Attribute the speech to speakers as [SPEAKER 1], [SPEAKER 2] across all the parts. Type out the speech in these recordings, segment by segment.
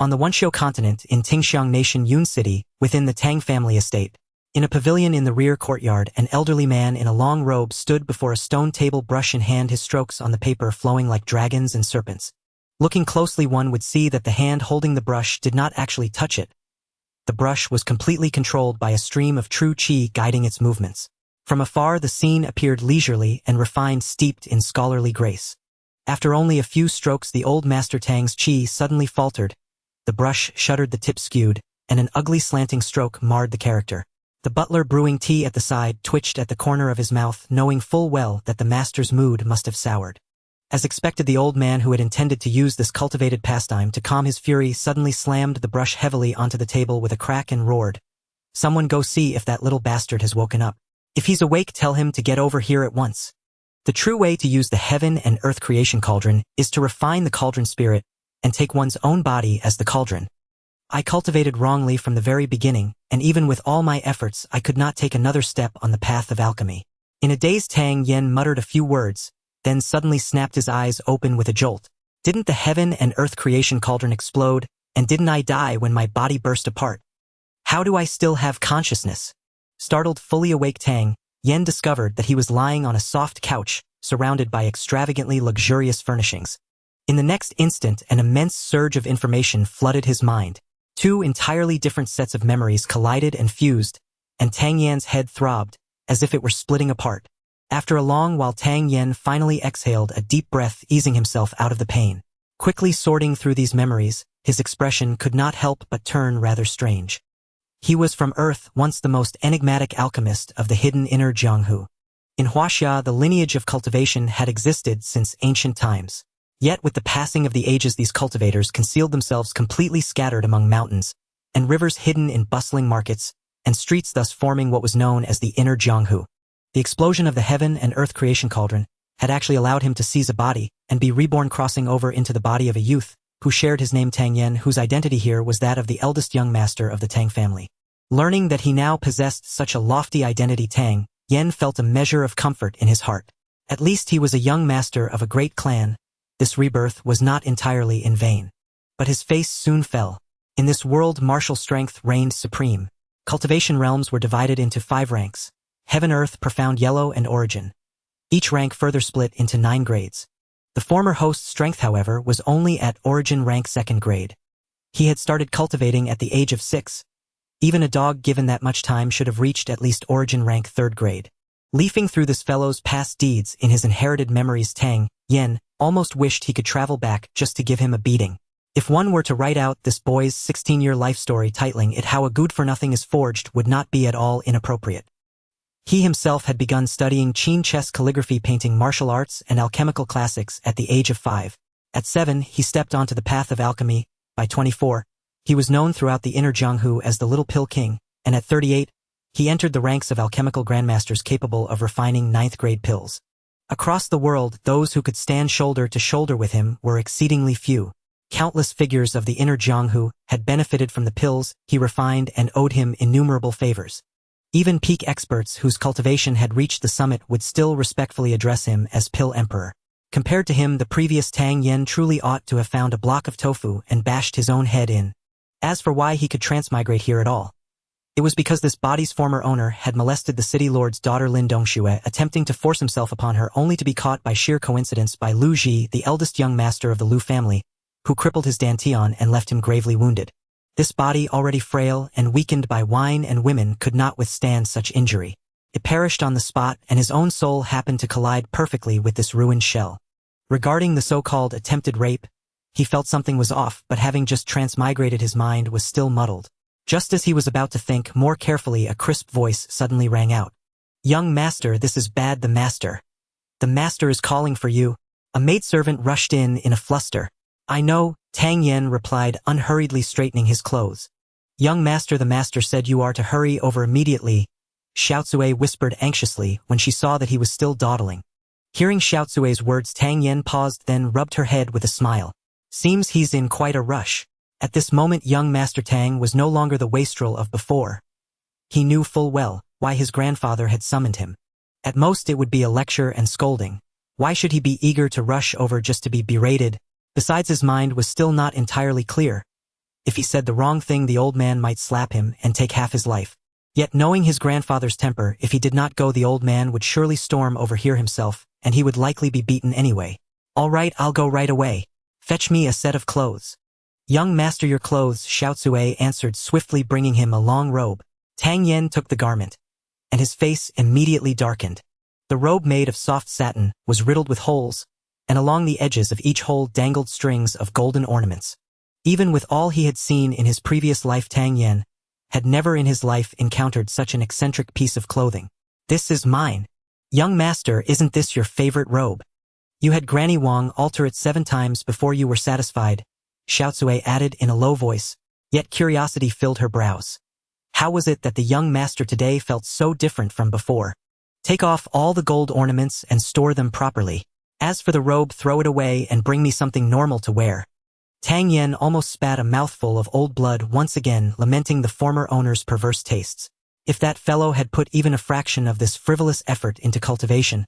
[SPEAKER 1] On the Wenshiu continent in Tingxiang Nation Yun City, within the Tang family estate, in a pavilion in the rear courtyard, an elderly man in a long robe stood before a stone table, brush in hand, his strokes on the paper flowing like dragons and serpents. Looking closely, one would see that the hand holding the brush did not actually touch it. The brush was completely controlled by a stream of true qi guiding its movements. From afar, the scene appeared leisurely and refined, steeped in scholarly grace. After only a few strokes, the old Master Tang's qi suddenly faltered. The brush shuddered, the tip skewed, and an ugly slanting stroke marred the character. The butler brewing tea at the side twitched at the corner of his mouth, knowing full well that the master's mood must have soured. As expected, the old man who had intended to use this cultivated pastime to calm his fury suddenly slammed the brush heavily onto the table with a crack and roared, "Someone go see if that little bastard has woken up. If he's awake, tell him to get over here at once." The true way to use the heaven and earth creation cauldron is to refine the cauldron spirit and take one's own body as the cauldron. I cultivated wrongly from the very beginning, and even with all my efforts I could not take another step on the path of alchemy. In a daze, Tang Yen muttered a few words, then suddenly snapped his eyes open with a jolt. Didn't the heaven and earth creation cauldron explode, and didn't I die when my body burst apart? How do I still have consciousness? Startled, fully awake Tang Yen discovered that he was lying on a soft couch, surrounded by extravagantly luxurious furnishings. In the next instant, an immense surge of information flooded his mind. Two entirely different sets of memories collided and fused, and Tang Yan's head throbbed, as if it were splitting apart. After a long while, Tang Yen finally exhaled a deep breath, easing himself out of the pain. Quickly sorting through these memories, his expression could not help but turn rather strange. He was from Earth, once the most enigmatic alchemist of the hidden inner Jianghu. In Huaxia, the lineage of cultivation had existed since ancient times. Yet with the passing of the ages, these cultivators concealed themselves, completely scattered among mountains, and rivers hidden in bustling markets, and streets, thus forming what was known as the inner Jianghu. The explosion of the heaven and earth creation cauldron had actually allowed him to seize a body and be reborn, crossing over into the body of a youth who shared his name, Tang Yen, whose identity here was that of the eldest young master of the Tang family. Learning that he now possessed such a lofty identity, Tang Yen felt a measure of comfort in his heart. At least he was a young master of a great clan. This rebirth was not entirely in vain. But his face soon fell. In this world, martial strength reigned supreme. Cultivation realms were divided into 5 ranks: Heaven, Earth, Profound, Yellow, and Origin. Each rank further split into 9 grades. The former host's strength, however, was only at Origin rank 2nd grade. He had started cultivating at the age of 6. Even a dog given that much time should have reached at least Origin rank 3rd grade. Leafing through this fellow's past deeds in his inherited memories, Tang Yen almost wished he could travel back just to give him a beating. If one were to write out this boy's 16-year life story, titling it "How a Good-for-Nothing is Forged," would not be at all inappropriate. He himself had begun studying Qin chess, calligraphy, painting, martial arts, and alchemical classics at the age of 5. At 7, he stepped onto the path of alchemy. By 24, he was known throughout the inner Jianghu as the Little Pill King, and at 38, he entered the ranks of alchemical grandmasters capable of refining 9th-grade pills. Across the world, those who could stand shoulder to shoulder with him were exceedingly few. Countless figures of the inner Jianghu had benefited from the pills he refined and owed him innumerable favors. Even peak experts whose cultivation had reached the summit would still respectfully address him as Pill Emperor. Compared to him, the previous Tang Yen truly ought to have found a block of tofu and bashed his own head in. As for why he could transmigrate here at all, it was because this body's former owner had molested the city lord's daughter Lin Dongxue, attempting to force himself upon her, only to be caught by sheer coincidence by Lu Ji, the eldest young master of the Lu family, who crippled his dantian and left him gravely wounded. This body, already frail and weakened by wine and women, could not withstand such injury. It perished on the spot, and his own soul happened to collide perfectly with this ruined shell. Regarding the so-called attempted rape, he felt something was off, but having just transmigrated, his mind was still muddled. Just as he was about to think more carefully, a crisp voice suddenly rang out. "Young master, this is bad. The master is calling for you." A maidservant rushed in a fluster. "I know," Tang Yen replied, unhurriedly straightening his clothes. "Young master, the master said you are to hurry over immediately," Xiaotsue whispered anxiously when she saw that he was still dawdling. Hearing Xiaotsue's words, Tang Yen paused, then rubbed her head with a smile. "Seems he's in quite a rush." At this moment, young Master Tang was no longer the wastrel of before. He knew full well why his grandfather had summoned him. At most it would be a lecture and scolding. Why should he be eager to rush over just to be berated? Besides, his mind was still not entirely clear. If he said the wrong thing, the old man might slap him and take half his life. Yet knowing his grandfather's temper, if he did not go, the old man would surely storm over here himself, and he would likely be beaten anyway. All right, I'll go right away. Fetch me a set of clothes. Young master, your clothes, Xiao Zui answered swiftly, bringing him a long robe. Tang Yen took the garment, and his face immediately darkened. The robe, made of soft satin, was riddled with holes, and along the edges of each hole dangled strings of golden ornaments. Even with all he had seen in his previous life, Tang Yen had never in his life encountered such an eccentric piece of clothing. This is mine. Young master, isn't this your favorite robe? You had Granny Wang alter it 7 times before you were satisfied, Xiao Zui added in a low voice, yet curiosity filled her brows. How was it that the young master today felt so different from before? Take off all the gold ornaments and store them properly. As for the robe, throw it away and bring me something normal to wear. Tang Yen almost spat a mouthful of old blood, once again lamenting the former owner's perverse tastes. If that fellow had put even a fraction of this frivolous effort into cultivation,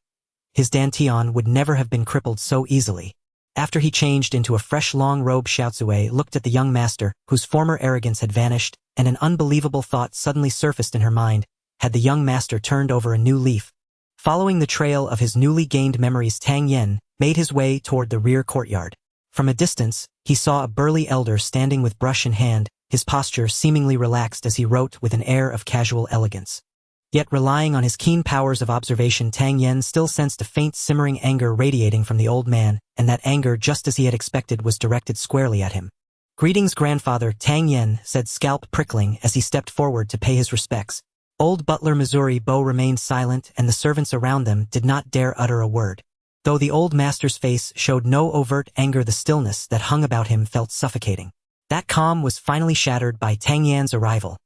[SPEAKER 1] his dantian would never have been crippled so easily. After he changed into a fresh long robe, Xiao Zui looked at the young master, whose former arrogance had vanished, and an unbelievable thought suddenly surfaced in her mind. Had the young master turned over a new leaf? Following the trail of his newly gained memories, Tang Yen made his way toward the rear courtyard. From a distance, he saw a burly elder standing with brush in hand, his posture seemingly relaxed as he wrote with an air of casual elegance. Yet relying on his keen powers of observation, Tang Yen still sensed a faint simmering anger radiating from the old man, and that anger, just as he had expected, was directed squarely at him. Greetings, grandfather, Tang Yen said, scalp prickling as he stepped forward to pay his respects. Old butler Missouri Bo remained silent, and the servants around them did not dare utter a word. Though the old master's face showed no overt anger, the stillness that hung about him felt suffocating. That calm was finally shattered by Tang Yan's arrival.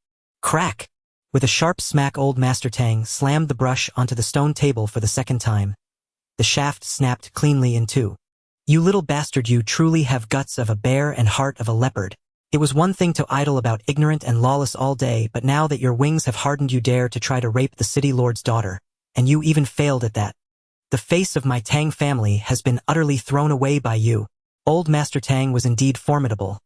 [SPEAKER 1] Crack! With a sharp smack, old Master Tang slammed the brush onto the stone table for the 2nd time. The shaft snapped cleanly in 2. You little bastard, you truly have guts of a bear and heart of a leopard. It was one thing to idle about ignorant and lawless all day, but now that your wings have hardened, you dare to try to rape the city lord's daughter, and you even failed at that. The face of my Tang family has been utterly thrown away by you. Old Master Tang was indeed formidable.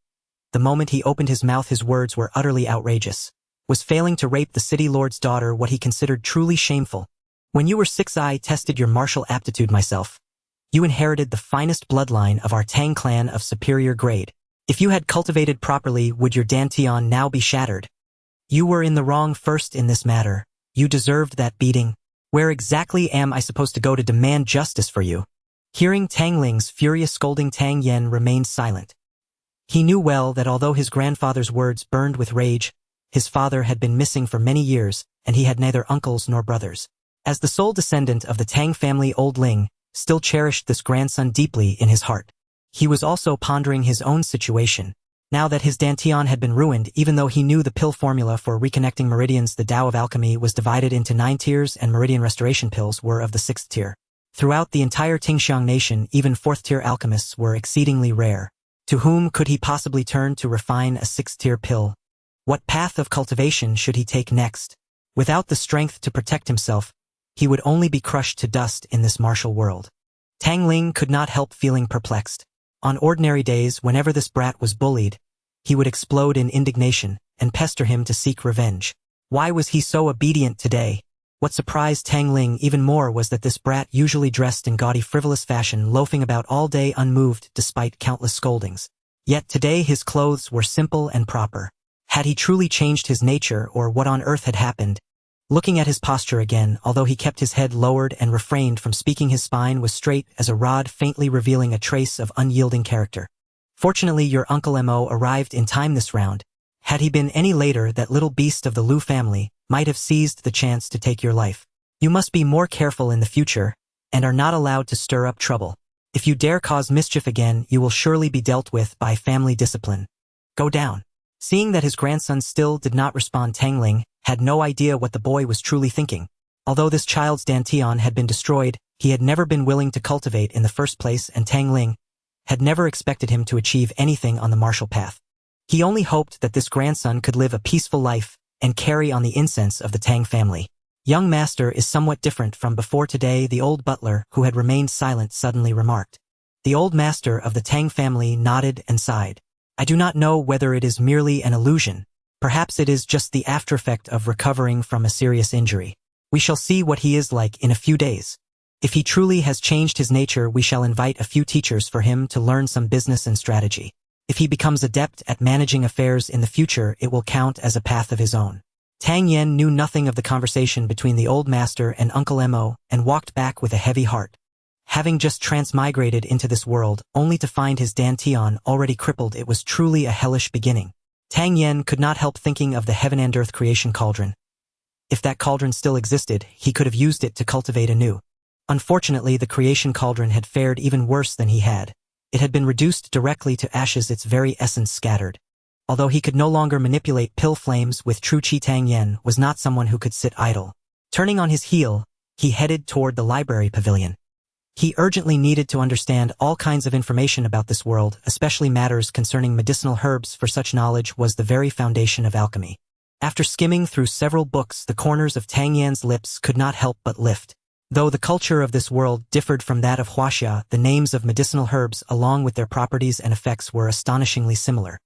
[SPEAKER 1] The moment he opened his mouth, his words were utterly outrageous. Was failing to rape the city lord's daughter what he considered truly shameful? When you were 6, I tested your martial aptitude myself. You inherited the finest bloodline of our Tang clan of superior grade. If you had cultivated properly, would your dantian now be shattered? You were in the wrong first in this matter. You deserved that beating. Where exactly am I supposed to go to demand justice for you? Hearing Tang Ling's furious scolding, Tang Yen remained silent. He knew well that although his grandfather's words burned with rage, his father had been missing for many years, and he had neither uncles nor brothers. As the sole descendant of the Tang family, old Ling still cherished this grandson deeply in his heart. He was also pondering his own situation. Now that his dantian had been ruined, even though he knew the pill formula for reconnecting meridians, the Tao of alchemy was divided into 9 tiers, and meridian restoration pills were of the 6th tier. Throughout the entire Tingxiang nation, even 4th-tier alchemists were exceedingly rare. To whom could he possibly turn to refine a 6th-tier pill? What path of cultivation should he take next? Without the strength to protect himself, he would only be crushed to dust in this martial world. Tang Ling could not help feeling perplexed. On ordinary days, whenever this brat was bullied, he would explode in indignation and pester him to seek revenge. Why was he so obedient today? What surprised Tang Ling even more was that this brat, usually dressed in gaudy, frivolous fashion, loafing about all day unmoved despite countless scoldings. Yet today his clothes were simple and proper. Had he truly changed his nature, or what on earth had happened? Looking at his posture again, although he kept his head lowered and refrained from speaking, his spine was straight as a rod, faintly revealing a trace of unyielding character. Fortunately, your Uncle Mo arrived in time this round. Had he been any later, that little beast of the Lu family might have seized the chance to take your life. You must be more careful in the future, and are not allowed to stir up trouble. If you dare cause mischief again, you will surely be dealt with by family discipline. Go down. Seeing that his grandson still did not respond, Tang Ling had no idea what the boy was truly thinking. Although this child's dantian had been destroyed, he had never been willing to cultivate in the first place, and Tang Ling had never expected him to achieve anything on the martial path. He only hoped that this grandson could live a peaceful life and carry on the incense of the Tang family. Young master is somewhat different from before today, the old butler, who had remained silent, suddenly remarked. The old master of the Tang family nodded and sighed. I do not know whether it is merely an illusion. Perhaps it is just the aftereffect of recovering from a serious injury. We shall see what he is like in a few days. If he truly has changed his nature, we shall invite a few teachers for him to learn some business and strategy. If he becomes adept at managing affairs in the future, it will count as a path of his own. Tang Yen knew nothing of the conversation between the old master and Uncle Mo and walked back with a heavy heart. Having just transmigrated into this world, only to find his dantian already crippled, it was truly a hellish beginning. Tang Yen could not help thinking of the heaven and earth creation cauldron. If that cauldron still existed, he could have used it to cultivate anew. Unfortunately, the creation cauldron had fared even worse than he had. It had been reduced directly to ashes, its very essence scattered. Although he could no longer manipulate pill flames with true chi, Tang Yen was not someone who could sit idle. Turning on his heel, he headed toward the library pavilion. He urgently needed to understand all kinds of information about this world, especially matters concerning medicinal herbs, for such knowledge was the very foundation of alchemy. After skimming through several books, the corners of Tang Yan's lips could not help but lift. Though the culture of this world differed from that of Huaxia, the names of medicinal herbs along with their properties and effects were astonishingly similar.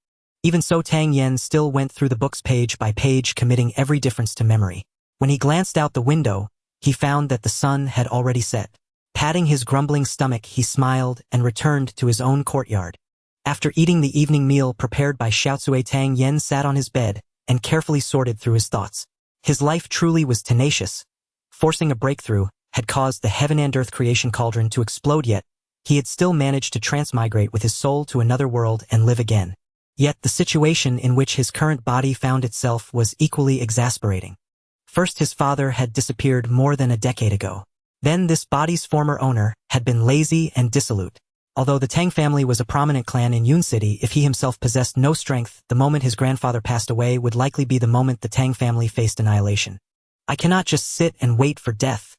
[SPEAKER 1] Even so, Tang Yen still went through the books page by page, committing every difference to memory. When he glanced out the window, he found that the sun had already set. Patting his grumbling stomach, he smiled and returned to his own courtyard. After eating the evening meal prepared by Xiaotsue, Tang Yen sat on his bed and carefully sorted through his thoughts. His life truly was tenacious. Forcing a breakthrough had caused the heaven and earth creation cauldron to explode, yet he had still managed to transmigrate with his soul to another world and live again. Yet the situation in which his current body found itself was equally exasperating. First, his father had disappeared more than a decade ago. Then this body's former owner had been lazy and dissolute. Although the Tang family was a prominent clan in Yun City, if he himself possessed no strength, the moment his grandfather passed away would likely be the moment the Tang family faced annihilation. I cannot just sit and wait for death.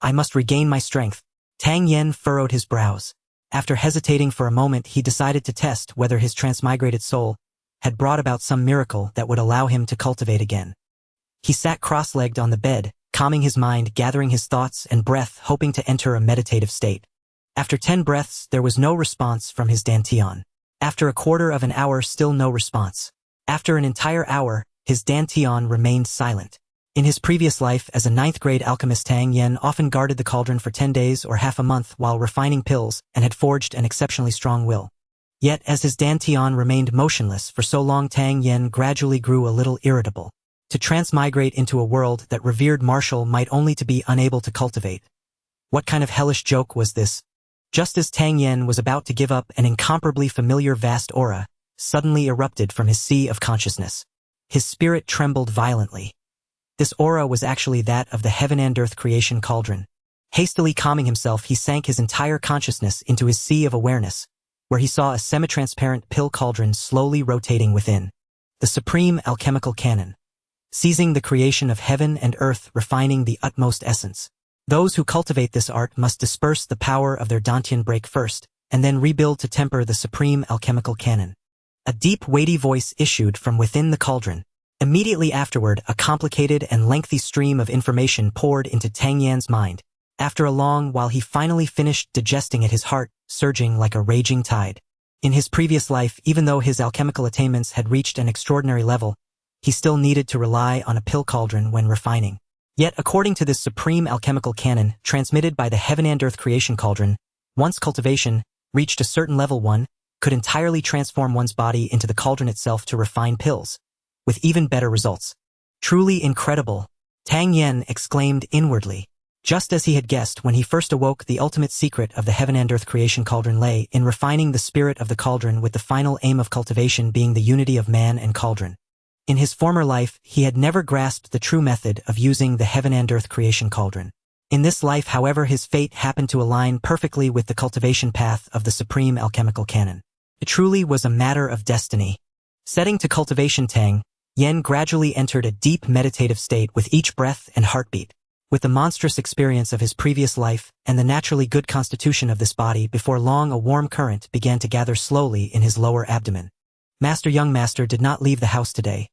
[SPEAKER 1] I must regain my strength. Tang Yen furrowed his brows. After hesitating for a moment, he decided to test whether his transmigrated soul had brought about some miracle that would allow him to cultivate again. He sat cross-legged on the bed, calming his mind, gathering his thoughts and breath, hoping to enter a meditative state. After 10 breaths, there was no response from his dantian. After a quarter of an hour, still no response. After an entire hour, his dantian remained silent. In his previous life as a 9th-grade alchemist, Tang Yen often guarded the cauldron for 10 days or half a month while refining pills and had forged an exceptionally strong will. Yet, as his dantian remained motionless for so long, Tang Yen gradually grew a little irritable. To transmigrate into a world that revered martial might only to be unable to cultivate. What kind of hellish joke was this? Just as Tang Yen was about to give up, an incomparably familiar vast aura suddenly erupted from his sea of consciousness. His spirit trembled violently. This aura was actually that of the heaven and earth creation cauldron. Hastily calming himself, he sank his entire consciousness into his sea of awareness, where he saw a semi-transparent pill cauldron slowly rotating within. The supreme alchemical canon. Seizing the creation of heaven and earth, refining the utmost essence. Those who cultivate this art must disperse the power of their dantian break first, and then rebuild to temper the supreme alchemical canon. A deep, weighty voice issued from within the cauldron. Immediately afterward, a complicated and lengthy stream of information poured into Tang Yan's mind. After a long while, he finally finished digesting it, his heart surging like a raging tide. In his previous life, even though his alchemical attainments had reached an extraordinary level, he still needed to rely on a pill cauldron when refining. Yet, according to this supreme alchemical canon, transmitted by the heaven and earth creation cauldron, once cultivation reached a certain level, one could entirely transform one's body into the cauldron itself to refine pills, with even better results. Truly incredible, Tang Yen exclaimed inwardly. Just as he had guessed when he first awoke, the ultimate secret of the heaven and earth creation cauldron lay in refining the spirit of the cauldron, with the final aim of cultivation being the unity of man and cauldron. In his former life, he had never grasped the true method of using the heaven and earth creation cauldron. In this life, however, his fate happened to align perfectly with the cultivation path of the supreme alchemical canon. It truly was a matter of destiny. Setting to cultivation, Tang Yen gradually entered a deep meditative state with each breath and heartbeat. With the monstrous experience of his previous life and the naturally good constitution of this body, before long a warm current began to gather slowly in his lower abdomen. Young master did not leave the house today.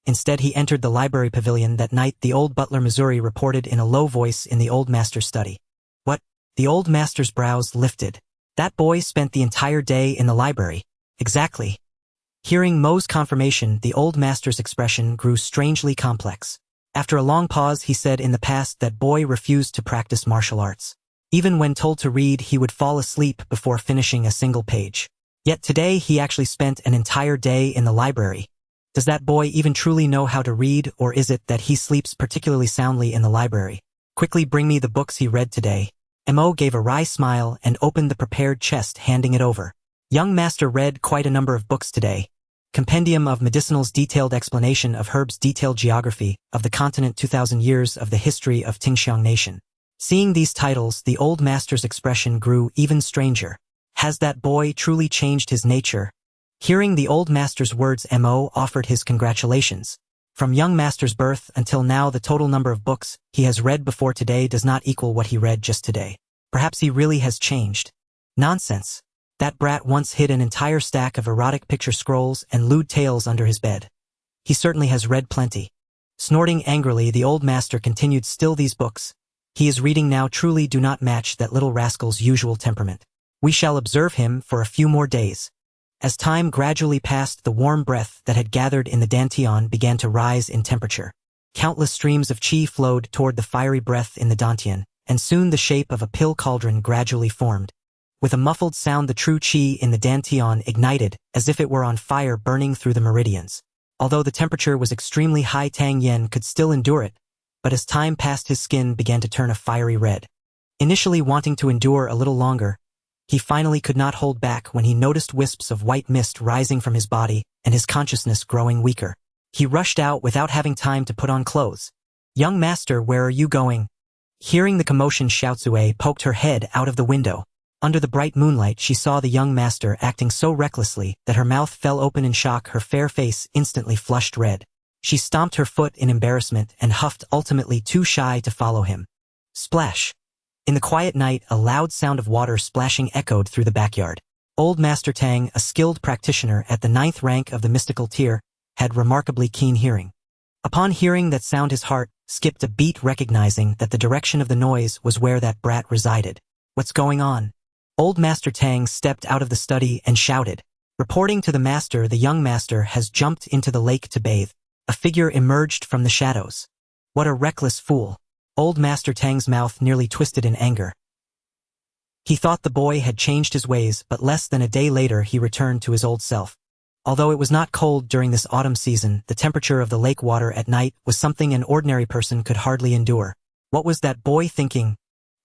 [SPEAKER 1] Instead, he entered the library pavilion that night. The old butler Missouri reported in a low voice in the old master's study. What? The old master's brows lifted. That boy spent the entire day in the library. Exactly. Hearing Mo's confirmation, the old master's expression grew strangely complex. After a long pause, he said in the past that boy refused to practice martial arts. Even when told to read, he would fall asleep before finishing a single page. Yet today he actually spent an entire day in the library. Does that boy even truly know how to read, or is it that he sleeps particularly soundly in the library? Quickly bring me the books he read today. Mo gave a wry smile and opened the prepared chest, handing it over. Young master read quite a number of books today. Compendium of Medicinal's detailed explanation of herbs, detailed geography of the continent, 2,000 years of the history of Tingxiang nation. Seeing these titles, the old master's expression grew even stranger. Has that boy truly changed his nature? Hearing the old master's words, Mo offered his congratulations. From young master's birth until now, the total number of books he has read before today does not equal what he read just today. Perhaps he really has changed. Nonsense. That brat once hid an entire stack of erotic picture scrolls and lewd tales under his bed. He certainly has read plenty. Snorting angrily, the old master continued, still these books he is reading now truly do not match that little rascal's usual temperament. We shall observe him for a few more days. As time gradually passed, the warm breath that had gathered in the dantian began to rise in temperature. Countless streams of qi flowed toward the fiery breath in the dantian, and soon the shape of a pill cauldron gradually formed. With a muffled sound, the true qi in the dantian ignited, as if it were on fire, burning through the meridians. Although the temperature was extremely high, Tang Yen could still endure it, but as time passed, his skin began to turn a fiery red. Initially wanting to endure a little longer, he finally could not hold back when he noticed wisps of white mist rising from his body and his consciousness growing weaker. He rushed out without having time to put on clothes. "Young master, where are you going?" Hearing the commotion, Xiaozue poked her head out of the window. Under the bright moonlight, she saw the young master acting so recklessly that her mouth fell open in shock. Her fair face instantly flushed red. She stomped her foot in embarrassment and huffed, ultimately too shy to follow him. Splash! In the quiet night, a loud sound of water splashing echoed through the backyard. Old Master Tang, a skilled practitioner at the 9th rank of the mystical tier, had remarkably keen hearing. Upon hearing that sound, his heart skipped a beat, recognizing that the direction of the noise was where that brat resided. "What's going on?" Old Master Tang stepped out of the study and shouted. Reporting to the master, the young master has jumped into the lake to bathe. A figure emerged from the shadows. What a reckless fool. Old Master Tang's mouth nearly twisted in anger. He thought the boy had changed his ways, but less than a day later he returned to his old self. Although it was not cold during this autumn season, the temperature of the lake water at night was something an ordinary person could hardly endure. What was that boy thinking?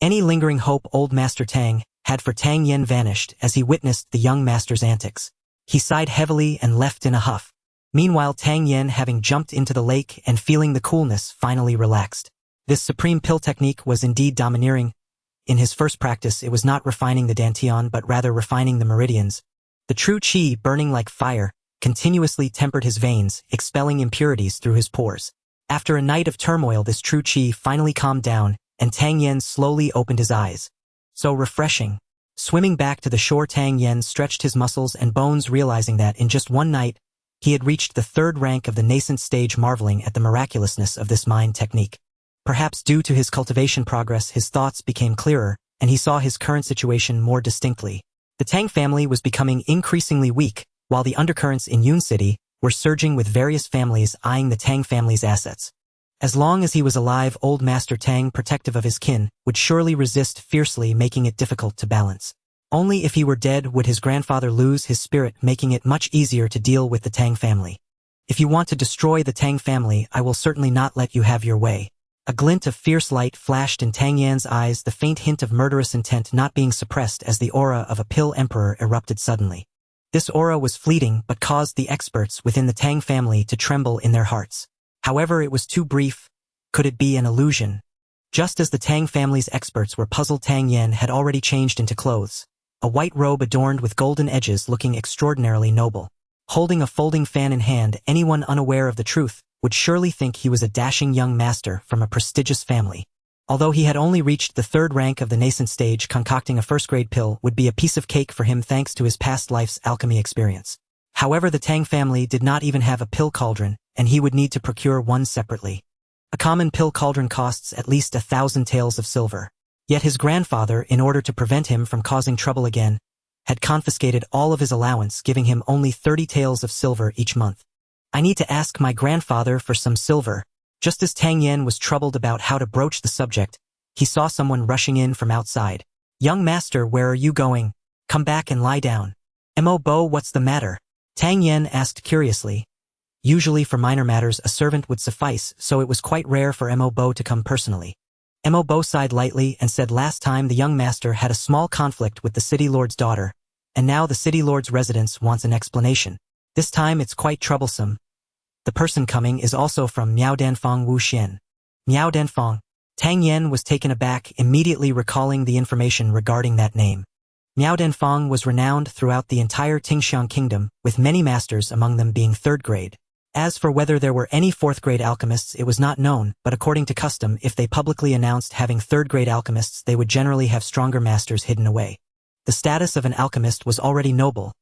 [SPEAKER 1] Any lingering hope Old Master Tang had for Tang Yen vanished as he witnessed the young master's antics. He sighed heavily and left in a huff. Meanwhile, Tang Yen, having jumped into the lake and feeling the coolness, finally relaxed. This supreme pill technique was indeed domineering. In his first practice, it was not refining the dantian but rather refining the meridians. The true qi, burning like fire, continuously tempered his veins, expelling impurities through his pores. After a night of turmoil, this true qi finally calmed down, and Tang Yen slowly opened his eyes. So refreshing. Swimming back to the shore, Tang Yen stretched his muscles and bones, realizing that in just one night, he had reached the 3rd rank of the nascent stage, marveling at the miraculousness of this mind technique. Perhaps due to his cultivation progress, his thoughts became clearer, and he saw his current situation more distinctly. The Tang family was becoming increasingly weak, while the undercurrents in Yun City were surging, with various families eyeing the Tang family's assets. As long as he was alive, Old Master Tang, protective of his kin, would surely resist fiercely, making it difficult to balance. Only if he were dead would his grandfather lose his spirit, making it much easier to deal with the Tang family. "If you want to destroy the Tang family, I will certainly not let you have your way." A glint of fierce light flashed in Tang Yan's eyes, the faint hint of murderous intent not being suppressed as the aura of a pill emperor erupted suddenly. This aura was fleeting but caused the experts within the Tang family to tremble in their hearts. However, it was too brief. Could it be an illusion? Just as the Tang family's experts were puzzled, Tang Yen had already changed into clothes. A white robe adorned with golden edges, looking extraordinarily noble. Holding a folding fan in hand, anyone unaware of the truth would surely think he was a dashing young master from a prestigious family. Although he had only reached the 3rd rank of the nascent stage, concocting a first-grade pill would be a piece of cake for him thanks to his past life's alchemy experience. However, the Tang family did not even have a pill cauldron, and he would need to procure one separately. A common pill cauldron costs at least 1,000 taels of silver. Yet his grandfather, in order to prevent him from causing trouble again, had confiscated all of his allowance, giving him only 30 taels of silver each month. I need to ask my grandfather for some silver. Just as Tang Yen was troubled about how to broach the subject, he saw someone rushing in from outside. Young master, where are you going? Come back and lie down. Mo Bo, what's the matter? Tang Yen asked curiously. Usually for minor matters a servant would suffice, so it was quite rare for Mo Bo to come personally. Mo Bo sighed lightly and said last time the young master had a small conflict with the city lord's daughter, and now the city lord's residence wants an explanation. This time it's quite troublesome. The person coming is also from Miao Danfang Wu Xian. Miao Danfang. Tang Yen was taken aback, immediately recalling the information regarding that name. Miao Danfang was renowned throughout the entire Tingxiang kingdom, with many masters among them being third grade. As for whether there were any fourth-grade alchemists, it was not known, but according to custom, if they publicly announced having third-grade alchemists, they would generally have stronger masters hidden away. The status of an alchemist was already noble.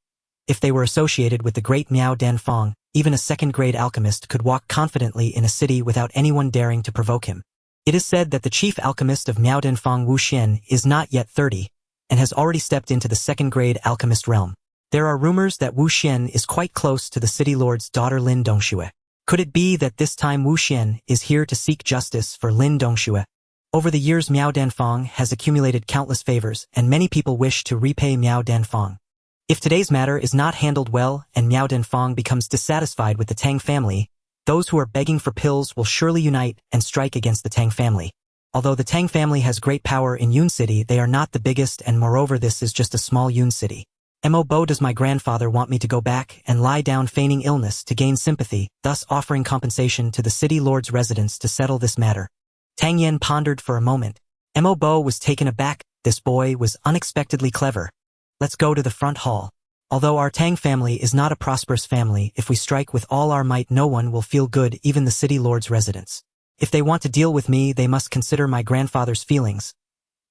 [SPEAKER 1] If they were associated with the great Miao Danfang, even a second-grade alchemist could walk confidently in a city without anyone daring to provoke him. It is said that the chief alchemist of Miao Danfang Wu Xian is not yet 30, and has already stepped into the second-grade alchemist realm. There are rumors that Wu Xian is quite close to the city lord's daughter Lin Dongxue. Could it be that this time Wu Xian is here to seek justice for Lin Dongxue? Over the years Miao Danfang has accumulated countless favors, and many people wish to repay Miao Danfang. If today's matter is not handled well and Miao Danfang becomes dissatisfied with the Tang family, those who are begging for pills will surely unite and strike against the Tang family. Although the Tang family has great power in Yun City, they are not the biggest, and moreover this is just a small Yun City. Mo Bo, does my grandfather want me to go back and lie down feigning illness to gain sympathy, thus offering compensation to the city lord's residents to settle this matter? Tang Yen pondered for a moment. Mo Bo was taken aback. This boy was unexpectedly clever. Let's go to the front hall. Although our Tang family is not a prosperous family, if we strike with all our might no one will feel good, even the city lord's residents. If they want to deal with me, they must consider my grandfather's feelings.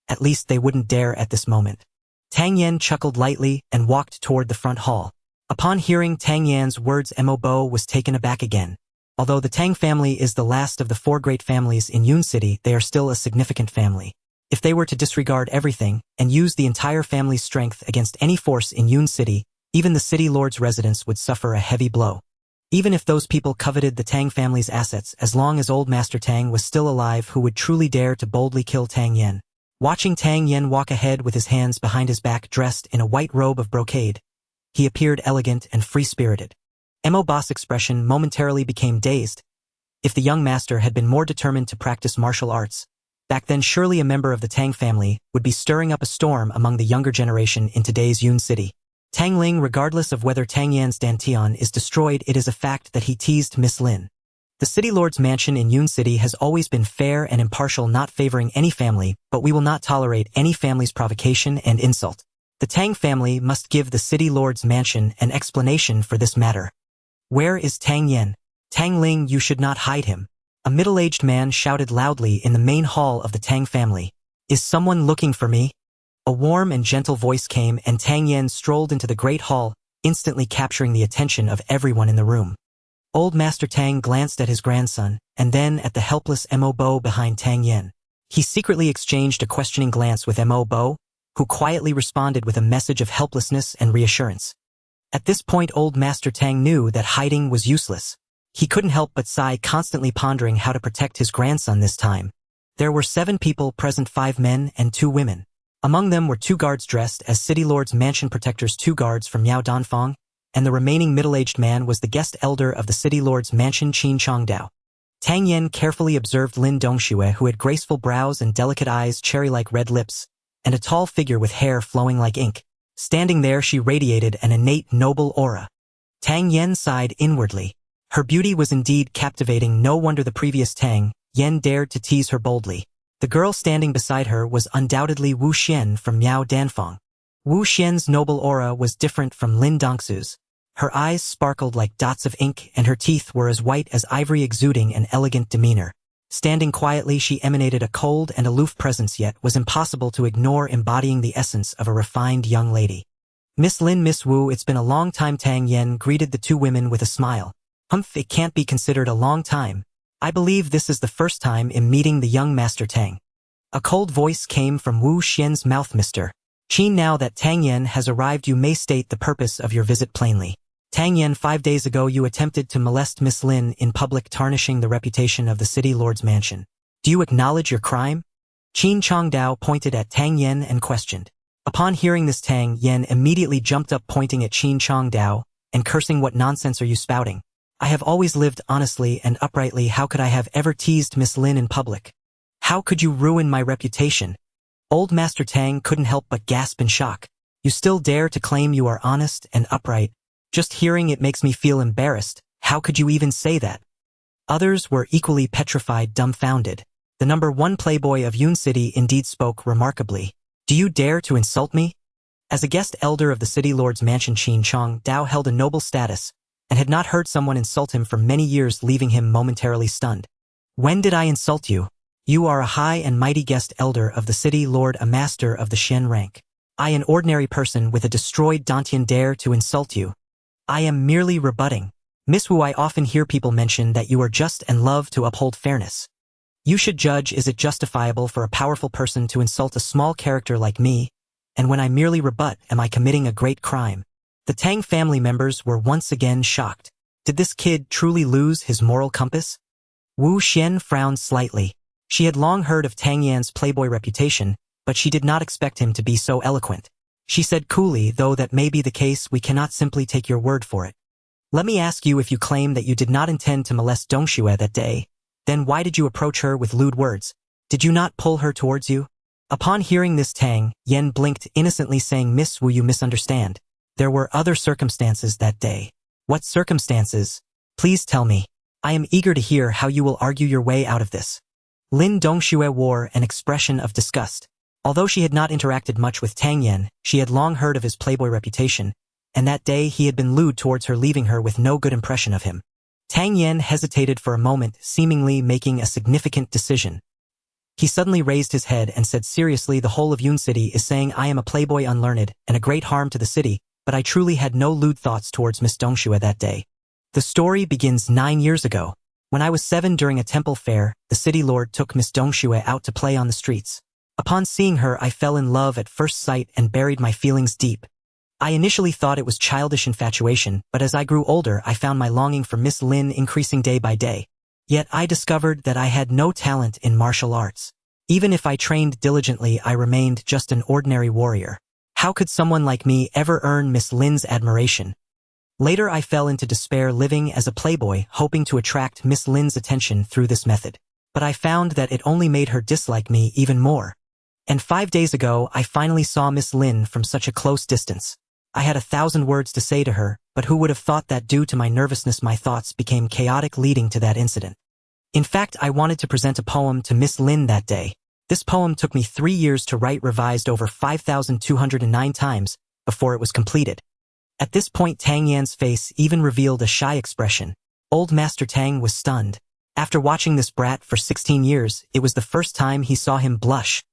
[SPEAKER 1] At least they wouldn't dare at this moment. Tang Yen chuckled lightly and walked toward the front hall. Upon hearing Tang Yan's words, Mo Bo was taken aback again. Although the Tang family is the last of the four great families in Yun City, they are still a significant family. If they were to disregard everything and use the entire family's strength against any force in Yun City, even the city lord's residents would suffer a heavy blow. Even if those people coveted the Tang family's assets, as long as old Master Tang was still alive, who would truly dare to boldly kill Tang Yen? Watching Tang Yen walk ahead with his hands behind his back, dressed in a white robe of brocade, he appeared elegant and free-spirited. Mo Bo's expression momentarily became dazed. If the young master had been more determined to practice martial arts, back then surely a member of the Tang family would be stirring up a storm among the younger generation in today's Yun City. Tang Ling, regardless of whether Tang Yan's dantian is destroyed, it is a fact that he teased Miss Lin. The city lord's mansion in Yun City has always been fair and impartial, not favoring any family, but we will not tolerate any family's provocation and insult. The Tang family must give the city lord's mansion an explanation for this matter. Where is Tang Yen? Tang Ling, you should not hide him. A middle-aged man shouted loudly in the main hall of the Tang family. Is someone looking for me? A warm and gentle voice came, and Tang Yen strolled into the great hall, instantly capturing the attention of everyone in the room. Old Master Tang glanced at his grandson, and then at the helpless Mo Bo behind Tang Yen. He secretly exchanged a questioning glance with Mo Bo, who quietly responded with a message of helplessness and reassurance. At this point old Master Tang knew that hiding was useless. He couldn't help but sigh, constantly pondering how to protect his grandson this time. There were 7 people present, 5 men and 2 women. Among them were 2 guards dressed as city lord's mansion protectors, 2 guards from Miao Danfang, and the remaining middle-aged man was the guest elder of the city lord's mansion, Qin Changdao. Tang Yen carefully observed Lin Dongxue, who had graceful brows and delicate eyes, cherry-like red lips, and a tall figure with hair flowing like ink. Standing there, she radiated an innate noble aura. Tang Yen sighed inwardly. Her beauty was indeed captivating. No wonder the previous Tang Yen dared to tease her boldly. The girl standing beside her was undoubtedly Wu Xian from Miao Danfang. Wu Xian's noble aura was different from Lin Dongxue's. Her eyes sparkled like dots of ink, and her teeth were as white as ivory, exuding an elegant demeanor. Standing quietly, she emanated a cold and aloof presence, yet was impossible to ignore, embodying the essence of a refined young lady. Miss Lin, Miss Wu, it's been a long time. Tang Yen greeted the 2 women with a smile. Humph, it can't be considered a long time. I believe this is the first time in meeting the young Master Tang. A cold voice came from Wu Xian's mouth. Mr. Chen, now that Tang Yen has arrived, you may state the purpose of your visit plainly. Tang Yen, 5 days ago you attempted to molest Miss Lin in public, tarnishing the reputation of the city lord's mansion. Do you acknowledge your crime? Qin Chongdao pointed at Tang Yen and questioned. Upon hearing this, Tang Yen immediately jumped up, pointing at Qin Chongdao and cursing, "What nonsense are you spouting? I have always lived honestly and uprightly. How could I have ever teased Miss Lin in public? How could you ruin my reputation?" Old Master Tang couldn't help but gasp in shock. "You still dare to claim you are honest and upright? Just hearing it makes me feel embarrassed. How could you even say that?" Others were equally petrified, dumbfounded. The #1 playboy of Yun City indeed spoke remarkably. "Do you dare to insult me?" As a guest elder of the city lord's mansion, Qin Chongdao held a noble status and had not heard someone insult him for many years, leaving him momentarily stunned. "When did I insult you? You are a high and mighty guest elder of the city lord, a master of the Shen rank. I, an ordinary person with a destroyed Dantian, dare to insult you? I am merely rebutting. Miss Wu, I often hear people mention that you are just and love to uphold fairness. You should judge, is it justifiable for a powerful person to insult a small character like me? And when I merely rebut, am I committing a great crime?" The Tang family members were once again shocked. Did this kid truly lose his moral compass? Wu Xian frowned slightly. She had long heard of Tang Yan's playboy reputation, but she did not expect him to be so eloquent. She said coolly, "Though that may be the case, we cannot simply take your word for it. Let me ask you, if you claim that you did not intend to molest Dongxue that day, then why did you approach her with lewd words? Did you not pull her towards you?" Upon hearing this, Tang Yen blinked innocently, saying, "Miss Wu, you misunderstand. There were other circumstances that day." "What circumstances? Please tell me. I am eager to hear how you will argue your way out of this." Lin Dongxue wore an expression of disgust. Although she had not interacted much with Tang Yen, she had long heard of his playboy reputation, and that day he had been lewd towards her, leaving her with no good impression of him. Tang Yen hesitated for a moment, seemingly making a significant decision. He suddenly raised his head and said seriously, "The whole of Yun City is saying I am a playboy, unlearned, and a great harm to the city, but I truly had no lewd thoughts towards Miss Dongxue that day. The story begins 9 years ago. When I was 7, during a temple fair, the city lord took Miss Dongxue out to play on the streets. Upon seeing her, I fell in love at first sight and buried my feelings deep. I initially thought it was childish infatuation, but as I grew older, I found my longing for Miss Lin increasing day by day. Yet I discovered that I had no talent in martial arts. Even if I trained diligently, I remained just an ordinary warrior. How could someone like me ever earn Miss Lin's admiration? Later I fell into despair, living as a playboy, hoping to attract Miss Lin's attention through this method. But I found that it only made her dislike me even more. And 5 days ago, I finally saw Miss Lin from such a close distance. I had 1,000 words to say to her, but who would have thought that due to my nervousness my thoughts became chaotic, leading to that incident. In fact, I wanted to present a poem to Miss Lin that day. This poem took me 3 years to write, revised over 5,209 times before it was completed." At this point, Tang Yan's face even revealed a shy expression. Old Master Tang was stunned. After watching this brat for 16 years, it was the first time he saw him blush.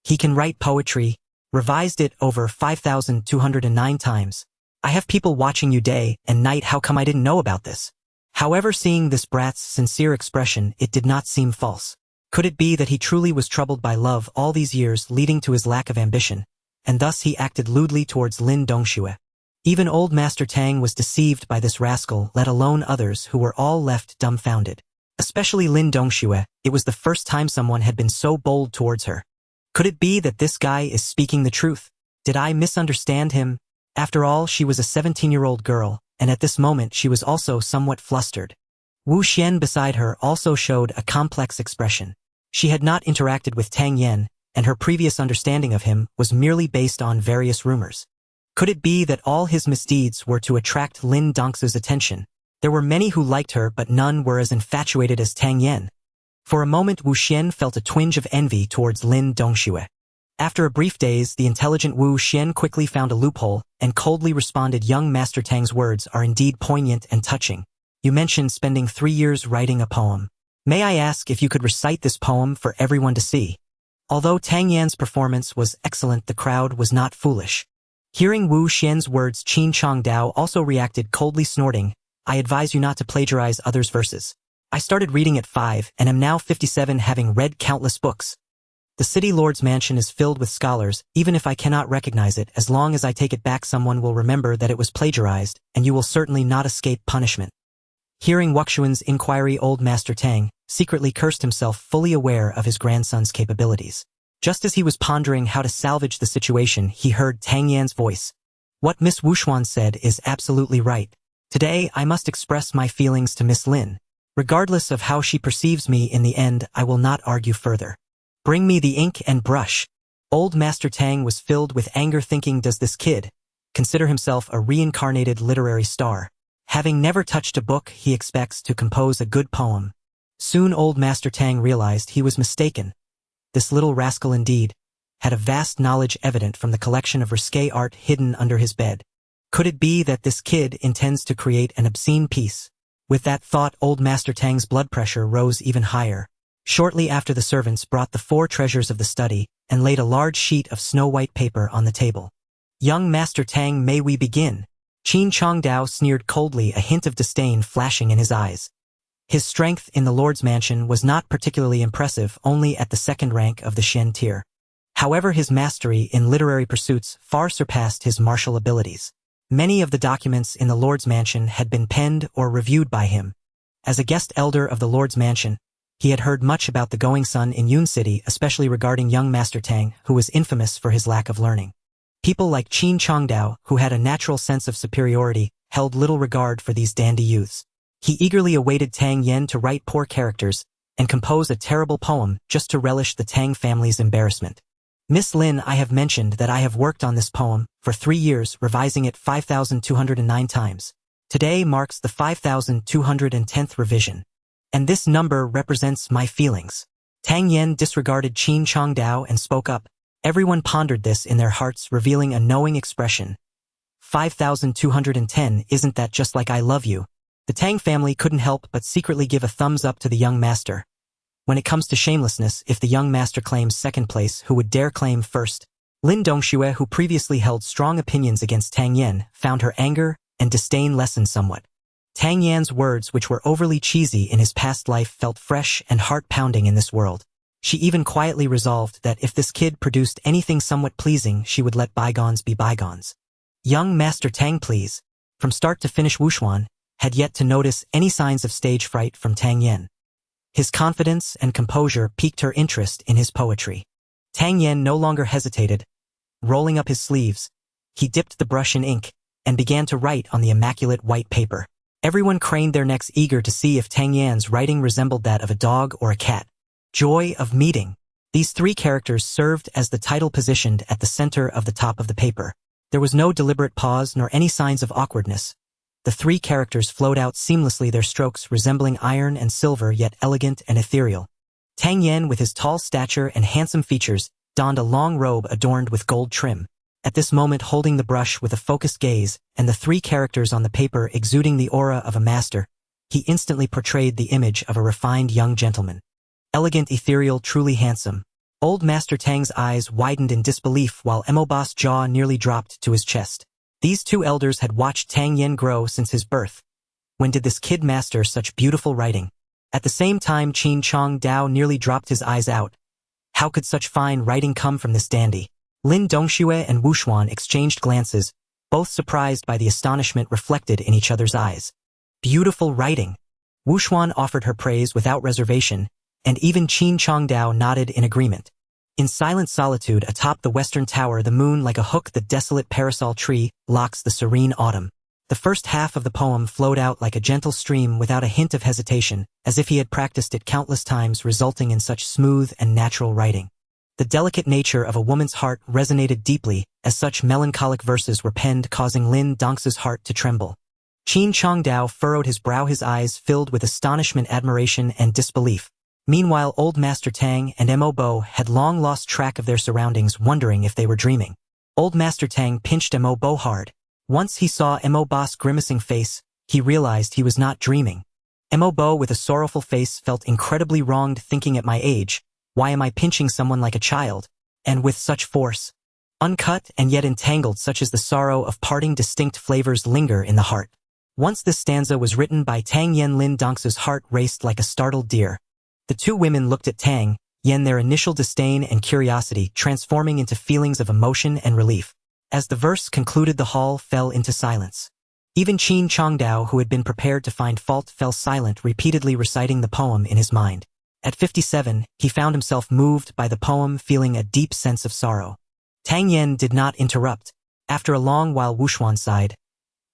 [SPEAKER 1] He can write poetry, revised it over 5,209 times. I have people watching you day and night. How come I didn't know about this? However, seeing this brat's sincere expression, it did not seem false. Could it be that he truly was troubled by love all these years, leading to his lack of ambition, and thus he acted lewdly towards Lin Dongxue? Even old Master Tang was deceived by this rascal, let alone others who were all left dumbfounded. Especially Lin Dongxue, it was the first time someone had been so bold towards her. Could it be that this guy is speaking the truth? Did I misunderstand him? After all, she was a 17-year-old girl, and at this moment she was also somewhat flustered. Wu Xian beside her also showed a complex expression. She had not interacted with Tang Yen, and her previous understanding of him was merely based on various rumors. Could it be that all his misdeeds were to attract Lin Dongxue's attention? There were many who liked her, but none were as infatuated as Tang Yen. For a moment, Wu Xian felt a twinge of envy towards Lin Dongxue. After a brief daze, the intelligent Wu Xian quickly found a loophole and coldly responded, "Young Master Tang's words are indeed poignant and touching. You mentioned spending 3 years writing a poem. May I ask if you could recite this poem for everyone to see?" Although Tang Yan's performance was excellent, the crowd was not foolish. Hearing Wu Xian's words, Qin Chongdao also reacted, coldly snorting, "I advise you not to plagiarize others' verses. I started reading at 5 and am now 57, having read countless books." The city lord's mansion is filled with scholars, even if I cannot recognize it. As long as I take it back, someone will remember that it was plagiarized, and you will certainly not escape punishment. Hearing Wuxuan's inquiry, old Master Tang secretly cursed himself, fully aware of his grandson's capabilities. Just as he was pondering how to salvage the situation, he heard Tang Yan's voice. What Miss Wuxuan said is absolutely right. Today, I must express my feelings to Miss Lin. Regardless of how she perceives me in the end, I will not argue further. Bring me the ink and brush. Old Master Tang was filled with anger, thinking, does this kid consider himself a reincarnated literary star? Having never touched a book, he expects to compose a good poem. Soon old Master Tang realized he was mistaken. This little rascal indeed had a vast knowledge, evident from the collection of risque art hidden under his bed. Could it be that this kid intends to create an obscene piece? With that thought, old Master Tang's blood pressure rose even higher. Shortly after, the servants brought the 4 treasures of the study and laid a large sheet of snow-white paper on the table. Young Master Tang, may we begin? Qin Chongdao sneered coldly, a hint of disdain flashing in his eyes. His strength in the Lord's mansion was not particularly impressive, only at the 2nd rank of the Shen tier. However, his mastery in literary pursuits far surpassed his martial abilities. Many of the documents in the Lord's mansion had been penned or reviewed by him. As a guest elder of the Lord's mansion, he had heard much about the going sun in Yun City, especially regarding young Master Tang, who was infamous for his lack of learning. People like Qin Chongdao, who had a natural sense of superiority, held little regard for these dandy youths. He eagerly awaited Tang Yen to write poor characters and compose a terrible poem just to relish the Tang family's embarrassment. Miss Lin, I have mentioned that I have worked on this poem for 3 years, revising it 5,209 times. Today marks the 5,210th revision. And this number represents my feelings. Tang Yen disregarded Qin Chongdao and spoke up. Everyone pondered this in their hearts, revealing a knowing expression. 5,210, isn't that just like I love you? The Tang family couldn't help but secretly give a thumbs up to the young master. When it comes to shamelessness, if the young master claims 2nd place, who would dare claim 1st? Lin Dongxue, who previously held strong opinions against Tang Yen, found her anger and disdain lessen somewhat. Tang Yan's words, which were overly cheesy in his past life, felt fresh and heart-pounding in this world. She even quietly resolved that if this kid produced anything somewhat pleasing, she would let bygones be bygones. Young Master Tang, please. From start to finish, Wuxuan had yet to notice any signs of stage fright from Tang Yen. His confidence and composure piqued her interest in his poetry. Tang Yen no longer hesitated. Rolling up his sleeves, he dipped the brush in ink and began to write on the immaculate white paper. Everyone craned their necks, eager to see if Tang Yan's writing resembled that of a dog or a cat. Joy of meeting. These 3 characters served as the title, positioned at the center of the top of the paper. There was no deliberate pause nor any signs of awkwardness. The 3 characters flowed out seamlessly, their strokes resembling iron and silver, yet elegant and ethereal. Tang Yen, with his tall stature and handsome features, donned a long robe adorned with gold trim. At this moment, holding the brush with a focused gaze, and the 3 characters on the paper exuding the aura of a master, he instantly portrayed the image of a refined young gentleman. Elegant, ethereal, truly handsome. Old Master Tang's eyes widened in disbelief, while Emobo's jaw nearly dropped to his chest. These 2 elders had watched Tang Yen grow since his birth. When did this kid master such beautiful writing? At the same time, Qin Chongdao nearly dropped his eyes out. How could such fine writing come from this dandy? Lin Dongxue and Wuxuan exchanged glances, both surprised by the astonishment reflected in each other's eyes. Beautiful writing. Wuxuan offered her praise without reservation, and even Qin Chongdao nodded in agreement. In silent solitude atop the western tower, the moon, like a hook, the desolate parasol tree, locks the serene autumn. The first half of the poem flowed out like a gentle stream without a hint of hesitation, as if he had practiced it countless times, resulting in such smooth and natural writing. The delicate nature of a woman's heart resonated deeply, as such melancholic verses were penned, causing Lin Dongxue's heart to tremble. Qin Chongdao furrowed his brow, his eyes filled with astonishment, admiration, and disbelief. Meanwhile, old Master Tang and Mo had long lost track of their surroundings, wondering if they were dreaming. Old Master Tang pinched Mo hard. Once he saw Mo's grimacing face, he realized he was not dreaming. Mo, with a sorrowful face, felt incredibly wronged, thinking, at my age, why am I pinching someone like a child? And with such force. Uncut and yet entangled, such as the sorrow of parting, distinct flavors linger in the heart. Once this stanza was written by Tang Yen, Lin Dongxue's heart raced like a startled deer. The 2 women looked at Tang Yen their initial disdain and curiosity transforming into feelings of emotion and relief. As the verse concluded, the hall fell into silence. Even Qin Chongdao, who had been prepared to find fault, fell silent, repeatedly reciting the poem in his mind. At 57, he found himself moved by the poem, feeling a deep sense of sorrow. Tang Yen did not interrupt. After a long while, Wuxuan sighed.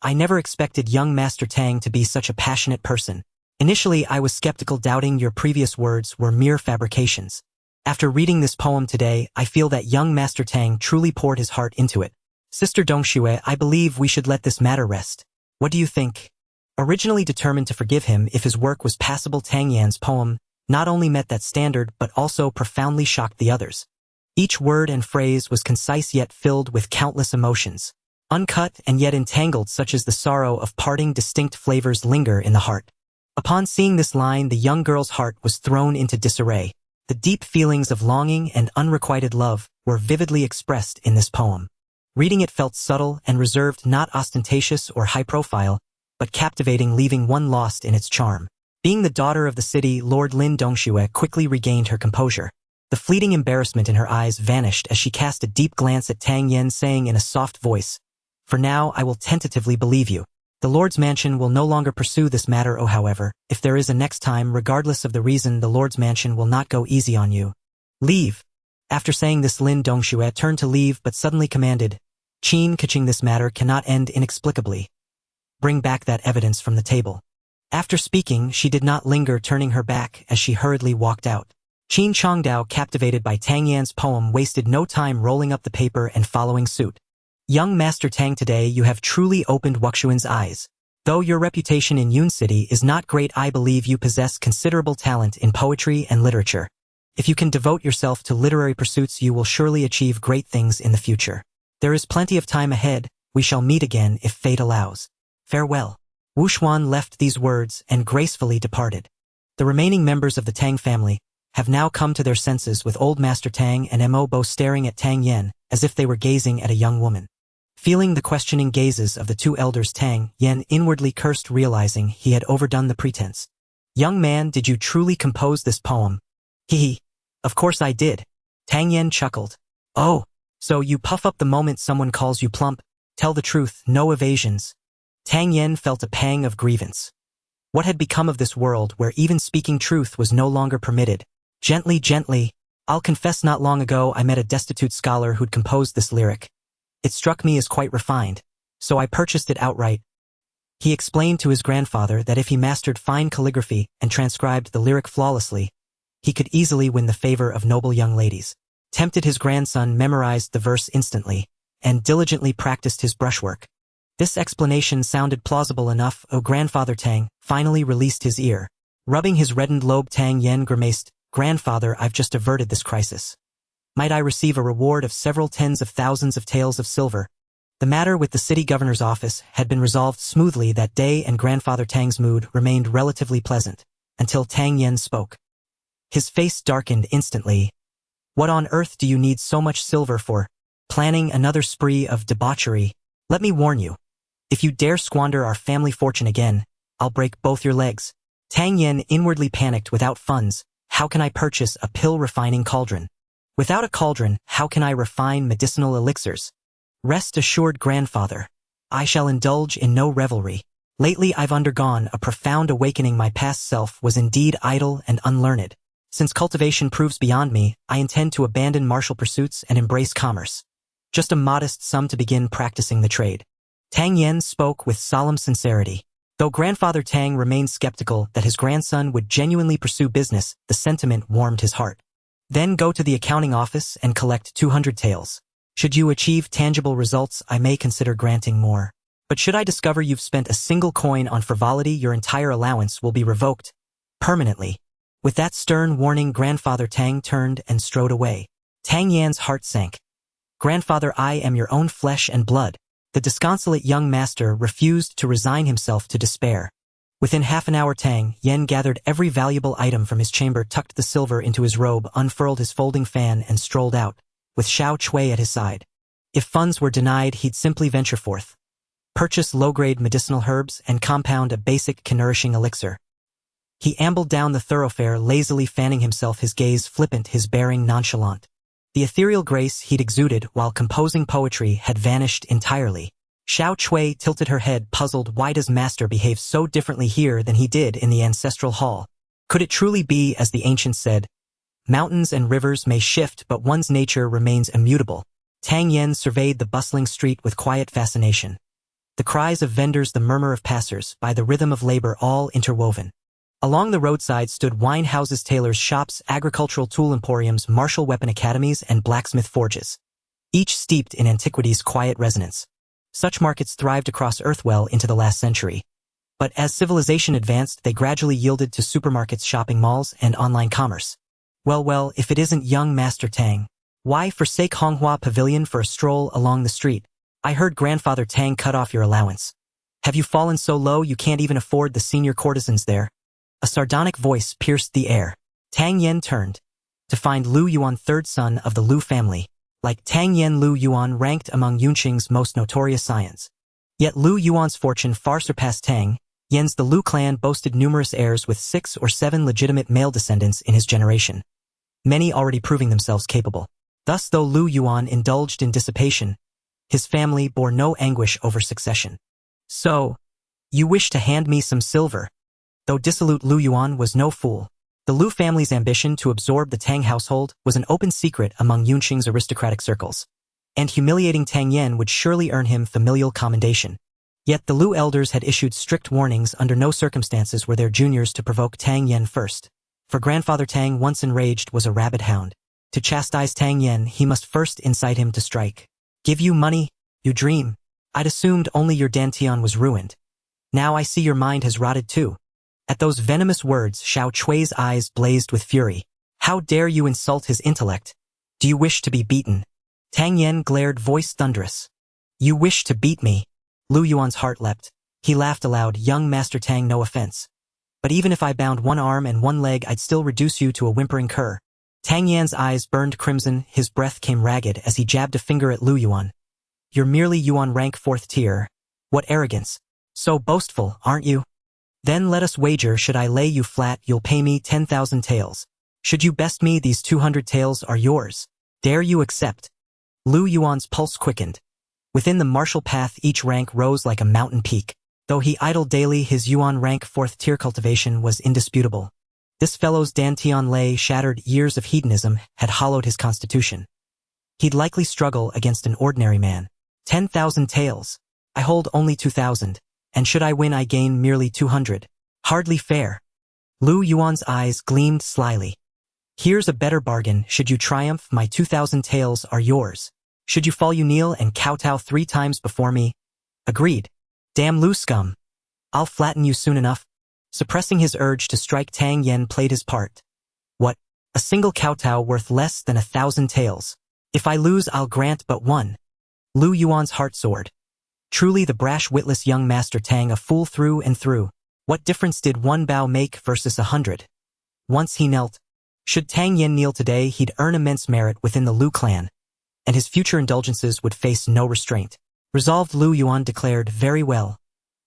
[SPEAKER 1] I never expected young Master Tang to be such a passionate person. Initially, I was skeptical, doubting your previous words were mere fabrications. After reading this poem today, I feel that young Master Tang truly poured his heart into it. Sister Dongxue, I believe we should let this matter rest. What do you think? Originally determined to forgive him if his work was passable, Tang Yan's poem not only met that standard but also profoundly shocked the others. Each word and phrase was concise yet filled with countless emotions. Uncut and yet entangled, such as the sorrow of parting, distinct flavors linger in the heart. Upon seeing this line, the young girl's heart was thrown into disarray. The deep feelings of longing and unrequited love were vividly expressed in this poem. Reading it felt subtle and reserved, not ostentatious or high profile, but captivating, leaving one lost in its charm. Being the daughter of the city, Lord Lin Dongxue quickly regained her composure. The fleeting embarrassment in her eyes vanished as she cast a deep glance at Tang Yen, saying in a soft voice, "For now I will tentatively believe you. The Lord's mansion will no longer pursue this matter. Oh, however, if there is a next time, regardless of the reason, the Lord's mansion will not go easy on you. Leave." After saying this, Lin Dongxue turned to leave but suddenly commanded, "Qin Kaching, this matter cannot end inexplicably. Bring back that evidence from the table." After speaking, she did not linger, turning her back as she hurriedly walked out. Qin Chongdao, captivated by Tang Yan's poem, wasted no time rolling up the paper and following suit. Young Master Tang, today you have truly opened Wuxuan's eyes. Though your reputation in Yun City is not great, I believe you possess considerable talent in poetry and literature. If you can devote yourself to literary pursuits, you will surely achieve great things in the future. There is plenty of time ahead. We shall meet again if fate allows. Farewell. Wuxuan left these words and gracefully departed. The remaining members of the Tang family have now come to their senses, with old Master Tang and Mo both staring at Tang Yen as if they were gazing at a young woman. Feeling the questioning gazes of the two elders, Tang Yen inwardly cursed, realizing he had overdone the pretense. "Young man, did you truly compose this poem?" "Hee. Of course I did." Tang Yen chuckled. "Oh, so you puff up the moment someone calls you plump? Tell the truth, no evasions." Tang Yen felt a pang of grievance. What had become of this world where even speaking truth was no longer permitted? Gently, "I'll confess, not long ago I met a destitute scholar who'd composed this lyric. It struck me as quite refined, so I purchased it outright." He explained to his grandfather that if he mastered fine calligraphy and transcribed the lyric flawlessly, he could easily win the favor of noble young ladies. Tempted, his grandson memorized the verse instantly and diligently practiced his brushwork. This explanation sounded plausible enough. Grandfather Tang finally released his ear. Rubbing his reddened lobe, Tang Yen grimaced, "Grandfather, I've just averted this crisis. Might I receive a reward of several tens of thousands of taels of silver?" The matter with the city governor's office had been resolved smoothly that day, and Grandfather Tang's mood remained relatively pleasant until Tang Yen spoke. His face darkened instantly. "What on earth do you need so much silver for? Planning another spree of debauchery? Let me warn you. If you dare squander our family fortune again, I'll break both your legs." Tang Yen inwardly panicked. "Without funds, how can I purchase a pill refining cauldron? Without a cauldron, how can I refine medicinal elixirs? Rest assured, grandfather, I shall indulge in no revelry. Lately I've undergone a profound awakening. My past self was indeed idle and unlearned. Since cultivation proves beyond me, I intend to abandon martial pursuits and embrace commerce. Just a modest sum to begin practicing the trade." Tang Yen spoke with solemn sincerity. Though Grandfather Tang remained skeptical that his grandson would genuinely pursue business, the sentiment warmed his heart. "Then go to the accounting office and collect 200 taels. Should you achieve tangible results, I may consider granting more. But should I discover you've spent a single coin on frivolity, your entire allowance will be revoked permanently." With that stern warning, Grandfather Tang turned and strode away. Tang Yan's heart sank. "Grandfather, I am your own flesh and blood." The disconsolate young master refused to resign himself to despair. Within half an hour, Tang Yen gathered every valuable item from his chamber, tucked the silver into his robe, unfurled his folding fan, and strolled out, with Xiao Cui at his side. If funds were denied, he'd simply venture forth, purchase low-grade medicinal herbs, and compound a basic nourishing elixir. He ambled down the thoroughfare, lazily fanning himself, his gaze flippant, his bearing nonchalant. The ethereal grace he'd exuded while composing poetry had vanished entirely. Xiao Chui tilted her head, puzzled. Why does Master behave so differently here than he did in the ancestral hall? Could it truly be, as the ancients said, mountains and rivers may shift, but one's nature remains immutable? Tang Yen surveyed the bustling street with quiet fascination. The cries of vendors, the murmur of passers, by the rhythm of labor, all interwoven. Along the roadside stood wine houses, tailors' shops, agricultural tool emporiums, martial weapon academies, and blacksmith forges, each steeped in antiquity's quiet resonance. Such markets thrived across Earth well into the last century. But as civilization advanced, they gradually yielded to supermarkets, shopping malls, and online commerce. Well, if it isn't young Master Tang. Why forsake Honghua Pavilion for a stroll along the street? I heard Grandfather Tang cut off your allowance. Have you fallen so low you can't even afford the senior courtesans there? A sardonic voice pierced the air. Tang Yen turned to find Lu Yuan, third son of the Lu family. Like Tang Yen, Lu Yuan ranked among Yunqing's most notorious scions. Yet Lu Yuan's fortune far surpassed Tang Yen's. The Lu clan boasted numerous heirs with 6 or 7 legitimate male descendants in his generation, many already proving themselves capable. Thus, though Lu Yuan indulged in dissipation, his family bore no anguish over succession. So, you wish to hand me some silver? Though dissolute, Lu Yuan was no fool. The Lu family's ambition to absorb the Tang household was an open secret among Yunqing's aristocratic circles, and humiliating Tang Yen would surely earn him familial commendation. Yet the Lu elders had issued strict warnings: under no circumstances were their juniors to provoke Tang Yen first. For Grandfather Tang, once enraged, was a rabid hound. To chastise Tang Yen, he must first incite him to strike. Give you money? You dream. I'd assumed only your dantian was ruined. Now I see your mind has rotted too. At those venomous words, Xiao Chui's eyes blazed with fury. How dare you insult his intellect? Do you wish to be beaten? Tang Yen glared, voice thunderous. You wish to beat me? Lu Yuan's heart leapt. He laughed aloud. Young Master Tang, no offense, but even if I bound one arm and one leg, I'd still reduce you to a whimpering cur. Tang Yan's eyes burned crimson, his breath came ragged as he jabbed a finger at Lu Yuan. You're merely Yuan rank 4th tier. What arrogance. So boastful, aren't you? Then let us wager, should I lay you flat, you'll pay me 10,000 taels. Should you best me, these 200 taels are yours. Dare you accept? Lu Yuan's pulse quickened. Within the martial path, each rank rose like a mountain peak. Though he idled daily, his Yuan rank 4th tier cultivation was indisputable. This fellow's dantian lay, shattered years of hedonism, had hollowed his constitution. He'd likely struggle against an ordinary man. 10,000 taels. I hold only 2,000. And should I win, I gain merely 200. Hardly fair. Lu Yuan's eyes gleamed slyly. Here's a better bargain. Should you triumph, my 2,000 taels are yours. Should you fall, you kneel and kowtow 3 times before me. Agreed. Damn Lu scum. I'll flatten you soon enough. Suppressing his urge to strike, Tang Yen played his part. What? A single kowtow worth less than 1,000 taels. If I lose, I'll grant but one. Lu Yuan's heart soared. Truly the brash, witless young Master Tang, a fool through and through. What difference did one bow make versus 100? Once he knelt. Should Tang Yen kneel today, he'd earn immense merit within the Lu clan, and his future indulgences would face no restraint. Resolved, Lu Yuan declared, very well.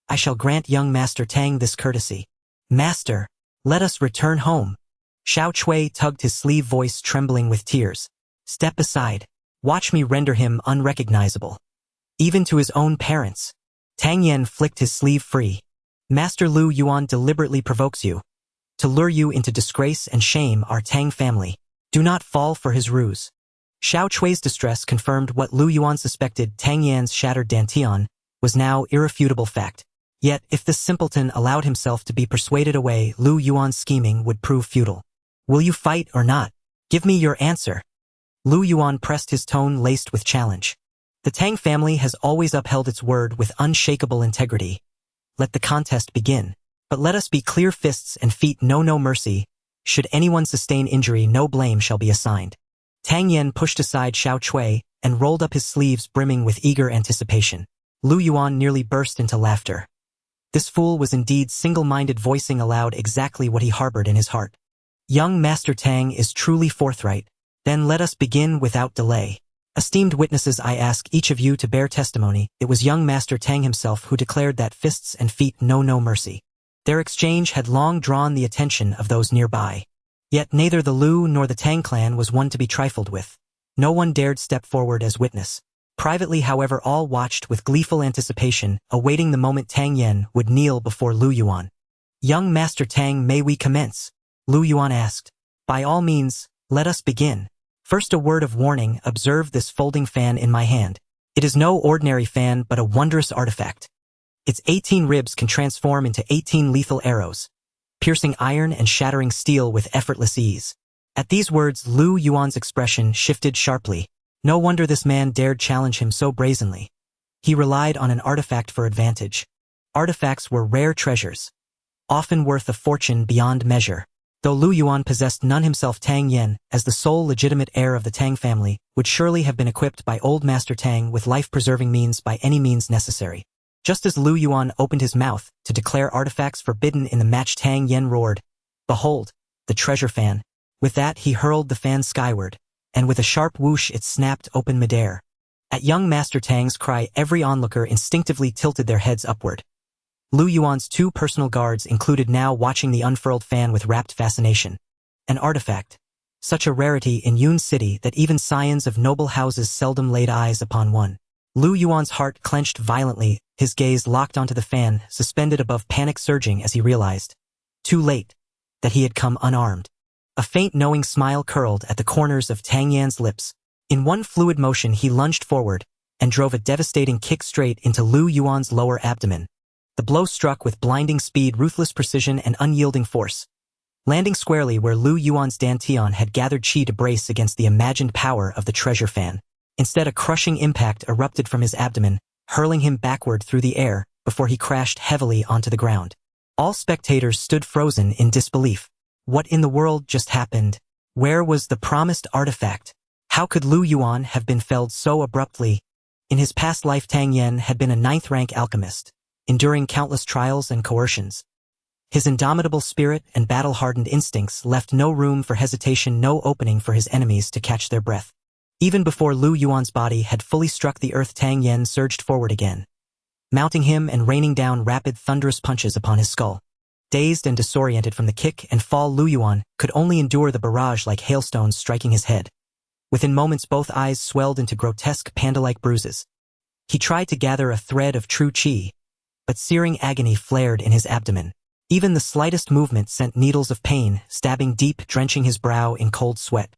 [SPEAKER 1] I shall grant young Master Tang this courtesy. Master, let us return home. Xiao Chui tugged his sleeve, voice trembling with tears. Step aside. Watch me render him unrecognizable, even to his own parents. Tang Yen flicked his sleeve free. Master Lu Yuan deliberately provokes you to lure you into disgrace and shame our Tang family. Do not fall for his ruse. Xiao Chui's distress confirmed what Lu Yuan suspected. Tang Yan's shattered dantian was now irrefutable fact. Yet, if this simpleton allowed himself to be persuaded away, Lu Yuan's scheming would prove futile. Will you fight or not? Give me your answer. Lu Yuan pressed, his tone laced with challenge. The Tang family has always upheld its word with unshakable integrity. Let the contest begin. But let us be clear, fists and feet, no mercy. Should anyone sustain injury, no blame shall be assigned. Tang Yen pushed aside Xiao Chui and rolled up his sleeves, brimming with eager anticipation. Lu Yuan nearly burst into laughter. This fool was indeed single-minded, voicing aloud exactly what he harbored in his heart. Young Master Tang is truly forthright. Then let us begin without delay. Esteemed witnesses, I ask each of you to bear testimony. It was young Master Tang himself who declared that fists and feet, no mercy. Their exchange had long drawn the attention of those nearby. Yet neither the Lu nor the Tang clan was one to be trifled with. No one dared step forward as witness. Privately, however, all watched with gleeful anticipation, awaiting the moment Tang Yen would kneel before Lu Yuan. "Young Master Tang, may we commence?" Lu Yuan asked. "By all means, let us begin. First, a word of warning: observe this folding fan in my hand. It is no ordinary fan but a wondrous artifact. Its 18 ribs can transform into 18 lethal arrows, piercing iron and shattering steel with effortless ease." At these words, Lu Yuan's expression shifted sharply. No wonder this man dared challenge him so brazenly. He relied on an artifact for advantage. Artifacts were rare treasures, often worth a fortune beyond measure. Though Lu Yuan possessed none himself, Tang Yen, as the sole legitimate heir of the Tang family, would surely have been equipped by old Master Tang with life-preserving means by any means necessary. Just as Lu Yuan opened his mouth to declare artifacts forbidden in the match, Tang Yen roared, "Behold, the treasure fan." With that, he hurled the fan skyward, and with a sharp whoosh it snapped open midair. At young Master Tang's cry, every onlooker instinctively tilted their heads upward. Lu Yuan's 2 personal guards included now watching the unfurled fan with rapt fascination. An artifact, such a rarity in Yun City that even scions of noble houses seldom laid eyes upon one. Lu Yuan's heart clenched violently, his gaze locked onto the fan, suspended above, panic surging as he realized, too late, that he had come unarmed. A faint knowing smile curled at the corners of Tang Yan's lips. In one fluid motion he lunged forward and drove a devastating kick straight into Lu Yuan's lower abdomen. The blow struck with blinding speed, ruthless precision, and unyielding force, landing squarely where Lu Yuan's dantian had gathered chi to brace against the imagined power of the treasure fan. Instead, a crushing impact erupted from his abdomen, hurling him backward through the air before he crashed heavily onto the ground. All spectators stood frozen in disbelief. What in the world just happened? Where was the promised artifact? How could Lu Yuan have been felled so abruptly? In his past life, Tang Yen had been a 9th-rank alchemist, enduring countless trials and coercions. His indomitable spirit and battle-hardened instincts left no room for hesitation, no opening for his enemies to catch their breath. Even before Lu Yuan's body had fully struck the earth, Tang Yen surged forward again, mounting him and raining down rapid, thunderous punches upon his skull. Dazed and disoriented from the kick and fall, Lu Yuan could only endure the barrage like hailstones striking his head. Within moments, both eyes swelled into grotesque panda-like bruises. He tried to gather a thread of true chi, but searing agony flared in his abdomen. Even the slightest movement sent needles of pain, stabbing deep, drenching his brow in cold sweat.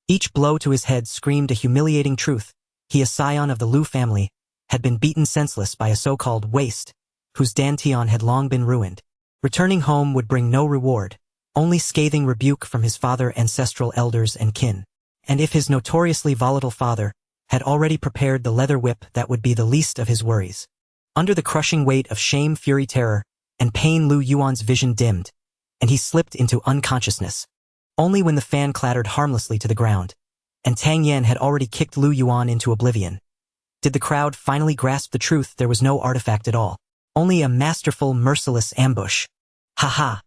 [SPEAKER 1] Each blow to his head screamed a humiliating truth. He, a scion of the Lu family, had been beaten senseless by a so-called waste, whose dantian had long been ruined. Returning home would bring no reward, only scathing rebuke from his father, ancestral elders, and kin. And if his notoriously volatile father had already prepared the leather whip, that would be the least of his worries. Under the crushing weight of shame, fury, terror, and pain, Lu Yuan's vision dimmed, and he slipped into unconsciousness. Only when the fan clattered harmlessly to the ground, and Tang Yen had already kicked Lu Yuan into oblivion, did the crowd finally grasp the truth: there was no artifact at all. Only a masterful, merciless ambush. "Ha ha!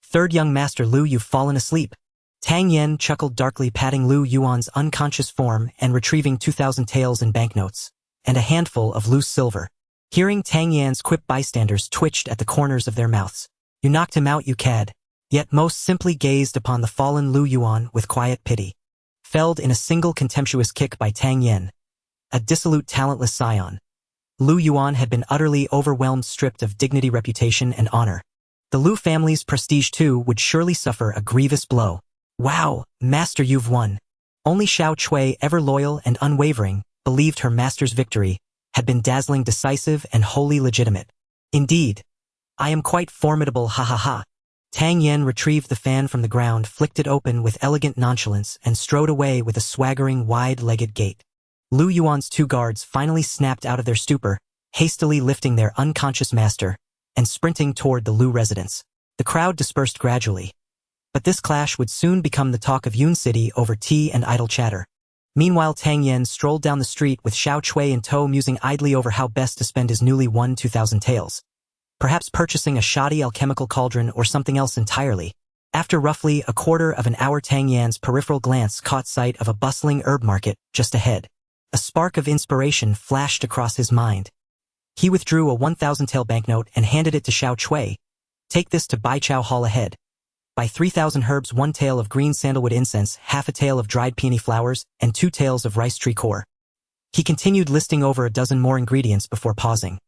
[SPEAKER 1] Third young master Lu, you've fallen asleep." Tang Yen chuckled darkly, patting Lu Yuan's unconscious form and retrieving 2,000 taels in banknotes, and a handful of loose silver. Hearing Tang Yan's quip, bystanders twitched at the corners of their mouths. "You knocked him out, you cad." Yet most simply gazed upon the fallen Lu Yuan with quiet pity. Felled in a single contemptuous kick by Tang Yen, a dissolute, talentless scion, Lu Yuan had been utterly overwhelmed, stripped of dignity, reputation, and honor. The Lu family's prestige too would surely suffer a grievous blow. "Wow, master, you've won." Only Xiao Cui, ever loyal and unwavering, believed her master's victory had been dazzling, decisive, and wholly legitimate. "Indeed, I am quite formidable, ha ha ha." Tang Yen retrieved the fan from the ground, flicked it open with elegant nonchalance, and strode away with a swaggering, wide-legged gait. Lu Yuan's 2 guards finally snapped out of their stupor, hastily lifting their unconscious master and sprinting toward the Lu residence. The crowd dispersed gradually, but this clash would soon become the talk of Yun City over tea and idle chatter. Meanwhile, Tang Yen strolled down the street with Xiao Cui in tow, musing idly over how best to spend his newly won 2,000 taels. Perhaps purchasing a shoddy alchemical cauldron or something else entirely. After roughly a quarter of an hour, Tang Yan's peripheral glance caught sight of a bustling herb market just ahead. A spark of inspiration flashed across his mind. He withdrew a 1,000 tael banknote and handed it to Xiao Cui, Take this to Baichao Hall ahead. Buy 3,000 herbs, 1 tail of green sandalwood incense, half a tail of dried peony flowers, and 2 tails of rice tree core. He continued listing over a dozen more ingredients before pausing.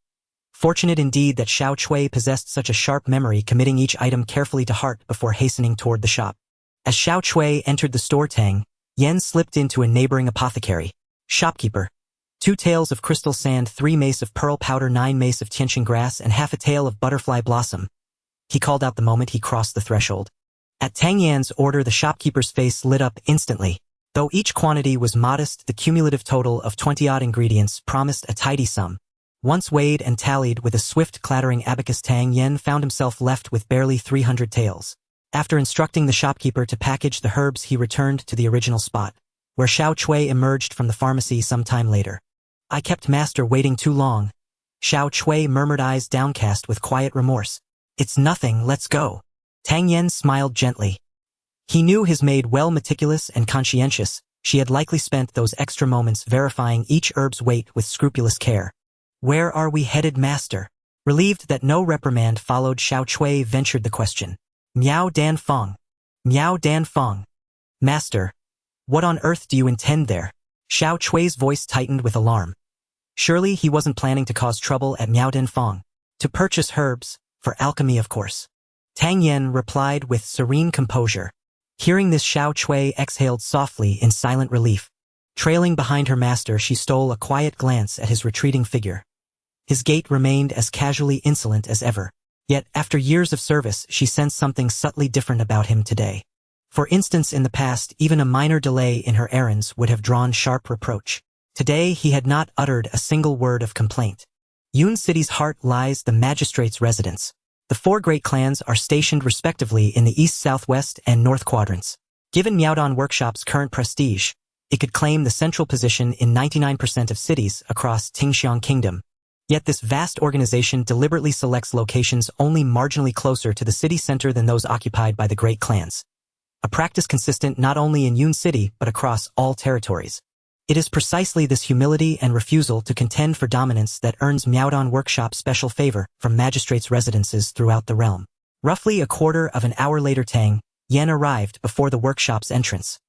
[SPEAKER 1] Fortunate indeed that Xiao Chui possessed such a sharp memory, committing each item carefully to heart before hastening toward the shop. As Xiao Chui entered the store, Tang Yen slipped into a neighboring apothecary. Shopkeeper. 2 tails of crystal sand, 3 mace of pearl powder, 9 mace of tianqian grass, and half a tail of butterfly blossom. He called out the moment he crossed the threshold. At Tang Yan's order, the shopkeeper's face lit up instantly. Though each quantity was modest, the cumulative total of 20-odd ingredients promised a tidy sum. Once weighed and tallied with a swift clattering abacus, Tang Yen found himself left with barely 300 taels. After instructing the shopkeeper to package the herbs, he returned to the original spot, where Xiao Chui emerged from the pharmacy some time later. I kept master waiting too long. Xiao Chui murmured, eyes downcast with quiet remorse. It's nothing, let's go. Tang Yen smiled gently. He knew his maid well, meticulous and conscientious. She had likely spent those extra moments verifying each herb's weight with scrupulous care. Where are we headed, master? Relieved that no reprimand followed, Xiao Chui ventured the question. Miao Dan Feng. Miao Dan Feng. Master, what on earth do you intend there? Xiao Chui's voice tightened with alarm. Surely he wasn't planning to cause trouble at Miao Dan Feng. To purchase herbs, for alchemy of course. Tang Yen replied with serene composure. Hearing this, Xiao Chui exhaled softly in silent relief. Trailing behind her master, she stole a quiet glance at his retreating figure. His gait remained as casually insolent as ever. Yet, after years of service, she sensed something subtly different about him today. For instance, in the past, even a minor delay in her errands would have drawn sharp reproach. Today, he had not uttered a single word of complaint. Yun City's heart lies the magistrate's residence. The 4 great clans are stationed respectively in the east, southwest, and north quadrants. Given Miaodong Workshop's current prestige, it could claim the central position in 99% of cities across Tingxiang Kingdom. Yet this vast organization deliberately selects locations only marginally closer to the city center than those occupied by the great clans. A practice consistent not only in Yun City but across all territories. It is precisely this humility and refusal to contend for dominance that earns Miaodong Workshop special favor from magistrates' residences throughout the realm. Roughly a quarter of an hour later, Tang Yen arrived before the workshop's entrance.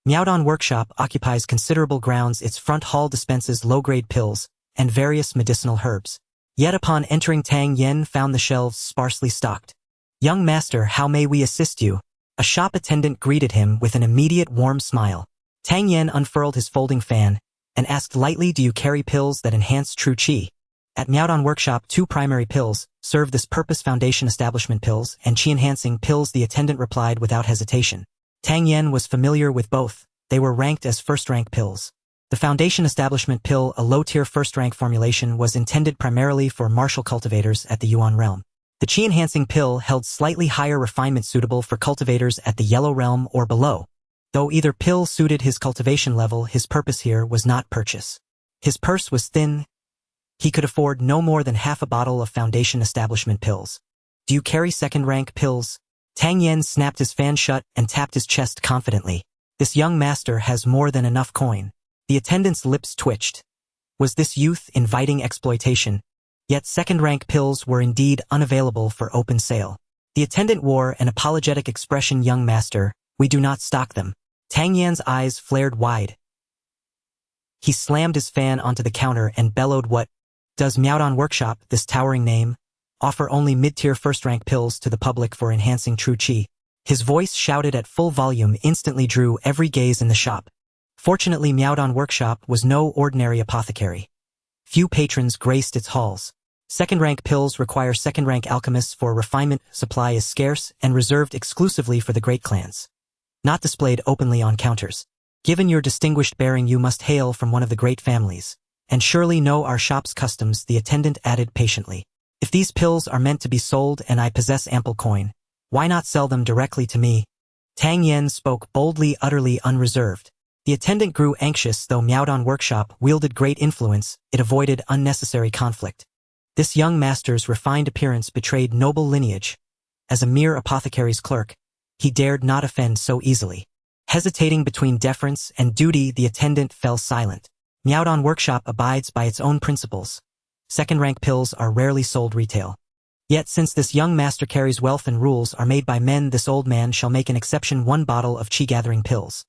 [SPEAKER 1] Miaodong Workshop occupies considerable grounds. Its front hall dispenses low-grade pills and various medicinal herbs. Yet upon entering, Tang Yen found the shelves sparsely stocked. Young master, how may we assist you? A shop attendant greeted him with an immediate warm smile. Tang Yen unfurled his folding fan and asked lightly, do you carry pills that enhance true qi? At Miaodong Workshop, 2 primary pills serve this purpose: foundation establishment pills and qi-enhancing pills, the attendant replied without hesitation. Tang Yen was familiar with both. They were ranked as first-rank pills. The foundation establishment pill, a low-tier first-rank formulation, was intended primarily for martial cultivators at the Yuan realm. The qi-enhancing pill held slightly higher refinement, suitable for cultivators at the Yellow realm or below. Though either pill suited his cultivation level, his purpose here was not purchase. His purse was thin. He could afford no more than half a bottle of foundation establishment pills. Do you carry second-rank pills? Tang Yen snapped his fan shut and tapped his chest confidently. This young master has more than enough coin. The attendant's lips twitched. Was this youth inviting exploitation? Yet second-rank pills were indeed unavailable for open sale. The attendant wore an apologetic expression. Young master, we do not stock them. Tang Yan's eyes flared wide. He slammed his fan onto the counter and bellowed, what? Does Miaodong Workshop, this towering name, offer only mid-tier first-rank pills to the public for enhancing true qi? His voice, shouted at full volume, instantly drew every gaze in the shop. Fortunately, Miaodong Workshop was no ordinary apothecary. Few patrons graced its halls. Second-rank pills require second-rank alchemists for refinement. Supply is scarce and reserved exclusively for the great clans. Not displayed openly on counters. Given your distinguished bearing, you must hail from one of the great families, and surely know our shop's customs, the attendant added patiently. If these pills are meant to be sold and I possess ample coin, why not sell them directly to me? Tang Yen spoke boldly, utterly unreserved. The attendant grew anxious. Though Miaodong Workshop wielded great influence, it avoided unnecessary conflict. This young master's refined appearance betrayed noble lineage. As a mere apothecary's clerk, he dared not offend so easily. Hesitating between deference and duty, the attendant fell silent. Miaodong Workshop abides by its own principles. Second-rank pills are rarely sold retail. Yet since this young master carries wealth and rules are made by men, this old man shall make an exception: 1 bottle of chi-gathering pills.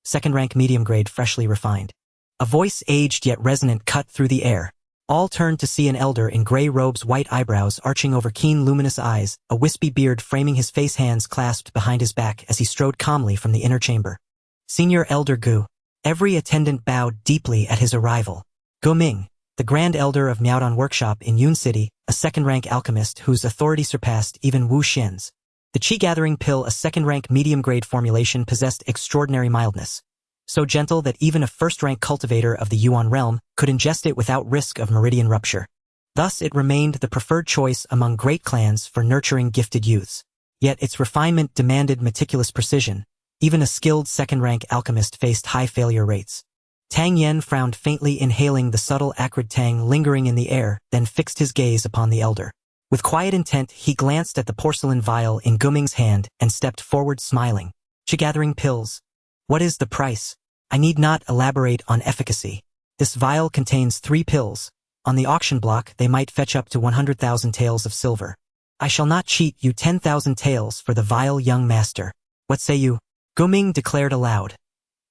[SPEAKER 1] 2nd rank medium grade, freshly refined. A voice, aged yet resonant, cut through the air. All turned to see an elder in gray robes, white eyebrows arching over keen luminous eyes, a wispy beard framing his face, hands clasped behind his back as he strode calmly from the inner chamber. Senior Elder Gu. Every attendant bowed deeply at his arrival. Gu Ming, the Grand Elder of Miaodong Workshop in Yun City, a 2nd-rank alchemist whose authority surpassed even Wu Xian's. The chi-gathering pill, a 2nd-rank medium-grade formulation, possessed extraordinary mildness. So gentle that even a 1st-rank cultivator of the Yuan realm could ingest it without risk of meridian rupture. Thus it remained the preferred choice among great clans for nurturing gifted youths. Yet its refinement demanded meticulous precision. Even a skilled 2nd-rank alchemist faced high failure rates. Tang Yen frowned faintly, inhaling the subtle acrid tang lingering in the air, then fixed his gaze upon the elder. With quiet intent, he glanced at the porcelain vial in Gu Ming's hand and stepped forward, smiling. Chi-gathering pills. What is the price? I need not elaborate on efficacy. This vial contains 3 pills. On the auction block, they might fetch up to 100,000 taels of silver. I shall not cheat you. 10,000 taels for the vial, young master. What say you? Gu Ming declared aloud,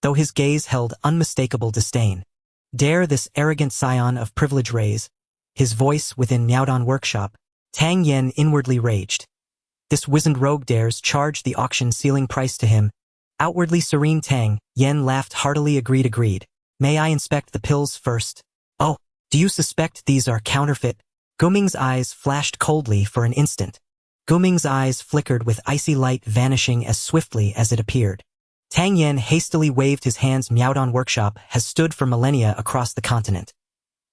[SPEAKER 1] though his gaze held unmistakable disdain. Dare this arrogant scion of privilege raise his voice within Miaodong Workshop? Tang Yen inwardly raged. This wizened rogue dares charge the auction ceiling price to him. Outwardly serene, Tang Yen laughed heartily. Agreed. May I inspect the pills first? Oh, do you suspect these are counterfeit? Gu Ming's eyes flashed coldly for an instant. Gu Ming's eyes flickered with icy light, vanishing as swiftly as it appeared. Tang Yen hastily waved his hands. Miaodong Workshop has stood for millennia across the continent.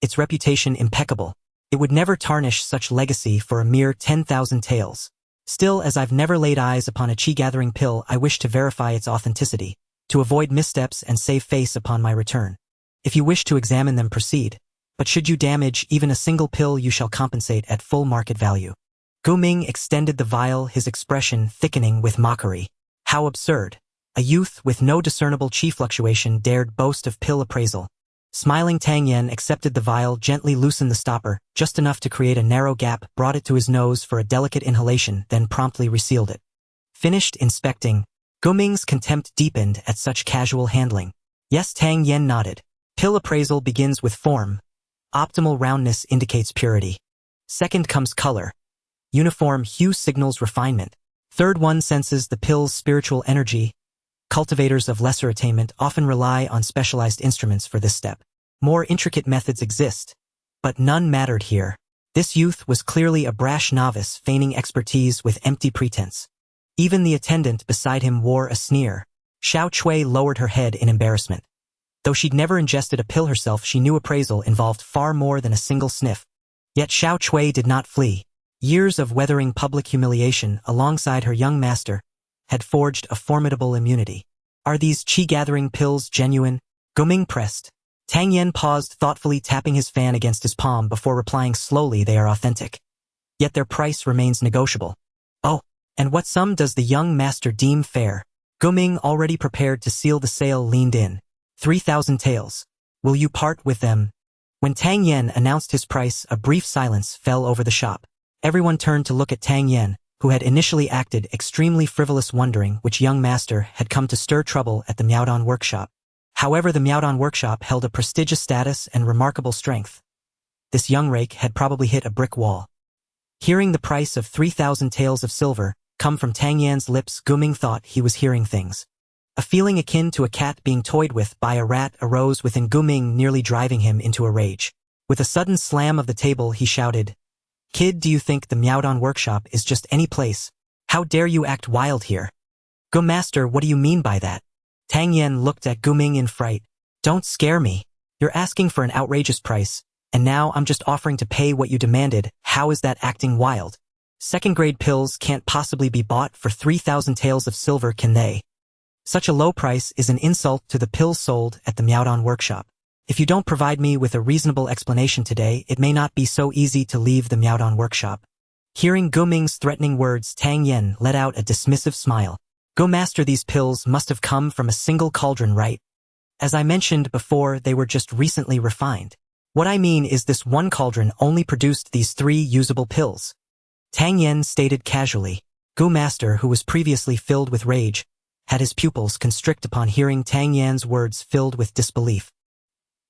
[SPEAKER 1] Its reputation impeccable. It would never tarnish such legacy for a mere 10,000 taels. Still, as I've never laid eyes upon a chi-gathering pill, I wish to verify its authenticity, to avoid missteps and save face upon my return. If you wish to examine them, proceed. But should you damage even a single pill, you shall compensate at full market value. Gu Ming extended the vial, his expression thickening with mockery. How absurd. A youth with no discernible chi fluctuation dared boast of pill appraisal. Smiling, Tang Yen accepted the vial, gently loosened the stopper, just enough to create a narrow gap, brought it to his nose for a delicate inhalation, then promptly resealed it. Finished inspecting. Gu Ming's contempt deepened at such casual handling. Yes, Tang Yen nodded. Pill appraisal begins with form. Optimal roundness indicates purity. 2nd comes color. Uniform hue signals refinement. 3rd one senses the pill's spiritual energy. Cultivators of lesser attainment often rely on specialized instruments for this step. More intricate methods exist, but none mattered here. This youth was clearly a brash novice feigning expertise with empty pretense. Even the attendant beside him wore a sneer. Xiao Chui lowered her head in embarrassment. Though she'd never ingested a pill herself, she knew appraisal involved far more than a single sniff. Yet Xiao Chui did not flee. Years of weathering public humiliation alongside her young master had forged a formidable immunity. Are these chi-gathering pills genuine? Gu Ming pressed. Tang Yen paused, thoughtfully tapping his fan against his palm before replying slowly, they are authentic. Yet their price remains negotiable. Oh, and what sum does the young master deem fair? Gu Ming, already prepared to seal the sale, leaned in. 3,000 taels. Will you part with them? When Tang Yen announced his price, a brief silence fell over the shop. Everyone turned to look at Tang Yen, who had initially acted extremely frivolous, wondering which young master had come to stir trouble at the Miaodong Workshop. However, the Miaodong Workshop held a prestigious status and remarkable strength. This young rake had probably hit a brick wall. Hearing the price of 3,000 taels of silver come from Tang Yan's lips, Gu Ming thought he was hearing things. A feeling akin to a cat being toyed with by a rat arose within Gu Ming, nearly driving him into a rage. With a sudden slam of the table, he shouted, "Kid, do you think the Miaodong Workshop is just any place? How dare you act wild here?" "Gu Master, what do you mean by that?" Tang Yen looked at Gu Ming in fright. "Don't scare me. You're asking for an outrageous price, and now I'm just offering to pay what you demanded. How is that acting wild? 2nd-grade pills can't possibly be bought for 3,000 taels of silver, can they? Such a low price is an insult to the pills sold at the Miaodong Workshop. If you don't provide me with a reasonable explanation today, it may not be so easy to leave the Miaodong Workshop." Hearing Gu Ming's threatening words, Tang Yen let out a dismissive smile. "Gu Master, these pills must have come from a single cauldron, right? As I mentioned before, they were just recently refined. What I mean is this one cauldron only produced these 3 usable pills. Tang Yen stated casually. Gu Master, who was previously filled with rage, had his pupils constrict upon hearing Tang Yan's words filled with disbelief.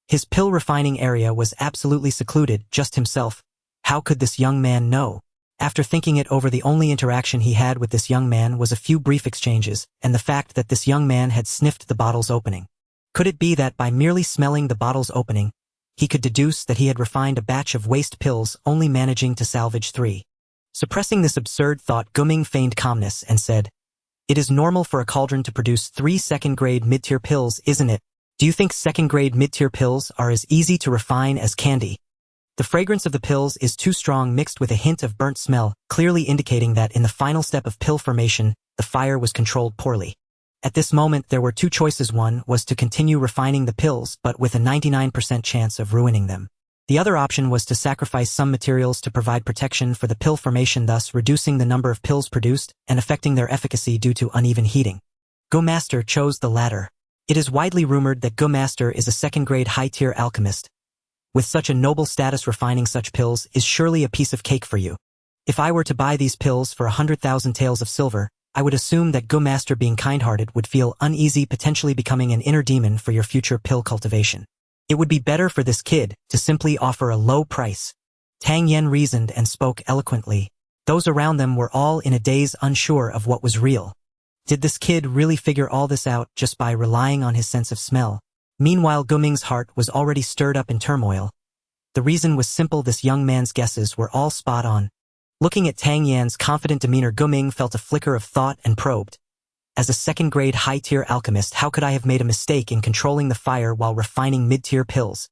[SPEAKER 1] His pill refining area was absolutely secluded, just himself. How could this young man know? After thinking it over, the only interaction he had with this young man was a few brief exchanges, and the fact that this young man had sniffed the bottle's opening. Could it be that by merely smelling the bottle's opening, he could deduce that he had refined a batch of waste pills, only managing to salvage 3? Suppressing this absurd thought, Guming feigned calmness and said, "It is normal for a cauldron to produce 3 second-grade mid-tier pills, isn't it? Do you think second-grade mid-tier pills are as easy to refine as candy? The fragrance of the pills is too strong, mixed with a hint of burnt smell, clearly indicating that in the final step of pill formation, the fire was controlled poorly." At this moment there were 2 choices. One was to continue refining the pills, but with a 99% chance of ruining them. The other option was to sacrifice some materials to provide protection for the pill formation, thus reducing the number of pills produced and affecting their efficacy due to uneven heating. Gu Master chose the latter. It is widely rumored that Gu Master is a second-grade high-tier alchemist. With such a noble status, refining such pills is surely a piece of cake for you. If I were to buy these pills for 100,000 taels of silver, I would assume that Gu Master, being kind-hearted, would feel uneasy, potentially becoming an inner demon for your future pill cultivation. It would be better for this kid to simply offer a low price. Tang Yen reasoned and spoke eloquently. Those around them were all in a daze, unsure of what was real. Did this kid really figure all this out just by relying on his sense of smell? Meanwhile, Guming's heart was already stirred up in turmoil. The reason was simple: this young man's guesses were all spot on. Looking at Tang Yan's confident demeanor, Guming felt a flicker of thought and probed. As a second-grade high-tier alchemist, how could I have made a mistake in controlling the fire while refining mid-tier pills?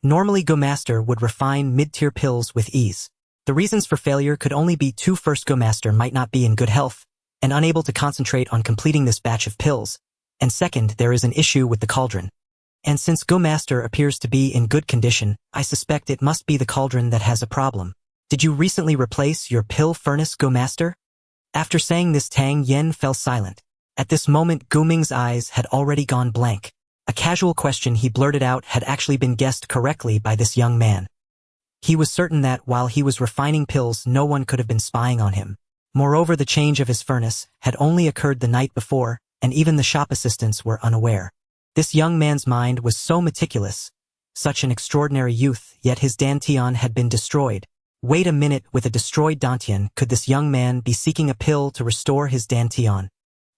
[SPEAKER 1] Normally, Gu Master would refine mid-tier pills with ease. The reasons for failure could only be 2. First, Gu Master might not be in good health and unable to concentrate on completing this batch of pills. And second, there is an issue with the cauldron. And since Gu Master appears to be in good condition, I suspect it must be the cauldron that has a problem. Did you recently replace your pill furnace, Gu Master? After saying this, Tang Yen fell silent. At this moment, Guming's eyes had already gone blank. A casual question he blurted out had actually been guessed correctly by this young man. He was certain that, while he was refining pills, no one could have been spying on him. Moreover, the change of his furnace had only occurred the night before, and even the shop assistants were unaware. This young man's mind was so meticulous. Such an extraordinary youth, yet his dantian had been destroyed. Wait a minute, with a destroyed dantian, could this young man be seeking a pill to restore his dantian?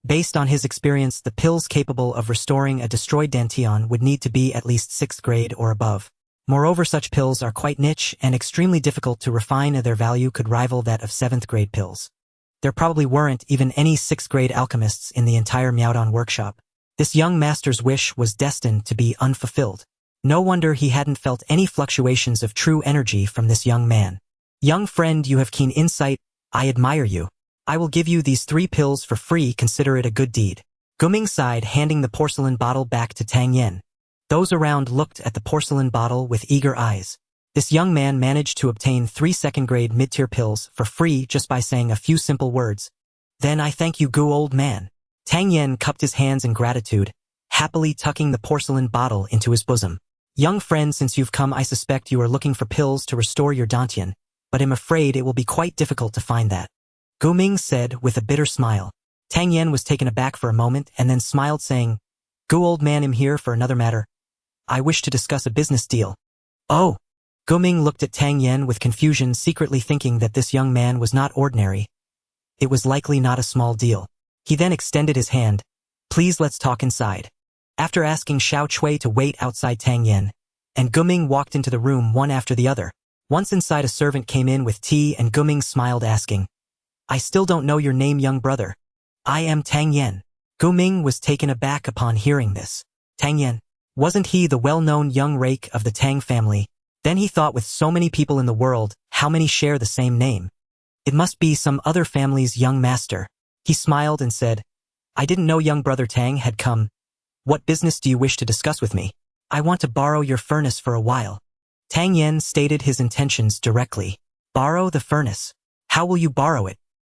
[SPEAKER 1] Based on his experience, the pills capable of restoring a destroyed dantian would need to be at least 6th grade or above. Moreover, such pills are quite niche and extremely difficult to refine, and their value could rival that of 7th grade pills. There probably weren't even any 6th grade alchemists in the entire Miaodong workshop. This young master's wish was destined to be unfulfilled. No wonder he hadn't felt any fluctuations of true energy from this young man. Young friend, you have keen insight. I admire you. I will give you these 3 pills for free. Consider it a good deed. Guming sighed, handing the porcelain bottle back to Tang Yen. Those around looked at the porcelain bottle with eager eyes. This young man managed to obtain 3 second-grade mid-tier pills for free just by saying a few simple words. Then I thank you, Gu old man. Tang Yen cupped his hands in gratitude, happily tucking the porcelain bottle into his bosom. Young friend, since you've come, I suspect you are looking for pills to restore your dantian, but I'm afraid it will be quite difficult to find that. Guming said with a bitter smile. Tang Yen was taken aback for a moment and then smiled, saying, Gu old man, I'm here for another matter. I wish to discuss a business deal. Oh! Guming looked at Tang Yen with confusion, secretly thinking that this young man was not ordinary. It was likely not a small deal. He then extended his hand. Please, let's talk inside. After asking Xiao Chui to wait outside Tang Yen, and Guming walked into the room one after the other. Once inside, a servant came in with tea, and Guming smiled, asking, I still don't know your name, young brother. I am Tang Yen. Guming was taken aback upon hearing this. Tang Yen? Wasn't he the well-known young rake of the Tang family? Then he thought, with so many people in the world, how many share the same name? It must be some other family's young master. He smiled and said, I didn't know young brother Tang had come. What business do you wish to discuss with me? I want to borrow your furnace for a while. Tang Yen stated his intentions directly. Borrow the furnace? How will you borrow it?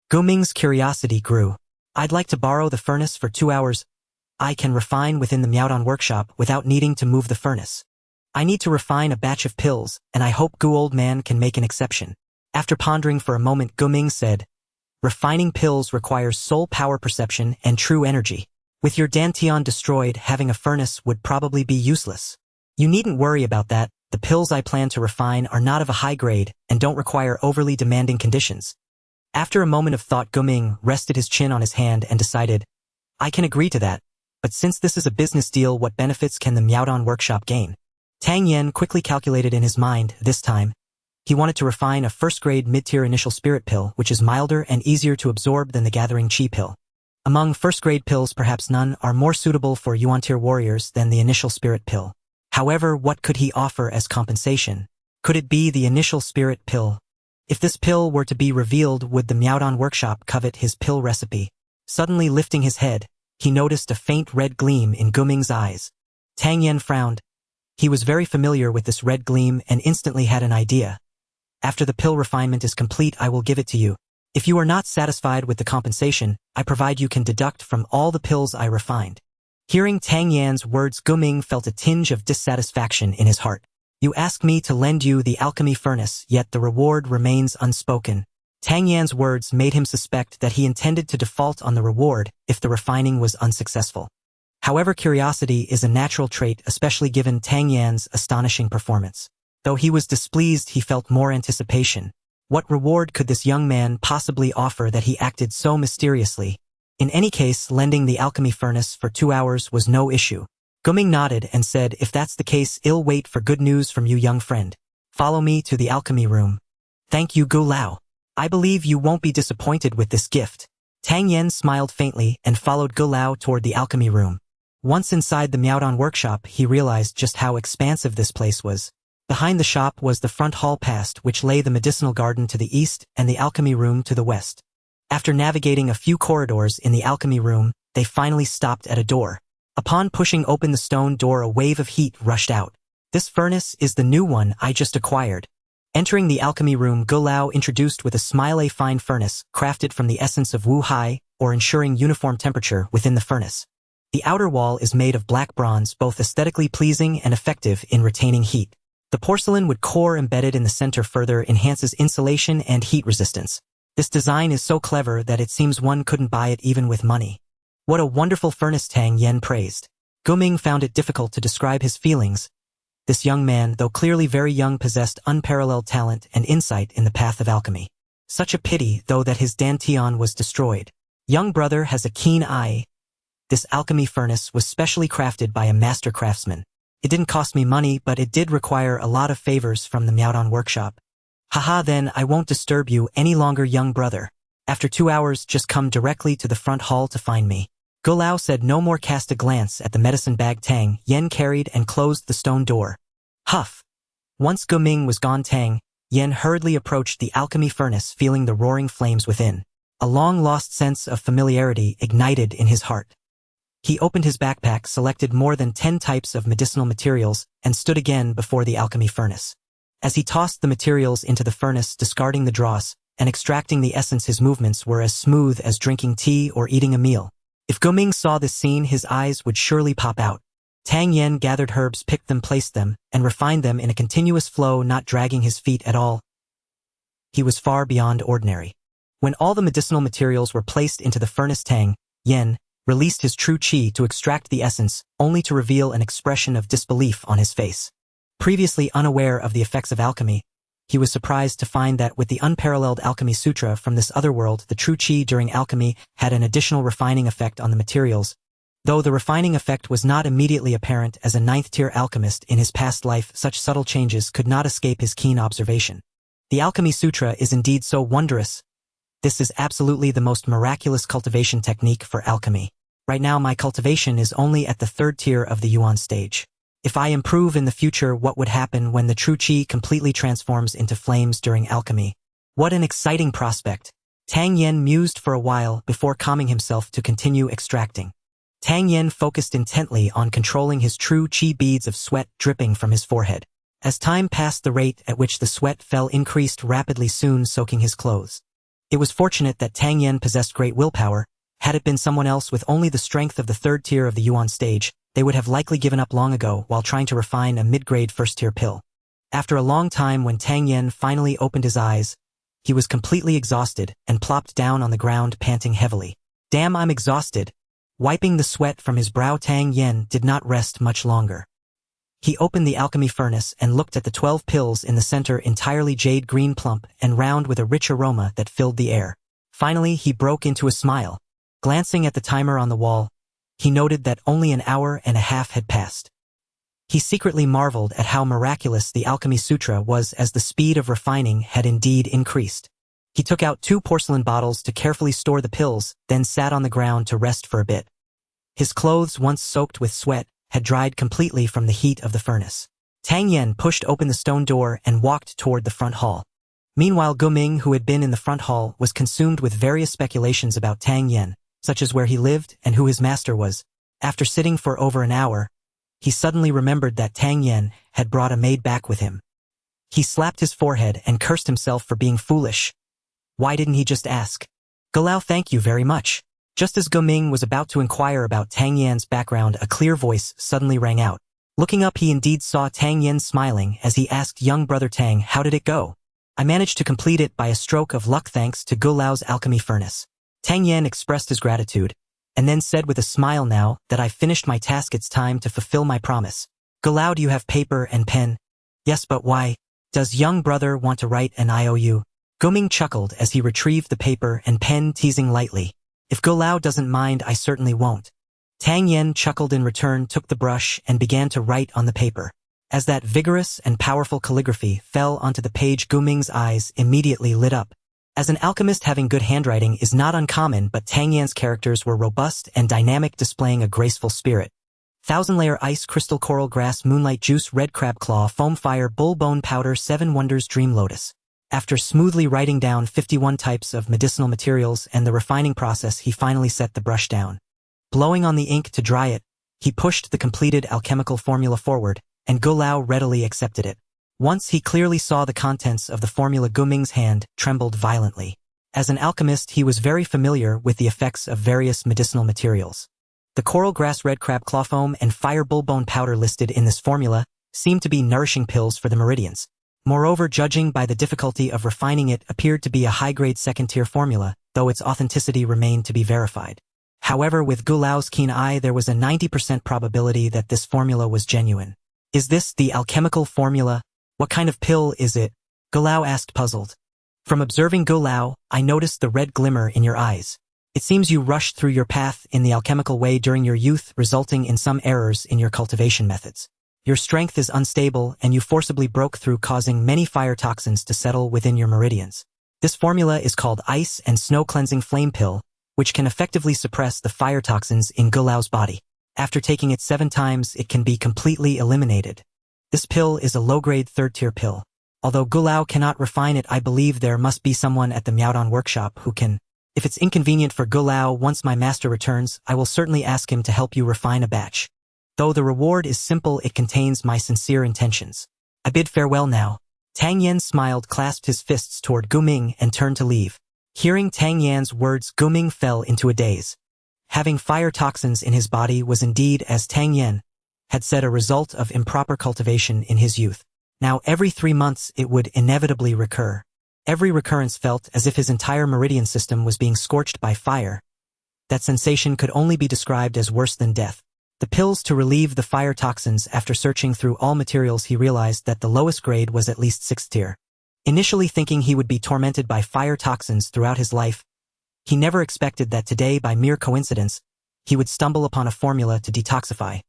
[SPEAKER 1] Guming's curiosity grew. I'd like to borrow the furnace for 2 hours. I can refine within the Miaodong workshop without needing to move the furnace. I need to refine a batch of pills, and I hope Gu old man can make an exception. After pondering for a moment, Guming said, "Refining pills requires soul power perception and true energy. With your dantian destroyed, having a furnace would probably be useless. You needn't worry about that. The pills I plan to refine are not of a high grade and don't require overly demanding conditions." After a moment of thought, Guming rested his chin on his hand and decided, "I can agree to that. But since this is a business deal, what benefits can the Miaodong workshop gain?" Tang Yen quickly calculated in his mind. This time, he wanted to refine a first-grade mid-tier initial spirit pill, which is milder and easier to absorb than the gathering chi pill. Among first-grade pills, perhaps none are more suitable for yuan-tier warriors than the initial spirit pill. However, what could he offer as compensation? Could it be the initial spirit pill? If this pill were to be revealed, would the Miaodong workshop covet his pill recipe? Suddenly lifting his head, he noticed a faint red gleam in Guming's eyes. Tang Yen frowned. He was very familiar with this red gleam and instantly had an idea. "After the pill refinement is complete, I will give it to you. If you are not satisfied with the compensation I provide, you can deduct from all the pills I refined." Hearing Tang Yan's words, Guming felt a tinge of dissatisfaction in his heart. "You ask me to lend you the alchemy furnace, yet the reward remains unspoken." Tang Yan's words made him suspect that he intended to default on the reward if the refining was unsuccessful. However, curiosity is a natural trait, especially given Tang Yan's astonishing performance. Though he was displeased, he felt more anticipation. What reward could this young man possibly offer that he acted so mysteriously? In any case, lending the alchemy furnace for 2 hours was no issue. Guming nodded and said, "If that's the case, I'll wait for good news from you, young friend. Follow me to the alchemy room." "Thank you, Gu Lao. I believe you won't be disappointed with this gift." Tang Yen smiled faintly and followed Gu Lao toward the alchemy room. Once inside the Miaodong workshop, he realized just how expansive this place was. Behind the shop was the front hall past, which lay the medicinal garden to the east and the alchemy room to the west. After navigating a few corridors in the alchemy room, they finally stopped at a door. Upon pushing open the stone door, a wave of heat rushed out. "This furnace is the new one I just acquired." Entering the alchemy room, Gu Lao introduced with a smile a fine furnace, crafted from the essence of Wu Hai, or ensuring uniform temperature within the furnace. The outer wall is made of black bronze, both aesthetically pleasing and effective in retaining heat. The porcelain wood core embedded in the center further enhances insulation and heat resistance. This design is so clever that it seems one couldn't buy it even with money. "What a wonderful furnace," Tang Yen praised. Guming found it difficult to describe his feelings. This young man, though clearly very young, possessed unparalleled talent and insight in the path of alchemy. Such a pity, though, that his dantian was destroyed. Young brother has a keen eye. This alchemy furnace was specially crafted by a master craftsman. It didn't cost me money, but it did require a lot of favors from the Miaodong workshop. "Haha, then I won't disturb you any longer, young brother. After 2 hours, just come directly to the front hall to find me." Gu Lao said no more, cast a glance at the medicine bag Tang Yen carried and closed the stone door. Huff! Once Guming was gone, Tang Yen hurriedly approached the alchemy furnace, feeling the roaring flames within. A long-lost sense of familiarity ignited in his heart. He opened his backpack, selected more than 10 types of medicinal materials, and stood again before the alchemy furnace. As he tossed the materials into the furnace, discarding the dross and extracting the essence, his movements were as smooth as drinking tea or eating a meal. If Guming saw this scene, his eyes would surely pop out. Tang Yen gathered herbs, picked them, placed them, and refined them in a continuous flow, not dragging his feet at all. He was far beyond ordinary. When all the medicinal materials were placed into the furnace, Tang Yen released his true qi to extract the essence, only to reveal an expression of disbelief on his face. Previously unaware of the effects of alchemy, he was surprised to find that with the unparalleled Alchemy Sutra from this other world, the true qi during alchemy had an additional refining effect on the materials. Though the refining effect was not immediately apparent, as a 9th-tier alchemist in his past life, such subtle changes could not escape his keen observation. The Alchemy Sutra is indeed so wondrous. This is absolutely the most miraculous cultivation technique for alchemy. Right now my cultivation is only at the 3rd tier of the yuan stage. If I improve in the future, what would happen when the true qi completely transforms into flames during alchemy? What an exciting prospect! Tang Yen mused for a while before calming himself to continue extracting. Tang Yen focused intently on controlling his true qi, beads of sweat dripping from his forehead. As time passed, the rate at which the sweat fell increased rapidly, soon soaking his clothes. It was fortunate that Tang Yen possessed great willpower. Had it been someone else with only the strength of the 3rd tier of the yuan stage, they would have likely given up long ago while trying to refine a mid-grade 1st-tier pill. After a long time, when Tang Yen finally opened his eyes, He was completely exhausted and plopped down on the ground panting heavily. Damn, I'm exhausted. Wiping the sweat from his brow, Tang Yen did not rest much longer. He opened the alchemy furnace and looked at the 12 pills in the center, entirely jade green, plump and round with a rich aroma that filled the air. Finally, he broke into a smile. Glancing at the timer on the wall, he noted that only an hour and a half had passed. He secretly marveled at how miraculous the Alchemy Sutra was, as the speed of refining had indeed increased. He took out 2 porcelain bottles to carefully store the pills, then sat on the ground to rest for a bit. His clothes, once soaked with sweat, had dried completely from the heat of the furnace. Tang Yen pushed open the stone door and walked toward the front hall. Meanwhile, Guming, who had been in the front hall, was consumed with various speculations about Tang Yen, such as where he lived and who his master was. After sitting for over an hour, he suddenly remembered that Tang Yen had brought a maid back with him. He slapped his forehead and cursed himself for being foolish. Why didn't he just ask? "Gulao, thank you very much." Just as Guming was about to inquire about Tang Yan's background, a clear voice suddenly rang out. Looking up, he indeed saw Tang Yen smiling as he asked young brother Tang, "How did it go?" "I managed to complete it by a stroke of luck thanks to Gulao's alchemy furnace." Tang Yen expressed his gratitude, and then said with a smile, "Now that I've finished my task, it's time to fulfill my promise." "Gulao, do you have paper and pen?" "Yes, but why? Does young brother want to write an IOU?" Guming chuckled as he retrieved the paper and pen, teasing lightly. "If Gulao doesn't mind, I certainly won't." Tang Yen chuckled in return, took the brush, and began to write on the paper. As that vigorous and powerful calligraphy fell onto the page, Guming's eyes immediately lit up. As an alchemist, having good handwriting is not uncommon, but Tang Yan's characters were robust and dynamic, displaying a graceful spirit. Thousand-layer ice, crystal, coral, grass, moonlight, juice, red crab claw, foam, fire, bull bone powder, 7 wonders, dream lotus. After smoothly writing down 51 types of medicinal materials and the refining process, he finally set the brush down. Blowing on the ink to dry it, he pushed the completed alchemical formula forward, and Gulao readily accepted it. Once he clearly saw the contents of the formula, Guming's hand trembled violently. As an alchemist, he was very familiar with the effects of various medicinal materials. The coral, grass, red crab claw, foam, and fire bull bone powder listed in this formula seemed to be nourishing pills for the meridians. Moreover, judging by the difficulty of refining, it appeared to be a high-grade second-tier formula, though its authenticity remained to be verified. However, with Gulao's keen eye, there was a 90% probability that this formula was genuine. "Is this the alchemical formula? What kind of pill is it?" Gulao asked, puzzled. "From observing Gulao, I noticed the red glimmer in your eyes. It seems you rushed through your path in the alchemical way during your youth, resulting in some errors in your cultivation methods. Your strength is unstable, and you forcibly broke through, causing many fire toxins to settle within your meridians. This formula is called Ice and Snow Cleansing Flame Pill, which can effectively suppress the fire toxins in Gulao's body. After taking it 7 times, it can be completely eliminated. This pill is a low-grade 3rd-tier pill. Although Gulao cannot refine it, I believe there must be someone at the Miaodong workshop who can. If it's inconvenient for Gulao, once my master returns, I will certainly ask him to help you refine a batch. Though the reward is simple, it contains my sincere intentions. I bid farewell now." Tang Yen smiled, clasped his fists toward Guming, and turned to leave. Hearing Tang Yan's words, Guming fell into a daze. Having fire toxins in his body was indeed, as Tang Yen had said, a result of improper cultivation in his youth. Now every 3 months it would inevitably recur. Every recurrence felt as if his entire meridian system was being scorched by fire. That sensation could only be described as worse than death. The pills to relieve the fire toxins. After searching through all materials, he realized that the lowest grade was at least 6th tier. Initially thinking he would be tormented by fire toxins throughout his life, he never expected that today, by mere coincidence, he would stumble upon a formula to detoxify.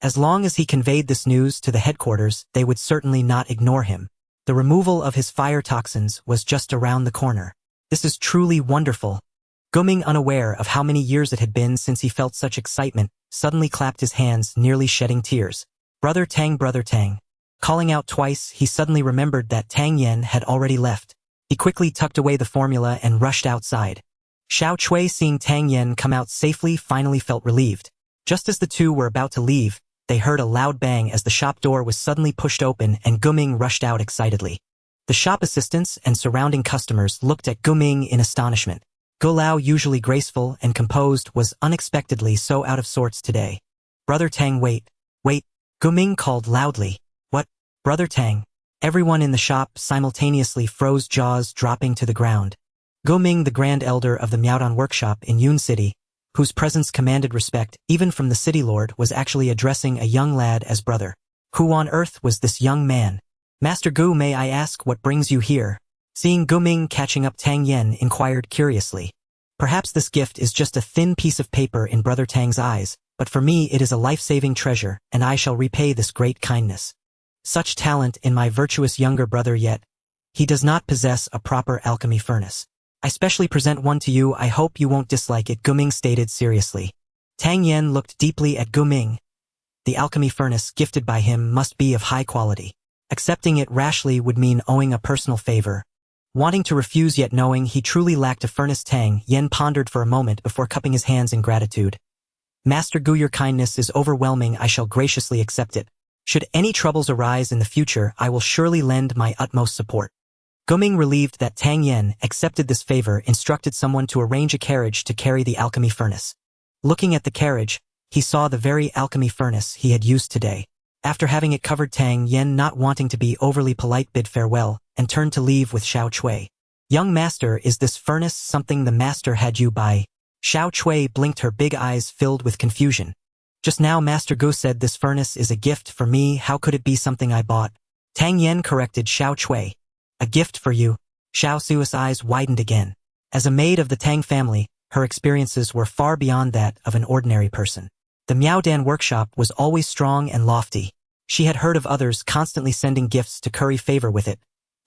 [SPEAKER 1] As long as he conveyed this news to the headquarters, they would certainly not ignore him. The removal of his fire toxins was just around the corner. This is truly wonderful. Guming, unaware of how many years it had been since he felt such excitement, suddenly clapped his hands, nearly shedding tears. Brother Tang, Brother Tang." Calling out twice, he suddenly remembered that Tang Yen had already left. He quickly tucked away the formula and rushed outside. Xiao Chui, seeing Tang Yen come out safely, finally felt relieved. Just as the two were about to leave, they heard a loud bang as the shop door was suddenly pushed open, and Guming rushed out excitedly. The shop assistants and surrounding customers looked at Guming in astonishment. Gulao, usually graceful and composed, was unexpectedly so out of sorts today. "Brother Tang, wait. Guming called loudly. "What? Brother Tang?" Everyone in the shop simultaneously froze, jaws dropping to the ground. Goming, the Grand Elder of the Miaodong workshop in Yun City, whose presence commanded respect even from the city lord, was actually addressing a young lad as brother. Who on earth was this young man? Master Gu, may I ask what brings you here? Seeing Guming catching up, Tang Yen inquired curiously. Perhaps this gift is just a thin piece of paper in Brother Tang's eyes, but for me it is a life-saving treasure, and I shall repay this great kindness. Such talent in my virtuous younger brother, yet he does not possess a proper alchemy furnace. I specially present one to you. I hope you won't dislike it, Guming stated seriously. Tang Yen looked deeply at Guming. The alchemy furnace gifted by him must be of high quality. Accepting it rashly would mean owing a personal favor. Wanting to refuse yet knowing he truly lacked a furnace, Tang Yen pondered for a moment before cupping his hands in gratitude. Master Gu, your kindness is overwhelming. I shall graciously accept it. Should any troubles arise in the future, I will surely lend my utmost support. Guming, relieved that Tang Yen accepted this favor, instructed someone to arrange a carriage to carry the alchemy furnace. Looking at the carriage, he saw the very alchemy furnace he had used today. After having it covered, Tang Yen, not wanting to be overly polite, bid farewell and turned to leave with Xiao Cui. Young master, is this furnace something the master had you buy? Xiao Cui blinked, her big eyes filled with confusion. Just now Master Gu said this furnace is a gift for me. How could it be something I bought? Tang Yen corrected Xiao Cui. A gift for you? Xiao Sui's eyes widened again. As a maid of the Tang family, her experiences were far beyond that of an ordinary person. The Miaodong workshop was always strong and lofty. She had heard of others constantly sending gifts to curry favor with it.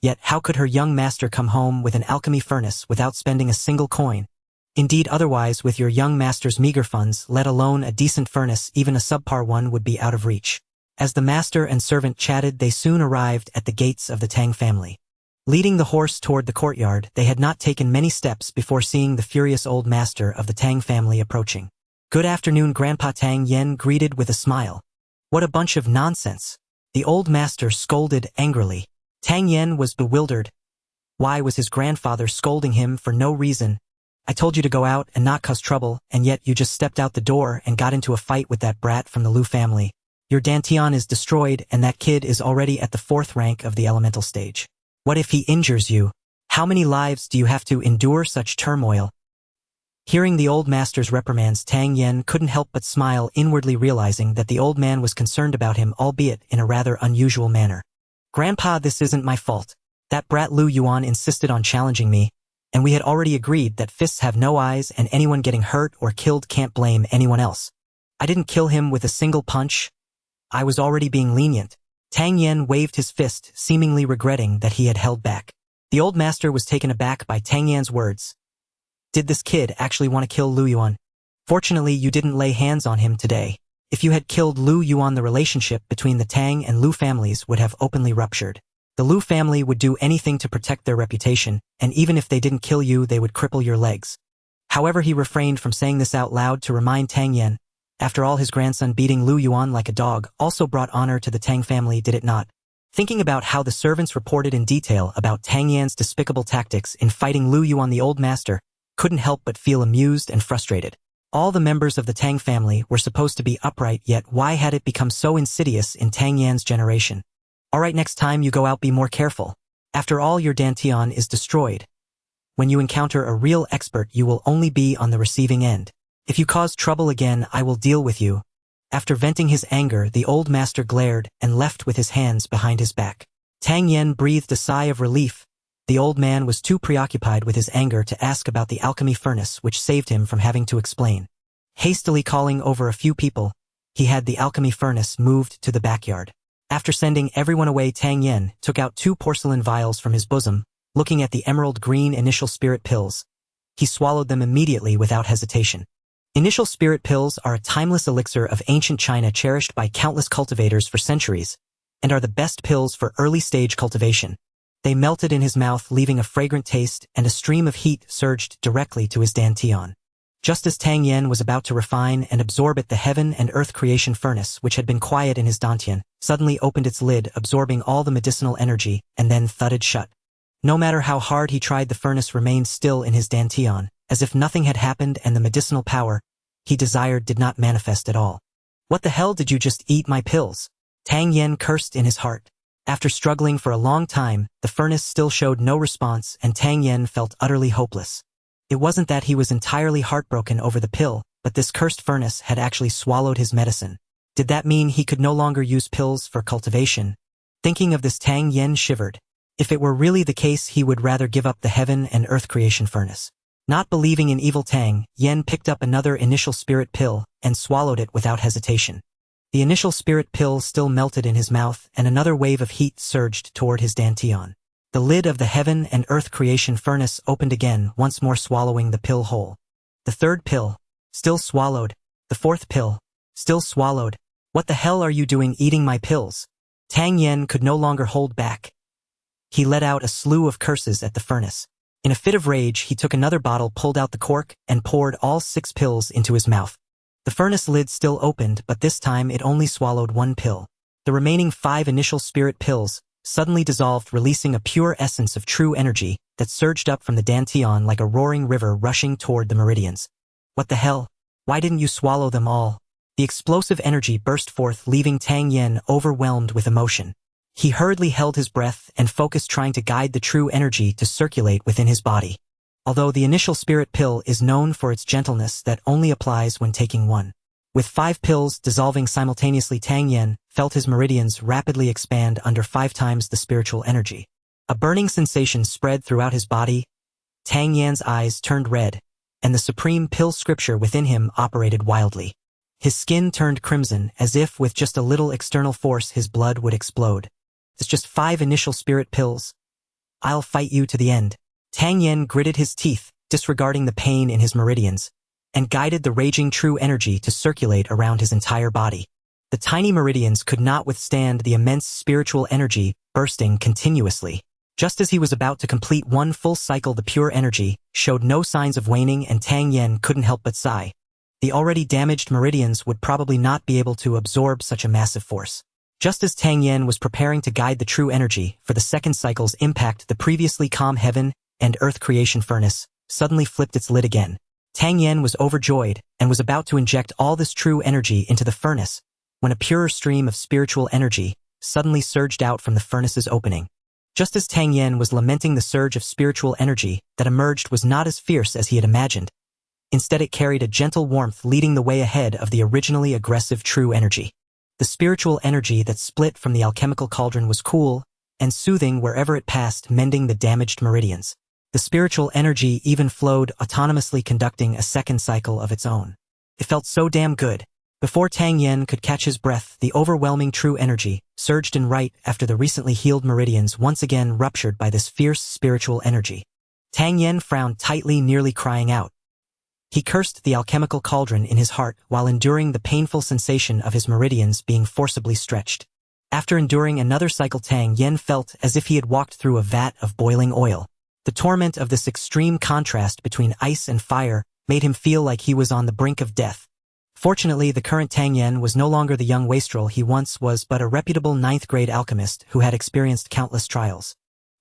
[SPEAKER 1] Yet how could her young master come home with an alchemy furnace without spending a single coin? Indeed, otherwise with your young master's meager funds, let alone a decent furnace, even a subpar one would be out of reach. As the master and servant chatted, they soon arrived at the gates of the Tang family. Leading the horse toward the courtyard, they had not taken many steps before seeing the furious old master of the Tang family approaching. Good afternoon, Grandpa, Tang Yen greeted with a smile. What a bunch of nonsense! The old master scolded angrily. Tang Yen was bewildered. Why was his grandfather scolding him for no reason? I told you to go out and not cause trouble, and yet you just stepped out the door and got into a fight with that brat from the Lu family. Your Dantian is destroyed, and that kid is already at the 4th rank of the elemental stage. What if he injures you? How many lives do you have to endure such turmoil? Hearing the old master's reprimands, Tang Yen couldn't help but smile, inwardly realizing that the old man was concerned about him, albeit in a rather unusual manner. Grandpa, this isn't my fault. That brat Lu Yuan insisted on challenging me, and we had already agreed that fists have no eyes and anyone getting hurt or killed can't blame anyone else. I didn't kill him with a single punch. I was already being lenient. Tang Yen waved his fist, seemingly regretting that he had held back. The old master was taken aback by Tang Yan's words. Did this kid actually want to kill Lu Yuan? Fortunately, you didn't lay hands on him today. If you had killed Lu Yuan, the relationship between the Tang and Lu families would have openly ruptured. The Lu family would do anything to protect their reputation, and even if they didn't kill you, they would cripple your legs. However, he refrained from saying this out loud to remind Tang Yen. After all, his grandson beating Lu Yuan like a dog also brought honor to the Tang family, did it not? Thinking about how the servants reported in detail about Tang Yan's despicable tactics in fighting Lu Yuan, the old master couldn't help but feel amused and frustrated. All the members of the Tang family were supposed to be upright, yet why had it become so insidious in Tang Yan's generation? Alright, next time you go out, be more careful. After all, your Dantian is destroyed. When you encounter a real expert, you will only be on the receiving end. If you cause trouble again, I will deal with you. After venting his anger, the old master glared and left with his hands behind his back. Tang Yen breathed a sigh of relief. The old man was too preoccupied with his anger to ask about the alchemy furnace, which saved him from having to explain. Hastily calling over a few people, he had the alchemy furnace moved to the backyard. After sending everyone away, Tang Yen took out 2 porcelain vials from his bosom. Looking at the emerald green initial spirit pills, he swallowed them immediately without hesitation. Initial spirit pills are a timeless elixir of ancient China cherished by countless cultivators for centuries, and are the best pills for early-stage cultivation. They melted in his mouth, leaving a fragrant taste, and a stream of heat surged directly to his Dantian. Just as Tang Yen was about to refine and absorb it, the heaven and earth creation furnace, which had been quiet in his Dantian, suddenly opened its lid, absorbing all the medicinal energy, and then thudded shut. No matter how hard he tried, the furnace remained still in his Dantian, as if nothing had happened, and the medicinal power he desired did not manifest at all. What the hell, did you just eat my pills? Tang Yen cursed in his heart. After struggling for a long time, the furnace still showed no response and Tang Yen felt utterly hopeless. It wasn't that he was entirely heartbroken over the pill, but this cursed furnace had actually swallowed his medicine. Did that mean he could no longer use pills for cultivation? Thinking of this, Tang Yen shivered. If it were really the case, he would rather give up the heaven and earth creation furnace. Not believing in evil, Tang Yen picked up another initial spirit pill and swallowed it without hesitation. The initial spirit pill still melted in his mouth and another wave of heat surged toward his dantian. The lid of the heaven and earth creation furnace opened again, once more swallowing the pill whole. The third pill, still swallowed. The fourth pill, still swallowed. What the hell are you doing eating my pills? Tang Yen could no longer hold back. He let out a slew of curses at the furnace. In a fit of rage, he took another bottle, pulled out the cork, and poured all 6 pills into his mouth. The furnace lid still opened, but this time it only swallowed 1 pill. The remaining 5 initial spirit pills suddenly dissolved, releasing a pure essence of true energy that surged up from the dantian like a roaring river rushing toward the meridians. What the hell? Why didn't you swallow them all? The explosive energy burst forth, leaving Tang Yen overwhelmed with emotion. He hurriedly held his breath and focused, trying to guide the true energy to circulate within his body. Although the initial spirit pill is known for its gentleness, that only applies when taking one. With 5 pills dissolving simultaneously, Tang Yen felt his meridians rapidly expand under 5 times the spiritual energy. A burning sensation spread throughout his body. Tang Yan's eyes turned red, and the supreme pill scripture within him operated wildly. His skin turned crimson, as if with just a little external force his blood would explode. It's just 5 initial spirit pills. I'll fight you to the end. Tang Yen gritted his teeth, disregarding the pain in his meridians, and guided the raging true energy to circulate around his entire body. The tiny meridians could not withstand the immense spiritual energy bursting continuously. Just as he was about to complete 1 full cycle, the pure energy showed no signs of waning, and Tang Yen couldn't help but sigh. The already damaged meridians would probably not be able to absorb such a massive force. Just as Tang Yen was preparing to guide the true energy for the second cycle's impact, the previously calm heaven and earth creation furnace suddenly flipped its lid again. Tang Yen was overjoyed and was about to inject all this true energy into the furnace when a purer stream of spiritual energy suddenly surged out from the furnace's opening. Just as Tang Yen was lamenting, the surge of spiritual energy that emerged was not as fierce as he had imagined. Instead, it carried a gentle warmth, leading the way ahead of the originally aggressive true energy. The spiritual energy that split from the alchemical cauldron was cool and soothing wherever it passed, mending the damaged meridians. The spiritual energy even flowed autonomously, conducting a second cycle of its own. It felt so damn good. Before Tang Yen could catch his breath, the overwhelming true energy surged in right after the recently healed meridians once again ruptured by this fierce spiritual energy. Tang Yen frowned tightly, nearly crying out. He cursed the alchemical cauldron in his heart while enduring the painful sensation of his meridians being forcibly stretched. After enduring another cycle, Tang Yen felt as if he had walked through a vat of boiling oil. The torment of this extreme contrast between ice and fire made him feel like he was on the brink of death. Fortunately, the current Tang Yen was no longer the young wastrel he once was, but a reputable 9th-grade alchemist who had experienced countless trials.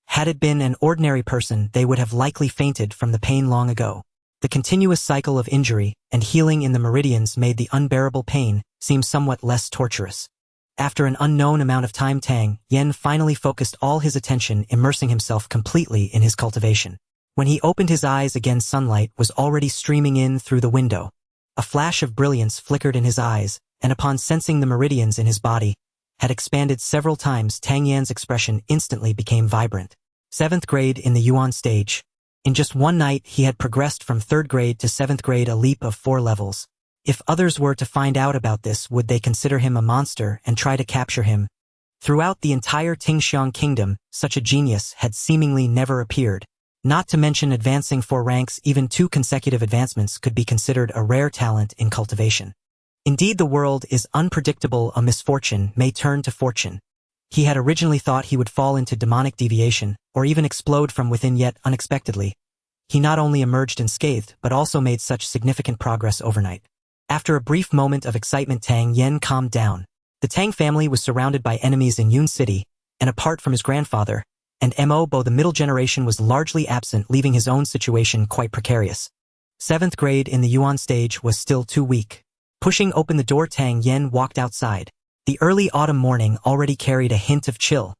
[SPEAKER 1] Had it been an ordinary person, they would have likely fainted from the pain long ago. The continuous cycle of injury and healing in the meridians made the unbearable pain seem somewhat less torturous. After an unknown amount of time, Tang Yen finally focused all his attention, immersing himself completely in his cultivation. When he opened his eyes again, sunlight was already streaming in through the window. A flash of brilliance flickered in his eyes, and upon sensing the meridians in his body had expanded several times, Tang Yan's expression instantly became vibrant. 7th grade in the Yuan stage. In just one night, he had progressed from 3rd grade to 7th grade, a leap of 4 levels. If others were to find out about this, would they consider him a monster and try to capture him? Throughout the entire Tingxiang kingdom, such a genius had seemingly never appeared. Not to mention advancing 4 ranks, even 2 consecutive advancements could be considered a rare talent in cultivation. Indeed, the world is unpredictable. A misfortune may turn to fortune. He had originally thought he would fall into demonic deviation, or even explode from within, yet unexpectedly he not only emerged unscathed, but also made such significant progress overnight. After a brief moment of excitement, Tang Yen calmed down. The Tang family was surrounded by enemies in Yun City, and apart from his grandfather and Mo Bo, the middle generation was largely absent, leaving his own situation quite precarious. 7th grade in the Yuan stage was still too weak. Pushing open the door, Tang Yen walked outside. The early autumn morning already carried a hint of chill.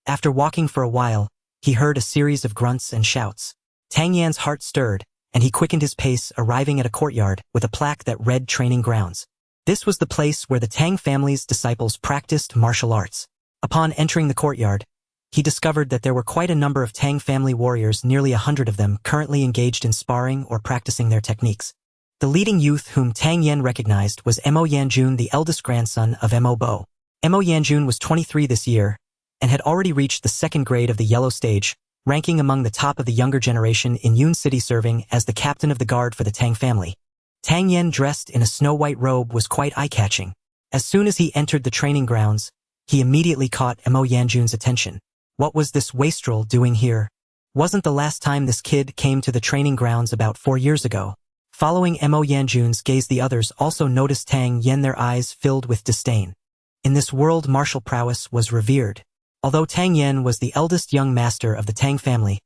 [SPEAKER 1] After walking for a while, he heard a series of grunts and shouts. Tang Yan's heart stirred, and he quickened his pace, arriving at a courtyard with a plaque that read Training Grounds. This was the place where the Tang family's disciples practiced martial arts. Upon entering the courtyard, he discovered that there were quite a number of Tang family warriors, nearly 100 of them, currently engaged in sparring or practicing their techniques. The leading youth whom Tang Yan recognized was Mo Yanjun, the eldest grandson of Mo Bo. Mo Yanjun was 23 this year, and had already reached the second grade of the yellow stage, ranking among the top of the younger generation in Yun City, serving as the captain of the guard for the Tang family. Tang Yan, dressed in a snow-white robe, was quite eye-catching. As soon as he entered the training grounds, he immediately caught Mo Yanjun's attention. What was this wastrel doing here? Wasn't the last time this kid came to the training grounds about 4 years ago? Following Mo Yanjun's gaze, the others also noticed Tang Yan, their eyes filled with disdain. In this world, martial prowess was revered. Although Tang Yan was the eldest young master of the Tang family,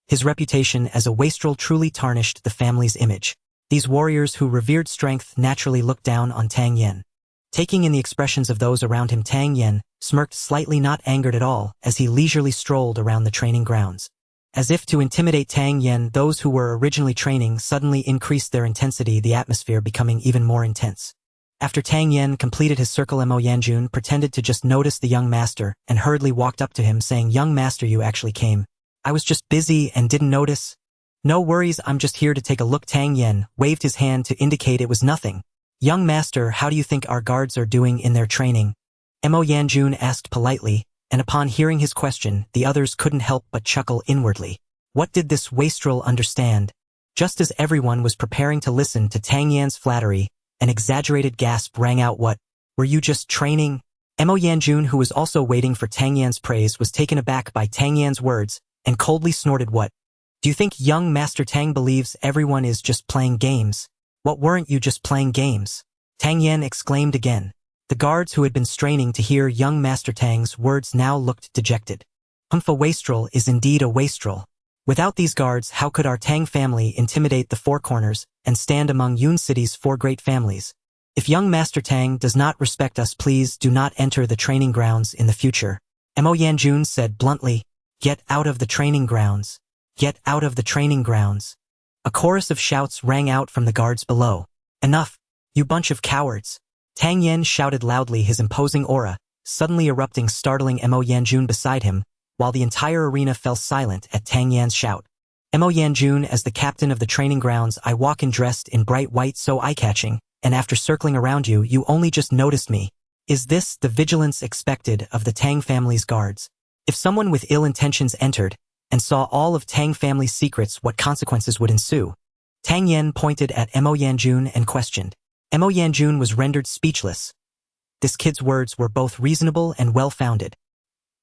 [SPEAKER 1] his reputation as a wastrel truly tarnished the family's image. These warriors who revered strength naturally looked down on Tang Yan. Taking in the expressions of those around him, Tang Yan smirked slightly, not angered at all, as he leisurely strolled around the training grounds. As if to intimidate Tang Yan, those who were originally training suddenly increased their intensity, the atmosphere becoming even more intense. After Tang Yan completed his circle, Mo Yanjun pretended to just notice the young master and hurriedly walked up to him, saying, "Young master, you actually came. I was just busy and didn't notice." "No worries, I'm just here to take a look." Tang Yan waved his hand to indicate it was nothing. "Young master, how do you think our guards are doing in their training?" Mo Yanjun asked politely, and upon hearing his question, the others couldn't help but chuckle inwardly. What did this wastrel understand? Just as everyone was preparing to listen to Tang Yan's flattery, an exaggerated gasp rang out. "What? Were you just training?" Mo Yanjun, who was also waiting for Tang Yan's praise, was taken aback by Tang Yan's words and coldly snorted. "What? Do you think young Master Tang believes everyone is just playing games? What, weren't you just playing games?" Tang Yan exclaimed again. The guards who had been straining to hear young Master Tang's words now looked dejected. A wastrel is indeed a wastrel. Without these guards, how could our Tang family intimidate the Four Corners and stand among Yun City's 4 great families? If young Master Tang does not respect us, please do not enter the training grounds in the future. Mo Yanjun said bluntly. "Get out of the training grounds. Get out of the training grounds." A chorus of shouts rang out from the guards below. "Enough, you bunch of cowards." Tang Yan shouted loudly, his imposing aura suddenly erupting, startling Mo Yanjun beside him, while the entire arena fell silent at Tang Yan's shout. "Mo Yanjun, as the captain of the training grounds, I walk in dressed in bright white, so eye-catching, and after circling around you, you only just noticed me. Is this the vigilance expected of the Tang family's guards? If someone with ill intentions entered and saw all of Tang family's secrets, what consequences would ensue?" Tang Yan pointed at Mo Yanjun and questioned. Mo Yanjun was rendered speechless. This kid's words were both reasonable and well-founded.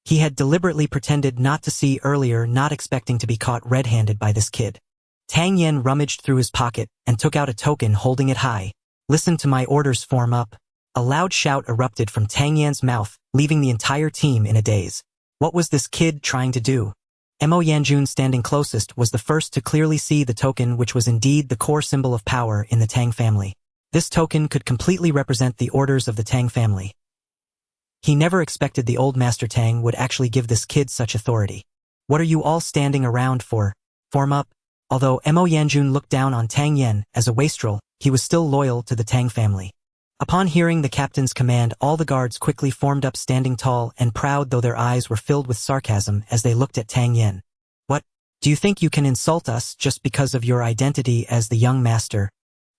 [SPEAKER 1] He had deliberately pretended not to see earlier, not expecting to be caught red-handed by this kid. Tang Yan rummaged through his pocket and took out a token, holding it high. "Listen to my orders, form up." A loud shout erupted from Tang Yan's mouth, leaving the entire team in a daze. What was this kid trying to do? Mo Yanjun, standing closest, was the first to clearly see the token, which was indeed the core symbol of power in the Tang family. This token could completely represent the orders of the Tang family. He never expected the old Master Tang would actually give this kid such authority. "What are you all standing around for? Form up." Although Mo Yanjun looked down on Tang Yan as a wastrel, he was still loyal to the Tang family. Upon hearing the captain's command, all the guards quickly formed up, standing tall and proud, though their eyes were filled with sarcasm as they looked at Tang Yan. "What? Do you think you can insult us just because of your identity as the young master?"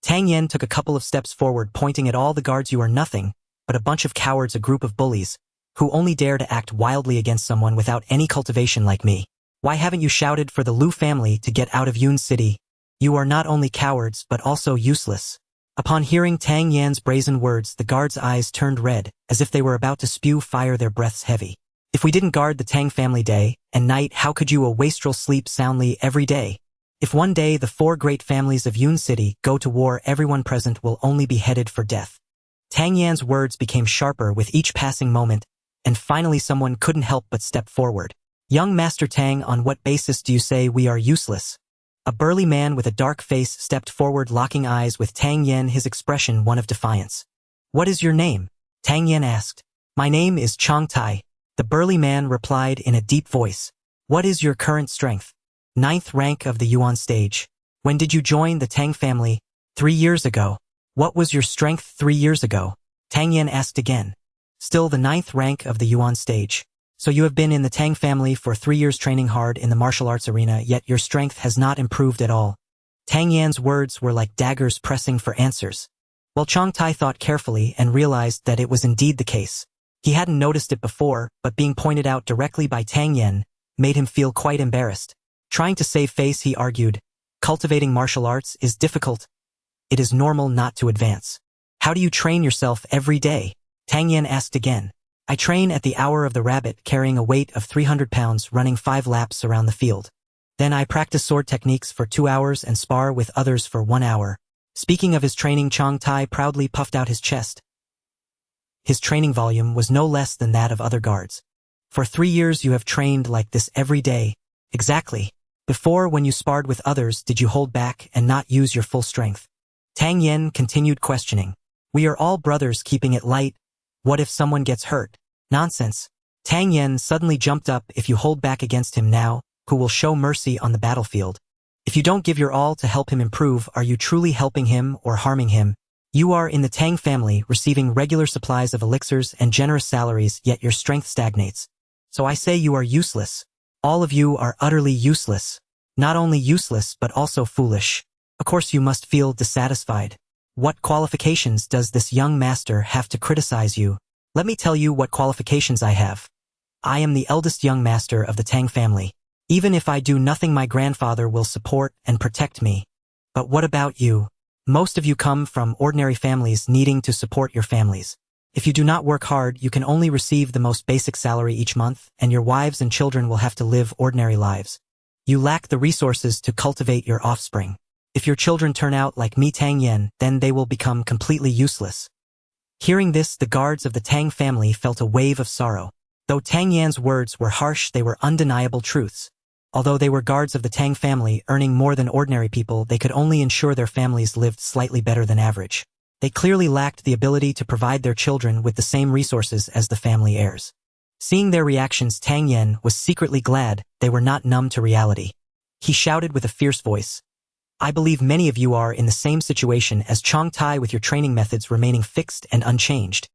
[SPEAKER 1] Tang Yan took a couple of steps forward, pointing at all the guards. "You are nothing but a bunch of cowards, a group of bullies, who only dare to act wildly against someone without any cultivation like me. Why haven't you shouted for the Lu family to get out of Yun City? You are not only cowards but also useless." Upon hearing Tang Yan's brazen words, the guards' eyes turned red, as if they were about to spew fire, their breaths heavy. "If we didn't guard the Tang family day and night, how could you, a wastrel, sleep soundly every day? If one day the 4 great families of Yun City go to war, everyone present will only be headed for death." Tang Yan's words became sharper with each passing moment, and finally someone couldn't help but step forward. "Young Master Tang, on what basis do you say we are useless?" A burly man with a dark face stepped forward, locking eyes with Tang Yan, his expression one of defiance. "What is your name?" Tang Yan asked. "My name is Chong Tai. The burly man replied in a deep voice. What is your current strength? 9th rank of the Yuan stage. When did you join the Tang family? 3 years ago. What was your strength 3 years ago? Tang Yan asked again. Still the 9th rank of the Yuan stage. So you have been in the Tang family for 3 years training hard in the martial arts arena, yet your strength has not improved at all. Tang Yan's words were like daggers pressing for answers. Well, Chang Tai thought carefully and realized that it was indeed the case. He hadn't noticed it before, but being pointed out directly by Tang Yan made him feel quite embarrassed. Trying to save face, he argued, cultivating martial arts is difficult. It is normal not to advance. How do you train yourself every day? Tang Yan asked again. I train at the hour of the rabbit, carrying a weight of 300 pounds, running 5 laps around the field. Then I practice sword techniques for 2 hours and spar with others for 1 hour. Speaking of his training, Chang Tai proudly puffed out his chest. His training volume was no less than that of other guards. For 3 years you have trained like this every day. Exactly. Before, when you sparred with others, did you hold back and not use your full strength? Tang Yan continued questioning. We are all brothers, keeping it light. What if someone gets hurt? Nonsense. Tang Yan suddenly jumped up. If you hold back against him now, who will show mercy on the battlefield? If you don't give your all to help him improve, are you truly helping him or harming him? You are in the Tang family, receiving regular supplies of elixirs and generous salaries, yet your strength stagnates. So I say you are useless. All of you are utterly useless. Not only useless but also foolish. Of course you must feel dissatisfied. What qualifications does this young master have to criticize you? Let me tell you what qualifications I have. I am the eldest young master of the Tang family. Even if I do nothing, my grandfather will support and protect me. But what about you? Most of you come from ordinary families needing to support your families. If you do not work hard, you can only receive the most basic salary each month, and your wives and children will have to live ordinary lives. You lack the resources to cultivate your offspring. If your children turn out like me, Tang Yan, then they will become completely useless. Hearing this, the guards of the Tang family felt a wave of sorrow. Though Tang Yan's words were harsh, they were undeniable truths. Although they were guards of the Tang family, earning more than ordinary people, they could only ensure their families lived slightly better than average. They clearly lacked the ability to provide their children with the same resources as the family heirs. Seeing their reactions, Tang Yan was secretly glad they were not numb to reality. He shouted with a fierce voice. I believe many of you are in the same situation as Chang Tai, with your training methods remaining fixed and unchanged.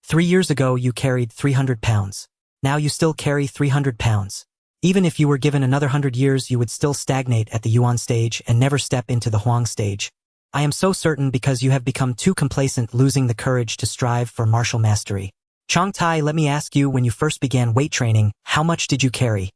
[SPEAKER 1] 3 years ago you carried 300 pounds. Now you still carry 300 pounds. Even if you were given another 100 years, you would still stagnate at the Yuan stage and never step into the Huang stage. I am so certain because you have become too complacent, losing the courage to strive for martial mastery. Chang Tai, let me ask you, when you first began weight training, how much did you carry?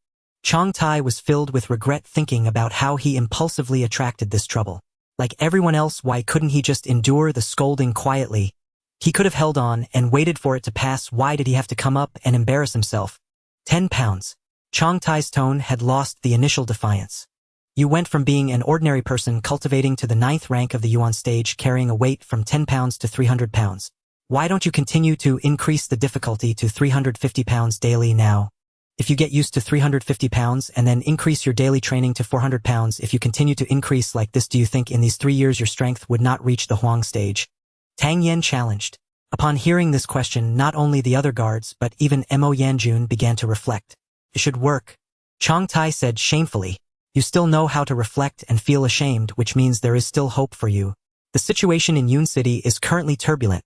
[SPEAKER 1] Chang Tai was filled with regret, thinking about how he impulsively attracted this trouble. Like everyone else, why couldn't he just endure the scolding quietly? He could have held on and waited for it to pass. Why did he have to come up and embarrass himself? 10 pounds. Chang Tai's tone had lost the initial defiance. You went from being an ordinary person cultivating to the 9th rank of the Yuan stage, carrying a weight from 10 pounds to 300 pounds. Why don't you continue to increase the difficulty to 350 pounds daily now? If you get used to 350 pounds and then increase your daily training to 400 pounds, if you continue to increase like this, do you think in these 3 years your strength would not reach the Huang stage? Tang Yan challenged. Upon hearing this question, not only the other guards but even Mo Yanjun began to reflect. It should work. Chang Tai said shamefully. You still know how to reflect and feel ashamed, which means there is still hope for you. The situation in Yun City is currently turbulent.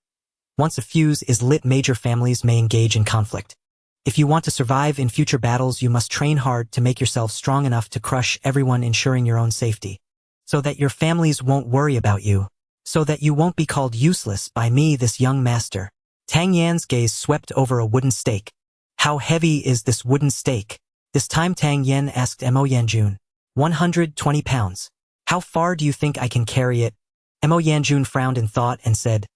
[SPEAKER 1] Once a fuse is lit, major families may engage in conflict. If you want to survive in future battles, you must train hard to make yourself strong enough to crush everyone, ensuring your own safety. So that your families won't worry about you. So that you won't be called useless by me, this young master. Tang Yan's gaze swept over a wooden stake. How heavy is this wooden stake? This time Tang Yan asked Mo Yanjun. 120 pounds. How far do you think I can carry it? Mo Yanjun frowned in thought and said,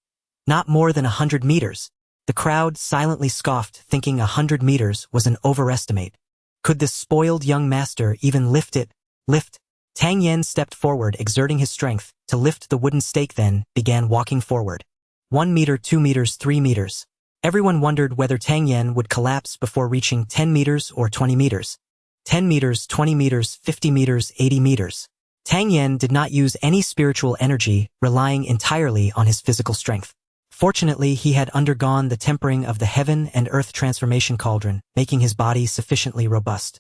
[SPEAKER 1] not more than 100 meters. The crowd silently scoffed, thinking 100 meters was an overestimate. Could this spoiled young master even lift it? Lift? Tang Yan stepped forward, exerting his strength to lift the wooden stake, then began walking forward. 1 meter, 2 meters, 3 meters. Everyone wondered whether Tang Yan would collapse before reaching 10 meters or 20 meters. 10 meters, 20 meters, 50 meters, 80 meters. Tang Yan did not use any spiritual energy, relying entirely on his physical strength. Fortunately, he had undergone the tempering of the heaven and earth transformation cauldron, making his body sufficiently robust.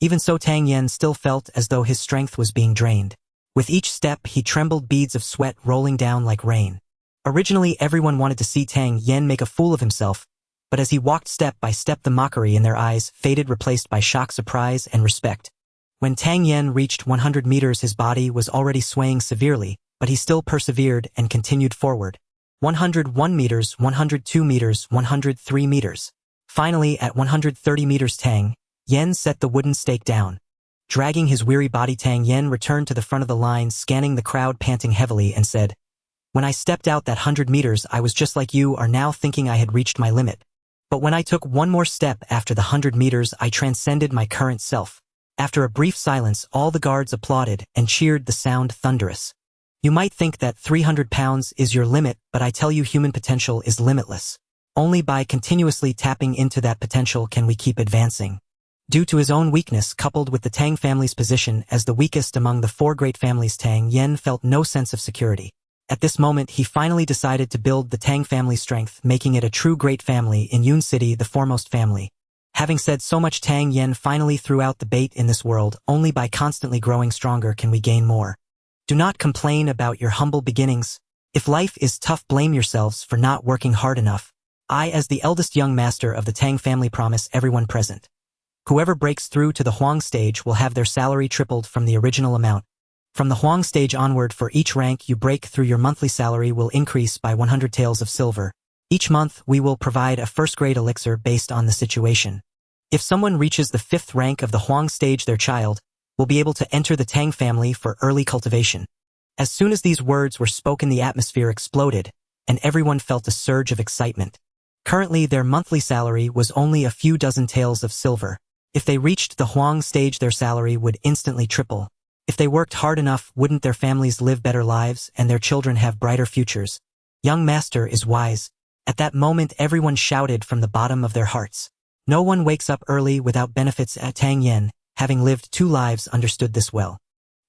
[SPEAKER 1] Even so, Tang Yen still felt as though his strength was being drained. With each step, he trembled, beads of sweat rolling down like rain. Originally, everyone wanted to see Tang Yen make a fool of himself, but as he walked step by step, the mockery in their eyes faded, replaced by shock, surprise, and respect. When Tang Yen reached 100 meters, his body was already swaying severely, but he still persevered and continued forward. 101 meters, 102 meters, 103 meters. Finally, at 130 meters, Tang Yen set the wooden stake down. Dragging his weary body, Tang Yen returned to the front of the line, scanning the crowd, panting heavily, and said, "When I stepped out that 100 meters, I was just like you are now, thinking I had reached my limit. But when I took one more step after the 100 meters, I transcended my current self." After a brief silence, all the guards applauded and cheered, the sound thunderous. You might think that 300 pounds is your limit, but I tell you, human potential is limitless. Only by continuously tapping into that potential can we keep advancing. Due to his own weakness, coupled with the Tang family's position as the weakest among the four great families, Tang Yen felt no sense of security. At this moment, he finally decided to build the Tang family's strength, making it a true great family in Yun City, the foremost family. Having said so much, Tang Yen finally threw out the bait. In this world, only by constantly growing stronger can we gain more. Do not complain about your humble beginnings. If life is tough, blame yourselves for not working hard enough. I, as the eldest young master of the Tang family, promise everyone present. Whoever breaks through to the Huang stage will have their salary tripled from the original amount. From the Huang stage onward, for each rank you break through, your monthly salary will increase by 100 taels of silver. Each month, we will provide a first-grade elixir based on the situation. If someone reaches the 5th rank of the Huang stage, their child will be able to enter the Tang family for early cultivation. As soon as these words were spoken, the atmosphere exploded, and everyone felt a surge of excitement. Currently, their monthly salary was only a few dozen taels of silver. If they reached the Huang stage, their salary would instantly triple. If they worked hard enough, wouldn't their families live better lives and their children have brighter futures? Young master is wise. At that moment, everyone shouted from the bottom of their hearts. No one wakes up early without benefits. Tang Yen, having lived 2 lives, understood this well.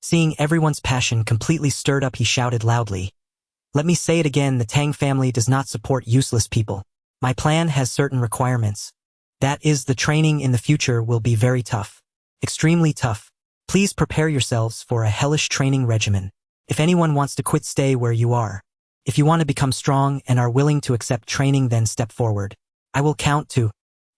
[SPEAKER 1] Seeing everyone's passion completely stirred up, he shouted loudly, "Let me say it again, the Tang family does not support useless people. My plan has certain requirements. That is, the training in the future will be very tough. Extremely tough. Please prepare yourselves for a hellish training regimen. If anyone wants to quit, stay where you are. If you want to become strong and are willing to accept training, then step forward. I will count to..."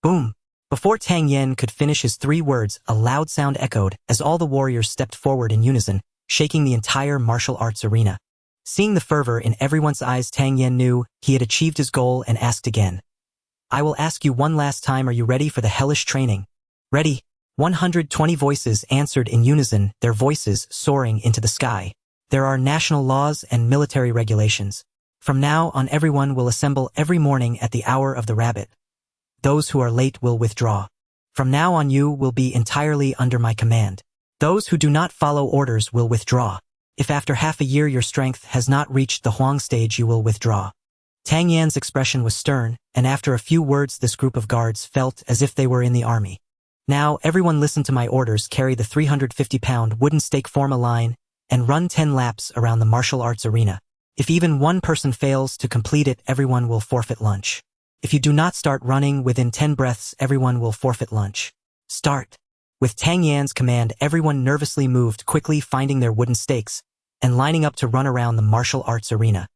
[SPEAKER 1] Boom! Before Tang Yen could finish his 3 words, a loud sound echoed as all the warriors stepped forward in unison, shaking the entire martial arts arena. Seeing the fervor in everyone's eyes, Tang Yen knew he had achieved his goal and asked again, "I will ask you one last time, are you ready for the hellish training?" "Ready." 120 voices answered in unison, their voices soaring into the sky. "There are national laws and military regulations. From now on, everyone will assemble every morning at the hour of the rabbit. Those who are late will withdraw. From now on, you will be entirely under my command. Those who do not follow orders will withdraw. If after half a year your strength has not reached the Huang stage, you will withdraw." Tang Yan's expression was stern, and after a few words, this group of guards felt as if they were in the army. "Now, everyone listen to my orders. Carry the 350-pound wooden stake, form a line, and run 10 laps around the martial arts arena. If even one person fails to complete it, everyone will forfeit lunch. If you do not start running within 10 breaths, everyone will forfeit lunch. Start." With Tang Yan's command, everyone nervously moved quickly, finding their wooden stakes and lining up to run around the martial arts arena.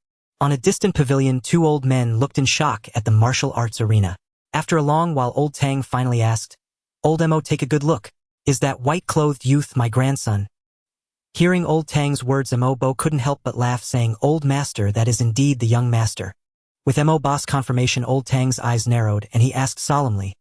[SPEAKER 1] On a distant pavilion, 2 old men looked in shock at the martial arts arena. After a long while, old Tang finally asked, "Old Mo, take a good look. Is that white-clothed youth my grandson?" Hearing old Tang's words, Mo Bo couldn't help but laugh, saying, "Old master, that is indeed the young master." With Mo Bo's confirmation, old Tang's eyes narrowed, and he asked solemnly,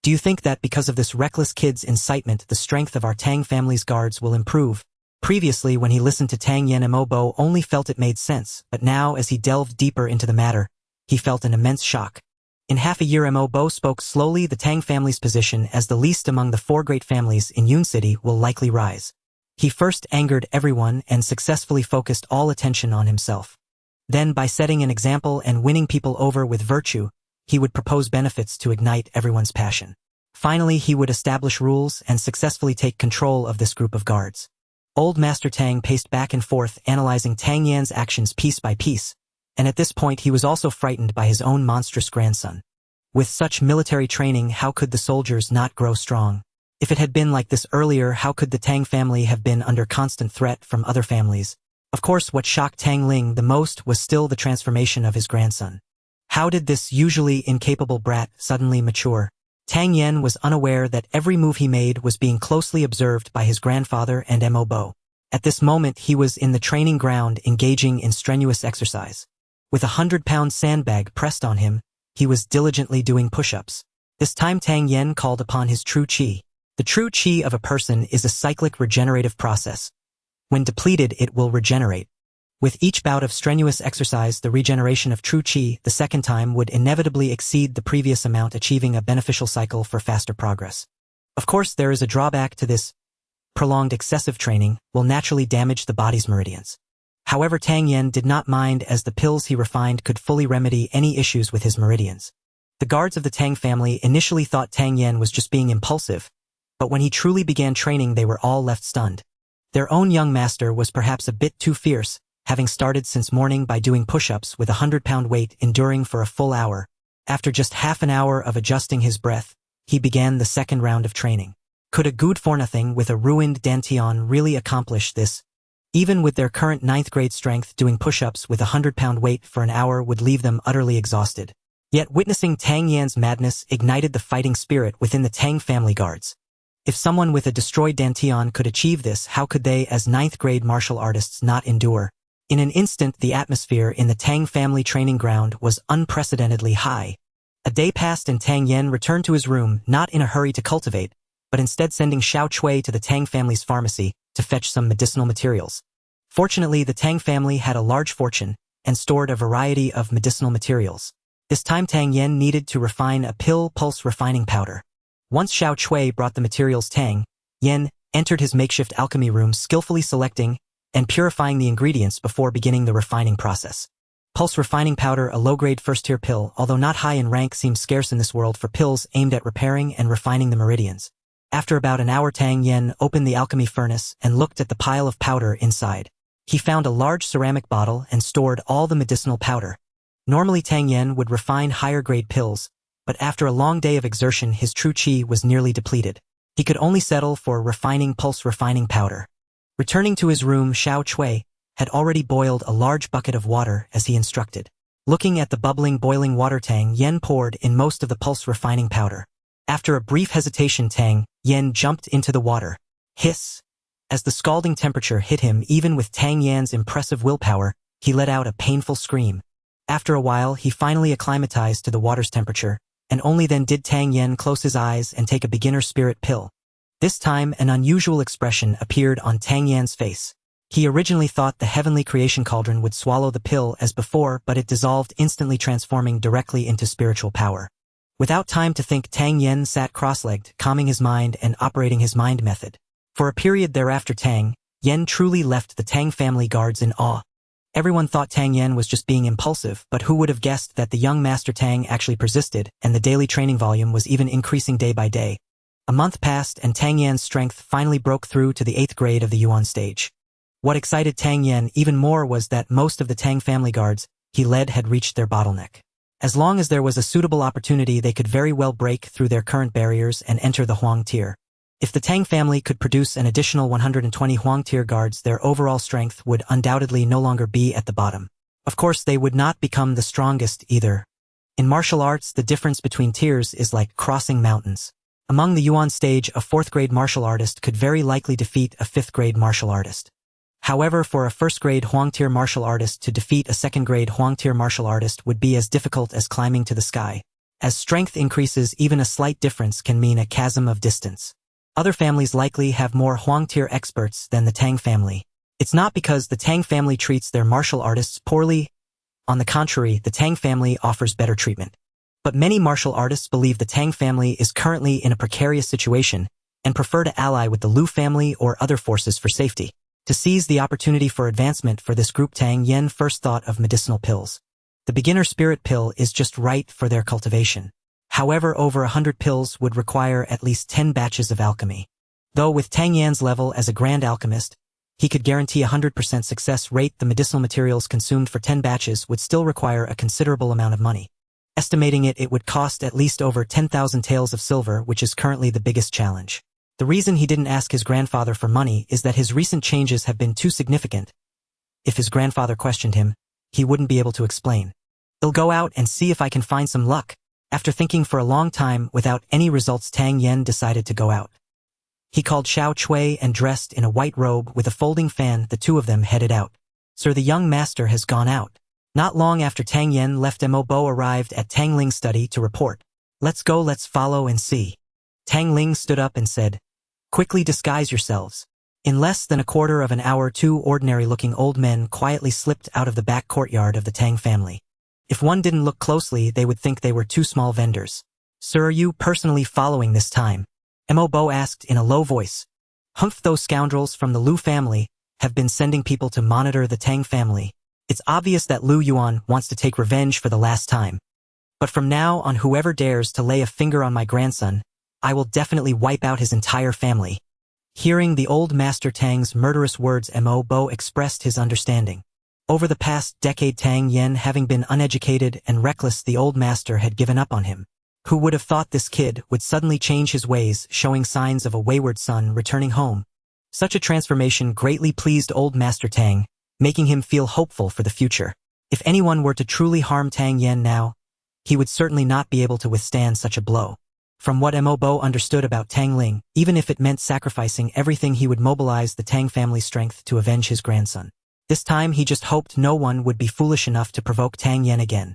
[SPEAKER 1] "Do you think that because of this reckless kid's incitement, the strength of our Tang family's guards will improve?" Previously, when he listened to Tang Yen, Mo Bo only felt it made sense, but now, as he delved deeper into the matter, he felt an immense shock. In half a year, Mo Bo spoke slowly, the Tang family's position as the least among the 4 great families in Yun City will likely rise. He first angered everyone and successfully focused all attention on himself. Then, by setting an example and winning people over with virtue, he would propose benefits to ignite everyone's passion. Finally, he would establish rules and successfully take control of this group of guards. Old Master Tang paced back and forth, analyzing Tang Yan's actions piece by piece, and at this point he was also frightened by his own monstrous grandson. With such military training, how could the soldiers not grow strong? If it had been like this earlier, how could the Tang family have been under constant threat from other families? Of course, what shocked Tang Ling the most was still the transformation of his grandson. How did this usually incapable brat suddenly mature? Tang Yen was unaware that every move he made was being closely observed by his grandfather and Mo Bo. At this moment he was in the training ground engaging in strenuous exercise. With 100-pound sandbag pressed on him, he was diligently doing push-ups. This time Tang Yen called upon his true qi. The true qi of a person is a cyclic regenerative process. When depleted, it will regenerate. With each bout of strenuous exercise, the regeneration of true qi the second time would inevitably exceed the previous amount, achieving a beneficial cycle for faster progress. Of course, there is a drawback to this. Prolonged excessive training will naturally damage the body's meridians. However, Tang Yen did not mind, as the pills he refined could fully remedy any issues with his meridians. The guards of the Tang family initially thought Tang Yen was just being impulsive, but when he truly began training they were all left stunned. Their own young master was perhaps a bit too fierce, having started since morning by doing push-ups with a 100-pound weight, enduring for a full hour. After just half an hour of adjusting his breath, he began the second round of training. Could a good for nothing with a ruined dantian really accomplish this? Even with their current 9th grade strength, doing push-ups with a 100-pound weight for an hour would leave them utterly exhausted. Yet witnessing Tang Yan's madness ignited the fighting spirit within the Tang family guards. If someone with a destroyed dantian could achieve this, how could they as 9th grade martial artists not endure? In an instant, the atmosphere in the Tang family training ground was unprecedentedly high. A day passed and Tang Yen returned to his room, not in a hurry to cultivate, but instead sending Xiao Cui to the Tang family's pharmacy to fetch some medicinal materials. Fortunately, the Tang family had a large fortune and stored a variety of medicinal materials. This time Tang Yen needed to refine a pill pulse refining powder. Once Xiao Cui brought the materials, Tang Yen entered his makeshift alchemy room, skillfully selecting and purifying the ingredients before beginning the refining process. Pulse refining powder, a low-grade first-tier pill, although not high in rank, seems scarce in this world for pills aimed at repairing and refining the meridians. After about an hour, Tang Yen opened the alchemy furnace and looked at the pile of powder inside. He found a large ceramic bottle and stored all the medicinal powder. Normally Tang Yen would refine higher-grade pills, but after a long day of exertion his true qi was nearly depleted. He could only settle for refining pulse refining powder. Returning to his room, Xiao Cui had already boiled a large bucket of water as he instructed. Looking at the bubbling, boiling water, Tang Yen poured in most of the pulse refining powder. After a brief hesitation, Tang Yen jumped into the water. Hiss! As the scalding temperature hit him, even with Tang Yan's impressive willpower, he let out a painful scream. After a while, he finally acclimatized to the water's temperature, and only then did Tang Yen close his eyes and take a beginner spirit pill. This time, an unusual expression appeared on Tang Yan's face. He originally thought the heavenly creation cauldron would swallow the pill as before, but it dissolved, instantly transforming directly into spiritual power. Without time to think, Tang Yen sat cross-legged, calming his mind and operating his mind method. For a period thereafter, Tang Yen truly left the Tang family guards in awe. Everyone thought Tang Yen was just being impulsive, but who would have guessed that the young Master Tang actually persisted, and the daily training volume was even increasing day by day. A month passed and Tang Yan's strength finally broke through to the 8th grade of the Yuan stage. What excited Tang Yen even more was that most of the Tang family guards he led had reached their bottleneck. As long as there was a suitable opportunity, they could very well break through their current barriers and enter the Huang tier. If the Tang family could produce an additional 120 Huang tier guards, their overall strength would undoubtedly no longer be at the bottom. Of course, they would not become the strongest either. In martial arts, the difference between tiers is like crossing mountains. Among the Yuan stage, a 4th grade martial artist could very likely defeat a 5th grade martial artist. However, for a 1st grade Huang tier martial artist to defeat a 2nd grade Huang tier martial artist would be as difficult as climbing to the sky. As strength increases, even a slight difference can mean a chasm of distance. Other families likely have more Huang tier experts than the Tang family. It's not because the Tang family treats their martial artists poorly. On the contrary, the Tang family offers better treatment. But many martial artists believe the Tang family is currently in a precarious situation and prefer to ally with the Lu family or other forces for safety. To seize the opportunity for advancement for this group, Tang Yen first thought of medicinal pills. The beginner spirit pill is just right for their cultivation. However, over 100 pills would require at least 10 batches of alchemy. Though with Tang Yan's level as a grand alchemist, He could guarantee 100% success rate. The medicinal materials consumed for 10 batches would still require a considerable amount of money. Estimating it would cost at least over 10,000 taels of silver, which is currently the biggest challenge. The reason he didn't ask his grandfather for money is that his recent changes have been too significant. If his grandfather questioned him, he wouldn't be able to explain. "I'll go out and see if I can find some luck." After thinking for a long time without any results, Tang Yen decided to go out. He called Xiao Cui and dressed in a white robe with a folding fan, the two of them headed out. "Sir, the young master has gone out." Not long after Tang Yen left, Mo Bo arrived at Tang Ling's study to report. "Let's go, let's follow and see." Tang Ling stood up and said, "Quickly disguise yourselves." In less than a quarter of an hour, two ordinary-looking old men quietly slipped out of the back courtyard of the Tang family. If one didn't look closely, they would think they were two small vendors. "Sir, are you personally following this time?" Mo Bo asked in a low voice. "Humph, those scoundrels from the Lu family have been sending people to monitor the Tang family. It's obvious that Lu Yuan wants to take revenge for the last time. But from now on, whoever dares to lay a finger on my grandson, I will definitely wipe out his entire family." Hearing the old master Tang's murderous words, Mo Bo expressed his understanding. Over the past decade, Tang Yen having been uneducated and reckless, the old master had given up on him. Who would have thought this kid would suddenly change his ways, showing signs of a wayward son returning home? Such a transformation greatly pleased old Master Tang, making him feel hopeful for the future. If anyone were to truly harm Tang Yen now, he would certainly not be able to withstand such a blow. From what Mo Bo understood about Tang Ling, even if it meant sacrificing everything, he would mobilize the Tang family's strength to avenge his grandson. This time he just hoped no one would be foolish enough to provoke Tang Yen again.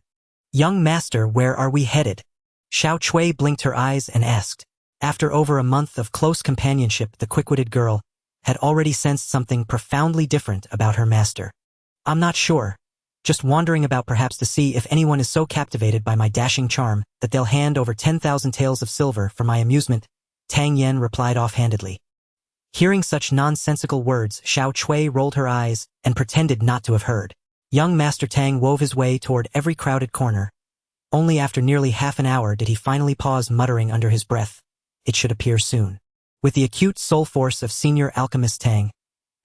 [SPEAKER 1] "Young master, where are we headed?" Xiao Cui blinked her eyes and asked. After over a month of close companionship, the quick-witted girl had already sensed something profoundly different about her master. "I'm not sure. Just wandering about, perhaps to see if anyone is so captivated by my dashing charm that they'll hand over 10,000 taels of silver for my amusement," Tang Yen replied offhandedly. Hearing such nonsensical words, Xiao Cui rolled her eyes and pretended not to have heard. Young Master Tang wove his way toward every crowded corner. Only after nearly half an hour did he finally pause, muttering under his breath, "It should appear soon." With the acute soul force of senior alchemist Tang,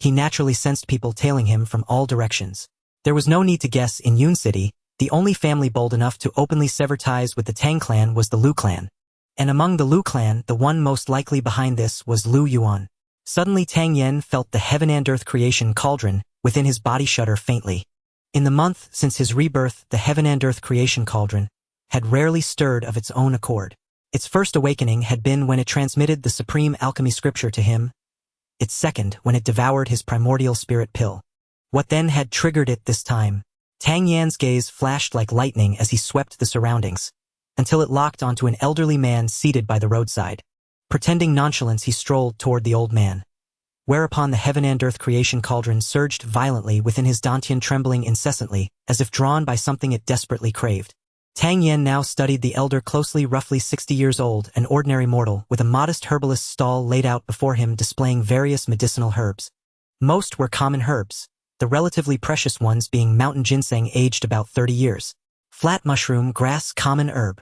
[SPEAKER 1] he naturally sensed people tailing him from all directions. There was no need to guess. In Yun City, the only family bold enough to openly sever ties with the Tang clan was the Lu clan. And among the Lu clan, the one most likely behind this was Lu Yuan. Suddenly Tang Yen felt the heaven and earth creation cauldron within his body shudder faintly. In the month since his rebirth, the heaven and earth creation cauldron had rarely stirred of its own accord. Its first awakening had been when it transmitted the supreme alchemy scripture to him, its second when it devoured his primordial spirit pill. What then had triggered it this time? Tang Yan's gaze flashed like lightning as he swept the surroundings, until it locked onto an elderly man seated by the roadside. Pretending nonchalance, he strolled toward the old man. Whereupon the heaven and earth creation cauldron surged violently within his dantian, trembling incessantly, as if drawn by something it desperately craved. Tang Yen now studied the elder closely. Roughly 60 years old, an ordinary mortal, with a modest herbalist's stall laid out before him displaying various medicinal herbs. Most were common herbs, the relatively precious ones being mountain ginseng, aged about 30 years. Flat mushroom grass, common herb.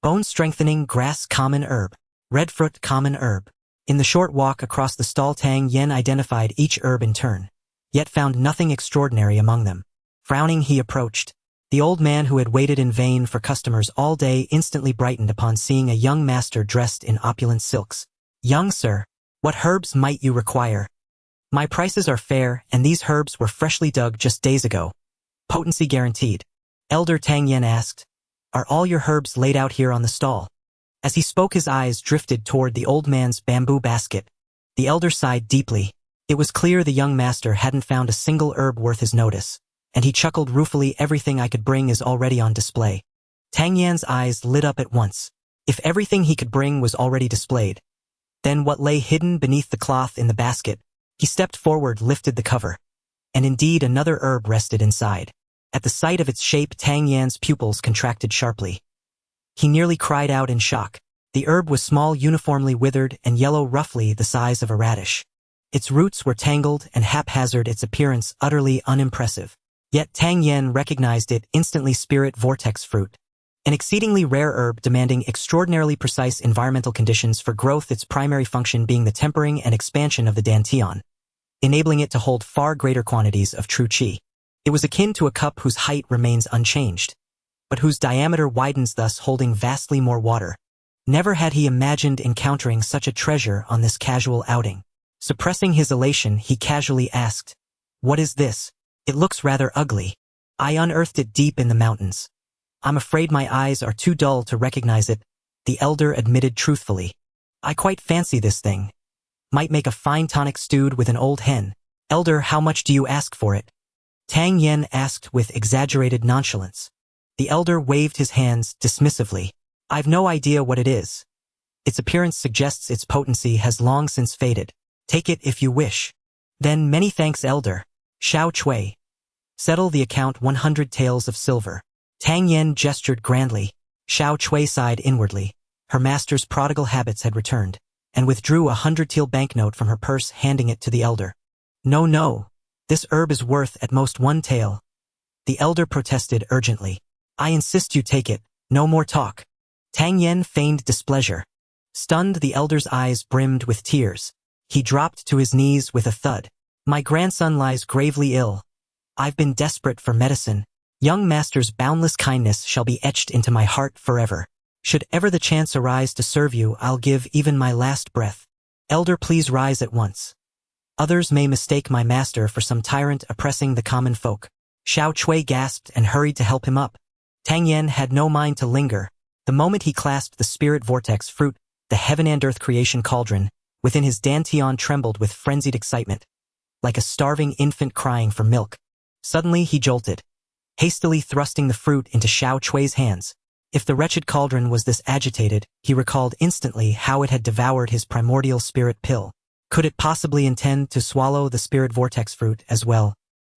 [SPEAKER 1] Bone-strengthening grass, common herb. Redfruit, common herb. In the short walk across the stall, Tang Yen identified each herb in turn, yet found nothing extraordinary among them. Frowning, he approached. The old man, who had waited in vain for customers all day, instantly brightened upon seeing a young master dressed in opulent silks. "Young sir, what herbs might you require?" "My prices are fair, and these herbs were freshly dug just days ago. Potency guaranteed." Elder Tang Yen asked, "Are all your herbs laid out here on the stall?" As he spoke, his eyes drifted toward the old man's bamboo basket. The elder sighed deeply. It was clear the young master hadn't found a single herb worth his notice, and he chuckled ruefully. "Everything I could bring is already on display." Tang Yan's eyes lit up at once. If everything he could bring was already displayed, then what lay hidden beneath the cloth in the basket? He stepped forward, lifted the cover, and indeed another herb rested inside. At the sight of its shape, Tang Yan's pupils contracted sharply. He nearly cried out in shock. The herb was small, uniformly withered, and yellow, roughly the size of a radish. Its roots were tangled and haphazard, its appearance utterly unimpressive. Yet Tang Yen recognized it instantly. Spirit vortex fruit. An exceedingly rare herb demanding extraordinarily precise environmental conditions for growth, its primary function being the tempering and expansion of the dantian. enabling it to hold far greater quantities of true qi. It was akin to a cup whose height remains unchanged, but whose diameter widens, thus holding vastly more water. Never had he imagined encountering such a treasure on this casual outing. Suppressing his elation, he casually asked, "What is this? It looks rather ugly. I unearthed it deep in the mountains. I'm afraid my eyes are too dull to recognize it," the elder admitted truthfully. "I quite fancy this thing. Might make a fine tonic stewed with an old hen." "Elder, how much do you ask for it?" Tang Yen asked with exaggerated nonchalance. The elder waved his hands dismissively. "I've no idea what it is. Its appearance suggests its potency has long since faded. Take it if you wish." "Then many thanks, elder." Xiao Chui. "Settle the account, 100 taels of silver." Tang Yen gestured grandly. Xiao Chui sighed inwardly. Her master's prodigal habits had returned, and withdrew a 100 tael banknote from her purse, handing it to the elder. "No, no. This herb is worth at most 1 tael." The elder protested urgently. "I insist you take it. No more talk." Tang Yen feigned displeasure. Stunned, the elder's eyes brimmed with tears. He dropped to his knees with a thud. "My grandson lies gravely ill. I've been desperate for medicine. Young master's boundless kindness shall be etched into my heart forever. Should ever the chance arise to serve you, I'll give even my last breath. Elder, please rise at once. Others may mistake my master for some tyrant oppressing the common folk." Xiao Chui gasped and hurried to help him up. Tang Yen had no mind to linger. The moment he clasped the spirit vortex fruit, the heaven and earth creation cauldron, within his dantian trembled with frenzied excitement, like a starving infant crying for milk. Suddenly he jolted, hastily thrusting the fruit into Xiao Chui's hands. If the wretched cauldron was this agitated, he recalled instantly how it had devoured his primordial spirit pill. Could it possibly intend to swallow the spirit vortex fruit as well?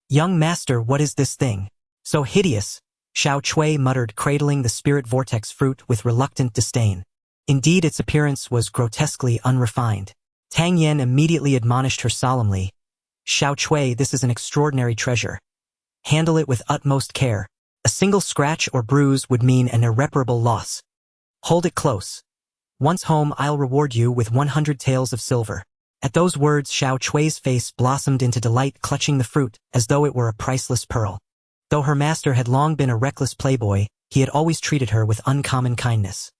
[SPEAKER 1] "Young master, what is this thing? So hideous," Xiao Chui muttered, cradling the spirit vortex fruit with reluctant disdain. Indeed, its appearance was grotesquely unrefined. Tang Yen immediately admonished her solemnly. "Xiao Chui, this is an extraordinary treasure. Handle it with utmost care. A single scratch or bruise would mean an irreparable loss. Hold it close. Once home, I'll reward you with 100 taels of silver." At those words, Xiao Chui's face blossomed into delight, clutching the fruit as though it were a priceless pearl. Though her master had long been a reckless playboy, he had always treated her with uncommon kindness.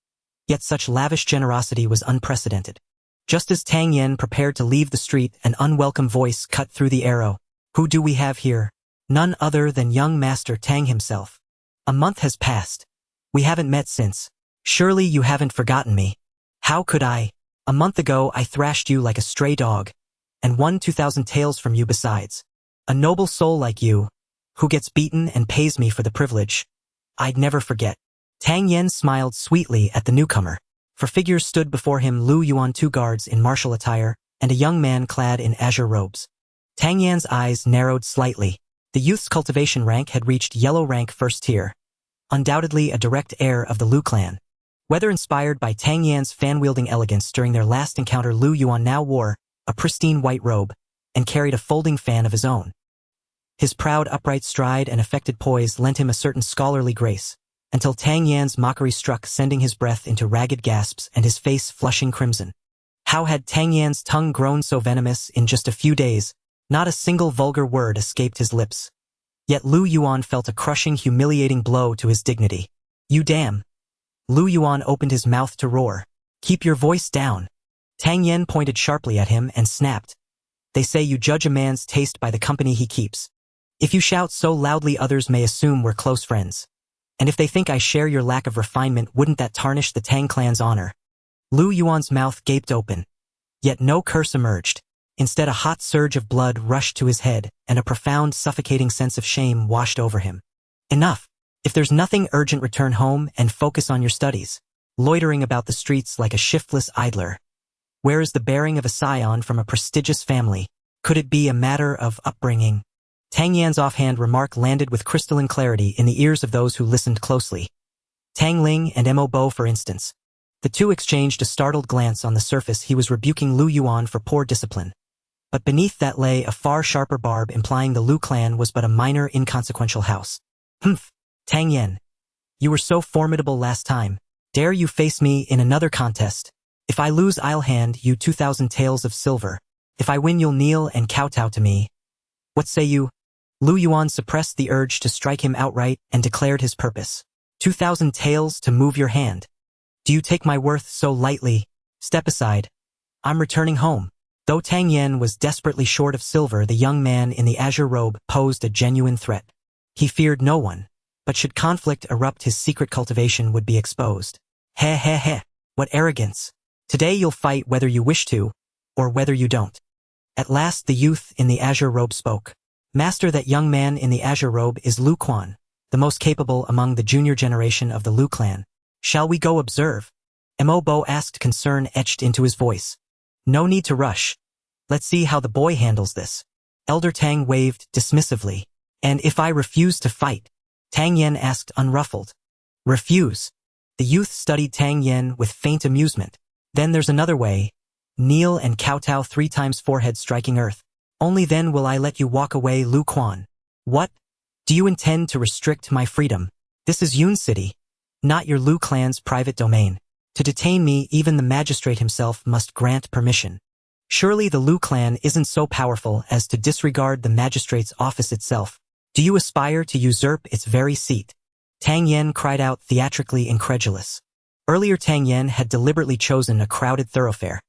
[SPEAKER 1] Yet such lavish generosity was unprecedented. Just as Tang Yen prepared to leave the street, an unwelcome voice cut through the arrow. "Who do we have here?" None other than young Master Tang himself. "A month has passed. We haven't met since. Surely you haven't forgotten me." "How could I? A month ago I thrashed you like a stray dog, and won 2,000 taels from you besides. A noble soul like you, who gets beaten and pays me for the privilege, I'd never forget." Tang Yen smiled sweetly at the newcomer. For figures stood before him: Lu Yuan, 2 guards in martial attire, and a young man clad in azure robes. Tang Yan's eyes narrowed slightly. The youth's cultivation rank had reached yellow rank 1st tier, undoubtedly a direct heir of the Lu clan. Whether inspired by Tang Yan's fan-wielding elegance during their last encounter, Lu Yuan now wore a pristine white robe and carried a folding fan of his own. His proud, upright stride and affected poise lent him a certain scholarly grace, until Tang Yan's mockery struck, sending his breath into ragged gasps and his face flushing crimson. How had Tang Yan's tongue grown so venomous in just a few days? Not a single vulgar word escaped his lips. Yet Lu Yuan felt a crushing, humiliating blow to his dignity. "You damn!" Lu Yuan opened his mouth to roar. "Keep your voice down." Tang Yen pointed sharply at him and snapped. "They say you judge a man's taste by the company he keeps. If you shout so loudly, others may assume we're close friends. And if they think I share your lack of refinement, wouldn't that tarnish the Tang clan's honor?" Lu Yuan's mouth gaped open. Yet no curse emerged. Instead, a hot surge of blood rushed to his head, and a profound, suffocating sense of shame washed over him. "Enough. If there's nothing urgent, return home and focus on your studies. Loitering about the streets like a shiftless idler. Where is the bearing of a scion from a prestigious family? Could it be a matter of upbringing?" Tang Yan's offhand remark landed with crystalline clarity in the ears of those who listened closely. Tang Ling and Mo Bo, for instance. The two exchanged a startled glance. On the surface, he was rebuking Lu Yuan for poor discipline. But beneath that lay a far sharper barb, implying the Lu clan was but a minor, inconsequential house. "Humph! Tang Yen. You were so formidable last time. Dare you face me in another contest? If I lose, I'll hand you 2,000 taels of silver." If I win, you'll kneel and kowtow to me. What say you? Lu Yuan suppressed the urge to strike him outright and declared his purpose. 2,000 taels to move your hand. Do you take my worth so lightly? Step aside. I'm returning home. Though Tang Yen was desperately short of silver, the young man in the azure robe posed a genuine threat. He feared no one, but should conflict erupt, his secret cultivation would be exposed. Heh heh heh. What arrogance. Today you'll fight whether you wish to, or whether you don't. At last the youth in the azure robe spoke. Master, that young man in the azure robe is Lu Quan, the most capable among the junior generation of the Lu clan. Shall we go observe? Mo Bo asked, concern etched into his voice. No need to rush. Let's see how the boy handles this. Elder Tang waved dismissively. And if I refuse to fight? Tang Yen asked, unruffled. Refuse? The youth studied Tang Yen with faint amusement. Then there's another way. Kneel and kowtow 3 times, forehead striking earth. Only then will I let you walk away, Lu Quan. What? Do you intend to restrict my freedom? This is Yun City, not your Lu clan's private domain. To detain me, even the magistrate himself must grant permission. Surely the Lu clan isn't so powerful as to disregard the magistrate's office itself. Do you aspire to usurp its very seat? Tang Yen cried out, theatrically incredulous. Earlier Tang Yen had deliberately chosen a crowded thoroughfare,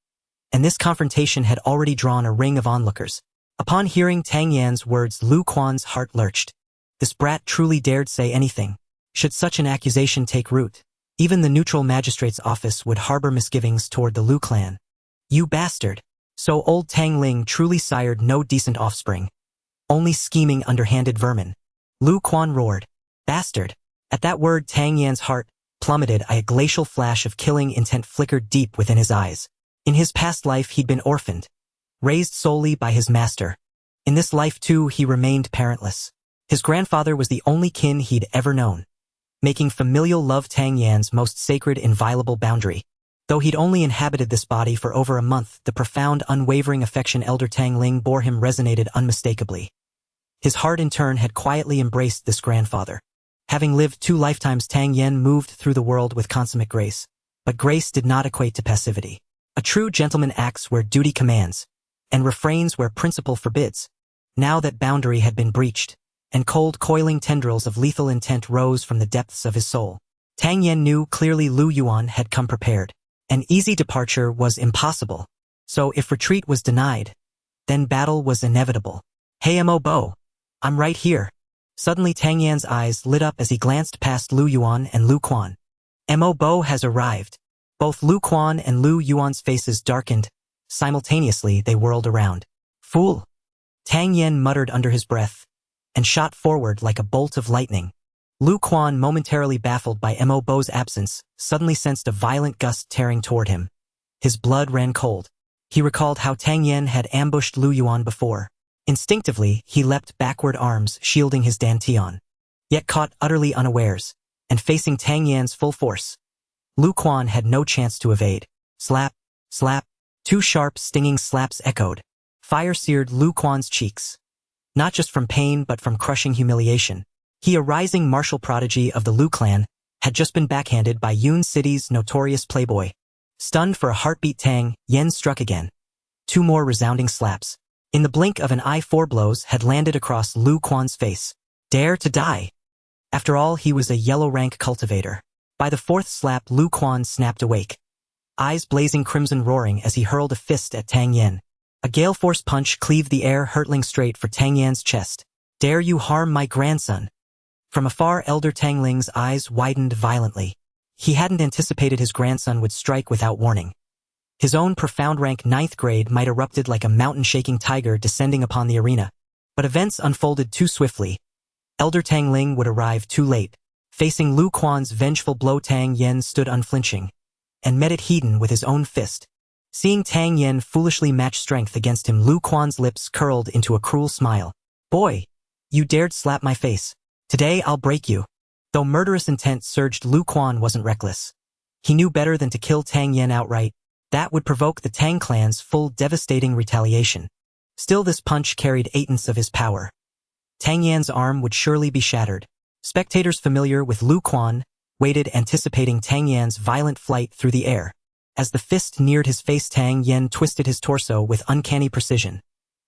[SPEAKER 1] and this confrontation had already drawn a ring of onlookers. Upon hearing Tang Yan's words, Lu Quan's heart lurched. This brat truly dared say anything. Should such an accusation take root, even the neutral magistrate's office would harbor misgivings toward the Lu clan. You bastard! So old Tang Ling truly sired no decent offspring. Only scheming, underhanded vermin. Lu Quan roared. Bastard! At that word Tang Yan's heart plummeted. A glacial flash of killing intent flickered deep within his eyes. In his past life he'd been orphaned, raised solely by his master. In this life too he remained parentless. His grandfather was the only kin he'd ever known, making familial love Tang Yan's most sacred, inviolable boundary. Though he'd only inhabited this body for over a month, the profound, unwavering affection Elder Tang Ling bore him resonated unmistakably. His heart in turn had quietly embraced this grandfather. Having lived 2 lifetimes, Tang Yen moved through the world with consummate grace. But grace did not equate to passivity. A true gentleman acts where duty commands, and refrains where principle forbids. Now that boundary had been breached, and cold, coiling tendrils of lethal intent rose from the depths of his soul. Tang Yen knew clearly Lu Yuan had come prepared. An easy departure was impossible. So if retreat was denied, then battle was inevitable. Hey Mo Bo, I'm right here. Suddenly Tang Yan's eyes lit up as he glanced past Lu Yuan and Lu Quan. Mo Bo has arrived. Both Lu Quan and Lu Yuan's faces darkened. Simultaneously they whirled around. Fool! Tang Yen muttered under his breath, and shot forward like a bolt of lightning. Lu Quan, momentarily baffled by Mo Bo's absence, suddenly sensed a violent gust tearing toward him. His blood ran cold. He recalled how Tang Yen had ambushed Lu Yuan before. Instinctively, he leapt backward, arms shielding his dantian. Yet caught utterly unawares, and facing Tang Yan's full force, Lu Quan had no chance to evade. Slap, slap. 2 sharp, stinging slaps echoed. Fire seared Lu Quan's cheeks. Not just from pain but from crushing humiliation. He, a rising martial prodigy of the Lu clan, had just been backhanded by Yun City's notorious playboy. Stunned for a heartbeat, Tang Yen struck again. 2 more resounding slaps. In the blink of an eye, 4 blows had landed across Lu Quan's face. Dare to die. After all, he was a yellow-rank cultivator. By the 4th slap, Lu Quan snapped awake, eyes blazing crimson, roaring as he hurled a fist at Tang Yen. A gale-force punch cleaved the air, hurtling straight for Tang Yan's chest. Dare you harm my grandson? From afar, Elder Tang Ling's eyes widened violently. He hadn't anticipated his grandson would strike without warning. His own profound rank 9th grade might erupted like a mountain-shaking tiger descending upon the arena. But events unfolded too swiftly. Elder Tang Ling would arrive too late. Facing Lu Quan's vengeful blow, Tang Yen stood unflinching, and met it heeding with his own fist. Seeing Tang Yen foolishly match strength against him, Lu Quan's lips curled into a cruel smile. Boy, you dared slap my face. Today I'll break you. Though murderous intent surged, Lu Quan wasn't reckless. He knew better than to kill Tang Yen outright. That would provoke the Tang clan's full devastating retaliation. Still, this punch carried 8/10 of his power. Tang Yan's arm would surely be shattered. Spectators familiar with Lu Quan waited, anticipating Tang Yan's violent flight through the air. As the fist neared his face, Tang Yen twisted his torso with uncanny precision.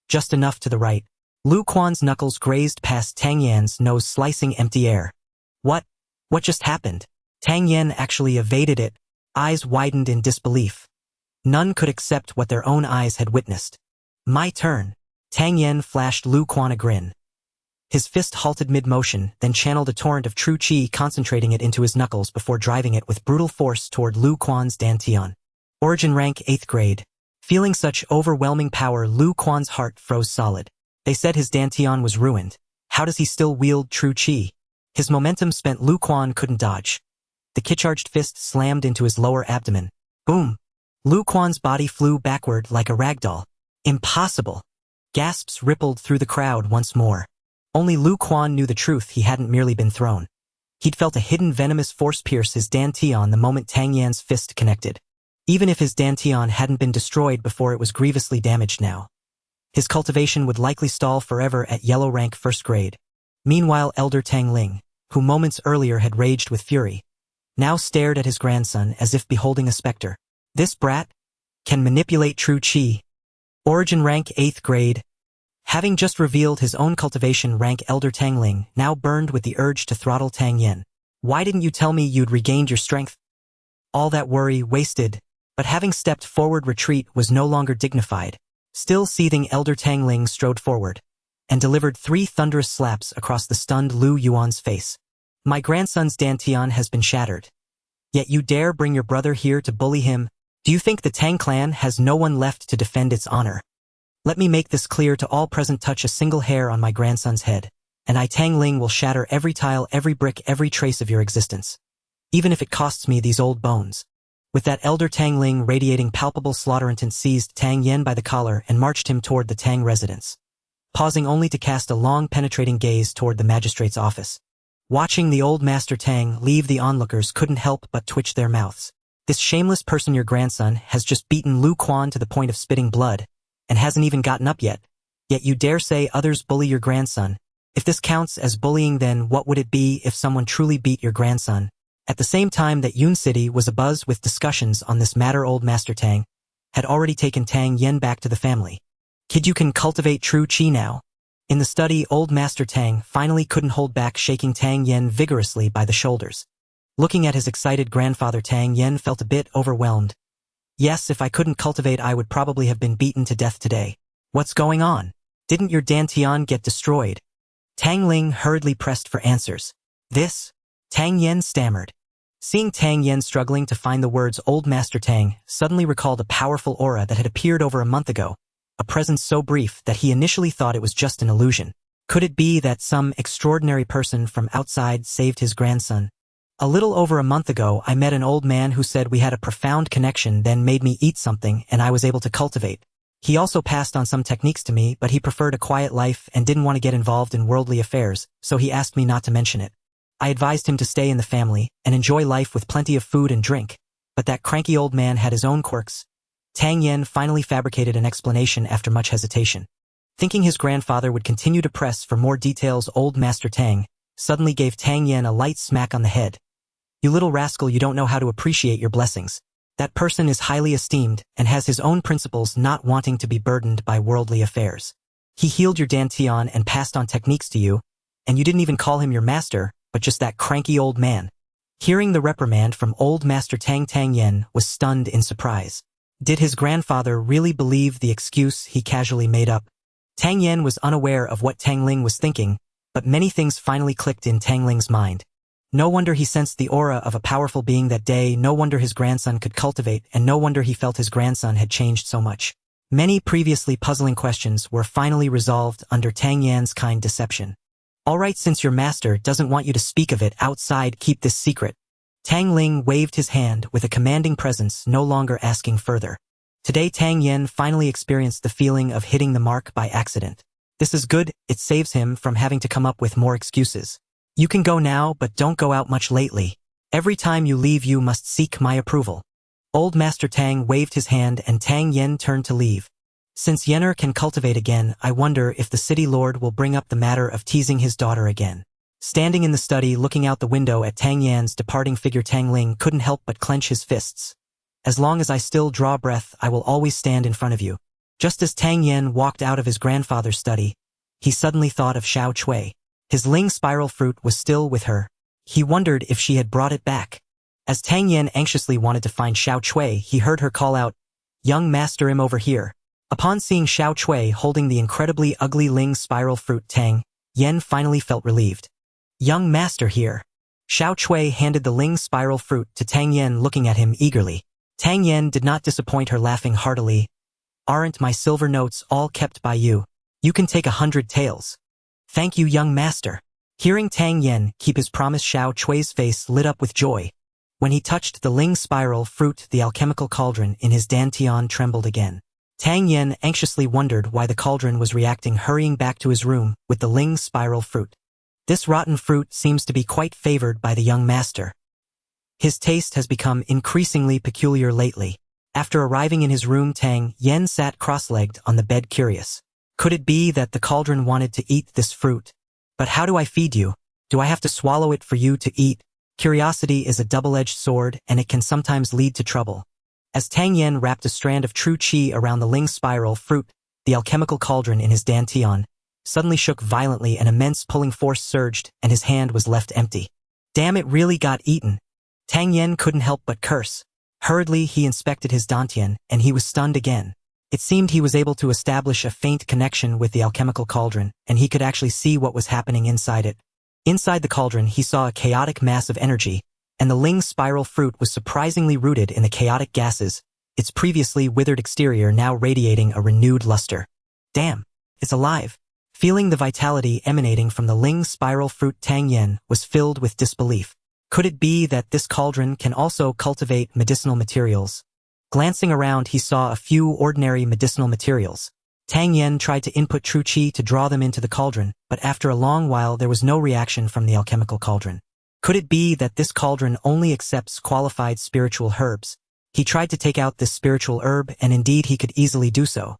[SPEAKER 1] Just enough to the right. Lu Quan's knuckles grazed past Tang Yan's nose, slicing empty air. What? What just happened? Tang Yen actually evaded it, eyes widened in disbelief. None could accept what their own eyes had witnessed. My turn. Tang Yen flashed Lu Quan a grin. His fist halted mid-motion, then channeled a torrent of true qi, concentrating it into his knuckles before driving it with brutal force toward Lu Quan's dantian. Origin rank 8th grade. Feeling such overwhelming power, Lu Quan's heart froze solid. They said his dantian was ruined. How does he still wield true qi? His momentum spent. Lu Quan couldn't dodge. The qi-charged fist slammed into his lower abdomen. Boom! Lu Quan's body flew backward like a ragdoll. Impossible! Gasps rippled through the crowd once more. Only Lu Quan knew the truth. He hadn't merely been thrown. He'd felt a hidden venomous force pierce his dantian the moment Tang Yan's fist connected. Even if his dantian hadn't been destroyed before, it was grievously damaged now. His cultivation would likely stall forever at yellow rank 1st grade. Meanwhile, Elder Tang Ling, who moments earlier had raged with fury, now stared at his grandson as if beholding a specter. This brat can manipulate true qi. Origin rank 8th grade. Having just revealed his own cultivation rank, Elder Tang Ling now burned with the urge to throttle Tang Yen. Why didn't you tell me you'd regained your strength? All that worry wasted. But having stepped forward, retreat was no longer dignified. Still seething, Elder Tang Ling strode forward and delivered 3 thunderous slaps across the stunned Lu Yuan's face. My grandson's dantian has been shattered. Yet you dare bring your brother here to bully him? Do you think the Tang clan has no one left to defend its honor? Let me make this clear to all present. Touch a single hair on my grandson's head, and I, Tang Ling, will shatter every tile, every brick, every trace of your existence. Even if it costs me these old bones. With that, Elder Tang Ling, radiating palpable slaughter intent, seized Tang Yen by the collar and marched him toward the Tang residence, pausing only to cast a long, penetrating gaze toward the magistrate's office. Watching the old Master Tang leave, the onlookers couldn't help but twitch their mouths. This shameless person, your grandson, has just beaten Lu Quan to the point of spitting blood, and hasn't even gotten up yet. Yet you dare say others bully your grandson. If this counts as bullying, then what would it be if someone truly beat your grandson? At the same time that Yun City was abuzz with discussions on this matter, old Master Tang had already taken Tang Yen back to the family. Kid, you can cultivate true qi now. In the study, old Master Tang finally couldn't hold back, shaking Tang Yen vigorously by the shoulders. Looking at his excited grandfather, Tang Yen felt a bit overwhelmed. Yes, if I couldn't cultivate, I would probably have been beaten to death today. What's going on? Didn't your dantian get destroyed? Tang Ling hurriedly pressed for answers. This? Tang Yen stammered. Seeing Tang Yen struggling to find the words, old Master Tang suddenly recalled a powerful aura that had appeared over a month ago, a presence so brief that he initially thought it was just an illusion. Could it be that some extraordinary person from outside saved his grandson? A little over a month ago, I met an old man who said we had a profound connection, then made me eat something and I was able to cultivate. He also passed on some techniques to me, but he preferred a quiet life and didn't want to get involved in worldly affairs, so he asked me not to mention it. I advised him to stay in the family and enjoy life with plenty of food and drink, but that cranky old man had his own quirks. Tang Yen finally fabricated an explanation after much hesitation. Thinking his grandfather would continue to press for more details, old Master Tang suddenly gave Tang Yen a light smack on the head. You little rascal, you don't know how to appreciate your blessings. That person is highly esteemed and has his own principles, not wanting to be burdened by worldly affairs. He healed your dantian and passed on techniques to you, and you didn't even call him your master, but just that cranky old man. Hearing the reprimand from old Master Tang, Tang Yen was stunned in surprise. Did his grandfather really believe the excuse he casually made up? Tang Yen was unaware of what Tang Ling was thinking, but many things finally clicked in Tang Ling's mind. No wonder he sensed the aura of a powerful being that day, no wonder his grandson could cultivate, and no wonder he felt his grandson had changed so much. Many previously puzzling questions were finally resolved under Tang Yan's kind deception. All right, since your master doesn't want you to speak of it outside, keep this secret. Tang Ling waved his hand with a commanding presence, no longer asking further. Today Tang Yen finally experienced the feeling of hitting the mark by accident. This is good, it saves him from having to come up with more excuses. You can go now, but don't go out much lately. Every time you leave you must seek my approval. Old Master Tang waved his hand and Tang Yen turned to leave. Since Yenner can cultivate again, I wonder if the city lord will bring up the matter of teasing his daughter again. Standing in the study looking out the window at Tang Yan's departing figure, Tang Ling couldn't help but clench his fists. As long as I still draw breath, I will always stand in front of you. Just as Tang Yen walked out of his grandfather's study, he suddenly thought of Xiao Cui. His Ling spiral fruit was still with her. He wondered if she had brought it back. As Tang Yen anxiously wanted to find Xiao Cui, he heard her call out, "Young master, I'm over here." Upon seeing Xiao Cui holding the incredibly ugly Ling spiral fruit, Tang Yen finally felt relieved. "Young master here." Xiao Cui handed the Ling spiral fruit to Tang Yen, looking at him eagerly. Tang Yen did not disappoint her, laughing heartily. "Aren't my silver notes all kept by you? You can take 100 taels." "Thank you, young master." Hearing Tang Yen keep his promise, Xiao Cui's face lit up with joy. When he touched the Ling spiral fruit, the alchemical cauldron in his dantian trembled again. Tang Yen anxiously wondered why the cauldron was reacting, hurrying back to his room with the Ling spiral fruit. This rotten fruit seems to be quite favored by the young master. His taste has become increasingly peculiar lately. After arriving in his room, Tang Yen sat cross-legged on the bed, curious. Could it be that the cauldron wanted to eat this fruit? But how do I feed you? Do I have to swallow it for you to eat? Curiosity is a double-edged sword, and it can sometimes lead to trouble. As Tang Yen wrapped a strand of true qi around the Ling spiral fruit, the alchemical cauldron in his dantian suddenly shook violently. An immense pulling force surged, and his hand was left empty. Damn, it really got eaten. Tang Yen couldn't help but curse. Hurriedly, he inspected his dantian, and he was stunned again. It seemed he was able to establish a faint connection with the alchemical cauldron, and he could actually see what was happening inside it. Inside the cauldron, he saw a chaotic mass of energy, and the Ling spiral fruit was surprisingly rooted in the chaotic gases, its previously withered exterior now radiating a renewed luster. Damn, it's alive. Feeling the vitality emanating from the Ling spiral fruit, Tang Yen was filled with disbelief. Could it be that this cauldron can also cultivate medicinal materials? Glancing around, he saw a few ordinary medicinal materials. Tang Yen tried to input true qi to draw them into the cauldron, but after a long while there was no reaction from the alchemical cauldron. Could it be that this cauldron only accepts qualified spiritual herbs? He tried to take out this spiritual herb, and indeed he could easily do so.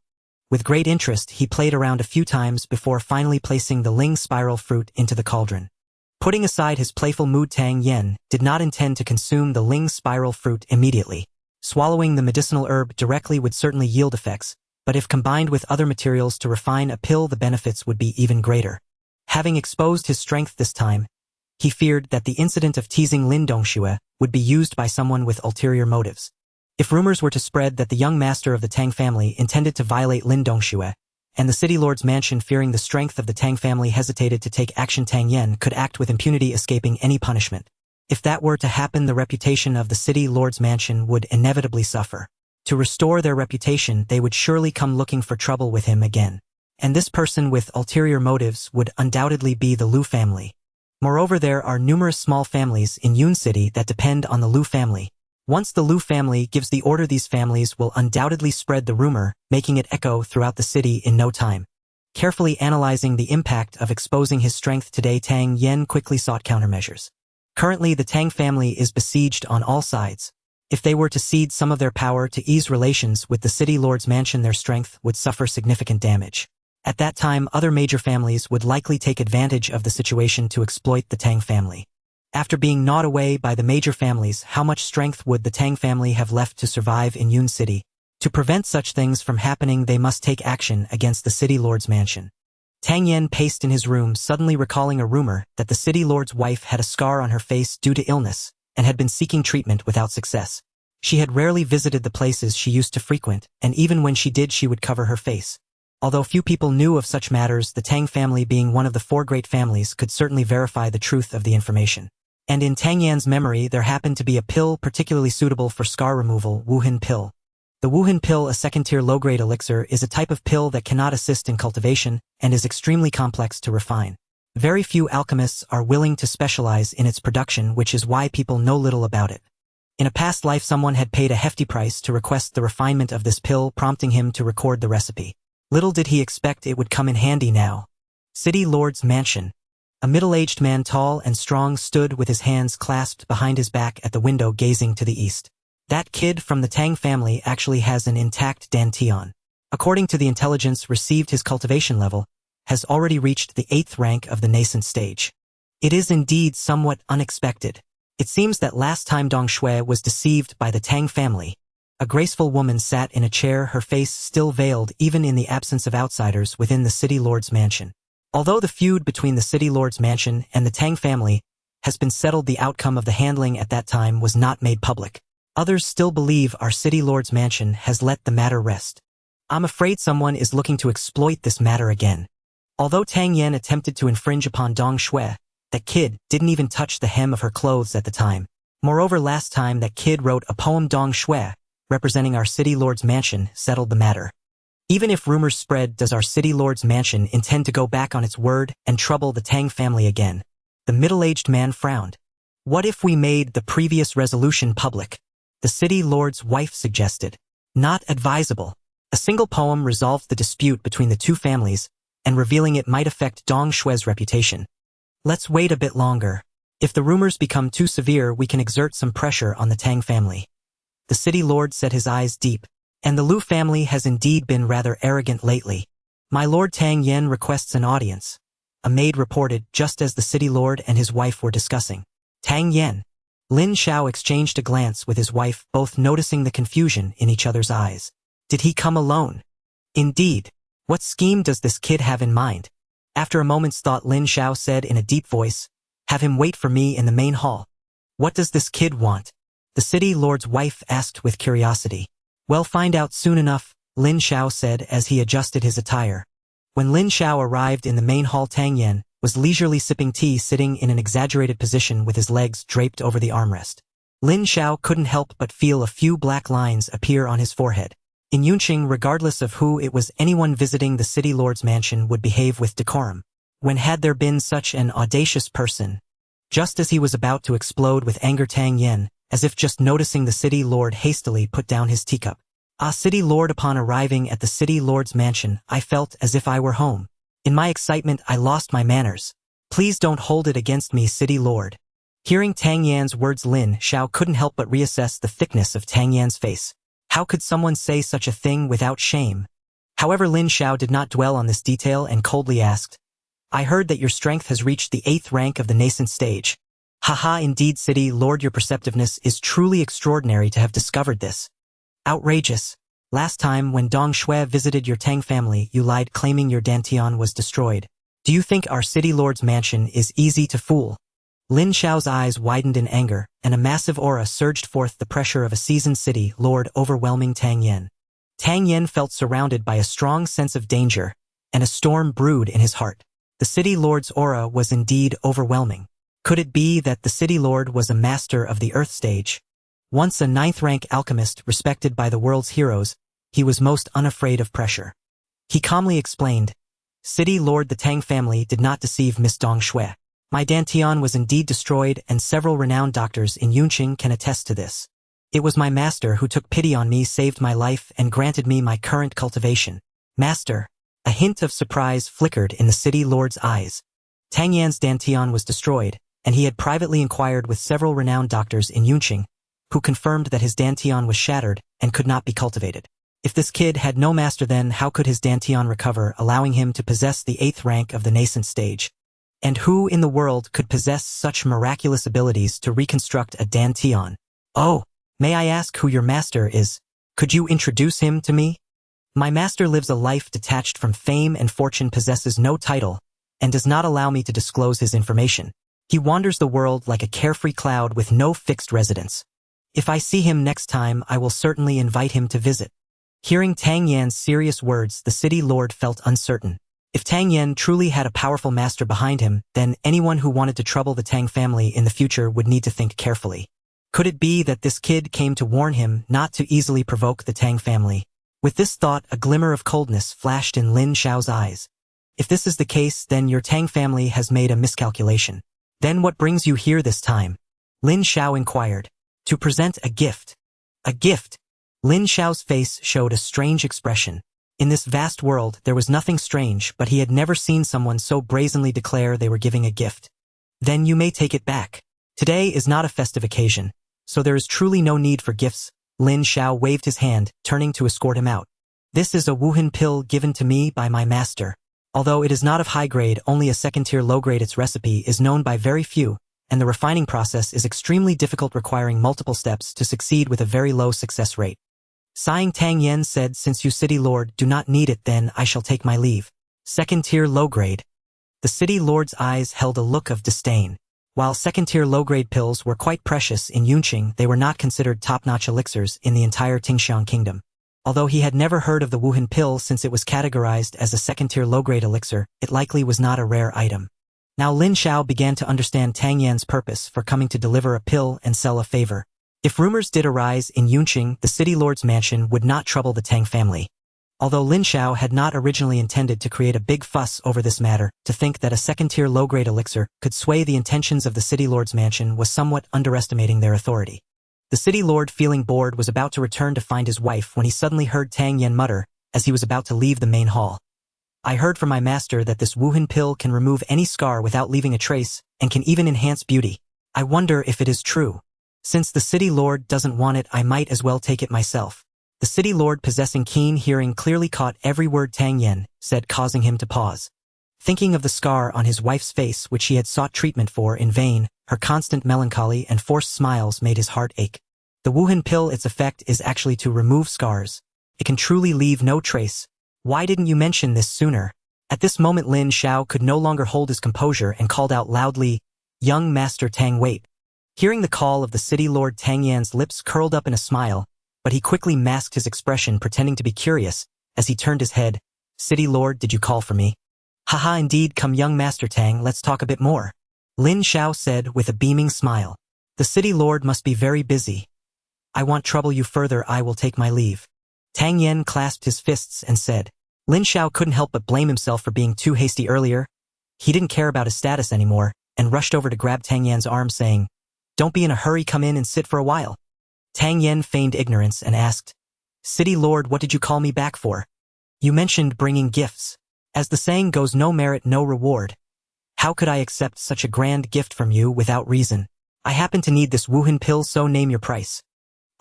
[SPEAKER 1] With great interest, he played around a few times before finally placing the Ling spiral fruit into the cauldron. Putting aside his playful mood, Tang Yen did not intend to consume the Ling spiral fruit immediately. Swallowing the medicinal herb directly would certainly yield effects, but if combined with other materials to refine a pill, the benefits would be even greater. Having exposed his strength this time, he feared that the incident of teasing Lin Dongxue would be used by someone with ulterior motives. If rumors were to spread that the young master of the Tang family intended to violate Lin Dongxue, and the city lord's mansion, fearing the strength of the Tang family, hesitated to take action, Tang Yen could act with impunity, escaping any punishment. If that were to happen, the reputation of the city lord's mansion would inevitably suffer. To restore their reputation, they would surely come looking for trouble with him again. And this person with ulterior motives would undoubtedly be the Lu family. Moreover, there are numerous small families in Yun City that depend on the Lu family. Once the Lu family gives the order, these families will undoubtedly spread the rumor, making it echo throughout the city in no time. Carefully analyzing the impact of exposing his strength today, Tang Yen quickly sought countermeasures. Currently, the Tang family is besieged on all sides. If they were to cede some of their power to ease relations with the city lord's mansion, their strength would suffer significant damage. At that time, other major families would likely take advantage of the situation to exploit the Tang family. After being gnawed away by the major families, how much strength would the Tang family have left to survive in Yun City? To prevent such things from happening, they must take action against the city lord's mansion. Tang Yen paced in his room, suddenly recalling a rumor that the city lord's wife had a scar on her face due to illness, and had been seeking treatment without success. She had rarely visited the places she used to frequent, and even when she did, she would cover her face. Although few people knew of such matters, the Tang family, being one of the 4 great families, could certainly verify the truth of the information. And in Tang Yan's memory, there happened to be a pill particularly suitable for scar removal, Wuhan pill. The Wuhan pill, a second-tier low-grade elixir, is a type of pill that cannot assist in cultivation and is extremely complex to refine. Very few alchemists are willing to specialize in its production, which is why people know little about it. In a past life, someone had paid a hefty price to request the refinement of this pill, prompting him to record the recipe. Little did he expect it would come in handy now. City Lord's Mansion. A middle-aged man, tall and strong, stood with his hands clasped behind his back at the window, gazing to the east. That kid from the Tang family actually has an intact dantian. According to the intelligence received, his cultivation level has already reached the 8th rank of the nascent stage. It is indeed somewhat unexpected. It seems that last time Dong Shui was deceived by the Tang family, A graceful woman sat in a chair, her face still veiled even in the absence of outsiders within the city lord's mansion. Although the feud between the city lord's mansion and the Tang family has been settled, the outcome of the handling at that time was not made public. Others still believe our city lord's mansion has let the matter rest. I'm afraid someone is looking to exploit this matter again. Although Tang Yan attempted to infringe upon Dong Shui, that kid didn't even touch the hem of her clothes at the time. Moreover, last time that kid wrote a poem, Dong Shui, representing our city lord's mansion, settled the matter. Even if rumors spread, does our city lord's mansion intend to go back on its word and trouble the Tang family again? The middle-aged man frowned. What if we made the previous resolution public? The city lord's wife suggested. Not advisable. A single poem resolved the dispute between the two families, and revealing it might affect Dong Shui's reputation. Let's wait a bit longer. If the rumors become too severe, we can exert some pressure on the Tang family. The city lord set his eyes deep. And the Lu family has indeed been rather arrogant lately. My lord Tang Yan requests an audience. A maid reported just as the city lord and his wife were discussing. Tang Yan. Lin Xiao exchanged a glance with his wife, both noticing the confusion in each other's eyes. Did he come alone? Indeed. What scheme does this kid have in mind? After a moment's thought, Lin Xiao said in a deep voice, have him wait for me in the main hall. What does this kid want? The city lord's wife asked with curiosity. We'll find out soon enough, Lin Xiao said as he adjusted his attire. When Lin Xiao arrived in the main hall, Tang Yan was leisurely sipping tea, sitting in an exaggerated position with his legs draped over the armrest. Lin Xiao couldn't help but feel a few black lines appear on his forehead. In Yunqing, regardless of who it was, anyone visiting the city lord's mansion would behave with decorum. When had there been such an audacious person? Just as he was about to explode with anger, Tang Yan, as if just noticing the city lord, hastily put down his teacup. Ah, city lord, upon arriving at the city lord's mansion, I felt as if I were home. In my excitement, I lost my manners. Please don't hold it against me, city lord. Hearing Tang Yan's words, Lin Xiao couldn't help but reassess the thickness of Tang Yan's face. How could someone say such a thing without shame? However, Lin Xiao did not dwell on this detail and coldly asked, I heard that your strength has reached the 8th rank of the nascent stage. Haha, indeed, city lord, your perceptiveness is truly extraordinary to have discovered this. Outrageous. Last time when Dong Shui visited your Tang family, you lied, claiming your Dantian was destroyed. Do you think our city lord's mansion is easy to fool? Lin Xiao's eyes widened in anger, and a massive aura surged forth, the pressure of a seasoned city lord overwhelming Tang Yan. Tang Yan felt surrounded by a strong sense of danger, and a storm brewed in his heart. The city lord's aura was indeed overwhelming. Could it be that the city lord was a master of the earth stage? Once a 9th-rank alchemist respected by the world's heroes, he was most unafraid of pressure. He calmly explained, City lord, the Tang family did not deceive Miss Dong Shui. My Dantian was indeed destroyed, and several renowned doctors in Yunqing can attest to this. It was my master who took pity on me, saved my life, and granted me my current cultivation. Master. A hint of surprise flickered in the city lord's eyes. Tang Yan's Dantian was destroyed, and he had privately inquired with several renowned doctors in Yunqing, who confirmed that his Dantian was shattered and could not be cultivated. If this kid had no master, then how could his Dantian recover, allowing him to possess the 8th rank of the nascent stage? And who in the world could possess such miraculous abilities to reconstruct a Dantian? Oh, may I ask who your master is? Could you introduce him to me? My master lives a life detached from fame and fortune, possesses no title, and does not allow me to disclose his information. He wanders the world like a carefree cloud with no fixed residence. If I see him next time, I will certainly invite him to visit. Hearing Tang Yan's serious words, the city lord felt uncertain. If Tang Yan truly had a powerful master behind him, then anyone who wanted to trouble the Tang family in the future would need to think carefully. Could it be that this kid came to warn him not to easily provoke the Tang family? With this thought, a glimmer of coldness flashed in Lin Xiao's eyes. If this is the case, then your Tang family has made a miscalculation. Then what brings you here this time? Lin Xiao inquired. To present a gift. A gift? Lin Xiao's face showed a strange expression. In this vast world, there was nothing strange, but he had never seen someone so brazenly declare they were giving a gift. Then you may take it back. Today is not a festive occasion, so there is truly no need for gifts. Lin Xiao waved his hand, turning to escort him out. This is a Wuhan pill given to me by my master. Although it is not of high grade, only a second-tier low-grade, its recipe is known by very few, and the refining process is extremely difficult, requiring multiple steps to succeed with a very low success rate. Sighing, Tang Yen said, since you city lord do not need it, then I shall take my leave. Second-tier low-grade. The city lord's eyes held a look of disdain. While second-tier low-grade pills were quite precious in Yunqing, they were not considered top-notch elixirs in the entire Tingxiang kingdom. Although he had never heard of the Wuhan pill since it was categorized as a second-tier low-grade elixir, it likely was not a rare item. Now Lin Xiao began to understand Tang Yan's purpose for coming to deliver a pill and sell a favor. If rumors did arise in Yunqing, the city lord's mansion would not trouble the Tang family. Although Lin Xiao had not originally intended to create a big fuss over this matter, to think that a second-tier low-grade elixir could sway the intentions of the city lord's mansion was somewhat underestimating their authority. The city lord, feeling bored, was about to return to find his wife when he suddenly heard Tang Yan mutter, as he was about to leave the main hall. I heard from my master that this Wuhan pill can remove any scar without leaving a trace, and can even enhance beauty. I wonder if it is true. Since the city lord doesn't want it, I might as well take it myself. The city lord, possessing keen hearing, clearly caught every word Tang Yan said, causing him to pause. Thinking of the scar on his wife's face which he had sought treatment for in vain, her constant melancholy and forced smiles made his heart ache. The Wuhan pill, its effect is actually to remove scars. It can truly leave no trace. Why didn't you mention this sooner? At this moment Lin Xiao could no longer hold his composure and called out loudly, "Young Master Tang, wait." Hearing the call of the city lord, Tang Yan's lips curled up in a smile, but he quickly masked his expression, pretending to be curious, as he turned his head. "City lord, did you call for me?" "Haha, indeed, come young Master Tang, let's talk a bit more," Lin Xiao said with a beaming smile. "The city lord must be very busy. I won't trouble you further, I will take my leave." Tang Yan clasped his fists and said. Lin Xiao couldn't help but blame himself for being too hasty earlier. He didn't care about his status anymore, and rushed over to grab Tang Yan's arm, saying, "Don't be in a hurry, come in and sit for a while." Tang Yan feigned ignorance and asked, "City lord, what did you call me back for?" "You mentioned bringing gifts. As the saying goes, no merit, no reward. How could I accept such a grand gift from you without reason? I happen to need this Wuhan pill, so name your price."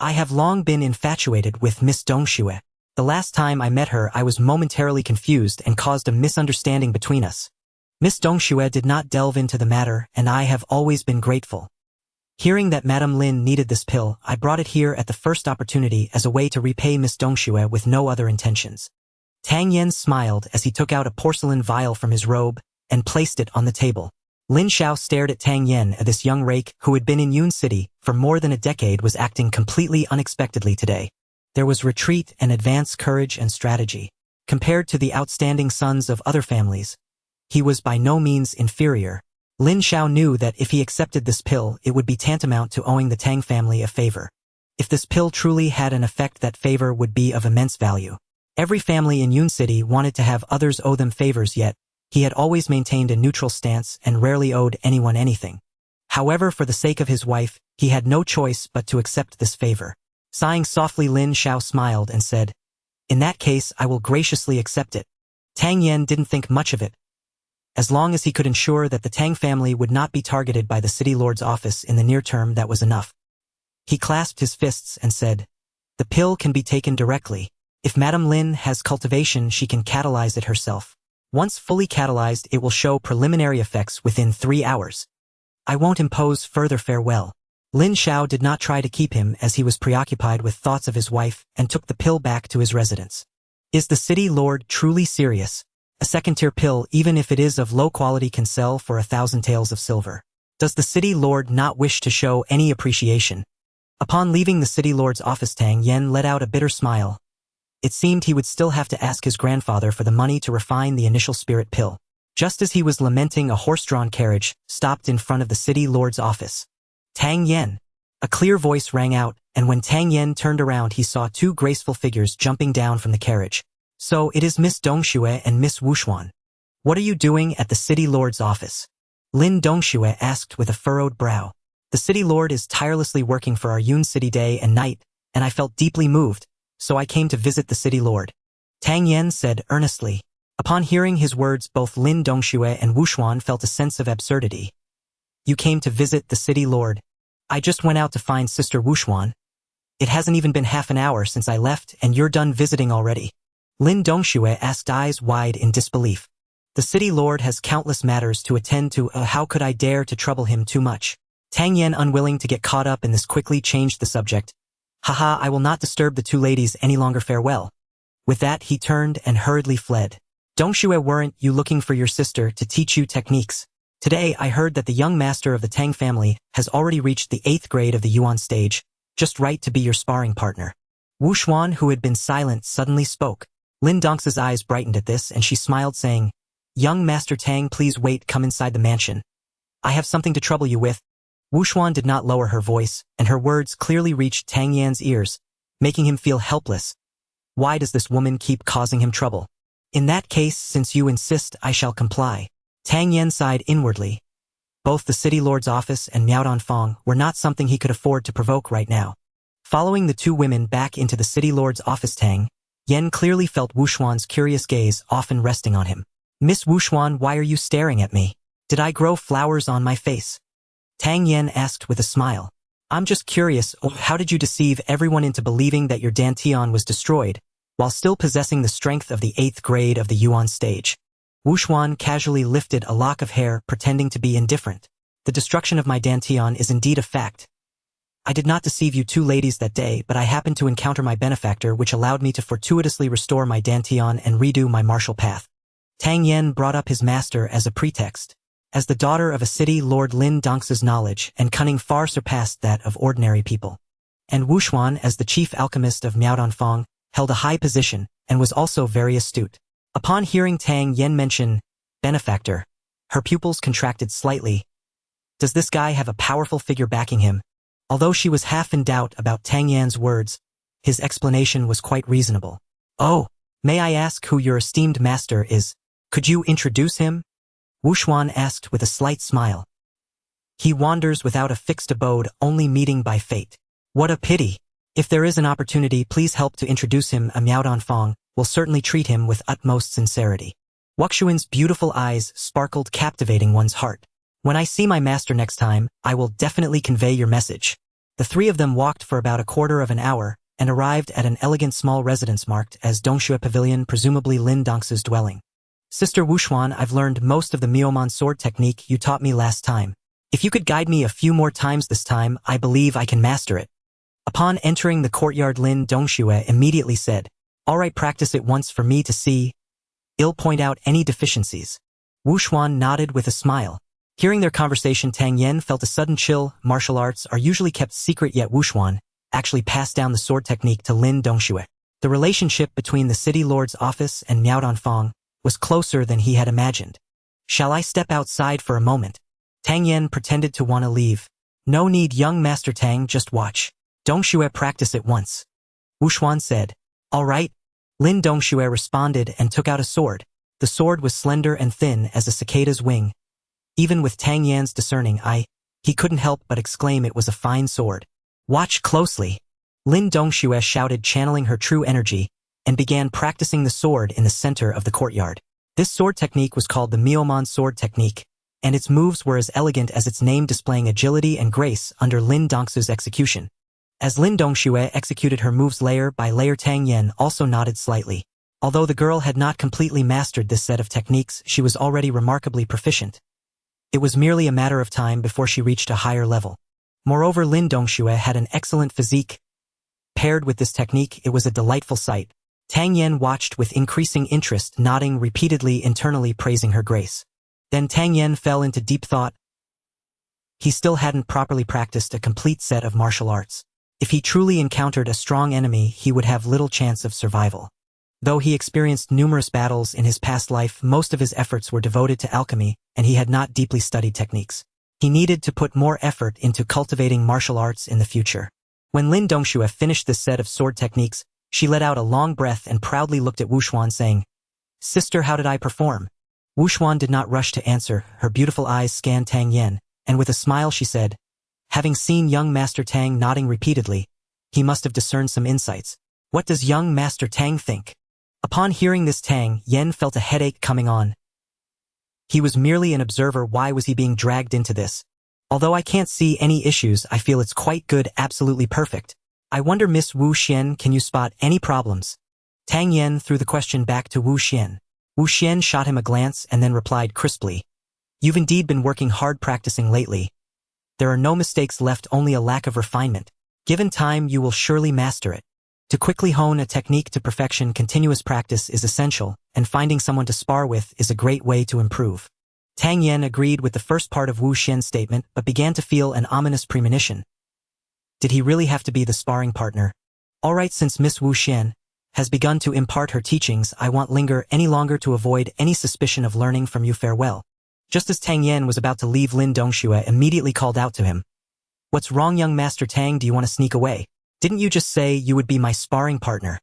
[SPEAKER 1] "I have long been infatuated with Miss Dongxue. The last time I met her, I was momentarily confused and caused a misunderstanding between us. Miss Dongxue did not delve into the matter, and I have always been grateful. Hearing that Madame Lin needed this pill, I brought it here at the first opportunity as a way to repay Miss Dongxue with no other intentions." Tang Yan smiled as he took out a porcelain vial from his robe and placed it on the table. Lin Xiao stared at Tang Yan, as this young rake, who had been in Yun City for more than a decade, was acting completely unexpectedly today. There was retreat and advance, courage and strategy. Compared to the outstanding sons of other families, he was by no means inferior. Lin Xiao knew that if he accepted this pill, it would be tantamount to owing the Tang family a favor. If this pill truly had an effect, that favor would be of immense value. Every family in Yun City wanted to have others owe them favors, yet he had always maintained a neutral stance and rarely owed anyone anything. However, for the sake of his wife, he had no choice but to accept this favor. Sighing softly, Lin Xiao smiled and said, "In that case, I will graciously accept it." Tang Yan didn't think much of it. As long as he could ensure that the Tang family would not be targeted by the city lord's office in the near term, that was enough. He clasped his fists and said, "The pill can be taken directly. If Madame Lin has cultivation, she can catalyze it herself. Once fully catalyzed, it will show preliminary effects within 3 hours. I won't impose further, farewell." Lin Xiao did not try to keep him, as he was preoccupied with thoughts of his wife, and took the pill back to his residence. Is the city lord truly serious? A second-tier pill, even if it is of low quality, can sell for 1,000 taels of silver. Does the city lord not wish to show any appreciation? Upon leaving the city lord's office, Tang Yan let out a bitter smile. It seemed he would still have to ask his grandfather for the money to refine the initial spirit pill. Just as he was lamenting, a horse-drawn carriage stopped in front of the city lord's office. "Tang Yan!" A clear voice rang out, and when Tang Yan turned around, he saw 2 graceful figures jumping down from the carriage. "So it is Miss Dongxue and Miss Wuxuan. What are you doing at the city lord's office?" Lin Dongxue asked with a furrowed brow. "The city lord is tirelessly working for our Yun City day and night, and I felt deeply moved, so I came to visit the city lord," Tang Yan said earnestly. Upon hearing his words, both Lin Dongxue and Wuxuan felt a sense of absurdity. "You came to visit the city lord? I just went out to find Sister Wuxuan. It hasn't even been half an hour since I left, and you're done visiting already?" Lin Dongxue asked, eyes wide in disbelief. "The city lord has countless matters to attend to. How could I dare to trouble him too much?" Tang Yan, unwilling to get caught up in this, quickly changed the subject. Haha, I will not disturb the two ladies any longer, farewell. With that, he turned and hurriedly fled. Dongsue, weren't you looking for your sister to teach you techniques? Today, I heard that the young master of the Tang family has already reached the 8th grade of the Yuan stage, just right to be your sparring partner. Wu Xuan, who had been silent, suddenly spoke. Lin Dong's eyes brightened at this and she smiled, saying, Young Master Tang, please wait, come inside the mansion. I have something to trouble you with. Wu Xuan did not lower her voice, and her words clearly reached Tang Yan's ears, making him feel helpless. Why does this woman keep causing him trouble? In that case, since you insist, I shall comply. Tang Yan sighed inwardly. Both the city lord's office and Miao Donfang were not something he could afford to provoke right now. Following the two women back into the city lord's office, Tang Yan clearly felt Wu Xuan's curious gaze often resting on him. Miss Wu Xuan, why are you staring at me? Did I grow flowers on my face? Tang Yan asked with a smile. I'm just curious, how did you deceive everyone into believing that your dantian was destroyed, while still possessing the strength of the 8th grade of the Yuan stage? Wu Xuan casually lifted a lock of hair, pretending to be indifferent. The destruction of my dantian is indeed a fact. I did not deceive you two ladies that day, but I happened to encounter my benefactor, which allowed me to fortuitously restore my dantian and redo my martial path. Tang Yan brought up his master as a pretext. As the daughter of a city lord, Lin Dong's knowledge and cunning far surpassed that of ordinary people. And Wu Xuan, as the chief alchemist of Miao Donfang, held a high position and was also very astute. Upon hearing Tang Yan mention benefactor, her pupils contracted slightly. Does this guy have a powerful figure backing him? Although she was half in doubt about Tang Yan's words, his explanation was quite reasonable. Oh, may I ask who your esteemed master is? Could you introduce him? Wu Xuan asked with a slight smile. He wanders without a fixed abode, only meeting by fate. What a pity. If there is an opportunity, please help to introduce him. A Miao Donfang will certainly treat him with utmost sincerity. Wuxuan's beautiful eyes sparkled, captivating one's heart. When I see my master next time, I will definitely convey your message. The three of them walked for about a quarter of an hour and arrived at an elegant small residence marked as Dongsue Pavilion, presumably Lin Dong's dwelling. Sister Wu Xuan, I've learned most of the Miomon sword technique you taught me last time. If you could guide me a few more times this time, I believe I can master it. Upon entering the courtyard, Lin Dongxue immediately said, All right, practice it once for me to see. I'll point out any deficiencies. Wu Xuan nodded with a smile. Hearing their conversation, Tang Yan felt a sudden chill. Martial arts are usually kept secret, yet Wu Xuan actually passed down the sword technique to Lin Dongxue. The relationship between the city lord's office and Miao Donfang was closer than he had imagined. Shall I step outside for a moment? Tang Yan pretended to want to leave. No need, young Master Tang, just watch. Dongxue, practice it once. Wu Xuan said. All right. Lin Dongxue responded and took out a sword. The sword was slender and thin as a cicada's wing. Even with Tang Yan's discerning eye, he couldn't help but exclaim it was a fine sword. Watch closely. Lin Dongxue shouted, channeling her true energy, and began practicing the sword in the center of the courtyard. This sword technique was called the Miomon sword technique, and its moves were as elegant as its name, displaying agility and grace under Lin Dong's execution. As Lin Dongxue executed her moves layer by layer, Tang Yan also nodded slightly. Although the girl had not completely mastered this set of techniques, she was already remarkably proficient. It was merely a matter of time before she reached a higher level. Moreover, Lin Dongxue had an excellent physique. Paired with this technique, it was a delightful sight. Tang Yan watched with increasing interest, nodding repeatedly, internally praising her grace. Then Tang Yan fell into deep thought. He still hadn't properly practiced a complete set of martial arts. If he truly encountered a strong enemy, he would have little chance of survival. Though he experienced numerous battles in his past life, most of his efforts were devoted to alchemy, and he had not deeply studied techniques. He needed to put more effort into cultivating martial arts in the future. When Lin Dongxue finished this set of sword techniques, she let out a long breath and proudly looked at Wu Xuan, saying, Sister, how did I perform? Wu Xuan did not rush to answer. Her beautiful eyes scanned Tang Yan, and with a smile she said, Having seen young Master Tang nodding repeatedly, he must have discerned some insights. What does young Master Tang think? Upon hearing this, Tang Yan felt a headache coming on. He was merely an observer. Why was he being dragged into this? Although I can't see any issues, I feel it's quite good, absolutely perfect. I wonder, Miss Wu Xian, can you spot any problems? Tang Yan threw the question back to Wu Xian. Wu Xian shot him a glance and then replied crisply, You've indeed been working hard practicing lately. There are no mistakes left, only a lack of refinement. Given time, you will surely master it. To quickly hone a technique to perfection, continuous practice is essential, and finding someone to spar with is a great way to improve. Tang Yen agreed with the first part of Wu Xian's statement but began to feel an ominous premonition. Did he really have to be the sparring partner? Alright, since Miss Wu Xian has begun to impart her teachings, I won't linger any longer to avoid any suspicion of learning from you. Farewell. Just as Tang Yen was about to leave, Lin Dongxue immediately called out to him. What's wrong, young Master Tang? Do you want to sneak away? Didn't you just say you would be my sparring partner?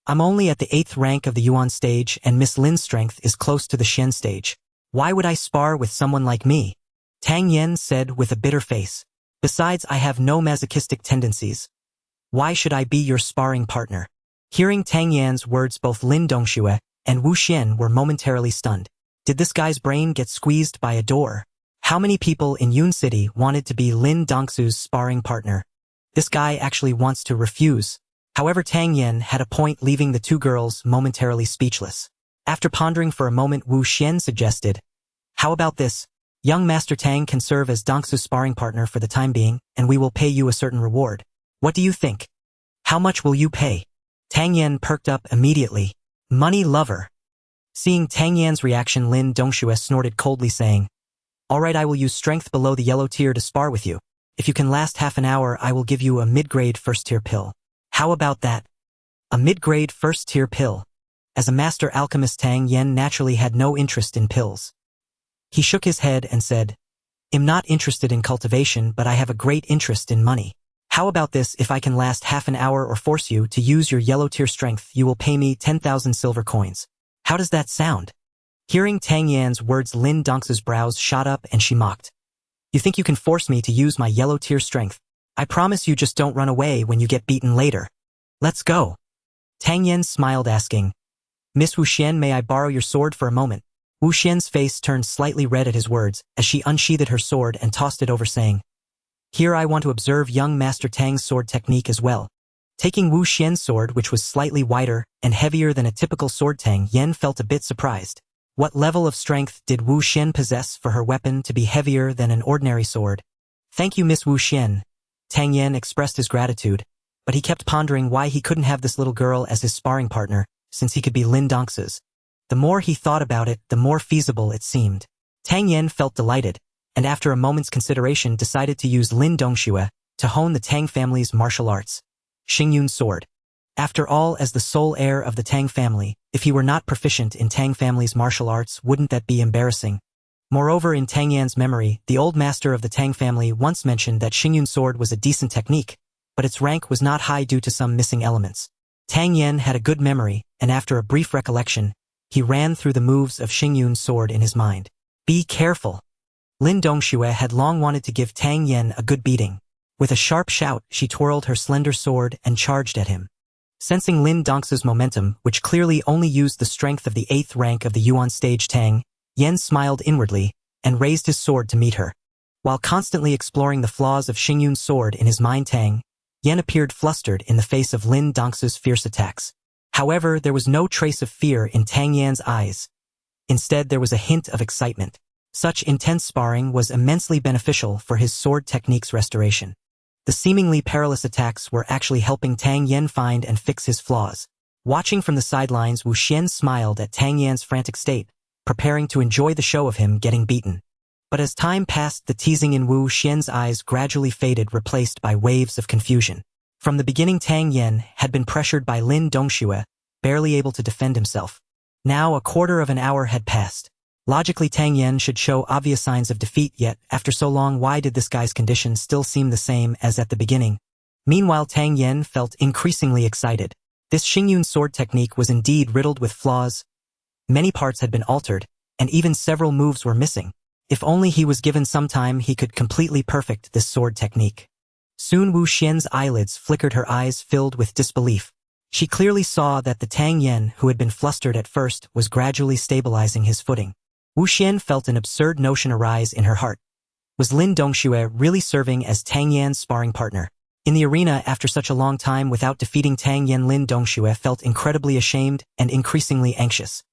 [SPEAKER 1] I'm only at the 8th rank of the Yuan stage and Miss Lin's strength is close to the Shen stage. Why would I spar with someone like me? Tang Yen said with a bitter face. Besides, I have no masochistic tendencies. Why should I be your sparring partner? Hearing Tang Yan's words, both Lin Dongxue and Wu Xian were momentarily stunned. Did this guy's brain get squeezed by a door? How many people in Yun City wanted to be Lin Dongxue's sparring partner? This guy actually wants to refuse. However, Tang Yen had a point, leaving the two girls momentarily speechless. After pondering for a moment, Wu Xian suggested, how about this? Young Master Tang can serve as Dongxu's sparring partner for the time being, and we will pay you a certain reward. What do you think? How much will you pay? Tang Yen perked up immediately. Money lover. Seeing Tang Yan's reaction, Lin Dongxue snorted coldly, saying, Alright, I will use strength below the yellow tier to spar with you. If you can last half an hour, I will give you a mid-grade first-tier pill. How about that? A mid-grade first-tier pill. As a master alchemist, Tang Yen naturally had no interest in pills. He shook his head and said, I'm not interested in cultivation, but I have a great interest in money. How about this? If I can last half an hour or force you to use your yellow tier strength, you will pay me 10,000 silver coins. How does that sound? Hearing Tang Yan's words, Lin Dongxue's brows shot up and she mocked. You think you can force me to use my yellow tier strength? I promise you just don't run away when you get beaten later. Let's go. Tang Yen smiled, asking, Miss Wu Xian, may I borrow your sword for a moment? Wu Xian's face turned slightly red at his words as she unsheathed her sword and tossed it over, saying, Here, I want to observe young Master Tang's sword technique as well. Taking Wu Xian's sword, which was slightly wider and heavier than a typical sword, Tang Yen felt a bit surprised. What level of strength did Wu Xian possess for her weapon to be heavier than an ordinary sword? Thank you, Miss Wu Xian. Tang Yen expressed his gratitude, but he kept pondering why he couldn't have this little girl as his sparring partner, since he could be Lin Dongxue's. The more he thought about it, the more feasible it seemed. Tang Yen felt delighted, and after a moment's consideration decided to use Lin Dongxue to hone the Tang family's martial arts, Xingyun's sword. After all, as the sole heir of the Tang family, if he were not proficient in Tang family's martial arts, wouldn't that be embarrassing? Moreover, in Tang Yan's memory, the old master of the Tang family once mentioned that Xingyun's sword was a decent technique, but its rank was not high due to some missing elements. Tang Yen had a good memory, and after a brief recollection, he ran through the moves of Xingyun's sword in his mind. Be careful. Lin Dongxue had long wanted to give Tang Yen a good beating. With a sharp shout, she twirled her slender sword and charged at him. Sensing Lin Dongxue's momentum, which clearly only used the strength of the 8th rank of the Yuan stage, Tang Yen smiled inwardly and raised his sword to meet her. While constantly exploring the flaws of Xingyun's sword in his mind, Tang Yen appeared flustered in the face of Lin Dongxue's fierce attacks. However, there was no trace of fear in Tang Yan's eyes. Instead, there was a hint of excitement. Such intense sparring was immensely beneficial for his sword technique's restoration. The seemingly perilous attacks were actually helping Tang Yen find and fix his flaws. Watching from the sidelines, Wu Xian smiled at Tang Yan's frantic state, preparing to enjoy the show of him getting beaten. But as time passed, the teasing in Wu Xian's eyes gradually faded, replaced by waves of confusion. From the beginning, Tang Yen had been pressured by Lin Dongxue, barely able to defend himself. Now a quarter of an hour had passed. Logically, Tang Yen should show obvious signs of defeat, yet, after so long, why did this guy's condition still seem the same as at the beginning? Meanwhile, Tang Yen felt increasingly excited. This Xingyun sword technique was indeed riddled with flaws. Many parts had been altered, and even several moves were missing. If only he was given some time, he could completely perfect this sword technique. Soon Wu Xian's eyelids flickered, her eyes filled with disbelief. She clearly saw that the Tang Yen, who had been flustered at first, was gradually stabilizing his footing. Wu Xian felt an absurd notion arise in her heart. Was Lin Dongxue really serving as Tang Yan's sparring partner? In the arena, after such a long time without defeating Tang Yen, Lin Dongxue felt incredibly ashamed and increasingly anxious.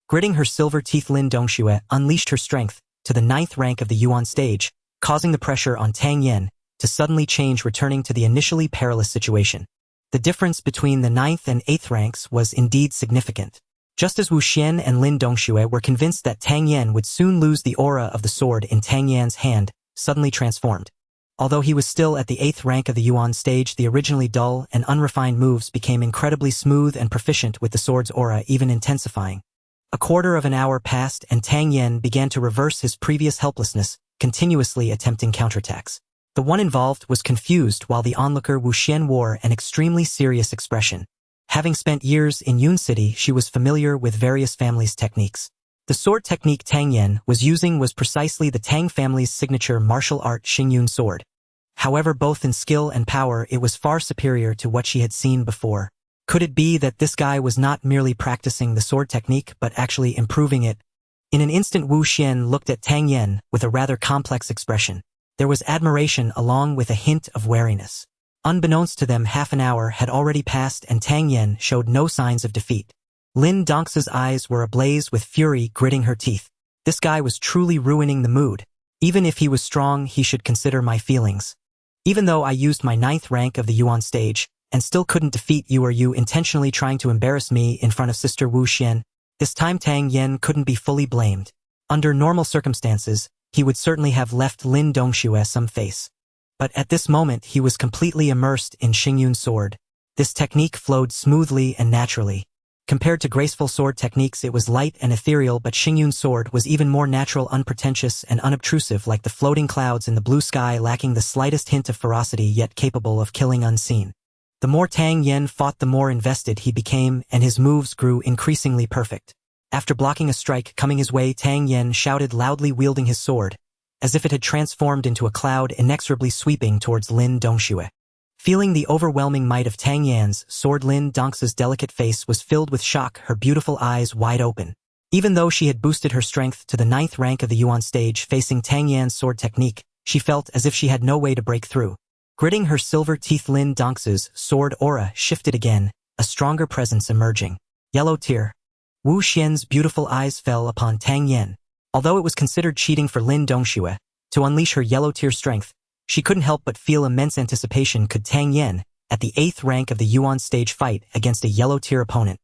[SPEAKER 1] Gritting her silver teeth, Lin Dongxue unleashed her strength to the 9th rank of the Yuan stage, causing the pressure on Tang Yen to suddenly change, returning to the initially perilous situation. The difference between the 9th and 8th ranks was indeed significant. Just as Wu Xian and Lin Dongxue were convinced that Tang Yan would soon lose, the aura of the sword in Tang Yan's hand suddenly transformed. Although he was still at the 8th rank of the Yuan stage, the originally dull and unrefined moves became incredibly smooth and proficient, with the sword's aura even intensifying. A quarter of an hour passed and Tang Yan began to reverse his previous helplessness, continuously attempting counterattacks. The one involved was confused, while the onlooker Wu Xian wore an extremely serious expression. Having spent years in Yun City, she was familiar with various families' techniques. The sword technique Tang Yan was using was precisely the Tang family's signature martial art Xingyun sword. However, both in skill and power, it was far superior to what she had seen before. Could it be that this guy was not merely practicing the sword technique but actually improving it? In an instant, Wu Xian looked at Tang Yan with a rather complex expression. There was admiration along with a hint of wariness. Unbeknownst to them, half an hour had already passed and Tang Yan showed no signs of defeat. Lin Dongxue's eyes were ablaze with fury, gritting her teeth. This guy was truly ruining the mood. Even if he was strong, he should consider my feelings. Even though I used my 9th rank of the Yuan stage and still couldn't defeat you, are you intentionally trying to embarrass me in front of Sister Wu Xian? This time Tang Yan couldn't be fully blamed. Under normal circumstances, he would certainly have left Lin Dongxue some face. But at this moment he was completely immersed in Xingyun's sword. This technique flowed smoothly and naturally. Compared to graceful sword techniques, it was light and ethereal, but Xingyun's sword was even more natural, unpretentious and unobtrusive, like the floating clouds in the blue sky, lacking the slightest hint of ferocity, yet capable of killing unseen. The more Tang Yan fought, the more invested he became, and his moves grew increasingly perfect. After blocking a strike coming his way, Tang Yan shouted loudly, wielding his sword, as if it had transformed into a cloud, inexorably sweeping towards Lin Dongxue. Feeling the overwhelming might of Tang Yan's sword, Lin Dongxue's delicate face was filled with shock, her beautiful eyes wide open. Even though she had boosted her strength to the 9th rank of the Yuan stage, facing Tang Yan's sword technique, she felt as if she had no way to break through. Gritting her silver teeth, Lin Dongxue's sword aura shifted again, a stronger presence emerging. Yellow tear. Wu Xian's beautiful eyes fell upon Tang Yan. Although it was considered cheating for Lin Dongxue to unleash her yellow tear strength, she couldn't help but feel immense anticipation. Could Tang Yan, at the 8th rank of the Yuan stage, fight against a yellow tier opponent?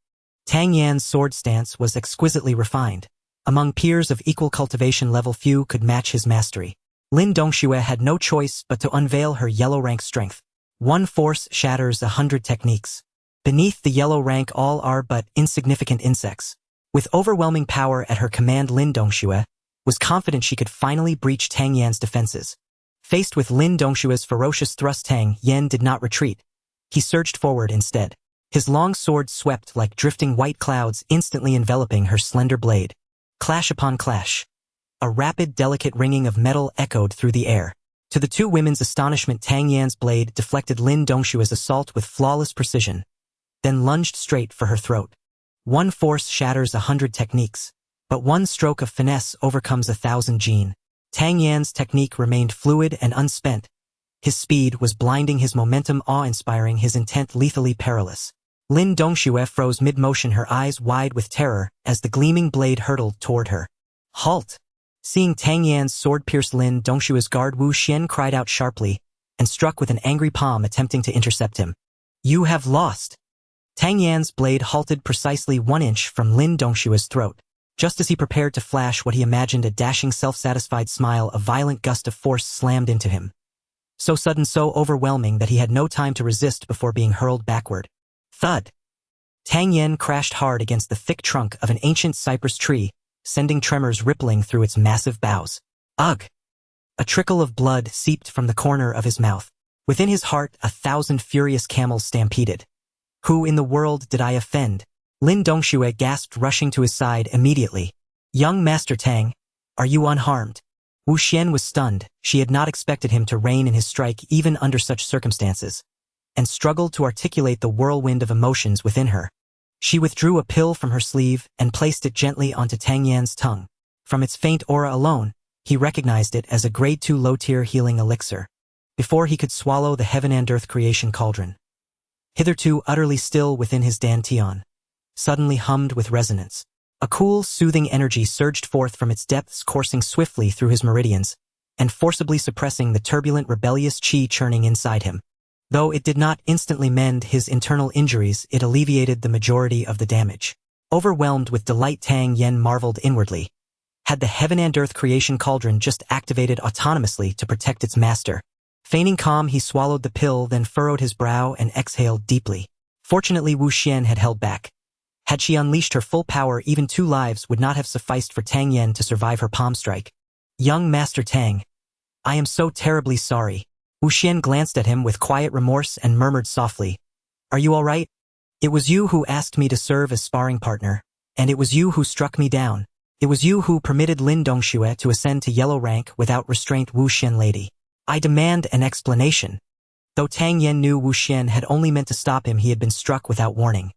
[SPEAKER 1] Tang Yan's sword stance was exquisitely refined. Among peers of equal cultivation level, few could match his mastery. Lin Dongxue had no choice but to unveil her yellow rank strength. One force shatters 100 techniques. Beneath the yellow rank, all are but insignificant insects. With overwhelming power at her command, Lin Dongxue was confident she could finally breach Tang Yan's defenses. Faced with Lin Dongxue's ferocious thrust, Tang Yan did not retreat. He surged forward instead. His long sword swept like drifting white clouds, instantly enveloping her slender blade. Clash upon clash. A rapid, delicate ringing of metal echoed through the air. To the two women's astonishment, Tang Yan's blade deflected Lin Dongxue's assault with flawless precision, then lunged straight for her throat. One force shatters 100 techniques, but one stroke of finesse overcomes 1,000 gene. Tang Yan's technique remained fluid and unspent. His speed was blinding, his momentum awe-inspiring, his intent lethally perilous. Lin Dongxue froze mid-motion, her eyes wide with terror as the gleaming blade hurtled toward her. Halt! Seeing Tang Yan's sword pierce Lin Dongxue's guard, Wu Xian cried out sharply and struck with an angry palm, attempting to intercept him. You have lost! Tang Yan's blade halted precisely 1 inch from Lin Dongxue's throat. Just as he prepared to flash what he imagined a dashing, self-satisfied smile, a violent gust of force slammed into him. So sudden, so overwhelming that he had no time to resist before being hurled backward. Thud! Tang Yan crashed hard against the thick trunk of an ancient cypress tree, sending tremors rippling through its massive boughs. Ugh! A trickle of blood seeped from the corner of his mouth. Within his heart, 1,000 furious camels stampeded. Who in the world did I offend? Lin Dongxue gasped, rushing to his side immediately. Young Master Tang, are you unharmed? Wu Xian was stunned. She had not expected him to rein in his strike even under such circumstances, and struggled to articulate the whirlwind of emotions within her. She withdrew a pill from her sleeve and placed it gently onto Tang Yan's tongue. From its faint aura alone, he recognized it as a grade 2 low-tier healing elixir. Before he could swallow the heaven and earth creation cauldron, hitherto utterly still within his dantian, suddenly hummed with resonance. A cool, soothing energy surged forth from its depths, coursing swiftly through his meridians, and forcibly suppressing the turbulent rebellious qi churning inside him. Though it did not instantly mend his internal injuries, it alleviated the majority of the damage. Overwhelmed with delight, Tang Yen marveled inwardly. Had the heaven and earth creation cauldron just activated autonomously to protect its master? Feigning calm, he swallowed the pill, then furrowed his brow and exhaled deeply. Fortunately, Wu Xian had held back. Had she unleashed her full power, even 2 lives would not have sufficed for Tang Yen to survive her palm strike. Young Master Tang, I am so terribly sorry. Wu Xian glanced at him with quiet remorse and murmured softly, Are you all right? It was you who asked me to serve as sparring partner, and it was you who struck me down. It was you who permitted Lin Dongxue to ascend to yellow rank without restraint. Wu Xian lady, I demand an explanation. Though Tang Yen knew Wu Xian had only meant to stop him, he had been struck without warning.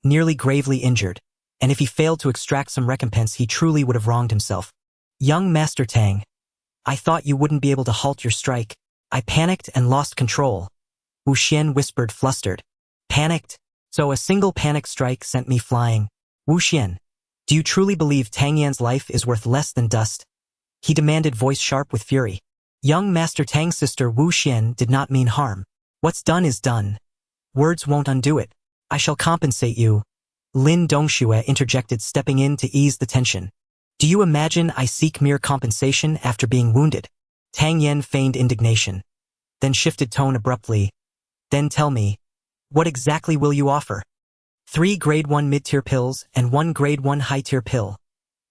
[SPEAKER 1] Nearly gravely injured, and if he failed to extract some recompense, he truly would have wronged himself. Young Master Tang, I thought you wouldn't be able to halt your strike. I panicked and lost control. Wu Xian whispered, flustered. Panicked? So a single panic strike sent me flying. Wu Xian, do you truly believe Tang Yan's life is worth less than dust? He demanded, voice sharp with fury. Young Master Tang's sister Wu Xian did not mean harm. What's done is done. Words won't undo it. I shall compensate you. Lin Dongxue interjected, stepping in to ease the tension. Do you imagine I seek mere compensation after being wounded? Tang Yen feigned indignation, then shifted tone abruptly. Then tell me, what exactly will you offer? 3 grade 1 mid-tier pills and 1 grade 1 high-tier pill.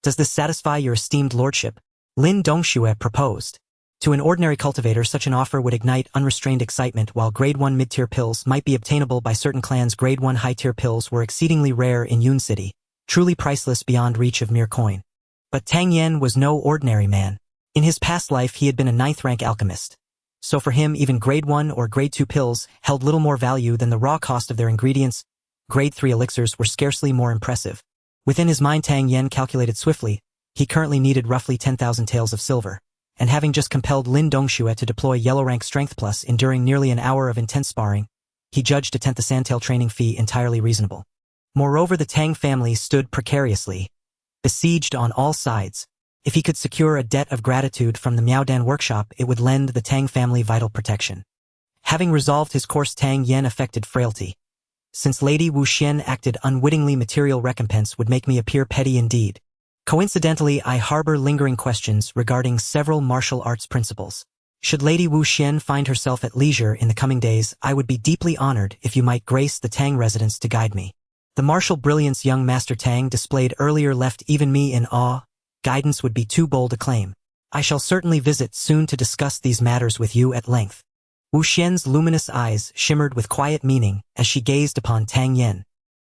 [SPEAKER 1] Does this satisfy your esteemed lordship? Lin Dongxue proposed. To an ordinary cultivator, such an offer would ignite unrestrained excitement. While grade 1 mid-tier pills might be obtainable by certain clans, grade 1 high-tier pills were exceedingly rare in Yun City, truly priceless beyond reach of mere coin. But Tang Yen was no ordinary man. In his past life, he had been a 9th-rank alchemist. So for him, even grade 1 or grade 2 pills held little more value than the raw cost of their ingredients. Grade 3 elixirs were scarcely more impressive. Within his mind, Tang Yen calculated swiftly. He currently needed roughly 10,000 taels of silver. And having just compelled Lin Dongxue to deploy yellow rank strength plus enduring nearly an hour of intense sparring, he judged a 10th sandtail training fee entirely reasonable. Moreover, the Tang family stood precariously, besieged on all sides. If he could secure a debt of gratitude from the Miaodan workshop, it would lend the Tang family vital protection. Having resolved his course, Tang Yen affected frailty. Since Lady Wu Xian acted unwittingly, material recompense would make me appear petty indeed. Coincidentally, I harbor lingering questions regarding several martial arts principles. Should Lady Wu Xian find herself at leisure in the coming days, I would be deeply honored if you might grace the Tang residence to guide me. The martial brilliance young Master Tang displayed earlier left even me in awe. Guidance would be too bold a claim. I shall certainly visit soon to discuss these matters with you at length. Wu Xian's luminous eyes shimmered with quiet meaning as she gazed upon Tang Yen.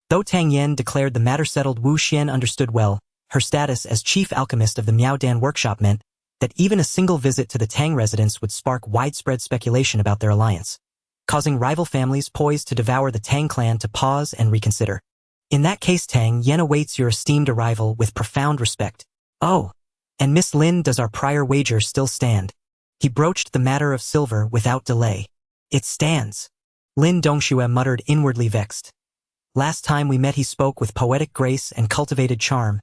[SPEAKER 1] Though Tang Yen declared the matter settled, Wu Xian understood well. Her status as chief alchemist of the Miaodan workshop meant that even a single visit to the Tang residence would spark widespread speculation about their alliance, causing rival families poised to devour the Tang clan to pause and reconsider. In that case, Tang Yen awaits your esteemed arrival with profound respect. Oh, and Miss Lin, does our prior wager still stand? He broached the matter of silver without delay. It stands. Lin Dongxue muttered, inwardly vexed. Last time we met, he spoke with poetic grace and cultivated charm.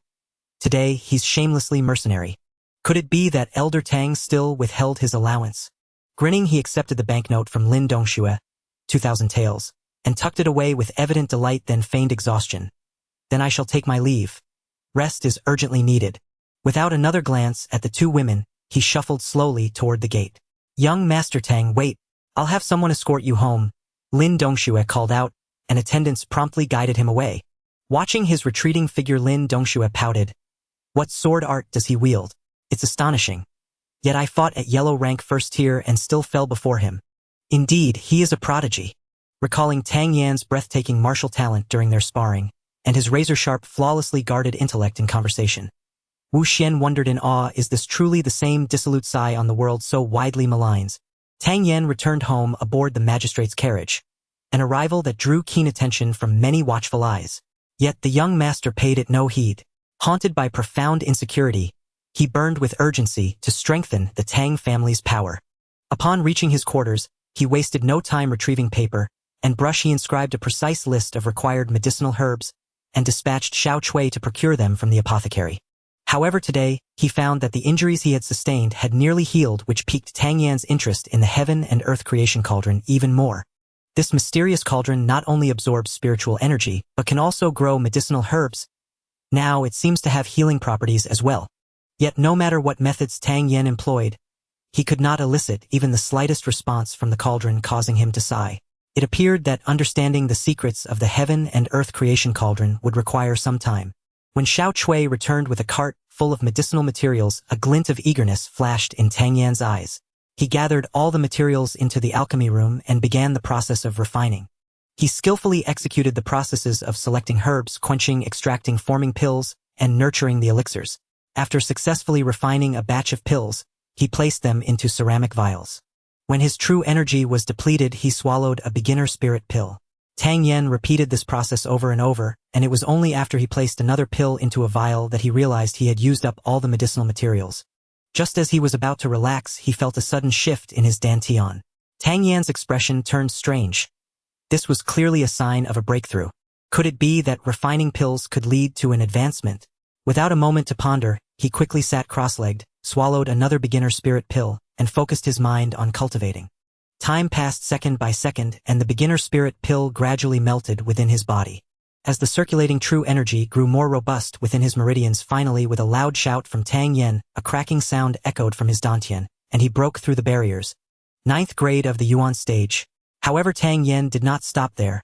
[SPEAKER 1] Today, he's shamelessly mercenary. Could it be that Elder Tang still withheld his allowance? Grinning, he accepted the banknote from Lin Dongxue, 2,000 taels, and tucked it away with evident delight, then feigned exhaustion. Then I shall take my leave. Rest is urgently needed. Without another glance at the 2 women, he shuffled slowly toward the gate. Young Master Tang, wait. I'll have someone escort you home. Lin Dongxue called out, and attendants promptly guided him away. Watching his retreating figure, Lin Dongxue pouted. What sword art does he wield? It's astonishing. Yet I fought at yellow rank first tier and still fell before him. Indeed, he is a prodigy. Recalling Tang Yan's breathtaking martial talent during their sparring, and his razor-sharp, flawlessly guarded intellect in conversation, Wu Xian wondered in awe, is this truly the same dissolute sigh on the world so widely maligns? Tang Yen returned home aboard the magistrate's carriage, an arrival that drew keen attention from many watchful eyes. Yet the young master paid it no heed. Haunted by profound insecurity, he burned with urgency to strengthen the Tang family's power. Upon reaching his quarters, he wasted no time retrieving paper and brush. He inscribed a precise list of required medicinal herbs and dispatched Xiao Chui to procure them from the apothecary. However, today, he found that the injuries he had sustained had nearly healed, which piqued Tang Yan's interest in the heaven and earth creation cauldron even more. This mysterious cauldron not only absorbs spiritual energy, but can also grow medicinal herbs. Now it seems to have healing properties as well. Yet no matter what methods Tang Yan employed, he could not elicit even the slightest response from the cauldron, causing him to sigh. It appeared that understanding the secrets of the heaven and earth creation cauldron would require some time. When Xiao Cui returned with a cart full of medicinal materials, a glint of eagerness flashed in Tang Yan's eyes. He gathered all the materials into the alchemy room and began the process of refining. He skillfully executed the processes of selecting herbs, quenching, extracting, forming pills, and nurturing the elixirs. After successfully refining a batch of pills, he placed them into ceramic vials. When his true energy was depleted, he swallowed a beginner spirit pill. Tang Yan repeated this process over and over, and it was only after he placed another pill into a vial that he realized he had used up all the medicinal materials. Just as he was about to relax, he felt a sudden shift in his dantian. Tang Yan's expression turned strange. This was clearly a sign of a breakthrough. Could it be that refining pills could lead to an advancement? Without a moment to ponder, he quickly sat cross-legged, swallowed another beginner spirit pill, and focused his mind on cultivating. Time passed second by second, and the beginner spirit pill gradually melted within his body. As the circulating true energy grew more robust within his meridians, finally with a loud shout from Tang Yan, a cracking sound echoed from his dantian, and he broke through the barriers. 9th grade of the Yuan stage. However, Tang Yan did not stop there.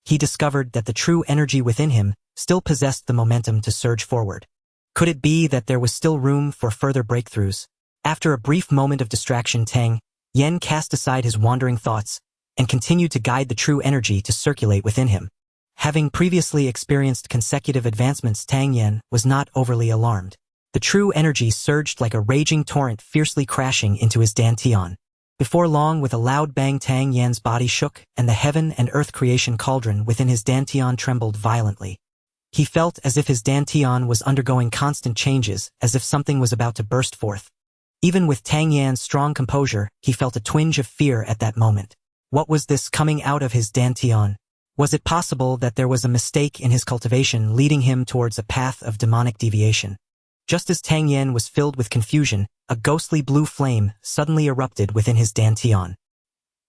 [SPEAKER 1] He discovered that the true energy within him still possessed the momentum to surge forward. Could it be that there was still room for further breakthroughs? After a brief moment of distraction, Tang Yan cast aside his wandering thoughts and continued to guide the true energy to circulate within him. Having previously experienced consecutive advancements, Tang Yan was not overly alarmed. The true energy surged like a raging torrent, fiercely crashing into his dantian. Before long, with a loud bang, Tang Yan's body shook, and the heaven and earth creation cauldron within his dantian trembled violently. He felt as if his dantian was undergoing constant changes, as if something was about to burst forth. Even with Tang Yan's strong composure, he felt a twinge of fear at that moment. What was this coming out of his dantian? Was it possible that there was a mistake in his cultivation leading him towards a path of demonic deviation? Just as Tang Yan was filled with confusion, a ghostly blue flame suddenly erupted within his dantian.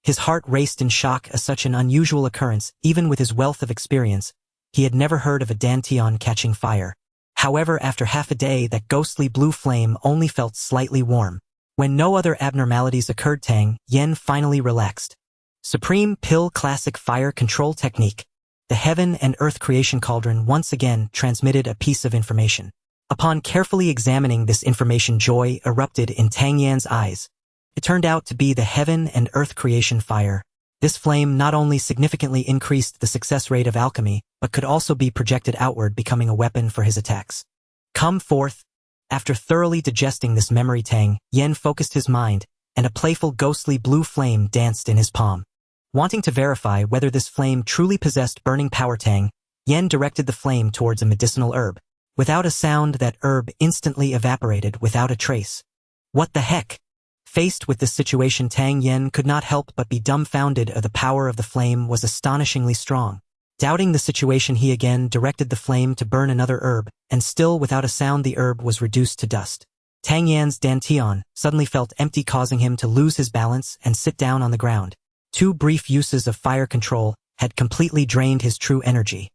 [SPEAKER 1] His heart raced in shock at such an unusual occurrence. Even with his wealth of experience, he had never heard of a dantian catching fire. However, after half a day, that ghostly blue flame only felt slightly warm. When no other abnormalities occurred, Tang Yan finally relaxed. Supreme Pill Classic Fire Control Technique. The heaven and earth creation cauldron once again transmitted a piece of information. Upon carefully examining this information, joy erupted in Tang Yan's eyes. It turned out to be the heaven and earth creation fire. This flame not only significantly increased the success rate of alchemy, but could also be projected outward, becoming a weapon for his attacks. Come forth. After thoroughly digesting this memory, Tang Yan focused his mind, and a playful ghostly blue flame danced in his palm. Wanting to verify whether this flame truly possessed burning power, Tang Yan directed the flame towards a medicinal herb. Without a sound, that herb instantly evaporated without a trace. What the heck? Faced with this situation, Tang Yan could not help but be dumbfounded. The power of the flame was astonishingly strong. Doubting the situation, he again directed the flame to burn another herb, and still without a sound the herb was reduced to dust. Tang Yan's dantian suddenly felt empty, causing him to lose his balance and sit down on the ground. 2 brief uses of fire control had completely drained his true energy.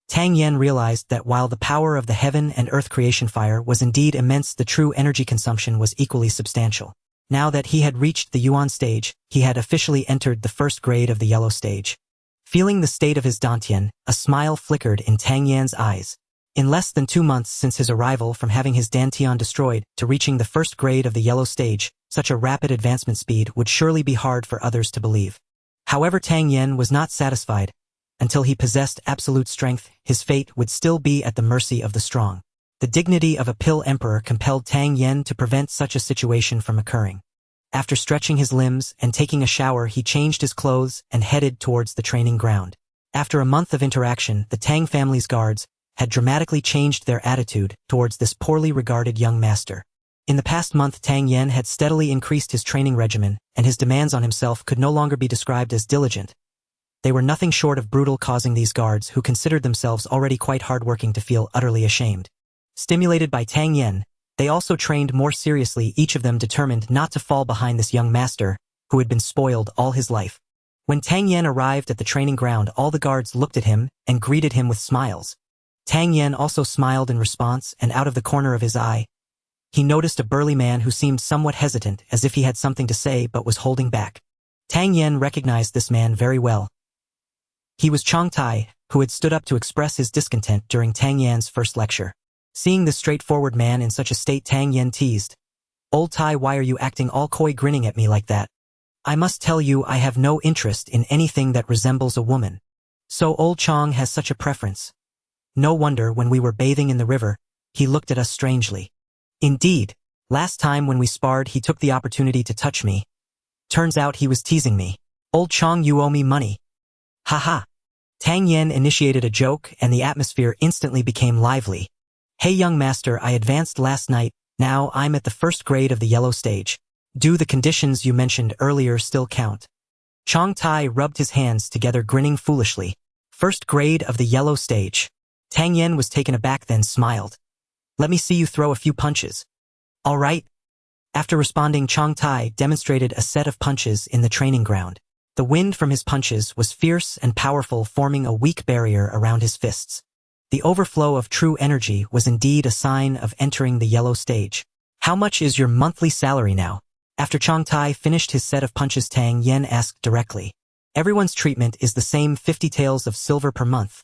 [SPEAKER 1] Tang Yan realized that while the power of the heaven and earth creation fire was indeed immense, the true energy consumption was equally substantial. Now that he had reached the Yuan stage, he had officially entered the 1st grade of the yellow stage. Feeling the state of his dantian, a smile flickered in Tang Yan's eyes. In less than 2 months since his arrival from having his dantian destroyed to reaching the 1st grade of the yellow stage, such a rapid advancement speed would surely be hard for others to believe. However, Tang Yan was not satisfied. Until he possessed absolute strength, his fate would still be at the mercy of the strong. The dignity of a pill emperor compelled Tang Yan to prevent such a situation from occurring. After stretching his limbs and taking a shower, he changed his clothes and headed towards the training ground. After a month of interaction, the Tang family's guards had dramatically changed their attitude towards this poorly regarded young master. In the past month, Tang Yan had steadily increased his training regimen, and his demands on himself could no longer be described as diligent. They were nothing short of brutal, causing these guards, who considered themselves already quite hardworking, to feel utterly ashamed. Stimulated by Tang Yen, they also trained more seriously, each of them determined not to fall behind this young master, who had been spoiled all his life. When Tang Yen arrived at the training ground, all the guards looked at him and greeted him with smiles. Tang Yen also smiled in response, and out of the corner of his eye, he noticed a burly man who seemed somewhat hesitant, as if he had something to say but was holding back. Tang Yen recognized this man very well. He was Chong Tai, who had stood up to express his discontent during Tang Yan's first lecture. Seeing this straightforward man in such a state, Tang Yen teased, "Old Tai, why are you acting all coy, grinning at me like that? I must tell you I have no interest in anything that resembles a woman. So old Chong has such a preference. No wonder when we were bathing in the river, he looked at us strangely. Indeed, last time when we sparred he took the opportunity to touch me. Turns out he was teasing me. Old Chong, you owe me money." Haha. Tang Yen initiated a joke and the atmosphere instantly became lively. "Hey young master, I advanced last night, now I'm at the first grade of the yellow stage. Do the conditions you mentioned earlier still count?" Chong Tai rubbed his hands together, grinning foolishly. "First grade of the yellow stage." Tang Yen was taken aback, then smiled. "Let me see you throw a few punches." "All right." After responding, Chong Tai demonstrated a set of punches in the training ground. The wind from his punches was fierce and powerful, forming a weak barrier around his fists. The overflow of true energy was indeed a sign of entering the yellow stage. "How much is your monthly salary now?" After Chong Tai finished his set of punches, Tang Yen asked directly. "Everyone's treatment is the same, 50 taels of silver per month."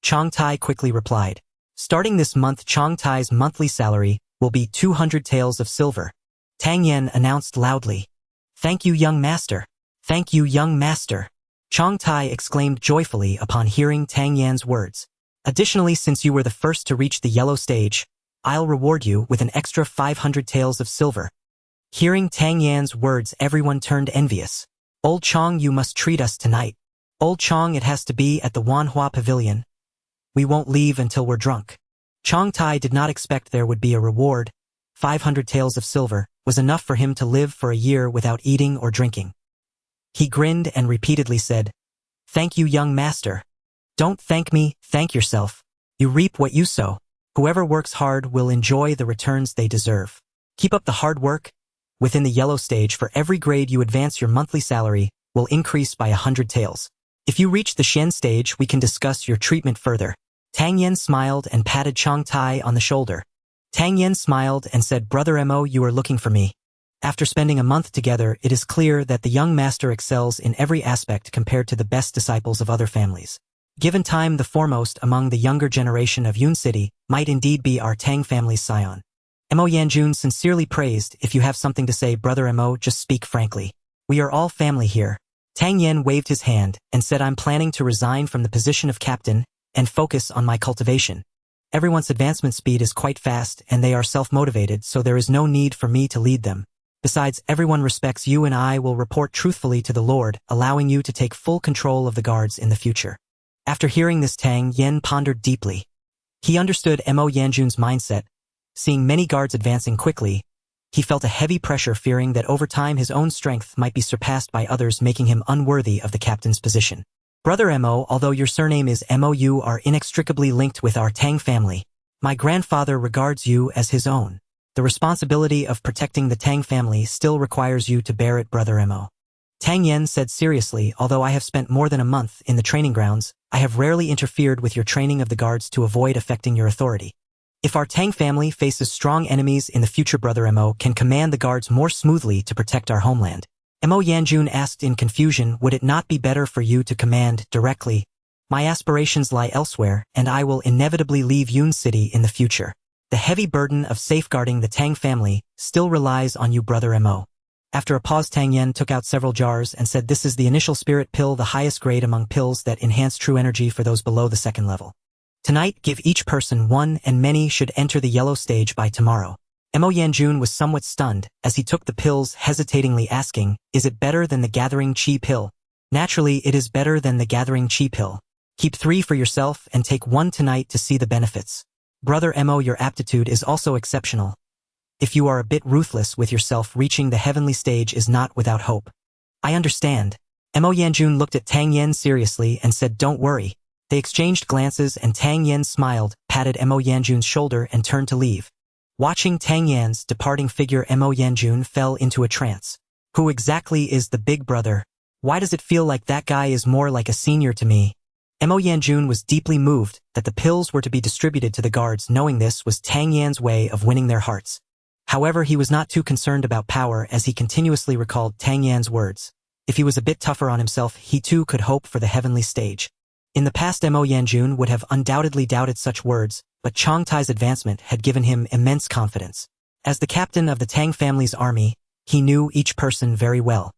[SPEAKER 1] Chong Tai quickly replied. "Starting this month, Chong Tai's monthly salary will be 200 taels of silver." Tang Yen announced loudly. "Thank you, young master. Thank you, young master." Chong Tai exclaimed joyfully upon hearing Tang Yan's words. "Additionally, since you were the first to reach the yellow stage, I'll reward you with an extra 500 taels of silver." Hearing Tang Yan's words, everyone turned envious. "Old Chong, you must treat us tonight. Old Chong, it has to be at the Wanhua Pavilion. We won't leave until we're drunk." Chong Tai did not expect there would be a reward. 500 taels of silver was enough for him to live for a year without eating or drinking. He grinned and repeatedly said, "Thank you, young master." "Don't thank me, thank yourself. You reap what you sow. Whoever works hard will enjoy the returns they deserve. Keep up the hard work." Within the yellow stage, for every grade you advance, your monthly salary will increase by 100 taels. If you reach the Shen stage, we can discuss your treatment further. Tang Yen smiled and patted Chong Tai on the shoulder. Tang Yen smiled and said, "Brother Mo, you are looking for me." After spending a month together, it is clear that the young master excels in every aspect compared to the best disciples of other families. Given time, the foremost among the younger generation of Yun City might indeed be our Tang family's scion. Mo Yanjun sincerely praised, "If you have something to say, Brother Mo, just speak frankly. We are all family here." Tang Yen waved his hand and said, "I'm planning to resign from the position of captain and focus on my cultivation. Everyone's advancement speed is quite fast and they are self-motivated, so there is no need for me to lead them. Besides, everyone respects you and I will report truthfully to the Lord, allowing you to take full control of the guards in the future." After hearing this, Tang Yen pondered deeply. He understood Mo Yanjun's mindset. Seeing many guards advancing quickly, he felt a heavy pressure, fearing that over time his own strength might be surpassed by others, making him unworthy of the captain's position. "Brother Mo, although your surname is Mo, you are inextricably linked with our Tang family. My grandfather regards you as his own. The responsibility of protecting the Tang family still requires you to bear it, Brother Mo." Tang Yen said seriously, "Although I have spent more than a month in the training grounds, I have rarely interfered with your training of the guards to avoid affecting your authority. If our Tang family faces strong enemies in the future, Brother Mo can command the guards more smoothly to protect our homeland." Mo Yanjun asked in confusion, "Would it not be better for you to command directly? My aspirations lie elsewhere, and I will inevitably leave Yun City in the future. The heavy burden of safeguarding the Tang family still relies on you, Brother Mo." After a pause, Tang Yen took out several jars and said, "This is the initial spirit pill, the highest grade among pills that enhance true energy for those below the second level. Tonight, give each person one, and many should enter the yellow stage by tomorrow." Mo Yanjun was somewhat stunned as he took the pills, hesitatingly asking, "Is it better than the gathering chi pill?" "Naturally, it is better than the gathering chi pill. Keep 3 for yourself and take 1 tonight to see the benefits. Brother Mo, your aptitude is also exceptional. If you are a bit ruthless with yourself, reaching the heavenly stage is not without hope." "I understand." Mo Yanjun looked at Tang Yen seriously and said, "Don't worry. They exchanged glances and Tang Yen smiled, patted Mo Yanjun's shoulder and turned to leave. Watching Tang Yan's departing figure, Mo Yanjun fell into a trance. Who exactly is the big brother? Why does it feel like that guy is more like a senior to me? Mo Yanjun was deeply moved that the pills were to be distributed to the guards, knowing this was Tang Yan's way of winning their hearts. However, he was not too concerned about power as he continuously recalled Tang Yan's words. If he was a bit tougher on himself, he too could hope for the heavenly stage. In the past, Mo Yanjun would have undoubtedly doubted such words, but Chang Tai's advancement had given him immense confidence. As the captain of the Tang family's army, he knew each person very well.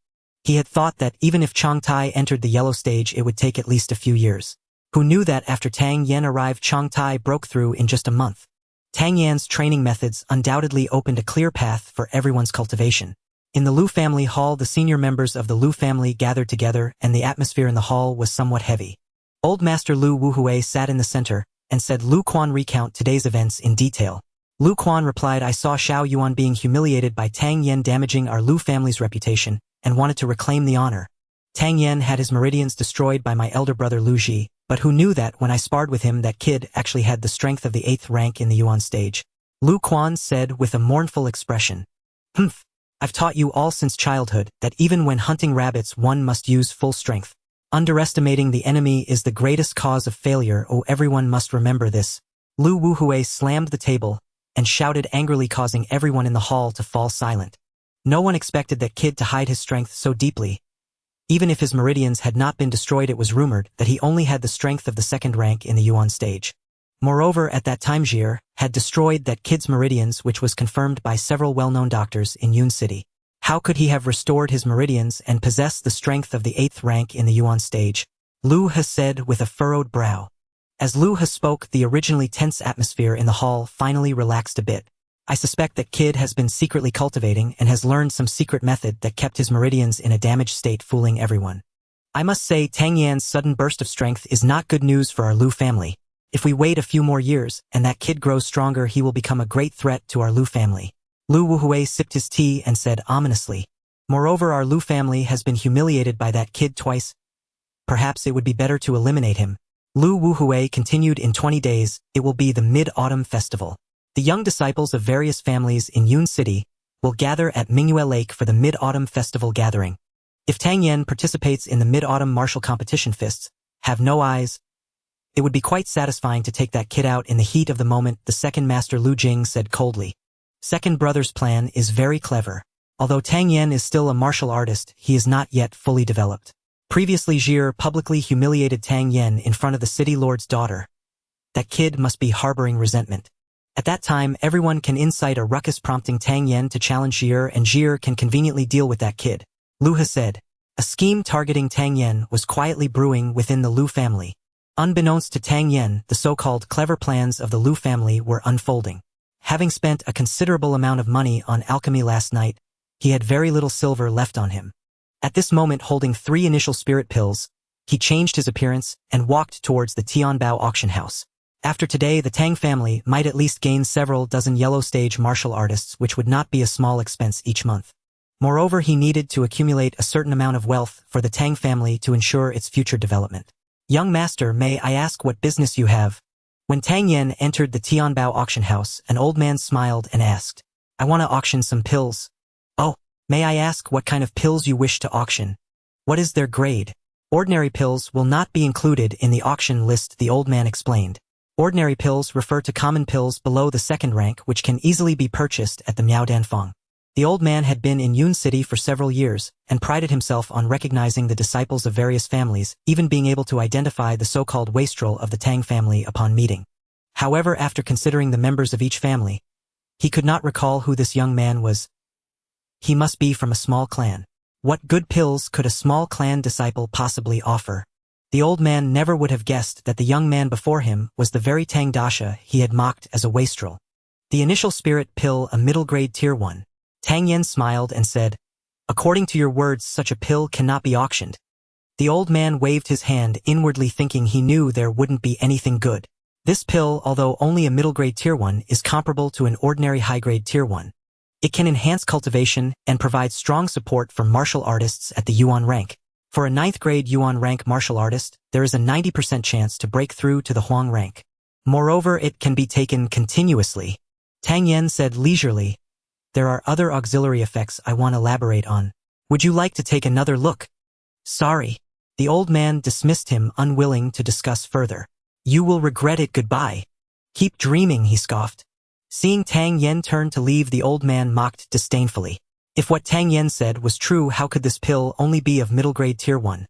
[SPEAKER 1] He had thought that even if Chang Tai entered the yellow stage, it would take at least a few years. Who knew that after Tang Yen arrived, Chang Tai broke through in just a month? Tang Yan's training methods undoubtedly opened a clear path for everyone's cultivation. In the Lu family hall, the senior members of the Lu family gathered together, and the atmosphere in the hall was somewhat heavy. Old Master Lu Wuhui sat in the center and said, "Lu Quan, recount today's events in detail." Lu Quan replied, "I saw Xiao Yuan being humiliated by Tang Yen, damaging our Lu family's reputation, and wanted to reclaim the honor. Tang Yen had his meridians destroyed by my elder brother Lu Ji, but who knew that when I sparred with him, that kid actually had the strength of the 8th rank in the Yuan stage?" Lu Quan said with a mournful expression. "Humph, I've taught you all since childhood that even when hunting rabbits one must use full strength. Underestimating the enemy is the greatest cause of failure. Oh, everyone must remember this." Lu Wuhui slammed the table and shouted angrily, causing everyone in the hall to fall silent. No one expected that kid to hide his strength so deeply. Even if his meridians had not been destroyed, it was rumored that he only had the strength of the 2nd rank in the Yuan stage. Moreover, at that time Jir had destroyed that kid's meridians, which was confirmed by several well-known doctors in Yun City. How could he have restored his meridians and possess the strength of the 8th rank in the Yuan stage? Lu He said with a furrowed brow. As Lu He spoke, the originally tense atmosphere in the hall finally relaxed a bit. "I suspect that kid has been secretly cultivating and has learned some secret method that kept his meridians in a damaged state, fooling everyone. I must say, Tang Yan's sudden burst of strength is not good news for our Lu family. If we wait a few more years and that kid grows stronger, he will become a great threat to our Lu family." Lu Wuhui sipped his tea and said ominously. "Moreover, our Lu family has been humiliated by that kid twice. Perhaps it would be better to eliminate him." Lu Wuhui continued, "In 20 days, it will be the Mid-Autumn Festival. The young disciples of various families in Yun City will gather at Mingyue Lake for the Mid-Autumn Festival gathering. If Tang Yen participates in the Mid-Autumn Martial Competition fists, have no eyes. It would be quite satisfying to take that kid out in the heat of the moment," the second master Lu Jing said coldly. "Second brother's plan is very clever. Although Tang Yen is still a martial artist, he is not yet fully developed. Previously, Jir publicly humiliated Tang Yen in front of the city lord's daughter. That kid must be harboring resentment. At that time, everyone can incite a ruckus, prompting Tang Yen to challenge Jir, and Jir can conveniently deal with that kid." Lu He said. A scheme targeting Tang Yen was quietly brewing within the Lu family. Unbeknownst to Tang Yen, the so-called clever plans of the Lu family were unfolding. Having spent a considerable amount of money on alchemy last night, he had very little silver left on him. At this moment, holding 3 initial spirit pills, he changed his appearance and walked towards the Tianbao auction house. After today, the Tang family might at least gain several dozen yellow stage martial artists, which would not be a small expense each month. Moreover, he needed to accumulate a certain amount of wealth for the Tang family to ensure its future development. "Young master, may I ask what business you have?" When Tang Yen entered the Tianbao auction house, an old man smiled and asked, "I want to auction some pills." "Oh, may I ask what kind of pills you wish to auction? What is their grade?" "Ordinary pills will not be included in the auction list," the old man explained. Ordinary pills refer to common pills below the 2nd rank, which can easily be purchased at the Miaodanfang. The old man had been in Yun City for several years and prided himself on recognizing the disciples of various families, even being able to identify the so-called wastrel of the Tang family upon meeting. However, after considering the members of each family, he could not recall who this young man was. He must be from a small clan. What good pills could a small clan disciple possibly offer? The old man never would have guessed that the young man before him was the very Tang Dasha he had mocked as a wastrel. The initial spirit pill, a middle grade tier 1. Tang Yen smiled and said, "According to your words, such a pill cannot be auctioned." The old man waved his hand, inwardly thinking he knew there wouldn't be anything good. This pill, although only a middle grade tier 1, is comparable to an ordinary high grade tier 1. It can enhance cultivation and provide strong support for martial artists at the Yuan rank. For a 9th grade Yuan rank martial artist, there is a 90% chance to break through to the Huang rank. Moreover, it can be taken continuously. Tang Yen said leisurely, "There are other auxiliary effects I want to elaborate on. Would you like to take another look?" "Sorry." The old man dismissed him, unwilling to discuss further. "You will regret it, goodbye." "Keep dreaming," he scoffed. Seeing Tang Yen turn to leave, the old man mocked disdainfully. If what Tang Yen said was true, how could this pill only be of middle grade tier 1?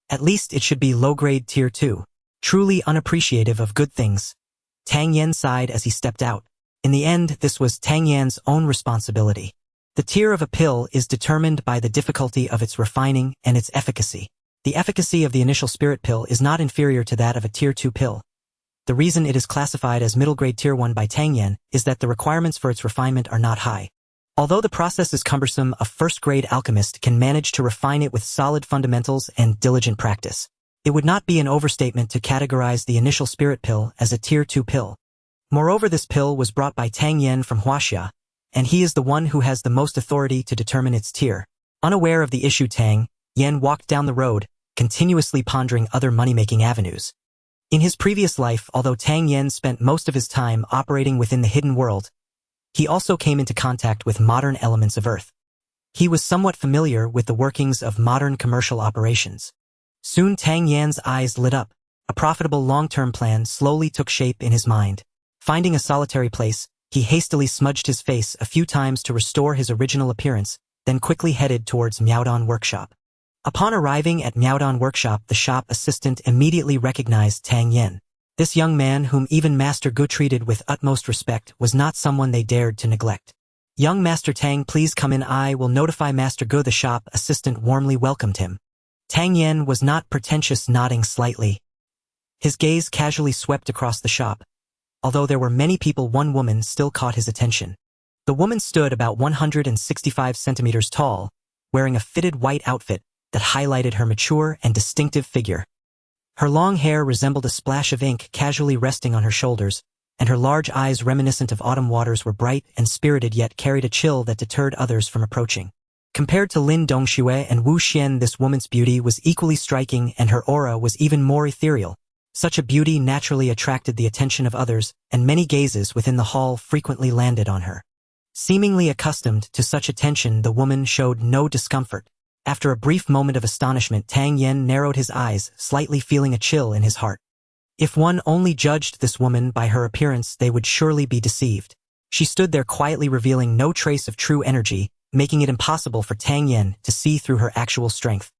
[SPEAKER 1] At least it should be low grade tier 2. Truly unappreciative of good things. Tang Yen sighed as he stepped out. In the end, this was Tang Yan's own responsibility. The tier of a pill is determined by the difficulty of its refining and its efficacy. The efficacy of the initial spirit pill is not inferior to that of a tier 2 pill. The reason it is classified as middle grade tier 1 by Tang Yen is that the requirements for its refinement are not high. Although the process is cumbersome, a first-grade alchemist can manage to refine it with solid fundamentals and diligent practice. It would not be an overstatement to categorize the initial spirit pill as a tier 2 pill. Moreover, this pill was brought by Tang Yen from Huaxia, and he is the one who has the most authority to determine its tier. Unaware of the issue, Tang Yen walked down the road, continuously pondering other money-making avenues. In his previous life, although Tang Yen spent most of his time operating within the hidden world, he also came into contact with modern elements of Earth. He was somewhat familiar with the workings of modern commercial operations. Soon Tang Yan's eyes lit up. A profitable long-term plan slowly took shape in his mind. Finding a solitary place, he hastily smudged his face a few times to restore his original appearance, then quickly headed towards Miaodong Workshop. Upon arriving at Miaodong Workshop, the shop assistant immediately recognized Tang Yen. This young man, whom even Master Gu treated with utmost respect, was not someone they dared to neglect. "Young Master Tang, please come in. I will notify Master Gu." The shop assistant warmly welcomed him. Tang Yen was not pretentious, nodding slightly. His gaze casually swept across the shop. Although there were many people, one woman still caught his attention. The woman stood about 165 centimeters tall, wearing a fitted white outfit that highlighted her mature and distinctive figure. Her long hair resembled a splash of ink casually resting on her shoulders, and her large eyes, reminiscent of autumn waters, were bright and spirited yet carried a chill that deterred others from approaching. Compared to Lin Dongxue and Wu Xian, this woman's beauty was equally striking, and her aura was even more ethereal. Such a beauty naturally attracted the attention of others, and many gazes within the hall frequently landed on her. Seemingly accustomed to such attention, the woman showed no discomfort. After a brief moment of astonishment, Tang Yen narrowed his eyes, slightly feeling a chill in his heart. If one only judged this woman by her appearance, they would surely be deceived. She stood there quietly, revealing no trace of true energy, making it impossible for Tang Yen to see through her actual strength.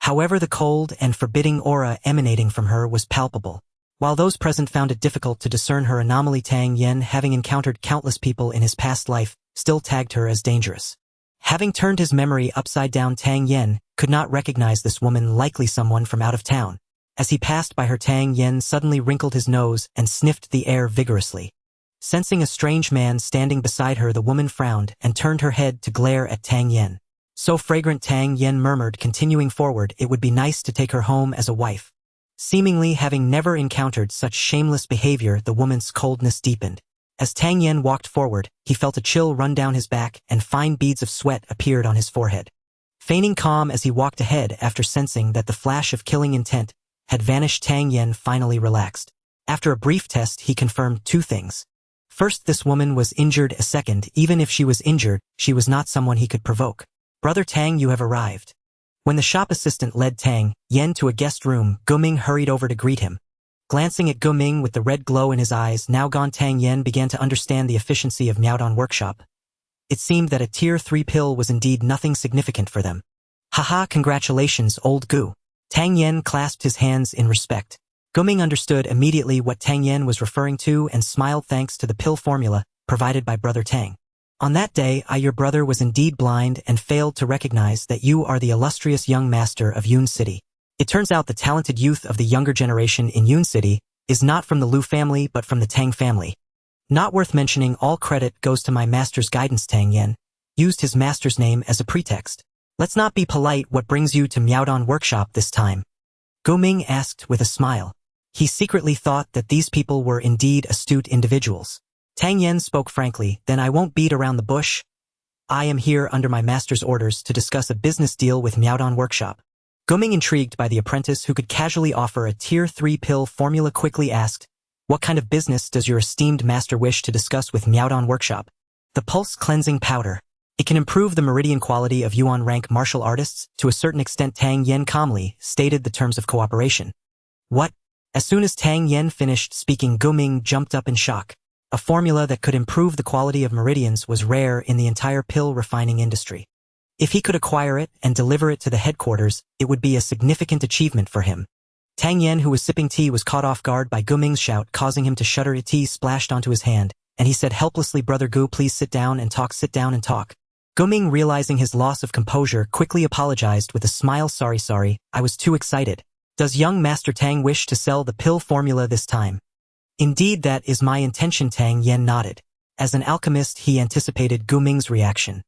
[SPEAKER 1] However, the cold and forbidding aura emanating from her was palpable. While those present found it difficult to discern her anomaly, Tang Yen, having encountered countless people in his past life, still tagged her as dangerous. Having turned his memory upside down, Tang Yen could not recognize this woman, likely someone from out of town. As he passed by her, Tang Yen suddenly wrinkled his nose and sniffed the air vigorously. Sensing a strange man standing beside her, the woman frowned and turned her head to glare at Tang Yen. "So fragrant," Tang Yen murmured, continuing forward. "It would be nice to take her home as a wife." Seemingly having never encountered such shameless behavior, the woman's coldness deepened. As Tang Yen walked forward, he felt a chill run down his back and fine beads of sweat appeared on his forehead. Feigning calm as he walked ahead, after sensing that the flash of killing intent had vanished, Tang Yen finally relaxed. After a brief test, he confirmed two things. First, this woman was injured. Second, even if she was injured, she was not someone he could provoke. "Brother Tang, you have arrived." When the shop assistant led Tang Yen to a guest room, Guming hurried over to greet him. Glancing at Guming with the red glow in his eyes now gone, Tang Yen began to understand the efficiency of Miaodong Workshop. It seemed that a tier 3 pill was indeed nothing significant for them. "Haha, congratulations, old Gu." Tang Yen clasped his hands in respect. Guming understood immediately what Tang Yen was referring to and smiled, thanks to the pill formula provided by Brother Tang. "On that day, your brother was indeed blind and failed to recognize that you are the illustrious young master of Yun City. It turns out the talented youth of the younger generation in Yun City is not from the Lu family but from the Tang family. Not worth mentioning, all credit goes to my master's guidance." Tang Yen used his master's name as a pretext. "Let's not be polite. What brings you to Miaodong Workshop this time?" Guming asked with a smile. He secretly thought that these people were indeed astute individuals. Tang Yen spoke frankly. "Then I won't beat around the bush. I am here under my master's orders to discuss a business deal with Miaodong Workshop." Guming, intrigued by the apprentice who could casually offer a Tier 3 pill formula, quickly asked, "What kind of business does your esteemed master wish to discuss with Miaodong Workshop?" "The pulse cleansing powder. It can improve the meridian quality of Yuan rank martial artists to a certain extent." Tang Yen calmly stated the terms of cooperation. "What?" As soon as Tang Yen finished speaking, Guming jumped up in shock. A formula that could improve the quality of meridians was rare in the entire pill refining industry. If he could acquire it and deliver it to the headquarters, it would be a significant achievement for him. Tang Yen, who was sipping tea, was caught off guard by Guming's shout, causing him to shudder. Tea splashed onto his hand, and he said helplessly, "Brother Gu, please sit down and talk, sit down and talk." Guming, realizing his loss of composure, quickly apologized with a smile. Sorry, I was too excited. Does young Master Tang wish to sell the pill formula this time?" "Indeed, that is my intention." Tang Yen nodded. As an alchemist, he anticipated Guming's reaction.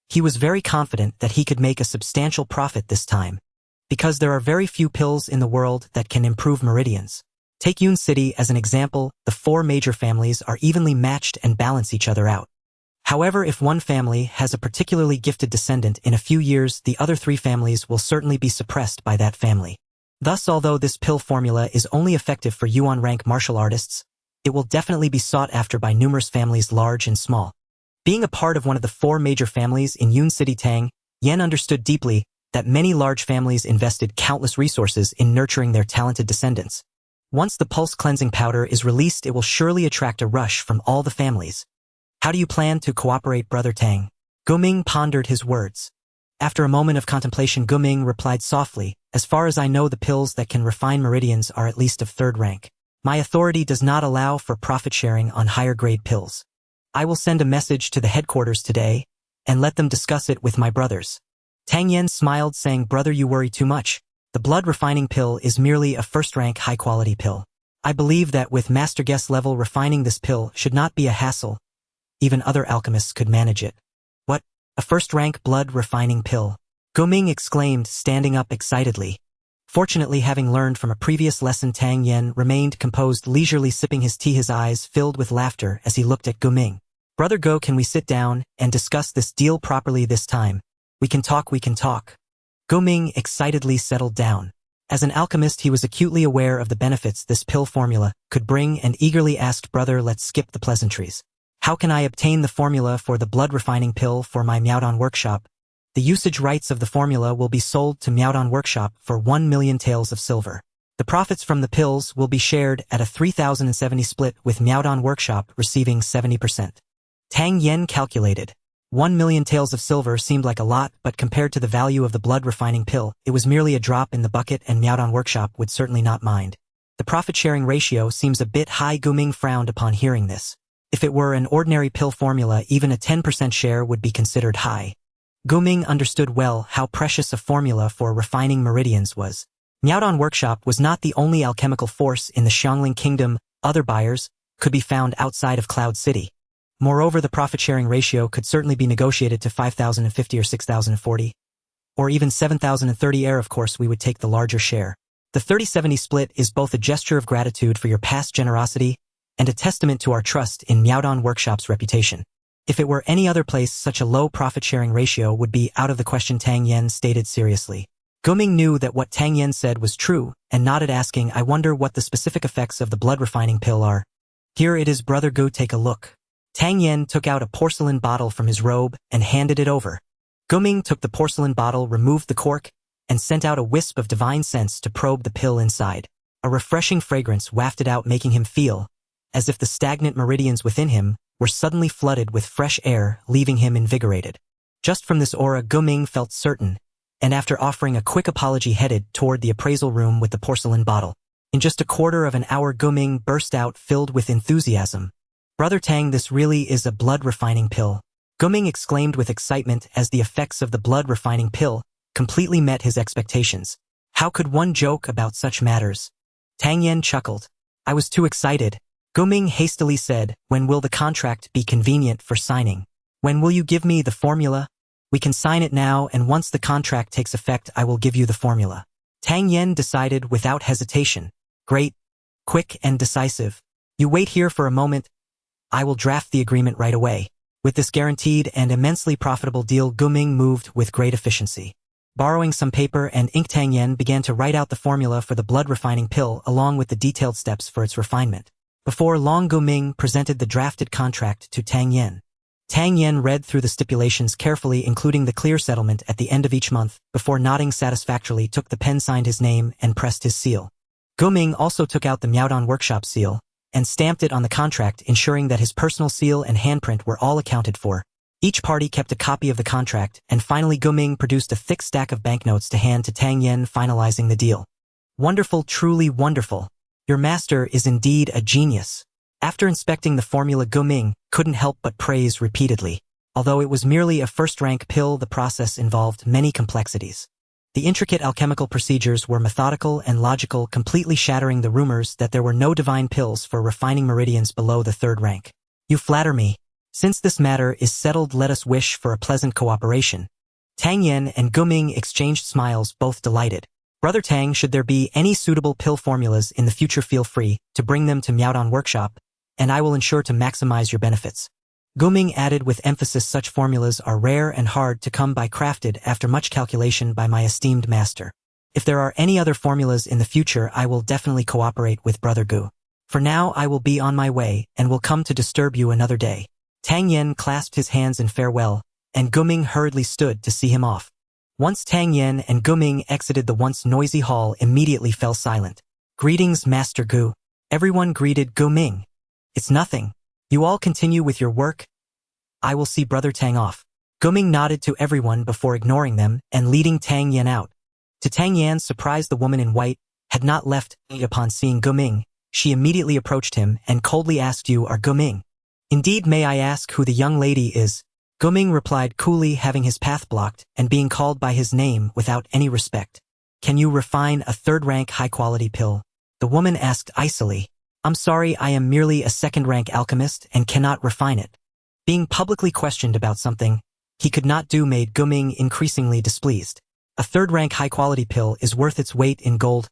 [SPEAKER 1] He was very confident that he could make a substantial profit this time, because there are very few pills in the world that can improve meridians. Take Yun City as an example. The 4 major families are evenly matched and balance each other out. However, if one family has a particularly gifted descendant, in a few years the other 3 families will certainly be suppressed by that family. Thus, although this pill formula is only effective for Yuan rank martial artists, it will definitely be sought after by numerous families, large and small. Being a part of one of the 4 major families in Yun City, Tang Yen understood deeply that many large families invested countless resources in nurturing their talented descendants. Once the pulse cleansing powder is released, it will surely attract a rush from all the families. "How do you plan to cooperate, Brother Tang?" Guming pondered his words. After a moment of contemplation, Guming replied softly, "As far as I know, the pills that can refine meridians are at least of 3rd rank. My authority does not allow for profit sharing on higher grade pills. I will send a message to the headquarters today and let them discuss it with my brothers." Tang Yen smiled, saying, "Brother, you worry too much. The blood refining pill is merely a 1st rank high quality pill. I believe that with master guest level refining, this pill should not be a hassle. Even other alchemists could manage it." "What? A 1st rank blood refining pill?" Guming exclaimed, standing up excitedly. Fortunately, having learned from a previous lesson, Tang Yen remained composed, leisurely sipping his tea, his eyes filled with laughter as he looked at Guming. "Brother Go, can we sit down and discuss this deal properly this time? We can talk. Guming excitedly settled down. As an alchemist, he was acutely aware of the benefits this pill formula could bring and eagerly asked, "Brother, let's skip the pleasantries. How can I obtain the formula for the blood refining pill for my Miaodong Workshop?" "The usage rights of the formula will be sold to Miaodong Workshop for 1 million taels of silver. The profits from the pills will be shared at a 3070 split, with Miaodong Workshop receiving 70%. Tang Yen calculated. 1 million taels of silver seemed like a lot, but compared to the value of the blood refining pill, it was merely a drop in the bucket, and Miaodong Workshop would certainly not mind. "The profit-sharing ratio seems a bit high." Guming frowned upon hearing this. If it were an ordinary pill formula, even a 10% share would be considered high. Guming understood well how precious a formula for refining meridians was. Miaodong Workshop was not the only alchemical force in the Xiangling Kingdom. Other buyers could be found outside of Cloud City. Moreover, the profit-sharing ratio could certainly be negotiated to 5,050 or 6,040, or even 7,030. Of course, we would take the larger share. The 30-70 split is both a gesture of gratitude for your past generosity and a testament to our trust in Miaodong Workshop's reputation. If it were any other place, such a low profit-sharing ratio would be out of the question," Tang Yen stated seriously. Guming knew that what Tang Yen said was true and nodded, asking, "I wonder what the specific effects of the blood refining pill are." "Here it is, Brother Gu, take a look." Tang Yen took out a porcelain bottle from his robe and handed it over. Guming took the porcelain bottle, removed the cork, and sent out a wisp of divine scents to probe the pill inside. A refreshing fragrance wafted out, making him feel as if the stagnant meridians within him were suddenly flooded with fresh air, leaving him invigorated. Just from this aura, Guming felt certain, and after offering a quick apology, headed toward the appraisal room with the porcelain bottle. In just a quarter of an hour, Guming burst out, filled with enthusiasm. "Brother Tang, this really is a blood refining pill." Guming exclaimed with excitement as the effects of the blood refining pill completely met his expectations. How could one joke about such matters? Tang Yen chuckled. "I was too excited." Guming hastily said, "When will the contract be convenient for signing? When will you give me the formula? We can sign it now, and once the contract takes effect, I will give you the formula." Tang Yen decided without hesitation. "Great. Quick and decisive. You wait here for a moment. I will draft the agreement right away." With this guaranteed and immensely profitable deal, Guming moved with great efficiency. Borrowing some paper and ink, Tang Yen began to write out the formula for the blood-refining pill along with the detailed steps for its refinement. Before long, Gu Ming presented the drafted contract to Tang Yen. Tang Yen read through the stipulations carefully, including the clear settlement at the end of each month, before nodding satisfactorily, took the pen, signed his name, and pressed his seal. Gu Ming also took out the Miaodong workshop seal and stamped it on the contract, ensuring that his personal seal and handprint were all accounted for. Each party kept a copy of the contract, and finally Gu Ming produced a thick stack of banknotes to hand to Tang Yen, finalizing the deal. Wonderful, truly wonderful. Your master is indeed a genius. After inspecting the formula, Gu Ming couldn't help but praise repeatedly. Although it was merely a first-rank pill, the process involved many complexities. The intricate alchemical procedures were methodical and logical, completely shattering the rumors that there were no divine pills for refining meridians below the third rank. You flatter me. Since this matter is settled, let us wish for a pleasant cooperation. Tang Yen and Gu Ming exchanged smiles, both delighted. Brother Tang, should there be any suitable pill formulas in the future, feel free to bring them to Miaodong Workshop, and I will ensure to maximize your benefits. Gu Ming added with emphasis, such formulas are rare and hard to come by, crafted after much calculation by my esteemed master. If there are any other formulas in the future, I will definitely cooperate with Brother Gu. For now, I will be on my way and will come to disturb you another day. Tang Yen clasped his hands in farewell, and Gu Ming hurriedly stood to see him off. Once Tang Yen and Gu Ming exited the once noisy hall, immediately fell silent. Greetings, Master Gu. Everyone greeted Gu Ming. It's nothing. You all continue with your work. I will see Brother Tang off. Gu Ming nodded to everyone before ignoring them and leading Tang Yen out. To Tang Yan's surprise, the woman in white had not left. Upon seeing Gu Ming, she immediately approached him and coldly asked, "You are Gu Ming? Indeed, may I ask who the young lady is?" Gu Ming replied coolly, having his path blocked and being called by his name without any respect. "Can you refine a third-rank high-quality pill?" the woman asked icily. "I'm sorry, I am merely a second-rank alchemist and cannot refine it." Being publicly questioned about something he could not do made Gu Ming increasingly displeased. "A third-rank high-quality pill is worth its weight in gold.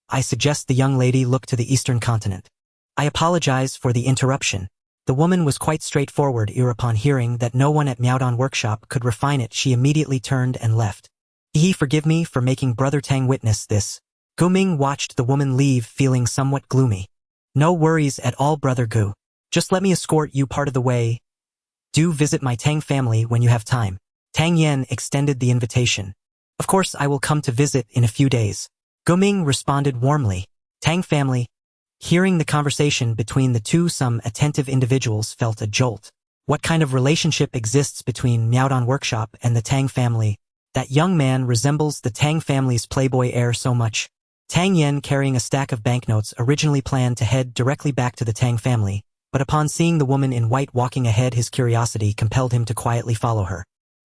[SPEAKER 1] I suggest the young lady look to the eastern continent." "I apologize for the interruption." The woman was quite straightforward. Upon hearing that no one at Miaodong Workshop could refine it, she immediately turned and left. Forgive me for making Brother Tang witness this." Gu Ming watched the woman leave, feeling somewhat gloomy. "No worries at all, Brother Gu. Just let me escort you part of the way. Do visit my Tang family when you have time." Tang Yen extended the invitation. "Of course, I will come to visit in a few days." Gu Ming responded warmly. Tang family. Hearing the conversation between the two, some attentive individuals felt a jolt. What kind of relationship exists between Miaodong Workshop and the Tang family? That young man resembles the Tang family's playboy heir so much. Tang Yen, carrying a stack of banknotes, originally planned to head directly back to the Tang family, but upon seeing the woman in white walking ahead, his curiosity compelled him to quietly follow her.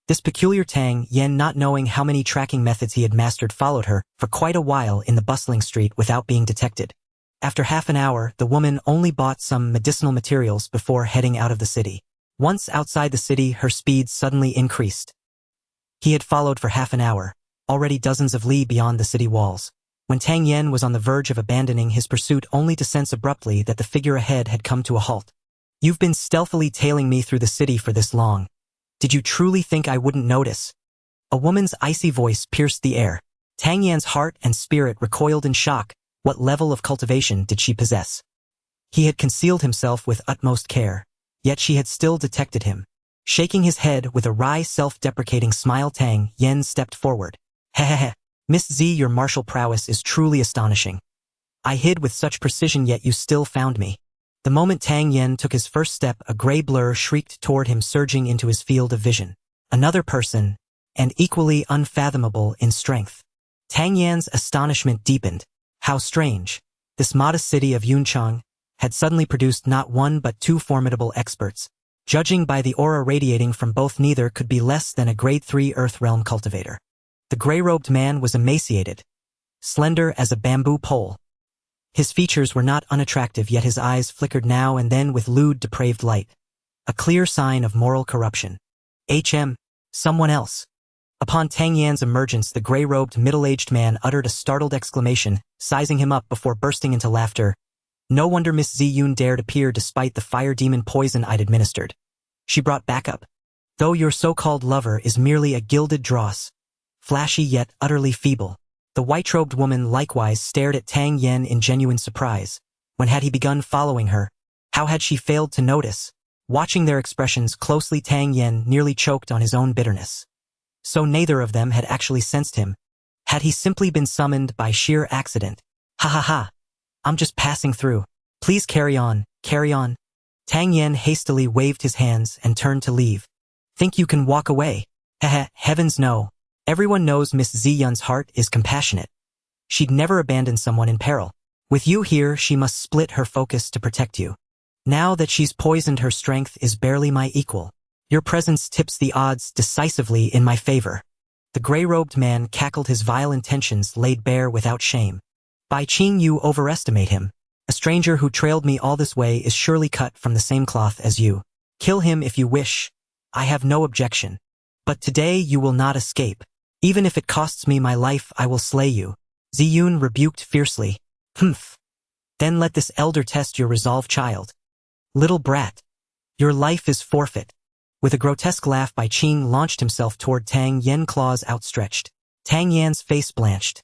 [SPEAKER 1] This peculiar Tang Yen, not knowing how many tracking methods he had mastered, followed her for quite a while in the bustling street without being detected. After half an hour, the woman only bought some medicinal materials before heading out of the city. Once outside the city, her speed suddenly increased. He had followed for half an hour, already dozens of li beyond the city walls, when Tang Yen was on the verge of abandoning his pursuit, only to sense abruptly that the figure ahead had come to a halt. "You've been stealthily tailing me through the city for this long. Did you truly think I wouldn't notice?" A woman's icy voice pierced the air. Tang Yan's heart and spirit recoiled in shock. What level of cultivation did she possess? He had concealed himself with utmost care, yet she had still detected him. Shaking his head with a wry, self-deprecating smile, Tang Yen stepped forward. "Hehehe, Miss Z, your martial prowess is truly astonishing. I hid with such precision, yet you still found me." The moment Tang Yen took his first step, a gray blur shrieked toward him, surging into his field of vision. Another person, and equally unfathomable in strength. Tang Yan's astonishment deepened. How strange. This modest city of Yuncheng had suddenly produced not one but two formidable experts. Judging by the aura radiating from both, neither could be less than a grade 3 Earth Realm cultivator. The gray-robed man was emaciated, slender as a bamboo pole. His features were not unattractive, yet his eyes flickered now and then with lewd, depraved light. A clear sign of moral corruption. Someone else. Upon Tang Yan's emergence, the gray-robed, middle-aged man uttered a startled exclamation, sizing him up before bursting into laughter. "No wonder Miss Ziyun dared appear despite the fire demon poison I'd administered. She brought backup. Though your so-called lover is merely a gilded dross, flashy yet utterly feeble. The white-robed woman likewise stared at Tang Yen in genuine surprise. When had he begun following her? How had she failed to notice? Watching their expressions closely, Tang Yen nearly choked on his own bitterness. So neither of them had actually sensed him. Had he simply been summoned by sheer accident? Ha ha ha. I'm just passing through. Please carry on, carry on. Tang Yen hastily waved his hands and turned to leave. Think you can walk away? Heh, heavens no. Everyone knows Miss Ziyun's heart is compassionate. She'd never abandon someone in peril. With you here, she must split her focus to protect you. Now that she's poisoned, her strength is barely my equal. Your presence tips the odds decisively in my favor. The gray-robed man cackled, his vile intentions laid bare without shame. Bai Qing, you overestimate him. A stranger who trailed me all this way is surely cut from the same cloth as you. Kill him if you wish. I have no objection. But today you will not escape. Even if it costs me my life, I will slay you. Ziyun rebuked fiercely. Humph. Then let this elder test your resolve, child. Little brat. Your life is forfeit. With a grotesque laugh, Bai Qing launched himself toward Tang Yen, claws outstretched. Tang Yan's face blanched.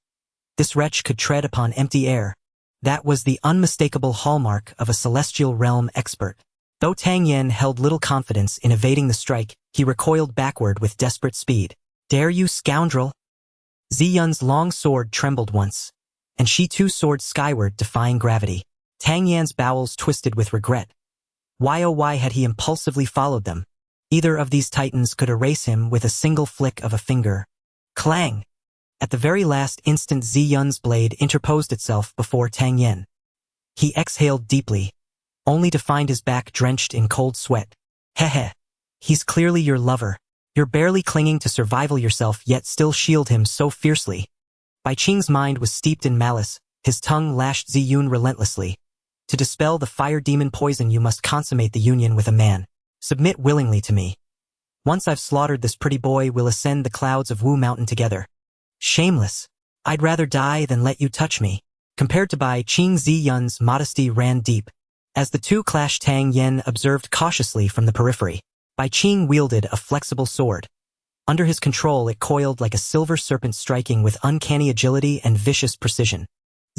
[SPEAKER 1] This wretch could tread upon empty air. That was the unmistakable hallmark of a celestial realm expert. Though Tang Yen held little confidence in evading the strike, he recoiled backward with desperate speed. Dare you, scoundrel? Ziyun's long sword trembled once, and she too soared skyward, defying gravity. Tang Yan's bowels twisted with regret. Why oh why had he impulsively followed them? Either of these titans could erase him with a single flick of a finger. Clang! At the very last instant, Ziyun's blade interposed itself before Tang Yen. He exhaled deeply, only to find his back drenched in cold sweat. Heh. He's clearly your lover. You're barely clinging to survival yourself, yet still shield him so fiercely. Bai Qing's mind was steeped in malice. His tongue lashed Ziyun relentlessly. To dispel the fire demon poison, you must consummate the union with a man. Submit willingly to me. Once I've slaughtered this pretty boy, we'll ascend the clouds of Wu Mountain together. Shameless. I'd rather die than let you touch me. Compared to Bai Qing, Ziyun's modesty ran deep. As the two clashed, Tang Yen observed cautiously from the periphery. Bai Qing wielded a flexible sword. Under his control, it coiled like a silver serpent, striking with uncanny agility and vicious precision.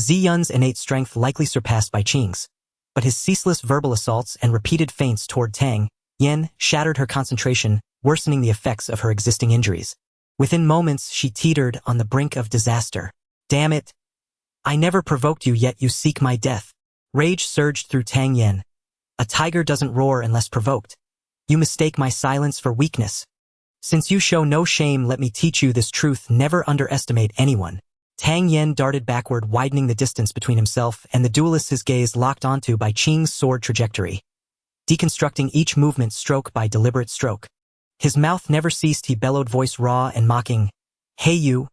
[SPEAKER 1] Ziyun's innate strength likely surpassed Bai Qing's, but his ceaseless verbal assaults and repeated feints toward Tang Yen shattered her concentration, worsening the effects of her existing injuries. Within moments, she teetered on the brink of disaster. Damn it! I never provoked you, yet you seek my death. Rage surged through Tang Yen. A tiger doesn't roar unless provoked. You mistake my silence for weakness. Since you show no shame, let me teach you this truth: never underestimate anyone. Tang Yen darted backward, widening the distance between himself and the duelist, his gaze locked onto Bai Qing's sword trajectory, deconstructing each movement stroke by deliberate stroke. His mouth never ceased, he bellowed, voice raw and mocking. Hey you,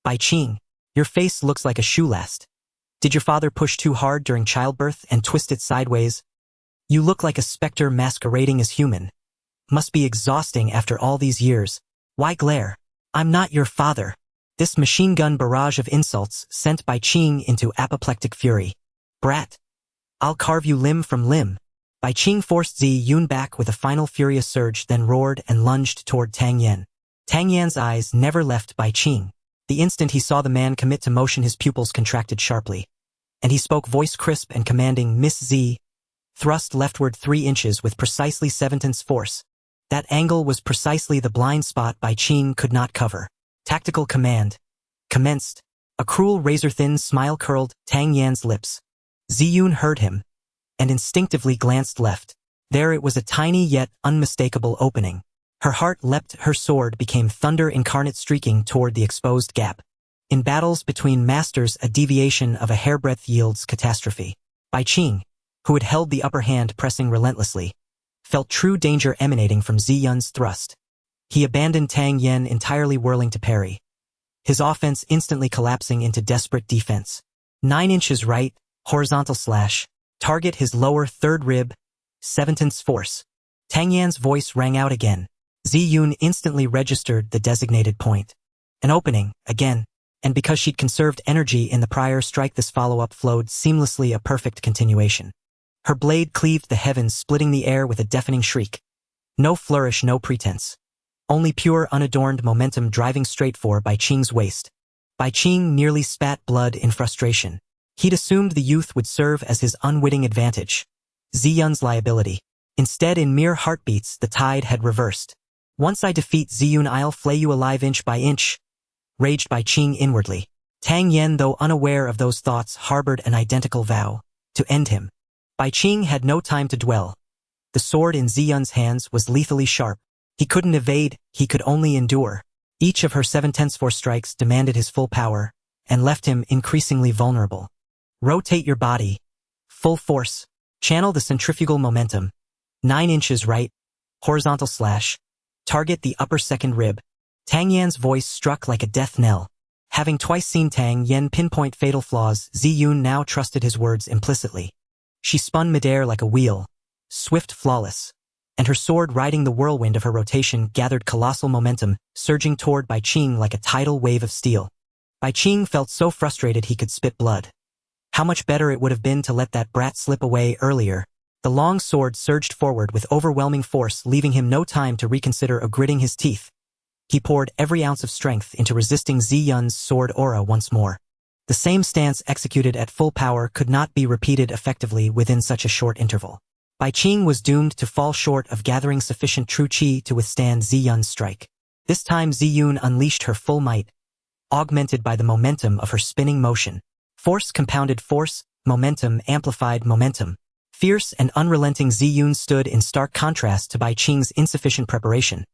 [SPEAKER 1] Bai Qing, your face looks like a shoe last. Did your father push too hard during childbirth and twist it sideways? You look like a specter masquerading as human. Must be exhausting after all these years. Why glare? I'm not your father. This machine gun barrage of insults sent Bai Qing into apoplectic fury. Brat! I'll carve you limb from limb. Bai Qing forced Ziyun back with a final furious surge, then roared and lunged toward Tang Yen. Tang Yan's eyes never left Bai Qing. The instant he saw the man commit to motion, his pupils contracted sharply, and he spoke, voice crisp and commanding. Miss Z, thrust leftward 3 inches with precisely 7/10 force. That angle was precisely the blind spot Bai Qing could not cover. Tactical command commenced. A cruel razor-thin smile curled Tang Yan's lips. Ziyun heard him, and instinctively glanced left. There it was, a tiny yet unmistakable opening. Her heart leapt, her sword became thunder incarnate, streaking toward the exposed gap. In battles between masters, a deviation of a hairbreadth yields catastrophe. Bai Qing, who had held the upper hand, pressing relentlessly, felt true danger emanating from Ziyun's thrust. He abandoned Tang Yen entirely, whirling to parry, his offense instantly collapsing into desperate defense. 9 inches right, horizontal slash, target his lower third rib, 7/10 force. Tang Yan's voice rang out again. Ziyun instantly registered the designated point. An opening, again, and because she'd conserved energy in the prior strike, this follow-up flowed seamlessly, a perfect continuation. Her blade cleaved the heavens, splitting the air with a deafening shriek. No flourish, no pretense. only pure unadorned momentum driving straight for Bai Qing's waist. Bai Qing nearly spat blood in frustration. He'd assumed the youth would serve as his unwitting advantage, Ziyun's liability. Instead, in mere heartbeats, the tide had reversed. Once I defeat Ziyun, I'll flay you alive inch by inch, raged Bai Qing inwardly. Tang Yen, though unaware of those thoughts, harbored an identical vow, to end him. Bai Qing had no time to dwell. The sword in Ziyun's hands was lethally sharp. He couldn't evade, he could only endure. Each of her 7/10 strikes demanded his full power, and left him increasingly vulnerable. Rotate your body. Full force. Channel the centrifugal momentum. 9 inches right. Horizontal slash. Target the upper second rib. Tang Yan's voice struck like a death knell. Having twice seen Tang Yen pinpoint fatal flaws, Ziyun now trusted his words implicitly. She spun midair like a wheel, swift, flawless, and her sword, riding the whirlwind of her rotation, gathered colossal momentum, surging toward Bai Qing like a tidal wave of steel. Bai Qing felt so frustrated he could spit blood. How much better it would have been to let that brat slip away earlier. The long sword surged forward with overwhelming force, leaving him no time to reconsider or gritting his teeth. He poured every ounce of strength into resisting Ziyun's sword aura once more. The same stance executed at full power could not be repeated effectively within such a short interval. Bai Qing was doomed to fall short of gathering sufficient true qi to withstand Ziyun's strike. This time Ziyun unleashed her full might, augmented by the momentum of her spinning motion. Force compounded force, momentum amplified momentum. Fierce and unrelenting Ziyun stood in stark contrast to Bai Qing's insufficient preparation.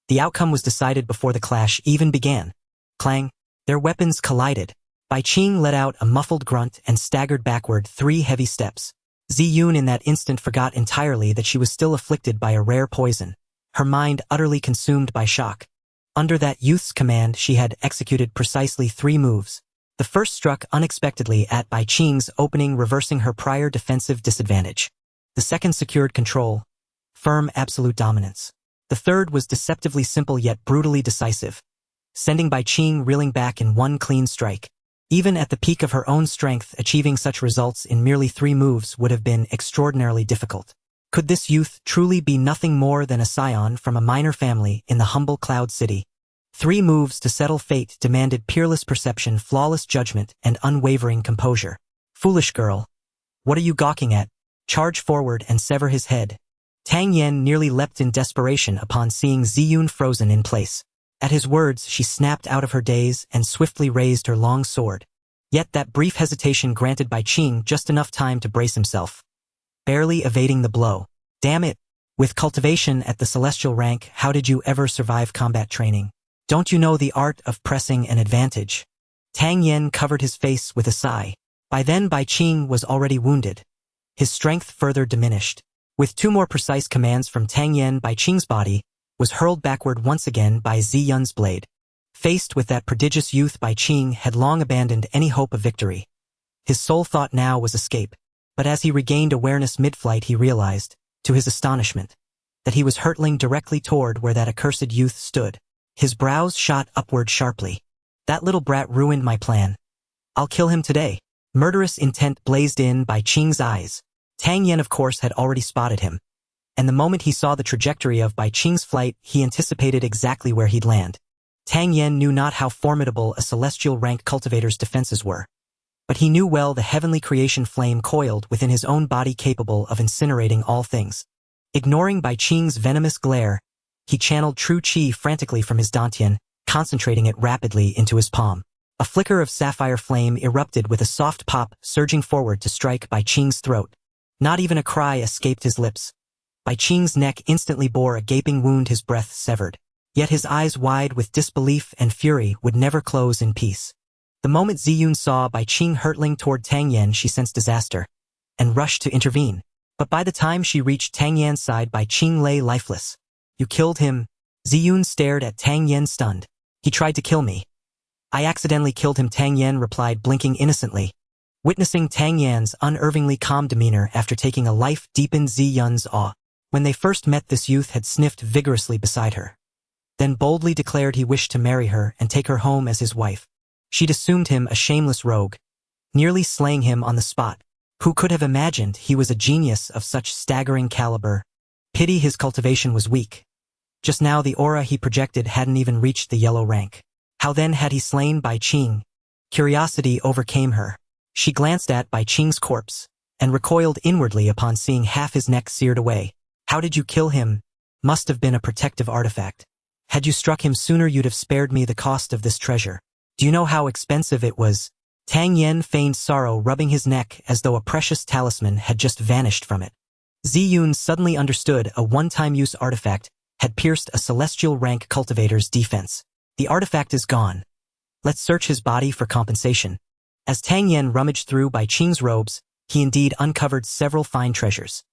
[SPEAKER 1] The outcome was decided before the clash even began. Clang! Their weapons collided. Bai Qing let out a muffled grunt and staggered backward 3 heavy steps. Ziyun in that instant forgot entirely that she was still afflicted by a rare poison, her mind utterly consumed by shock. Under that youth's command, she had executed precisely 3 moves. The first struck unexpectedly at Bai Qing's opening, reversing her prior defensive disadvantage. The second secured control, firm absolute dominance. The third was deceptively simple yet brutally decisive, sending Bai Qing reeling back in one clean strike. Even at the peak of her own strength, achieving such results in merely 3 moves would have been extraordinarily difficult. Could this youth truly be nothing more than a scion from a minor family in the humble Cloud City? 3 moves to settle fate demanded peerless perception, flawless judgment, and unwavering composure. Foolish girl. What are you gawking at? Charge forward and sever his head. Tang Yen nearly leapt in desperation upon seeing Ziyun frozen in place. At his words, she snapped out of her daze and swiftly raised her long sword. Yet that brief hesitation granted Bai Qing just enough time to brace himself, barely evading the blow. Damn it! With cultivation at the celestial rank, how did you ever survive combat training? Don't you know the art of pressing an advantage? Tang Yen covered his face with a sigh. By then Bai Qing was already wounded, his strength further diminished. With 2 more precise commands from Tang Yen, Bai Qing's body was hurled backward once again by Ziyun's blade. Faced with that prodigious youth, Bai Qing had long abandoned any hope of victory. His sole thought now was escape, but as he regained awareness mid-flight, he realized, to his astonishment, that he was hurtling directly toward where that accursed youth stood. His brows shot upward sharply. That little brat ruined my plan. I'll kill him today. Murderous intent blazed in Bai Qing's eyes. Tang Yen, of course, had already spotted him, and the moment he saw the trajectory of Bai Qing's flight, he anticipated exactly where he'd land. Tang Yen knew not how formidable a celestial rank cultivator's defenses were, but he knew well the heavenly creation flame coiled within his own body, capable of incinerating all things. Ignoring Bai Qing's venomous glare, he channeled true qi frantically from his dantian, concentrating it rapidly into his palm. A flicker of sapphire flame erupted with a soft pop, surging forward to strike Bai Qing's throat. Not even a cry escaped his lips. Bai Qing's neck instantly bore a gaping wound, his breath severed. Yet his eyes, wide with disbelief and fury, would never close in peace. The moment Ziyun saw Bai Qing hurtling toward Tang Yen, she sensed disaster, and rushed to intervene. But by the time she reached Tang Yan's side, Bai Qing lay lifeless. You killed him? Ziyun stared at Tang Yen, stunned. He tried to kill me. I accidentally killed him, Tang Yen replied, blinking innocently. Witnessing Tang Yan's unervingly calm demeanor after taking a life deepened Ziyun's awe. When they first met, this youth had sniffed vigorously beside her, then boldly declared he wished to marry her and take her home as his wife. She'd assumed him a shameless rogue, nearly slaying him on the spot. Who could have imagined he was a genius of such staggering caliber? Pity his cultivation was weak. Just now the aura he projected hadn't even reached the yellow rank. How then had he slain Bai Qing? Curiosity overcame her. She glanced at Bai Qing's corpse, and recoiled inwardly upon seeing half his neck seared away. How did you kill him? Must have been a protective artifact. Had you struck him sooner you'd have spared me the cost of this treasure. Do you know how expensive it was? Tang Yen feigned sorrow, rubbing his neck as though a precious talisman had just vanished from it. Ziyun suddenly understood a one-time use artifact had pierced a celestial rank cultivator's defense. The artifact is gone. Let's search his body for compensation. As Tang Yen rummaged through Bai Qing's robes, he indeed uncovered several fine treasures.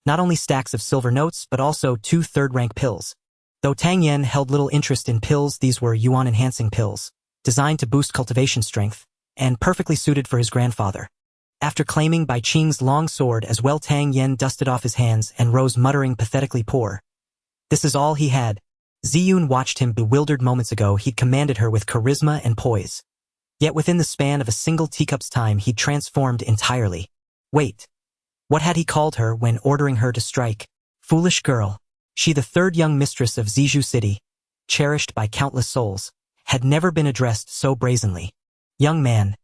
[SPEAKER 1] Not only stacks of silver notes, but also 2 third-rank pills. Though Tang Yen held little interest in pills, these were yuan-enhancing pills, designed to boost cultivation strength, and perfectly suited for his grandfather. After claiming Bai Qing's long sword as well, Tang Yen dusted off his hands and rose muttering pathetically, poor. This is all he had. Ziyun watched him bewildered. Moments ago he'd commanded her with charisma and poise. Yet within the span of a single teacup's time he'd transformed entirely. Wait. What had he called her when ordering her to strike? Foolish girl. She, the third young mistress of Zizhu City, cherished by countless souls, had never been addressed so brazenly. Young man.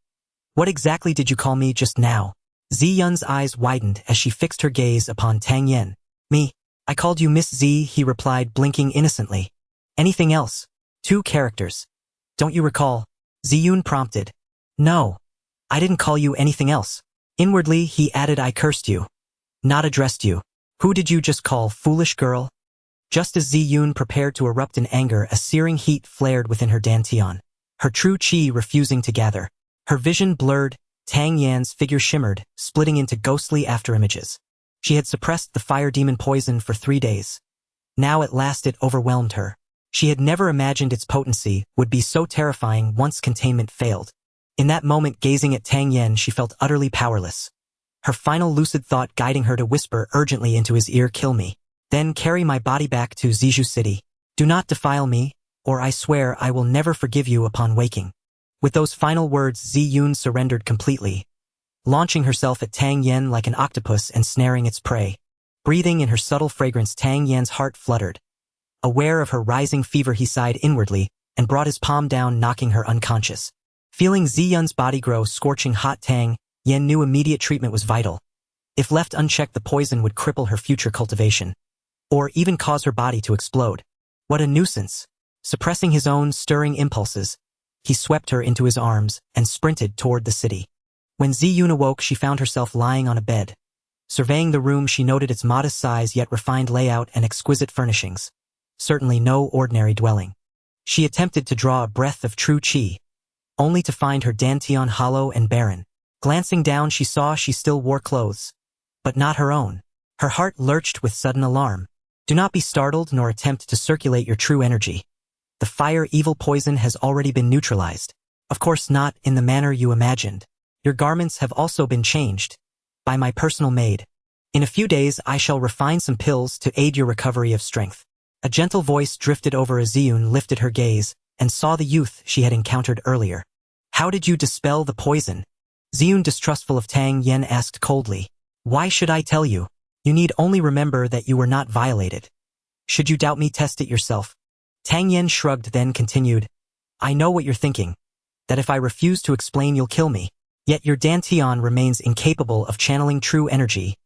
[SPEAKER 1] What exactly did you call me just now? Ziyun's eyes widened as she fixed her gaze upon Tang Yen. Me. I called you Miss Z, he replied, blinking innocently. Anything else? 2 characters. Don't you recall? Ziyun prompted. No. I didn't call you anything else. Inwardly, he added, I cursed you. Not addressed you. Who did you just call foolish girl? Just as Ziyun prepared to erupt in anger, a searing heat flared within her dantian, her true qi refusing to gather. Her vision blurred, Tang Yan's figure shimmered, splitting into ghostly afterimages. She had suppressed the fire demon poison for 3 days. Now at last it overwhelmed her. She had never imagined its potency would be so terrifying once containment failed. In that moment, gazing at Tang Yen, she felt utterly powerless. Her final lucid thought guiding her to whisper urgently into his ear, kill me. Then carry my body back to Zizhu City. Do not defile me, or I swear I will never forgive you upon waking. With those final words, Ziyun surrendered completely, launching herself at Tang Yen like an octopus and snaring its prey. Breathing in her subtle fragrance, Tang Yan's heart fluttered. Aware of her rising fever, he sighed inwardly and brought his palm down, knocking her unconscious. Feeling Ziyun's body grow scorching hot, Tang Yen knew immediate treatment was vital. If left unchecked, the poison would cripple her future cultivation, or even cause her body to explode. What a nuisance! Suppressing his own stirring impulses, he swept her into his arms and sprinted toward the city. When Ziyun awoke, she found herself lying on a bed. Surveying the room, she noted its modest size yet refined layout and exquisite furnishings. Certainly no ordinary dwelling. She attempted to draw a breath of true qi, only to find her dantian hollow and barren. Glancing down, she saw she still wore clothes, but not her own. Her heart lurched with sudden alarm. Do not be startled nor attempt to circulate your true energy. The fire evil poison has already been neutralized. Of course not in the manner you imagined. Your garments have also been changed by my personal maid. In a few days I shall refine some pills to aid your recovery of strength. A gentle voice drifted over as Ziyun lifted her gaze and saw the youth she had encountered earlier. How did you dispel the poison? Ziyun, distrustful of Tang Yen, asked coldly. Why should I tell you? You need only remember that you were not violated. Should you doubt me, test it yourself. Tang Yen shrugged, then continued. I know what you're thinking. That if I refuse to explain you'll kill me. Yet your dantian remains incapable of channeling true energy.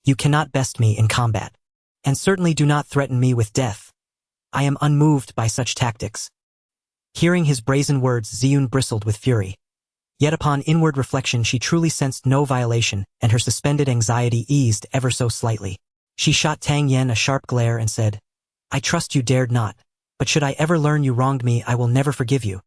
[SPEAKER 1] You cannot best me in combat. And certainly do not threaten me with death. I am unmoved by such tactics. Hearing his brazen words, Ziyun bristled with fury. Yet upon inward reflection she truly sensed no violation, and her suspended anxiety eased ever so slightly. She shot Tang Yen a sharp glare and said, I trust you dared not, but should I ever learn you wronged me I will never forgive you.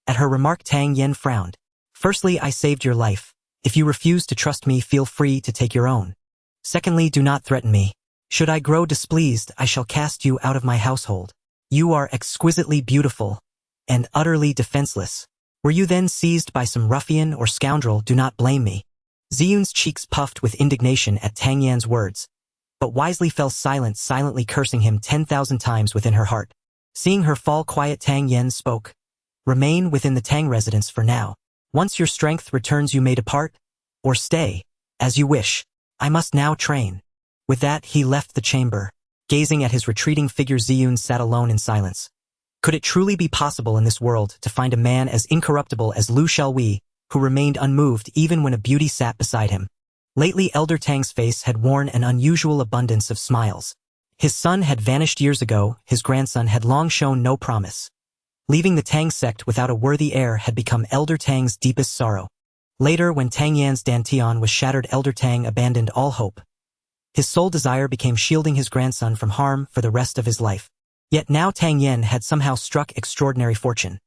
[SPEAKER 1] At her remark, Tang Yen frowned. Firstly, I saved your life. If you refuse to trust me, feel free to take your own. Secondly, do not threaten me. Should I grow displeased, I shall cast you out of my household. You are exquisitely beautiful and utterly defenseless. Were you then seized by some ruffian or scoundrel, do not blame me. Ziyun's cheeks puffed with indignation at Tang Yan's words, but wisely fell silent, silently cursing him 10,000 times within her heart. Seeing her fall quiet, Tang Yen spoke. Remain within the Tang residence for now. Once your strength returns you may depart, or stay, as you wish. I must now train. With that he left the chamber. Gazing at his retreating figure, Ziyun sat alone in silence. Could it truly be possible in this world to find a man as incorruptible as Lu Xiaowei, who remained unmoved even when a beauty sat beside him? Lately, Elder Tang's face had worn an unusual abundance of smiles. His son had vanished years ago, his grandson had long shown no promise. Leaving the Tang sect without a worthy heir had become Elder Tang's deepest sorrow. Later, when Tang Yan's dantian was shattered, Elder Tang abandoned all hope. His sole desire became shielding his grandson from harm for the rest of his life. Yet now Tang Yan had somehow struck extraordinary fortune,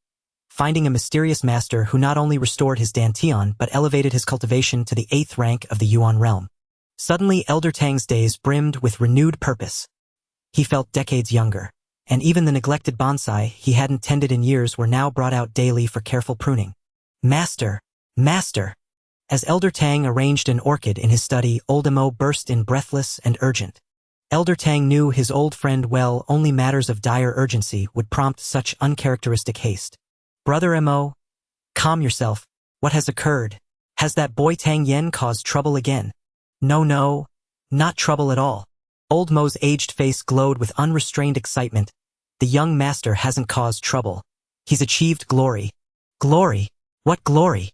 [SPEAKER 1] finding a mysterious master who not only restored his dantian but elevated his cultivation to the 8th rank of the Yuan realm. Suddenly, Elder Tang's days brimmed with renewed purpose. He felt decades younger, and even the neglected bonsai he hadn't tended in years were now brought out daily for careful pruning. Master! Master! As Elder Tang arranged an orchid in his study, old Mo burst in breathless and urgent. Elder Tang knew his old friend well. Only matters of dire urgency would prompt such uncharacteristic haste. Brother Mo, calm yourself. What has occurred? Has that boy Tang Yan caused trouble again? No, not trouble at all. Old Mo's aged face glowed with unrestrained excitement. The young master hasn't caused trouble. He's achieved glory. Glory? What glory?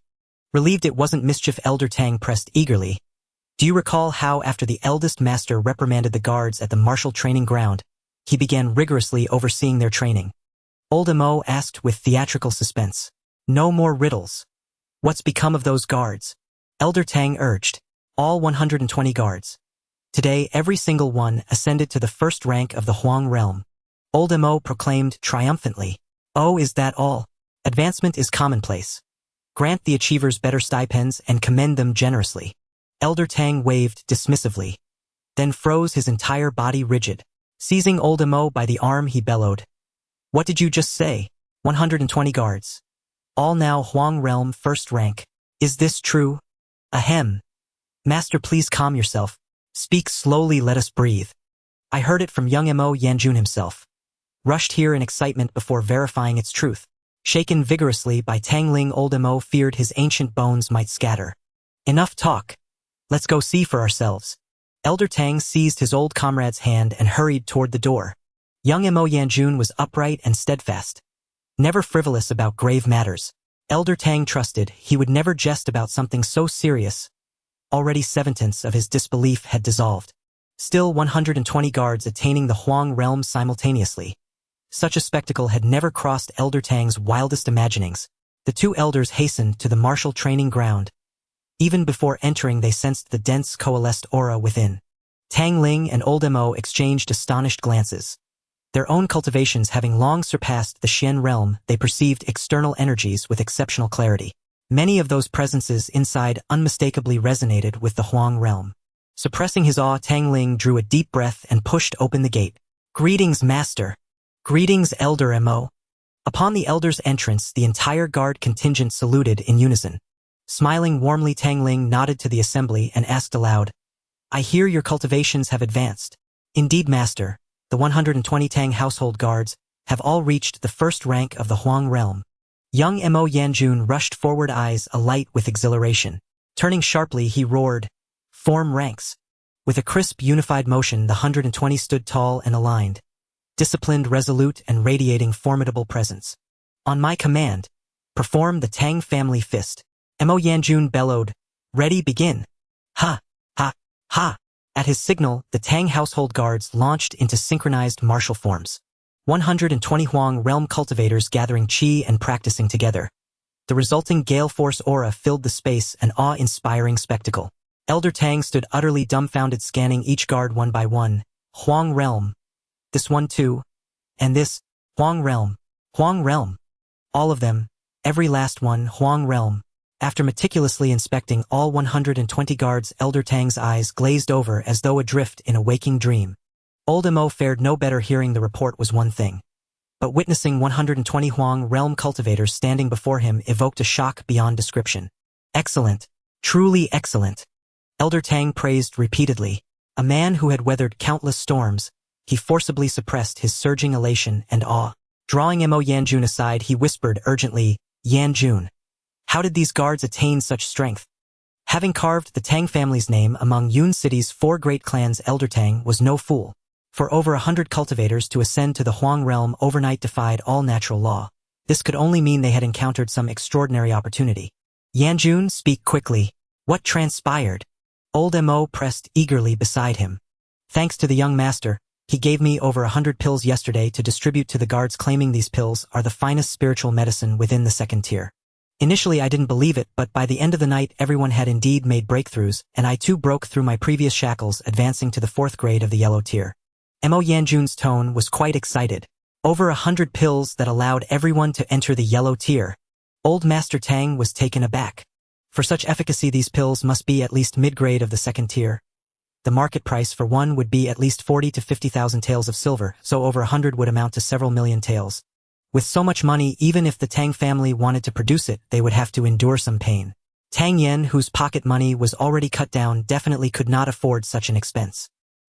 [SPEAKER 1] Relieved it wasn't mischief, Elder Tang pressed eagerly. Do you recall how, after the eldest master reprimanded the guards at the martial training ground, he began rigorously overseeing their training? Old Mo asked with theatrical suspense. No more riddles. What's become of those guards? Elder Tang urged. All 120 guards. Today, every single one ascended to the 1st rank of the Huang realm. Old Mo proclaimed triumphantly. Oh, is that all? Advancement is commonplace. Grant the achievers better stipends and commend them generously. Elder Tang waved dismissively, then froze his entire body rigid. Seizing Old Mo by the arm, he bellowed. What did you just say? 120 guards. All now Huang realm 1st rank. Is this true? Ahem. Master, please calm yourself. Speak slowly, let us breathe. I heard it from young Mo Yanjun himself. Rushed here in excitement before verifying its truth. Shaken vigorously by Tang Ling, Old Mo feared his ancient bones might scatter. Enough talk. Let's go see for ourselves. Elder Tang seized his old comrade's hand and hurried toward the door. Young Mo Yanjun was upright and steadfast, never frivolous about grave matters. Elder Tang trusted he would never jest about something so serious. Already 7/10 of his disbelief had dissolved. Still 120 guards attaining the Huang realm simultaneously. Such a spectacle had never crossed Elder Tang's wildest imaginings. The two elders hastened to the martial training ground. Even before entering, they sensed the dense coalesced aura within. Tang Ling and Old Mo exchanged astonished glances. Their own cultivations having long surpassed the Xian realm, they perceived external energies with exceptional clarity. Many of those presences inside unmistakably resonated with the Huang realm. Suppressing his awe, Tang Ling drew a deep breath and pushed open the gate. Greetings, Master. Greetings, Elder Mo. Upon the elder's entrance, the entire guard contingent saluted in unison. Smiling warmly, Tang Ling nodded to the assembly and asked aloud, I hear your cultivations have advanced. Indeed, Master, the 120 Tang household guards have all reached the 1st rank of the Huang realm. Young Mo Yanjun rushed forward, eyes alight with exhilaration. Turning sharply, he roared, Form ranks. With a crisp, unified motion, the 120 stood tall and aligned, disciplined, resolute, and radiating formidable presence. On my command, perform the Tang family fist. Mo Yanjun bellowed, Ready, begin. Ha! Ha! Ha! At his signal, the Tang household guards launched into synchronized martial forms. 120 Huang realm cultivators gathering qi and practicing together. The resulting gale force aura filled the space, an awe-inspiring spectacle. Elder Tang stood utterly dumbfounded, scanning each guard one by one. Huang realm. This one too. And this. Huang realm. Huang realm. All of them. Every last one. Huang realm. After meticulously inspecting all 120 guards, Elder Tang's eyes glazed over as though adrift in a waking dream. Old Mo fared no better. Hearing the report was one thing, but witnessing 120 Huang realm cultivators standing before him evoked a shock beyond description. Excellent. Truly excellent. Elder Tang praised repeatedly. A man who had weathered countless storms, he forcibly suppressed his surging elation and awe. Drawing Mo Yanjun aside, he whispered urgently, Yanjun, how did these guards attain such strength? Having carved the Tang family's name among Yun City's 4 great clans, Elder Tang was no fool. For over 100 cultivators to ascend to the Huang realm overnight defied all natural law. This could only mean they had encountered some extraordinary opportunity. Yanjun, speak quickly. What transpired? Old Mo pressed eagerly beside him. Thanks to the young master, he gave me over 100 pills yesterday to distribute to the guards, claiming these pills are the finest spiritual medicine within the second tier. Initially I didn't believe it, but by the end of the night everyone had indeed made breakthroughs, and I too broke through my previous shackles, advancing to the 4th grade of the yellow tier. Mo Yanjun's tone was quite excited. Over 100 pills that allowed everyone to enter the yellow tier. Old Master Tang was taken aback. For such efficacy these pills must be at least mid-grade of the second tier. The market price for one would be at least 40 to 50,000 taels of silver, so over 100 would amount to several million taels. With so much money, even if the Tang family wanted to produce it, they would have to endure some pain. Tang Yen, whose pocket money was already cut down, definitely could not afford such an expense.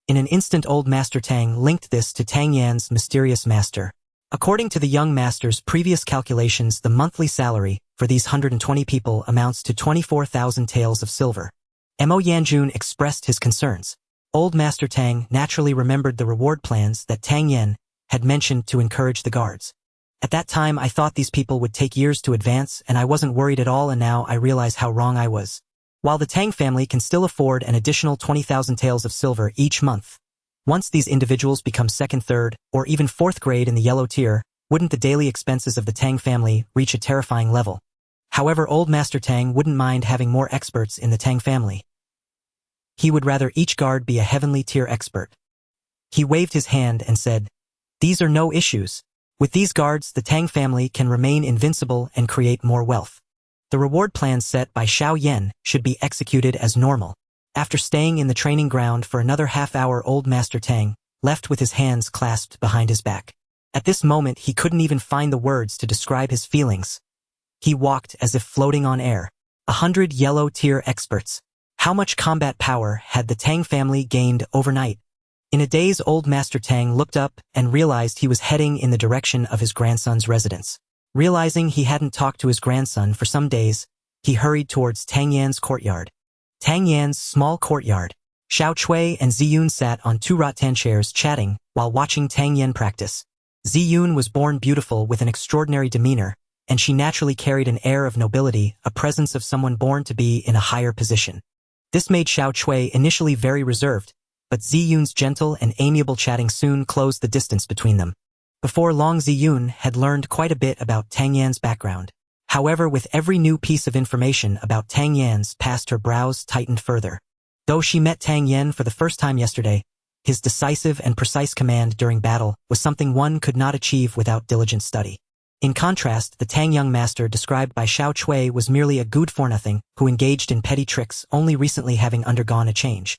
[SPEAKER 1] In an instant Old Master Tang linked this to Tang Yan's mysterious master. According to the young master's previous calculations, the monthly salary for these 120 people amounts to 24,000 taels of silver. Mo Yanjun expressed his concerns. Old Master Tang naturally remembered the reward plans that Tang Yen had mentioned to encourage the guards. At that time I thought these people would take years to advance, and I wasn't worried at all, and now I realize how wrong I was. While the Tang family can still afford an additional 20,000 taels of silver each month, once these individuals become 2nd, 3rd, or even 4th grade in the yellow tier, wouldn't the daily expenses of the Tang family reach a terrifying level? However, Old Master Tang wouldn't mind having more experts in the Tang family. He would rather each guard be a heavenly tier expert. He waved his hand and said, "These are no issues. With these guards, the Tang family can remain invincible and create more wealth." The reward plans set by Xiao Yan should be executed as normal. After staying in the training ground for another half-hour, Old Master Tang left with his hands clasped behind his back. At this moment he couldn't even find the words to describe his feelings. He walked as if floating on air. 100 yellow tier experts. How much combat power had the Tang family gained overnight? In a daze, Old Master Tang looked up and realized he was heading in the direction of his grandson's residence. Realizing he hadn't talked to his grandson for some days, he hurried towards Tang Yan's courtyard. Tang Yan's small courtyard. Xiao Chui and Ziyun sat on 2 rattan chairs chatting while watching Tang Yan practice. Ziyun was born beautiful with an extraordinary demeanor, and she naturally carried an air of nobility, a presence of someone born to be in a higher position. This made Xiao Chui initially very reserved, but Ziyun's gentle and amiable chatting soon closed the distance between them. Before long, Ziyun had learned quite a bit about Tang Yan's background. However, with every new piece of information about Tang Yan's past, her brows tightened further. Though she met Tang Yan for the first time yesterday, his decisive and precise command during battle was something one could not achieve without diligent study. In contrast, the Tang young master described by Xiao Chui was merely a good-for-nothing who engaged in petty tricks, only recently having undergone a change.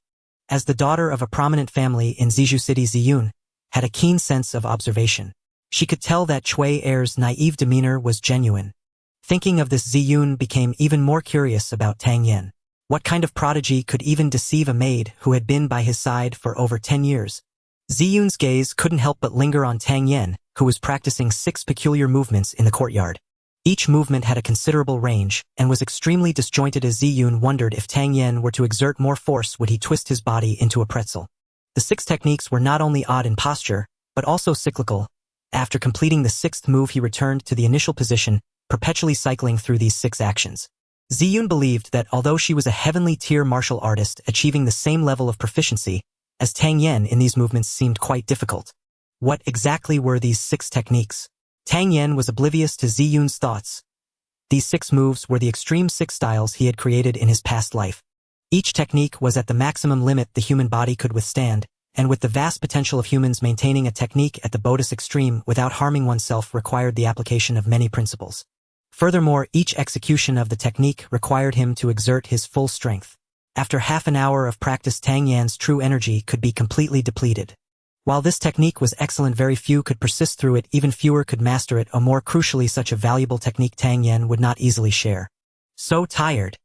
[SPEAKER 1] As the daughter of a prominent family in Zizhu City, Ziyun had a keen sense of observation. She could tell that Chui heir's naive demeanor was genuine. Thinking of this, Ziyun became even more curious about Tang Yan. What kind of prodigy could even deceive a maid who had been by his side for over 10 years? Ziyun's gaze couldn't help but linger on Tang Yan, who was practicing 6 peculiar movements in the courtyard. Each movement had a considerable range, and was extremely disjointed. As Ziyun wondered if Tang Yan were to exert more force, would he twist his body into a pretzel? The 6 techniques were not only odd in posture, but also cyclical. After completing the 6th move, he returned to the initial position, perpetually cycling through these 6 actions. Ziyun believed that although she was a heavenly tier martial artist, achieving the same level of proficiency as Tang Yan in these movements seemed quite difficult. What exactly were these 6 techniques? Tang Yan was oblivious to Ziyun's thoughts. These 6 moves were the extreme 6 styles he had created in his past life. Each technique was at the maximum limit the human body could withstand, and with the vast potential of humans, maintaining a technique at the Bodhis extreme without harming oneself required the application of many principles. Furthermore, each execution of the technique required him to exert his full strength. After half an hour of practice, Tang Yan's true energy could be completely depleted. While this technique was excellent, very few could persist through it, even fewer could master it, or more crucially, such a valuable technique Tang Yan would not easily share. So tired.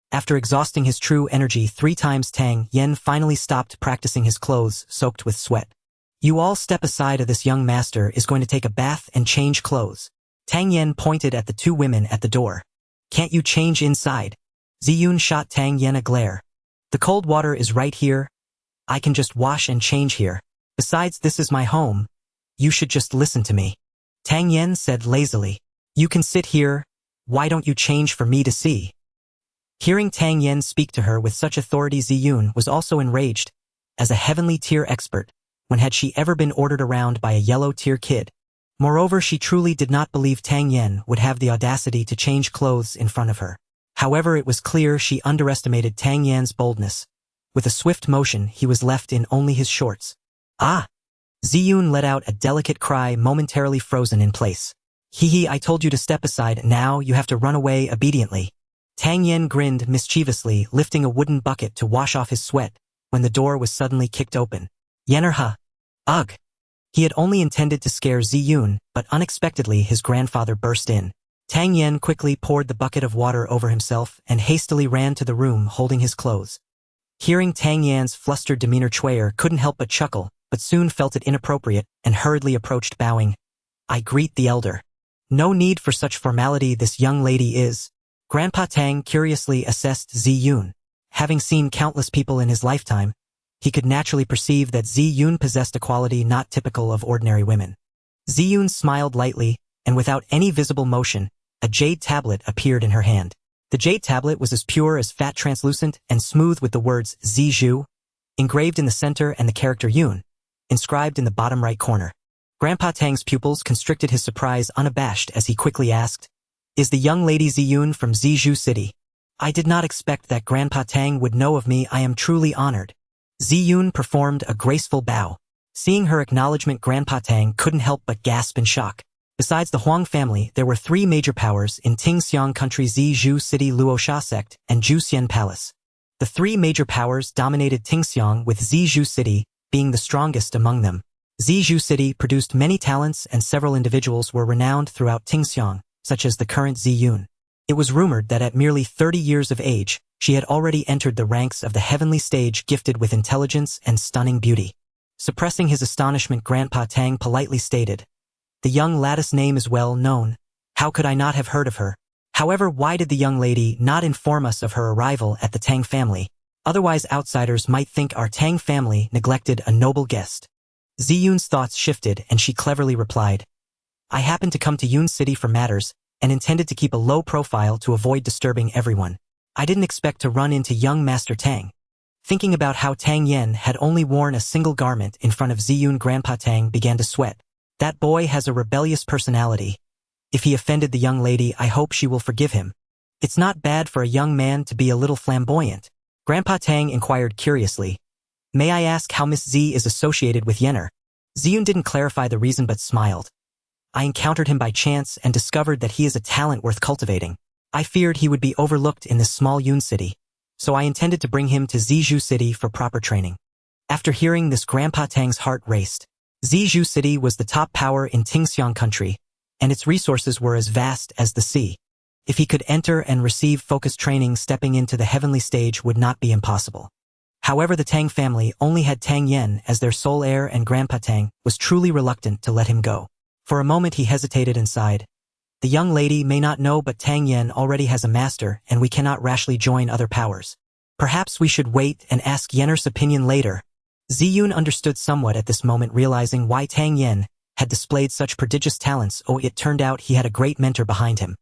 [SPEAKER 1] After exhausting his true energy 3 times, Tang Yan finally stopped practicing, his clothes soaked with sweat. "You all step aside, this young master is going to take a bath and change clothes." Tang Yan pointed at the 2 women at the door. "Can't you change inside?" Ziyun shot Tang Yan a glare. "The cold water is right here. I can just wash and change here." Besides, this is my home. You should just listen to me. Tang Yen said lazily. You can sit here. Why don't you change for me to see? Hearing Tang Yen speak to her with such authority, Ziyun was also enraged. As a heavenly tier expert, when had she ever been ordered around by a yellow tier kid? Moreover, she truly did not believe Tang Yen would have the audacity to change clothes in front of her. However, it was clear she underestimated Tang Yan's boldness. With a swift motion, he was left in only his shorts. Ah! Ziyun let out a delicate cry, momentarily frozen in place. Hee, I told you to step aside, now you have to run away obediently. Tang Yen grinned mischievously, lifting a wooden bucket to wash off his sweat, when the door was suddenly kicked open. Yener. Ugh! He had only intended to scare Ziyun, but unexpectedly his grandfather burst in. Tang Yen quickly poured the bucket of water over himself and hastily ran to the room holding his clothes. Hearing Tang Yan's flustered demeanor, Chuyer couldn't help but chuckle, but soon felt it inappropriate and hurriedly approached, bowing. I greet the elder. No need for such formality, this young lady is. Grandpa Tang curiously assessed Ziyun. Having seen countless people in his lifetime, he could naturally perceive that Ziyun possessed a quality not typical of ordinary women. Ziyun smiled lightly, and without any visible motion, a jade tablet appeared in her hand. The jade tablet was as pure as fat, translucent, and smooth, with the words Zizhu engraved in the center and the character Yun inscribed in the bottom right corner. Grandpa Tang's pupils constricted, his surprise unabashed as he quickly asked, Is the young lady Ziyun from Zizhu City? I did not expect that Grandpa Tang would know of me. I am truly honored. Ziyun performed a graceful bow. Seeing her acknowledgement, Grandpa Tang couldn't help but gasp in shock. Besides the Huang family, there were three major powers in Tingxiang Country: Zizhu City, Luosha Sect, and Juxian Palace. The three major powers dominated Tingxiang, with Zizhu City being the strongest among them. Zizhu City produced many talents, and several individuals were renowned throughout Tingxiang, such as the current Ziyun. It was rumored that at merely 30 years of age, she had already entered the ranks of the heavenly stage, gifted with intelligence and stunning beauty. Suppressing his astonishment, Grandpa Tang politely stated, The young lady's name is well known. How could I not have heard of her? However, why did the young lady not inform us of her arrival at the Tang family? Otherwise, outsiders might think our Tang family neglected a noble guest. Ziyun's thoughts shifted, and she cleverly replied, I happened to come to Yun City for matters, and intended to keep a low profile to avoid disturbing everyone. I didn't expect to run into young Master Tang. Thinking about how Tang Yen had only worn a single garment in front of Ziyun, Grandpa Tang began to sweat. That boy has a rebellious personality. If he offended the young lady, I hope she will forgive him. It's not bad for a young man to be a little flamboyant. Grandpa Tang inquired curiously, May I ask how Miss Z is associated with Yener? Ziyun didn't clarify the reason but smiled. I encountered him by chance and discovered that he is a talent worth cultivating. I feared he would be overlooked in this small Yun city, so I intended to bring him to Zizhu City for proper training. After hearing this, Grandpa Tang's heart raced. Zizhu City was the top power in Tingxiang Country, and its resources were as vast as the sea. If he could enter and receive focused training, stepping into the heavenly stage would not be impossible. However, the Tang family only had Tang Yen as their sole heir, and Grandpa Tang was truly reluctant to let him go. For a moment he hesitated and sighed. The young lady may not know, but Tang Yen already has a master, and we cannot rashly join other powers. Perhaps we should wait and ask Yener's opinion later. Ziyun understood somewhat at this moment, realizing why Tang Yen had displayed such prodigious talents. Oh, it turned out he had a great mentor behind him.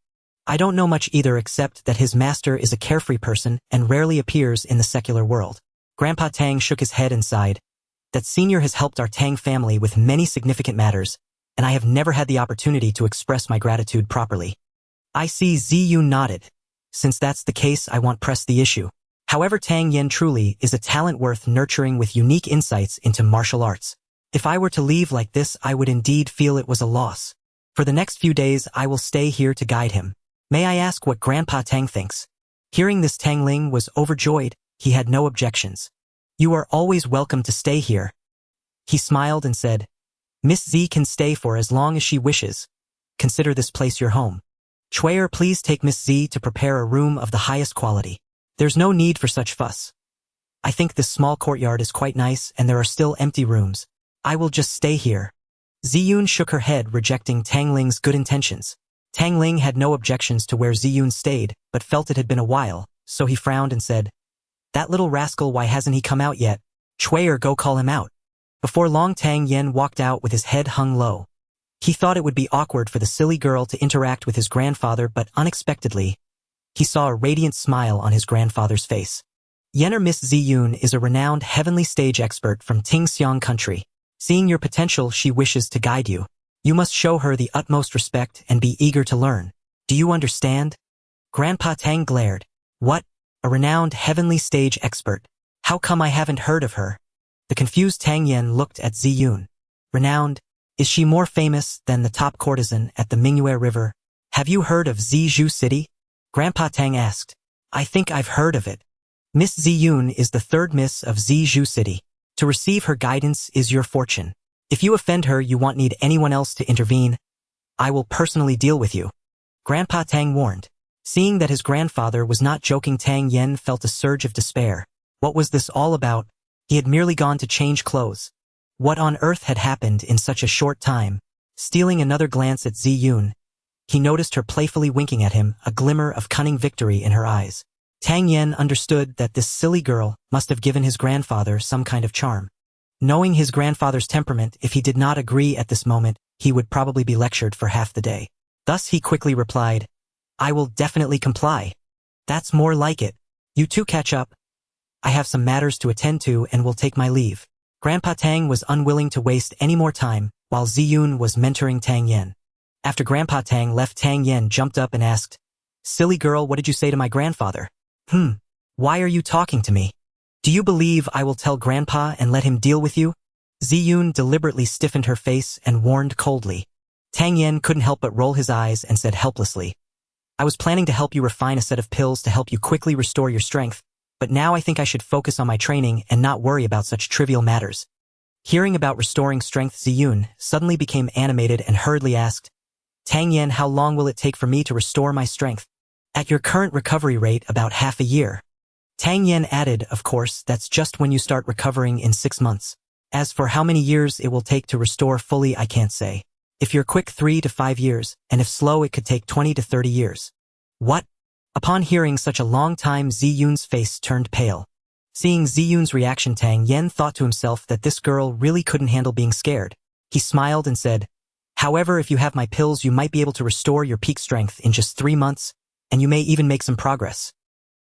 [SPEAKER 1] I don't know much either, except that his master is a carefree person and rarely appears in the secular world. Grandpa Tang shook his head and sighed. That senior has helped our Tang family with many significant matters, and I have never had the opportunity to express my gratitude properly. I see. Ziyun nodded. Since that's the case, I won't press the issue. However, Tang Yen truly is a talent worth nurturing, with unique insights into martial arts. If I were to leave like this, I would indeed feel it was a loss. For the next few days, I will stay here to guide him. May I ask what Grandpa Tang thinks? Hearing this, Tang Ling was overjoyed. He had no objections. You are always welcome to stay here. He smiled and said, Miss Z can stay for as long as she wishes. Consider this place your home. Chuyer, please take Miss Z to prepare a room of the highest quality. There's no need for such fuss. I think this small courtyard is quite nice, and there are still empty rooms. I will just stay here. Ziyun shook her head, rejecting Tang Ling's good intentions. Tang Ling had no objections to where Ziyun stayed, but felt it had been a while, so he frowned and said, That little rascal, why hasn't he come out yet? Chuyer, go call him out. Before long, Tang Yen walked out with his head hung low. He thought it would be awkward for the silly girl to interact with his grandfather, but unexpectedly, he saw a radiant smile on his grandfather's face. Yener Miss Ziyun is a renowned heavenly stage expert from Tingxiang country. Seeing your potential, she wishes to guide you. You must show her the utmost respect and be eager to learn. Do you understand? Grandpa Tang glared. What? A renowned heavenly stage expert. How come I haven't heard of her? The confused Tang Yen looked at Ziyun. Renowned? Is she more famous than the top courtesan at the Mingyue River? Have you heard of Zizhu City? Grandpa Tang asked. I think I've heard of it. Miss Ziyun is the third miss of Zizhu City. To receive her guidance is your fortune. If you offend her, you won't need anyone else to intervene. I will personally deal with you. Grandpa Tang warned. Seeing that his grandfather was not joking, Tang Yen felt a surge of despair. What was this all about? He had merely gone to change clothes. What on earth had happened in such a short time? Stealing another glance at Ziyun, he noticed her playfully winking at him, a glimmer of cunning victory in her eyes. Tang Yen understood that this silly girl must have given his grandfather some kind of charm. Knowing his grandfather's temperament, if he did not agree at this moment, he would probably be lectured for half the day. Thus he quickly replied, I will definitely comply. That's more like it. You two catch up. I have some matters to attend to and will take my leave. Grandpa Tang was unwilling to waste any more time, while Ziyun was mentoring Tang Yen. After Grandpa Tang left, Tang Yen jumped up and asked, Silly girl, what did you say to my grandfather? Why are you talking to me? Do you believe I will tell Grandpa and let him deal with you? Ziyun deliberately stiffened her face and warned coldly. Tang Yen couldn't help but roll his eyes and said helplessly, I was planning to help you refine a set of pills to help you quickly restore your strength, but now I think I should focus on my training and not worry about such trivial matters. Hearing about restoring strength, Ziyun suddenly became animated and hurriedly asked, Tang Yen, how long will it take for me to restore my strength? At your current recovery rate, about half a year. Tang Yen added, of course, that's just when you start recovering in 6 months. As for how many years it will take to restore fully, I can't say. If you're quick, 3 to 5 years, and if slow, it could take 20 to 30 years. What? Upon hearing such a long time, Ziyun's face turned pale. Seeing Ziyun's reaction, Tang Yen thought to himself that this girl really couldn't handle being scared. He smiled and said, However, if you have my pills, you might be able to restore your peak strength in just 3 months, and you may even make some progress.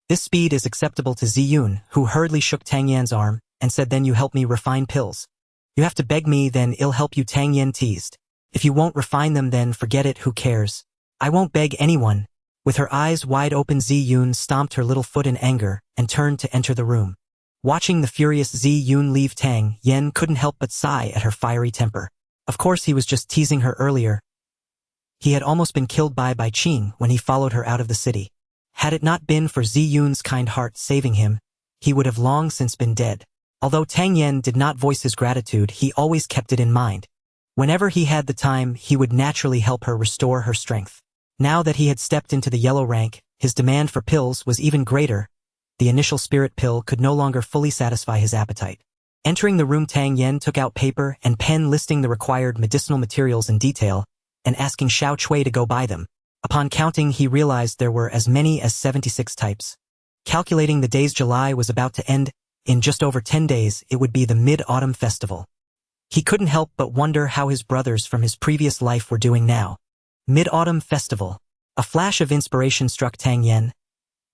[SPEAKER 1] This speed is acceptable to Ziyun, who hurriedly shook Tang Yan's arm and said, Then you help me refine pills. You have to beg me, then I'll help you, Tang Yan teased. If you won't refine them, then forget it, who cares? I won't beg anyone. With her eyes wide open, Ziyun stomped her little foot in anger and turned to enter the room. Watching the furious Ziyun leave, Tang Yen couldn't help but sigh at her fiery temper. Of course, he was just teasing her earlier. He had almost been killed by Qing when he followed her out of the city. Had it not been for Ziyun's kind heart saving him, he would have long since been dead. Although Tang Yen did not voice his gratitude, he always kept it in mind. Whenever he had the time, he would naturally help her restore her strength. Now that he had stepped into the yellow rank, his demand for pills was even greater. The initial spirit pill could no longer fully satisfy his appetite. Entering the room, Tang Yen took out paper and pen listing the required medicinal materials in detail and asking Xiao Cui to go buy them. Upon counting, he realized there were as many as 76 types. Calculating the days July was about to end, in just over 10 days it would be the Mid-Autumn Festival. He couldn't help but wonder how his brothers from his previous life were doing now. Mid-Autumn Festival. A flash of inspiration struck Tang Yen.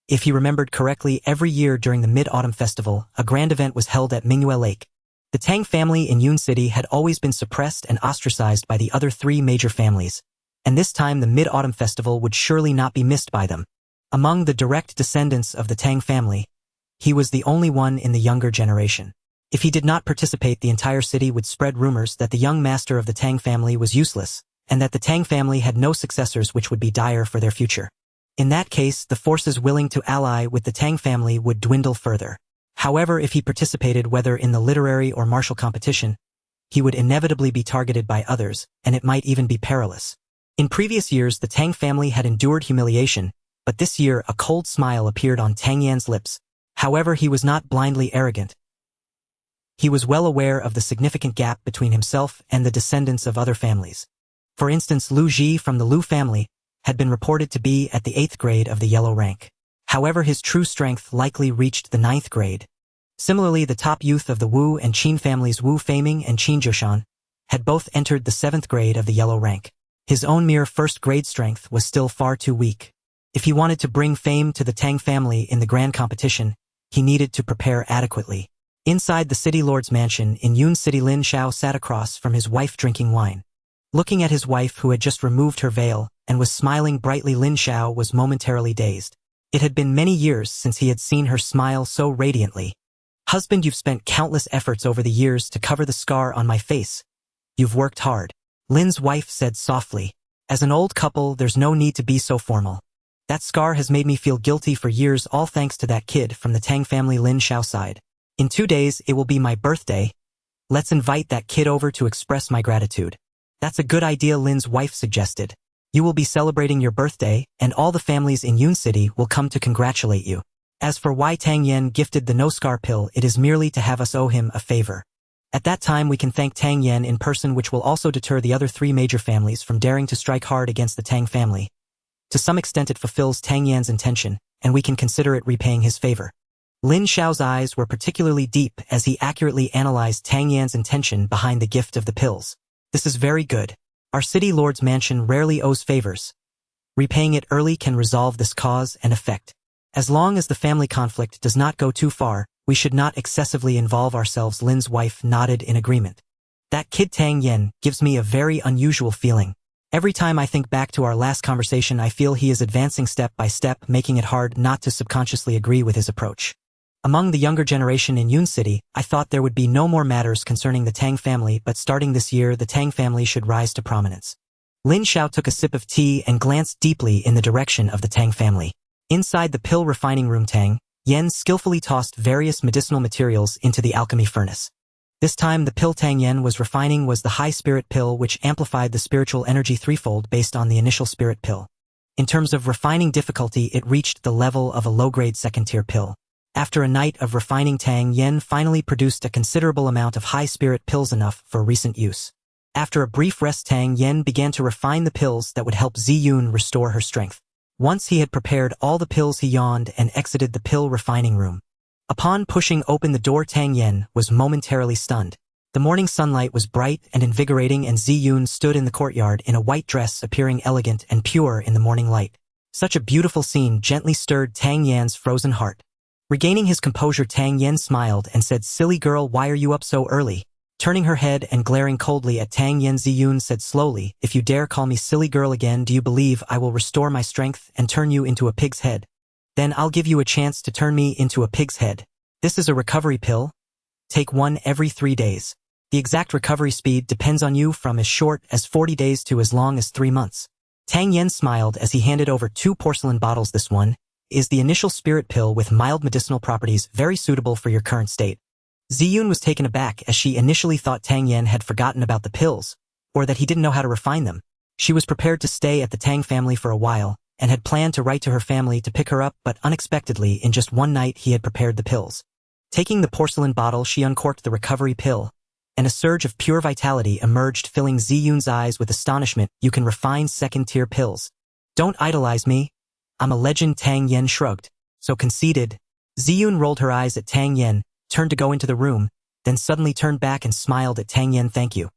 [SPEAKER 1] If he remembered correctly, every year during the Mid-Autumn Festival, a grand event was held at Mingyue Lake. The Tang family in Yun City had always been suppressed and ostracized by the other 3 major families, and this time the Mid-Autumn Festival would surely not be missed by them. Among the direct descendants of the Tang family, he was the only one in the younger generation. If he did not participate, the entire city would spread rumors that the young master of the Tang family was useless, and that the Tang family had no successors, which would be dire for their future. In that case, the forces willing to ally with the Tang family would dwindle further. However, if he participated, whether in the literary or martial competition, he would inevitably be targeted by others, and it might even be perilous. In previous years, the Tang family had endured humiliation, but this year a cold smile appeared on Tang Yan's lips. However, he was not blindly arrogant. He was well aware of the significant gap between himself and the descendants of other families. For instance, Lu Ji from the Lu family had been reported to be at the 8th grade of the yellow rank. However, his true strength likely reached the 9th grade. Similarly, the top youth of the Wu and Qin families, Wu Feiming and Qin Zhoushan, had both entered the 7th grade of the yellow rank. His own mere 1st grade strength was still far too weak. If he wanted to bring fame to the Tang family in the grand competition, he needed to prepare adequately. Inside the city lord's mansion in Yun City, Lin Xiao sat across from his wife drinking wine. Looking at his wife who had just removed her veil and was smiling brightly, Lin Xiao was momentarily dazed. It had been many years since he had seen her smile so radiantly. "Husband, you've spent countless efforts over the years to cover the scar on my face. You've worked hard," Lin's wife said softly. "As an old couple, there's no need to be so formal. That scar has made me feel guilty for years, all thanks to that kid from the Tang family." Lin Xiao sighed. "In 2 days, it will be my birthday. Let's invite that kid over to express my gratitude." "That's a good idea," Lin's wife suggested. "You will be celebrating your birthday, and all the families in Yun City will come to congratulate you. As for why Tang Yen gifted the no-scar pill, it is merely to have us owe him a favor. At that time we can thank Tang Yen in person, which will also deter the other 3 major families from daring to strike hard against the Tang family. To some extent it fulfills Tang Yan's intention, and we can consider it repaying his favor." Lin Xiao's eyes were particularly deep as he accurately analyzed Tang Yan's intention behind the gift of the pills. "This is very good. Our city lord's mansion rarely owes favors. Repaying it early can resolve this cause and effect. As long as the family conflict does not go too far, we should not excessively involve ourselves." Lin's wife nodded in agreement. "That kid Tang Yen gives me a very unusual feeling. Every time I think back to our last conversation, I feel he is advancing step by step, making it hard not to subconsciously agree with his approach. Among the younger generation in Yun City, I thought there would be no more matters concerning the Tang family, but starting this year, the Tang family should rise to prominence." Lin Xiao took a sip of tea and glanced deeply in the direction of the Tang family. Inside the pill refining room, Tang Yen skillfully tossed various medicinal materials into the alchemy furnace. This time the pill Tang Yen was refining was the high spirit pill, which amplified the spiritual energy threefold based on the initial spirit pill. In terms of refining difficulty, it reached the level of a low-grade 2nd-tier pill. After a night of refining, Tang Yen finally produced a considerable amount of high spirit pills, enough for recent use. After a brief rest, Tang Yen began to refine the pills that would help Ziyun restore her strength. Once he had prepared all the pills, he yawned and exited the pill refining room. Upon pushing open the door, Tang Yen was momentarily stunned. The morning sunlight was bright and invigorating, and Ziyun stood in the courtyard in a white dress, appearing elegant and pure in the morning light. Such a beautiful scene gently stirred Tang Yan's frozen heart. Regaining his composure, Tang Yen smiled and said, "Silly girl, why are you up so early?" Turning her head and glaring coldly at Tang Yen, Ziyun said slowly, "If you dare call me silly girl again, do you believe I will restore my strength and turn you into a pig's head? Then I'll give you a chance to turn me into a pig's head. This is a recovery pill. Take one every 3 days. The exact recovery speed depends on you, from as short as 40 days to as long as 3 months." Tang Yen smiled as he handed over 2 porcelain bottles. "This one is the initial spirit pill with mild medicinal properties, very suitable for your current state." Ziyun was taken aback, as she initially thought Tang Yen had forgotten about the pills, or that he didn't know how to refine them. She was prepared to stay at the Tang family for a while, and had planned to write to her family to pick her up, but unexpectedly, in just one night, he had prepared the pills. Taking the porcelain bottle, she uncorked the recovery pill, and a surge of pure vitality emerged, filling Ziyun's eyes with astonishment. "You can refine 2nd-tier pills. Don't idolize me. I'm a legend." Tang Yen shrugged. "So conceited." Ziyun rolled her eyes at Tang Yen, turned to go into the room, then suddenly turned back and smiled at Tang Yen. "Thank you."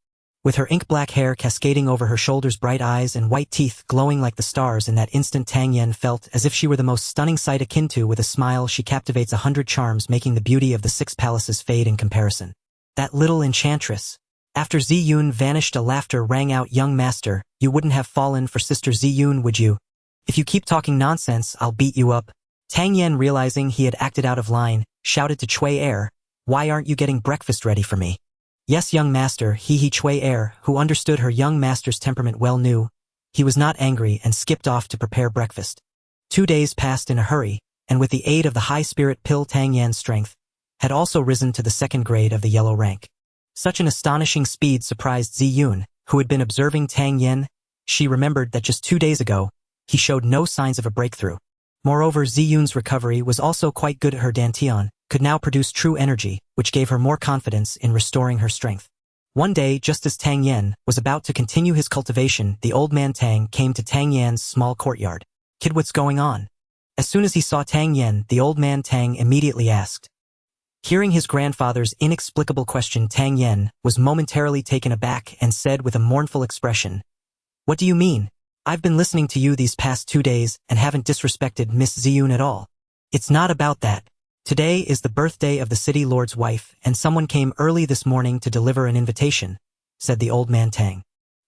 [SPEAKER 1] With her ink-black hair cascading over her shoulders, bright eyes and white teeth glowing like the stars, in that instant Tang Yen felt as if she were the most stunning sight, akin to, with a smile she captivates 100 charms, making the beauty of the 6 palaces fade in comparison. That little enchantress. After Ziyun vanished, a laughter rang out. "Young master, you wouldn't have fallen for Sister Ziyun, would you? If you keep talking nonsense, I'll beat you up." Tang Yen, realizing he had acted out of line, shouted to Cui Er, "Why aren't you getting breakfast ready for me?" "Yes, young master." Cui Er, who understood her young master's temperament well, knew he was not angry and skipped off to prepare breakfast. 2 days passed in a hurry, and with the aid of the high spirit pill, Tang Yan's strength had also risen to the 2nd grade of the yellow rank. Such an astonishing speed surprised Ziyun, who had been observing Tang Yen. She remembered that just 2 days ago, he showed no signs of a breakthrough. Moreover, Ziyun's recovery was also quite good. Her dantian could now produce true energy, which gave her more confidence in restoring her strength. One day, just as Tang Yen was about to continue his cultivation, the old man Tang came to Tang Yan's small courtyard. "Kid, what's going on?" As soon as he saw Tang Yen, the old man Tang immediately asked, Hearing his grandfather's inexplicable question, Tang Yen was momentarily taken aback and said with a mournful expression, "What do you mean? I've been listening to you these past 2 days and haven't disrespected Miss Ziyun at all. It's not about that. Today is the birthday of the city lord's wife and someone came early this morning to deliver an invitation," said the old man Tang.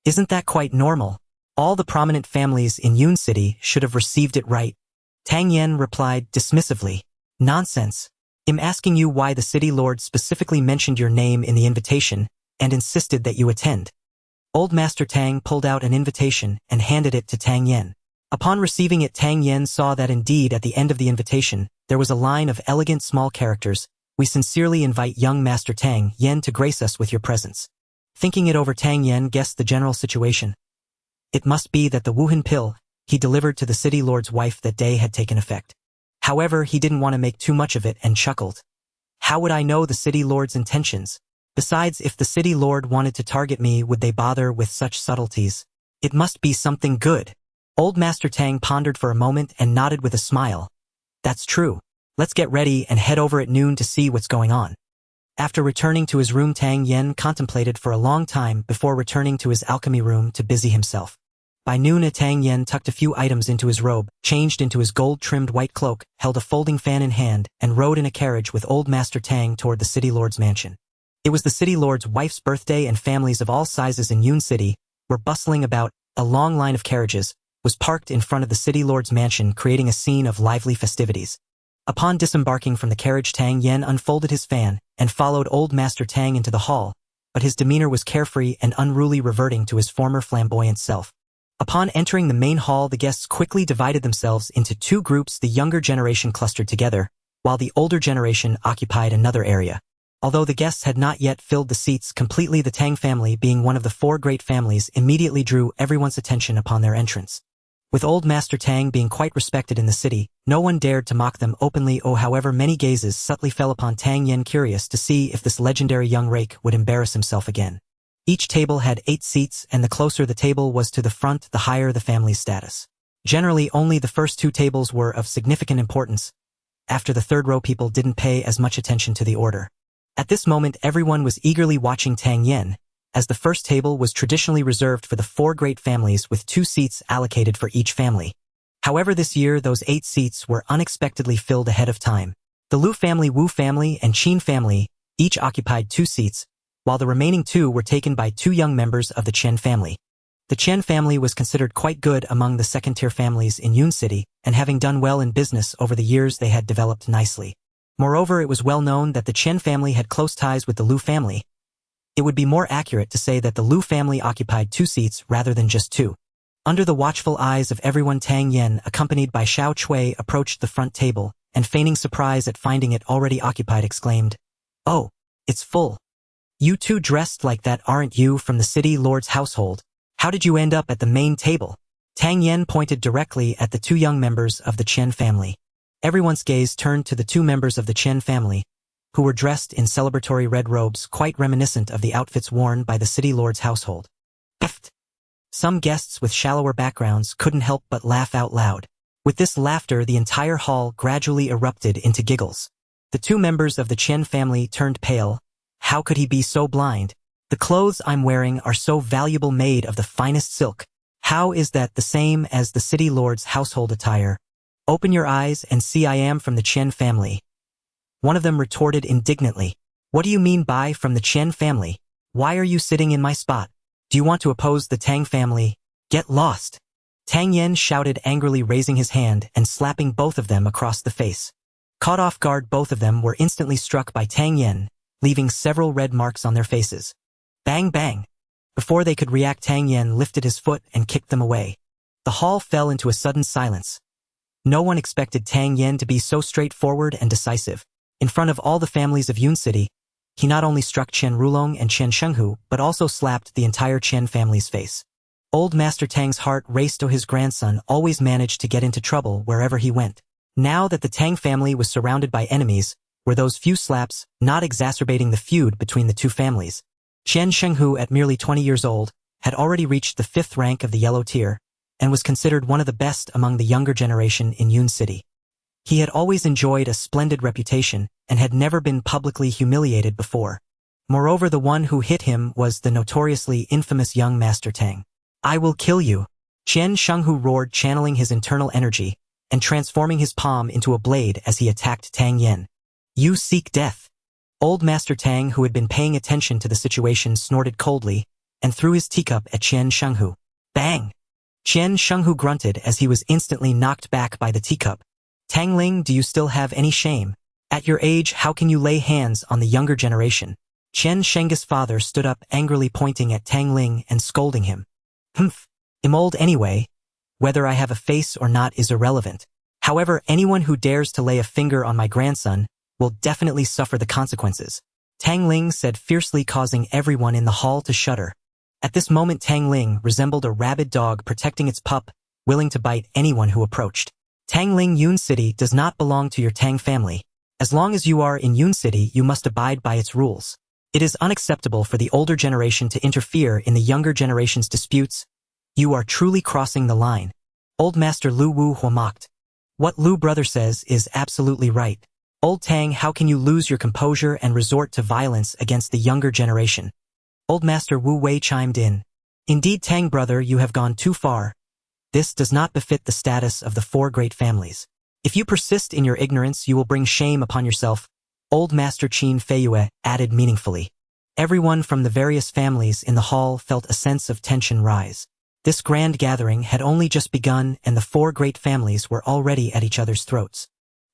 [SPEAKER 1] "Isn't that quite normal? All the prominent families in Yun City should have received it right." Tang Yen replied dismissively, "Nonsense. I'm asking you why the city lord specifically mentioned your name in the invitation and insisted that you attend." Old Master Tang pulled out an invitation and handed it to Tang Yen. Upon receiving it, Tang Yen saw that indeed at the end of the invitation, there was a line of elegant small characters, "We sincerely invite young Master Tang Yen to grace us with your presence." Thinking it over, Tang Yen guessed the general situation. It must be that the Wuhan pill he delivered to the city lord's wife that day had taken effect. However, he didn't want to make too much of it and chuckled. "How would I know the city lord's intentions? Besides, if the city lord wanted to target me, would they bother with such subtleties? It must be something good." Old Master Tang pondered for a moment and nodded with a smile. "That's true. Let's get ready and head over at noon to see what's going on." After returning to his room, Tang Yen contemplated for a long time before returning to his alchemy room to busy himself. By noon, Tang Yen tucked a few items into his robe, changed into his gold-trimmed white cloak, held a folding fan in hand, and rode in a carriage with old Master Tang toward the city lord's mansion. It was the city lord's wife's birthday and families of all sizes in Yun City were bustling about. A long line of carriages was parked in front of the city lord's mansion, creating a scene of lively festivities. Upon disembarking from the carriage, Tang Yen unfolded his fan and followed old Master Tang into the hall, but his demeanor was carefree and unruly, reverting to his former flamboyant self. Upon entering the main hall, the guests quickly divided themselves into 2 groups. The younger generation clustered together, while the older generation occupied another area. Although the guests had not yet filled the seats completely, the Tang family, being one of the 4 great families, immediately drew everyone's attention upon their entrance. With old Master Tang being quite respected in the city, no one dared to mock them openly. However, many gazes subtly fell upon Tang Yen, curious to see if this legendary young rake would embarrass himself again. Each table had 8 seats, and the closer the table was to the front, the higher the family's status. Generally, only the first 2 tables were of significant importance. After the 3rd row, people didn't pay as much attention to the order. At this moment, everyone was eagerly watching Tang Yen, as the first table was traditionally reserved for the 4 great families with 2 seats allocated for each family. However, this year, those 8 seats were unexpectedly filled ahead of time. The Lu family, Wu family, and Qin family each occupied 2 seats, while the remaining 2 were taken by 2 young members of the Chen family. The Chen family was considered quite good among the second-tier families in Yun City, and having done well in business over the years, they had developed nicely. Moreover, it was well known that the Chen family had close ties with the Lu family. It would be more accurate to say that the Lu family occupied 2 seats rather than just 2. Under the watchful eyes of everyone, Tang Yen, accompanied by Xiao Cui, approached the front table, and feigning surprise at finding it already occupied, exclaimed, "Oh, it's full. You 2 dressed like that, aren't you from the city lord's household? How did you end up at the main table?" Tang Yen pointed directly at the 2 young members of the Chen family. Everyone's gaze turned to the 2 members of the Chen family, who were dressed in celebratory red robes quite reminiscent of the outfits worn by the city lord's household. Some guests with shallower backgrounds couldn't help but laugh out loud. With this laughter, the entire hall gradually erupted into giggles. The 2 members of the Chen family turned pale. How could he be so blind? "The clothes I'm wearing are so valuable, made of the finest silk. How is that the same as the city lord's household attire? Open your eyes and see, I am from the Chen family." One of them retorted indignantly, "What do you mean by from the Chen family? Why are you sitting in my spot? Do you want to oppose the Tang family? Get lost." Tang Yen shouted angrily, raising his hand and slapping both of them across the face. Caught off guard, both of them were instantly struck by Tang Yen, leaving several red marks on their faces. Bang bang! Before they could react, Tang Yen lifted his foot and kicked them away. The hall fell into a sudden silence. No one expected Tang Yen to be so straightforward and decisive. In front of all the families of Yun City, he not only struck Chen Rulong and Chen Shenghu, but also slapped the entire Chen family's face. Old Master Tang's heart raced. His grandson always managed to get into trouble wherever he went. Now that the Tang family was surrounded by enemies, were those few slaps not exacerbating the feud between the 2 families? Chen Shenghu, at merely 20 years old, had already reached the 5th rank of the yellow tier, and was considered one of the best among the younger generation in Yun City. He had always enjoyed a splendid reputation and had never been publicly humiliated before. Moreover, the one who hit him was the notoriously infamous young Master Tang. "I will kill you," Chen Shenghu roared, channeling his internal energy and transforming his palm into a blade as he attacked Tang Yen. "You seek death." Old Master Tang, who had been paying attention to the situation, snorted coldly and threw his teacup at Chen Shenghu. Bang! Chen Shenghu grunted as he was instantly knocked back by the teacup. "Tang Ling, do you still have any shame? At your age, how can you lay hands on the younger generation?" Chen Shenghu's father stood up, angrily pointing at Tang Ling and scolding him. "Humph. I'm old anyway. Whether I have a face or not is irrelevant. However, anyone who dares to lay a finger on my grandson will definitely suffer the consequences," Tang Ling said fiercely, causing everyone in the hall to shudder. At this moment, Tang Ling resembled a rabid dog protecting its pup, willing to bite anyone who approached. "Tang Ling, Yun City does not belong to your Tang family. As long as you are in Yun City, you must abide by its rules. It is unacceptable for the older generation to interfere in the younger generation's disputes. You are truly crossing the line." Old Master Lu Wu Hua mocked. "What Lu brother says is absolutely right. Old Tang, how can you lose your composure and resort to violence against the younger generation?" Old Master Wu Wei chimed in. "Indeed, Tang brother, you have gone too far. This does not befit the status of the four great families. If you persist in your ignorance, you will bring shame upon yourself," Old Master Qin Feiyue added meaningfully. Everyone from the various families in the hall felt a sense of tension rise. This grand gathering had only just begun, and the four great families were already at each other's throats.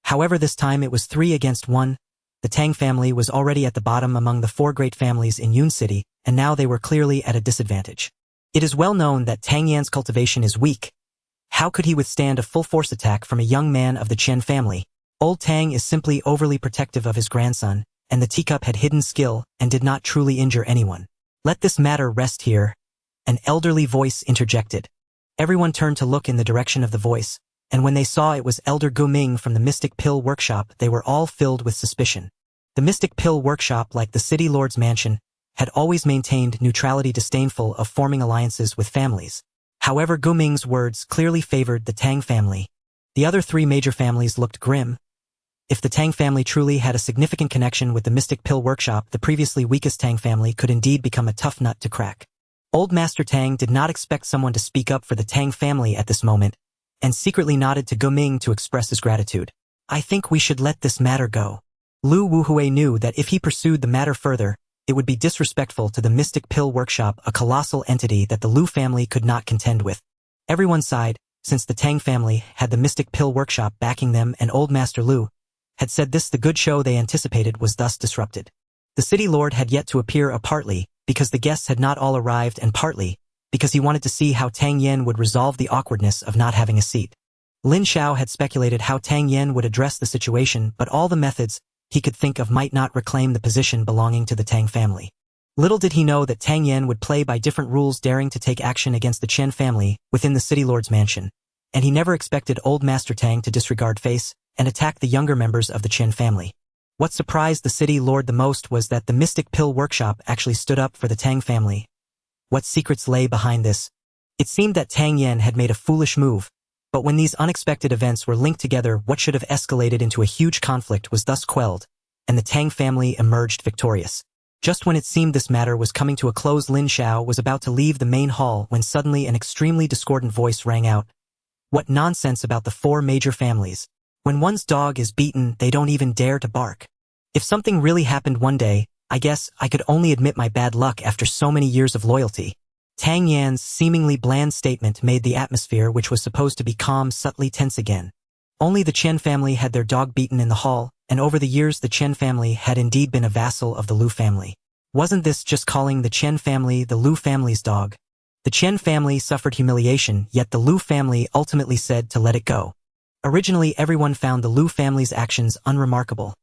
[SPEAKER 1] However, this time it was 3 against 1. The Tang family was already at the bottom among the four great families in Yun City, and now they were clearly at a disadvantage. It is well known that Tang Yan's cultivation is weak. How could he withstand a full-force attack from a young man of the Chen family? Old Tang is simply overly protective of his grandson, and the teacup had hidden skill and did not truly injure anyone. "Let this matter rest here," an elderly voice interjected. Everyone turned to look in the direction of the voice, and when they saw it was Elder Guming from the Mystic Pill Workshop, they were all filled with suspicion. The Mystic Pill Workshop, like the City Lord's mansion, had always maintained neutrality, disdainful of forming alliances with families. However, Guming's words clearly favored the Tang family. The other 3 major families looked grim. If the Tang family truly had a significant connection with the Mystic Pill Workshop, the previously weakest Tang family could indeed become a tough nut to crack. Old Master Tang did not expect someone to speak up for the Tang family at this moment, and secretly nodded to Guming to express his gratitude. "I think we should let this matter go." Lu Wuhui knew that if he pursued the matter further, it would be disrespectful to the Mystic Pill Workshop, a colossal entity that the Lu family could not contend with. Everyone sighed, since the Tang family had the Mystic Pill Workshop backing them, and Old Master Lu had said this, the good show they anticipated was thus disrupted. The City Lord had yet to appear, partly because the guests had not all arrived and partly because he wanted to see how Tang Yen would resolve the awkwardness of not having a seat. Lin Xiao had speculated how Tang Yen would address the situation, but all the methods he could think of might not reclaim the position belonging to the Tang family. Little did he know that Tang Yen would play by different rules, daring to take action against the Chen family within the City Lord's mansion, and he never expected Old Master Tang to disregard face and attack the younger members of the Chen family. What surprised the City Lord the most was that the Mystic Pill Workshop actually stood up for the Tang family. What secrets lay behind this? It seemed that Tang Yen had made a foolish move, but when these unexpected events were linked together, what should have escalated into a huge conflict was thus quelled, and the Tang family emerged victorious. Just when it seemed this matter was coming to a close, Lin Xiao was about to leave the main hall when suddenly an extremely discordant voice rang out. "What nonsense about the 4 major families. When one's dog is beaten, they don't even dare to bark. If something really happened one day, I guess I could only admit my bad luck after so many years of loyalty." Tang Yan's seemingly bland statement made the atmosphere, which was supposed to be calm, subtly tense again. Only the Chen family had their dog beaten in the hall, and over the years the Chen family had indeed been a vassal of the Lu family. Wasn't this just calling the Chen family the Lu family's dog? The Chen family suffered humiliation, yet the Lu family ultimately said to let it go. Originally, everyone found the Lu family's actions unremarkable.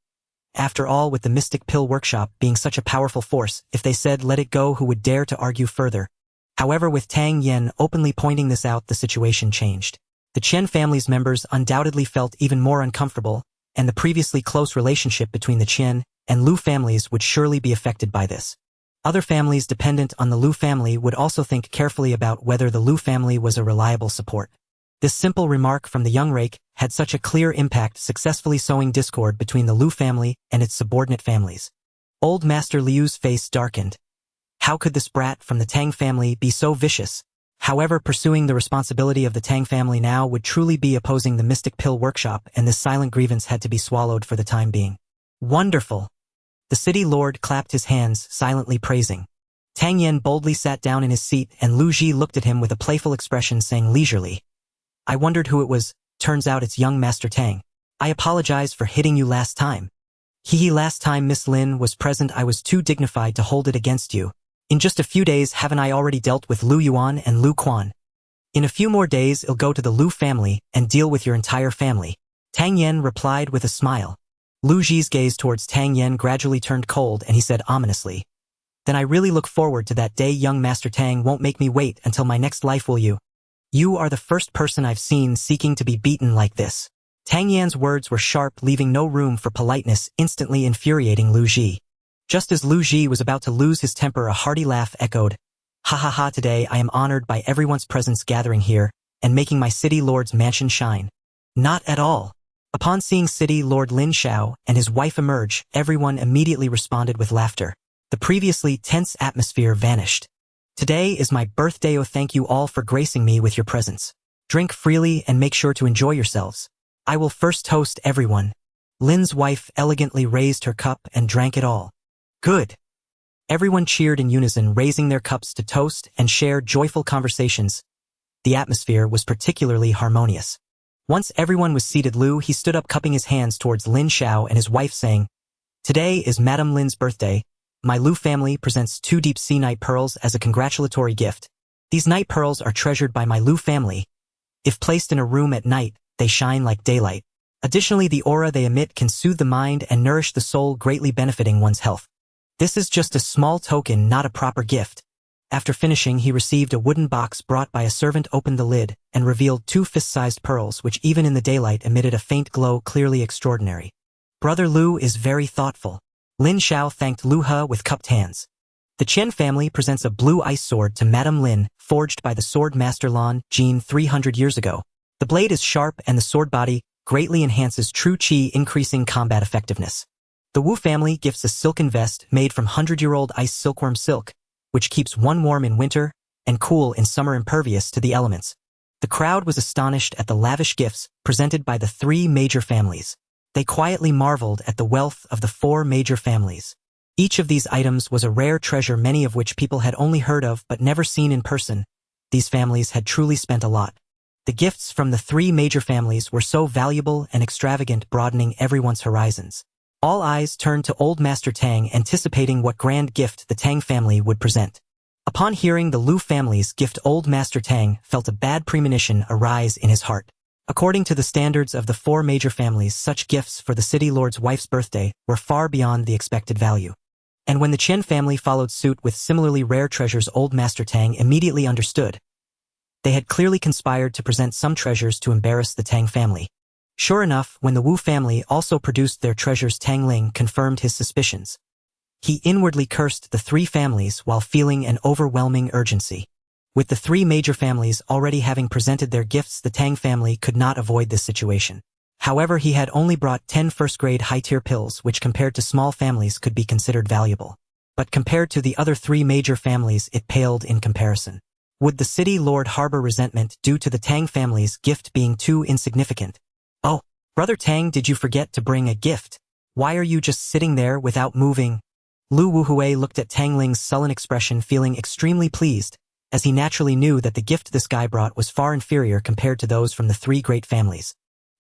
[SPEAKER 1] After all, with the Mystic Pill Workshop being such a powerful force, if they said let it go, who would dare to argue further? However, with Tang Yen openly pointing this out, the situation changed. The Chen family's members undoubtedly felt even more uncomfortable, and the previously close relationship between the Chen and Lu families would surely be affected by this. Other families dependent on the Lu family would also think carefully about whether the Lu family was a reliable support. This simple remark from the young rake had such a clear impact, successfully sowing discord between the Liu family and its subordinate families. Old Master Liu's face darkened. How could this brat from the Tang family be so vicious? However, pursuing the responsibility of the Tang family now would truly be opposing the Mystic Pill Workshop, and this silent grievance had to be swallowed for the time being. Wonderful! The city lord clapped his hands, silently praising. Tang Yen boldly sat down in his seat, and Lu Ji looked at him with a playful expression, saying leisurely, I wondered who it was. Turns out it's young Master Tang. I apologize for hitting you last time. Last time Miss Lin was present I was too dignified to hold it against you. In just a few days haven't I already dealt with Lu Yuan and Lu Quan? In a few more days I'll go to the Lu family and deal with your entire family. Tang Yen replied with a smile. Lu Ji's gaze towards Tang Yen gradually turned cold, and he said ominously, Then I really look forward to that day. Young Master Tang won't make me wait until my next life, will you? You are the first person I've seen seeking to be beaten like this. Tang Yan's words were sharp, leaving no room for politeness, instantly infuriating Lu Ji. Just as Lu Ji was about to lose his temper, a hearty laugh echoed. Ha ha ha, today I am honored by everyone's presence gathering here, and making my city lord's mansion shine. Not at all. Upon seeing City Lord Lin Xiao and his wife emerge, everyone immediately responded with laughter. The previously tense atmosphere vanished. Today is my birthday. Oh, thank you all for gracing me with your presence. Drink freely and make sure to enjoy yourselves. I will first toast everyone. Lin's wife elegantly raised her cup and drank it all. Good. Everyone cheered in unison, raising their cups to toast and share joyful conversations. The atmosphere was particularly harmonious. Once everyone was seated, he stood up, cupping his hands towards Lin Xiao and his wife, saying, Today is Madame Lin's birthday. My Lu family presents 2 deep sea night pearls as a congratulatory gift. These night pearls are treasured by my Lu family. If placed in a room at night, they shine like daylight. Additionally, the aura they emit can soothe the mind and nourish the soul, greatly benefiting one's health. This is just a small token, not a proper gift. After finishing, he received a wooden box brought by a servant, opened the lid, and revealed 2 fist-sized pearls which even in the daylight emitted a faint glow, clearly extraordinary. Brother Lu is very thoughtful. Lin Xiao thanked Lu He with cupped hands. The Chen family presents a blue ice sword to Madame Lin, forged by the sword master Lan Jin 300 years ago. The blade is sharp and the sword body greatly enhances true qi, increasing combat effectiveness. The Wu family gifts a silken vest made from 100-year-old ice silkworm silk, which keeps one warm in winter and cool in summer, impervious to the elements. The crowd was astonished at the lavish gifts presented by the 3 major families. They quietly marveled at the wealth of the 4 major families. Each of these items was a rare treasure, many of which people had only heard of but never seen in person. These families had truly spent a lot. The gifts from the 3 major families were so valuable and extravagant, broadening everyone's horizons. All eyes turned to old Master Tang, anticipating what grand gift the Tang family would present. Upon hearing the Lu family's gift, old Master Tang felt a bad premonition arise in his heart. According to the standards of the 4 major families, such gifts for the city lord's wife's birthday were far beyond the expected value. And when the Chen family followed suit with similarly rare treasures, old Master Tang immediately understood. They had clearly conspired to present some treasures to embarrass the Tang family. Sure enough, when the Wu family also produced their treasures, Tang Ling confirmed his suspicions. He inwardly cursed the 3 families while feeling an overwhelming urgency. With the 3 major families already having presented their gifts, the Tang family could not avoid this situation. However, he had only brought 10 first-grade high-tier pills, which compared to small families could be considered valuable. But compared to the other 3 major families, it paled in comparison. Would the city lord harbor resentment due to the Tang family's gift being too insignificant? Oh, Brother Tang, did you forget to bring a gift? Why are you just sitting there without moving? Lu Wuhui looked at Tang Ling's sullen expression, feeling extremely pleased, as he naturally knew that the gift this guy brought was far inferior compared to those from the 3 great families.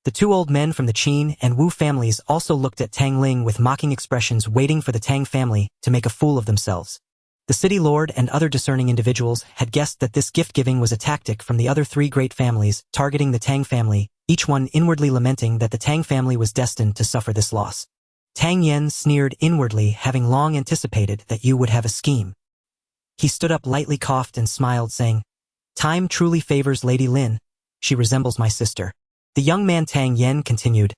[SPEAKER 1] The 2 old men from the Qin and Wu families also looked at Tang Ling with mocking expressions, waiting for the Tang family to make a fool of themselves. The city lord and other discerning individuals had guessed that this gift-giving was a tactic from the other 3 great families, targeting the Tang family, each one inwardly lamenting that the Tang family was destined to suffer this loss. Tang Yen sneered inwardly, having long anticipated that you would have a scheme. He stood up, lightly coughed and smiled, saying, Time truly favors Lady Lin. She resembles my sister. The young man Tang Yen continued,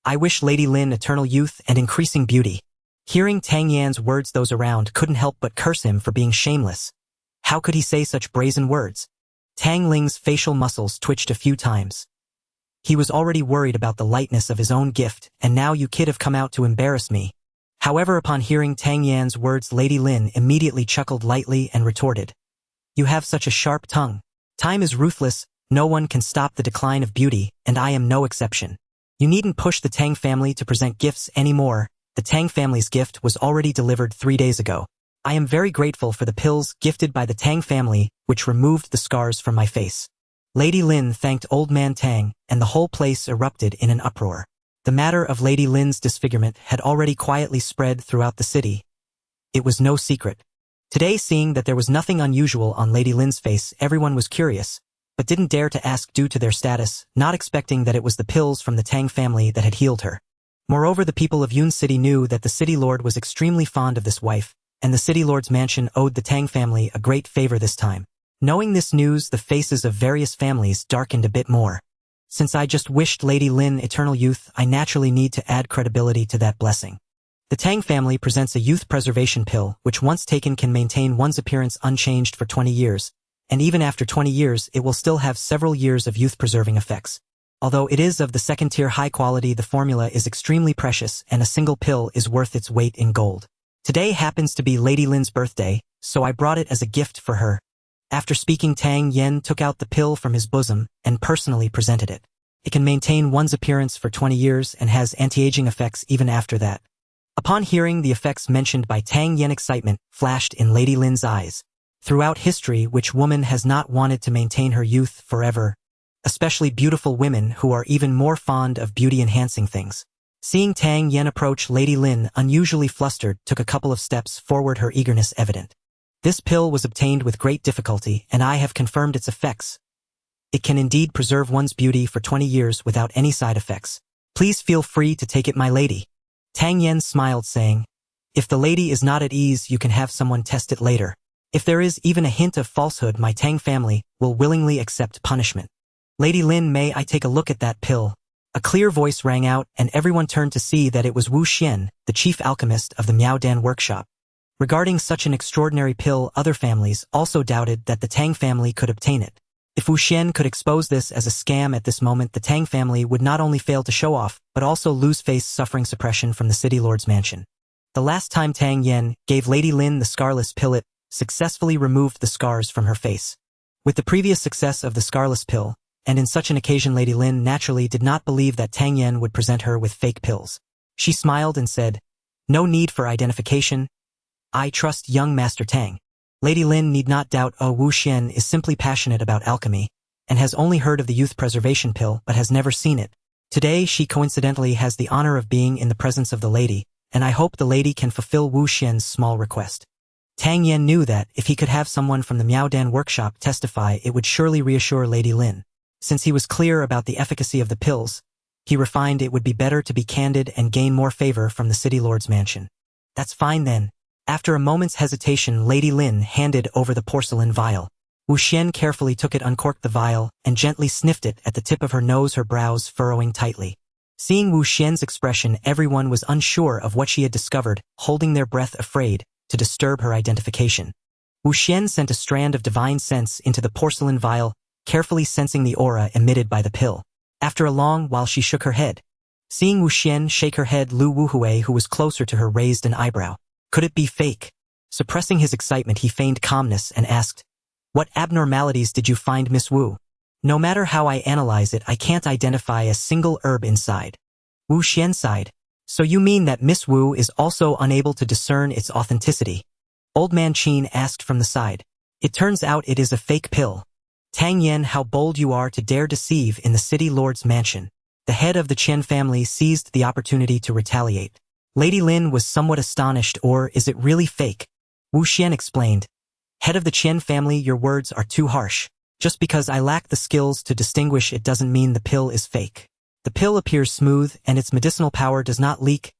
[SPEAKER 1] I wish Lady Lin eternal youth and increasing beauty. Hearing Tang Yan's words, those around couldn't help but curse him for being shameless. How could he say such brazen words? Tang Ling's facial muscles twitched a few times. He was already worried about the lightness of his own gift, and now you kid have come out to embarrass me. However, upon hearing Tang Yan's words, Lady Lin immediately chuckled lightly and retorted. You have such a sharp tongue. Time is ruthless, no one can stop the decline of beauty, and I am no exception. You needn't push the Tang family to present gifts anymore. The Tang family's gift was already delivered 3 days ago. I am very grateful for the pills gifted by the Tang family, which removed the scars from my face. Lady Lin thanked Old Man Tang, and the whole place erupted in an uproar. The matter of Lady Lin's disfigurement had already quietly spread throughout the city. It was no secret. Today, seeing that there was nothing unusual on Lady Lin's face, everyone was curious, but didn't dare to ask due to their status, not expecting that it was the pills from the Tang family that had healed her. Moreover, the people of Yun City knew that the city lord was extremely fond of this wife, and the city lord's mansion owed the Tang family a great favor this time. Knowing this news, the faces of various families darkened a bit more. Since I just wished Lady Lin eternal youth, I naturally need to add credibility to that blessing. The Tang family presents a youth preservation pill, which once taken can maintain one's appearance unchanged for 20 years, and even after 20 years it will still have several years of youth-preserving effects. Although it is of the second-tier high quality, the formula is extremely precious, and a single pill is worth its weight in gold. Today happens to be Lady Lin's birthday, so I brought it as a gift for her. After speaking, Tang Yen took out the pill from his bosom and personally presented it. It can maintain one's appearance for 20 years and has anti-aging effects even after that. Upon hearing the effects mentioned by Tang Yen, excitement flashed in Lady Lin's eyes. Throughout history, which woman has not wanted to maintain her youth forever? Especially beautiful women who are even more fond of beauty-enhancing things. Seeing Tang Yen approach, Lady Lin, unusually flustered, took a couple of steps forward, her eagerness evident. This pill was obtained with great difficulty, and I have confirmed its effects. It can indeed preserve one's beauty for 20 years without any side effects. Please feel free to take it, my lady. Tang Yen smiled, saying, if the lady is not at ease, you can have someone test it later. If there is even a hint of falsehood, my Tang family will willingly accept punishment. Lady Lin, may I take a look at that pill? A clear voice rang out, and everyone turned to see that it was Wu Xian, the chief alchemist of the Miaodan workshop. Regarding such an extraordinary pill, other families also doubted that the Tang family could obtain it. If Wu Xian could expose this as a scam at this moment, the Tang family would not only fail to show off, but also lose face, suffering suppression from the city lord's mansion. The last time Tang Yen gave Lady Lin the scarless pill, it successfully removed the scars from her face. With the previous success of the scarless pill, and in such an occasion, Lady Lin naturally did not believe that Tang Yen would present her with fake pills. She smiled and said, no need for identification. I trust young Master Tang. Lady Lin need not doubt Wu Xian is simply passionate about alchemy, and has only heard of the youth preservation pill but has never seen it. Today she coincidentally has the honor of being in the presence of the lady, and I hope the lady can fulfill Wu Xian's small request. Tang Yen knew that if he could have someone from the Miaodan workshop testify, it would surely reassure Lady Lin. Since he was clear about the efficacy of the pills, he refined it would be better to be candid and gain more favor from the city lord's mansion. That's fine then. After a moment's hesitation, Lady Lin handed over the porcelain vial. Wu Xian carefully took it, uncorked the vial, and gently sniffed it at the tip of her nose, her brows furrowing tightly. Seeing Wu Xian's expression, everyone was unsure of what she had discovered, holding their breath, afraid to disturb her identification. Wu Xian sent a strand of divine sense into the porcelain vial, carefully sensing the aura emitted by the pill. After a long while, she shook her head. Seeing Wu Xian shake her head, Lu Wuhui, who was closer to her, raised an eyebrow. Could it be fake? Suppressing his excitement, he feigned calmness and asked, what abnormalities did you find, Miss Wu? No matter how I analyze it, I can't identify a single herb inside. Wu Xian sighed. So you mean that Miss Wu is also unable to discern its authenticity? Old Man Qin asked from the side. It turns out it is a fake pill. Tang Yen, how bold you are to dare deceive in the city lord's mansion. The head of the Chen family seized the opportunity to retaliate. Lady Lin was somewhat astonished. Or is it really fake? Wu Xian explained. Head of the Chen family, your words are too harsh. Just because I lack the skills to distinguish it doesn't mean the pill is fake. The pill appears smooth and its medicinal power does not leak.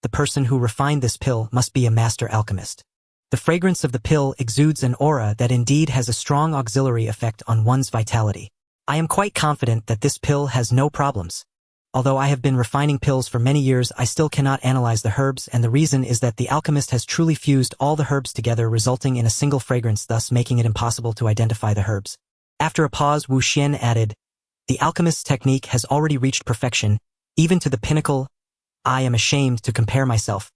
[SPEAKER 1] The person who refined this pill must be a master alchemist. The fragrance of the pill exudes an aura that indeed has a strong auxiliary effect on one's vitality. I am quite confident that this pill has no problems. Although I have been refining pills for many years, I still cannot analyze the herbs, and the reason is that the alchemist has truly fused all the herbs together, resulting in a single fragrance, thus making it impossible to identify the herbs. After a pause, Wu Xian added, "The alchemist's technique has already reached perfection, even to the pinnacle. I am ashamed to compare myself.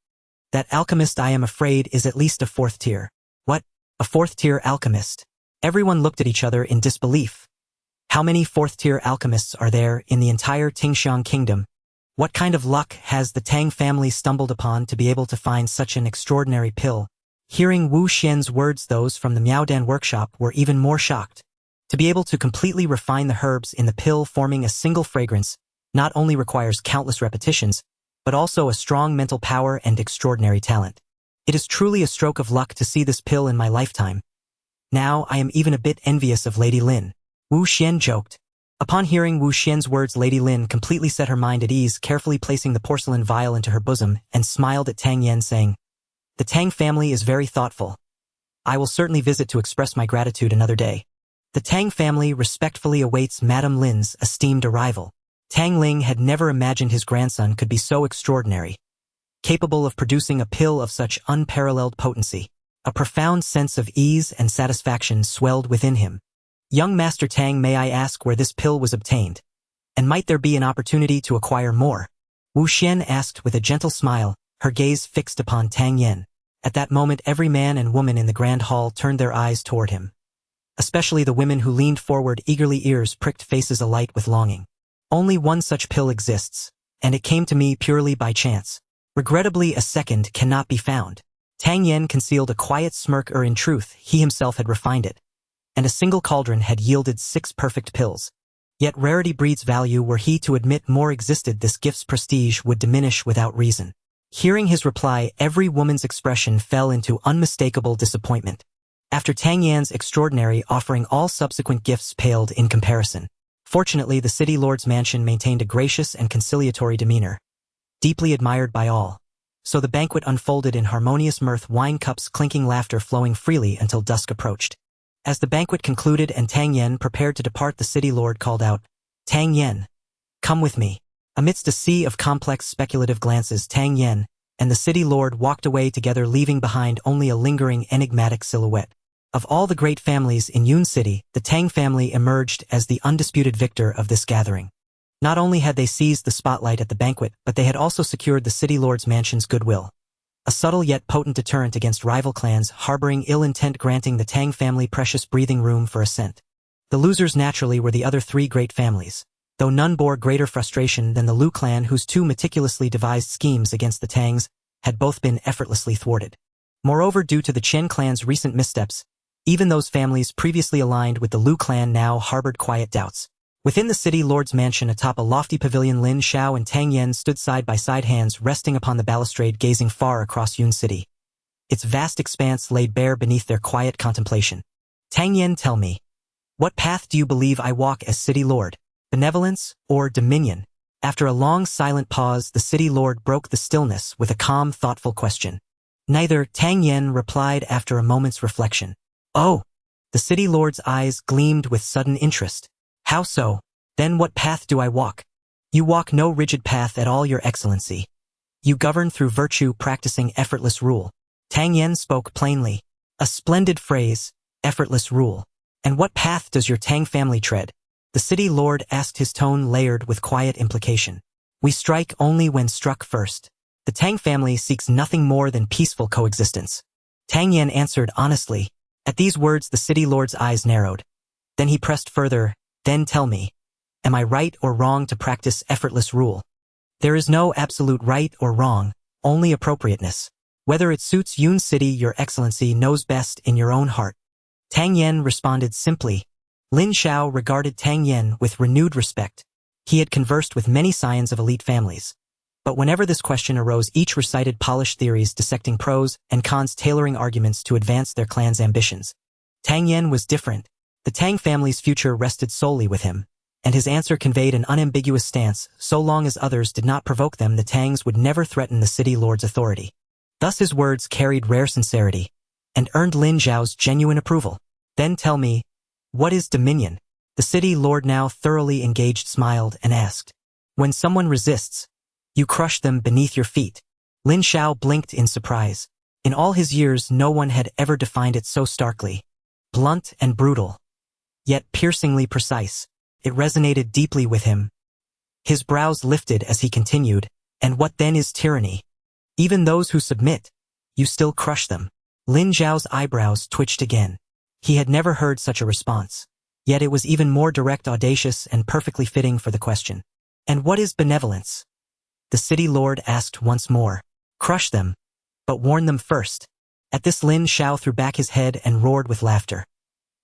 [SPEAKER 1] That alchemist, I am afraid, is at least a fourth tier." "What? A fourth-tier alchemist?" Everyone looked at each other in disbelief. How many fourth-tier alchemists are there in the entire Tingxiang kingdom? What kind of luck has the Tang family stumbled upon to be able to find such an extraordinary pill? Hearing Wu Xian's words, those from the Miaodan workshop were even more shocked. To be able to completely refine the herbs in the pill forming a single fragrance not only requires countless repetitions, but also a strong mental power and extraordinary talent. It is truly a stroke of luck to see this pill in my lifetime. Now I am even a bit envious of Lady Lin. Wu Xian joked. Upon hearing Wu Xian's words, Lady Lin completely set her mind at ease, carefully placing the porcelain vial into her bosom, and smiled at Tang Yen, saying, "The Tang family is very thoughtful. I will certainly visit to express my gratitude another day." The Tang family respectfully awaits Madame Lin's esteemed arrival. Tang Ling had never imagined his grandson could be so extraordinary, capable of producing a pill of such unparalleled potency. A profound sense of ease and satisfaction swelled within him. "Young Master Tang, may I ask where this pill was obtained? And might there be an opportunity to acquire more?" Wu Xian asked with a gentle smile, her gaze fixed upon Tang Yen. At that moment, every man and woman in the grand hall turned their eyes toward him. Especially the women who leaned forward, eagerly, ears pricked, faces alight with longing. "Only one such pill exists, and it came to me purely by chance. Regrettably, a second cannot be found." Tang Yen concealed a quiet smirk. In truth, he himself had refined it, and a single cauldron had yielded 6 perfect pills. Yet rarity breeds value. Were he to admit more existed, this gift's prestige would diminish without reason. Hearing his reply, every woman's expression fell into unmistakable disappointment. After Tang Yan's extraordinary offering, all subsequent gifts paled in comparison. Fortunately, the city lord's mansion maintained a gracious and conciliatory demeanor, deeply admired by all. So the banquet unfolded in harmonious mirth, wine cups clinking, laughter flowing freely until dusk approached. As the banquet concluded and Tang Yen prepared to depart, the city lord called out, "Tang Yen, come with me." Amidst a sea of complex speculative glances, Tang Yen and the city lord walked away together, leaving behind only a lingering, enigmatic silhouette. Of all the great families in Yun City, the Tang family emerged as the undisputed victor of this gathering. Not only had they seized the spotlight at the banquet, but they had also secured the city lord's mansion's goodwill. A subtle yet potent deterrent against rival clans harboring ill intent, granting the Tang family precious breathing room for ascent. The losers naturally were the other 3 great families, though none bore greater frustration than the Lu clan, whose 2 meticulously devised schemes against the Tangs had both been effortlessly thwarted. Moreover, due to the Chen clan's recent missteps, even those families previously aligned with the Lu clan now harbored quiet doubts. Within the city lord's mansion atop a lofty pavilion, Lin Xiao and Tang Yen stood side by side, hands resting upon the balustrade, gazing far across Yun City. Its vast expanse laid bare beneath their quiet contemplation. "Tang Yen, tell me, what path do you believe I walk as city lord? Benevolence or dominion?" After a long silent pause, the city lord broke the stillness with a calm, thoughtful question. "Neither," Tang Yen replied after a moment's reflection. "Oh!" The city lord's eyes gleamed with sudden interest. "How so? Then what path do I walk?" "You walk no rigid path at all, Your Excellency. You govern through virtue, practicing effortless rule." Tang Yen spoke plainly. "A splendid phrase, effortless rule. And what path does your Tang family tread?" The city lord asked, his tone layered with quiet implication. "We strike only when struck first. The Tang family seeks nothing more than peaceful coexistence." Tang Yen answered honestly. At these words, the city lord's eyes narrowed. Then he pressed further, "Then tell me, am I right or wrong to practice effortless rule?" "There is no absolute right or wrong, only appropriateness. Whether it suits Yun City, Your Excellency knows best in your own heart." Tang Yen responded simply. Lin Xiao regarded Tang Yen with renewed respect. He had conversed with many scions of elite families, but whenever this question arose, each recited polished theories dissecting pros and cons, tailoring arguments to advance their clan's ambitions. Tang Yen was different. The Tang family's future rested solely with him, and his answer conveyed an unambiguous stance. So long as others did not provoke them, the Tangs would never threaten the city lord's authority. Thus his words carried rare sincerity, and earned Lin Zhao's genuine approval. "Then tell me, what is dominion?" The city lord, now thoroughly engaged, smiled and asked. "When someone resists, you crush them beneath your feet." Lin Xiao blinked in surprise. In all his years, no one had ever defined it so starkly. Blunt and brutal. yet piercingly precise. It resonated deeply with him. His brows lifted as he continued, "And what then is tyranny? Even those who submit, you still crush them." Lin Zhao's eyebrows twitched again. He had never heard such a response. Yet it was even more direct, audacious, and perfectly fitting for the question. "And what is benevolence?" the city lord asked once more. "Crush them, but warn them first." At this, Lin Zhao threw back his head and roared with laughter.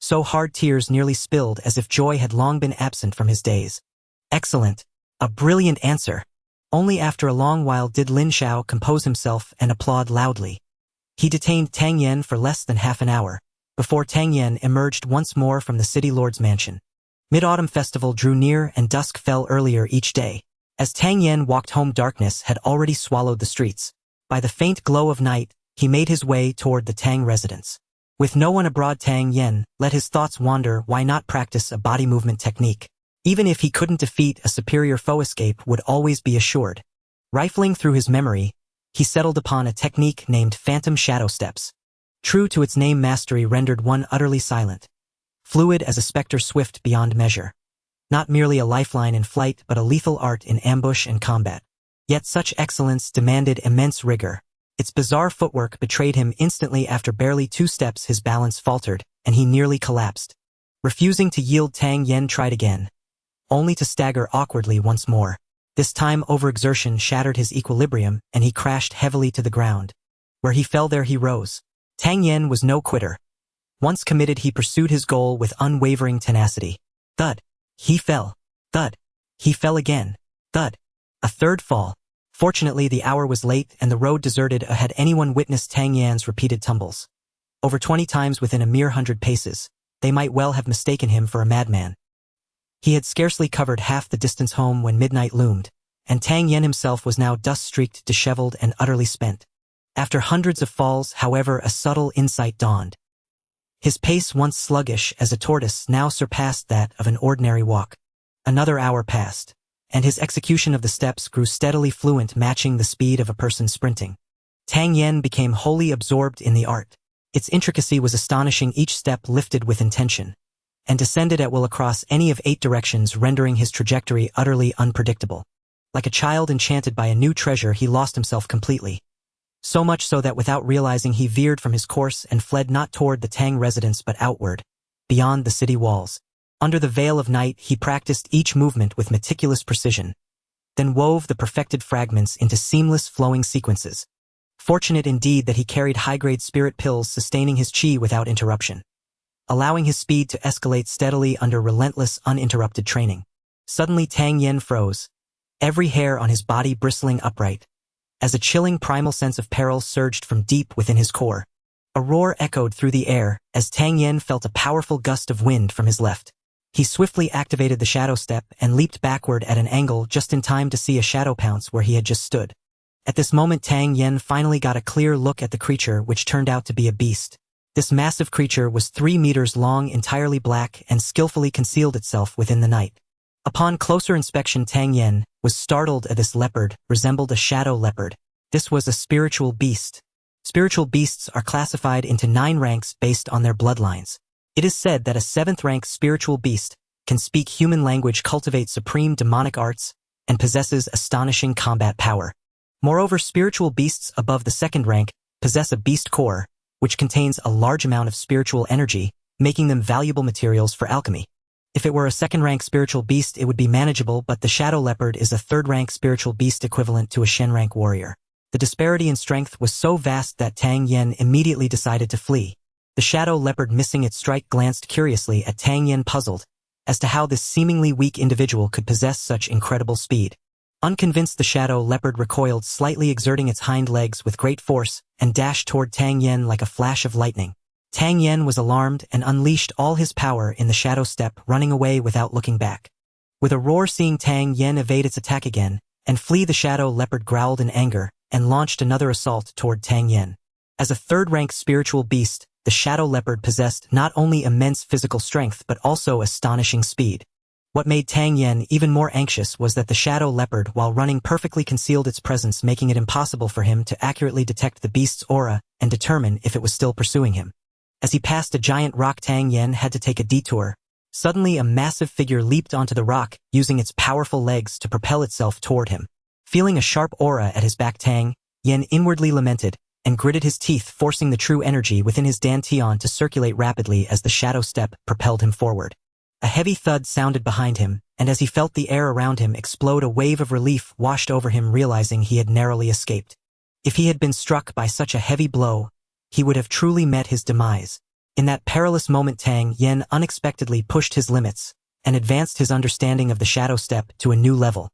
[SPEAKER 1] So hard tears nearly spilled, as if joy had long been absent from his days. "Excellent. A brilliant answer." Only after a long while did Lin Zhao compose himself and applaud loudly. He detained Tang Yen for less than half an hour, before Tang Yen emerged once more from the city lord's mansion. Mid-Autumn Festival drew near and dusk fell earlier each day. As Tang Yen walked home, darkness had already swallowed the streets. By the faint glow of night, he made his way toward the Tang residence. With no one abroad, Tang Yen let his thoughts wander. Why not practice a body movement technique? Even if he couldn't defeat a superior foe, escape would always be assured. Rifling through his memory, he settled upon a technique named Phantom Shadow Steps. True to its name, mastery rendered one utterly silent. Fluid as a specter, swift beyond measure. Not merely a lifeline in flight, but a lethal art in ambush and combat. Yet such excellence demanded immense rigor. Its bizarre footwork betrayed him instantly. After barely 2 steps, his balance faltered, and he nearly collapsed. Refusing to yield, Tang Yen tried again, only to stagger awkwardly once more. This time, overexertion shattered his equilibrium, and he crashed heavily to the ground. Where he fell, there he rose. Tang Yen was no quitter. Once committed, he pursued his goal with unwavering tenacity. Thud. He fell. Thud. He fell again. Thud. A third fall. Fortunately, the hour was late and the road deserted. Had anyone witnessed Tang Yan's repeated tumbles, over 20 times within a mere 100 paces, they might well have mistaken him for a madman. He had scarcely covered half the distance home when midnight loomed, and Tang Yen himself was now dust-streaked, disheveled, and utterly spent. After hundreds of falls, however, a subtle insight dawned. His pace, once sluggish as a tortoise, now surpassed that of an ordinary walk. Another hour passed, and his execution of the steps grew steadily fluent, matching the speed of a person sprinting. Tang Yen became wholly absorbed in the art. Its intricacy was astonishing, each step lifted with intention, and descended at will across any of 8 directions, rendering his trajectory utterly unpredictable. Like a child enchanted by a new treasure, he lost himself completely. So much so that without realizing he veered from his course and fled not toward the Tang residence but outward, beyond the city walls. Under the veil of night, he practiced each movement with meticulous precision, then wove the perfected fragments into seamless flowing sequences. Fortunate indeed that he carried high-grade spirit pills sustaining his qi without interruption, allowing his speed to escalate steadily under relentless, uninterrupted training. Suddenly Tang Yen froze, every hair on his body bristling upright, as a chilling primal sense of peril surged from deep within his core. A roar echoed through the air as Tang Yen felt a powerful gust of wind from his left. He swiftly activated the shadow step and leaped backward at an angle just in time to see a shadow pounce where he had just stood. At this moment, Tang Yen finally got a clear look at the creature, which turned out to be a beast. This massive creature was 3 meters long, entirely black, and skillfully concealed itself within the night. Upon closer inspection, Tang Yen was startled at this leopard resembled a shadow leopard. This was a spiritual beast. Spiritual beasts are classified into 9 ranks based on their bloodlines. It is said that a 7th-rank spiritual beast can speak human language, cultivate supreme demonic arts, and possesses astonishing combat power. Moreover, spiritual beasts above the 2nd rank possess a beast core, which contains a large amount of spiritual energy, making them valuable materials for alchemy. If it were a 2nd-rank spiritual beast, it would be manageable, but the shadow leopard is a 3rd-rank spiritual beast equivalent to a Shen-rank warrior. The disparity in strength was so vast that Tang Yen immediately decided to flee. The shadow leopard, missing its strike, glanced curiously at Tang Yen, puzzled as to how this seemingly weak individual could possess such incredible speed. Unconvinced, the shadow leopard recoiled slightly, exerting its hind legs with great force, and dashed toward Tang Yen like a flash of lightning. Tang Yen was alarmed and unleashed all his power in the shadow step, running away without looking back. With a roar, seeing Tang Yen evade its attack again and flee, the shadow leopard growled in anger and launched another assault toward Tang Yen. As a 3rd-rank spiritual beast, the shadow leopard possessed not only immense physical strength but also astonishing speed. What made Tang Yen even more anxious was that the shadow leopard, while running, perfectly concealed its presence, making it impossible for him to accurately detect the beast's aura and determine if it was still pursuing him. As he passed a giant rock, Tang Yen had to take a detour, Suddenly a massive figure leaped onto the rock, using its powerful legs to propel itself toward him. Feeling a sharp aura at his back, Tang Yen inwardly lamented and gritted his teeth, forcing the true energy within his dantian to circulate rapidly as the shadow step propelled him forward. A heavy thud sounded behind him, and as he felt the air around him explode, a wave of relief washed over him, realizing he had narrowly escaped. If he had been struck by such a heavy blow, he would have truly met his demise. In that perilous moment, Tang Yen unexpectedly pushed his limits and advanced his understanding of the shadow step to a new level.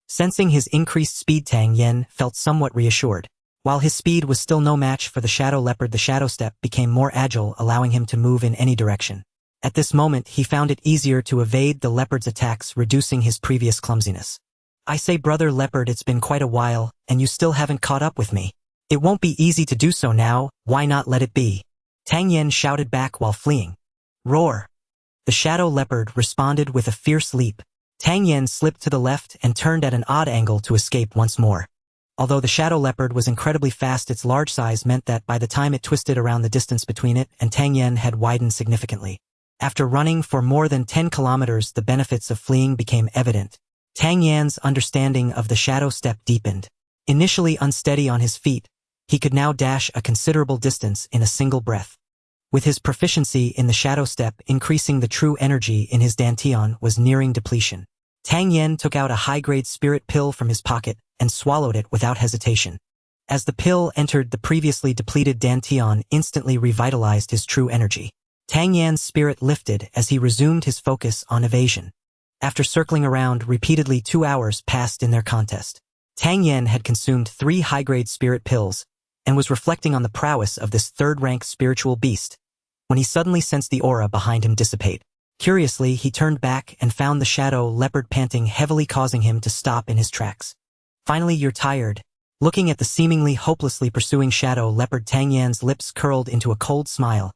[SPEAKER 1] Sensing his increased speed, Tang Yen felt somewhat reassured. While his speed was still no match for the shadow leopard, the shadow step became more agile, allowing him to move in any direction. At this moment, he found it easier to evade the leopard's attacks, reducing his previous clumsiness. I say, brother leopard, it's been quite a while, and you still haven't caught up with me. It won't be easy to do so now, why not let it be? Tang Yen shouted back while fleeing. Roar! The shadow leopard responded with a fierce leap. Tang Yen slipped to the left and turned at an odd angle to escape once more. Although the shadow leopard was incredibly fast, its large size meant that by the time it twisted around, the distance between it and Tang Yen had widened significantly. After running for more than 10 kilometers, the benefits of fleeing became evident. Tang Yan's understanding of the shadow step deepened. Initially unsteady on his feet, he could now dash a considerable distance in a single breath. With his proficiency in the shadow step increasing, the true energy in his dantian was nearing depletion. Tang Yen took out a high-grade spirit pill from his pocket and swallowed it without hesitation. As the pill entered the previously depleted dantian, instantly revitalized his true energy. Tang Yan's spirit lifted as he resumed his focus on evasion. After circling around repeatedly, 2 hours passed in their contest. Tang Yen had consumed 3 high-grade spirit pills and was reflecting on the prowess of this third-rank spiritual beast when he suddenly sensed the aura behind him dissipate. Curiously, he turned back and found the shadow leopard panting heavily, causing him to stop in his tracks. Finally, you're tired. Looking at the seemingly hopelessly pursuing shadow leopard, Tang Yan's lips curled into a cold smile.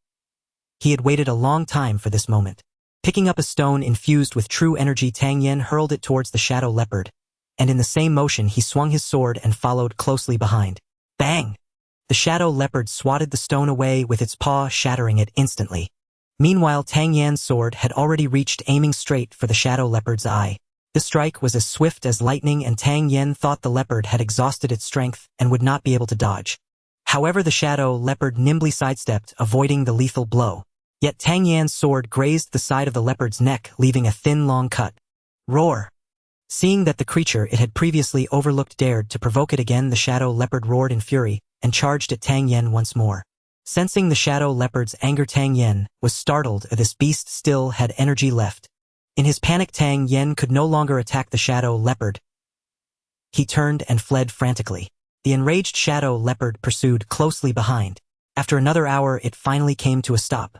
[SPEAKER 1] He had waited a long time for this moment. Picking up a stone infused with true energy, Tang Yen hurled it towards the shadow leopard, and in the same motion he swung his sword and followed closely behind. Bang! The shadow leopard swatted the stone away with its paw, shattering it instantly. Meanwhile, Tang Yan's sword had already reached, aiming straight for the shadow leopard's eye. This strike was as swift as lightning, and Tang Yen thought the leopard had exhausted its strength and would not be able to dodge. However, the shadow leopard nimbly sidestepped, avoiding the lethal blow. Yet Tang Yan's sword grazed the side of the leopard's neck, leaving a thin, long cut. Roar! Seeing that the creature it had previously overlooked dared to provoke it again, the shadow leopard roared in fury and charged at Tang Yen once more. Sensing the shadow leopard's anger, Tang Yen was startled. This beast still had energy left. In his panic, Tang Yen could no longer attack the shadow leopard. He turned and fled frantically. The enraged shadow leopard pursued closely behind. After another hour, it finally came to a stop.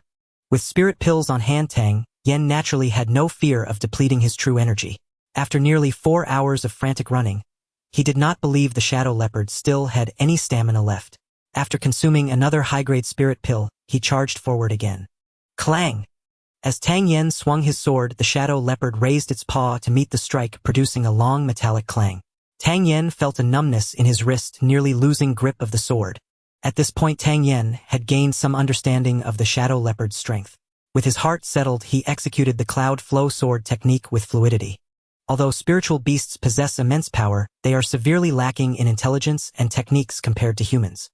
[SPEAKER 1] With spirit pills on hand, Tang Yen naturally had no fear of depleting his true energy. After nearly 4 hours of frantic running, he did not believe the shadow leopard still had any stamina left. After consuming another high-grade spirit pill, he charged forward again. Clang! As Tang Yen swung his sword, the shadow leopard raised its paw to meet the strike, producing a long metallic clang. Tang Yen felt a numbness in his wrist, nearly losing grip of the sword. At this point, Tang Yen had gained some understanding of the shadow leopard's strength. With his heart settled, he executed the cloud flow sword technique with fluidity. Although spiritual beasts possess immense power, they are severely lacking in intelligence and techniques compared to humans.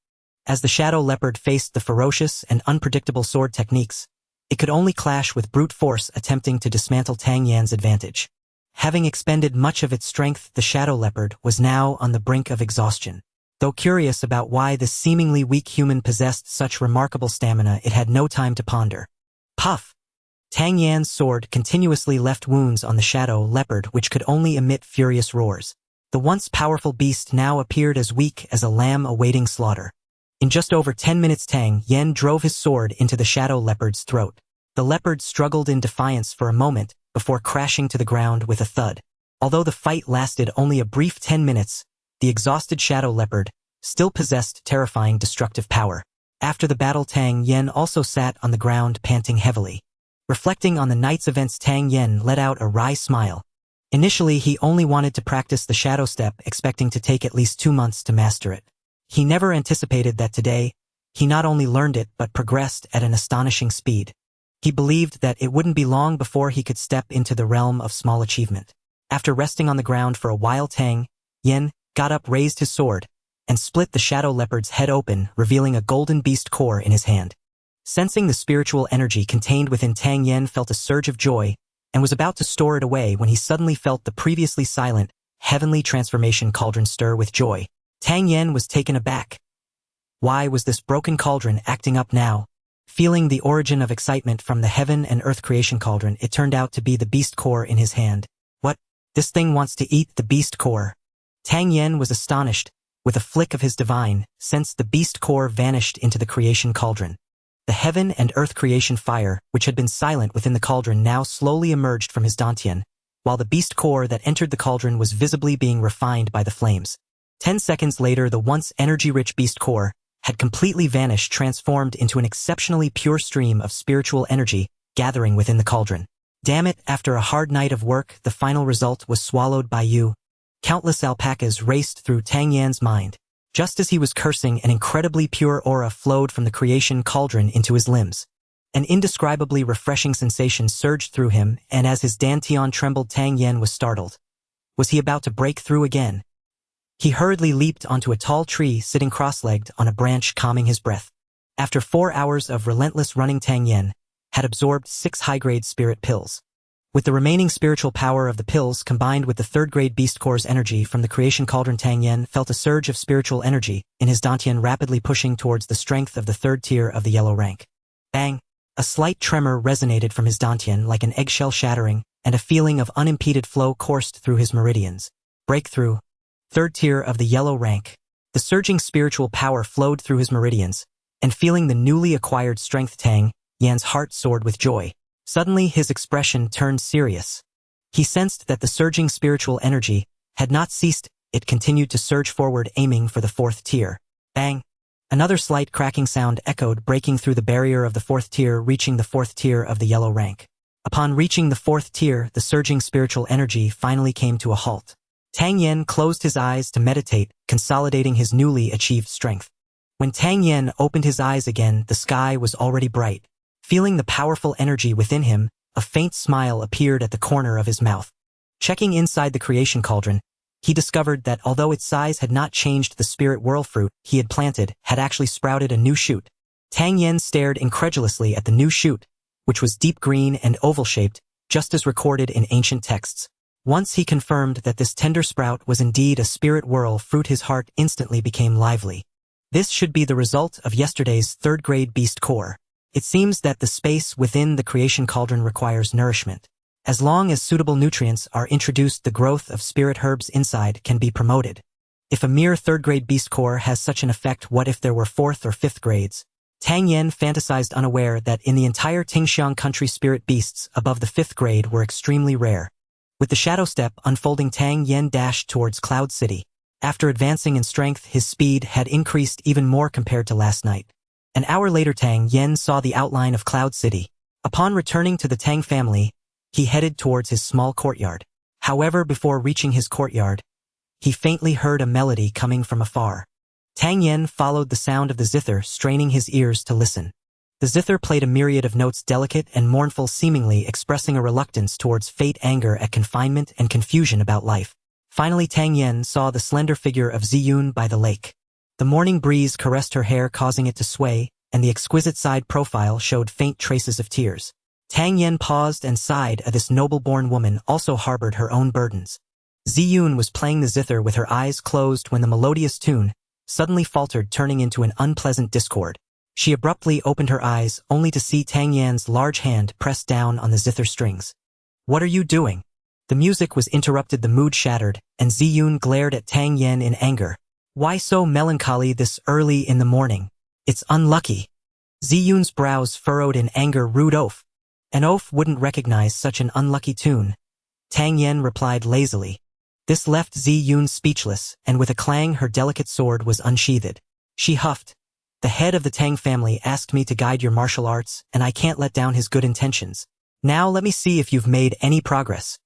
[SPEAKER 1] As the shadow leopard faced the ferocious and unpredictable sword techniques, it could only clash with brute force, attempting to dismantle Tang Yan's advantage. Having expended much of its strength, the shadow leopard was now on the brink of exhaustion. Though curious about why this seemingly weak human possessed such remarkable stamina, it had no time to ponder. Puff! Tang Yan's sword continuously left wounds on the shadow leopard, which could only emit furious roars. The once powerful beast now appeared as weak as a lamb awaiting slaughter. In just over 10 minutes, Tang Yen drove his sword into the shadow leopard's throat. The leopard struggled in defiance for a moment before crashing to the ground with a thud. Although the fight lasted only a brief 10 minutes, the exhausted shadow leopard still possessed terrifying destructive power. After the battle, Tang Yen also sat on the ground, panting heavily. Reflecting on the night's events, Tang Yen let out a wry smile. Initially, he only wanted to practice the shadow step, expecting to take at least 2 months to master it. He never anticipated that today, he not only learned it but progressed at an astonishing speed. He believed that it wouldn't be long before he could step into the realm of small achievement. After resting on the ground for a while, Tang Yen got up, raised his sword, and split the shadow leopard's head open, revealing a golden beast core in his hand. Sensing the spiritual energy contained within, Tang Yen felt a surge of joy and was about to store it away when he suddenly felt the previously silent, heavenly transformation cauldron stir with joy. Tang Yen was taken aback. Why was this broken cauldron acting up now? Feeling the origin of excitement from the heaven and earth creation cauldron, it turned out to be the beast core in his hand. What? This thing wants to eat the beast core. Tang Yen was astonished. With a flick of his divine sense, the beast core vanished into the creation cauldron. The heaven and earth creation fire, which had been silent within the cauldron, now slowly emerged from his dantian, while the beast core that entered the cauldron was visibly being refined by the flames. 10 seconds later, the once energy-rich beast core had completely vanished, transformed into an exceptionally pure stream of spiritual energy gathering within the cauldron. Damn it, after a hard night of work, the final result was swallowed by you. Countless alpacas raced through Tang Yan's mind. Just as he was cursing, an incredibly pure aura flowed from the creation cauldron into his limbs. An indescribably refreshing sensation surged through him, and as his dantian trembled, Tang Yan was startled. Was he about to break through again? He hurriedly leaped onto a tall tree, sitting cross-legged on a branch, calming his breath. After 4 hours of relentless running, Tang Yan had absorbed 6 high-grade spirit pills. With the remaining spiritual power of the pills combined with the 3rd-grade beast core's energy from the creation cauldron, Tang Yan felt a surge of spiritual energy in his dantian, rapidly pushing towards the strength of the 3rd tier of the yellow rank. Bang! A slight tremor resonated from his dantian like an eggshell shattering, and a feeling of unimpeded flow coursed through his meridians. Breakthrough. 3rd tier of the yellow rank. The surging spiritual power flowed through his meridians, and feeling the newly acquired strength, Tang Yan's heart soared with joy. Suddenly his expression turned serious. He sensed that the surging spiritual energy had not ceased, it continued to surge forward, aiming for the 4th tier. Bang! Another slight cracking sound echoed, breaking through the barrier of the 4th tier, reaching the 4th tier of the yellow rank. Upon reaching the 4th tier, the surging spiritual energy finally came to a halt. Tang Yan closed his eyes to meditate, consolidating his newly achieved strength. When Tang Yan opened his eyes again, the sky was already bright. Feeling the powerful energy within him, a faint smile appeared at the corner of his mouth. Checking inside the creation cauldron, he discovered that although its size had not changed, the spirit whirl fruit he had planted had actually sprouted a new shoot. Tang Yan stared incredulously at the new shoot, which was deep green and oval-shaped, just as recorded in ancient texts. Once he confirmed that this tender sprout was indeed a spirit whirl fruit, his heart instantly became lively. This should be the result of yesterday's 3rd-grade beast core. It seems that the space within the creation cauldron requires nourishment. As long as suitable nutrients are introduced, the growth of spirit herbs inside can be promoted. If a mere 3rd-grade beast core has such an effect, what if there were 4th or 5th grades? Tang Yan fantasized, unaware that in the entire Tingxiang country, spirit beasts above the 5th grade were extremely rare. With the shadow step unfolding, Tang Yan dashed towards Cloud City. After advancing in strength, his speed had increased even more compared to last night. An hour later, Tang Yan saw the outline of Cloud City. Upon returning to the Tang family, he headed towards his small courtyard. However, before reaching his courtyard, he faintly heard a melody coming from afar. Tang Yan followed the sound of the zither, straining his ears to listen. The zither played a myriad of notes, delicate and mournful, seemingly expressing a reluctance towards fate, anger at confinement, and confusion about life. Finally, Tang Yan saw the slender figure of Ziyun by the lake. The morning breeze caressed her hair, causing it to sway, and the exquisite side profile showed faint traces of tears. Tang Yan paused and sighed, as this noble-born woman also harbored her own burdens. Ziyun was playing the zither with her eyes closed when the melodious tune suddenly faltered, turning into an unpleasant discord. She abruptly opened her eyes, only to see Tang Yan's large hand pressed down on the zither strings. "What are you doing?" The music was interrupted, the mood shattered, and Ziyun glared at Tang Yan in anger. "Why so melancholy this early in the morning? It's unlucky." Ziyun's brows furrowed in anger. "Rude oaf. An oaf wouldn't recognize such an unlucky tune," Tang Yan replied lazily. This left Ziyun speechless, and with a clang her delicate sword was unsheathed. She huffed. "The head of the Tang family asked me to guide your martial arts, and I can't let down his good intentions. Now let me see if you've made any progress.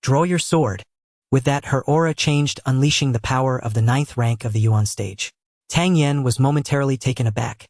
[SPEAKER 1] Draw your sword." With that, her aura changed, unleashing the power of the 9th rank of the Yuan stage. Tang Yan was momentarily taken aback.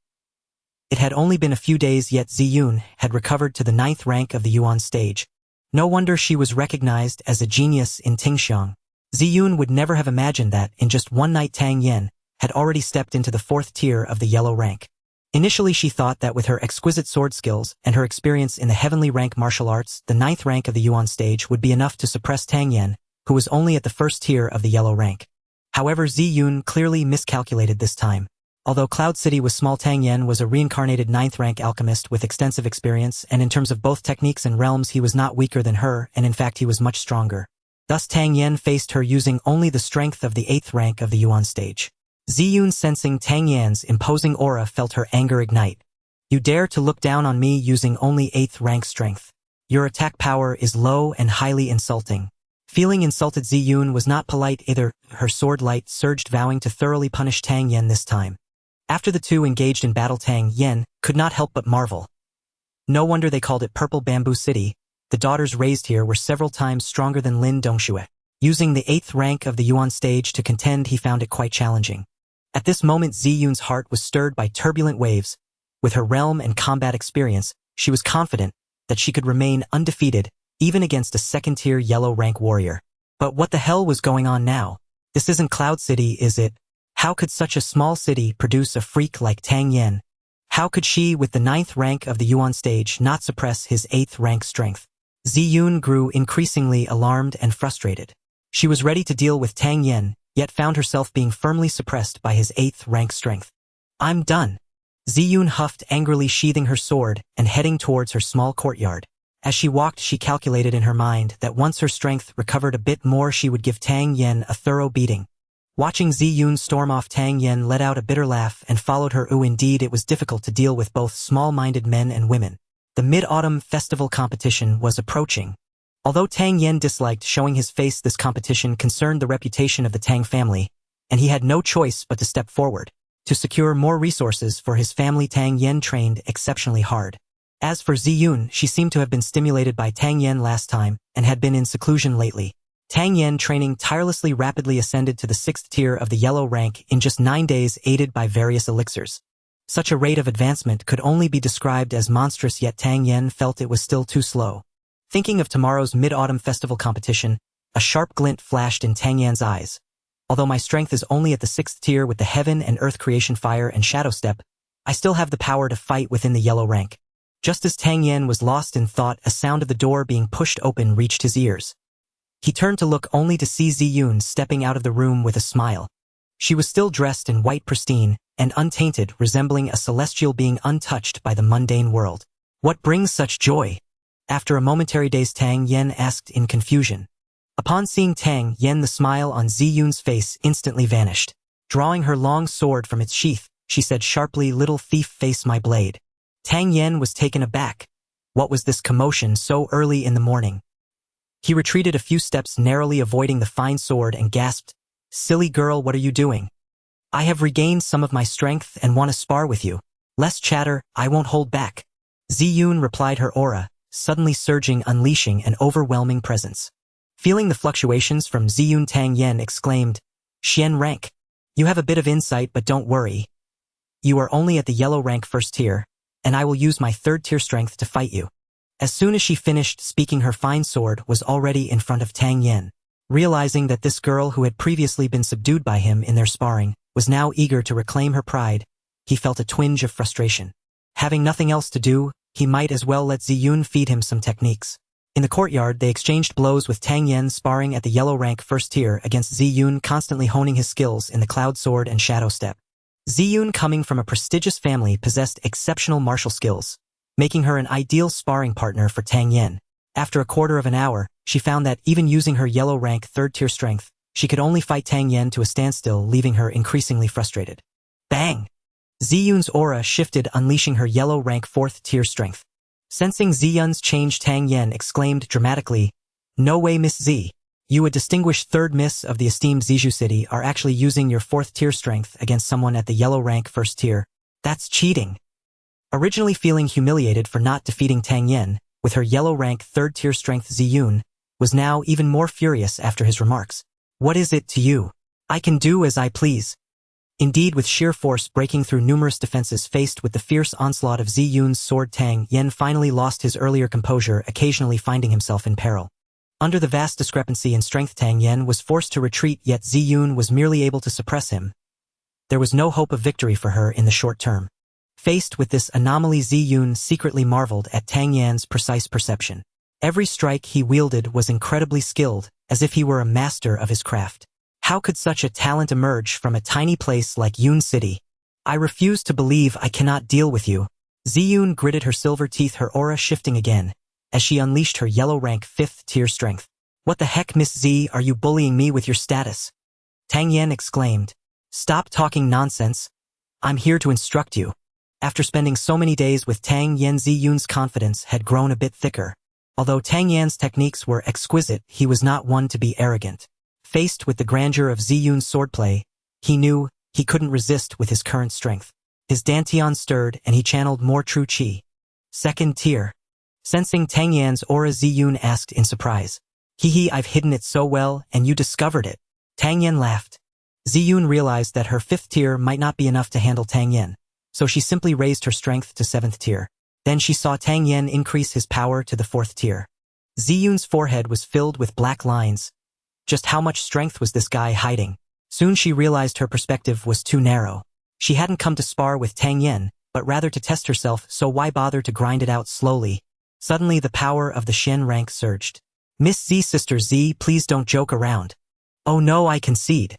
[SPEAKER 1] It had only been a few days yet Ziyun had recovered to the 9th rank of the Yuan stage. No wonder she was recognized as a genius in Tingxiang. Ziyun would never have imagined that, in just one night Tang Yen had already stepped into the 4th tier of the yellow rank. Initially she thought that with her exquisite sword skills and her experience in the heavenly rank martial arts, the 9th rank of the Yuan stage would be enough to suppress Tang Yen, who was only at the 1st tier of the yellow rank. However, Ziyun clearly miscalculated this time. Although Cloud City was small, Tang Yen was a reincarnated 9th rank alchemist with extensive experience, and in terms of both techniques and realms he was not weaker than her, and in fact he was much stronger. Thus Tang Yen faced her using only the strength of the 8th rank of the Yuan stage. Ziyun, sensing Tang Yan's imposing aura, felt her anger ignite. You dare to look down on me using only 8th rank strength. Your attack power is low and highly insulting. Feeling insulted, Ziyun was not polite either. Her sword light surged, vowing to thoroughly punish Tang Yen this time. After the two engaged in battle, Tang Yen could not help but marvel. No wonder they called it Purple Bamboo City. The daughters raised here were several times stronger than Lin Dongxue. Using the 8th rank of the Yuan stage to contend, he found it quite challenging. At this moment Ziyun's heart was stirred by turbulent waves. With her realm and combat experience, she was confident that she could remain undefeated even against a 2nd-tier yellow rank warrior. But what the hell was going on now? This isn't Cloud City, is it? How could such a small city produce a freak like Tang Yen? How could she, with the 9th rank of the Yuan stage, not suppress his 8th rank strength? Ziyun grew increasingly alarmed and frustrated. She was ready to deal with Tang Yen, yet found herself being firmly suppressed by his 8th rank strength. I'm done. Ziyun huffed angrily, sheathing her sword and heading towards her small courtyard. As she walked, she calculated in her mind that once her strength recovered a bit more, she would give Tang Yen a thorough beating. Watching Ziyun storm off, Tang Yen let out a bitter laugh and followed her. Indeed, it was difficult to deal with both small-minded men and women. The Mid-Autumn Festival competition was approaching. Although Tang Yen disliked showing his face, this competition concerned the reputation of the Tang family, and he had no choice but to step forward. To secure more resources for his family, Tang Yen trained exceptionally hard. As for Ziyun, she seemed to have been stimulated by Tang Yen last time and had been in seclusion lately. Tang Yen, training tirelessly, rapidly ascended to the 6th tier of the yellow rank in just 9 days, aided by various elixirs. Such a rate of advancement could only be described as monstrous, yet Tang Yen felt it was still too slow. Thinking of tomorrow's Mid-Autumn Festival competition, a sharp glint flashed in Tang Yan's eyes. Although my strength is only at the 6th tier with the Heaven and Earth Creation Fire and Shadow Step, I still have the power to fight within the yellow rank. Just as Tang Yen was lost in thought, a sound of the door being pushed open reached his ears. He turned to look, only to see Ziyun stepping out of the room with a smile. She was still dressed in white, pristine and untainted, resembling a celestial being untouched by the mundane world. What brings such joy? After a momentary daze, Tang Yen asked in confusion. Upon seeing Tang Yen, the smile on Ziyun's face instantly vanished. Drawing her long sword from its sheath, she said sharply, "Little thief, face my blade." Tang Yen was taken aback. What was this commotion so early in the morning? He retreated a few steps, narrowly avoiding the fine sword, and gasped, "Silly girl, what are you doing? I have regained some of my strength and want to spar with you. Less chatter, I won't hold back." Ziyun replied, her aura suddenly surging, unleashing an overwhelming presence. Feeling the fluctuations from Ziyun, Tang Yen exclaimed, "Xian rank. You have a bit of insight, but don't worry. You are only at the yellow rank 1st tier, and I will use my 3rd tier strength to fight you." As soon as she finished speaking, her fine sword was already in front of Tang Yen. Realizing that this girl, who had previously been subdued by him in their sparring, was now eager to reclaim her pride, he felt a twinge of frustration. Having nothing else to do, he might as well let Ziyun feed him some techniques. In the courtyard, they exchanged blows, with Tang Yen sparring at the yellow rank 1st tier against Ziyun, constantly honing his skills in the Cloud Sword and Shadow Step. Ziyun, coming from a prestigious family, possessed exceptional martial skills, making her an ideal sparring partner for Tang Yen. After a quarter of an hour, she found that even using her yellow rank 3rd tier strength, she could only fight Tang Yen to a standstill, leaving her increasingly frustrated. Bang! Ziyun's aura shifted, unleashing her yellow rank 4th tier strength. Sensing Ziyun's change, Tang Yen exclaimed dramatically, "No way, Miss Z. You, a distinguished 3rd miss of the esteemed Ziju City, are actually using your 4th tier strength against someone at the yellow rank 1st tier. That's cheating." Originally feeling humiliated for not defeating Tang Yen, with her yellow rank 3rd tier strength, Ziyun was now even more furious after his remarks. "What is it to you? I can do as I please." Indeed, with sheer force breaking through numerous defenses faced with the fierce onslaught of Zi Yun's sword, Tang Yen finally lost his earlier composure, occasionally finding himself in peril. Under the vast discrepancy in strength, Tang Yen was forced to retreat, yet Zi Yun was merely able to suppress him. There was no hope of victory for her in the short term. Faced with this anomaly, Zi Yun secretly marveled at Tang Yan's precise perception. Every strike he wielded was incredibly skilled, as if he were a master of his craft. How could such a talent emerge from a tiny place like Yun City? I refuse to believe. I cannot deal with you. Zi Yun gritted her silver teeth, her aura shifting again, as she unleashed her yellow rank 5th tier strength. What the heck, Miss Z, are you bullying me with your status? Tang Yen exclaimed. Stop talking nonsense. I'm here to instruct you. After spending so many days with Tang Yen, Zi Yun's confidence had grown a bit thicker. Although Tang Yan's techniques were exquisite, he was not one to be arrogant. Faced with the grandeur of Zi Yun's swordplay, he knew he couldn't resist with his current strength. His dantian stirred and he channeled more true qi. 2nd tier. Sensing Tang Yan's aura, Zi Yun asked in surprise. Hee, I've hidden it so well, and you discovered it. Tang Yen laughed. Zi Yun realized that her 5th tier might not be enough to handle Tang Yen, so she simply raised her strength to 7th tier. Then she saw Tang Yen increase his power to the 4th tier. Zi Yun's forehead was filled with black lines. Just how much strength was this guy hiding? Soon she realized her perspective was too narrow. She hadn't come to spar with Tang Yen, but rather to test herself, so why bother to grind it out slowly? Suddenly the power of the Shen rank surged. Miss Z, Sister Z, please don't joke around. Oh no, I concede.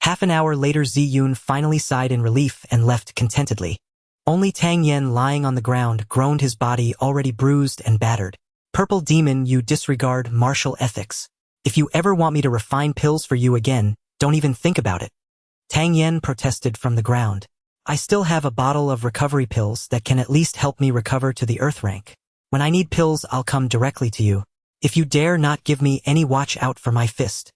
[SPEAKER 1] Half an hour later, Zi Yun finally sighed in relief and left contentedly. Only Tang Yen, lying on the ground, groaned, his body already bruised and battered. Purple demon, you disregard martial ethics. If you ever want me to refine pills for you again, don't even think about it. Tang Yen protested from the ground. I still have a bottle of recovery pills that can at least help me recover to the earth rank. When I need pills, I'll come directly to you. If you dare not give me any, watch out for my fist.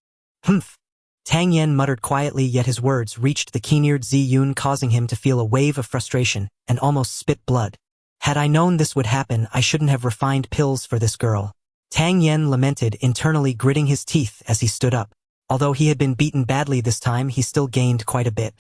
[SPEAKER 1] Humph. Tang Yen muttered quietly, yet his words reached the keen-eared Zi Yun, causing him to feel a wave of frustration and almost spit blood. Had I known this would happen, I shouldn't have refined pills for this girl. Tang Yen lamented, internally gritting his teeth as he stood up. Although he had been beaten badly this time, he still gained quite a bit.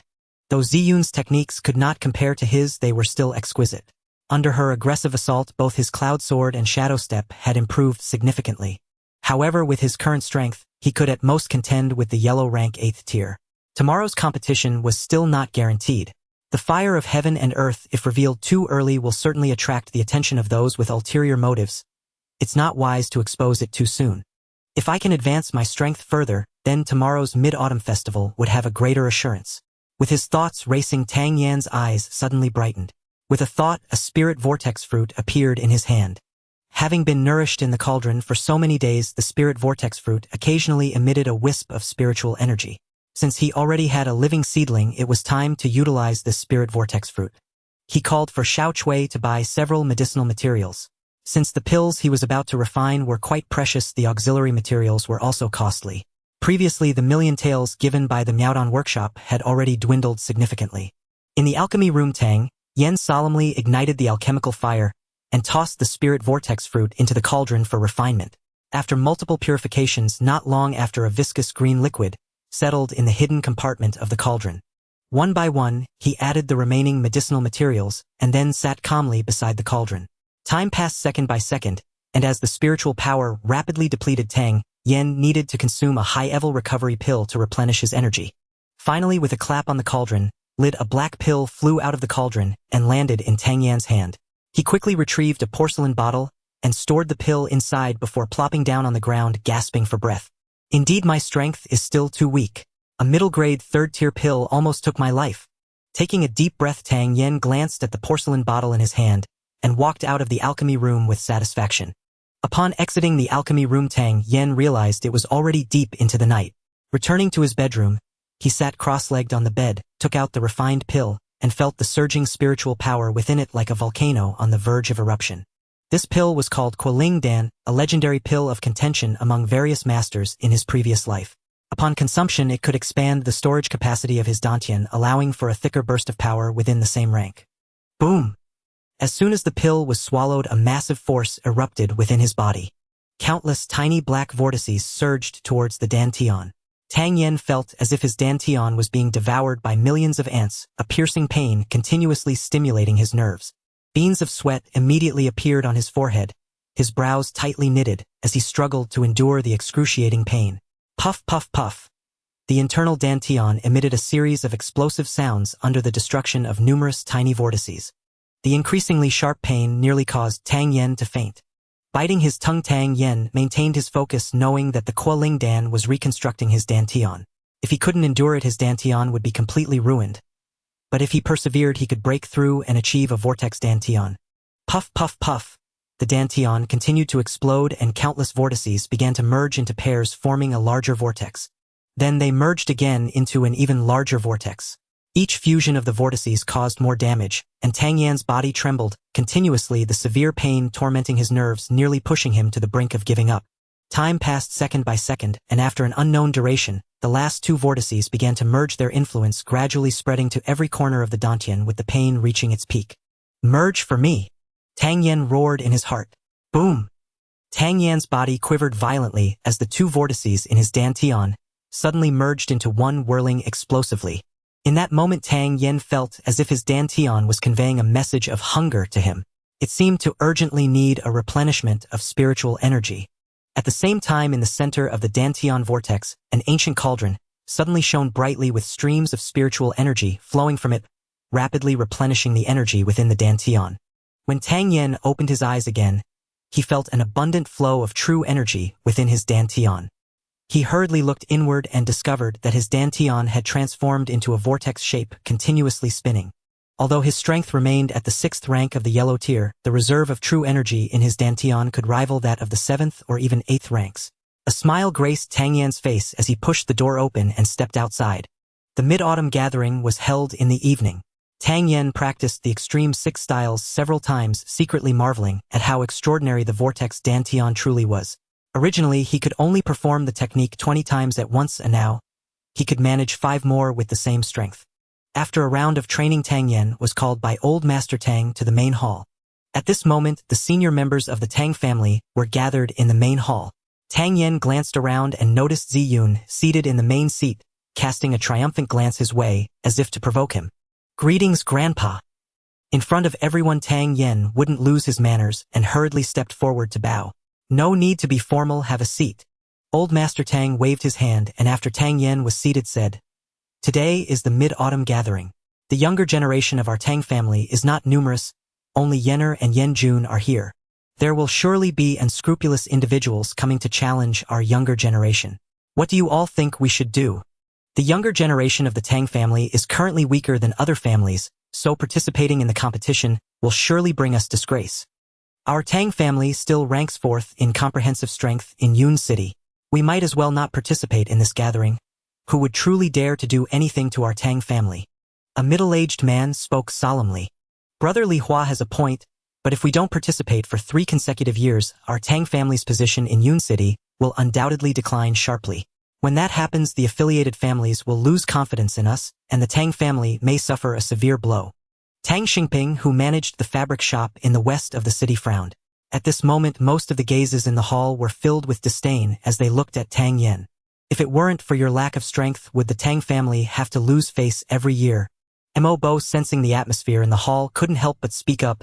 [SPEAKER 1] Though Zi Yun's techniques could not compare to his, they were still exquisite. Under her aggressive assault, both his cloud sword and shadow step had improved significantly. However, with his current strength, he could at most contend with the yellow rank 8th tier. Tomorrow's competition was still not guaranteed. The fire of heaven and earth, if revealed too early, will certainly attract the attention of those with ulterior motives. It's not wise to expose it too soon. If I can advance my strength further, then tomorrow's Mid-Autumn Festival would have a greater assurance. With his thoughts racing, Tang Yan's eyes suddenly brightened. With a thought, a spirit vortex fruit appeared in his hand. Having been nourished in the cauldron for so many days, the spirit vortex fruit occasionally emitted a wisp of spiritual energy. Since he already had a living seedling, it was time to utilize this spirit vortex fruit. He called for Xiao Chui to buy several medicinal materials. Since the pills he was about to refine were quite precious, the auxiliary materials were also costly. Previously, the million taels given by the Miaodong workshop had already dwindled significantly. In the alchemy room, Tang Yen solemnly ignited the alchemical fire and tossed the spirit vortex fruit into the cauldron for refinement. After multiple purifications, not long after, a viscous green liquid settled in the hidden compartment of the cauldron. One by one, he added the remaining medicinal materials and then sat calmly beside the cauldron. Time passed second by second, and as the spiritual power rapidly depleted, Tang Yen needed to consume a high-level recovery pill to replenish his energy. Finally, with a clap on the cauldron lid, a black pill flew out of the cauldron and landed in Tang Yan's hand. He quickly retrieved a porcelain bottle and stored the pill inside before plopping down on the ground, gasping for breath. Indeed, my strength is still too weak. A middle-grade 3rd-tier pill almost took my life. Taking a deep breath, Tang Yen glanced at the porcelain bottle in his hand and walked out of the alchemy room with satisfaction. Upon exiting the alchemy room, Tang Yen realized it was already deep into the night. Returning to his bedroom, he sat cross-legged on the bed, took out the refined pill, and felt the surging spiritual power within it like a volcano on the verge of eruption. This pill was called Qualing Dan, a legendary pill of contention among various masters in his previous life. Upon consumption, it could expand the storage capacity of his dantian, allowing for a thicker burst of power within the same rank. Boom! As soon as the pill was swallowed, a massive force erupted within his body. Countless tiny black vortices surged towards the dantian. Tang Yen felt as if his dantian was being devoured by millions of ants, a piercing pain continuously stimulating his nerves. Beads of sweat immediately appeared on his forehead, his brows tightly knitted as he struggled to endure the excruciating pain. Puff, puff, puff. The internal dantian emitted a series of explosive sounds under the destruction of numerous tiny vortices. The increasingly sharp pain nearly caused Tang Yen to faint. Biting his tongue, Tang Yen maintained his focus, knowing that the Kuoling Dan was reconstructing his dantian. If he couldn't endure it, his dantian would be completely ruined. But if he persevered, he could break through and achieve a vortex dantian. Puff, puff, puff. The dantian continued to explode and countless vortices began to merge into pairs, forming a larger vortex. Then they merged again into an even larger vortex. Each fusion of the vortices caused more damage, and Tang Yan's body trembled continuously, the severe pain tormenting his nerves, nearly pushing him to the brink of giving up. Time passed second by second, and after an unknown duration, the last two vortices began to merge, their influence gradually spreading to every corner of the dantian, with the pain reaching its peak. Merge for me! Tang Yen roared in his heart. Boom! Tang Yan's body quivered violently as the two vortices in his dantian suddenly merged into one, whirling explosively. In that moment, Tang Yen felt as if his dantian was conveying a message of hunger to him. It seemed to urgently need a replenishment of spiritual energy. At the same time, in the center of the dantian vortex, an ancient cauldron suddenly shone brightly with streams of spiritual energy flowing from it, rapidly replenishing the energy within the dantian. When Tang Yen opened his eyes again, he felt an abundant flow of true energy within his dantian. He hurriedly looked inward and discovered that his dantian had transformed into a vortex shape, continuously spinning. Although his strength remained at the 6th rank of the yellow tier, the reserve of true energy in his dantian could rival that of the 7th or even 8th ranks. A smile graced Tang Yan's face as he pushed the door open and stepped outside. The Mid-Autumn gathering was held in the evening. Tang Yen practiced the Extreme 6 styles several times, secretly marveling at how extraordinary the vortex dantian truly was. Originally, he could only perform the technique 20 times at once, and now he could manage 5 more with the same strength. After a round of training, Tang Yen was called by Old Master Tang to the main hall. At this moment, the senior members of the Tang family were gathered in the main hall. Tang Yen glanced around and noticed Zi Yun seated in the main seat, casting a triumphant glance his way, as if to provoke him. Greetings, Grandpa. In front of everyone, Tang Yen wouldn't lose his manners and hurriedly stepped forward to bow. No need to be formal, have a seat. Old Master Tang waved his hand, and after Tang Yen was seated said, Today is the Mid-Autumn gathering. The younger generation of our Tang family is not numerous, only Yenner and Yen Jun are here. There will surely be unscrupulous individuals coming to challenge our younger generation. What do you all think we should do? The younger generation of the Tang family is currently weaker than other families, so participating in the competition will surely bring us disgrace. Our Tang family still ranks 4th in comprehensive strength in Yun City. We might as well not participate in this gathering. Who would truly dare to do anything to our Tang family? A middle-aged man spoke solemnly. Brother Li Hua has a point, but if we don't participate for 3 consecutive years, our Tang family's position in Yun City will undoubtedly decline sharply. When that happens, the affiliated families will lose confidence in us, and the Tang family may suffer a severe blow. Tang Xingping, who managed the fabric shop in the west of the city, frowned. At this moment, most of the gazes in the hall were filled with disdain as they looked at Tang Yen. If it weren't for your lack of strength, would the Tang family have to lose face every year? Mo Bo, sensing the atmosphere in the hall, couldn't help but speak up.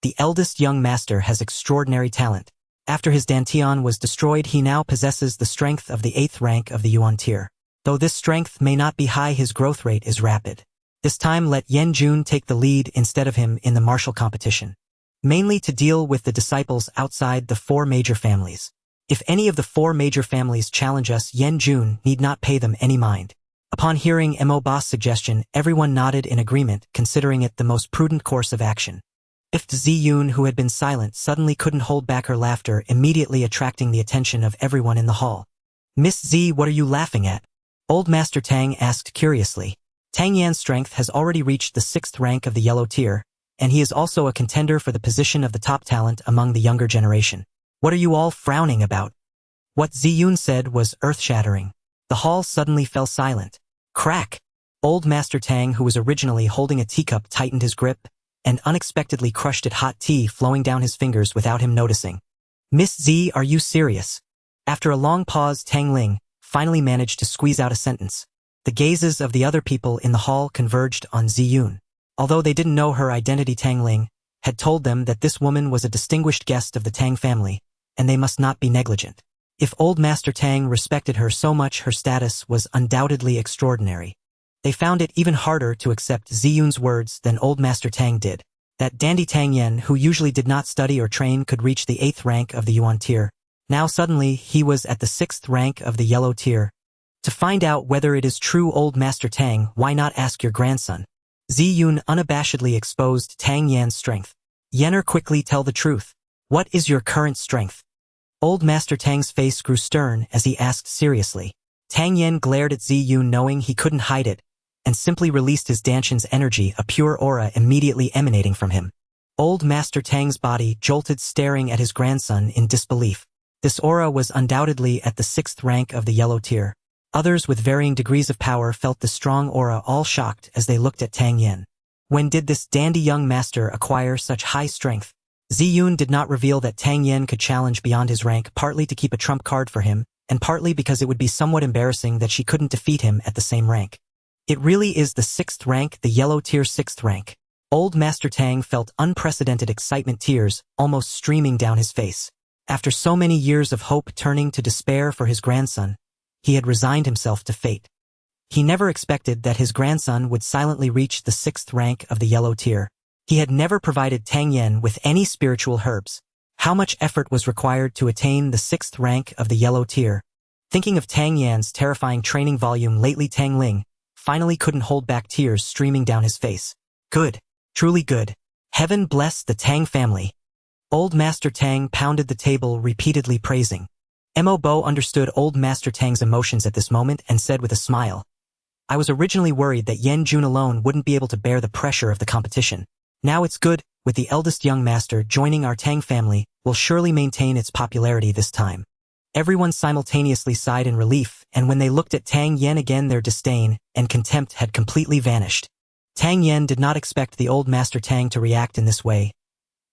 [SPEAKER 1] The eldest young master has extraordinary talent. After his dantian was destroyed, he now possesses the strength of the 8th rank of the Yuan tier. Though this strength may not be high, his growth rate is rapid. This time let Yen Jun take the lead instead of him in the martial competition. Mainly to deal with the disciples outside the 4 major families. If any of the 4 major families challenge us, Yen Jun need not pay them any mind. Upon hearing Mo Ba's suggestion, everyone nodded in agreement, considering it the most prudent course of action. If Zi Yun, who had been silent, suddenly couldn't hold back her laughter, immediately attracting the attention of everyone in the hall. Miss Zi, what are you laughing at? Old Master Tang asked curiously. Tang Yan's strength has already reached the 6th rank of the yellow tier, and he is also a contender for the position of the top talent among the younger generation. What are you all frowning about? What Zi Yun said was earth-shattering. The hall suddenly fell silent. Crack! Old Master Tang, who was originally holding a teacup, tightened his grip and unexpectedly crushed it, hot tea flowing down his fingers without him noticing. Miss Zi, are you serious? After a long pause, Tang Ling finally managed to squeeze out a sentence. The gazes of the other people in the hall converged on Ziyun. Although they didn't know her identity, Tang Ling had told them that this woman was a distinguished guest of the Tang family, and they must not be negligent. If Old Master Tang respected her so much, her status was undoubtedly extraordinary. They found it even harder to accept Ziyun's words than Old Master Tang did. That dandy Tang Yen, who usually did not study or train, could reach the 8th rank of the Yuan tier. Now suddenly he was at the 6th rank of the yellow tier. To find out whether it is true, Old Master Tang, why not ask your grandson? Ziyun unabashedly exposed Tang Yan's strength. Yener, quickly tell the truth. What is your current strength? Old Master Tang's face grew stern as he asked seriously. Tang Yen glared at Ziyun, knowing he couldn't hide it, and simply released his Danshan's energy, a pure aura immediately emanating from him. Old Master Tang's body jolted, staring at his grandson in disbelief. This aura was undoubtedly at the 6th rank of the yellow tier. Others with varying degrees of power felt the strong aura, all shocked as they looked at Tang Yen. When did this dandy young master acquire such high strength? Ziyun did not reveal that Tang Yen could challenge beyond his rank, partly to keep a trump card for him, and partly because it would be somewhat embarrassing that she couldn't defeat him at the same rank. It really is the 6th rank, the yellow tier 6th rank. Old Master Tang felt unprecedented excitement, tears almost streaming down his face. After so many years of hope turning to despair for his grandson, he had resigned himself to fate. He never expected that his grandson would silently reach the 6th rank of the yellow tier. He had never provided Tang Yen with any spiritual herbs. How much effort was required to attain the 6th rank of the yellow tier? Thinking of Tang Yan's terrifying training volume lately, Tang Ling finally couldn't hold back tears streaming down his face. Good. Truly good. Heaven bless the Tang family. Old Master Tang pounded the table, repeatedly praising. Mo Bo understood Old Master Tang's emotions at this moment and said with a smile, I was originally worried that Yen Jun alone wouldn't be able to bear the pressure of the competition. Now it's good, with the eldest young master joining our Tang family, will surely maintain its popularity this time. Everyone simultaneously sighed in relief, and when they looked at Tang Yen again, their disdain and contempt had completely vanished. Tang Yen did not expect the Old Master Tang to react in this way.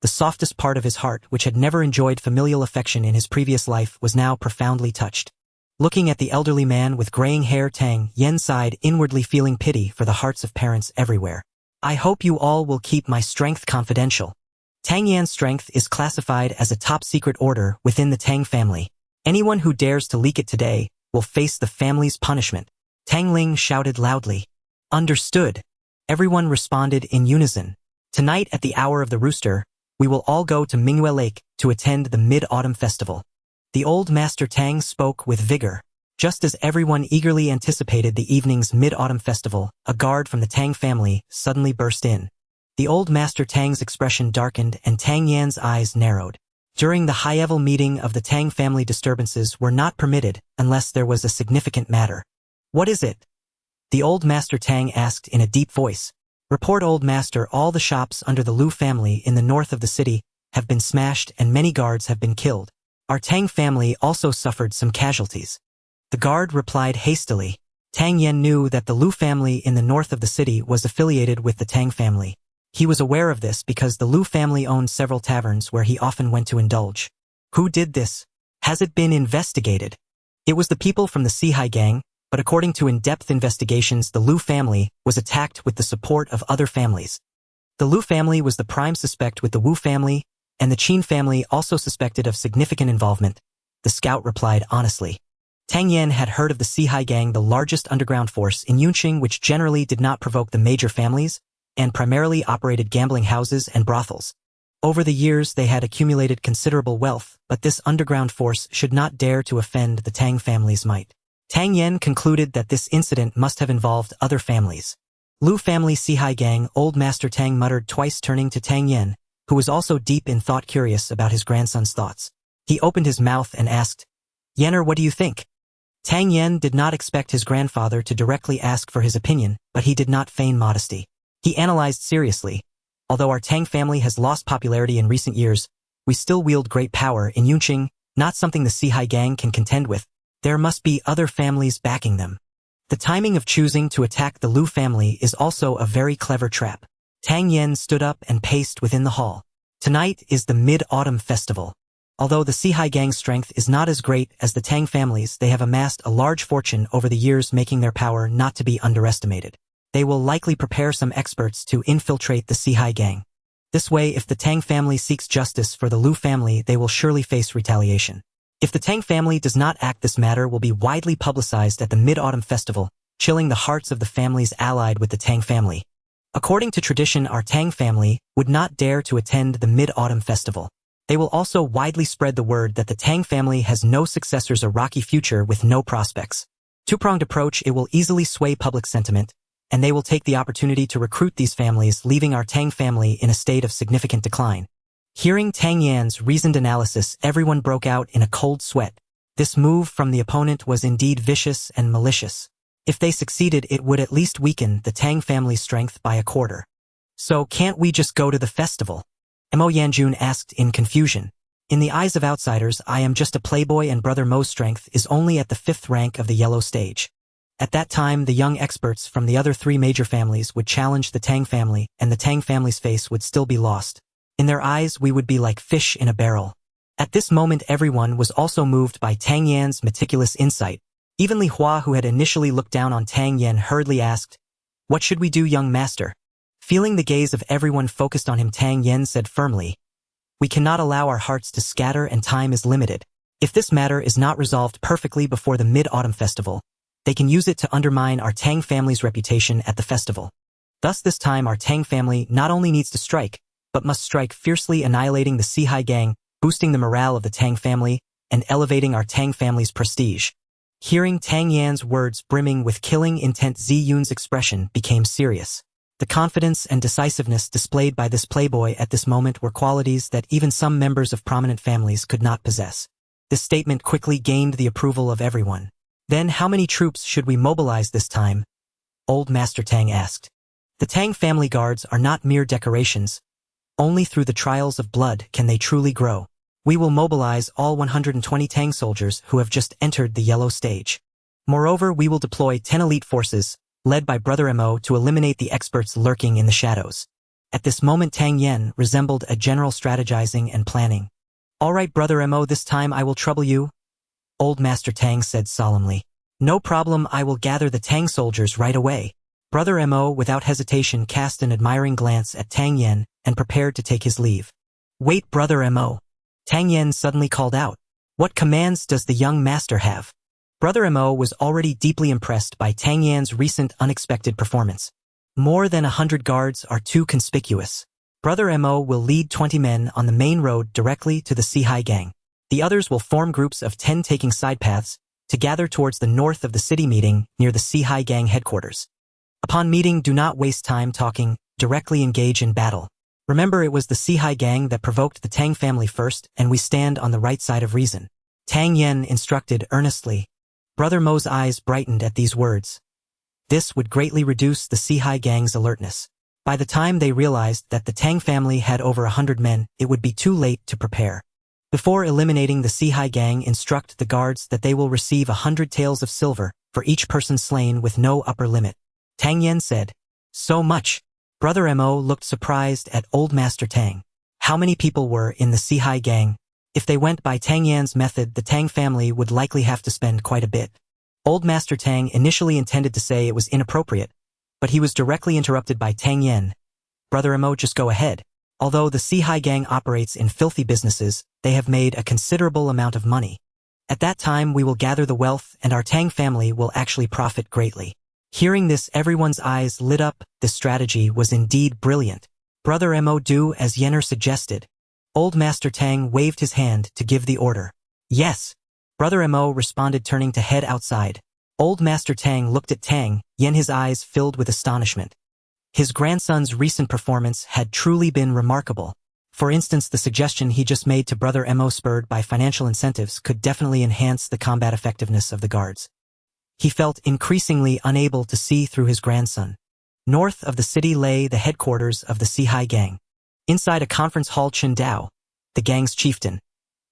[SPEAKER 1] The softest part of his heart, which had never enjoyed familial affection in his previous life, was now profoundly touched. Looking at the elderly man with graying hair, Tang Yen sighed, inwardly feeling pity for the hearts of parents everywhere. I hope you all will keep my strength confidential. Tang Yan's strength is classified as a top-secret order within the Tang family. Anyone who dares to leak it today will face the family's punishment. Tang Ling shouted loudly. Understood. Everyone responded in unison. Tonight at the hour of the rooster, we will all go to Mingyue Lake to attend the Mid-Autumn Festival. The Old Master Tang spoke with vigor. Just as everyone eagerly anticipated the evening's Mid-Autumn Festival, a guard from the Tang family suddenly burst in. The Old Master Tang's expression darkened and Tang Yan's eyes narrowed. During the high-level meeting of the Tang family, disturbances were not permitted unless there was a significant matter. What is it? The Old Master Tang asked in a deep voice. Report, Old Master, all the shops under the Lu family in the north of the city have been smashed and many guards have been killed. Our Tang family also suffered some casualties. The guard replied hastily. Tang Yen knew that the Lu family in the north of the city was affiliated with the Tang family. He was aware of this because the Lu family owned several taverns where he often went to indulge. Who did this? Has it been investigated? It was the people from the Sihai gang, but according to in-depth investigations, the Lu family was attacked with the support of other families. The Lu family was the prime suspect, with the Wu family and the Qin family also suspected of significant involvement. The scout replied honestly. Tang Yen had heard of the Sihai gang, the largest underground force in Yunqing, which generally did not provoke the major families and primarily operated gambling houses and brothels. Over the years they had accumulated considerable wealth, but this underground force should not dare to offend the Tang family's might. Tang Yen concluded that this incident must have involved other families. Lu family Sihai gang, Old Master Tang muttered twice, turning to Tang Yen, who was also deep in thought, curious about his grandson's thoughts. He opened his mouth and asked, Yener, what do you think? Tang Yen did not expect his grandfather to directly ask for his opinion, but he did not feign modesty. He analyzed seriously. Although our Tang family has lost popularity in recent years, we still wield great power in Yunqing, not something the Sihai gang can contend with. There must be other families backing them. The timing of choosing to attack the Lu family is also a very clever trap. Tang Yen stood up and paced within the hall. Tonight is the Mid-Autumn Festival. Although the Sihai gang's strength is not as great as the Tang families, they have amassed a large fortune over the years, making their power not to be underestimated. They will likely prepare some experts to infiltrate the Sihai gang. This way, if the Tang family seeks justice for the Lu family, they will surely face retaliation. If the Tang family does not act, this matter will be widely publicized at the Mid-Autumn Festival, chilling the hearts of the families allied with the Tang family. According to tradition, our Tang family would not dare to attend the Mid-Autumn Festival. They will also widely spread the word that the Tang family has no successors, a rocky future with no prospects. Two-pronged approach, it will easily sway public sentiment, and they will take the opportunity to recruit these families, leaving our Tang family in a state of significant decline. Hearing Tang Yan's reasoned analysis, everyone broke out in a cold sweat. This move from the opponent was indeed vicious and malicious. If they succeeded, it would at least weaken the Tang family's strength by a quarter. So can't we just go to the festival? Mo Yanjun asked in confusion. In the eyes of outsiders, I am just a playboy, and Brother Mo's strength is only at the 5th rank of the yellow stage. At that time, the young experts from the other 3 major families would challenge the Tang family, and the Tang family's face would still be lost. In their eyes, we would be like fish in a barrel. At this moment, everyone was also moved by Tang Yan's meticulous insight. Even Li Hua, who had initially looked down on Tang Yan, hurriedly asked, "What should we do, young master?" Feeling the gaze of everyone focused on him, Tang Yan said firmly, "We cannot allow our hearts to scatter, and time is limited. If this matter is not resolved perfectly before the Mid-Autumn Festival, they can use it to undermine our Tang family's reputation at the festival. Thus this time our Tang family not only needs to strike, but must strike fiercely, annihilating the Sihai gang, boosting the morale of the Tang family, and elevating our Tang family's prestige." Hearing Tang Yan's words brimming with killing intent, Zi Yun's expression became serious. The confidence and decisiveness displayed by this playboy at this moment were qualities that even some members of prominent families could not possess. This statement quickly gained the approval of everyone. "Then how many troops should we mobilize this time?" Old Master Tang asked. "The Tang family guards are not mere decorations. Only through the trials of blood can they truly grow. We will mobilize all 120 Tang soldiers who have just entered the yellow stage. Moreover, we will deploy 10 elite forces, led by Brother Mo, to eliminate the experts lurking in the shadows." At this moment, Tang Yan resembled a general strategizing and planning. "All right, Brother Mo, this time I will trouble you," Old Master Tang said solemnly. "No problem, I will gather the Tang soldiers right away." Brother Mo, without hesitation, cast an admiring glance at Tang Yan and prepared to take his leave. "Wait, Brother Mo," Tang Yan suddenly called out. "What commands does the young master have?" Brother Mo was already deeply impressed by Tang Yan's recent unexpected performance. "More than 100 guards are too conspicuous. Brother Mo will lead 20 men on the main road directly to the Sihai gang. The others will form groups of 10 taking side paths to gather towards the north of the city, meeting near the Sihai gang headquarters. Upon meeting, do not waste time talking, directly engage in battle. Remember, it was the Sihai gang that provoked the Tang family first, and we stand on the right side of reason," Tang Yan instructed earnestly. Brother Mo's eyes brightened at these words. This would greatly reduce the Sihai gang's alertness. By the time they realized that the Tang family had over 100 men, it would be too late to prepare. Before eliminating the Sihai gang, instruct the guards that they will receive 100 taels of silver for each person slain with no upper limit, Tang Yan said. "So much?" Brother Mo looked surprised at Old Master Tang. How many people were in the Sihai gang? If they went by Tang Yan's method, the Tang family would likely have to spend quite a bit. Old Master Tang initially intended to say it was inappropriate, but he was directly interrupted by Tang Yan. "Brother Mo, just go ahead. Although the Sihai gang operates in filthy businesses, they have made a considerable amount of money. At that time, we will gather the wealth, and our Tang family will actually profit greatly." Hearing this, everyone's eyes lit up. This strategy was indeed brilliant. Brother Mo, do as Yenner suggested. Old Master Tang waved his hand to give the order. "Yes." Brother Mo responded, turning to head outside. Old Master Tang looked at Tang Yen, his eyes filled with astonishment. His grandson's recent performance had truly been remarkable. For instance, the suggestion he just made to Brother Mo, spurred by financial incentives, could definitely enhance the combat effectiveness of the guards. He felt increasingly unable to see through his grandson. North of the city lay the headquarters of the Sihai gang. Inside a conference hall, Chen Dao, the gang's chieftain,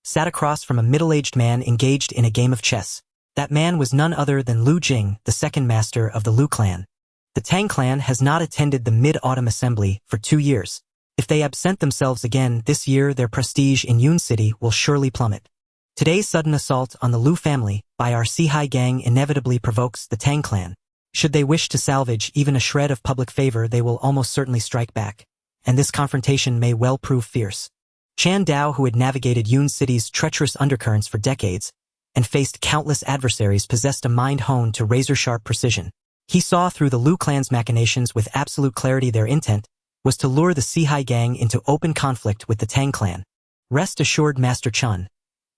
[SPEAKER 1] sat across from a middle-aged man engaged in a game of chess. That man was none other than Lu Jing, the second master of the Lu clan. The Tang clan has not attended the Mid-Autumn Assembly for 2 years. If they absent themselves again this year, their prestige in Yun City will surely plummet. Today's sudden assault on the Lu family by our Sihai gang inevitably provokes the Tang clan. Should they wish to salvage even a shred of public favor, they will almost certainly strike back, and this confrontation may well prove fierce. Chan Dao, who had navigated Yun City's treacherous undercurrents for decades and faced countless adversaries, possessed a mind honed to razor-sharp precision. He saw through the Lu clan's machinations with absolute clarity. Their intent was to lure the Sihai gang into open conflict with the Tang clan. Rest assured, Master Chen,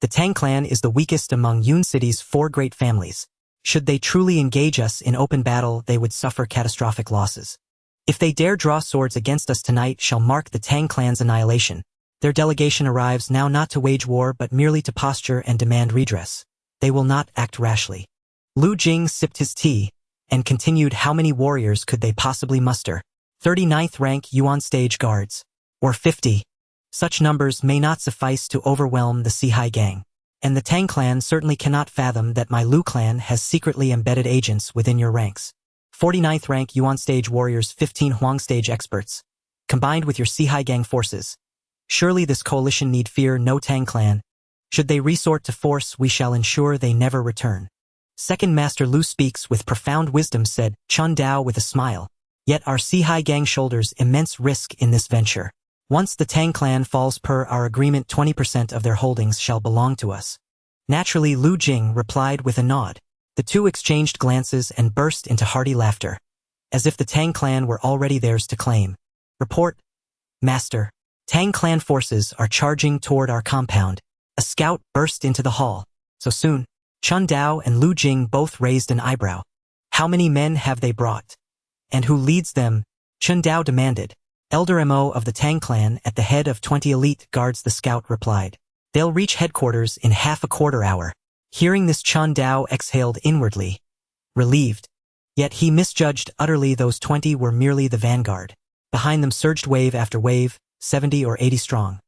[SPEAKER 1] the Tang clan is the weakest among Yun City's 4 great families. Should they truly engage us in open battle, they would suffer catastrophic losses. If they dare draw swords against us tonight, shall mark the Tang clan's annihilation. Their delegation arrives now not to wage war but merely to posture and demand redress. They will not act rashly. Lu Jing sipped his tea and continued, how many warriors could they possibly muster? 39th rank Yuan stage guards. Or 50. Such numbers may not suffice to overwhelm the Sihai gang. And the Tang clan certainly cannot fathom that my Lu clan has secretly embedded agents within your ranks. 49th rank Yuan stage warriors, 15 Huang stage experts. Combined with your Sihai gang forces. Surely this coalition need fear no Tang clan. Should they resort to force, we shall ensure they never return. Second Master Lu speaks with profound wisdom, said Chen Dao with a smile. Yet our Sihai gang shoulders immense risk in this venture. Once the Tang clan falls per our agreement, 20% of their holdings shall belong to us. Naturally, Lu Jing replied with a nod. The two exchanged glances and burst into hearty laughter, as if the Tang clan were already theirs to claim. Report, Master. Tang clan forces are charging toward our compound. A scout burst into the hall. So soon? Chen Dao and Lu Jing both raised an eyebrow. How many men have they brought? And who leads them? Chen Dao demanded. Elder Mo of the Tang clan at the head of 20 elite guards, the scout replied. They'll reach headquarters in half a quarter hour. Hearing this, Chen Dao exhaled inwardly, relieved. Yet he misjudged utterly. Those 20 were merely the vanguard. Behind them surged wave after wave, 70 or 80 strong,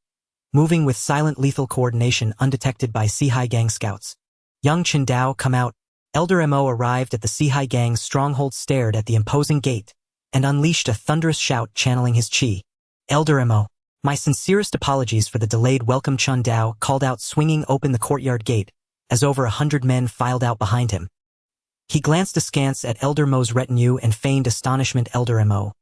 [SPEAKER 1] moving with silent lethal coordination undetected by Sihai gang scouts. Young Chen Dao, come out. Elder Mo arrived at the Sihai gang's stronghold, stared at the imposing gate, and unleashed a thunderous shout channeling his chi. Elder Mo, my sincerest apologies for the delayed welcome, Chen Dao called out, swinging open the courtyard gate, as over 100 men filed out behind him. He glanced askance at Elder Mo's retinue and feigned astonishment. Elder Mo,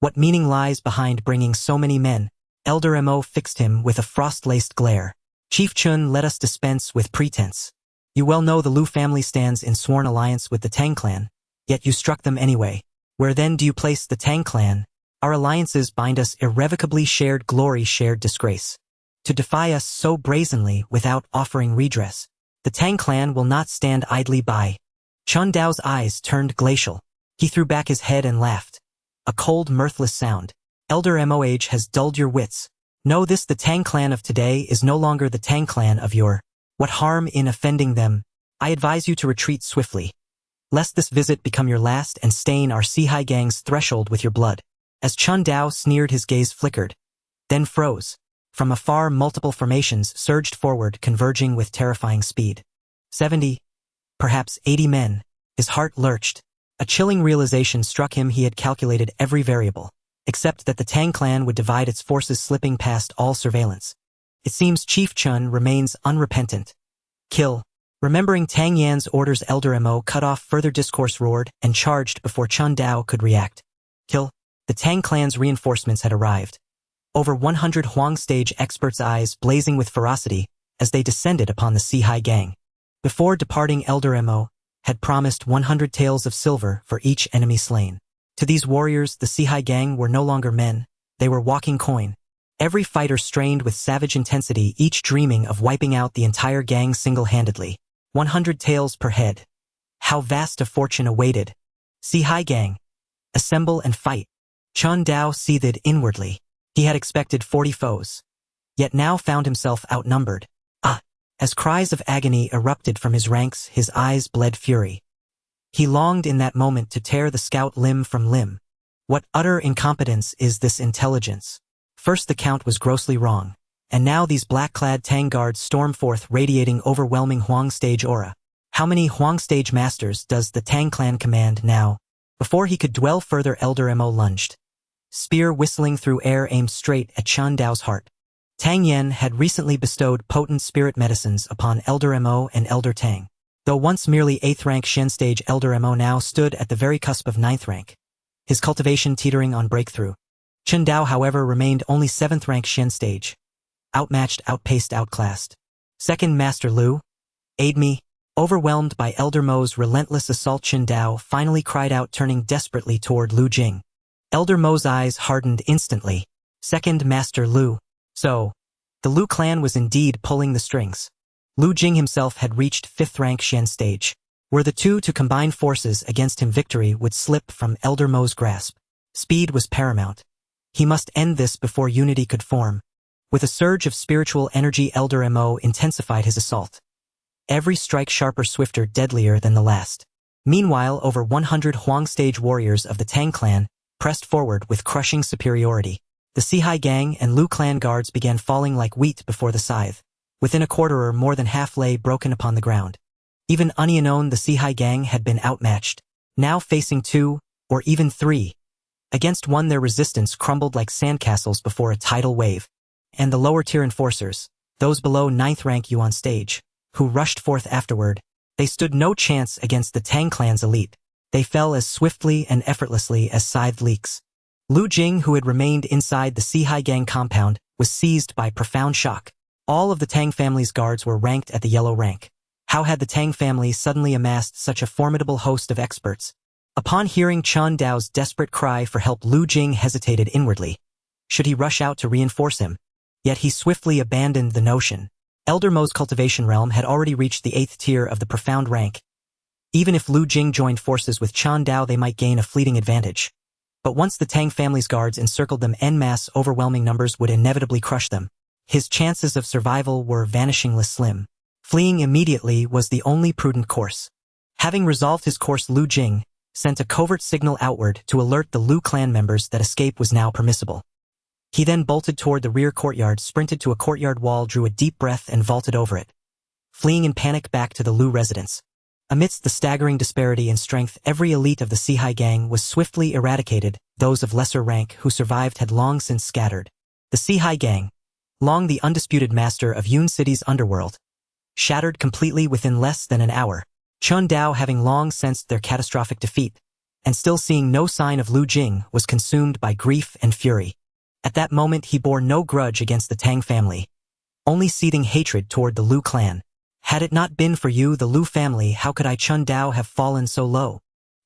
[SPEAKER 1] what meaning lies behind bringing so many men? Elder Mo fixed him with a frost-laced glare. Chief Chun, let us dispense with pretense. You well know the Lu family stands in sworn alliance with the Tang clan, yet you struck them anyway. Where then do you place the Tang clan? Our alliances bind us irrevocably, shared glory, shared disgrace. To defy us so brazenly without offering redress, the Tang clan will not stand idly by. Chen Dao's eyes turned glacial. He threw back his head and laughed. A cold, mirthless sound. Elder Mo, age has dulled your wits. Know this, the Tang clan of today is no longer the Tang clan of yore. What harm in offending them? I advise you to retreat swiftly, lest this visit become your last and stain our Sihai gang's threshold with your blood. As Chen Dao sneered, his gaze flickered, then froze. From afar, multiple formations surged forward, converging with terrifying speed. 70, perhaps 80 men. His heart lurched. A chilling realization struck him. He had calculated every variable, except that the Tang clan would divide its forces, slipping past all surveillance. It seems Chief Chun remains unrepentant. Kill. Remembering Tang Yan's orders, Elder Mo cut off further discourse, roared, and charged before Chen Dao could react. Kill. The Tang clan's reinforcements had arrived. Over 100 Huang stage experts, eyes blazing with ferocity, as they descended upon the Sihai gang. Before departing, Elder Mo had promised 100 taels of silver for each enemy slain. To these warriors, the Sihai gang were no longer men, they were walking coin. Every fighter strained with savage intensity, each dreaming of wiping out the entire gang single-handedly. 100 taels per head. How vast a fortune awaited. Sihai gang, assemble and fight. Chen Dao seethed inwardly. He had expected 40 foes, yet now found himself outnumbered. As cries of agony erupted from his ranks, his eyes bled fury. He longed in that moment to tear the scout limb from limb. What utter incompetence is this intelligence? First the count was grossly wrong, and now these black-clad Tang guards storm forth, radiating overwhelming Huang stage aura. How many Huang stage masters does the Tang clan command now? Before he could dwell further, Elder Mo lunged. spear whistling through air aimed straight at Chen Dao's heart. Tang Yen had recently bestowed potent spirit medicines upon Elder Mo and Elder Tang. Though once merely 8th rank Shen stage, Elder Mo now stood at the very cusp of 9th rank, his cultivation teetering on breakthrough. Chen Dao, however, remained only 7th rank Shen stage. Outmatched, outpaced, outclassed. Second Master Lu, aid me. Overwhelmed by Elder Mo's relentless assault, Chen Dao finally cried out, turning desperately toward Lu Jing. Elder Mo's eyes hardened instantly. Second Master Lu. So, the Lu clan was indeed pulling the strings. Lu Jing himself had reached 5th rank Shen stage. Were the two to combine forces against him, victory would slip from Elder Mo's grasp. Speed was paramount. He must end this before unity could form. With a surge of spiritual energy, Elder Mo intensified his assault. Every strike sharper, swifter, deadlier than the last. Meanwhile, over 100 Huang stage warriors of the Tang clan pressed forward with crushing superiority. The Sihai gang and Lu clan guards began falling like wheat before the scythe. Within a quarter, more than half lay broken upon the ground. Even unknown, the Sihai gang had been outmatched. Now facing 2, or even 3. Against 1, their resistance crumbled like sandcastles before a tidal wave. And the lower tier enforcers, those below 9th rank Yuan stage, who rushed forth afterward, they stood no chance against the Tang clan's elite. They fell as swiftly and effortlessly as scythe leaks. Lu Jing, who had remained inside the Sihai gang compound, was seized by profound shock. All of the Tang family's guards were ranked at the yellow rank. How had the Tang family suddenly amassed such a formidable host of experts? Upon hearing Chen Dao's desperate cry for help, Lu Jing hesitated inwardly. Should he rush out to reinforce him? Yet he swiftly abandoned the notion. Elder Mo's cultivation realm had already reached the 8th tier of the profound rank. Even if Lu Jing joined forces with Chen Dao, they might gain a fleeting advantage. But once the Tang family's guards encircled them en masse, overwhelming numbers would inevitably crush them. His chances of survival were vanishingly slim. Fleeing immediately was the only prudent course. Having resolved his course, Lu Jing sent a covert signal outward to alert the Lu clan members that escape was now permissible. He then bolted toward the rear courtyard, sprinted to a courtyard wall, drew a deep breath, and vaulted over it, fleeing in panic back to the Lu residence. Amidst the staggering disparity in strength, every elite of the Sihai gang was swiftly eradicated. Those of lesser rank who survived had long since scattered. The Sihai gang, long the undisputed master of Yun City's underworld, shattered completely within less than an hour. Chen Dao, having long sensed their catastrophic defeat, and still seeing no sign of Lu Jing, was consumed by grief and fury. At that moment he bore no grudge against the Tang family, only seething hatred toward the Lu clan. Had it not been for you, the Lu family, how could I, Chen Dao, have fallen so low?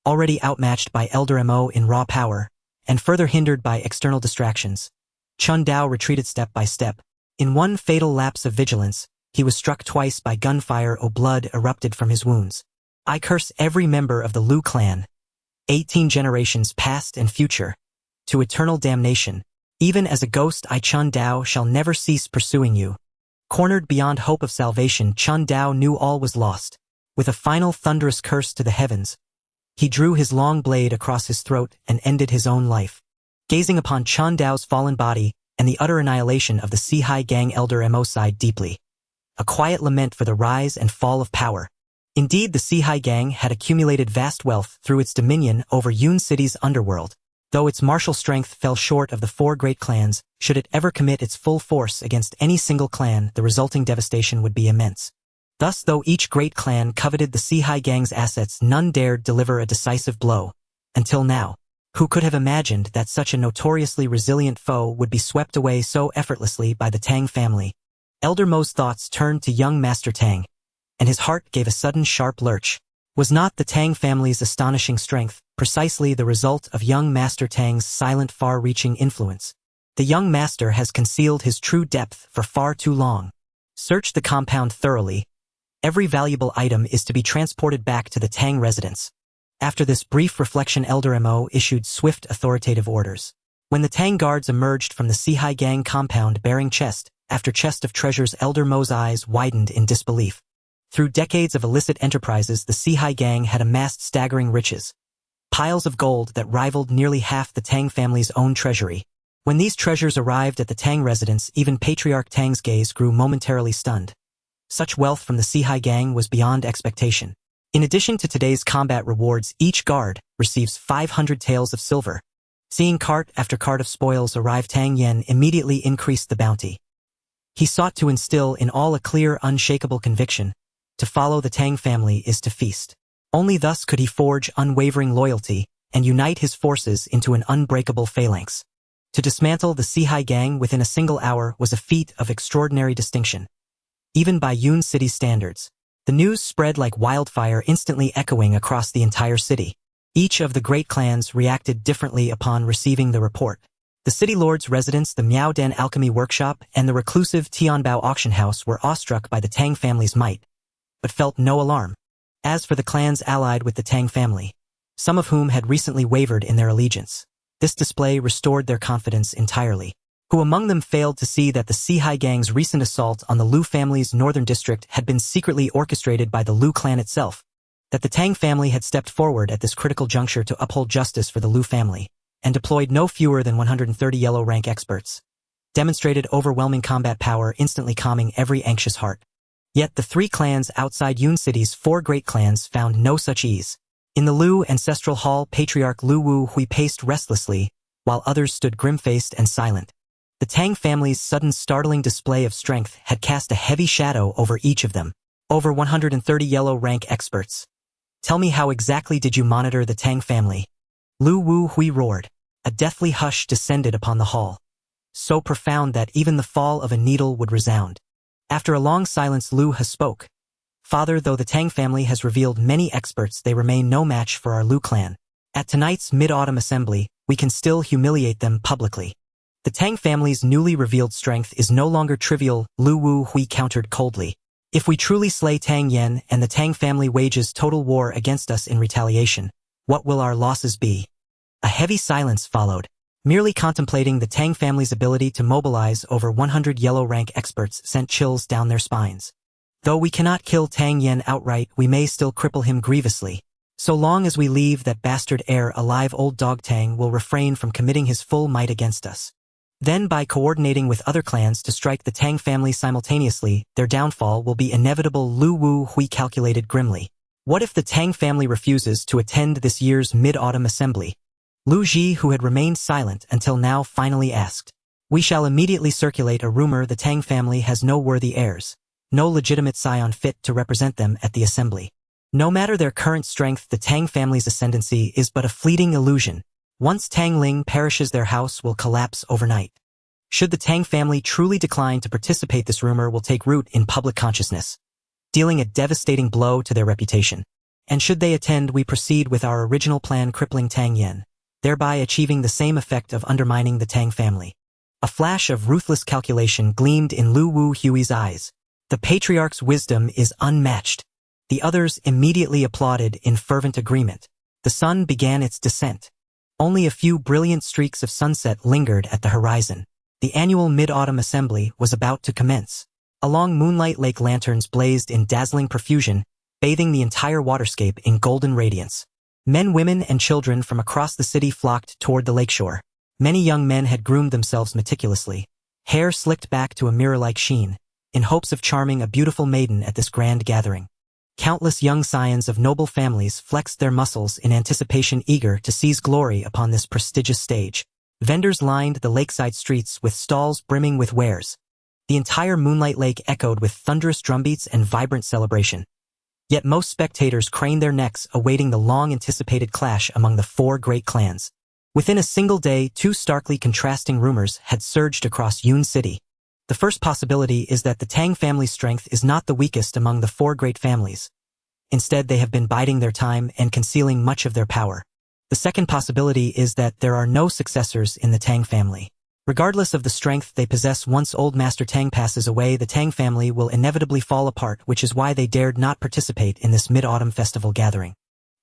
[SPEAKER 1] Already outmatched by Elder Mo in raw power, and further hindered by external distractions, Chen Dao retreated step by step. In one fatal lapse of vigilance, he was struck twice by gunfire. Blood erupted from his wounds. I curse every member of the Lu clan, 18 generations past and future, to eternal damnation. Even as a ghost, I, Chen Dao, shall never cease pursuing you. Cornered beyond hope of salvation, Chen Dao knew all was lost. With a final thunderous curse to the heavens, he drew his long blade across his throat and ended his own life. Gazing upon Chen Dao's fallen body and the utter annihilation of the Sihai gang, Elder Mo sighed deeply. A quiet lament for the rise and fall of power. Indeed, the Sihai gang had accumulated vast wealth through its dominion over Yun City's underworld. Though its martial strength fell short of the 4 great clans, should it ever commit its full force against any single clan, the resulting devastation would be immense. Thus, though each great clan coveted the Sihai gang's assets, none dared deliver a decisive blow. Until now, who could have imagined that such a notoriously resilient foe would be swept away so effortlessly by the Tang family? Elder Mo's thoughts turned to young Master Tang, and his heart gave a sudden sharp lurch. Was not the Tang family's astonishing strength precisely the result of young Master Tang's silent, far-reaching influence? The young master has concealed his true depth for far too long. Search the compound thoroughly. Every valuable item is to be transported back to the Tang residence. After this brief reflection, Elder Mo issued swift, authoritative orders. When the Tang guards emerged from the Sihai gang compound bearing chest after chest of treasures, Elder Mo's eyes widened in disbelief. Through decades of illicit enterprises, the Sihai gang had amassed staggering riches. Piles of gold that rivaled nearly half the Tang family's own treasury. When these treasures arrived at the Tang residence, even Patriarch Tang's gaze grew momentarily stunned. Such wealth from the Sihai gang was beyond expectation. In addition to today's combat rewards, each guard receives 500 taels of silver. Seeing cart after cart of spoils arrive, Tang Yen immediately increased the bounty. He sought to instill in all a clear, unshakable conviction: to follow the Tang family is to feast. Only thus could he forge unwavering loyalty and unite his forces into an unbreakable phalanx. To dismantle the Sihai gang within a single hour was a feat of extraordinary distinction. Even by Yun City standards, the news spread like wildfire, instantly echoing across the entire city. Each of the great clans reacted differently upon receiving the report. The city lord's residence, the Miao Den alchemy workshop, and the reclusive Tianbao auction house were awestruck by the Tang family's might, but felt no alarm. As for the clans allied with the Tang family, some of whom had recently wavered in their allegiance, this display restored their confidence entirely. Who among them failed to see that the Sihai gang's recent assault on the Lu family's northern district had been secretly orchestrated by the Lu clan itself? That the Tang family had stepped forward at this critical juncture to uphold justice for the Lu family, and deployed no fewer than 130 yellow rank experts, demonstrated overwhelming combat power, instantly calming every anxious heart. Yet the three clans outside Yun City's four great clans found no such ease. In the Lu ancestral hall, Patriarch Lu Wu Hui paced restlessly, while others stood grim-faced and silent. The Tang family's sudden startling display of strength had cast a heavy shadow over each of them. Over 130 yellow rank experts. Tell me, how exactly did you monitor the Tang family? Lu Wu Hui roared. A deathly hush descended upon the hall, so profound that even the fall of a needle would resound. After a long silence, Lu Ha spoke. Father, though the Tang family has revealed many experts, they remain no match for our Lu clan. At tonight's mid-autumn assembly, we can still humiliate them publicly. The Tang family's newly revealed strength is no longer trivial, Lu Wu Hui countered coldly. If we truly slay Tang Yen and the Tang family wages total war against us in retaliation, what will our losses be? A heavy silence followed. Merely contemplating the Tang family's ability to mobilize over 100 yellow rank experts sent chills down their spines. Though we cannot kill Tang Yen outright, we may still cripple him grievously. So long as we leave that bastard heir alive, old dog Tang will refrain from committing his full might against us. Then, by coordinating with other clans to strike the Tang family simultaneously, their downfall will be inevitable, Lu Wu Hui calculated grimly. What if the Tang family refuses to attend this year's mid-autumn assembly? Lu Ji, who had remained silent until now, finally asked. We shall immediately circulate a rumor the Tang family has no worthy heirs, no legitimate scion fit to represent them at the assembly. No matter their current strength, the Tang family's ascendancy is but a fleeting illusion. Once Tang Ling perishes, their house will collapse overnight. Should the Tang family truly decline to participate, this rumor will take root in public consciousness, dealing a devastating blow to their reputation. And should they attend, we proceed with our original plan, crippling Tang Yen, thereby achieving the same effect of undermining the Tang family. A flash of ruthless calculation gleamed in Lu Wu Hui's eyes. The patriarch's wisdom is unmatched. The others immediately applauded in fervent agreement. The sun began its descent. Only a few brilliant streaks of sunset lingered at the horizon. The annual mid-autumn assembly was about to commence. Along Moonlight Lake, lanterns blazed in dazzling profusion, bathing the entire waterscape in golden radiance. Men, women, and children from across the city flocked toward the lakeshore. Many young men had groomed themselves meticulously, hair slicked back to a mirror-like sheen, in hopes of charming a beautiful maiden at this grand gathering. Countless young scions of noble families flexed their muscles in anticipation, eager to seize glory upon this prestigious stage. Vendors lined the lakeside streets with stalls brimming with wares. The entire Moonlight Lake echoed with thunderous drumbeats and vibrant celebration. Yet most spectators craned their necks, awaiting the long-anticipated clash among the four great clans. Within a single day, two starkly contrasting rumors had surged across Yun City. The first possibility is that the Tang family's strength is not the weakest among the four great families. Instead, they have been biding their time and concealing much of their power. The second possibility is that there are no successors in the Tang family. Regardless of the strength they possess, once old Master Tang passes away, the Tang family will inevitably fall apart, which is why they dared not participate in this mid-autumn festival gathering.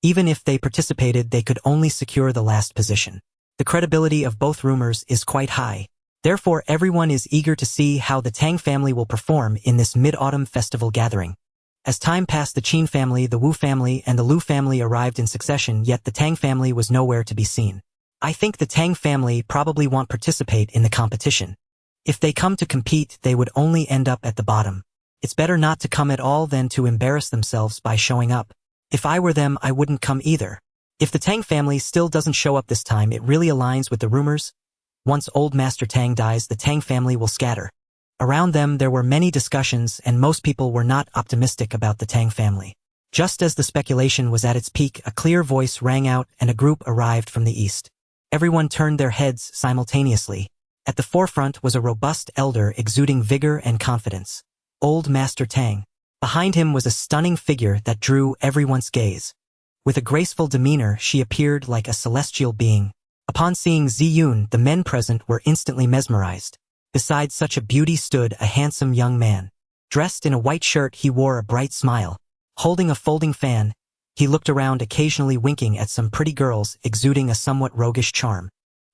[SPEAKER 1] Even if they participated, they could only secure the last position. The credibility of both rumors is quite high. Therefore, everyone is eager to see how the Tang family will perform in this mid-autumn festival gathering. As time passed, the Qin family, the Wu family, and the Lu family arrived in succession, yet the Tang family was nowhere to be seen. I think the Tang family probably won't participate in the competition. If they come to compete, they would only end up at the bottom. It's better not to come at all than to embarrass themselves by showing up. If I were them, I wouldn't come either. If the Tang family still doesn't show up this time, it really aligns with the rumors. Once old Master Tang dies, the Tang family will scatter. Around them there were many discussions, and most people were not optimistic about the Tang family. Just as the speculation was at its peak, a clear voice rang out and a group arrived from the east. Everyone turned their heads simultaneously. At the forefront was a robust elder exuding vigor and confidence. Old Master Tang. Behind him was a stunning figure that drew everyone's gaze. With a graceful demeanor, she appeared like a celestial being. Upon seeing Ziyun, the men present were instantly mesmerized. Beside such a beauty stood a handsome young man. Dressed in a white shirt, he wore a bright smile. Holding a folding fan, he looked around, occasionally winking at some pretty girls, exuding a somewhat roguish charm.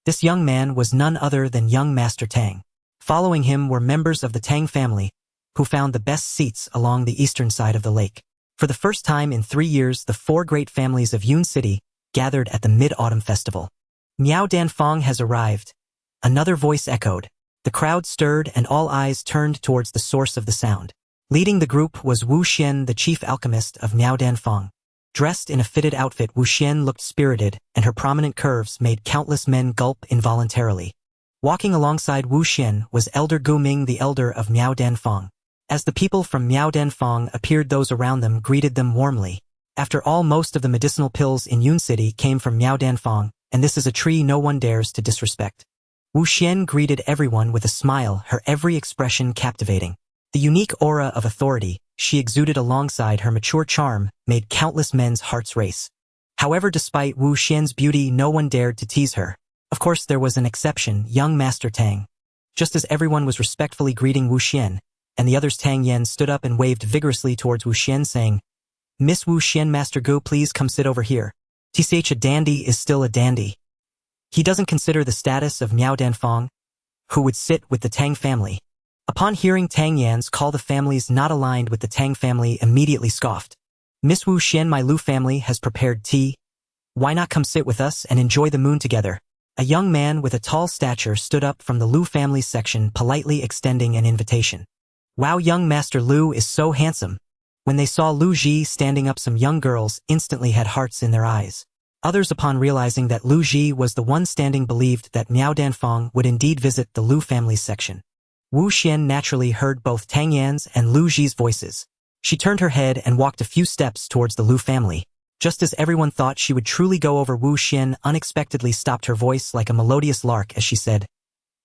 [SPEAKER 1] This young man was none other than young Master Tang. Following him were members of the Tang family, who found the best seats along the eastern side of the lake. For the first time in 3 years, the 4 great families of Yun City gathered at the Mid-Autumn Festival. Miao Danfeng has arrived. Another voice echoed. The crowd stirred and all eyes turned towards the source of the sound. Leading the group was Wu Xian, the chief alchemist of Miao Danfeng. Dressed in a fitted outfit, Wu Xian looked spirited, and her prominent curves made countless men gulp involuntarily. Walking alongside Wu Xian was Elder Gu Ming, the elder of Miao Danfeng. As the people from Miao Danfeng appeared, those around them greeted them warmly. After all, most of the medicinal pills in Yun City came from Miao Danfeng, and this is a tree no one dares to disrespect. Wu Xian greeted everyone with a smile, her every expression captivating. The unique aura of authority she exuded alongside her mature charm made countless men's hearts race. However, despite Wu Xian's beauty, no one dared to tease her. Of course, there was an exception, young Master Tang. Just as everyone was respectfully greeting Wu Xian, and the others, Tang Yen stood up and waved vigorously towards Wu Xian, saying, "Miss Wu Xian, Master Gu, please come sit over here. TCH, a dandy is still a dandy." He doesn't consider the status of Miao Danfeng, who would sit with the Tang family. Upon hearing Tang Yan's call, the families not aligned with the Tang family immediately scoffed. "Miss Wu Xian, my Lu family has prepared tea. Why not come sit with us and enjoy the moon together?" A young man with a tall stature stood up from the Lu family section, politely extending an invitation. "Wow, young Master Lu is so handsome." When they saw Lu Ji standing up, some young girls instantly had hearts in their eyes. Others, upon realizing that Lu Ji was the one standing, believed that Miao Danfeng would indeed visit the Lu family section. Wu Xian naturally heard both Tang Yan's and Lu Ji's voices. She turned her head and walked a few steps towards the Lu family. Just as everyone thought she would truly go over, Wu Xian unexpectedly stopped, her voice like a melodious lark as she said,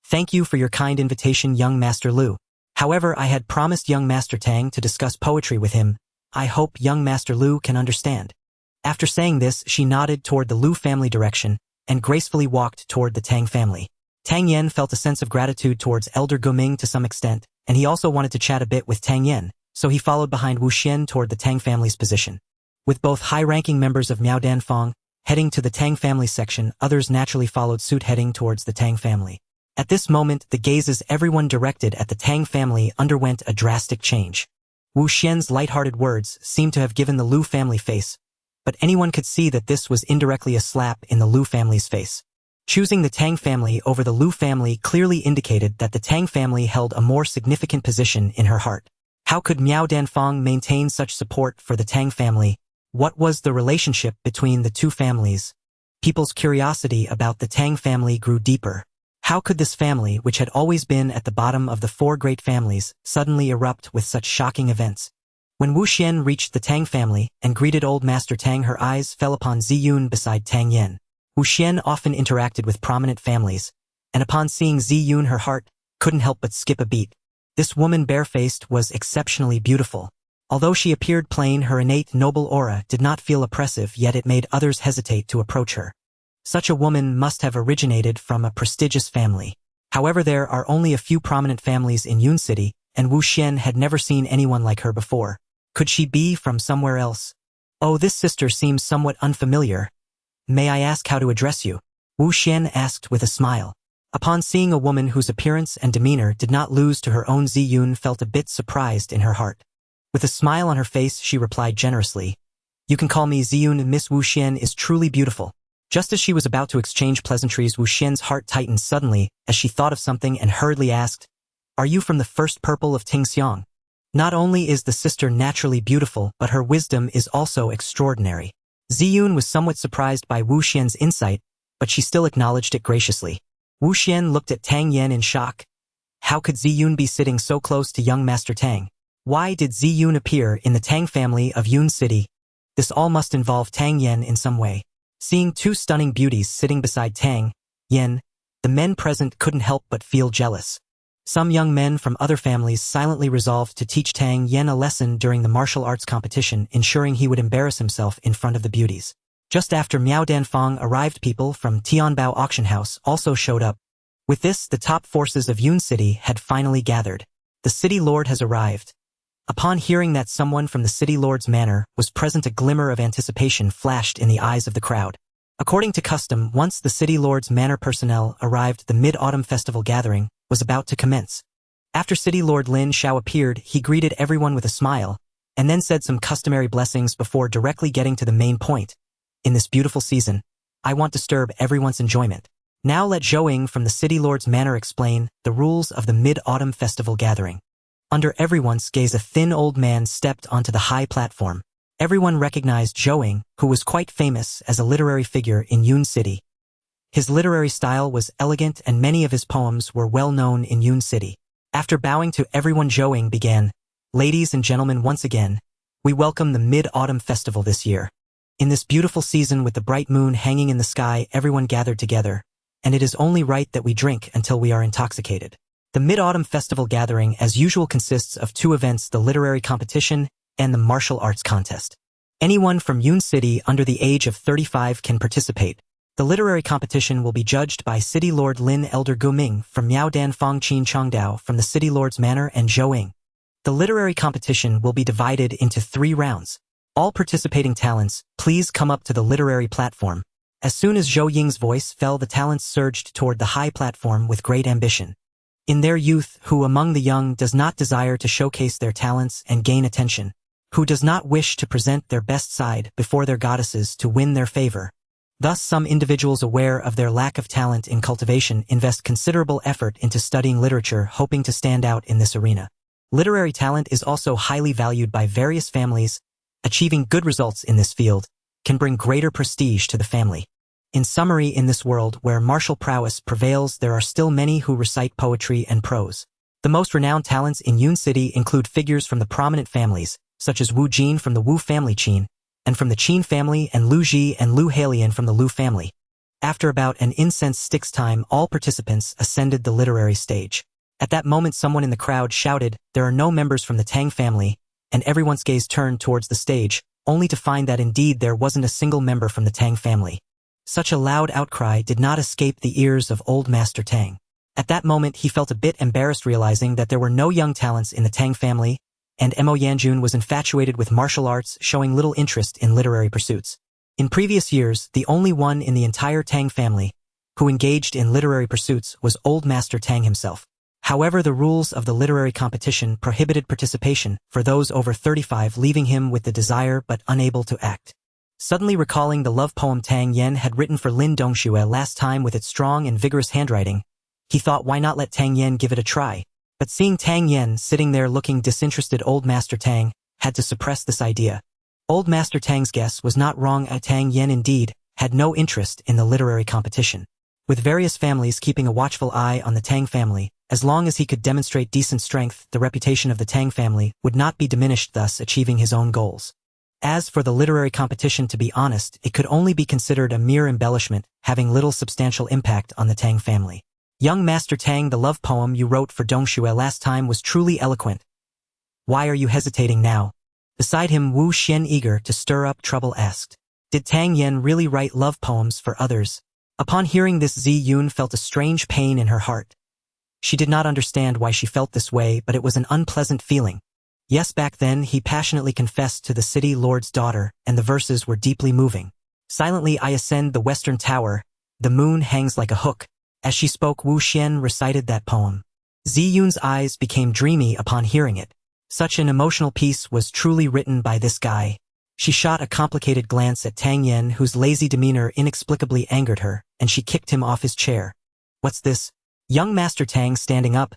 [SPEAKER 1] "Thank you for your kind invitation, young Master Lu. However, I had promised young Master Tang to discuss poetry with him. I hope young Master Lu can understand." After saying this, she nodded toward the Lu family direction and gracefully walked toward the Tang family. Tang Yen felt a sense of gratitude towards Elder Gu Ming to some extent, and he also wanted to chat a bit with Tang Yen, so he followed behind Wu Xian toward the Tang family's position. With both high-ranking members of Miao Danfeng heading to the Tang family section, others naturally followed suit, heading towards the Tang family. At this moment, the gazes everyone directed at the Tang family underwent a drastic change. Wu Xian's light-hearted words seemed to have given the Lu family face, but anyone could see that this was indirectly a slap in the Lu family's face. Choosing the Tang family over the Lu family clearly indicated that the Tang family held a more significant position in her heart. How could Miao Danfeng maintain such support for the Tang family? What was the relationship between the two families? People's curiosity about the Tang family grew deeper. How could this family, which had always been at the bottom of the 4 great families, suddenly erupt with such shocking events? When Wu Xian reached the Tang family and greeted old Master Tang, her eyes fell upon Ziyun beside Tang Yen. Wu Xian often interacted with prominent families, and upon seeing Ziyun, her heart couldn't help but skip a beat. This woman, barefaced, was exceptionally beautiful. Although she appeared plain, her innate noble aura did not feel oppressive, yet it made others hesitate to approach her. Such a woman must have originated from a prestigious family. However, there are only a few prominent families in Yun City, and Wu Xian had never seen anyone like her before. Could she be from somewhere else? "Oh, this sister seems somewhat unfamiliar. May I ask how to address you?" Wu Xian asked with a smile. Upon seeing a woman whose appearance and demeanor did not lose to her own, Ziyun felt a bit surprised in her heart. With a smile on her face, she replied generously, "You can call me Ziyun. Miss Wu Xian is truly beautiful." Just as she was about to exchange pleasantries, Wu Xian's heart tightened suddenly as she thought of something and hurriedly asked, "Are you from the first purple of Tingxiang?" Not only is the sister naturally beautiful, but her wisdom is also extraordinary. Ziyun was somewhat surprised by Wu Xian's insight, but she still acknowledged it graciously. Wu Xian looked at Tang Yan in shock. How could Ziyun be sitting so close to young Master Tang? Why did Ziyun appear in the Tang family of Yun City? This all must involve Tang Yan in some way. Seeing two stunning beauties sitting beside Tang Yan, the men present couldn't help but feel jealous. Some young men from other families silently resolved to teach Tang Yan a lesson during the martial arts competition, ensuring he would embarrass himself in front of the beauties. Just after Miao Danfang arrived, people from Tianbao auction house also showed up. With this, the top forces of Yun City had finally gathered. The city lord has arrived. Upon hearing that someone from the city lord's manor was present, a glimmer of anticipation flashed in the eyes of the crowd. According to custom, once the city lord's manor personnel arrived, the Mid-Autumn Festival gathering was about to commence. After City Lord Lin Shao appeared, he greeted everyone with a smile, and then said some customary blessings before directly getting to the main point. In this beautiful season, I want to disturb everyone's enjoyment. Now let Zhou from the City Lord's manor explain the rules of the Mid-Autumn Festival gathering. Under everyone's gaze, a thin old man stepped onto the high platform. Everyone recognized Zhou, who was quite famous as a literary figure in Yun City. His literary style was elegant and many of his poems were well known in Yun City. After bowing to everyone, Zhou began, "Ladies and gentlemen, once again, we welcome the Mid-Autumn Festival this year. In this beautiful season with the bright moon hanging in the sky, everyone gathered together, and it is only right that we drink until we are intoxicated. The Mid-Autumn Festival gathering as usual consists of two events, the literary competition and the martial arts contest. Anyone from Yun City under the age of 35 can participate. The literary competition will be judged by City Lord Lin Elder Guming from Miao Danfang Qin Chongdao from the City Lord's Manor and Zhou. The literary competition will be divided into 3 rounds. All participating talents, please come up to the literary platform." As soon as Zhou Ying's voice fell, the talents surged toward the high platform with great ambition. In their youth, who among the young does not desire to showcase their talents and gain attention? Who does not wish to present their best side before their goddesses to win their favor? Thus, some individuals aware of their lack of talent in cultivation invest considerable effort into studying literature, hoping to stand out in this arena. Literary talent is also highly valued by various families. Achieving good results in this field can bring greater prestige to the family. In summary, in this world where martial prowess prevails, there are still many who recite poetry and prose. The most renowned talents in Yun City include figures from the prominent families, such as Wu Jin from the Wu family Qin, and from the Qin family, and Lu Ji and Lu Halian from the Lu family. After about an incense stick's time, all participants ascended the literary stage. At that moment, someone in the crowd shouted, "There are no members from the Tang family," and everyone's gaze turned towards the stage, only to find that indeed there wasn't a single member from the Tang family. Such a loud outcry did not escape the ears of old Master Tang. At that moment, he felt a bit embarrassed, realizing that there were no young talents in the Tang family, and Mo Yanjun was infatuated with martial arts, showing little interest in literary pursuits. In previous years, the only one in the entire Tang family who engaged in literary pursuits was old Master Tang himself. However, the rules of the literary competition prohibited participation for those over 35, leaving him with the desire but unable to act. Suddenly recalling the love poem Tang Yan had written for Lin Dongxue last time with its strong and vigorous handwriting, he thought, why not let Tang Yan give it a try? But seeing Tang Yan sitting there looking disinterested, old Master Tang had to suppress this idea. Old Master Tang's guess was not wrong. Tang Yan indeed had no interest in the literary competition. With various families keeping a watchful eye on the Tang family, as long as he could demonstrate decent strength, the reputation of the Tang family would not be diminished, thus achieving his own goals. As for the literary competition, to be honest, it could only be considered a mere embellishment, having little substantial impact on the Tang family. Young Master Tang, the love poem you wrote for Dongxue last time was truly eloquent. Why are you hesitating now? Beside him, Wu Xian, eager to stir up trouble, asked. Did Tang Yan really write love poems for others? Upon hearing this, Ziyun felt a strange pain in her heart. She did not understand why she felt this way, but it was an unpleasant feeling. Yes, back then he passionately confessed to the city lord's daughter, and the verses were deeply moving. Silently I ascend the western tower, the moon hangs like a hook. As she spoke, Wu Xian recited that poem. Ziyun's eyes became dreamy upon hearing it. Such an emotional piece was truly written by this guy. She shot a complicated glance at Tang Yan, whose lazy demeanor inexplicably angered her, and she kicked him off his chair. What's this? Young Master Tang standing up.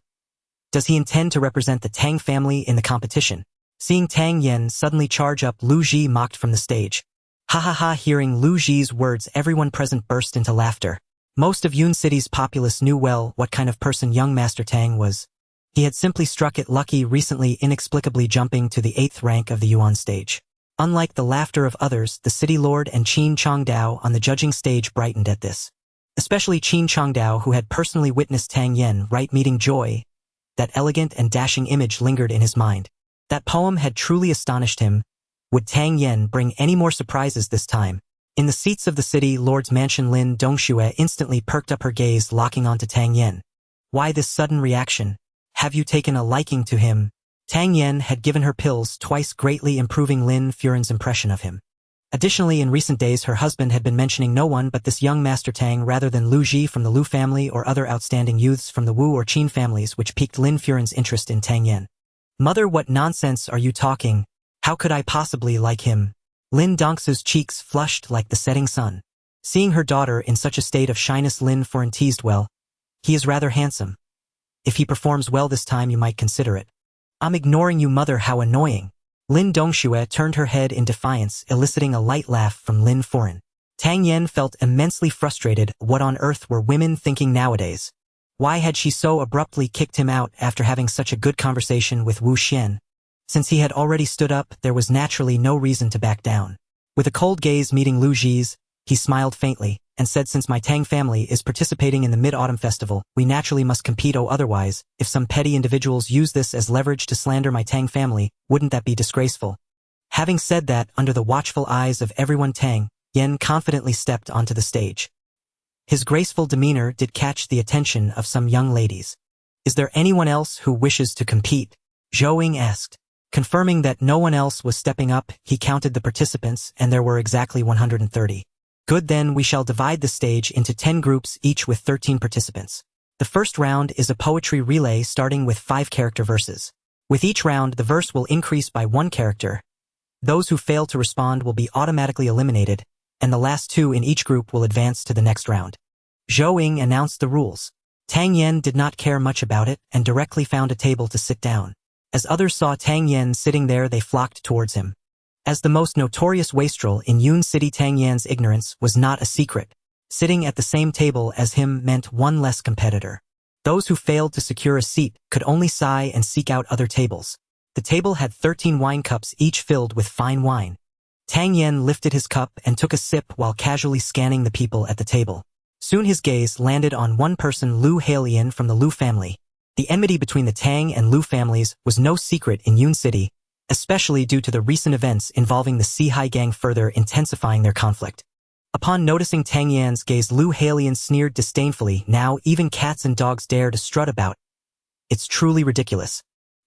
[SPEAKER 1] Does he intend to represent the Tang family in the competition? Seeing Tang Yan suddenly charge up, Lu Ji mocked from the stage. Ha ha ha! Hearing Lu Ji's words, everyone present burst into laughter. Most of Yun City's populace knew well what kind of person young Master Tang was. He had simply struck it lucky recently, inexplicably jumping to the 8th rank of the Yuan stage. Unlike the laughter of others, the city lord and Qin Changdao on the judging stage brightened at this. Especially Qin Changdao, who had personally witnessed Tang Yen right meeting joy. That elegant and dashing image lingered in his mind. That poem had truly astonished him. Would Tang Yen bring any more surprises this time? In the seats of the city lord's mansion, Lin Dongxue instantly perked up her gaze, locking onto Tang Yen. Why this sudden reaction? Have you taken a liking to him? Tang Yen had given her pills twice, greatly improving Lin Furen's impression of him. Additionally, in recent days her husband had been mentioning no one but this young Master Tang rather than Lu Ji from the Lu family or other outstanding youths from the Wu or Qin families, which piqued Lin Furen's interest in Tang Yen. Mother, what nonsense are you talking? How could I possibly like him? Lin Dongsu's cheeks flushed like the setting sun. Seeing her daughter in such a state of shyness, Lin Furen teased, well, he is rather handsome. If he performs well this time, you might consider it. I'm ignoring you, mother, how annoying. Lin Dongxue turned her head in defiance, eliciting a light laugh from Lin Furen. Tang Yen felt immensely frustrated. What on earth were women thinking nowadays? Why had she so abruptly kicked him out after having such a good conversation with Wu Xian? Since he had already stood up, there was naturally no reason to back down. With a cold gaze meeting Lu Ji's, he smiled faintly, and said, since my Tang family is participating in the Mid-Autumn Festival, we naturally must compete. Oh, otherwise, if some petty individuals use this as leverage to slander my Tang family, wouldn't that be disgraceful? Having said that, under the watchful eyes of everyone, Tang Yen confidently stepped onto the stage. His graceful demeanor did catch the attention of some young ladies. Is there anyone else who wishes to compete? Zhou Ying asked. Confirming that no one else was stepping up, he counted the participants, and there were exactly 130. Good, then we shall divide the stage into 10 groups, each with 13 participants. The first round is a poetry relay starting with 5-character verses. With each round, the verse will increase by 1 character. Those who fail to respond will be automatically eliminated, and the last 2 in each group will advance to the next round. Zhou Ying announced the rules. Tang Yen did not care much about it and directly found a table to sit down. As others saw Tang Yen sitting there, they flocked towards him. As the most notorious wastrel in Yun City, Tang Yan's ignorance was not a secret. Sitting at the same table as him meant one less competitor. Those who failed to secure a seat could only sigh and seek out other tables. The table had 13 wine cups, each filled with fine wine. Tang Yen lifted his cup and took a sip while casually scanning the people at the table. Soon his gaze landed on one person, Lu Halian from the Lu family. The enmity between the Tang and Lu families was no secret in Yun City, especially due to the recent events involving the Sihai gang further intensifying their conflict. Upon noticing Tang Yan's gaze, Lu Halian sneered disdainfully. Now even cats and dogs dare to strut about. It's truly ridiculous.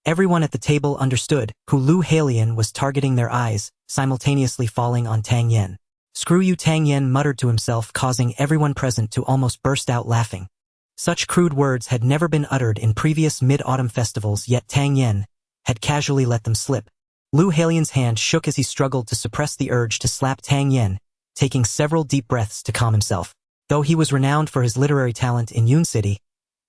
[SPEAKER 1] Everyone at the table understood who Lu Halian was targeting, their eyes simultaneously falling on Tang Yen. Screw you, Tang Yen muttered to himself, causing everyone present to almost burst out laughing. Such crude words had never been uttered in previous Mid-Autumn festivals, yet Tang Yen had casually let them slip. Lu Halian's hand shook as he struggled to suppress the urge to slap Tang Yen, taking several deep breaths to calm himself. Though he was renowned for his literary talent in Yun City,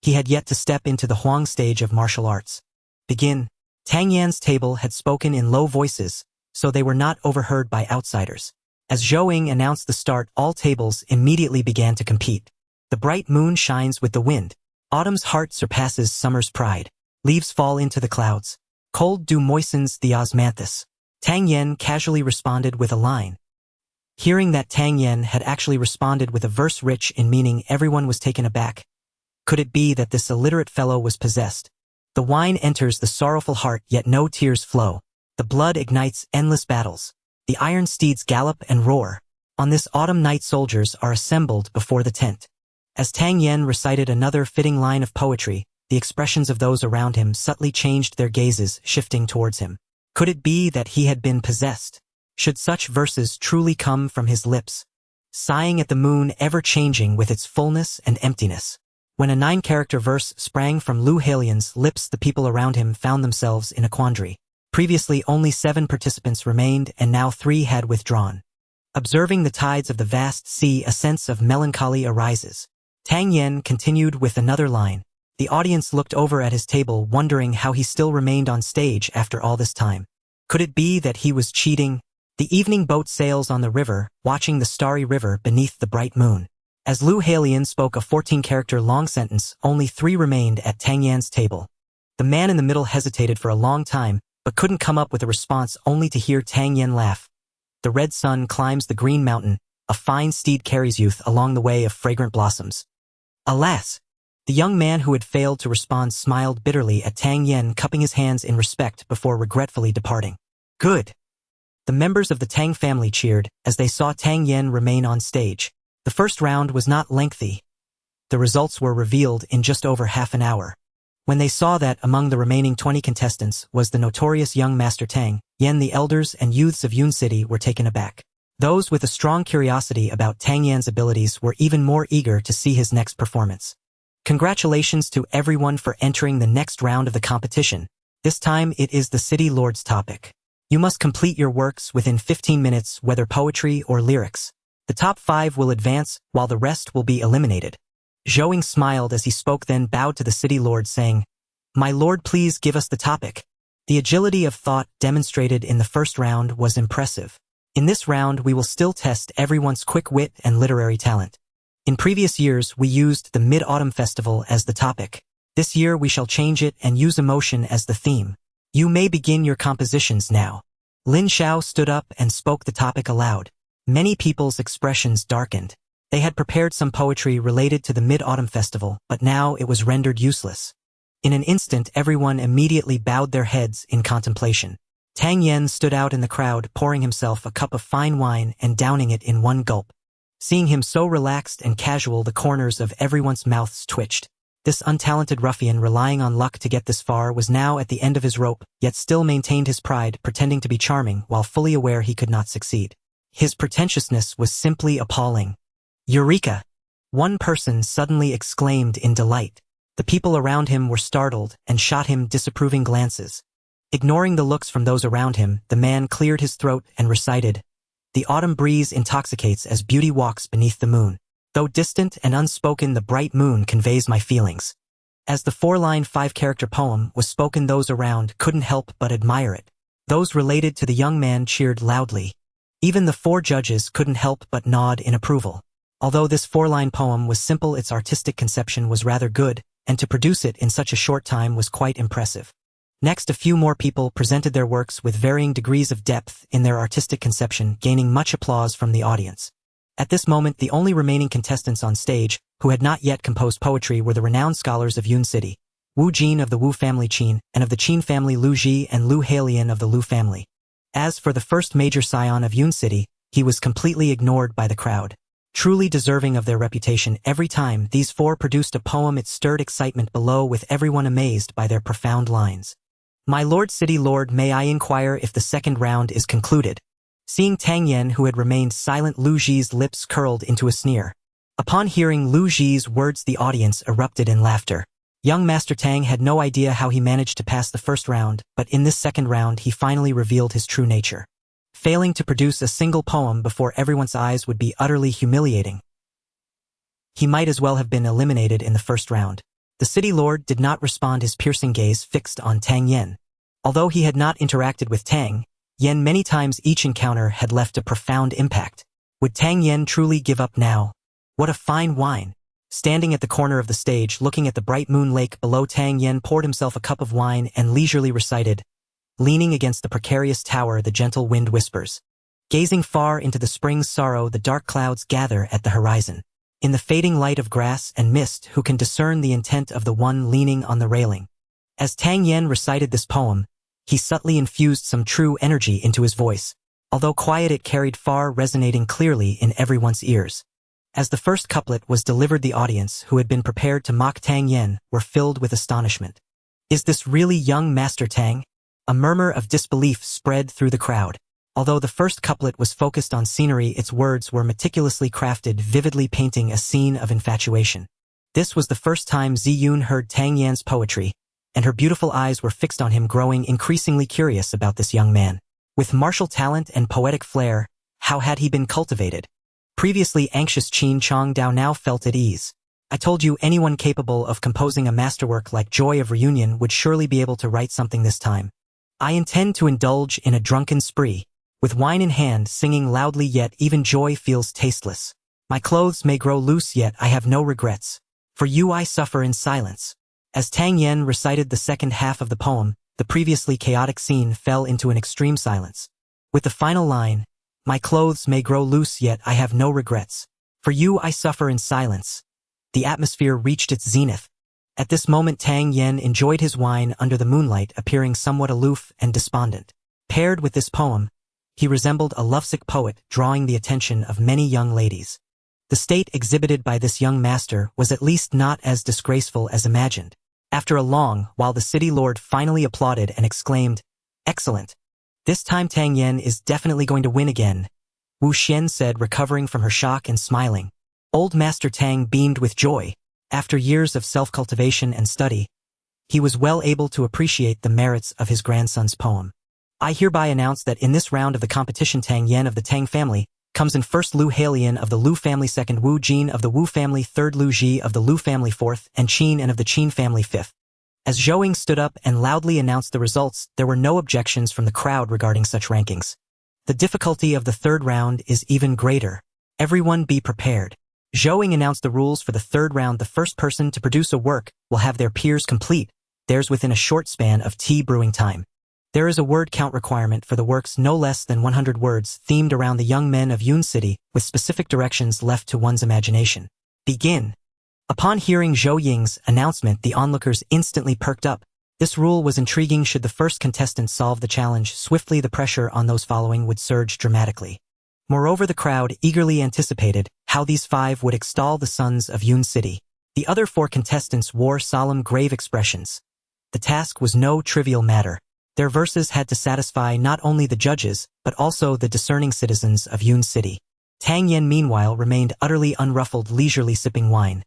[SPEAKER 1] he had yet to step into the Huang stage of martial arts. Begin. Tang Yan's table had spoken in low voices, so they were not overheard by outsiders. As Zhou Ying announced the start, all tables immediately began to compete. The bright moon shines with the wind. Autumn's heart surpasses summer's pride. Leaves fall into the clouds. Cold dew moistens the osmanthus. Tang Yen casually responded with a line. Hearing that Tang Yen had actually responded with a verse rich in meaning, everyone was taken aback. Could it be that this illiterate fellow was possessed? The wine enters the sorrowful heart, yet no tears flow. The blood ignites endless battles. The iron steeds gallop and roar. On this autumn night, soldiers are assembled before the tent. As Tang Yen recited another fitting line of poetry, the expressions of those around him subtly changed, their gazes shifting towards him. Could it be that he had been possessed? Should such verses truly come from his lips? Sighing at the moon ever-changing with its fullness and emptiness. When a 9-character verse sprang from Lu Halian's lips, the people around him found themselves in a quandary. Previously only 7 participants remained, and now 3 had withdrawn. Observing the tides of the vast sea, a sense of melancholy arises. Tang Yen continued with another line. The audience looked over at his table, wondering how he still remained on stage after all this time. Could it be that he was cheating? The evening boat sails on the river, watching the starry river beneath the bright moon. As Lu Halian spoke a 14-character long sentence, only 3 remained at Tang Yan's table. The man in the middle hesitated for a long time, but couldn't come up with a response only to hear Tang Yan laugh. The red sun climbs the green mountain, a fine steed carries youth along the way of fragrant blossoms. Alas! The young man who had failed to respond smiled bitterly at Tang Yan, cupping his hands in respect before regretfully departing. Good! The members of the Tang family cheered as they saw Tang Yan remain on stage. The first round was not lengthy. The results were revealed in just over half an hour. When they saw that among the remaining 20 contestants was the notorious young Master Tang Yan, the elders and youths of Yun City were taken aback. Those with a strong curiosity about Tang Yan's abilities were even more eager to see his next performance. Congratulations to everyone for entering the next round of the competition. This time it is the City Lord's topic. You must complete your works within 15 minutes, whether poetry or lyrics. The top 5 will advance, while the rest will be eliminated. Zhouing smiled as he spoke, then bowed to the City Lord, saying, "My lord, please give us the topic." The agility of thought demonstrated in the first round was impressive. In this round we will still test everyone's quick wit and literary talent. In previous years we used the Mid-Autumn Festival as the topic. This year we shall change it and use emotion as the theme. You may begin your compositions now. Lin Xiao stood up and spoke the topic aloud. Many people's expressions darkened. They had prepared some poetry related to the Mid-Autumn Festival, but now it was rendered useless. In an instant everyone immediately bowed their heads in contemplation. Tang Yan stood out in the crowd, pouring himself a cup of fine wine and downing it in one gulp. Seeing him so relaxed and casual, the corners of everyone's mouths twitched. This untalented ruffian, relying on luck to get this far, was now at the end of his rope, yet still maintained his pride, pretending to be charming while fully aware he could not succeed. His pretentiousness was simply appalling. Eureka! One person suddenly exclaimed in delight. The people around him were startled and shot him disapproving glances. Ignoring the looks from those around him, the man cleared his throat and recited, "The autumn breeze intoxicates as beauty walks beneath the moon. Though distant and unspoken, the bright moon conveys my feelings." As the 4-line 5-character poem was spoken, those around couldn't help but admire it. Those related to the young man cheered loudly. Even the 4 judges couldn't help but nod in approval. Although this 4-line poem was simple, its artistic conception was rather good, and to produce it in such a short time was quite impressive. Next, a few more people presented their works with varying degrees of depth in their artistic conception, gaining much applause from the audience. At this moment, the only remaining contestants on stage, who had not yet composed poetry, were the renowned scholars of Yun City, Wu Jin of the Wu family Qin, and of the Qin family Lu Ji, and Lu Halian of the Lu family. As for the first major scion of Yun City, he was completely ignored by the crowd. Truly deserving of their reputation, every time these 4 produced a poem it stirred excitement below, with everyone amazed by their profound lines. "My lord City Lord, may I inquire if the second round is concluded?" Seeing Tang Yan, who had remained silent, Lu Ji's lips curled into a sneer. Upon hearing Lu Ji's words, the audience erupted in laughter. Young Master Tang had no idea how he managed to pass the first round, but in this second round he finally revealed his true nature. Failing to produce a single poem before everyone's eyes would be utterly humiliating. He might as well have been eliminated in the first round. The City Lord did not respond, his piercing gaze fixed on Tang Yan. Although he had not interacted with Tang Yan many times, each encounter had left a profound impact. Would Tang Yan truly give up now? What a fine wine! Standing at the corner of the stage, looking at the bright moon lake below, Tang Yan poured himself a cup of wine and leisurely recited, "Leaning against the precarious tower, the gentle wind whispers. Gazing far into the spring's sorrow, the dark clouds gather at the horizon. In the fading light of grass and mist, who can discern the intent of the one leaning on the railing?" As Tang Yan recited this poem, he subtly infused some true energy into his voice. Although quiet, it carried far, resonating clearly in everyone's ears. As the first couplet was delivered, the audience, who had been prepared to mock Tang Yan, were filled with astonishment. "Is this really young Master Tang?" A murmur of disbelief spread through the crowd. Although the first couplet was focused on scenery, its words were meticulously crafted, vividly painting a scene of infatuation. This was the first time Ziyun heard Tang Yan's poetry, and her beautiful eyes were fixed on him, growing increasingly curious about this young man. With martial talent and poetic flair, how had he been cultivated? Previously anxious Qin Chongdao now felt at ease. "I told you, anyone capable of composing a masterwork like Joy of Reunion would surely be able to write something this time. I intend to indulge in a drunken spree." with wine in hand, singing loudly, yet even joy feels tasteless. My clothes may grow loose, yet I have no regrets. For you I suffer in silence. As Tang Yen recited the second half of the poem, the previously chaotic scene fell into an extreme silence. With the final line, my clothes may grow loose, yet I have no regrets. For you I suffer in silence. The atmosphere reached its zenith. At this moment Tang Yen enjoyed his wine under the moonlight, appearing somewhat aloof and despondent. Paired with this poem, he resembled a lovesick poet, drawing the attention of many young ladies. The state exhibited by this young master was at least not as disgraceful as imagined. After a long while the city lord finally applauded and exclaimed, "Excellent! This time Tang Yen is definitely going to win again," Wu Xian said, recovering from her shock and smiling. Old Master Tang beamed with joy. After years of self-cultivation and study, he was well able to appreciate the merits of his grandson's poem. I hereby announce that in this round of the competition, Tang Yen of the Tang family comes in first, Lu Halian of the Lu family second, Wu Jin of the Wu family third, Lu Ji of the Lu family fourth, and Qin and of the Qin family fifth. As Zhou Ying stood up and loudly announced the results, there were no objections from the crowd regarding such rankings. The difficulty of the third round is even greater. Everyone be prepared. Zhou Ying announced the rules for the third round. The first person to produce a work will have their peers complete theirs within a short span of tea brewing time. There is a word count requirement for the works, no less than 100 words, themed around the young men of Yun City, with specific directions left to one's imagination. Begin. Upon hearing Zhou Ying's announcement, the onlookers instantly perked up. This rule was intriguing. Should the first contestant solve the challenge swiftly, the pressure on those following would surge dramatically. Moreover, the crowd eagerly anticipated how these five would extol the sons of Yun City. The other four contestants wore solemn, grave expressions. The task was no trivial matter. Their verses had to satisfy not only the judges, but also the discerning citizens of Yun City. Tang Yen meanwhile remained utterly unruffled, leisurely sipping wine.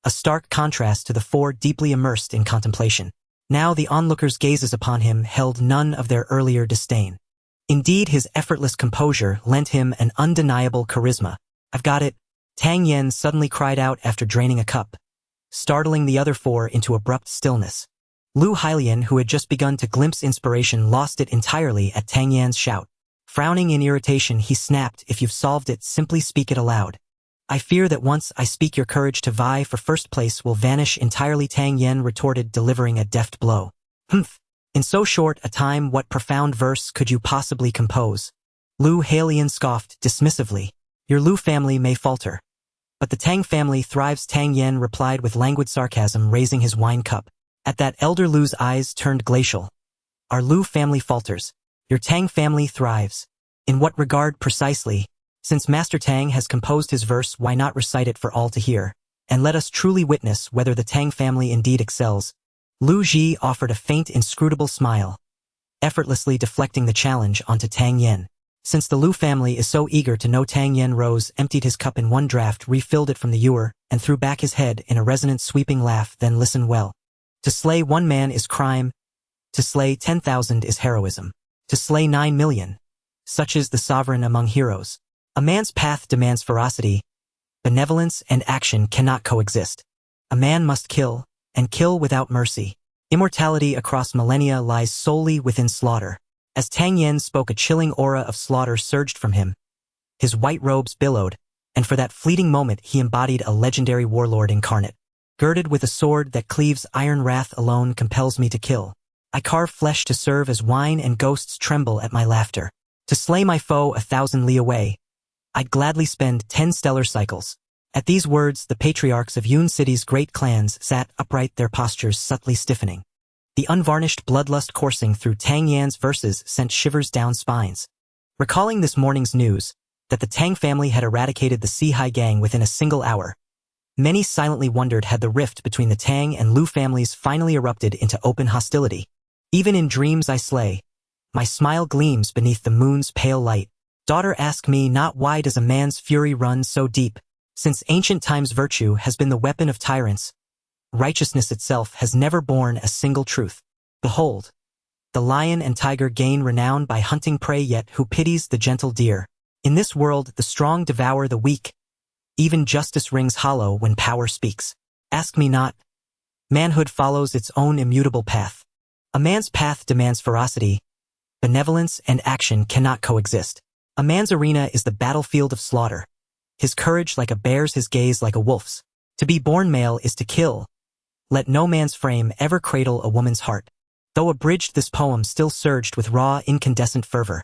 [SPEAKER 1] A stark contrast to the four deeply immersed in contemplation. Now the onlookers' gazes upon him held none of their earlier disdain. Indeed, his effortless composure lent him an undeniable charisma. "I've got it," Tang Yen suddenly cried out after draining a cup, startling the other four into abrupt stillness. Lu Halian, who had just begun to glimpse inspiration, lost it entirely at Tang Yan's shout. Frowning in irritation, he snapped, "If you've solved it, simply speak it aloud. I fear that once I speak, your courage to vie for first place will vanish entirely," Tang Yen retorted, delivering a deft blow. "Humph! In so short a time, what profound verse could you possibly compose?" Lu Halian scoffed dismissively. "Your Lu family may falter, but the Tang family thrives," Tang Yen replied with languid sarcasm, raising his wine cup. At that, elder Lu's eyes turned glacial. "Our Lu family falters. Your Tang family thrives. In what regard precisely? Since Master Tang has composed his verse, why not recite it for all to hear, and let us truly witness whether the Tang family indeed excels." Lu Ji offered a faint, inscrutable smile, effortlessly deflecting the challenge onto Tang Yen. Since the Lu family is so eager to know, Tang Yen rose, emptied his cup in one draught, refilled it from the ewer, and threw back his head in a resonant, sweeping laugh. "Then listen well. To slay one man is crime. To slay 10,000 is heroism. To slay 9 million. Such is the sovereign among heroes. A man's path demands ferocity. Benevolence and action cannot coexist. A man must kill, and kill without mercy. Immortality across millennia lies solely within slaughter." As Tang Yen spoke, a chilling aura of slaughter surged from him. His white robes billowed, and for that fleeting moment he embodied a legendary warlord incarnate. "Girded with a sword that cleaves iron, wrath alone compels me to kill. I carve flesh to serve as wine, and ghosts tremble at my laughter. To slay my foe 1,000 li away, I'd gladly spend 10 stellar cycles." At these words, the patriarchs of Yun City's great clans sat upright, their postures subtly stiffening. The unvarnished bloodlust coursing through Tang Yan's verses sent shivers down spines. Recalling this morning's news, that the Tang family had eradicated the Sihai gang within a single hour, many silently wondered had the rift between the Tang and Lu families finally erupted into open hostility. "Even in dreams I slay. My smile gleams beneath the moon's pale light. Daughter, ask me not why does a man's fury run so deep. Since ancient times virtue has been the weapon of tyrants. Righteousness itself has never borne a single truth. Behold, the lion and tiger gain renown by hunting prey, yet who pities the gentle deer? In this world the strong devour the weak. Even justice rings hollow when power speaks. Ask me not. Manhood follows its own immutable path. A man's path demands ferocity. benevolence and action cannot coexist. A man's arena is the battlefield of slaughter. His courage like a bear's, his gaze like a wolf's. To be born male is to kill. Let no man's frame ever cradle a woman's heart. Though abridged, this poem still surged with raw, incandescent fervor,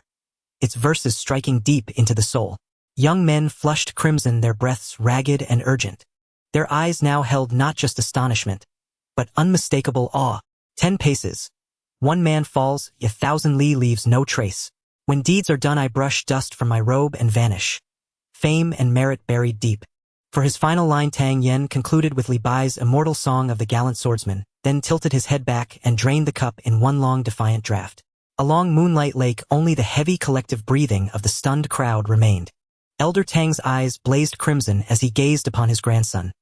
[SPEAKER 1] its verses striking deep into the soul. Young men flushed crimson, their breaths ragged and urgent. Their eyes now held not just astonishment, but unmistakable awe. 10 paces. One man falls, 1,000 li leaves no trace. When deeds are done, I brush dust from my robe and vanish. Fame and merit buried deep. For his final line, Tang Yen concluded with Li Bai's immortal song of the gallant swordsman, then tilted his head back and drained the cup in one long defiant draught. Along Moonlight Lake, only the heavy collective breathing of the stunned crowd remained. Elder Tang's eyes blazed crimson as he gazed upon his grandson,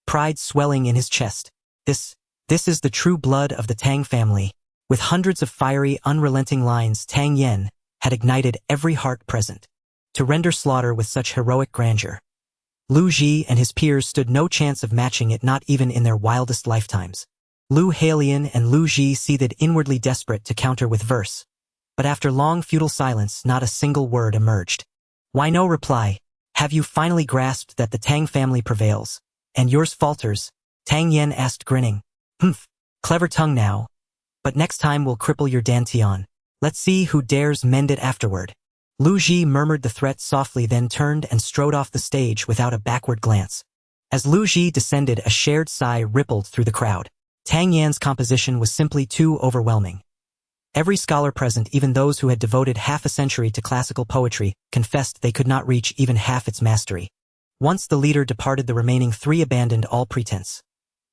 [SPEAKER 1] pride swelling in his chest. This is the true blood of the Tang family. With hundreds of fiery, unrelenting lines, Tang Yen had ignited every heart present. To render slaughter with such heroic grandeur, Lu Ji and his peers stood no chance of matching it, not even in their wildest lifetimes. Lu Halian and Lu Ji seethed inwardly, desperate to counter with verse. But after long futile silence, not a single word emerged. Why no reply? Have you finally grasped that the Tang family prevails, and yours falters? Tang Yen asked, grinning. Humph, clever tongue now. But next time we'll cripple your dantian. Let's see who dares mend it afterward. Lu Ji murmured the threat softly, then turned and strode off the stage without a backward glance. As Lu Ji descended, a shared sigh rippled through the crowd. Tang Yan's composition was simply too overwhelming. Every scholar present, even those who had devoted half a century to classical poetry, confessed they could not reach even half its mastery. Once the leader departed, the remaining 3 abandoned all pretense,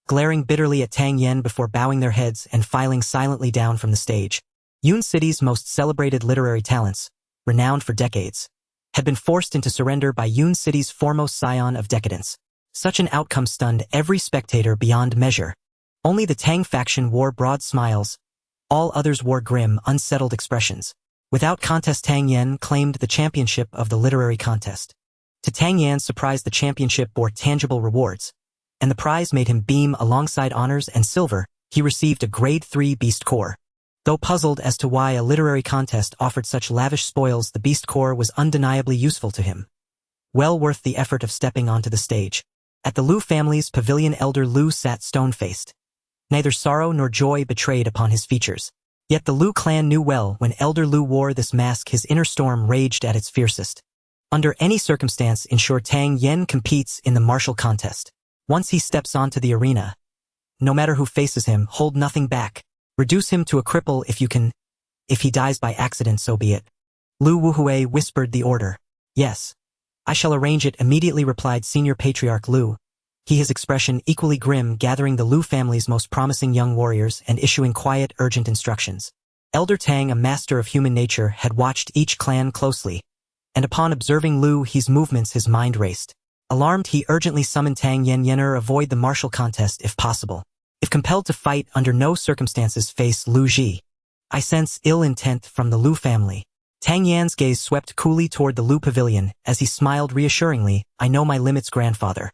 [SPEAKER 1] glaring bitterly at Tang Yen before bowing their heads and filing silently down from the stage. Yun City's most celebrated literary talents, renowned for decades, had been forced into surrender by Yun City's foremost scion of decadence. Such an outcome stunned every spectator beyond measure. Only the Tang faction wore broad smiles. All others wore grim, unsettled expressions. Without contest, Tang Yen claimed the championship of the literary contest. To Tang Yan's surprise, the championship bore tangible rewards, and the prize made him beam. Alongside honors and silver, he received a grade 3 beast core. Though puzzled as to why a literary contest offered such lavish spoils, the beast core was undeniably useful to him. Well worth the effort of stepping onto the stage. At the Lu family's pavilion, Elder Lu sat stone-faced. Neither sorrow nor joy betrayed upon his features. Yet the Lu clan knew well, when Elder Lu wore this mask, his inner storm raged at its fiercest. Under any circumstance, ensure Tang Yen competes in the martial contest. Once he steps onto the arena, no matter who faces him, hold nothing back. Reduce him to a cripple if you can. If he dies by accident, so be it. Lu Wuhui whispered the order. Yes. I shall arrange it, immediately replied Senior Patriarch Lu. He, his expression equally grim, gathering the Lu family's most promising young warriors and issuing quiet, urgent instructions. Elder Tang, a master of human nature, had watched each clan closely, and upon observing Lu He's movements, his mind raced. Alarmed, he urgently summoned Tang Yen. Avoid the martial contest if possible. If compelled to fight, under no circumstances face Lu Ji. I sense ill intent from the Lu family. Tang Yan's gaze swept coolly toward the Lu pavilion as he smiled reassuringly. I know my limits, grandfather.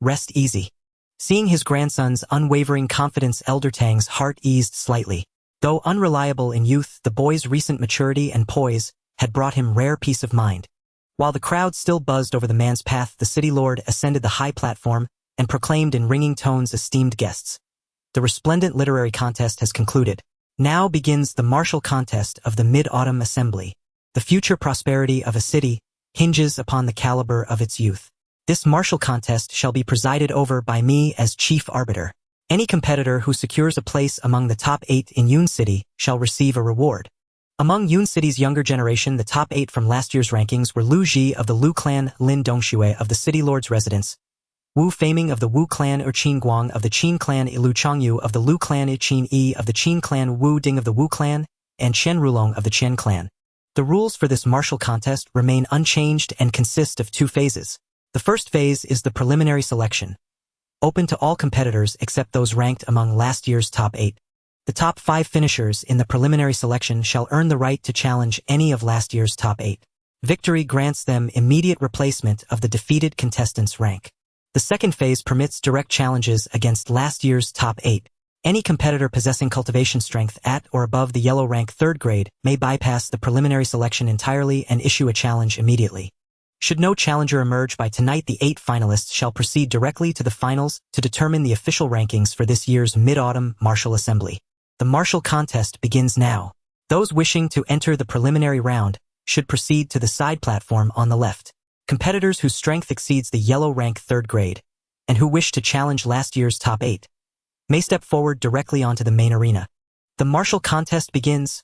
[SPEAKER 1] Rest easy. Seeing his grandson's unwavering confidence, Elder Tang's heart eased slightly. Though unreliable in youth, the boy's recent maturity and poise had brought him rare peace of mind. While the crowd still buzzed over the man's path, the city lord ascended the high platform and proclaimed in ringing tones, esteemed guests. The resplendent literary contest has concluded. Now begins the martial contest of the Mid-Autumn Assembly. The future prosperity of a city hinges upon the caliber of its youth. This martial contest shall be presided over by me as chief arbiter. Any competitor who secures a place among the top 8 in Yun City shall receive a reward. Among Yun City's younger generation, the top 8 from last year's rankings were Lu Ji of the Lu clan, Lin Dongxue of the city lord's residence, Wu Faming of the Wu clan, Qin Guang of the Qin clan, Lu Changyu of the Lu clan, Qin Yi of the Qin clan, Wu Ding of the Wu clan, and Chen Rulong of the Chen clan. The rules for this martial contest remain unchanged and consist of 2 phases. The first phase is the preliminary selection, open to all competitors except those ranked among last year's top 8. The top 5 finishers in the preliminary selection shall earn the right to challenge any of last year's top 8. Victory grants them immediate replacement of the defeated contestant's rank. The second phase permits direct challenges against last year's top 8. Any competitor possessing cultivation strength at or above the yellow rank 3rd grade may bypass the preliminary selection entirely and issue a challenge immediately. Should no challenger emerge by tonight, the 8 finalists shall proceed directly to the finals to determine the official rankings for this year's Mid-Autumn Martial Assembly. The martial contest begins now. Those wishing to enter the preliminary round should proceed to the side platform on the left. Competitors whose strength exceeds the yellow rank 3rd grade, and who wish to challenge last year's top 8, may step forward directly onto the main arena. The martial contest begins,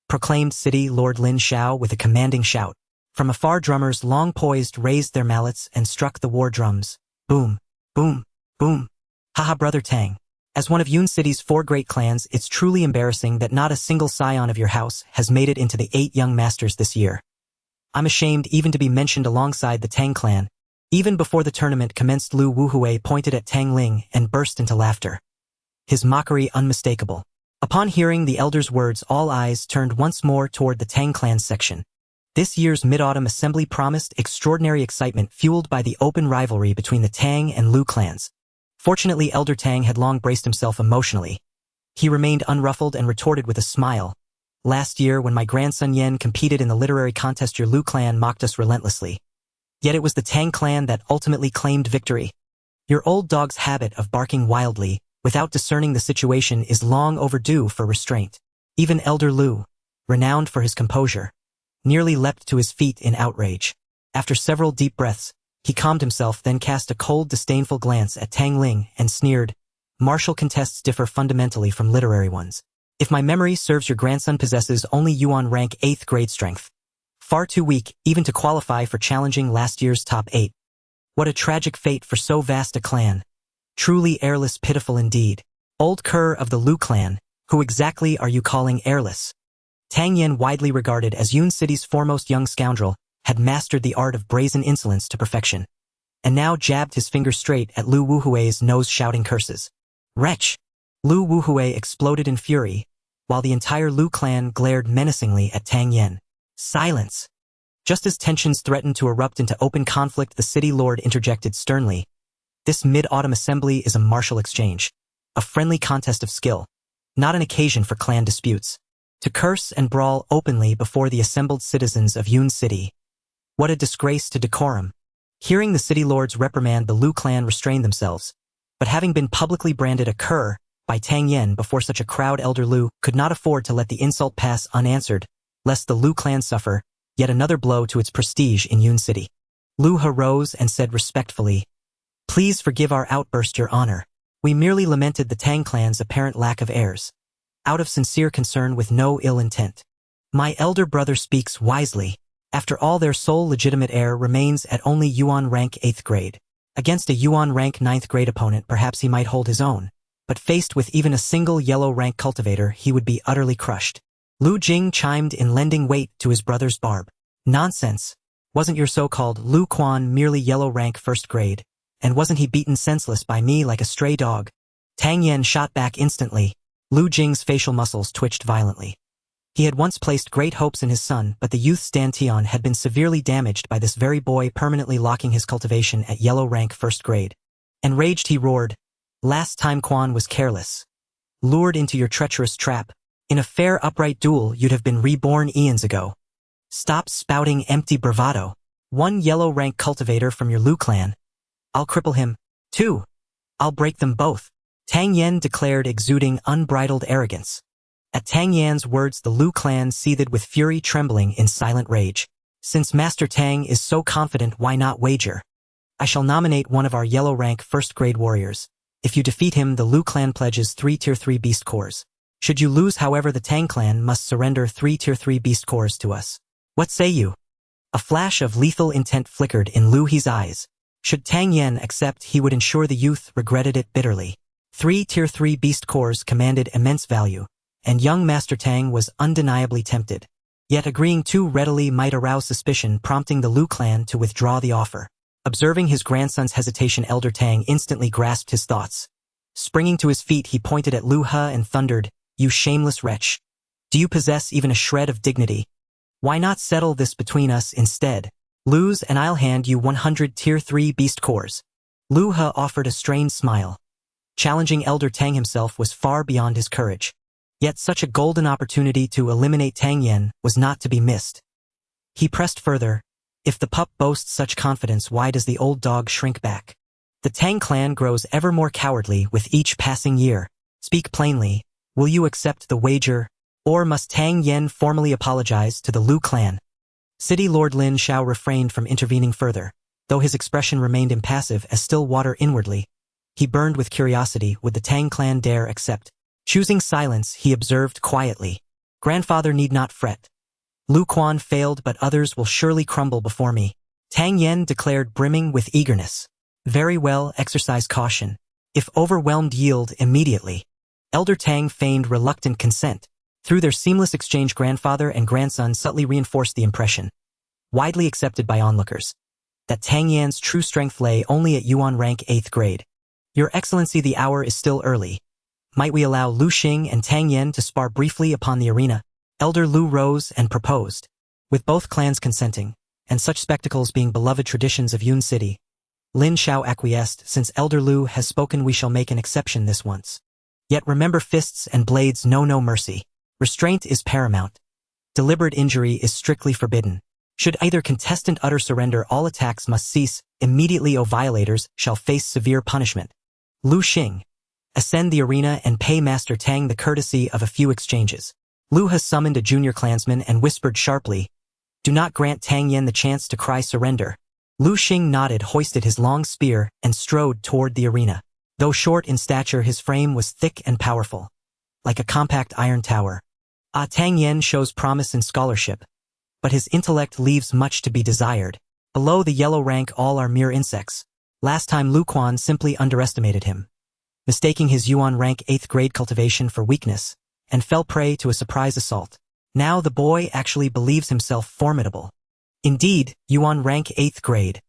[SPEAKER 1] proclaimed City Lord Lin Xiao with a commanding shout. From afar, drummers long poised raised their mallets and struck the war drums. Boom, boom, boom. Haha, Brother Tang. As one of Yun City's 4 great clans, it's truly embarrassing that not a single scion of your house has made it into the 8 young masters this year. I'm ashamed even to be mentioned alongside the Tang clan. Even before the tournament commenced, Lu Wuhui pointed at Tang Ling and burst into laughter. His mockery unmistakable. Upon hearing the elder's words, all eyes turned once more toward the Tang clan section. This year's Mid-Autumn Assembly promised extraordinary excitement fueled by the open rivalry between the Tang and Lu clans. Fortunately, Elder Tang had long braced himself emotionally. He remained unruffled and retorted with a smile. Last year, when my grandson Yen competed in the literary contest, your Lu clan mocked us relentlessly. Yet it was the Tang clan that ultimately claimed victory. Your old dog's habit of barking wildly, without discerning the situation, is long overdue for restraint. Even Elder Lu, renowned for his composure, nearly leapt to his feet in outrage. After several deep breaths, he calmed himself, then cast a cold, disdainful glance at Tang Ling and sneered. Martial contests differ fundamentally from literary ones. If my memory serves, your grandson possesses only Yuan rank 8th grade strength. Far too weak even to qualify for challenging last year's top 8. What a tragic fate for so vast a clan. Truly airless, pitiful indeed. Old cur of the Lu clan, who exactly are you calling airless? Tang Yen, widely regarded as Yun City's foremost young scoundrel, had mastered the art of brazen insolence to perfection, and now jabbed his finger straight at Lu Wuhui's nose, shouting curses. Wretch! Lu Wuhui exploded in fury, while the entire Lu clan glared menacingly at Tang Yen. Silence! Just as tensions threatened to erupt into open conflict, the city lord interjected sternly. This Mid-Autumn Assembly is a martial exchange, a friendly contest of skill, not an occasion for clan disputes. To curse and brawl openly before the assembled citizens of Yun City. What a disgrace to decorum. Hearing the city lord's reprimand, the Lu clan restrained themselves, but having been publicly branded a cur by Tang Yen before such a crowd, Elder Lu could not afford to let the insult pass unanswered, lest the Lu clan suffer yet another blow to its prestige in Yun City. Lu He rose and said respectfully, "Please forgive our outburst, Your Honor. We merely lamented the Tang clan's apparent lack of heirs, out of sincere concern with no ill intent. My elder brother speaks wisely. After all, their sole legitimate heir remains at only Yuan rank 8th grade. Against a Yuan rank 9th grade opponent, perhaps he might hold his own, but faced with even a single yellow rank cultivator, he would be utterly crushed." Lu Jing chimed in, lending weight to his brother's barb. Nonsense. Wasn't your so-called Lu Quan merely yellow rank 1st grade? And wasn't he beaten senseless by me like a stray dog? Tang Yen shot back instantly. Lu Jing's facial muscles twitched violently. He had once placed great hopes in his son, but the youth's Dantian had been severely damaged by this very boy permanently locking his cultivation at yellow rank 1st grade. Enraged, he roared, "Last time Quan was careless. Lured into your treacherous trap. In a fair, upright duel, you'd have been reborn eons ago. Stop spouting empty bravado. One yellow rank cultivator from your Lu clan. I'll cripple him. 2. I'll break them both," Tang Yen declared, exuding unbridled arrogance. At Tang Yan's words, the Lu clan seethed with fury, trembling in silent rage. "Since Master Tang is so confident, why not wager? I shall nominate one of our yellow rank 1st grade warriors. If you defeat him, the Lu clan pledges 3 tier 3 beast cores. Should you lose, however, the Tang clan must surrender 3 tier 3 beast cores to us. What say you?" A flash of lethal intent flickered in Lu He's eyes. Should Tang Yen accept, he would ensure the youth regretted it bitterly. 3 tier 3 beast cores commanded immense value, and young Master Tang was undeniably tempted. Yet agreeing too readily might arouse suspicion, prompting the Lu clan to withdraw the offer. Observing his grandson's hesitation, Elder Tang instantly grasped his thoughts. Springing to his feet, he pointed at Lu He and thundered, "You shameless wretch! Do you possess even a shred of dignity? Why not settle this between us instead? Lose and I'll hand you 100 tier 3 beast cores." Lu He offered a strained smile. Challenging Elder Tang himself was far beyond his courage. Yet such a golden opportunity to eliminate Tang Yen was not to be missed. He pressed further. If the pup boasts such confidence, why does the old dog shrink back? The Tang clan grows ever more cowardly with each passing year. Speak plainly, will you accept the wager, or must Tang Yen formally apologize to the Lu clan? City Lord Lin Xiao refrained from intervening further, though his expression remained impassive as still water inwardly. He burned with curiosity. Would the Tang clan dare accept? Choosing silence, he observed quietly. Grandfather need not fret. Lu Quan failed, but others will surely crumble before me. Tang Yen declared, brimming with eagerness. Very well, exercise caution. If overwhelmed, yield immediately. Elder Tang feigned reluctant consent. Through their seamless exchange, grandfather and grandson subtly reinforced the impression, widely accepted by onlookers, that Tang Yan's true strength lay only at Yuan rank 8th grade. Your Excellency, the hour is still early. Might we allow Lu Xing and Tang Yen to spar briefly upon the arena? Elder Lu rose and proposed. With both clans consenting, and such spectacles being beloved traditions of Yun City, Lin Xiao acquiesced. Since Elder Lu has spoken, we shall make an exception this once. Yet remember, fists and blades know no mercy. Restraint is paramount. Deliberate injury is strictly forbidden. Should either contestant utter surrender, all attacks must cease immediately. Violators shall face severe punishment. Lu Xing, ascend the arena and pay Master Tang the courtesy of a few exchanges. Lu has summoned a junior clansman and whispered sharply, do not grant Tang Yen the chance to cry surrender. Lu Xing nodded, hoisted his long spear, and strode toward the arena. Though short in stature, his frame was thick and powerful, like a compact iron tower. Tang Yen shows promise in scholarship, but his intellect leaves much to be desired. Below the yellow rank, all are mere insects. Last time Lu Quan simply underestimated him, mistaking his Yuan rank 8th grade cultivation for weakness, and fell prey to a surprise assault. Now the boy actually believes himself formidable. Indeed, Yuan rank 8th grade.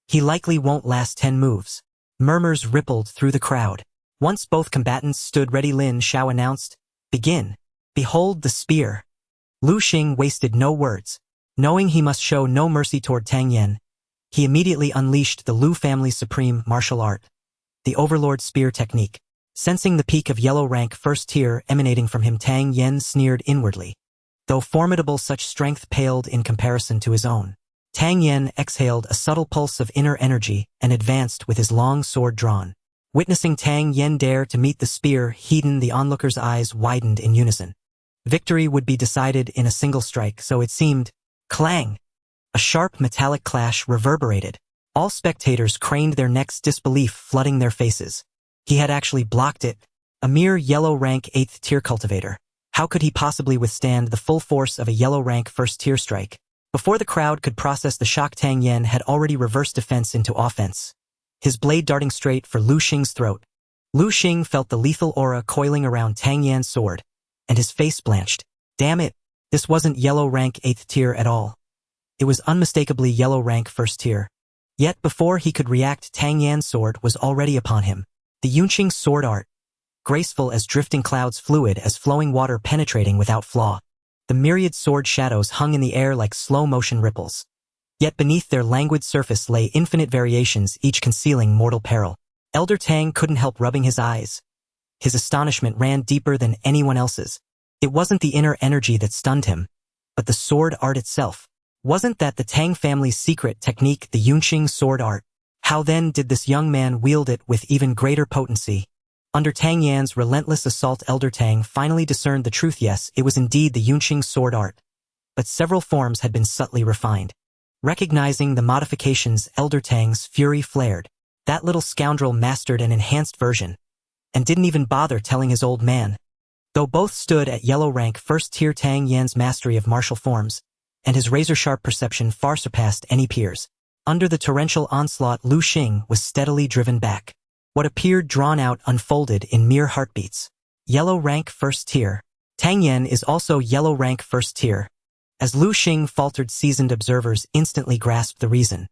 [SPEAKER 1] He likely won't last 10 moves. Murmurs rippled through the crowd. Once both combatants stood ready, Lin Xiao announced, begin. Behold the spear. Lu Xing wasted no words. Knowing he must show no mercy toward Tang Yen, he immediately unleashed the Lu family's supreme martial art, the Overlord Spear technique. Sensing the peak of yellow rank 1st tier emanating from him, Tang Yen sneered inwardly. Though formidable, such strength paled in comparison to his own. Tang Yen exhaled a subtle pulse of inner energy and advanced with his long sword drawn. Witnessing Tang Yen dare to meet the spear, the onlookers' eyes widened in unison. Victory would be decided in a single strike, so it seemed. Clang! A sharp metallic clash reverberated. All spectators craned their necks, disbelief flooding their faces. He had actually blocked it. A mere yellow rank 8th tier cultivator. How could he possibly withstand the full force of a yellow rank 1st tier strike? Before the crowd could process the shock, Tang Yen had already reversed defense into offense, his blade darting straight for Lu Xing's throat. Lu Xing felt the lethal aura coiling around Tang Yan's sword, and his face blanched. Damn it, this wasn't yellow rank 8th tier at all. It was unmistakably yellow rank 1st tier. Yet before he could react, Tang Yan's sword was already upon him. The Yunqing sword art, graceful as drifting clouds, fluid as flowing water, penetrating without flaw. The myriad sword shadows hung in the air like slow-motion ripples. Yet beneath their languid surface lay infinite variations, each concealing mortal peril. Elder Tang couldn't help rubbing his eyes. His astonishment ran deeper than anyone else's. It wasn't the inner energy that stunned him, but the sword art itself. Wasn't that the Tang family's secret technique, the Yunqing sword art? How then did this young man wield it with even greater potency? Under Tang Yan's relentless assault, Elder Tang finally discerned the truth. Yes, it was indeed the Yunqing sword art. But several forms had been subtly refined. Recognizing the modifications, Elder Tang's fury flared. That little scoundrel mastered an enhanced version, and didn't even bother telling his old man. Though both stood at yellow rank 1st tier, Tang Yan's mastery of martial forms and his razor-sharp perception far surpassed any peers. Under the torrential onslaught, Lu Xing was steadily driven back. What appeared drawn out unfolded in mere heartbeats. Yellow rank 1st tier. Tang Yen is also yellow rank 1st tier. As Lu Xing faltered, seasoned observers instantly grasped the reason.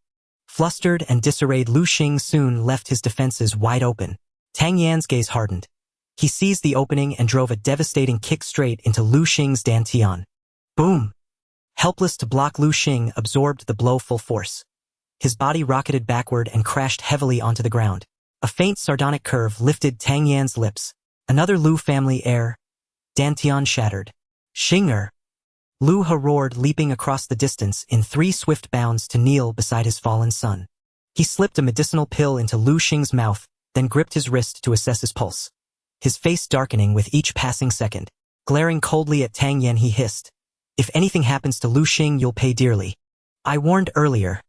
[SPEAKER 1] Flustered and disarrayed, Lu Xing soon left his defenses wide open. Tang Yan's gaze hardened. He seized the opening and drove a devastating kick straight into Lu Xing's dantian. Boom! Helpless to block, Lu Xing absorbed the blow full force. His body rocketed backward and crashed heavily onto the ground. A faint sardonic curve lifted Tang Yan's lips. Another Lu family heir. Dantian shattered. Xing'er. Lu He roared, leaping across the distance in 3 swift bounds to kneel beside his fallen son. He slipped a medicinal pill into Lu Xing's mouth, then gripped his wrist to assess his pulse. His face darkening with each passing second. Glaring coldly at Tang Yan, he hissed, "If anything happens to Lu Xing, you'll pay dearly. I warned earlier.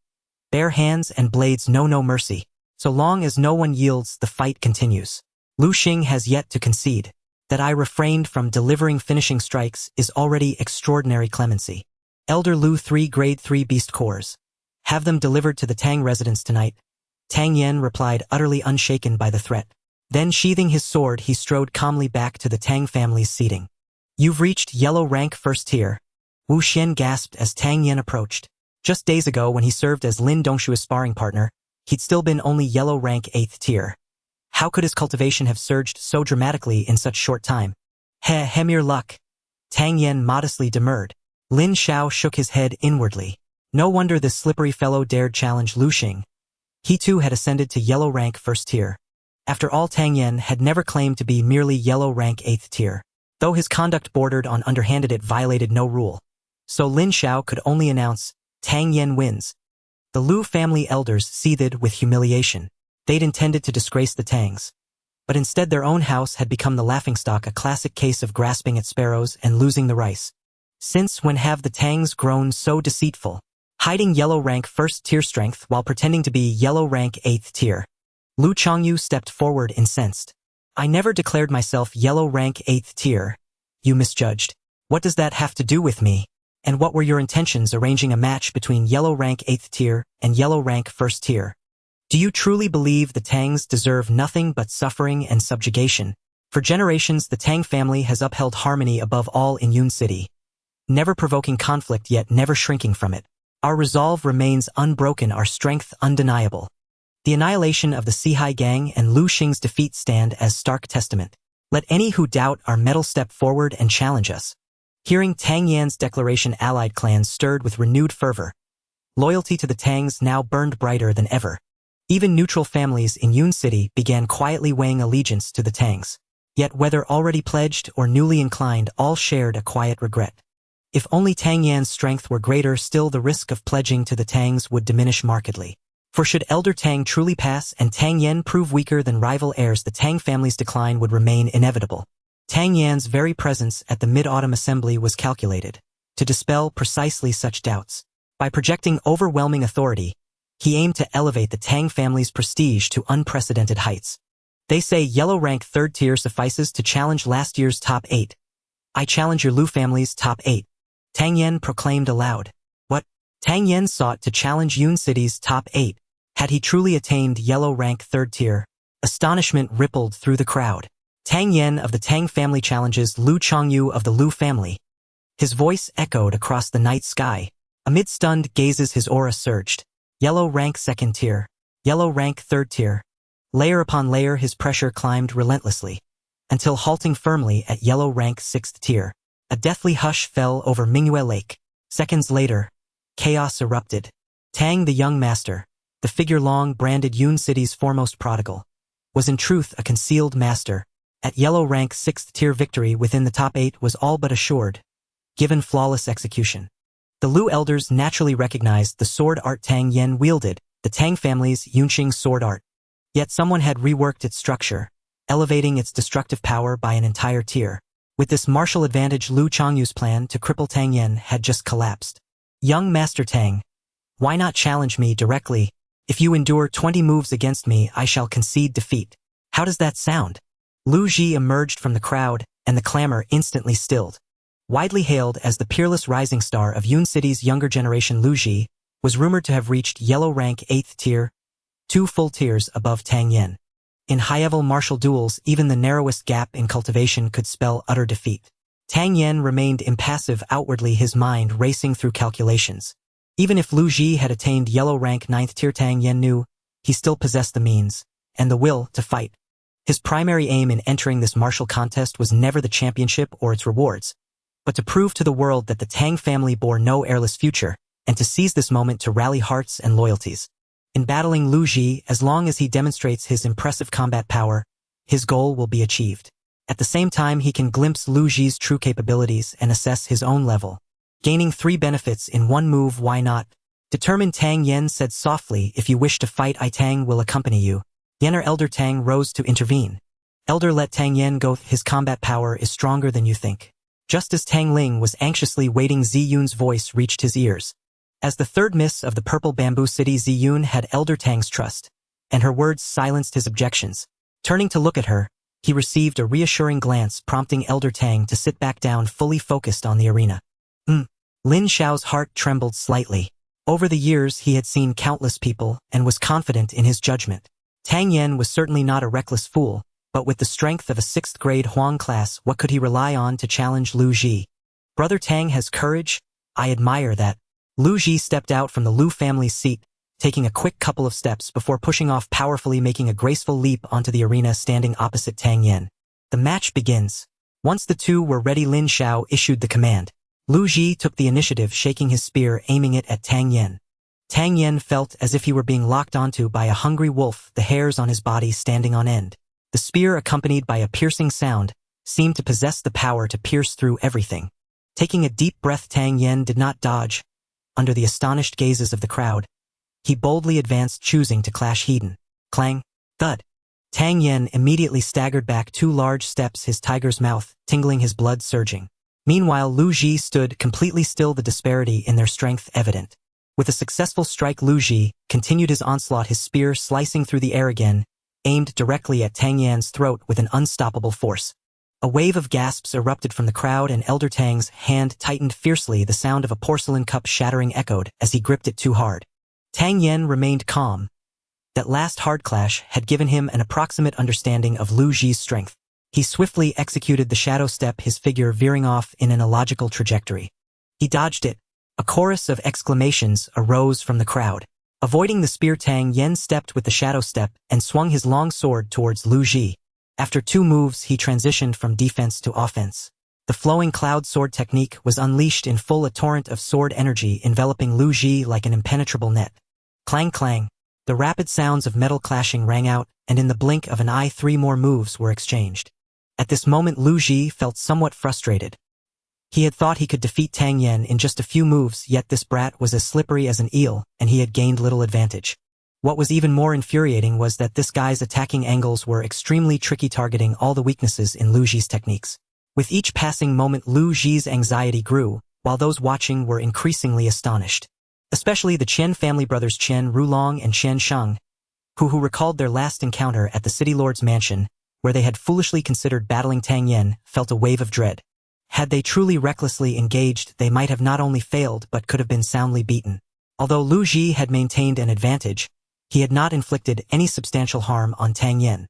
[SPEAKER 1] Bare hands and blades know no mercy. So long as no one yields, the fight continues. Lu Xing has yet to concede. That I refrained from delivering finishing strikes is already extraordinary clemency. Elder Lu 3 grade 3 beast cores. Have them delivered to the Tang residence tonight." Tang Yan replied, utterly unshaken by the threat. Then sheathing his sword, he strode calmly back to the Tang family's seating. "You've reached yellow rank 1st tier. Wu Xian gasped as Tang Yan approached. Just days ago, when he served as Lin Dongshu's sparring partner, he'd still been only yellow rank 8th tier. How could his cultivation have surged so dramatically in such short time? Mere luck. Tang Yan modestly demurred. Lin Xiao shook his head inwardly. No wonder this slippery fellow dared challenge Lu Xing. He too had ascended to yellow rank 1st tier. After all, Tang Yan had never claimed to be merely yellow rank 8th tier. Though his conduct bordered on underhanded, it violated no rule. So Lin Xiao could only announce, "Tang Yan wins." The Lu family elders seethed with humiliation. They'd intended to disgrace the Tangs. But instead their own house had become the laughingstock, a classic case of grasping at sparrows and losing the rice. Since when have the Tangs grown so deceitful? Hiding yellow rank 1st tier strength while pretending to be yellow rank 8th tier. Lu Changyu stepped forward incensed. "I never declared myself yellow rank 8th tier. You misjudged. What does that have to do with me? And what were your intentions arranging a match between yellow rank 8th tier and yellow rank 1st tier? Do you truly believe the Tangs deserve nothing but suffering and subjugation? For generations, the Tang family has upheld harmony above all in Yun City, never provoking conflict yet never shrinking from it. Our resolve remains unbroken, our strength undeniable. The annihilation of the Sihai gang and Lu Xing's defeat stand as stark testament. Let any who doubt our mettle step forward and challenge us." Hearing Tang Yan's declaration, allied clans stirred with renewed fervor. Loyalty to the Tangs now burned brighter than ever. Even neutral families in Yun City began quietly weighing allegiance to the Tangs. Yet whether already pledged or newly inclined, all shared a quiet regret. If only Tang Yan's strength were greater, still the risk of pledging to the Tangs would diminish markedly. For should Elder Tang truly pass and Tang Yan prove weaker than rival heirs, the Tang family's decline would remain inevitable. Tang Yan's very presence at the Mid-Autumn Assembly was calculated to dispel precisely such doubts. By projecting overwhelming authority, he aimed to elevate the Tang family's prestige to unprecedented heights. They say yellow rank 3rd tier suffices to challenge last year's top 8. I challenge your Lu family's top 8. Tang Yan proclaimed aloud. What? Tang Yan sought to challenge Yun City's top 8. Had he truly attained yellow rank 3rd tier? Astonishment rippled through the crowd. Tang Yan of the Tang family challenges Lu Changyu of the Lu family. His voice echoed across the night sky. Amid stunned gazes his aura surged. Yellow rank 2nd tier. Yellow rank 3rd tier. Layer upon layer his pressure climbed relentlessly, until halting firmly at yellow rank 6th tier. A deathly hush fell over Mingyue Lake. Seconds later, chaos erupted. Tang the young master, the figure long branded Yun City's foremost prodigal, was in truth a concealed master. At yellow rank 6th tier, victory within the top 8 was all but assured, given flawless execution. The Lu elders naturally recognized the sword art Tang Yan wielded, the Tang family's Yunqing sword art. Yet someone had reworked its structure, elevating its destructive power by an entire tier. With this martial advantage, Lu Changyu's plan to cripple Tang Yan had just collapsed. Young Master Tang, why not challenge me directly? If you endure 20 moves against me, I shall concede defeat. How does that sound? Lu Ji emerged from the crowd, and the clamor instantly stilled. Widely hailed as the peerless rising star of Yun City's younger generation, Lu Ji was rumored to have reached yellow rank 8th tier, 2 full tiers above Tang Yan. In high-level martial duels, even the narrowest gap in cultivation could spell utter defeat. Tang Yan remained impassive outwardly, his mind racing through calculations. Even if Lu Ji had attained yellow rank 9th tier, Tang Yan knew he still possessed the means and the will to fight. His primary aim in entering this martial contest was never the championship or its rewards, but to prove to the world that the Tang family bore no heirless future, and to seize this moment to rally hearts and loyalties. In battling Lu Ji, as long as he demonstrates his impressive combat power, his goal will be achieved. At the same time, he can glimpse Lu Ji's true capabilities and assess his own level. Gaining 3 benefits in one move, why not? Determined Tang Yen said softly, if you wish to fight, I Tang will accompany you. Yen or Elder Tang rose to intervene. Elder, let Tang Yen go, his combat power is stronger than you think. Just as Tang Ling was anxiously waiting, Zi Yun's voice reached his ears. As the third miss of the Purple Bamboo City, Zi Yun had Elder Tang's trust, and her words silenced his objections. Turning to look at her, he received a reassuring glance, prompting Elder Tang to sit back down, fully focused on the arena. Lin Xiao's heart trembled slightly. Over the years he had seen countless people and was confident in his judgment. Tang Yen was certainly not a reckless fool, but with the strength of a 6th grade Huang class, what could he rely on to challenge Lu Ji? Brother Tang has courage? I admire that. Lu Ji stepped out from the Lu family's seat, taking a quick couple of steps before pushing off powerfully, making a graceful leap onto the arena, standing opposite Tang Yen. The match begins. Once the two were ready, Lin Xiao issued the command. Lu Ji took the initiative, shaking his spear, aiming it at Tang Yen. Tang Yen felt as if he were being locked onto by a hungry wolf, the hairs on his body standing on end. The spear, accompanied by a piercing sound, seemed to possess the power to pierce through everything. Taking a deep breath, Tang Yen did not dodge. Under the astonished gazes of the crowd, he boldly advanced, choosing to clash Hedon. Clang! Thud! Tang Yen immediately staggered back 2 large steps, his tiger's mouth tingling, his blood surging. Meanwhile, Lu Ji stood completely still, the disparity in their strength evident. With a successful strike, Lu Ji continued his onslaught, his spear slicing through the air again, aimed directly at Tang Yan's throat with an unstoppable force. A wave of gasps erupted from the crowd, and Elder Tang's hand tightened fiercely, the sound of a porcelain cup shattering echoed as he gripped it too hard. Tang Yen remained calm. That last hard clash had given him an approximate understanding of Lu Ji's strength. He swiftly executed the shadow step, his figure veering off in an illogical trajectory. He dodged it. A chorus of exclamations arose from the crowd. Avoiding the spear, Tang Yen stepped with the shadow step and swung his long sword towards Lu Ji. After 2 moves, he transitioned from defense to offense. The flowing cloud sword technique was unleashed in full, a torrent of sword energy enveloping Lu Ji like an impenetrable net. Clang clang. The rapid sounds of metal clashing rang out, and in the blink of an eye 3 more moves were exchanged. At this moment, Lu Ji felt somewhat frustrated. He had thought he could defeat Tang Yen in just a few moves, yet this brat was as slippery as an eel, and he had gained little advantage. What was even more infuriating was that this guy's attacking angles were extremely tricky, targeting all the weaknesses in Lu Ji's techniques. With each passing moment, Lu Ji's anxiety grew, while those watching were increasingly astonished. Especially the Chen family brothers Chen Rulong and Chen Sheng, who recalled their last encounter at the city lord's mansion, where they had foolishly considered battling Tang Yen, felt a wave of dread. Had they truly recklessly engaged, they might have not only failed but could have been soundly beaten. Although Lu Ji had maintained an advantage, he had not inflicted any substantial harm on Tang Yen.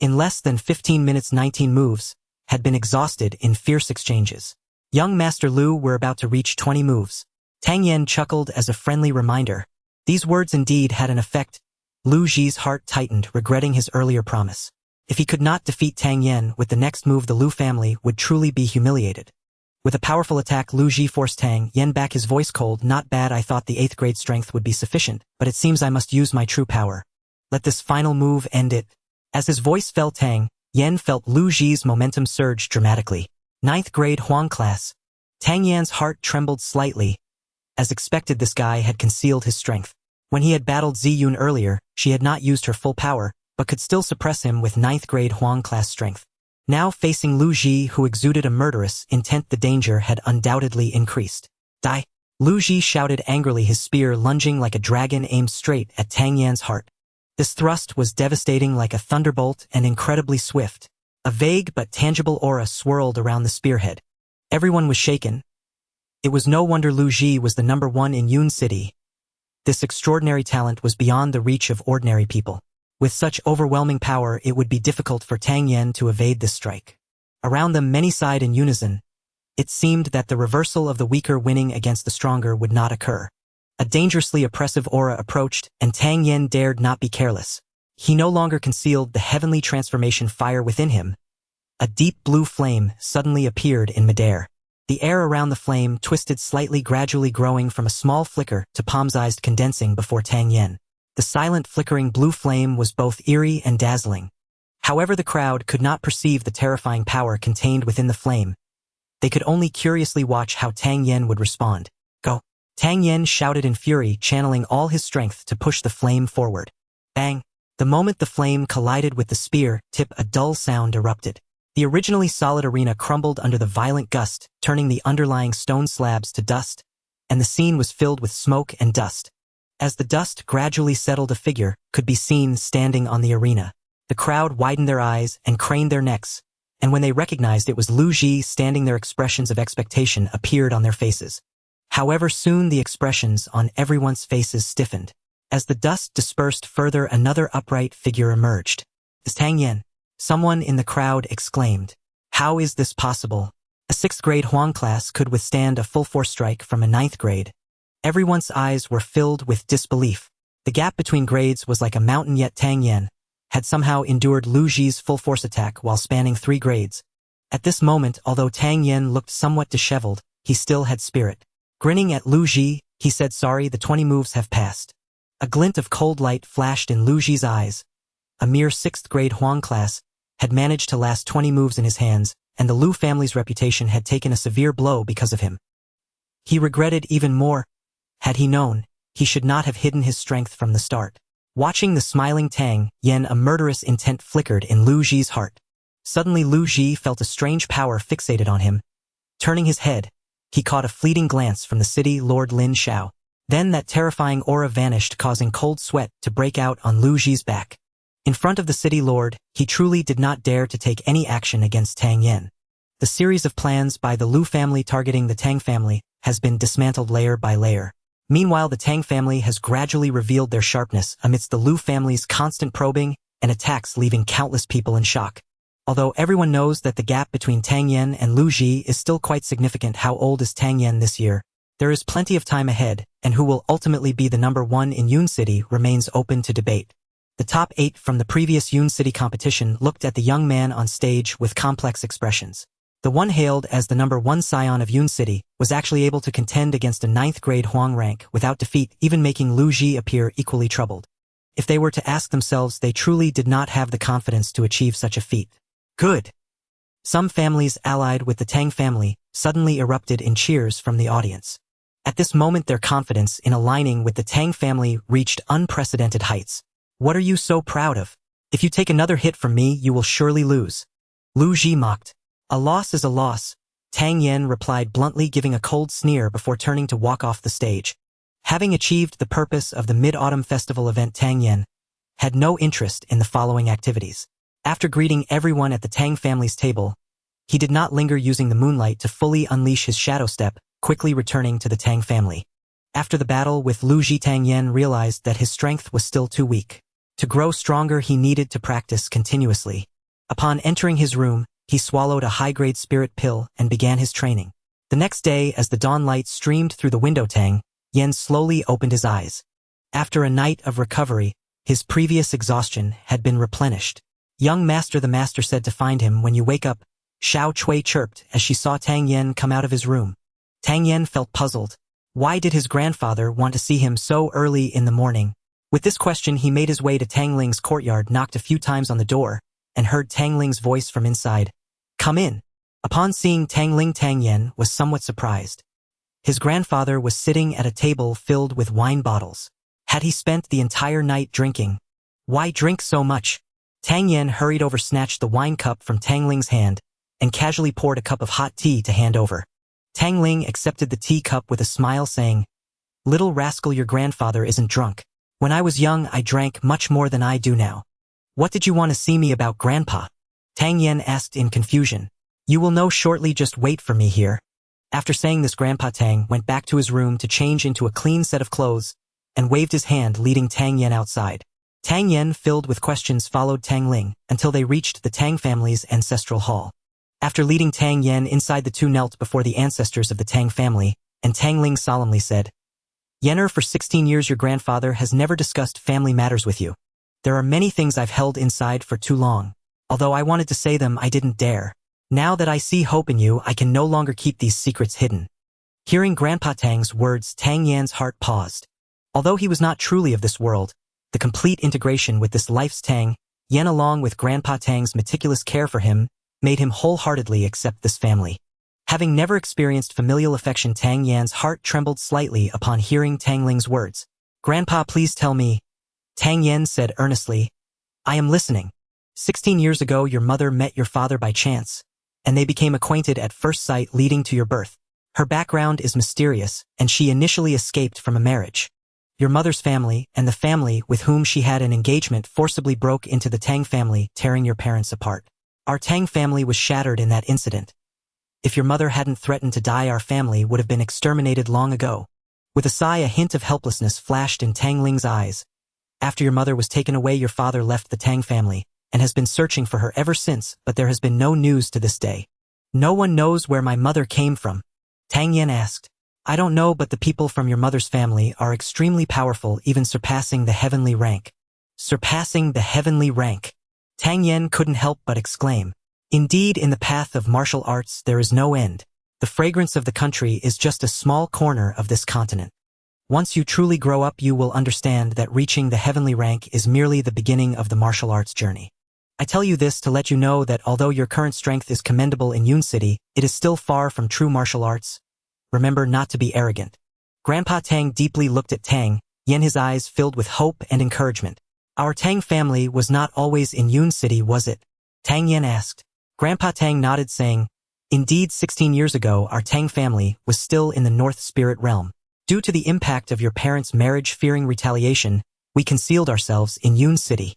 [SPEAKER 1] In less than 15 minutes, 19 moves had been exhausted in fierce exchanges. Young Master Lu were about to reach 20 moves. Tang Yen chuckled as a friendly reminder. These words indeed had an effect. Lu Ji's heart tightened, regretting his earlier promise. If he could not defeat Tang Yen with the next move, the Lu family would truly be humiliated. With a powerful attack, Lu Ji forced Tang Yen back, his voice cold. Not bad, I thought the 8th grade strength would be sufficient, but it seems I must use my true power. Let this final move end it. As his voice fell, Tang Yen felt Lu Ji's momentum surge dramatically. 9th grade Huang class. Tang Yan's heart trembled slightly. As expected, this guy had concealed his strength. When he had battled Zi Yun earlier, she had not used her full power, but could still suppress him with 9th grade Huang class strength. Now facing Lu Ji, who exuded a murderous intent, the danger had undoubtedly increased. Die! Lu Ji shouted angrily, his spear lunging like a dragon aimed straight at Tang Yan's heart. This thrust was devastating, like a thunderbolt, and incredibly swift. A vague but tangible aura swirled around the spearhead. Everyone was shaken. It was no wonder Lu Ji was the number 1 in Yun City. This extraordinary talent was beyond the reach of ordinary people. With such overwhelming power, it would be difficult for Tang Yen to evade this strike. Around them, many sighed in unison. It seemed that the reversal of the weaker winning against the stronger would not occur. A dangerously oppressive aura approached, and Tang Yen dared not be careless. He no longer concealed the heavenly transformation fire within him. A deep blue flame suddenly appeared in midair. The air around the flame twisted slightly, gradually growing from a small flicker to palm-sized, condensing before Tang Yen. The silent flickering blue flame was both eerie and dazzling. However, the crowd could not perceive the terrifying power contained within the flame. They could only curiously watch how Tang Yen would respond. Go! Tang Yen shouted in fury, channeling all his strength to push the flame forward. Bang! The moment the flame collided with the spear tip, a dull sound erupted. The originally solid arena crumbled under the violent gust, turning the underlying stone slabs to dust, and the scene was filled with smoke and dust. As the dust gradually settled, a figure could be seen standing on the arena. The crowd widened their eyes and craned their necks, and when they recognized it was Lu Ji standing, their expressions of expectation appeared on their faces. However, soon the expressions on everyone's faces stiffened. As the dust dispersed further, another upright figure emerged. "It's Tang Yen," someone in the crowd exclaimed. "How is this possible? A 6th grade Huang class could withstand a full force strike from a 9th grade. Everyone's eyes were filled with disbelief. The gap between grades was like a mountain, yet Tang Yen had somehow endured Lu Ji's full force attack while spanning 3 grades. At this moment, although Tang Yen looked somewhat disheveled, he still had spirit. Grinning at Lu Ji, he said, "Sorry, the 20 moves have passed." A glint of cold light flashed in Lu Ji's eyes. A mere 6th grade Huang class had managed to last 20 moves in his hands, and the Lu family's reputation had taken a severe blow because of him. He regretted even more. Had he known, he should not have hidden his strength from the start. Watching the smiling Tang Yen, a murderous intent flickered in Lu Ji's heart. Suddenly Lu Ji felt a strange power fixated on him. Turning his head, he caught a fleeting glance from the city Lord Lin Xiao. Then that terrifying aura vanished, causing cold sweat to break out on Lu Ji's back. In front of the city lord, he truly did not dare to take any action against Tang Yen. The series of plans by the Lu family targeting the Tang family has been dismantled layer by layer. Meanwhile, the Tang family has gradually revealed their sharpness amidst the Lu family's constant probing and attacks, leaving countless people in shock. Although everyone knows that the gap between Tang Yen and Lu Ji is still quite significant, how old is Tang Yen this year? There is plenty of time ahead, and who will ultimately be the number 1 in Yun City remains open to debate. The top 8 from the previous Yun City competition looked at the young man on stage with complex expressions. The one hailed as the number 1 scion of Yun City was actually able to contend against a 9th grade Huang rank without defeat, even making Lu Ji appear equally troubled. If they were to ask themselves, they truly did not have the confidence to achieve such a feat. Good! Some families allied with the Tang family suddenly erupted in cheers from the audience. At this moment, their confidence in aligning with the Tang family reached unprecedented heights. "What are you so proud of? If you take another hit from me, you will surely lose." Lu Ji mocked. "A loss is a loss," Tang Yen replied bluntly, giving a cold sneer before turning to walk off the stage. Having achieved the purpose of the Mid-Autumn Festival event, Tang Yen had no interest in the following activities. After greeting everyone at the Tang family's table, he did not linger, using the moonlight to fully unleash his shadow step, quickly returning to the Tang family. After the battle with Lu Ji, Tang Yen realized that his strength was still too weak. To grow stronger, he needed to practice continuously. Upon entering his room, he swallowed a high-grade spirit pill and began his training. The next day, as the dawn light streamed through the window, Tang Yen slowly opened his eyes. After a night of recovery, his previous exhaustion had been replenished. "Young master," the master said to find him when you wake up, Xiao Cui chirped as she saw Tang Yen come out of his room. Tang Yen felt puzzled. Why did his grandfather want to see him so early in the morning? With this question, he made his way to Tang Ling's courtyard, knocked a few times on the door, and heard Tang Ling's voice from inside. "Come in." Upon seeing Tang Ling, Tang Yen was somewhat surprised. His grandfather was sitting at a table filled with wine bottles. Had he spent the entire night drinking? Why drink so much? Tang Yen hurried over, snatched the wine cup from Tang Ling's hand, and casually poured a cup of hot tea to hand over. Tang Ling accepted the teacup with a smile, saying, "Little rascal, your grandfather isn't drunk. When I was young, I drank much more than I do now." "What did you want to see me about, Grandpa?" Tang Yen asked in confusion. "You will know shortly, just wait for me here." After saying this, Grandpa Tang went back to his room to change into a clean set of clothes and waved his hand, leading Tang Yen outside. Tang Yen, filled with questions, followed Tang Ling until they reached the Tang family's ancestral hall. After leading Tang Yen inside, the two knelt before the ancestors of the Tang family, and Tang Ling solemnly said, "Yenner, for 16 years your grandfather has never discussed family matters with you. There are many things I've held inside for too long. Although I wanted to say them, I didn't dare. Now that I see hope in you, I can no longer keep these secrets hidden." Hearing Grandpa Tang's words, Tang Yan's heart paused. Although he was not truly of this world, The complete integration with this life's Tang, Yen along with Grandpa Tang's meticulous care for him, made him wholeheartedly accept this family. Having never experienced familial affection, Tang Yan's heart trembled slightly upon hearing Tang Ling's words. "Grandpa, please tell me," Tang Yen said earnestly. "I am listening. 16 years ago your mother met your father by chance, and they became acquainted at first sight leading to your birth. Her background is mysterious, and she initially escaped from a marriage. Your mother's family and the family with whom she had an engagement forcibly broke into the Tang family, tearing your parents apart. Our Tang family was shattered in that incident. If your mother hadn't threatened to die, our family would have been exterminated long ago." With a sigh, a hint of helplessness flashed in Tang Ling's eyes. "After your mother was taken away, your father left the Tang family and has been searching for her ever since, but there has been no news to this day." "No one knows where my mother came from?" Tang Yen asked. "I don't know, but the people from your mother's family are extremely powerful, even surpassing the heavenly rank." "Surpassing the heavenly rank?" Tang Yen couldn't help but exclaim. "Indeed, in the path of martial arts there is no end. The fragrance of the country is just a small corner of this continent. Once you truly grow up, you will understand that reaching the heavenly rank is merely the beginning of the martial arts journey. I tell you this to let you know that although your current strength is commendable in Yun City, it is still far from true martial arts. Remember not to be arrogant." Grandpa Tang deeply looked at Tang Yen, his eyes filled with hope and encouragement. "Our Tang family was not always in Yun City, was it?" Tang Yen asked. Grandpa Tang nodded, saying, "Indeed, 16 years ago our Tang family was still in the North Spirit realm. Due to the impact of your parents' marriage, fearing retaliation, we concealed ourselves in Yun City.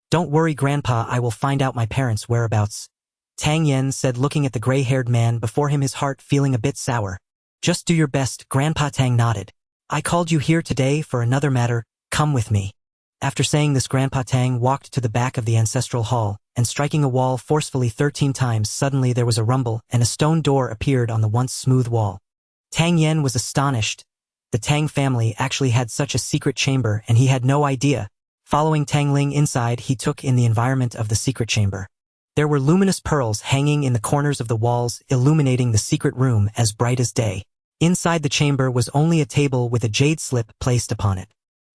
[SPEAKER 1] Don't worry, Grandpa, I will find out my parents' whereabouts," Tang Yen said, looking at the gray-haired man before him, his heart feeling a bit sour. "Just do your best," Grandpa Tang nodded. "I called you here today for another matter. Come with me." After saying this, Grandpa Tang walked to the back of the ancestral hall, and striking a wall forcefully 13 times, suddenly there was a rumble, and a stone door appeared on the once smooth wall. Tang Yen was astonished. The Tang family actually had such a secret chamber, and he had no idea. Following Tang Ling inside, he took in the environment of the secret chamber. There were luminous pearls hanging in the corners of the walls, illuminating the secret room as bright as day. Inside the chamber was only a table with a jade slip placed upon it.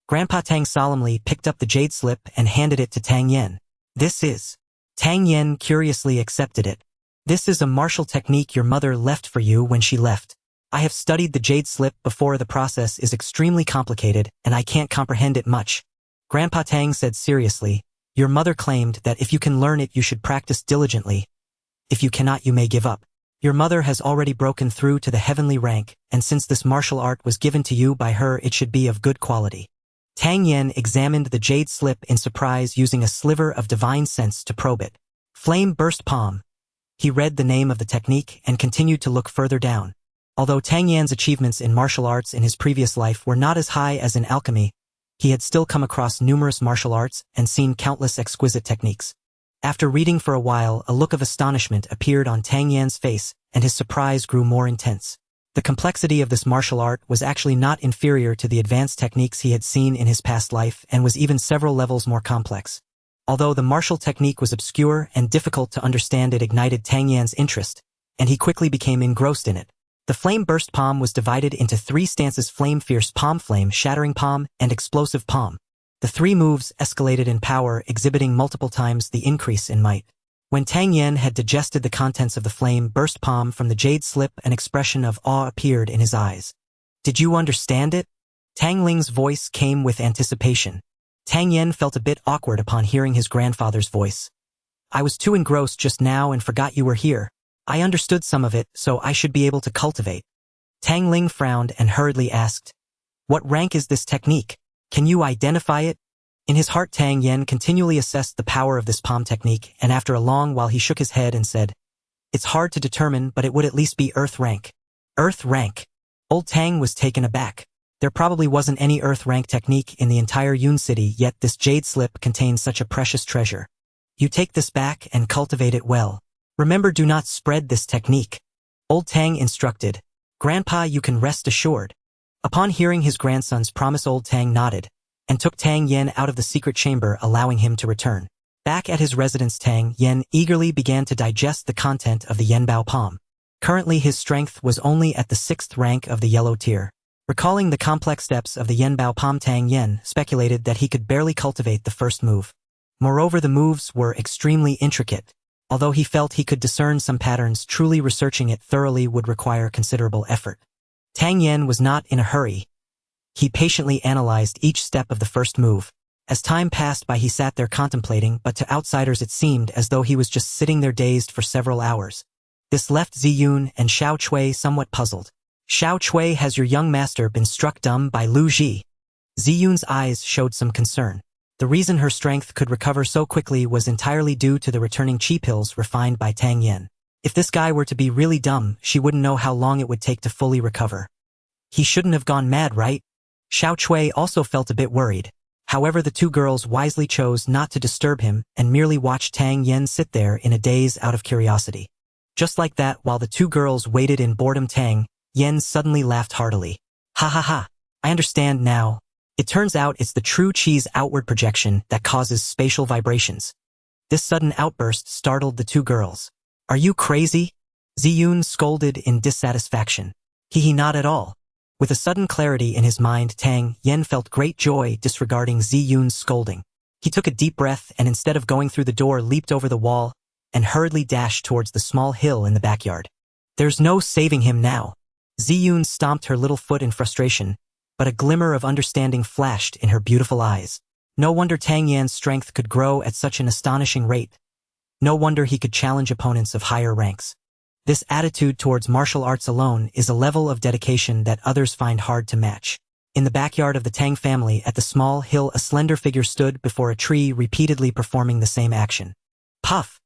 [SPEAKER 1] Grandpa Tang solemnly picked up the jade slip and handed it to Tang Yen. "This is..." Tang Yen curiously accepted it. "This is a martial technique your mother left for you when she left. I have studied the jade slip before. The process is extremely complicated, and I can't comprehend it much." Grandpa Tang said seriously, "Your mother claimed that if you can learn it, you should practice diligently. If you cannot, you may give up. Your mother has already broken through to the heavenly rank, and since this martial art was given to you by her, it should be of good quality." Tang Yen examined the jade slip in surprise, using a sliver of divine sense to probe it. "Flame burst palm." He read the name of the technique and continued to look further down. Although Tang Yan's achievements in martial arts in his previous life were not as high as in alchemy, he had still come across numerous martial arts and seen countless exquisite techniques. After reading for a while, a look of astonishment appeared on Tang Yan's face, and his surprise grew more intense. The complexity of this martial art was actually not inferior to the advanced techniques he had seen in his past life, and was even several levels more complex. Although the martial technique was obscure and difficult to understand, it ignited Tang Yan's interest, and he quickly became engrossed in it. The flame burst palm was divided into 3 stances: flame fierce palm, flame shattering palm, and explosive palm. The 3 moves escalated in power, exhibiting multiple times the increase in might. When Tang Yen had digested the contents of the flame burst palm from the jade slip, an expression of awe appeared in his eyes. "Did you understand it?" Tang Ling's voice came with anticipation. Tang Yen felt a bit awkward upon hearing his grandfather's voice. "I was too engrossed just now and forgot you were here. I understood some of it, so I should be able to cultivate." Tang Ling frowned and hurriedly asked, "What rank is this technique? Can you identify it?" In his heart, Tang Yen continually assessed the power of this palm technique, and after a long while he shook his head and said, "It's hard to determine, but it would at least be Earth rank." Earth rank? Old Tang was taken aback. There probably wasn't any Earth rank technique in the entire Yun City, yet this jade slip contained such a precious treasure. "You take this back and cultivate it well. Remember, do not spread this technique," Old Tang instructed. "Grandpa, you can rest assured." Upon hearing his grandson's promise, Old Tang nodded, and took Tang Yen out of the secret chamber, allowing him to return. Back at his residence, Tang Yen eagerly began to digest the content of the Yenbao palm. Currently his strength was only at the 6th rank of the yellow tier. Recalling the complex steps of the Yenbao Palm, Tang Yen speculated that he could barely cultivate the first move. Moreover, the moves were extremely intricate. Although he felt he could discern some patterns, truly researching it thoroughly would require considerable effort. Tang Yen was not in a hurry. He patiently analyzed each step of the first move. As time passed by, he sat there contemplating, but to outsiders it seemed as though he was just sitting there dazed for several hours. This left Ziyun and Xiao Chui somewhat puzzled. Xiao Chui, has your young master been struck dumb by Lu Ji? Ziyun's eyes showed some concern. The reason her strength could recover so quickly was entirely due to the returning chi pills refined by Tang Yen. If this guy were to be really dumb, she wouldn't know how long it would take to fully recover. He shouldn't have gone mad, right? Xiao Chui also felt a bit worried. However, the two girls wisely chose not to disturb him and merely watched Tang Yen sit there in a daze out of curiosity. Just like that, while the two girls waited in boredom, Tang Yen suddenly laughed heartily. Ha ha ha, I understand now. It turns out it's the true chi's outward projection that causes spatial vibrations. This sudden outburst startled the two girls. Are you crazy? Ziyun scolded in dissatisfaction. He not at all. With a sudden clarity in his mind, Tang Yen felt great joy disregarding Ziyun's scolding. He took a deep breath and instead of going through the door, leaped over the wall and hurriedly dashed towards the small hill in the backyard. There's no saving him now. Ziyun stomped her little foot in frustration, but a glimmer of understanding flashed in her beautiful eyes. No wonder Tang Yan's strength could grow at such an astonishing rate. No wonder he could challenge opponents of higher ranks. This attitude towards martial arts alone is a level of dedication that others find hard to match. In the backyard of the Tang family at the small hill, a slender figure stood before a tree, repeatedly performing the same action. Puff!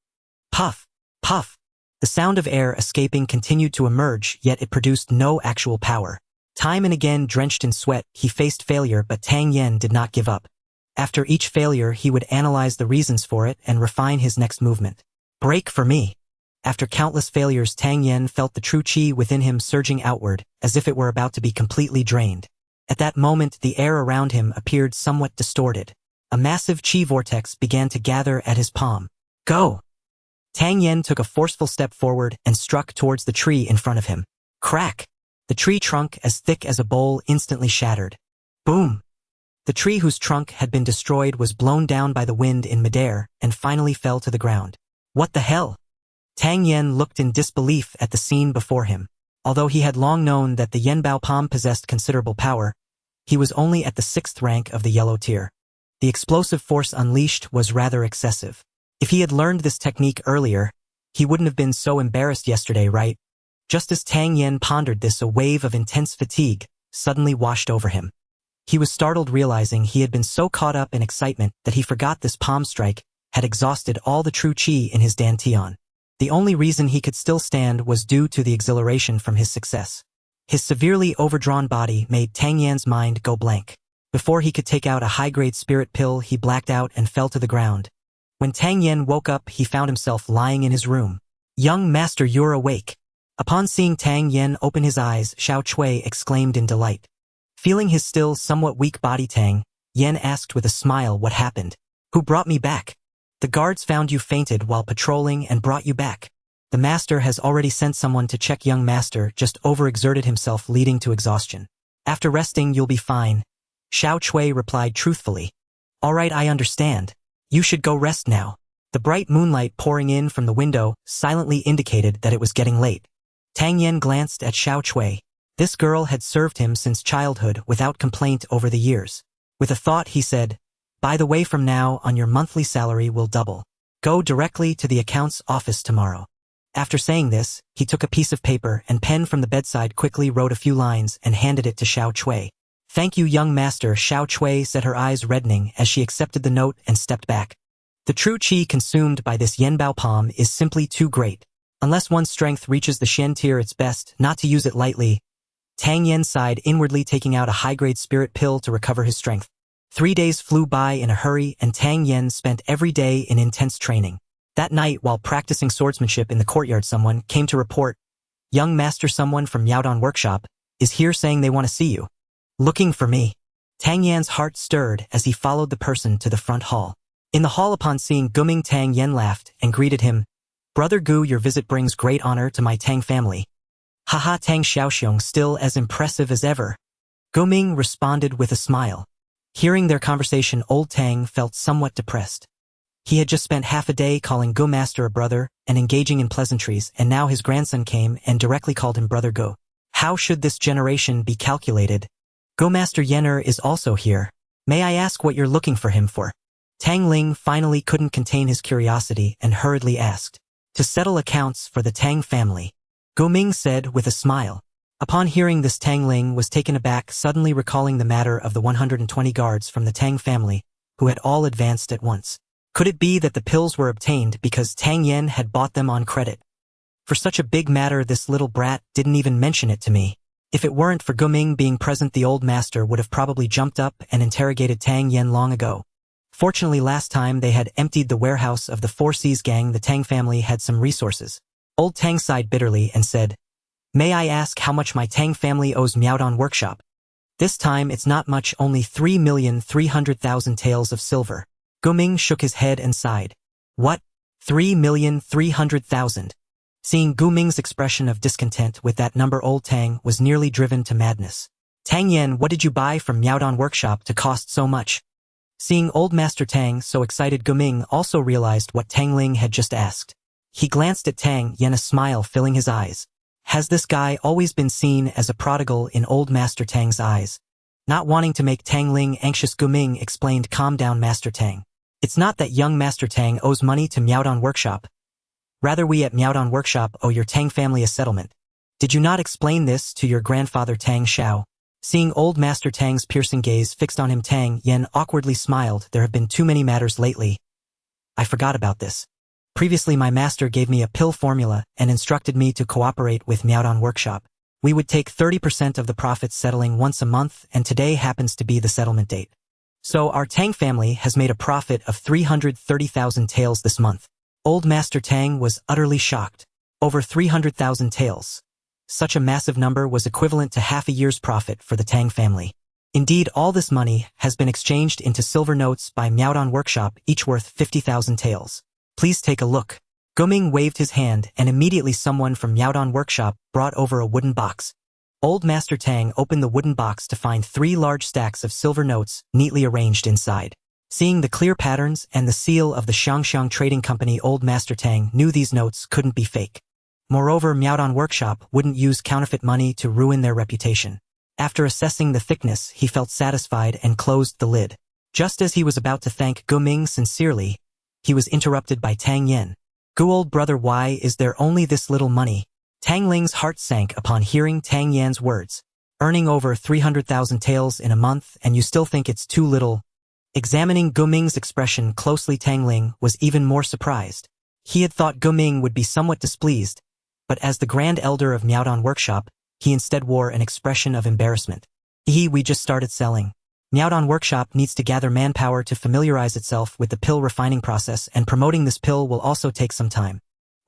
[SPEAKER 1] Puff! Puff! The sound of air escaping continued to emerge, yet it produced no actual power. Time and again, drenched in sweat, he faced failure, but Tang Yen did not give up. After each failure, he would analyze the reasons for it and refine his next movement. Break for me. After countless failures, Tang Yen felt the true chi within him surging outward, as if it were about to be completely drained. At that moment, the air around him appeared somewhat distorted. A massive chi vortex began to gather at his palm. Go! Tang Yen took a forceful step forward and struck towards the tree in front of him. Crack! The tree trunk, as thick as a bowl, instantly shattered. Boom! The tree, whose trunk had been destroyed, was blown down by the wind in midair and finally fell to the ground. What the hell? Tang Yen looked in disbelief at the scene before him. Although he had long known that the Yenbao Palm possessed considerable power, he was only at the 6th rank of the yellow tier. The explosive force unleashed was rather excessive. If he had learned this technique earlier, he wouldn't have been so embarrassed yesterday, right? Just as Tang Yen pondered this, a wave of intense fatigue suddenly washed over him. He was startled, realizing he had been so caught up in excitement that he forgot this palm strike had exhausted all the true chi in his dantian. The only reason he could still stand was due to the exhilaration from his success. His severely overdrawn body made Tang Yan's mind go blank. Before he could take out a high-grade spirit pill, he blacked out and fell to the ground. When Tang Yen woke up, he found himself lying in his room. Young master, you're awake. Upon seeing Tang Yen open his eyes, Xiao Chui exclaimed in delight. Feeling his still somewhat weak body, Tang Yen asked with a smile, what happened? Who brought me back? The guards found you fainted while patrolling and brought you back. The master has already sent someone to check. Young master just overexerted himself, leading to exhaustion. After resting, you'll be fine. Xiao Chui replied truthfully. All right, I understand. You should go rest now. The bright moonlight pouring in from the window silently indicated that it was getting late. Tang Yen glanced at Xiao Chui. This girl had served him since childhood without complaint over the years. With a thought, he said, by the way, from now on your monthly salary will double. Go directly to the accounts office tomorrow. After saying this, he took a piece of paper and pen from the bedside, quickly wrote a few lines and handed it to Xiao Chui. Thank you, young master. Xiao Chui said, her eyes reddening as she accepted the note and stepped back. The true chi consumed by this Yenbao Palm is simply too great. Unless one's strength reaches the Shen tier, it's best not to use it lightly. Tang Yen sighed inwardly, taking out a high-grade spirit pill to recover his strength. 3 days flew by in a hurry, and Tang Yen spent every day in intense training. That night, while practicing swordsmanship in the courtyard, someone came to report, young master, someone from Yaodong workshop is here saying they want to see you. Looking for me. Tang Yan's heart stirred as he followed the person to the front hall. In the hall, upon seeing Guming, Tang Yen laughed and greeted him. Brother Gu, your visit brings great honor to my Tang family. Haha, Tang Xiaoxiong, still as impressive as ever. Ming responded with a smile. Hearing their conversation, old Tang felt somewhat depressed. He had just spent half a day calling Go Master a brother and engaging in pleasantries, and now his grandson came and directly called him Brother Go. How should this generation be calculated? Go Master Yenner is also here. May I ask what you're looking for him for? Tang Ling finally couldn't contain his curiosity and hurriedly asked. To settle accounts for the Tang family. Go Ming said with a smile. Upon hearing this, Tang Ling was taken aback, suddenly recalling the matter of the 120 guards from the Tang family, who had all advanced at once. Could it be that the pills were obtained because Tang Yen had bought them on credit? For such a big matter, this little brat didn't even mention it to me. If it weren't for Go Ming being present, the old master would have probably jumped up and interrogated Tang Yen long ago. Fortunately, last time they had emptied the warehouse of the Four Seas gang, the Tang family had some resources. Old Tang sighed bitterly and said, May I ask how much my Tang family owes Miaodong Workshop? This time it's not much, only 3,300,000 taels of silver. Go Ming shook his head and sighed. What? 3,300,000? Seeing Gu Ming's expression of discontent with that number, old Tang was nearly driven to madness. Tang Yen, what did you buy from Miaodong Workshop to cost so much? Seeing old Master Tang so excited, Gu Ming also realized what Tang Ling had just asked. He glanced at Tang Yen, a smile filling his eyes. Has this guy always been seen as a prodigal in old Master Tang's eyes? Not wanting to make Tang Ling anxious, Gu Ming explained, Calm down, Master Tang. It's not that young Master Tang owes money to Miaodong Workshop. Rather, we at Miaodong Workshop owe your Tang family a settlement. Did you not explain this to your grandfather Tang Xiao? Seeing old Master Tang's piercing gaze fixed on him, Tang Yen awkwardly smiled. There have been too many matters lately. I forgot about this. Previously, my master gave me a pill formula and instructed me to cooperate with Miaodong Workshop. We would take 30% of the profits, settling once a month, and today happens to be the settlement date. So our Tang family has made a profit of 330,000 taels this month. Old Master Tang was utterly shocked. Over 300,000 taels. Such a massive number was equivalent to half a year's profit for the Tang family. Indeed, all this money has been exchanged into silver notes by Miaodong Workshop, each worth 50,000 taels. Please take a look. Go Ming waved his hand, and immediately someone from Miaodong Workshop brought over a wooden box. Old Master Tang opened the wooden box to find 3 large stacks of silver notes neatly arranged inside. Seeing the clear patterns and the seal of the Xiangxiang Trading Company, old Master Tang knew these notes couldn't be fake. Moreover, Miaodong Workshop wouldn't use counterfeit money to ruin their reputation. After assessing the thickness, he felt satisfied and closed the lid. Just as he was about to thank Gu Ming sincerely, he was interrupted by Tang Yen. Gu old brother, why is there only this little money? Tang Ling's heart sank upon hearing Tang Yan's words. Earning over 300,000 taels in a month and you still think it's too little? Examining Gu Ming's expression closely, Tang Ling was even more surprised. He had thought Gu Ming would be somewhat displeased, but as the Grand Elder of Miaodong Workshop, he instead wore an expression of embarrassment. We just started selling. Miaodong Workshop needs to gather manpower to familiarize itself with the pill refining process, and promoting this pill will also take some time.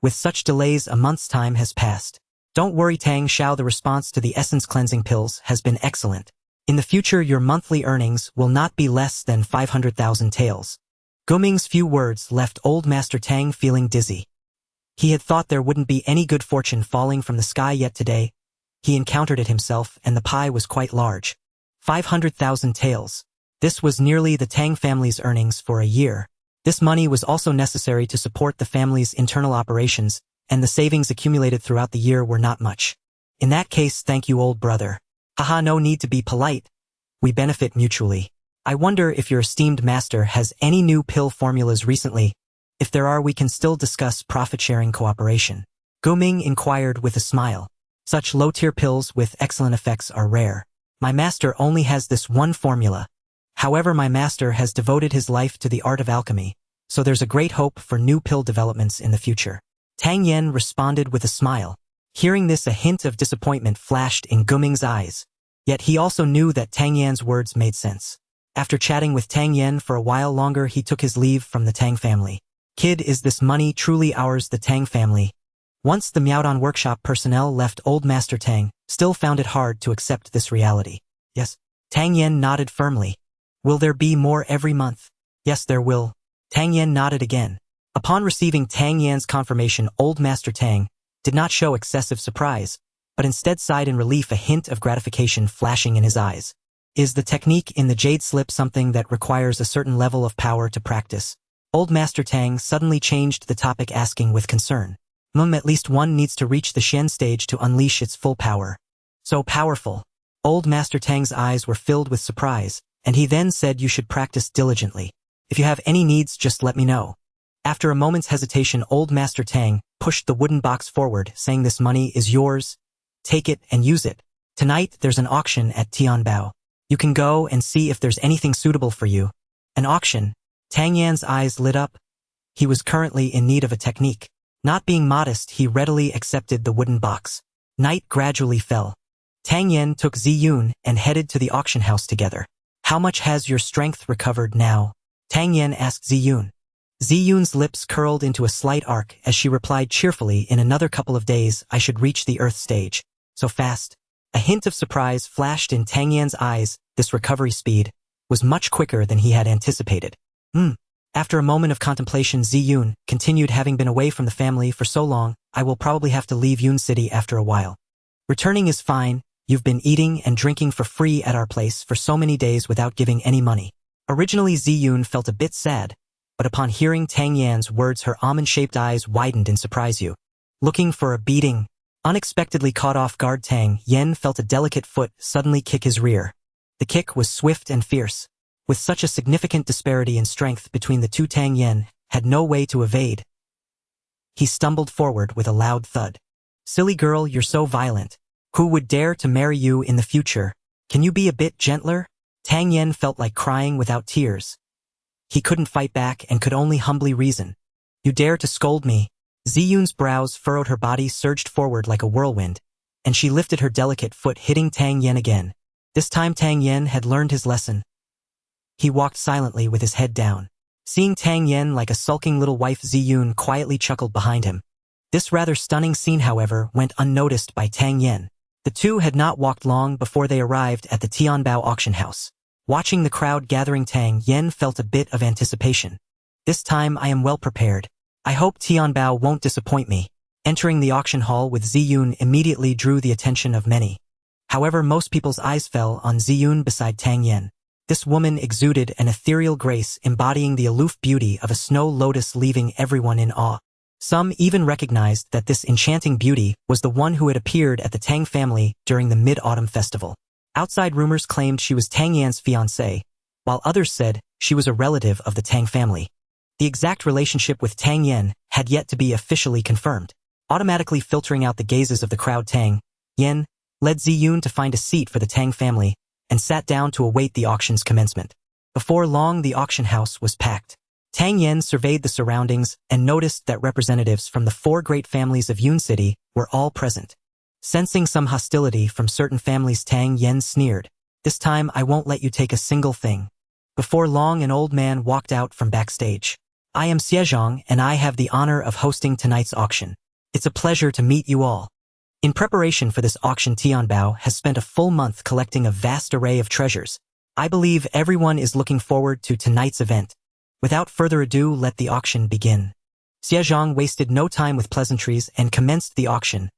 [SPEAKER 1] With such delays, a month's time has passed. Don't worry, Tang Xiao, the response to the essence cleansing pills has been excellent. In the future, your monthly earnings will not be less than 500,000 taels. Gu Ming's few words left old Master Tang feeling dizzy. He had thought there wouldn't be any good fortune falling from the sky, yet today he encountered it himself, and the pie was quite large. 500,000 taels. This was nearly the Tang family's earnings for a year. This money was also necessary to support the family's internal operations, and the savings accumulated throughout the year were not much. In that case, thank you, old brother. Haha, no need to be polite. We benefit mutually. I wonder if your esteemed master has any new pill formulas recently. If there are, we can still discuss profit-sharing cooperation. Gu Ming inquired with a smile. Such low-tier pills with excellent effects are rare. My master only has this one formula. However, my master has devoted his life to the art of alchemy, so there's a great hope for new pill developments in the future. Tang Yen responded with a smile. Hearing this, a hint of disappointment flashed in Gu Ming's eyes. Yet he also knew that Tang Yan's words made sense. After chatting with Tang Yen for a while longer, he took his leave from the Tang family. Kid, is this money truly ours, the Tang family? Once the Miaodong Workshop personnel left, old Master Tang still found it hard to accept this reality. Yes. Tang Yen nodded firmly. Will there be more every month? Yes, there will. Tang Yen nodded again. Upon receiving Tang Yan's confirmation, old Master Tang did not show excessive surprise, but instead sighed in relief, a hint of gratification flashing in his eyes. Is the technique in the jade slip something that requires a certain level of power to practice? Old Master Tang suddenly changed the topic, asking with concern. At least one needs to reach the Shen stage to unleash its full power. So powerful. Old Master Tang's eyes were filled with surprise, and he then said, you should practice diligently. If you have any needs, just let me know. After a moment's hesitation, Old Master Tang pushed the wooden box forward, saying, this money is yours. Take it and use it. Tonight there's an auction at Tianbao. You can go and see if there's anything suitable for you. An auction? Tang Yan's eyes lit up. He was currently in need of a technique. Not being modest, he readily accepted the wooden box. Night gradually fell. Tang Yan took Ziyun and headed to the auction house together. How much has your strength recovered now? Tang Yan asked Ziyun. Ziyun's lips curled into a slight arc as she replied cheerfully, in another couple of days I should reach the Earth stage. So fast? A hint of surprise flashed in Tang Yan's eyes. This recovery speed was much quicker than he had anticipated. After a moment of contemplation, Ziyun continued, having been away from the family for so long, I will probably have to leave Yun City after a while. Returning is fine. You've been eating and drinking for free at our place for so many days without giving any money. Originally Ziyun felt a bit sad, but upon hearing Tang Yan's words, her almond-shaped eyes widened in surprise. You looking for a beating? Unexpectedly caught off guard, Tang Yan felt a delicate foot suddenly kick his rear. The kick was swift and fierce. With such a significant disparity in strength between the two, Tang Yan had no way to evade. He stumbled forward with a loud thud. Silly girl, you're so violent. Who would dare to marry you in the future? Can you be a bit gentler? Tang Yan felt like crying without tears. He couldn't fight back and could only humbly reason. You dare to scold me? Ziyun's brows furrowed, her body surged forward like a whirlwind, and she lifted her delicate foot, hitting Tang Yan again. This time Tang Yan had learned his lesson. He walked silently with his head down. Seeing Tang Yan like a sulking little wife, Ziyun quietly chuckled behind him. This rather stunning scene, however, went unnoticed by Tang Yan. The two had not walked long before they arrived at the Tianbao auction house. Watching the crowd gathering, Tang Yan felt a bit of anticipation. This time I am well prepared. I hope Tianbao won't disappoint me. Entering the auction hall with Ziyun immediately drew the attention of many. However, most people's eyes fell on Ziyun beside Tang Yan. This woman exuded an ethereal grace, embodying the aloof beauty of a snow lotus, leaving everyone in awe. Some even recognized that this enchanting beauty was the one who had appeared at the Tang family during the Mid-Autumn Festival. Outside rumors claimed she was Tang Yan's fiancée, while others said she was a relative of the Tang family. The exact relationship with Tang Yan had yet to be officially confirmed. Automatically filtering out the gazes of the crowd, Tang Yan led Ziyun to find a seat for the Tang family and sat down to await the auction's commencement. Before long, the auction house was packed. Tang Yan surveyed the surroundings and noticed that representatives from the 4 great families of Yun City were all present. Sensing some hostility from certain families, Tang Yan sneered. This time I won't let you take a single thing. Before long, an old man walked out from backstage. I am Xiezhang, and I have the honor of hosting tonight's auction. It's a pleasure to meet you all. In preparation for this auction, Tianbao has spent a full month collecting a vast array of treasures. I believe everyone is looking forward to tonight's event. Without further ado, let the auction begin. Xiezhang wasted no time with pleasantries and commenced the auction.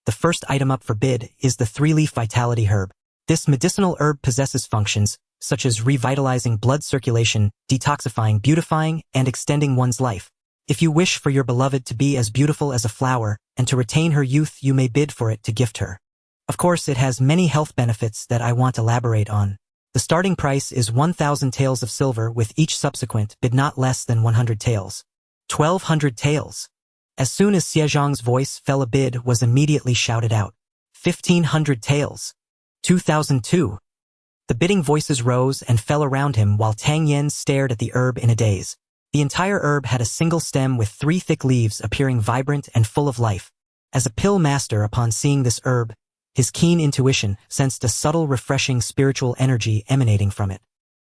[SPEAKER 1] The first item up for bid is the 3-leaf vitality herb. This medicinal herb possesses functions such as revitalizing blood circulation, detoxifying, beautifying, and extending one's life. If you wish for your beloved to be as beautiful as a flower and to retain her youth, you may bid for it to gift her. Of course, it has many health benefits that I won't elaborate on. The starting price is 1,000 taels of silver, with each subsequent bid not less than 100 taels. 1,200 taels. As soon as Xiezhang's voice fell, a bid was immediately shouted out. 1,500 taels. 2,002. The bidding voices rose and fell around him while Tang Yan stared at the herb in a daze. The entire herb had a single stem with 3 thick leaves appearing vibrant and full of life. As a pill master, upon seeing this herb, his keen intuition sensed a subtle, refreshing spiritual energy emanating from it.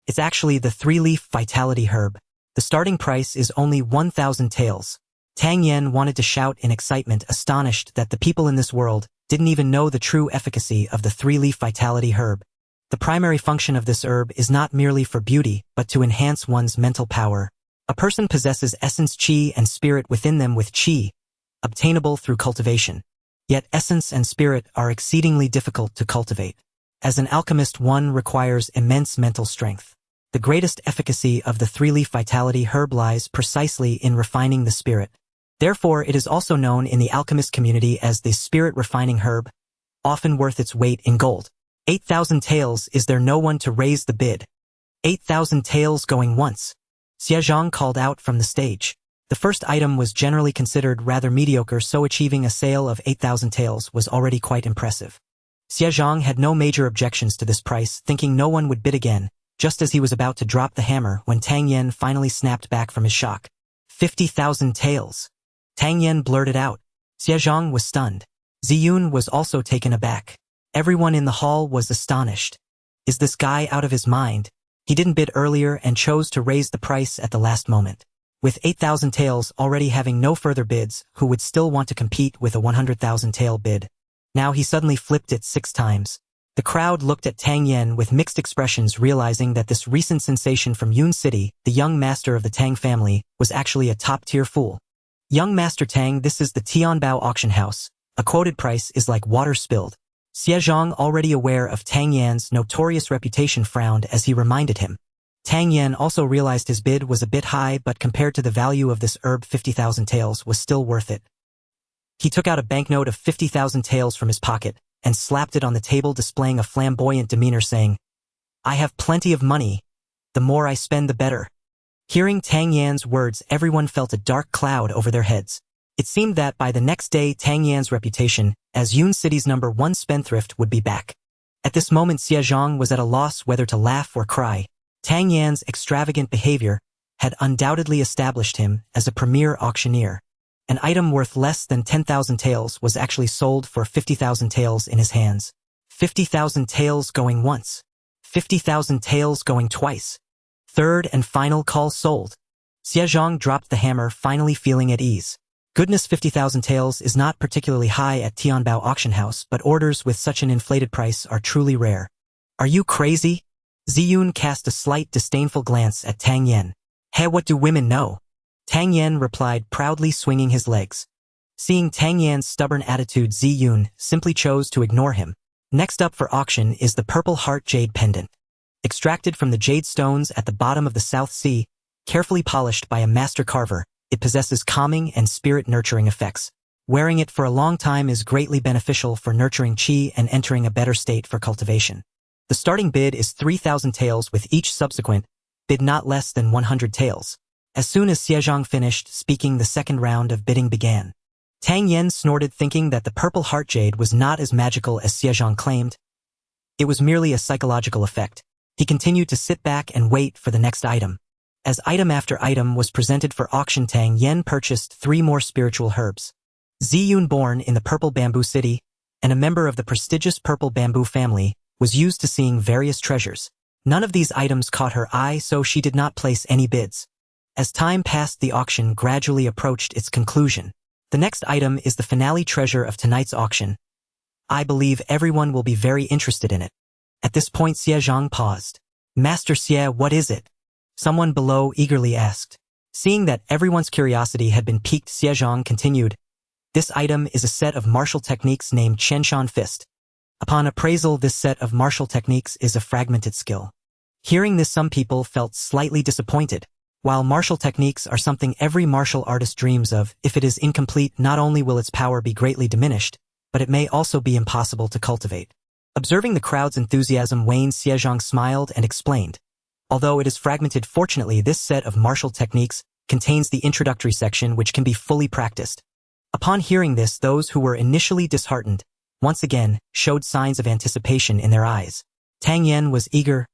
[SPEAKER 1] It's actually the 3-leaf vitality herb. The starting price is only 1,000 taels. Tang Yan wanted to shout in excitement, astonished that the people in this world didn't even know the true efficacy of the 3-leaf vitality herb. The primary function of this herb is not merely for beauty, but to enhance one's mental power. A person possesses essence qi and spirit within them, with qi, obtainable through cultivation. Yet essence and spirit are exceedingly difficult to cultivate. As an alchemist, one requires immense mental strength. The greatest efficacy of the three-leaf vitality herb lies precisely in refining the spirit. Therefore, it is also known in the alchemist community as the spirit-refining herb, often worth its weight in gold. 8,000 taels, is there no one to raise the bid? 8,000 taels going once. Xiezhang called out from the stage. The first item was generally considered rather mediocre, so achieving a sale of 8,000 taels was already quite impressive. Xiezhang had no major objections to this price, thinking no one would bid again, just as he was about to drop the hammer when Tang Yen finally snapped back from his shock. 50,000 taels. Tang Yen blurted out. Xiezhang was stunned. Ziyun was also taken aback. Everyone in the hall was astonished. Is this guy out of his mind? He didn't bid earlier and chose to raise the price at the last moment. With 8,000 taels already having no further bids, who would still want to compete with a 100,000 tael bid? Now he suddenly flipped it 6 times. The crowd looked at Tang Yen with mixed expressions, realizing that this recent sensation from Yun City, the young master of the Tang family, was actually a top-tier fool. Young Master Tang, this is the Tianbao auction house. A quoted price is like water spilled. Xiezhang, already aware of Tang Yan's notorious reputation, frowned as he reminded him. Tang Yan also realized his bid was a bit high, but compared to the value of this herb, 50,000 taels was still worth it. He took out a banknote of 50,000 taels from his pocket and slapped it on the table, displaying a flamboyant demeanor, saying, "I have plenty of money. The more I spend, the better." Hearing Tang Yan's words, everyone felt a dark cloud over their heads. It seemed that by the next day, Tang Yan's reputation as Yun City's #1 spendthrift would be back. At this moment, Xiezhang was at a loss whether to laugh or cry. Tang Yan's extravagant behavior had undoubtedly established him as a premier auctioneer. An item worth less than 10,000 taels was actually sold for 50,000 taels in his hands. 50,000 taels going once. 50,000 taels going twice. Third and final call sold. Xiezhang dropped the hammer, finally feeling at ease. Goodness, 50,000 taels is not particularly high at Tianbao auction house, but orders with such an inflated price are truly rare. Are you crazy? Ziyun cast a slight disdainful glance at Tang Yen. Hey, what do women know? Tang Yen replied, proudly swinging his legs. Seeing Tang Yan's stubborn attitude, Ziyun simply chose to ignore him. Next up for auction is the Purple Heart Jade Pendant. Extracted from the jade stones at the bottom of the South Sea, carefully polished by a master carver, it possesses calming and spirit-nurturing effects. Wearing it for a long time is greatly beneficial for nurturing qi and entering a better state for cultivation. The starting bid is 3,000 taels, with each subsequent bid not less than 100 taels. As soon as Xiezhang finished speaking, the second round of bidding began. Tang Yen snorted, thinking that the Purple Heart Jade was not as magical as Xiezhang claimed. It was merely a psychological effect. He continued to sit back and wait for the next item. As item after item was presented for auction, Tang Yen purchased 3 more spiritual herbs. Ziyun, born in the Purple Bamboo City and a member of the prestigious Purple Bamboo family, was used to seeing various treasures. None of these items caught her eye, so she did not place any bids. As time passed, the auction gradually approached its conclusion. The next item is the finale treasure of tonight's auction. I believe everyone will be very interested in it. At this point, Xiezhang paused. Master Xie, what is it? Someone below eagerly asked. Seeing that everyone's curiosity had been piqued, Xiezhang continued. This item is a set of martial techniques named Chenshan Fist. Upon appraisal, this set of martial techniques is a fragmented skill. Hearing this, some people felt slightly disappointed. While martial techniques are something every martial artist dreams of, if it is incomplete, not only will its power be greatly diminished, but it may also be impossible to cultivate. Observing the crowd's enthusiasm wane, Xiezhang smiled and explained. Although it is fragmented, fortunately, this set of martial techniques contains the introductory section, which can be fully practiced. Upon hearing this, those who were initially disheartened once again showed signs of anticipation in their eyes. Tang Yen was eager.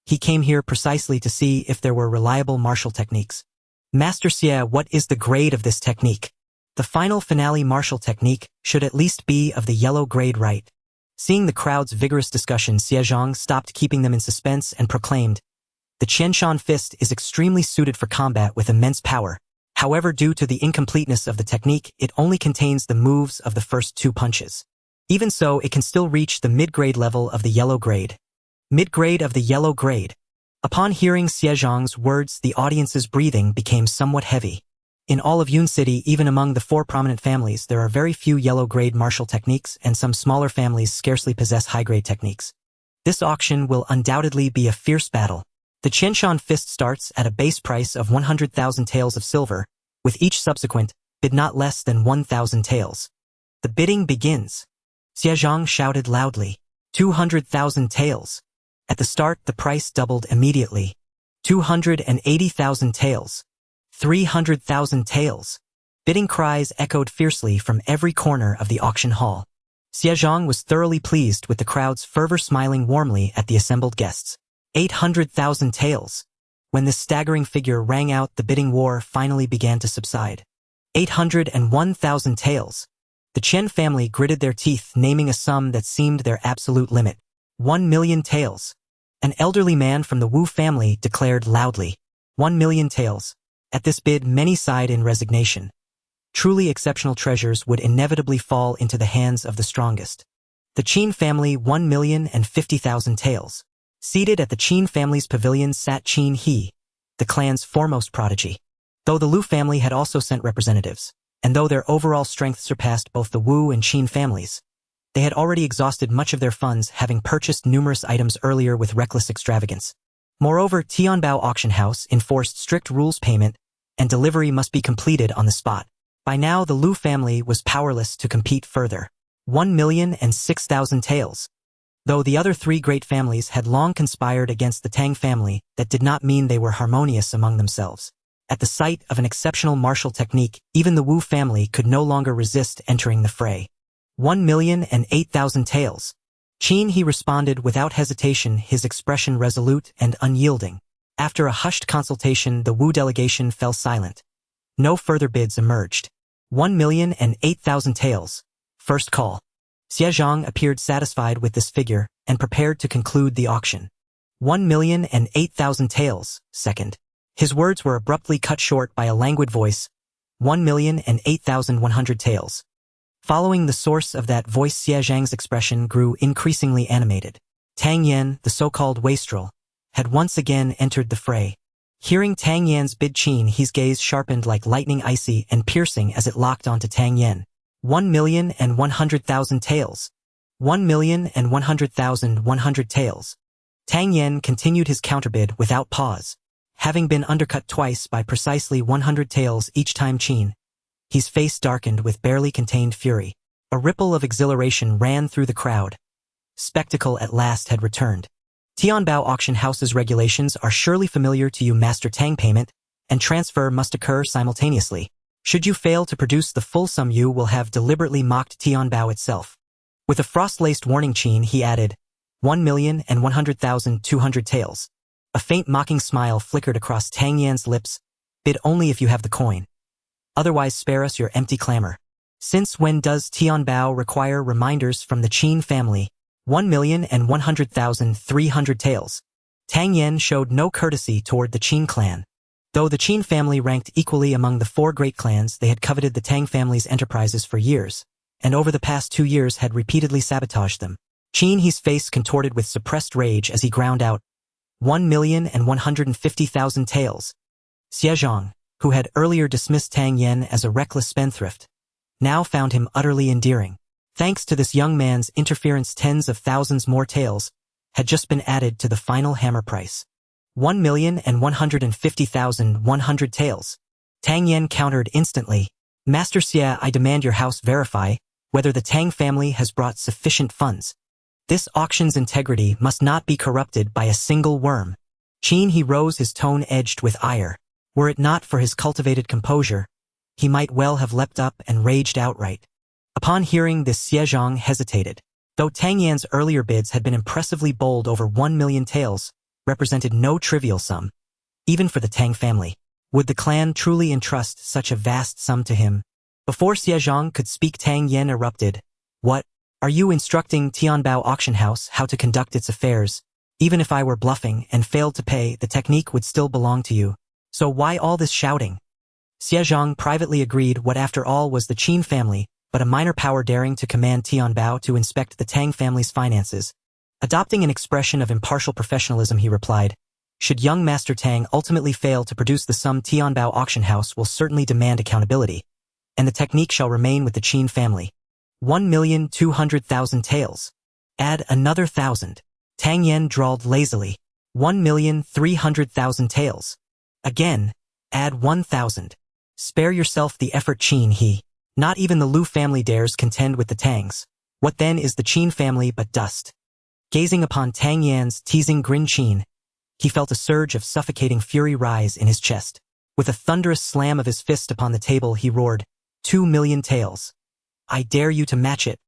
[SPEAKER 1] He came here precisely to see if there were reliable martial techniques. Master Xie, what is the grade of this technique? The final finale martial technique should at least be of the yellow grade, right? Seeing the crowd's vigorous discussion, Xiezhang stopped keeping them in suspense and proclaimed, the Chenshan Fist is extremely suited for combat with immense power. However, due to the incompleteness of the technique, it only contains the moves of the first 2 punches. Even so, it can still reach the mid-grade level of the yellow grade. Mid-grade of the yellow grade. Upon hearing Xiezhang's words, the audience's breathing became somewhat heavy. In all of Yun City, even among the 4 prominent families, there are very few yellow-grade martial techniques, and some smaller families scarcely possess high-grade techniques. This auction will undoubtedly be a fierce battle. The Qianshan fist starts at a base price of 100,000 taels of silver, with each subsequent bid not less than 1,000 taels. The bidding begins. Xie Zhang shouted loudly, 200,000 taels. At the start, the price doubled immediately. 280,000 taels. 300,000 taels. Bidding cries echoed fiercely from every corner of the auction hall. Xie Zhang was thoroughly pleased with the crowd's fervor, smiling warmly at the assembled guests. 800,000 taels. When this staggering figure rang out, the bidding war finally began to subside. 801,000 taels. The Chen family gritted their teeth, naming a sum that seemed their absolute limit. 1 million taels. An elderly man from the Wu family declared loudly, 1 million taels. At this bid, many sighed in resignation. Truly exceptional treasures would inevitably fall into the hands of the strongest. The Qin family, 1,050,000 taels. Seated at the Qin family's pavilion sat Qin He, the clan's foremost prodigy. Though the Lu family had also sent representatives, and though their overall strength surpassed both the Wu and Qin families, they had already exhausted much of their funds, having purchased numerous items earlier with reckless extravagance. Moreover, Tianbao Auction House enforced strict rules: payment and delivery must be completed on the spot. By now, the Lu family was powerless to compete further. 1,006,000 taels. Though the other 3 great families had long conspired against the Tang family, that did not mean they were harmonious among themselves. At the sight of an exceptional martial technique, even the Wu family could no longer resist entering the fray. 1,008,000 taels. Qin He responded without hesitation, his expression resolute and unyielding. After a hushed consultation, the Wu delegation fell silent. No further bids emerged. 1,008,000 taels. First call. Xie Zhang appeared satisfied with this figure and prepared to conclude the auction. 1,008,000 taels. Second. His words were abruptly cut short by a languid voice. 1,008,100 taels. Following the source of that voice, Xie Zhang's expression grew increasingly animated. Tang Yan, the so-called wastrel, had once again entered the fray. Hearing Tang Yan's bid, Qin He's gaze sharpened like lightning, icy and piercing as it locked onto Tang Yan. 1,100,000 taels. 1,100,100 taels. Tang Yan continued his counterbid without pause. Having been undercut twice by precisely 100 taels each time, Qin He's face darkened with barely contained fury. A ripple of exhilaration ran through the crowd. Spectacle at last had returned. Tianbao Auction House's regulations are surely familiar to you, Master Tang. Payment and transfer must occur simultaneously. Should you fail to produce the full sum, you will have deliberately mocked Tianbao itself. With a frost-laced warning, Qin He added, 1,100,200 taels. A faint mocking smile flickered across Tang Yan's lips. Bid only if you have the coin. Otherwise spare us your empty clamor. Since when does Tianbao require reminders from the Qin family? 1,100,300 taels. Tang Yan showed no courtesy toward the Qin clan. Though the Qin family ranked equally among the 4 great clans, they had coveted the Tang family's enterprises for years, and over the past 2 years had repeatedly sabotaged them. Qin He's face contorted with suppressed rage as he ground out, 1,150,000 taels. Xie Zhang, who had earlier dismissed Tang Yan as a reckless spendthrift, now found him utterly endearing. Thanks to this young man's interference, tens of thousands more taels had just been added to the final hammer price. 1,150,100 taels. Tang Yan countered instantly. Master Xie, I demand your house verify whether the Tang family has brought sufficient funds. This auction's integrity must not be corrupted by a single worm. Qin He rose, his tone edged with ire. Were it not for his cultivated composure, he might well have leapt up and raged outright. Upon hearing this, Xie Zhang hesitated. Though Tang Yan's earlier bids had been impressively bold, over 1 million taels represented no trivial sum, even for the Tang family. Would the clan truly entrust such a vast sum to him? Before Xie Zhang could speak, Tang Yan erupted. What? Are you instructing Tianbao Auction House how to conduct its affairs? Even if I were bluffing and failed to pay, the technique would still belong to you. So why all this shouting? Xie Zhang privately agreed. What after all was the Qin family, but a minor power daring to command Tianbao to inspect the Tang family's finances? Adopting an expression of impartial professionalism, he replied, Should young Master Tang ultimately fail to produce the sum, Tianbao auction house will certainly demand accountability, and the technique shall remain with the Qin family. 1,200,000 taels. Add another 1,000. Tang Yen drawled lazily. 1,300,000 taels. Again, add 1,000. Spare yourself the effort, Qin he. Not even the Lu family dares contend with the Tangs. What then is the Qin family but dust? Gazing upon Tang Yan's teasing grin, Qin, he felt a surge of suffocating fury rise in his chest. With a thunderous slam of his fist upon the table, he roared, 2 million taels. I dare you to match it.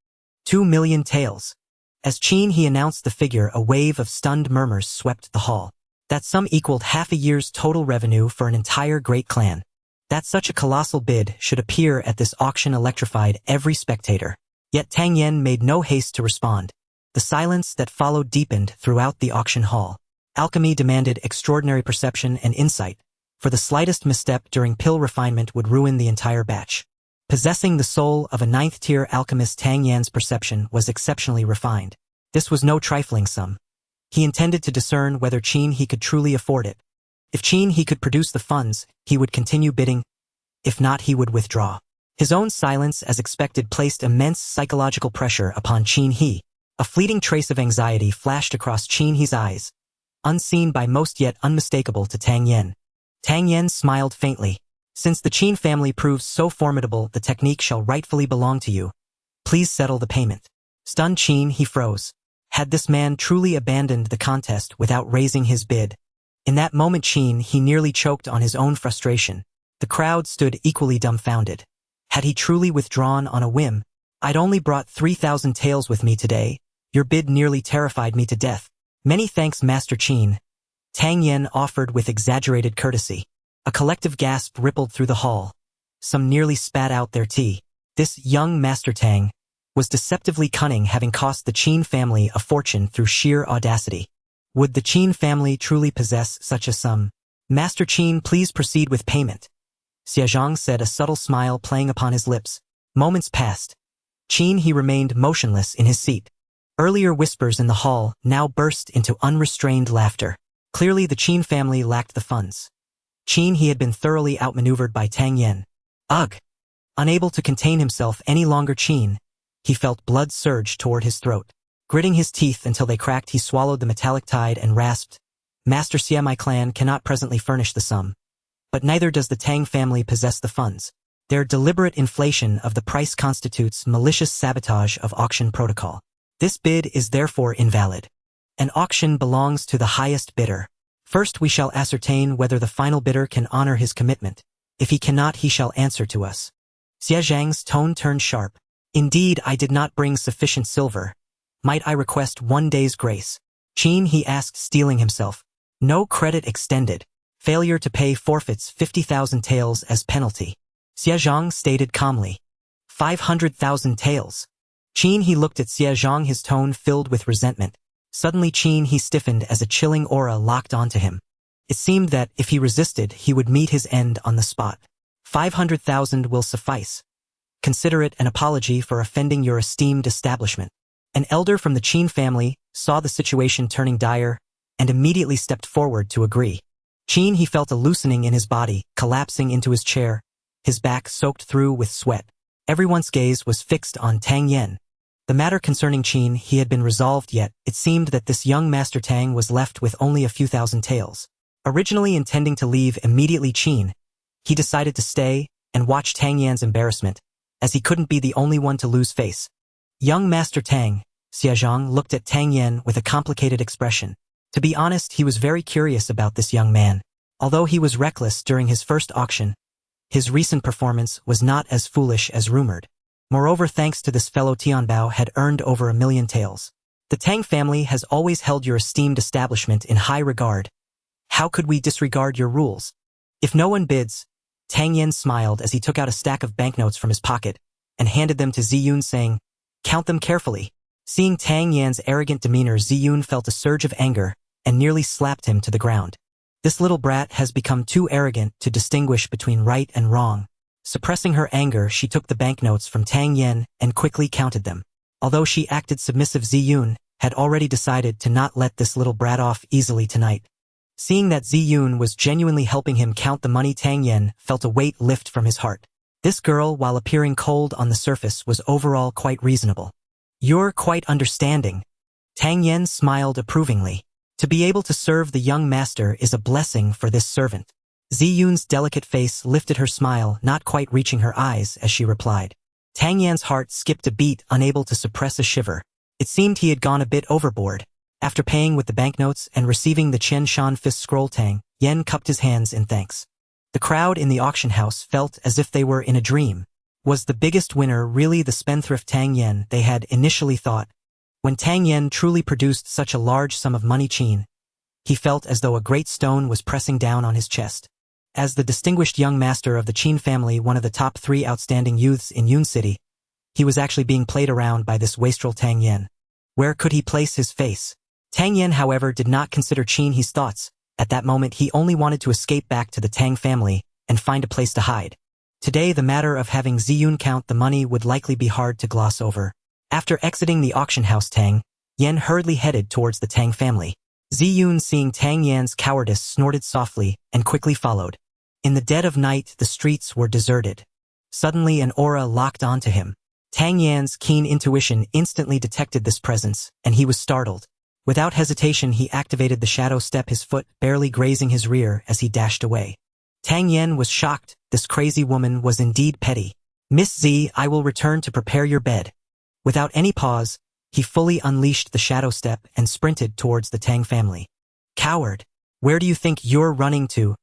[SPEAKER 1] 2 million taels. As Qin he announced the figure, a wave of stunned murmurs swept the hall. That sum equaled half a year's total revenue for an entire great clan. That such a colossal bid should appear at this auction electrified every spectator. Yet Tang Yen made no haste to respond. The silence that followed deepened throughout the auction hall. Alchemy demanded extraordinary perception and insight, for the slightest misstep during pill refinement would ruin the entire batch. Possessing the soul of a 9th-tier alchemist, Tang Yan's perception was exceptionally refined. This was no trifling sum. He intended to discern whether Qin he could truly afford it. If Qin he could produce the funds, he would continue bidding. If not, he would withdraw. His own silence, as expected, placed immense psychological pressure upon Qin he. A fleeting trace of anxiety flashed across Qin he's eyes, unseen by most yet unmistakable to Tang Yen. Tang Yen smiled faintly. Since the Qin family proves so formidable, the technique shall rightfully belong to you. Please settle the payment. Stunned, Qin he froze. Had this man truly abandoned the contest without raising his bid? In that moment, Qin he nearly choked on his own frustration. The crowd stood equally dumbfounded. Had he truly withdrawn on a whim? I'd only brought 3,000 taels with me today. Your bid nearly terrified me to death. Many thanks, Master Qin. Tang Yen offered with exaggerated courtesy. A collective gasp rippled through the hall. Some nearly spat out their tea. This young Master Tang was deceptively cunning, having cost the Qin family a fortune through sheer audacity. Would the Qin family truly possess such a sum? Master Qin, please proceed with payment. Xiaozhang said, a subtle smile playing upon his lips. Moments passed. Qin he remained motionless in his seat. Earlier whispers in the hall now burst into unrestrained laughter. Clearly the Qin family lacked the funds. Qin he had been thoroughly outmaneuvered by Tang Yen. Ugh! Unable to contain himself any longer, Qin he felt blood surge toward his throat. Gritting his teeth until they cracked, he swallowed the metallic tide and rasped, Master Xia, my clan cannot presently furnish the sum. But neither does the Tang family possess the funds. Their deliberate inflation of the price constitutes malicious sabotage of auction protocol. This bid is therefore invalid. An auction belongs to the highest bidder. First we shall ascertain whether the final bidder can honor his commitment. If he cannot, he shall answer to us. Xia Zhang's tone turned sharp. Indeed, I did not bring sufficient silver. Might I request 1 day's grace? Qin he asked, steeling himself. No credit extended. Failure to pay forfeits 50,000 taels as penalty. Xia Zhang stated calmly. 500,000 taels. Qin he looked at Xia Zhang, his tone filled with resentment. Suddenly Qin he stiffened as a chilling aura locked onto him. It seemed that, if he resisted, he would meet his end on the spot. 500,000 will suffice. Consider it an apology for offending your esteemed establishment. An elder from the Qin family saw the situation turning dire and immediately stepped forward to agree. Qin he felt a loosening in his body, collapsing into his chair, his back soaked through with sweat. Everyone's gaze was fixed on Tang Yen. The matter concerning Qin he had been resolved, yet it seemed that this young Master Tang was left with only a few thousand taels. Originally intending to leave immediately, Qin he decided to stay and watch Tang Yan's embarrassment, as he couldn't be the only one to lose face. Young Master Tang, Xia Zhang looked at Tang Yen with a complicated expression. To be honest, he was very curious about this young man. Although he was reckless during his first auction, his recent performance was not as foolish as rumored. Moreover, thanks to this fellow, Tianbao had earned over 1 million taels. The Tang family has always held your esteemed establishment in high regard. How could we disregard your rules? If no one bids, Tang Yen smiled as he took out a stack of banknotes from his pocket and handed them to Ziyun, saying, count them carefully. Seeing Tang Yan's arrogant demeanor, Ziyun felt a surge of anger and nearly slapped him to the ground. This little brat has become too arrogant to distinguish between right and wrong. Suppressing her anger, she took the banknotes from Tang Yen and quickly counted them. Although she acted submissive, Ziyun had already decided to not let this little brat off easily tonight. Seeing that Ziyun was genuinely helping him count the money, Tang Yen felt a weight lift from his heart. This girl, while appearing cold on the surface, was overall quite reasonable. You're quite understanding. Tang Yen smiled approvingly. To be able to serve the young master is a blessing for this servant. Ziyun's delicate face lifted her smile, not quite reaching her eyes as she replied. Tang Yan's heart skipped a beat, unable to suppress a shiver. It seemed he had gone a bit overboard. After paying with the banknotes and receiving the Chen Shan fist scroll, Tang Yen cupped his hands in thanks. The crowd in the auction house felt as if they were in a dream. Was the biggest winner really the spendthrift Tang Yen they had initially thought? When Tang Yen truly produced such a large sum of money, Qin, he felt as though a great stone was pressing down on his chest. As the distinguished young master of the Qin family, one of the top 3 outstanding youths in Yun City, he was actually being played around by this wastrel Tang Yen. Where could he place his face? Tang Yen, however, did not consider Qin his thoughts. At that moment, he only wanted to escape back to the Tang family and find a place to hide. Today, the matter of having Ziyun count the money would likely be hard to gloss over. After exiting the auction house, Tang Yen hurriedly headed towards the Tang family. Ziyun, seeing Tang Yan's cowardice, snorted softly and quickly followed. In the dead of night, the streets were deserted. Suddenly, an aura locked onto him. Tang Yan's keen intuition instantly detected this presence, and he was startled. Without hesitation, he activated the shadow step, his foot barely grazing his rear as he dashed away. Tang Yen was shocked. This crazy woman was indeed petty. Miss Z, I will return to prepare your bed. Without any pause, he fully unleashed the shadow step and sprinted towards the Tang family. Coward! Where do you think you're running to?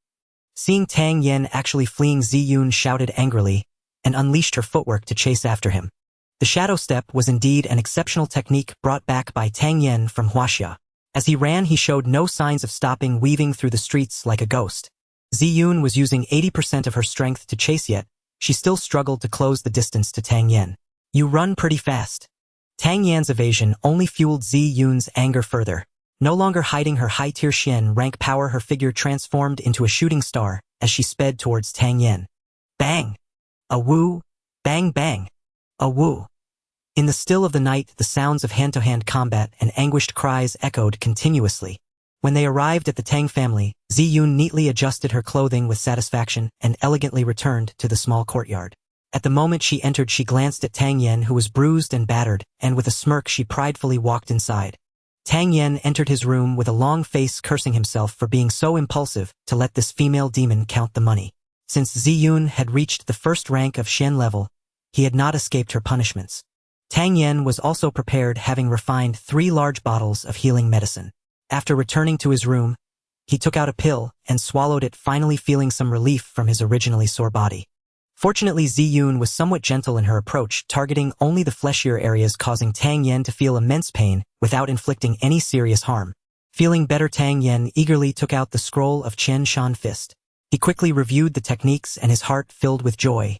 [SPEAKER 1] Seeing Tang Yen actually fleeing, Ziyun shouted angrily and unleashed her footwork to chase after him. The shadow step was indeed an exceptional technique brought back by Tang Yen from Huaxia. As he ran, he showed no signs of stopping, weaving through the streets like a ghost. Ziyun was using 80% of her strength to chase, yet she still struggled to close the distance to Tang Yen. You run pretty fast. Tang Yan's evasion only fueled Ziyun's anger further. No longer hiding her high-tier Xian rank power, her figure transformed into a shooting star as she sped towards Tang Yen. Bang! A woo! Bang bang! A woo! In the still of the night, the sounds of hand-to-hand combat and anguished cries echoed continuously. When they arrived at the Tang family, Ziyun neatly adjusted her clothing with satisfaction and elegantly returned to the small courtyard. At the moment she entered, she glanced at Tang Yen, who was bruised and battered, and with a smirk she pridefully walked inside. Tang Yen entered his room with a long face, cursing himself for being so impulsive to let this female demon count the money. Since Ziyun had reached the first rank of Xian level, he had not escaped her punishments. Tang Yen was also prepared, having refined 3 large bottles of healing medicine. After returning to his room, he took out a pill and swallowed it, finally feeling some relief from his originally sore body. Fortunately, Ziyun was somewhat gentle in her approach, targeting only the fleshier areas, causing Tang Yen to feel immense pain without inflicting any serious harm. Feeling better, Tang Yen eagerly took out the scroll of Chen Shan fist. He quickly reviewed the techniques and his heart filled with joy.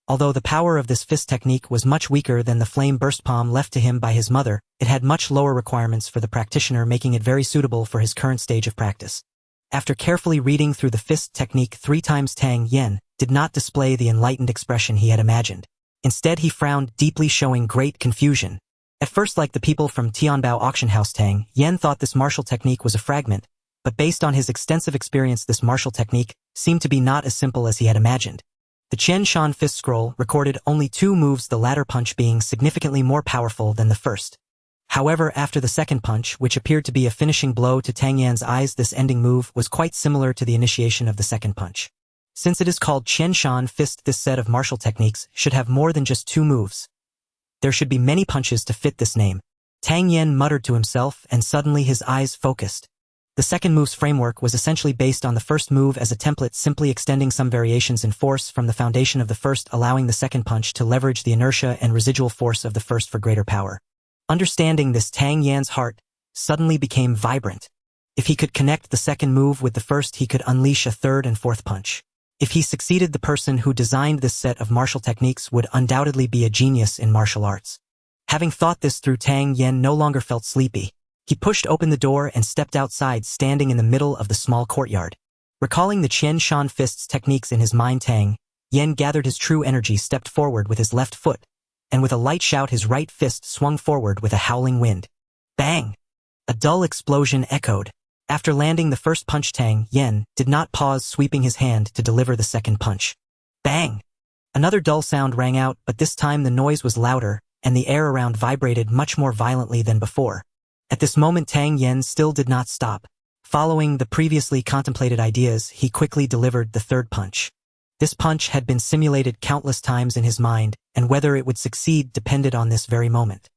[SPEAKER 1] Although the power of this fist technique was much weaker than the flame burst palm left to him by his mother, it had much lower requirements for the practitioner, making it very suitable for his current stage of practice. After carefully reading through the fist technique 3 times, Tang Yen did not display the enlightened expression he had imagined. Instead, he frowned deeply, showing great confusion. At first, like the people from Tianbao auction house, Tang Yen thought this martial technique was a fragment, but based on his extensive experience, this martial technique seemed to be not as simple as he had imagined. The Chen Shan fist scroll recorded only 2 moves, the latter punch being significantly more powerful than the first. However, after the second punch, which appeared to be a finishing blow to Tang Yan's eyes, this ending move was quite similar to the initiation of the second punch. Since it is called Chen Shan fist, this set of martial techniques should have more than just 2 moves. There should be many punches to fit this name. Tang Yen muttered to himself, and suddenly his eyes focused. The second move's framework was essentially based on the first move as a template, simply extending some variations in force from the foundation of the first, allowing the second punch to leverage the inertia and residual force of the first for greater power. Understanding this, Tang Yan's heart suddenly became vibrant. If he could connect the second move with the first, he could unleash a third and fourth punch. If he succeeded, the person who designed this set of martial techniques would undoubtedly be a genius in martial arts. Having thought this through, Tang Yen no longer felt sleepy. He pushed open the door and stepped outside, standing in the middle of the small courtyard. Recalling the Chen Shan fist's techniques in his mind, Tang Yen gathered his true energy, stepped forward with his left foot, and with a light shout his right fist swung forward with a howling wind. Bang! A dull explosion echoed. After landing the first punch, Tang Yen did not pause, sweeping his hand to deliver the second punch. Bang! Another dull sound rang out, but this time the noise was louder, and the air around vibrated much more violently than before. At this moment, Tang Yen still did not stop. Following the previously contemplated ideas, he quickly delivered the third punch. This punch had been simulated countless times in his mind, and whether it would succeed depended on this very moment.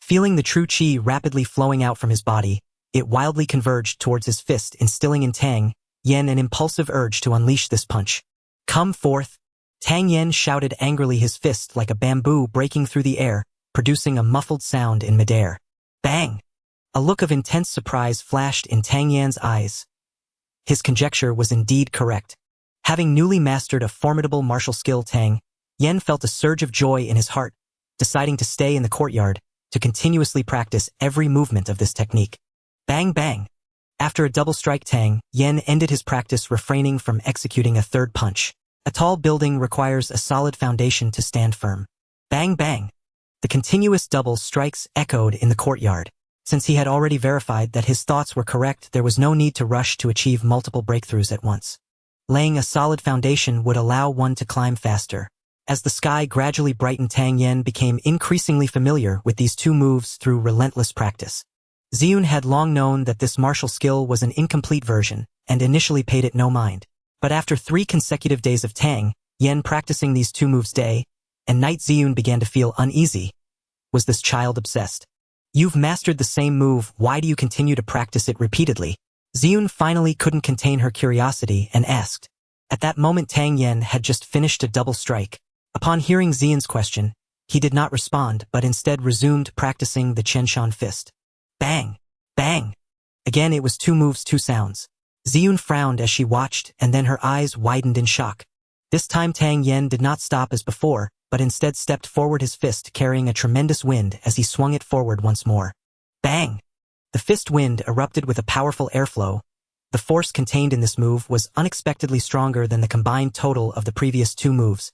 [SPEAKER 1] Feeling the true qi rapidly flowing out from his body, it wildly converged towards his fist, instilling in Tang Yen an impulsive urge to unleash this punch. Come forth! Tang Yen shouted angrily, his fist like a bamboo breaking through the air, producing a muffled sound in midair. Bang! A look of intense surprise flashed in Tang Yan's eyes. His conjecture was indeed correct. Having newly mastered a formidable martial skill, Tang Yen felt a surge of joy in his heart, deciding to stay in the courtyard to continuously practice every movement of this technique. Bang bang! After a double strike, Tang Yen ended his practice, refraining from executing a third punch. A tall building requires a solid foundation to stand firm. Bang bang! The continuous double strikes echoed in the courtyard. Since he had already verified that his thoughts were correct, there was no need to rush to achieve multiple breakthroughs at once. Laying a solid foundation would allow one to climb faster. As the sky gradually brightened, Tang Yen became increasingly familiar with these two moves through relentless practice. Ziyun had long known that this martial skill was an incomplete version, and initially paid it no mind. But after 3 consecutive days of Tang Yen practicing these two moves day and night, Ziyun began to feel uneasy. Was this child obsessed? You've mastered the same move, why do you continue to practice it repeatedly? Ziyun finally couldn't contain her curiosity and asked. At that moment, Tang Yen had just finished a double strike. Upon hearing Ziyun's question, he did not respond, but instead resumed practicing the Chenshan fist. Bang! Bang! Again it was 2 moves, 2 sounds. Ziyun frowned as she watched, and then her eyes widened in shock. This time Tang Yen did not stop as before, but instead stepped forward, his fist carrying a tremendous wind as he swung it forward once more. Bang! The fist wind erupted with a powerful airflow. The force contained in this move was unexpectedly stronger than the combined total of the previous 2 moves.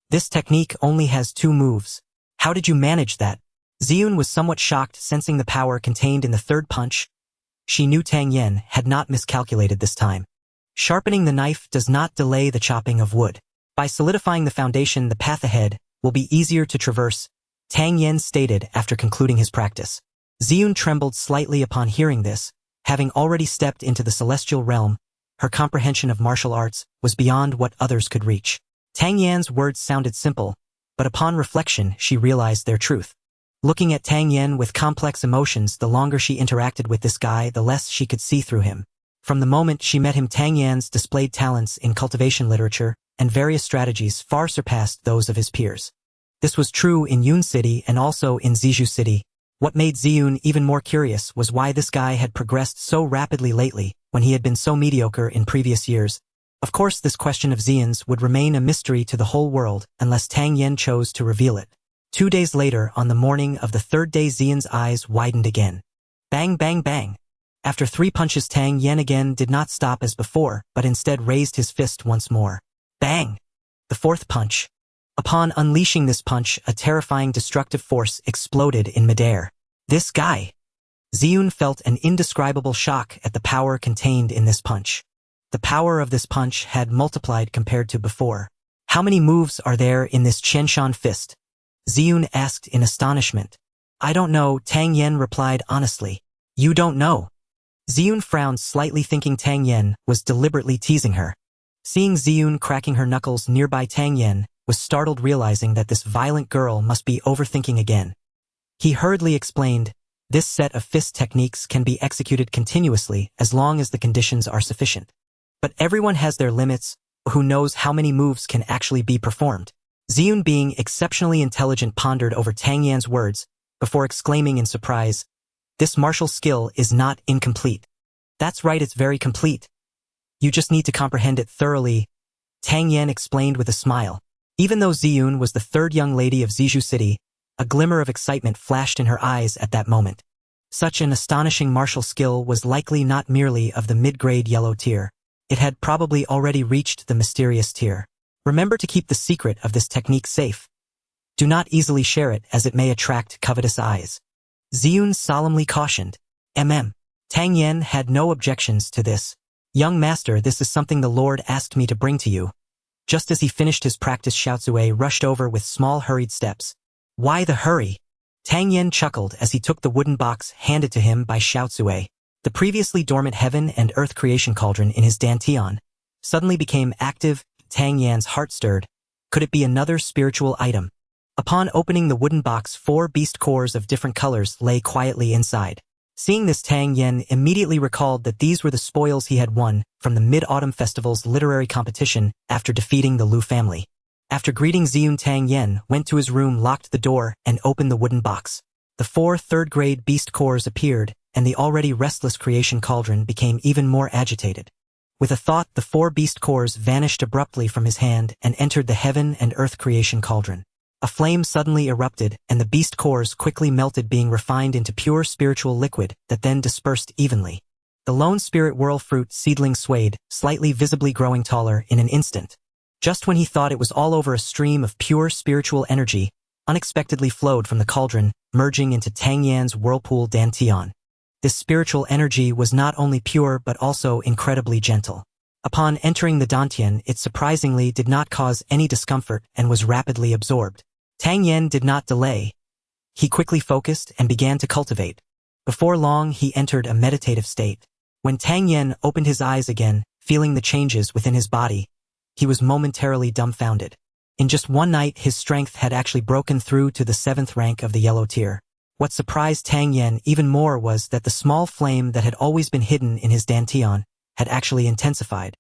[SPEAKER 1] This technique only has 2 moves. How did you manage that? Ziyun was somewhat shocked, sensing the power contained in the third punch. She knew Tang Yen had not miscalculated this time. Sharpening the knife does not delay the chopping of wood. By solidifying the foundation, the path ahead will be easier to traverse, Tang Yen stated after concluding his practice. Ziyun trembled slightly upon hearing this. Having already stepped into the celestial realm, her comprehension of martial arts was beyond what others could reach. Tang Yan's words sounded simple, but upon reflection she realized their truth. Looking at Tang Yen with complex emotions, the longer she interacted with this guy, the less she could see through him. From the moment she met him, Tang Yan's displayed talents in cultivation literature and various strategies far surpassed those of his peers. This was true in Yun City and also in Zizhu City. What made Ziyun even more curious was why this guy had progressed so rapidly lately when he had been so mediocre in previous years. Of course, this question of Ziyun's would remain a mystery to the whole world unless Tang Yen chose to reveal it. 2 days later, on the morning of the 3rd day, Ziyun's eyes widened again. Bang bang bang! After 3 punches, Tang Yen again did not stop as before, but instead raised his fist once more. Bang! The 4th punch. Upon unleashing this punch, a terrifying destructive force exploded in midair. This guy! Ziyun felt an indescribable shock at the power contained in this punch. The power of this punch had multiplied compared to before. How many moves are there in this Chenshan fist? Ziyun asked in astonishment. I don't know, Tang Yen replied honestly. You don't know? Ziyun frowned slightly, thinking Tang Yen was deliberately teasing her. Seeing Ziyun cracking her knuckles nearby, Tang Yen was startled, realizing that this violent girl must be overthinking again. He hurriedly explained, this set of fist techniques can be executed continuously as long as the conditions are sufficient. But everyone has their limits, who knows how many moves can actually be performed. Ziyun, being exceptionally intelligent, pondered over Tang Yan's words before exclaiming in surprise, this martial skill is not incomplete. That's right, it's very complete. You just need to comprehend it thoroughly, Tang Yan explained with a smile. Even though Ziyun was the 3rd young lady of Zizhu City, a glimmer of excitement flashed in her eyes at that moment. Such an astonishing martial skill was likely not merely of the mid-grade yellow tier. It had probably already reached the mysterious tier. Remember to keep the secret of this technique safe. Do not easily share it, as it may attract covetous eyes. Ziyun solemnly cautioned. Tang Yen had no objections to this. Young master, this is something the Lord asked me to bring to you. Just as he finished his practice, Xiaozue rushed over with small hurried steps. Why the hurry? Tang Yen chuckled as he took the wooden box handed to him by Xiaozue. The previously dormant heaven and earth creation cauldron in his dantian suddenly became active. Tang Yan's heart stirred. Could it be another spiritual item? Upon opening the wooden box, 4 beast cores of different colors lay quietly inside. Seeing this, Tang Yen immediately recalled that these were the spoils he had won from the Mid-Autumn Festival's literary competition after defeating the Lu family. After greeting Ziyun, Tang Yen went to his room, locked the door, and opened the wooden box. The 4 third-grade beast cores appeared, and the already restless creation cauldron became even more agitated. With a thought, the 4 beast cores vanished abruptly from his hand and entered the heaven and earth creation cauldron. A flame suddenly erupted, and the beast cores quickly melted, being refined into pure spiritual liquid that then dispersed evenly. The lone spirit whirl fruit seedling swayed, slightly visibly growing taller in an instant. Just when he thought it was all over, a stream of pure spiritual energy unexpectedly flowed from the cauldron, merging into Tang Yan's whirlpool dantian. This spiritual energy was not only pure but also incredibly gentle. Upon entering the dantian, it surprisingly did not cause any discomfort and was rapidly absorbed. Tang Yen did not delay. He quickly focused and began to cultivate. Before long, he entered a meditative state. When Tang Yen opened his eyes again, feeling the changes within his body, he was momentarily dumbfounded. In just one night, his strength had actually broken through to the 7th rank of the yellow tier. What surprised Tang Yen even more was that the small flame that had always been hidden in his dantian had actually intensified.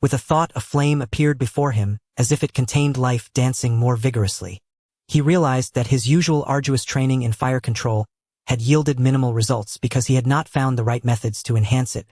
[SPEAKER 1] With a thought, a flame appeared before him, as if it contained life dancing more vigorously. He realized that his usual arduous training in fire control had yielded minimal results because he had not found the right methods to enhance it.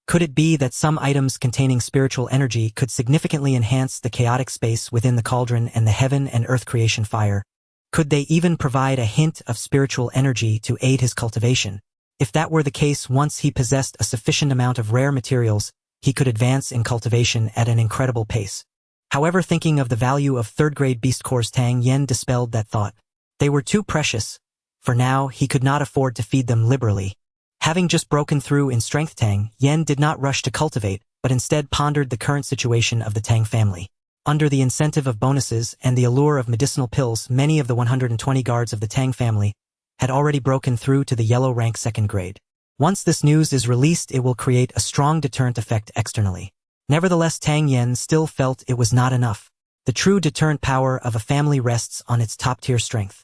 [SPEAKER 1] Could it be that some items containing spiritual energy could significantly enhance the chaotic space within the cauldron and the heaven and earth creation fire? Could they even provide a hint of spiritual energy to aid his cultivation? If that were the case, once he possessed a sufficient amount of rare materials, he could advance in cultivation at an incredible pace. However, thinking of the value of third-grade beast cores, Tang Yen dispelled that thought. They were too precious. For now, he could not afford to feed them liberally. Having just broken through in strength, Tang Yen did not rush to cultivate, but instead pondered the current situation of the Tang family. Under the incentive of bonuses and the allure of medicinal pills, many of the 120 guards of the Tang family had already broken through to the yellow rank 2nd grade. Once this news is released, it will create a strong deterrent effect externally. Nevertheless, Tang Yen still felt it was not enough. The true deterrent power of a family rests on its top-tier strength.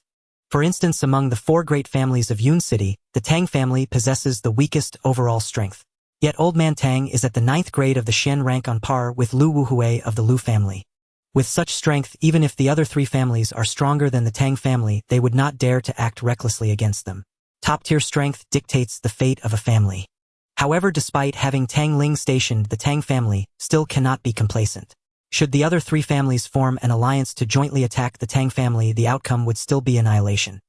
[SPEAKER 1] For instance, among the 4 great families of Yun City, the Tang family possesses the weakest overall strength. Yet Old Man Tang is at the 9th grade of the Shen rank, on par with Lu Wuhui of the Lu family. With such strength, even if the other 3 families are stronger than the Tang family, they would not dare to act recklessly against them. Top-tier strength dictates the fate of a family. However, despite having Tang Ling stationed, the Tang family still cannot be complacent. Should the other 3 families form an alliance to jointly attack the Tang family, the outcome would still be annihilation.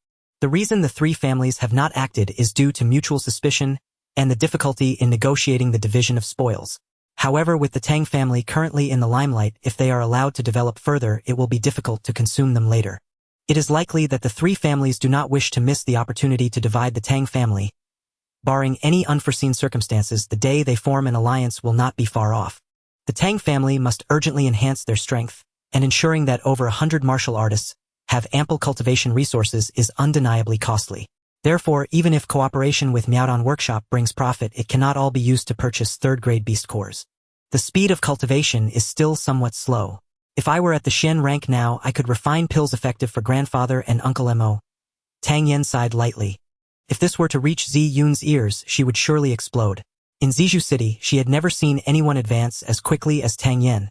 [SPEAKER 1] The reason the 3 families have not acted is due to mutual suspicion and the difficulty in negotiating the division of spoils. However, with the Tang family currently in the limelight, if they are allowed to develop further, it will be difficult to consume them later. It is likely that the 3 families do not wish to miss the opportunity to divide the Tang family. Barring any unforeseen circumstances, the day they form an alliance will not be far off. The Tang family must urgently enhance their strength, and ensuring that over 100 martial artists have ample cultivation resources is undeniably costly. Therefore, even if cooperation with Miaodong Workshop brings profit, it cannot all be used to purchase third-grade beast cores. The speed of cultivation is still somewhat slow. If I were at the Shen rank now, I could refine pills effective for grandfather and Uncle Mo. Tang Yen sighed lightly. If this were to reach Zi Yun's ears, she would surely explode. In Zizhu City, she had never seen anyone advance as quickly as Tang Yen.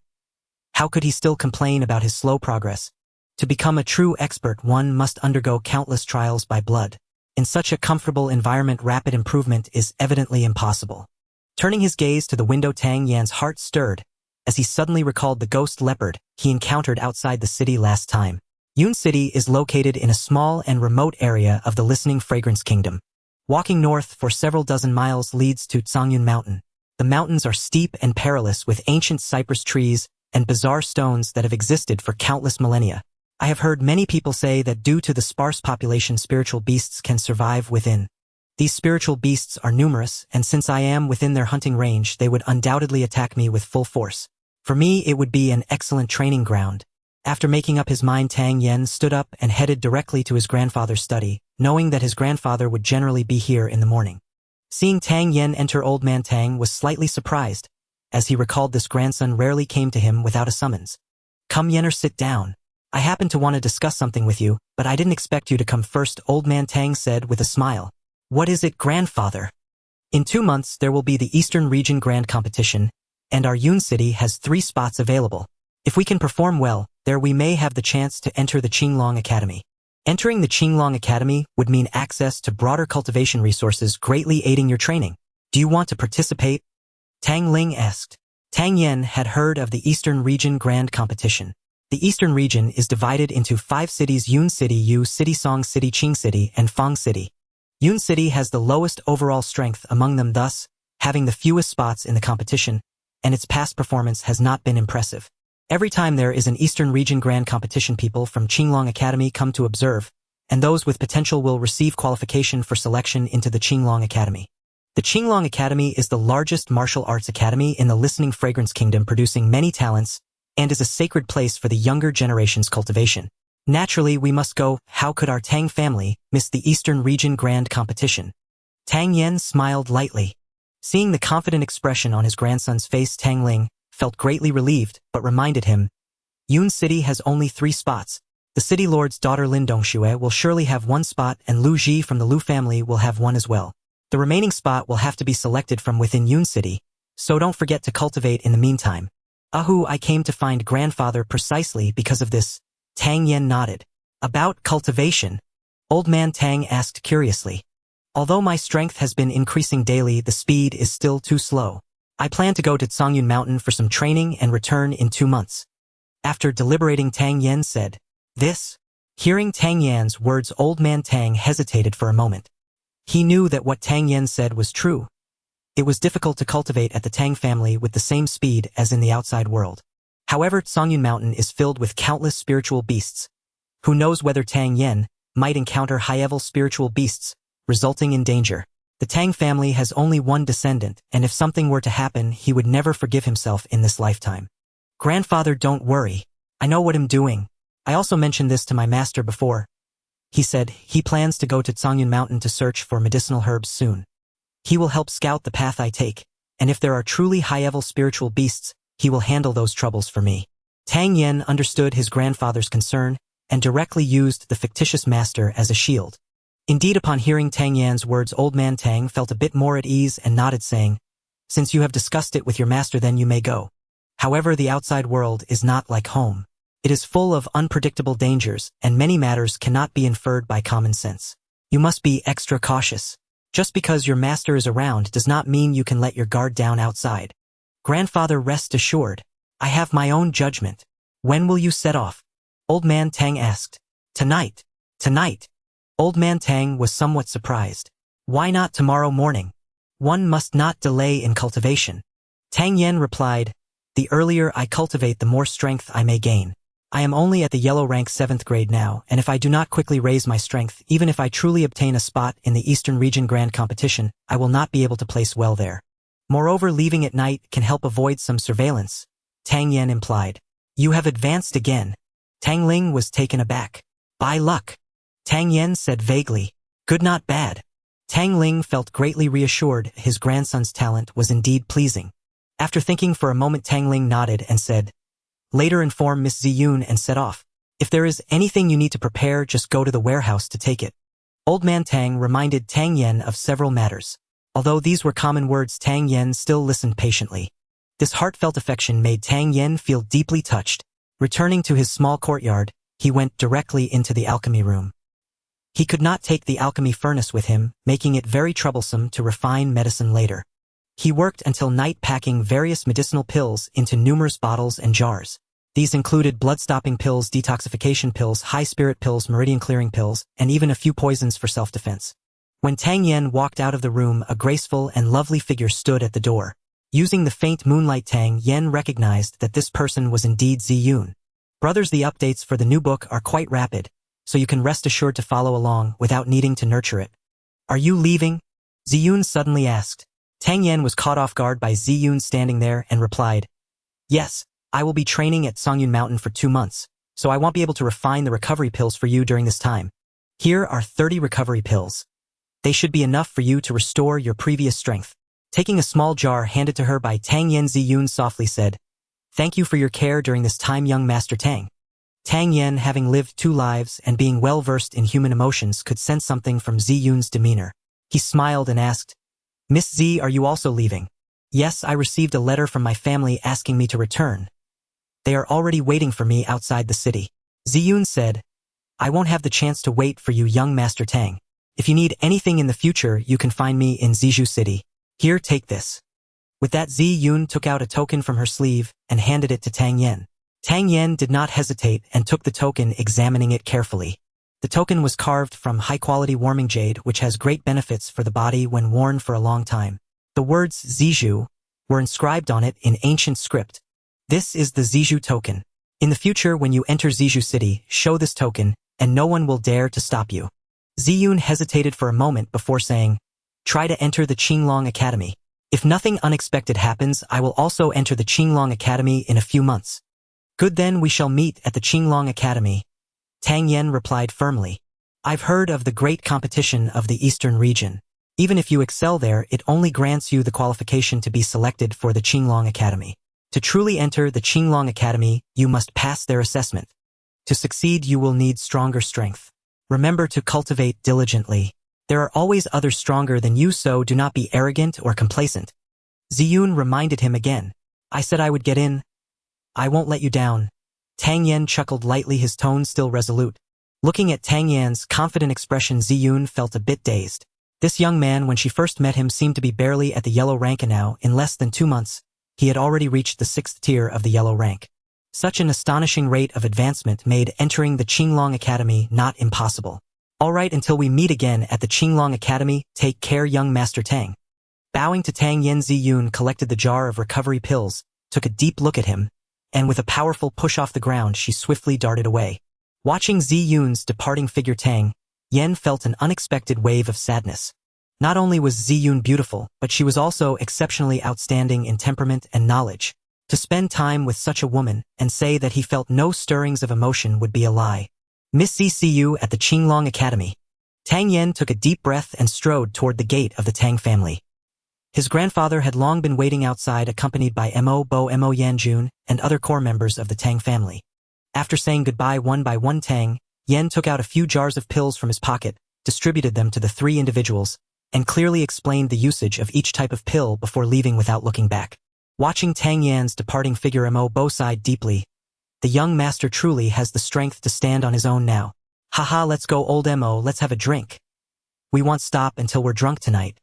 [SPEAKER 1] How could he still complain about his slow progress? To become a true expert, one must undergo countless trials by blood. In such a comfortable environment, rapid improvement is evidently impossible. Turning his gaze to the window, Tang Yan's heart stirred, as he suddenly recalled the ghost leopard he encountered outside the city last time. Yun City is located in a small and remote area of the Listening Fragrance Kingdom. Walking north for several dozen miles leads to Zhangyun Mountain. The mountains are steep and perilous, with ancient cypress trees and bizarre stones that have existed for countless millennia. I have heard many people say that due to the sparse population, spiritual beasts can survive within These spiritual beasts are numerous, and since I am within their hunting range, they would undoubtedly attack me with full force. For me, it would be an excellent training ground. After making up his mind, Tang Yen stood up and headed directly to his grandfather's study, knowing that his grandfather would generally be here in the morning. Seeing Tang Yen enter, Old Man Tang was slightly surprised, as he recalled this grandson rarely came to him without a summons. Come Yenner, sit down. I happen to want to discuss something with you, but I didn't expect you to come first, Old Man Tang said with a smile. What is it, grandfather? In 2 months there will be the Eastern Region Grand Competition, and our Yun City has 3 spots available. If we can perform well, there we may have the chance to enter the Qinglong Academy. Entering the Qinglong Academy would mean access to broader cultivation resources, greatly aiding your training. Do you want to participate? Tang Ling asked. Tang Yen had heard of the Eastern Region Grand Competition. The Eastern Region is divided into 5 cities: Yun City, Yu City, Song City, Qing City, and Fang City. Yun City has the lowest overall strength among them, thus having the fewest spots in the competition, and its past performance has not been impressive. Every time there is an Eastern Region Grand Competition, people from Qinglong Academy come to observe, and those with potential will receive qualification for selection into the Qinglong Academy. The Qinglong Academy is the largest martial arts academy in the Listening Fragrance Kingdom, producing many talents, and is a sacred place for the younger generation's cultivation. Naturally, we must go. How could our Tang family miss the Eastern Region Grand Competition? Tang Yen smiled lightly. Seeing the confident expression on his grandson's face, Tang Ling felt greatly relieved, but reminded him, Yun City has only 3 spots. The city lord's daughter Lin Dongxue will surely have 1 spot, and Lu Ji from the Lu family will have 1 as well. The remaining spot will have to be selected from within Yun City, so don't forget to cultivate in the meantime. Ahu, I came to find grandfather precisely because of this. Tang Yen nodded. About cultivation? Old Man Tang asked curiously. Although my strength has been increasing daily, the speed is still too slow. I plan to go to Tsangyun Mountain for some training and return in 2 months. After deliberating, Tang Yen said, This? Hearing Tang Yan's words, Old Man Tang hesitated for a moment. He knew that what Tang Yen said was true. It was difficult to cultivate at the Tang family with the same speed as in the outside world. However, Tsangyun Mountain is filled with countless spiritual beasts. Who knows whether Tang Yen might encounter high-level spiritual beasts, resulting in danger. The Tang family has only 1 descendant, and if something were to happen, he would never forgive himself in this lifetime. Grandfather, don't worry. I know what I'm doing. I also mentioned this to my master before. He said he plans to go to Tsangyun Mountain to search for medicinal herbs soon. He will help scout the path I take, and if there are truly high-level spiritual beasts, he will handle those troubles for me. Tang Yen understood his grandfather's concern and directly used the fictitious master as a shield. Indeed, upon hearing Tang Yan's words, Old Man Tang felt a bit more at ease and nodded, saying, Since you have discussed it with your master, then you may go. However, the outside world is not like home. It is full of unpredictable dangers, and many matters cannot be inferred by common sense. You must be extra cautious. Just because your master is around does not mean you can let your guard down outside. Grandfather, rest assured. I have my own judgment. When will you set off? Old Man Tang asked. Tonight. Tonight. Old Man Tang was somewhat surprised. Why not tomorrow morning? One must not delay in cultivation. Tang Yen replied, The earlier I cultivate, the more strength I may gain. I am only at the yellow rank 7th grade now, and if I do not quickly raise my strength, even if I truly obtain a spot in the Eastern Region Grand Competition, I will not be able to place well there. Moreover, leaving at night can help avoid some surveillance, Tang Yen implied. You have advanced again. Tang Ling was taken aback. By luck. Tang Yen said vaguely. Good, not bad. Tang Ling felt greatly reassured. His grandson's talent was indeed pleasing. After thinking for a moment, Tang Ling nodded and said, Later inform Miss Ziyun and set off. If there is anything you need to prepare, just go to the warehouse to take it. Old Man Tang reminded Tang Yen of several matters. Although these were common words, Tang Yen still listened patiently. This heartfelt affection made Tang Yen feel deeply touched. Returning to his small courtyard, he went directly into the alchemy room. He could not take the alchemy furnace with him, making it very troublesome to refine medicine later. He worked until night, packing various medicinal pills into numerous bottles and jars. These included blood-stopping pills, detoxification pills, high-spirit pills, meridian-clearing pills, and even a few poisons for self-defense. When Tang Yen walked out of the room, a graceful and lovely figure stood at the door. Using the faint moonlight, Tang Yen recognized that this person was indeed Ziyun. Brothers, the updates for the new book are quite rapid, so you can rest assured to follow along without needing to nurture it. Are you leaving? Ziyun suddenly asked. Tang Yen was caught off guard by Ziyun standing there and replied, Yes, I will be training at Songyun Mountain for 2 months, so I won't be able to refine the recovery pills for you during this time. Here are 30 recovery pills. They should be enough for you to restore your previous strength. Taking a small jar handed to her by Tang Yen, Ziyun softly said, Thank you for your care during this time, young Master Tang. Tang Yen, having lived 2 lives and being well-versed in human emotions, could sense something from Ziyun's demeanor. He smiled and asked, Miss Z, are you also leaving? Yes, I received a letter from my family asking me to return. They are already waiting for me outside the city. Ziyun said, I won't have the chance to wait for you, young Master Tang. If you need anything in the future, you can find me in Zizhu City. Here, take this. With that, Ziyun took out a token from her sleeve and handed it to Tang Yen. Tang Yen did not hesitate and took the token, examining it carefully. The token was carved from high-quality warming jade, which has great benefits for the body when worn for a long time. The words Zizhu were inscribed on it in ancient script. This is the Zizhu token. In the future, when you enter Zizhu City, show this token, and no one will dare to stop you. Ziyun hesitated for a moment before saying, Try to enter the Qinglong Academy. If nothing unexpected happens, I will also enter the Qinglong Academy in a few months. Good, then we shall meet at the Qinglong Academy. Tang Yen replied firmly. I've heard of the great competition of the Eastern region. Even if you excel there, it only grants you the qualification to be selected for the Qinglong Academy. To truly enter the Qinglong Academy, you must pass their assessment. To succeed, you will need stronger strength. Remember to cultivate diligently. There are always others stronger than you, so do not be arrogant or complacent. Ziyun reminded him again. I said I would get in. I won't let you down. Tang Yen chuckled lightly, his tone still resolute. Looking at Tang Yan's confident expression, Ziyun felt a bit dazed. This young man, when she first met him, seemed to be barely at the yellow rank, and now, in less than 2 months, he had already reached the 6th tier of the yellow rank. Such an astonishing rate of advancement made entering the Qinglong Academy not impossible. All right, until we meet again at the Qinglong Academy, take care, young Master Tang. Bowing to Tang Yen, Ziyun collected the jar of recovery pills, took a deep look at him, and with a powerful push off the ground, she swiftly darted away. Watching Ziyun's departing figure, Tang Yen felt an unexpected wave of sadness. Not only was Ziyun beautiful, but she was also exceptionally outstanding in temperament and knowledge. To spend time with such a woman and say that he felt no stirrings of emotion would be a lie. Miss Z, see you at the Qinglong Academy. Tang Yen took a deep breath and strode toward the gate of the Tang family. His grandfather had long been waiting outside, accompanied by Mo Bo, Mo Yanjun, and other core members of the Tang family. After saying goodbye one by one, Tang Yen took out a few jars of pills from his pocket, distributed them to the 3 individuals, and clearly explained the usage of each type of pill before leaving without looking back. Watching Tang Yan's departing figure, Mo Bo sighed deeply. The young master truly has the strength to stand on his own now. Haha, let's go, old Mo, let's have a drink. We won't stop until we're drunk tonight.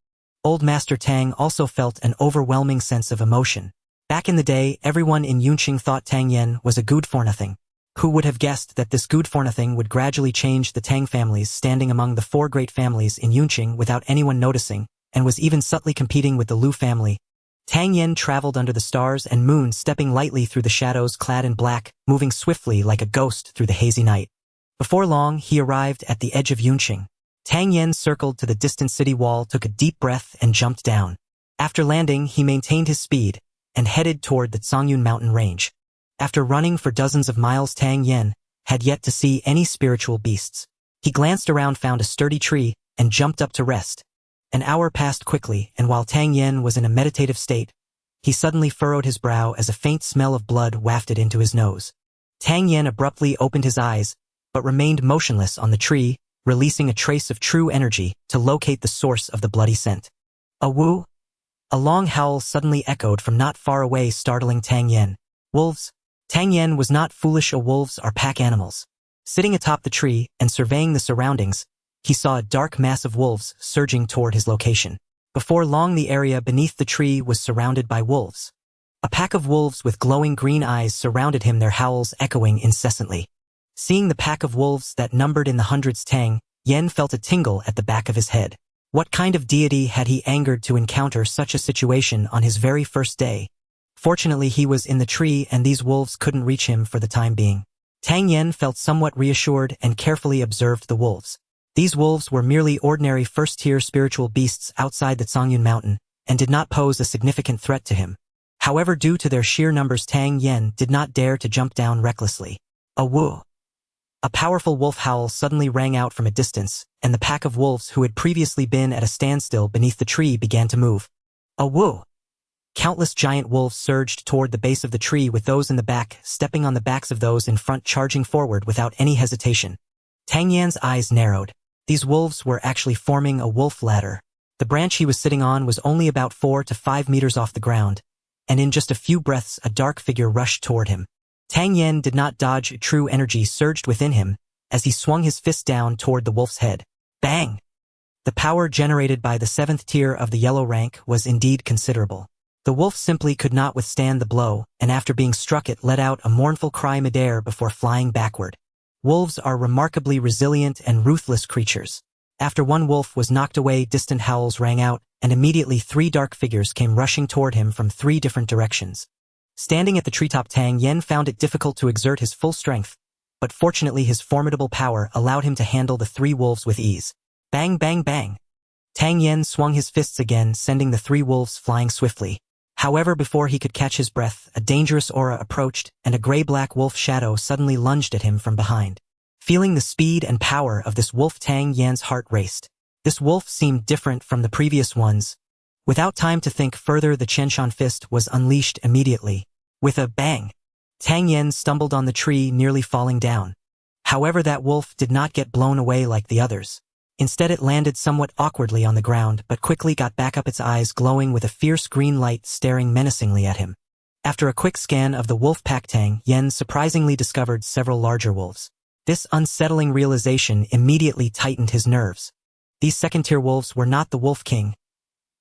[SPEAKER 1] Old Master Tang also felt an overwhelming sense of emotion. Back in the day, everyone in Yunqing thought Tang Yen was a good-for-nothing. Who would have guessed that this good-for-nothing would gradually change the Tang families, standing among the 4 great families in Yunqing without anyone noticing, and was even subtly competing with the Lu family. Tang Yen traveled under the stars and moon, stepping lightly through the shadows, clad in black, moving swiftly like a ghost through the hazy night. Before long, he arrived at the edge of Yunqing. Tang Yen circled to the distant city wall, took a deep breath, and jumped down. After landing, he maintained his speed and headed toward the Songyun mountain range. After running for dozens of miles, Tang Yen had yet to see any spiritual beasts. He glanced around, found a sturdy tree, and jumped up to rest. An hour passed quickly, and while Tang Yen was in a meditative state, he suddenly furrowed his brow as a faint smell of blood wafted into his nose. Tang Yen abruptly opened his eyes, but remained motionless on the tree, releasing a trace of true energy to locate the source of the bloody scent. A woo! A long howl suddenly echoed from not far away, startling Tang Yen. Wolves? Tang Yen was not foolish. Wolves are pack animals. Sitting atop the tree and surveying the surroundings, he saw a dark mass of wolves surging toward his location. Before long, the area beneath the tree was surrounded by wolves. A pack of wolves with glowing green eyes surrounded him, their howls echoing incessantly. Seeing the pack of wolves that numbered in the hundreds, Tang Yen felt a tingle at the back of his head. What kind of deity had he angered to encounter such a situation on his very first day? Fortunately, he was in the tree and these wolves couldn't reach him for the time being. Tang Yen felt somewhat reassured and carefully observed the wolves. These wolves were merely ordinary first-tier spiritual beasts outside the Zongyun Mountain, and did not pose a significant threat to him. However, due to their sheer numbers, Tang Yen did not dare to jump down recklessly. A woo! A powerful wolf howl suddenly rang out from a distance, and the pack of wolves who had previously been at a standstill beneath the tree began to move. A woo! Countless giant wolves surged toward the base of the tree, with those in the back stepping on the backs of those in front, charging forward without any hesitation. Tang Yan's eyes narrowed. These wolves were actually forming a wolf ladder. The branch he was sitting on was only about 4 to 5 meters off the ground, and in just a few breaths a dark figure rushed toward him. Tang Yen did not dodge. True energy surged within him as he swung his fist down toward the wolf's head. Bang! The power generated by the 7th tier of the yellow rank was indeed considerable. The wolf simply could not withstand the blow, and after being struck it let out a mournful cry midair before flying backward. Wolves are remarkably resilient and ruthless creatures. After one wolf was knocked away, distant howls rang out, and immediately 3 dark figures came rushing toward him from 3 different directions. Standing at the treetop, Tang Yen found it difficult to exert his full strength, but fortunately his formidable power allowed him to handle the 3 wolves with ease. Bang, bang, bang! Tang Yen swung his fists again, sending the 3 wolves flying swiftly. However, before he could catch his breath, a dangerous aura approached, and a gray-black wolf shadow suddenly lunged at him from behind. Feeling the speed and power of this wolf, Tang Yan's heart raced. This wolf seemed different from the previous ones. Without time to think further, the Chenshan fist was unleashed immediately. With a bang, Tang Yen stumbled on the tree, nearly falling down. However, that wolf did not get blown away like the others. Instead, it landed somewhat awkwardly on the ground, but quickly got back up, its eyes glowing with a fierce green light, staring menacingly at him. After a quick scan of the wolf pack, Tang Yen surprisingly discovered several larger wolves. This unsettling realization immediately tightened his nerves. These 2nd-tier wolves were not the Wolf King.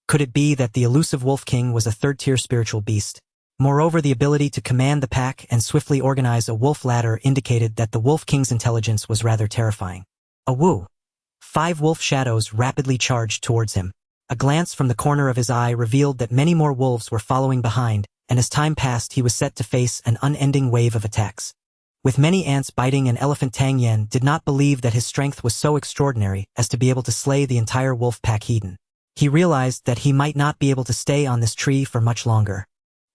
[SPEAKER 1] Could it be that the elusive Wolf King was a 3rd-tier spiritual beast? Moreover, the ability to command the pack and swiftly organize a wolf ladder indicated that the Wolf King's intelligence was rather terrifying. A woo! 5 wolf shadows rapidly charged towards him. A glance from the corner of his eye revealed that many more wolves were following behind, and as time passed he was set to face an unending wave of attacks. With many ants biting an elephant, Tang Yen did not believe that his strength was so extraordinary as to be able to slay the entire wolf pack heathen. He realized that he might not be able to stay on this tree for much longer.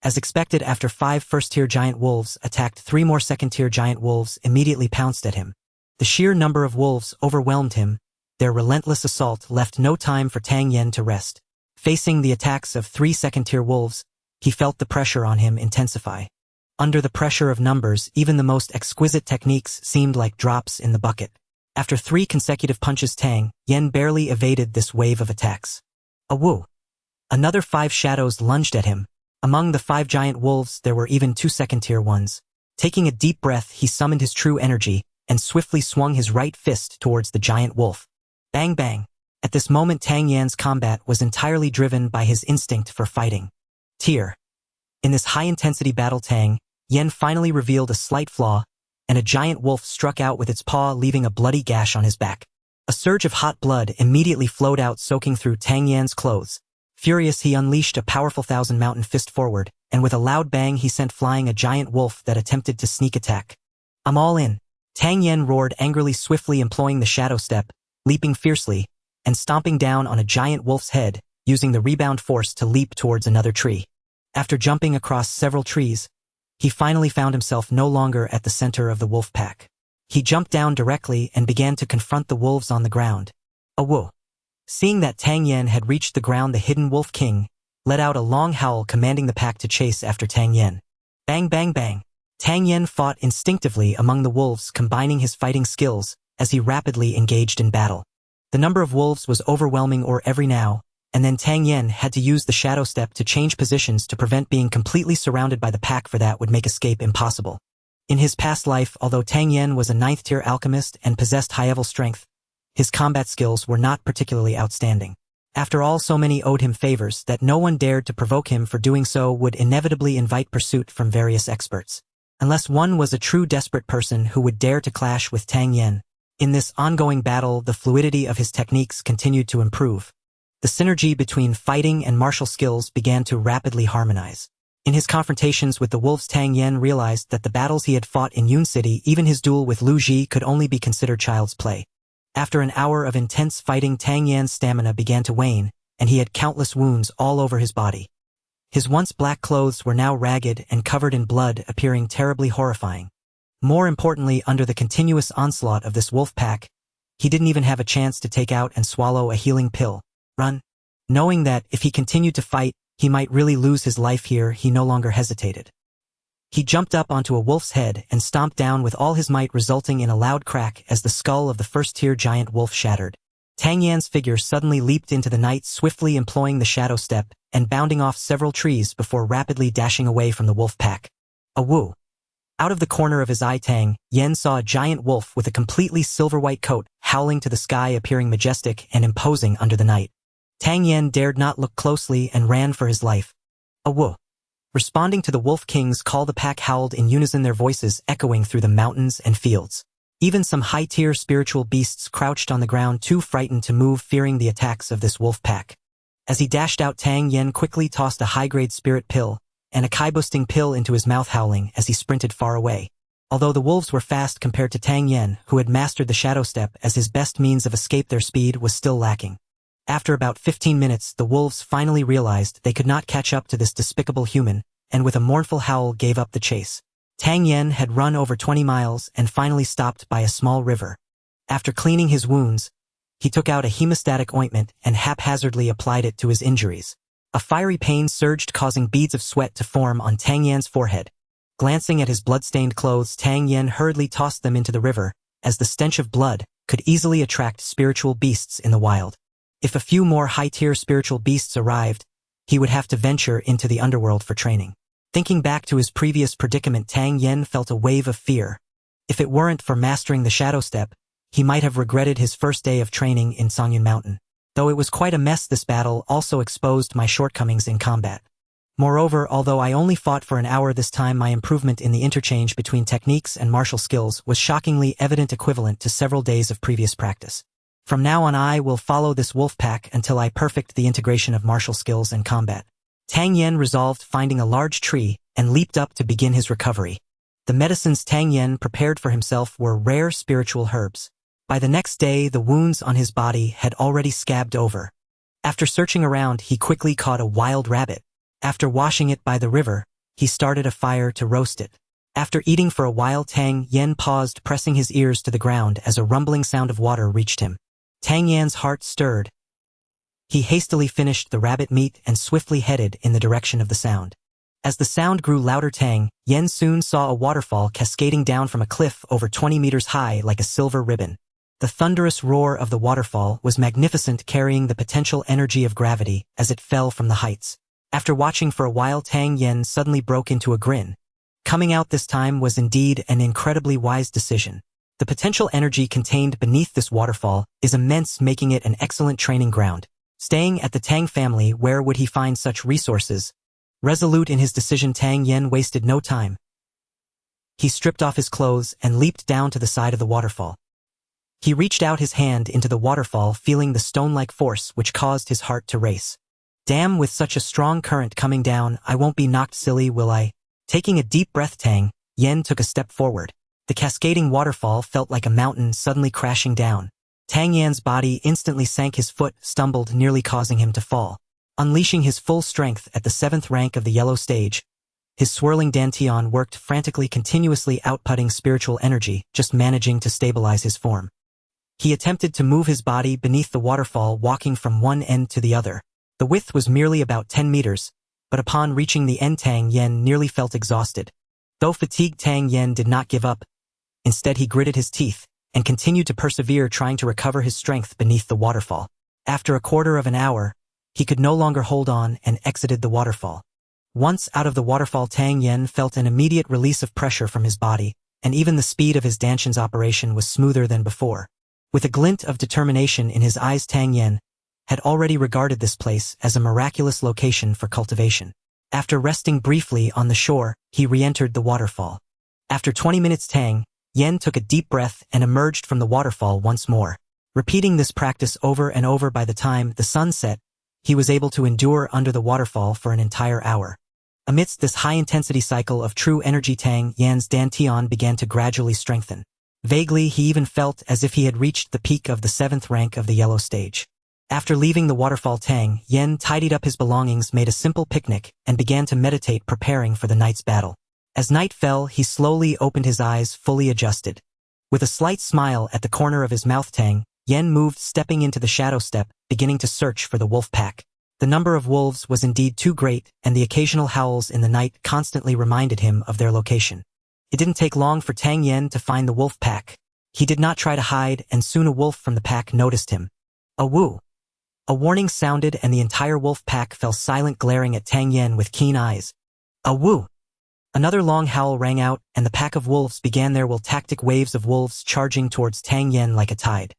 [SPEAKER 1] As expected, after 5 first-tier giant wolves attacked, 3 more 2nd-tier giant wolves immediately pounced at him. The sheer number of wolves overwhelmed him. Their relentless assault left no time for Tang Yen to rest. Facing the attacks of 3 2nd-tier wolves, he felt the pressure on him intensify. Under the pressure of numbers, even the most exquisite techniques seemed like drops in the bucket. After 3 consecutive punches, Tang Yen barely evaded this wave of attacks. A woo! Another 5 shadows lunged at him. Among the 5 giant wolves there were even 2 2nd-tier ones. Taking a deep breath, he summoned his true energy and swiftly swung his right fist towards the giant wolf. Bang, bang! At this moment, Tang Yan's combat was entirely driven by his instinct for fighting. In this high-intensity battle, Tang Yen finally revealed a slight flaw, and a giant wolf struck out with its paw, leaving a bloody gash on his back. A surge of hot blood immediately flowed out, soaking through Tang Yan's clothes. Furious, he unleashed a powerful 1,000-mountain fist forward, and with a loud bang he sent flying a giant wolf that attempted to sneak attack. I'm all in! Tang Yen roared angrily, swiftly employing the shadow step, leaping fiercely, and stomping down on a giant wolf's head, using the rebound force to leap towards another tree. After jumping across several trees, he finally found himself no longer at the center of the wolf pack. He jumped down directly and began to confront the wolves on the ground. A woo! Seeing that Tang Yen had reached the ground, the hidden Wolf King let out a long howl, commanding the pack to chase after Tang Yen. Bang, bang, bang! Tang Yen fought instinctively among the wolves, combining his fighting skills as he rapidly engaged in battle. The number of wolves was overwhelming, or every now and then Tang Yen had to use the shadow step to change positions to prevent being completely surrounded by the pack, for that would make escape impossible. In his past life, although Tang Yen was a 9th-tier alchemist and possessed high-level strength, his combat skills were not particularly outstanding. After all, so many owed him favors that no one dared to provoke him, for doing so would inevitably invite pursuit from various experts. Unless one was a true desperate person who would dare to clash with Tang Yen. In this ongoing battle, the fluidity of his techniques continued to improve. The synergy between fighting and martial skills began to rapidly harmonize. In his confrontations with the wolves, Tang Yen realized that the battles he had fought in Yun City, even his duel with Lu Ji, could only be considered child's play. After an hour of intense fighting, Tang Yan's stamina began to wane, and he had countless wounds all over his body. His once black clothes were now ragged and covered in blood, appearing terribly horrifying. More importantly, under the continuous onslaught of this wolf pack, he didn't even have a chance to take out and swallow a healing pill. Run. Knowing that, if he continued to fight, he might really lose his life here, he no longer hesitated. He jumped up onto a wolf's head and stomped down with all his might, resulting in a loud crack as the skull of the first-tier giant wolf shattered. Tang Yan's figure suddenly leaped into the night, swiftly employing the shadow step and bounding off several trees before rapidly dashing away from the wolf pack. A woo! Out of the corner of his eye, Tang Yan saw a giant wolf with a completely silver-white coat, howling to the sky, appearing majestic and imposing under the night. Tang Yan dared not look closely and ran for his life. A woo! Responding to the Wolf King's call, the pack howled in unison, their voices echoing through the mountains and fields. Even some high-tier spiritual beasts crouched on the ground, too frightened to move, fearing the attacks of this wolf pack. As he dashed out, Tang Yan quickly tossed a high-grade spirit pill and a chi-boosting pill into his mouth, howling as he sprinted far away. Although the wolves were fast compared to Tang Yan, who had mastered the shadow step as his best means of escape, their speed was still lacking. After about 15 minutes, the wolves finally realized they could not catch up to this despicable human, and with a mournful howl gave up the chase. Tang Yan had run over 20 miles and finally stopped by a small river. After cleaning his wounds, he took out a hemostatic ointment and haphazardly applied it to his injuries. A fiery pain surged, causing beads of sweat to form on Tang Yan's forehead. Glancing at his blood-stained clothes, Tang Yan hurriedly tossed them into the river, as the stench of blood could easily attract spiritual beasts in the wild. If a few more high-tier spiritual beasts arrived, he would have to venture into the underworld for training. Thinking back to his previous predicament, Tang Yan felt a wave of fear. If it weren't for mastering the shadow step, he might have regretted his first day of training in Songyun Mountain. Though it was quite a mess, this battle also exposed my shortcomings in combat. Moreover, although I only fought for an hour this time, my improvement in the interchange between techniques and martial skills was shockingly evident, equivalent to several days of previous practice. From now on, I will follow this wolf pack until I perfect the integration of martial skills and combat. Tang Yan resolved, finding a large tree, and leaped up to begin his recovery. The medicines Tang Yan prepared for himself were rare spiritual herbs. By the next day, the wounds on his body had already scabbed over. After searching around, he quickly caught a wild rabbit. After washing it by the river, he started a fire to roast it. After eating for a while, Tang Yan paused, pressing his ears to the ground as a rumbling sound of water reached him. Tang Yan's heart stirred. He hastily finished the rabbit meat and swiftly headed in the direction of the sound. As the sound grew louder, Tang Yan soon saw a waterfall cascading down from a cliff over 20 meters high like a silver ribbon. The thunderous roar of the waterfall was magnificent, carrying the potential energy of gravity as it fell from the heights. After watching for a while, Tang Yan suddenly broke into a grin. Coming out this time was indeed an incredibly wise decision. The potential energy contained beneath this waterfall is immense, making it an excellent training ground. Staying at the Tang family, where would he find such resources? Resolute in his decision, Tang Yan wasted no time. He stripped off his clothes and leaped down to the side of the waterfall. He reached out his hand into the waterfall, feeling the stone-like force which caused his heart to race. Damn, with such a strong current coming down, I won't be knocked silly, will I? Taking a deep breath, Tang Yan took a step forward. The cascading waterfall felt like a mountain suddenly crashing down. Tang Yan's body instantly sank, his foot stumbled, nearly causing him to fall. Unleashing his full strength at the 7th rank of the yellow stage, his swirling dantian worked frantically, continuously outputting spiritual energy, just managing to stabilize his form. He attempted to move his body beneath the waterfall, walking from one end to the other. The width was merely about 10 meters, but upon reaching the end, Tang Yan nearly felt exhausted. Though fatigued, Tang Yan did not give up. Instead, he gritted his teeth and continued to persevere, trying to recover his strength beneath the waterfall. After a quarter of an hour, he could no longer hold on and exited the waterfall. Once out of the waterfall, Tang Yan felt an immediate release of pressure from his body, and even the speed of his dantian's operation was smoother than before. With a glint of determination in his eyes, Tang Yan had already regarded this place as a miraculous location for cultivation. After resting briefly on the shore, he re-entered the waterfall. After 20 minutes, Tang Yan took a deep breath and emerged from the waterfall once more. Repeating this practice over and over, by the time the sun set, he was able to endure under the waterfall for an entire hour. Amidst this high-intensity cycle of true energy, Tang Yan's dantian began to gradually strengthen. Vaguely, he even felt as if he had reached the peak of the 7th rank of the yellow stage. After leaving the waterfall, Tang Yen tidied up his belongings, made a simple picnic, and began to meditate, preparing for the night's battle. As night fell, he slowly opened his eyes, fully adjusted. With a slight smile at the corner of his mouth, Tang Yen moved, stepping into the shadow step, beginning to search for the wolf pack. The number of wolves was indeed too great, and the occasional howls in the night constantly reminded him of their location. It didn't take long for Tang Yen to find the wolf pack. He did not try to hide, and soon a wolf from the pack noticed him. A woo! A warning sounded, and the entire wolf pack fell silent, glaring at Tang Yen with keen eyes. A woo! Another long howl rang out, and the pack of wolves began their tactic, waves of wolves charging towards Tang Yen like a tide.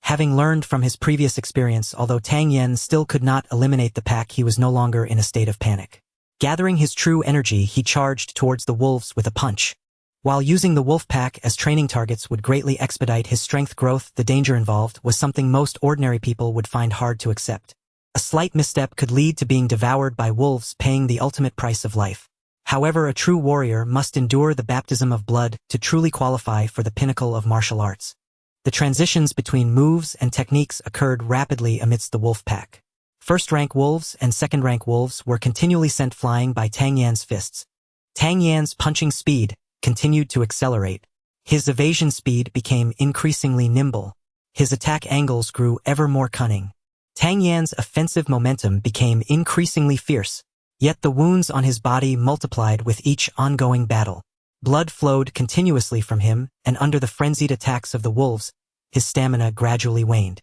[SPEAKER 1] Having learned from his previous experience, although Tang Yen still could not eliminate the pack, he was no longer in a state of panic. Gathering his true energy, he charged towards the wolves with a punch. While using the wolf pack as training targets would greatly expedite his strength growth, the danger involved was something most ordinary people would find hard to accept. A slight misstep could lead to being devoured by wolves, paying the ultimate price of life. However, a true warrior must endure the baptism of blood to truly qualify for the pinnacle of martial arts. The transitions between moves and techniques occurred rapidly amidst the wolf pack. First-rank wolves and second-rank wolves were continually sent flying by Tang Yan's fists. Tang Yan's punching speed continued to accelerate. His evasion speed became increasingly nimble. His attack angles grew ever more cunning. Tang Yan's offensive momentum became increasingly fierce, yet the wounds on his body multiplied with each ongoing battle. Blood flowed continuously from him, and under the frenzied attacks of the wolves, his stamina gradually waned.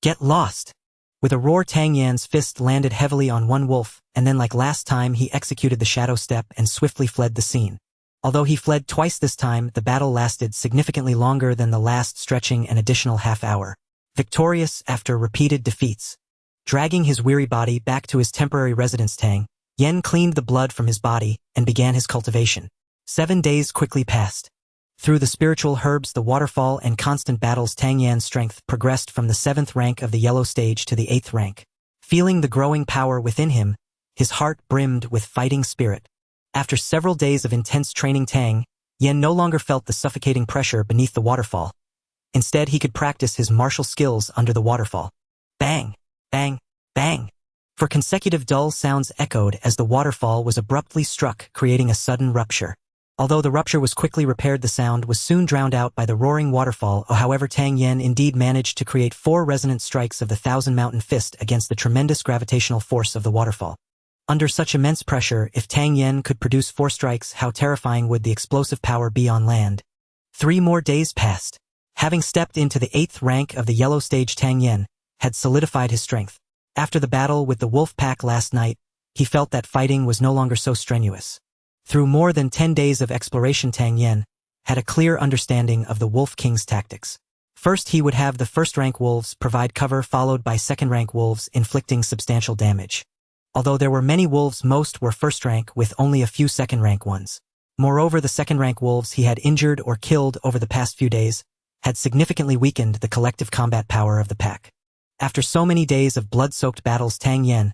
[SPEAKER 1] Get lost! With a roar, Tang Yan's fist landed heavily on one wolf, and then, like last time, he executed the shadow step and swiftly fled the scene. Although he fled twice this time, the battle lasted significantly longer than the last, stretching an additional half-hour. Victorious after repeated defeats. Dragging his weary body back to his temporary residence, Tang Yen cleaned the blood from his body and began his cultivation. 7 days quickly passed. Through the spiritual herbs, the waterfall, and constant battles, Tang Yan's strength progressed from the 7th rank of the yellow stage to the 8th rank. Feeling the growing power within him, his heart brimmed with fighting spirit. After several days of intense training, Tang Yen no longer felt the suffocating pressure beneath the waterfall. Instead, he could practice his martial skills under the waterfall. Bang! Bang! Bang! For consecutive dull sounds echoed as the waterfall was abruptly struck, creating a sudden rupture. Although the rupture was quickly repaired, the sound was soon drowned out by the roaring waterfall. However, Tang Yen indeed managed to create 4 resonant strikes of the Thousand Mountain Fist against the tremendous gravitational force of the waterfall. Under such immense pressure, if Tang Yen could produce 4 strikes, how terrifying would the explosive power be on land? 3 more days passed. Having stepped into the 8th rank of the yellow stage, Tang Yen had solidified his strength. After the battle with the wolf pack last night, he felt that fighting was no longer so strenuous. Through more than 10 days of exploration, Tang Yen had a clear understanding of the Wolf King's tactics. First, he would have the first-rank wolves provide cover, followed by second-rank wolves inflicting substantial damage. Although there were many wolves, most were first-rank, with only a few second-rank ones. Moreover, the second-rank wolves he had injured or killed over the past few days had significantly weakened the collective combat power of the pack. After so many days of blood-soaked battles, Tang Yen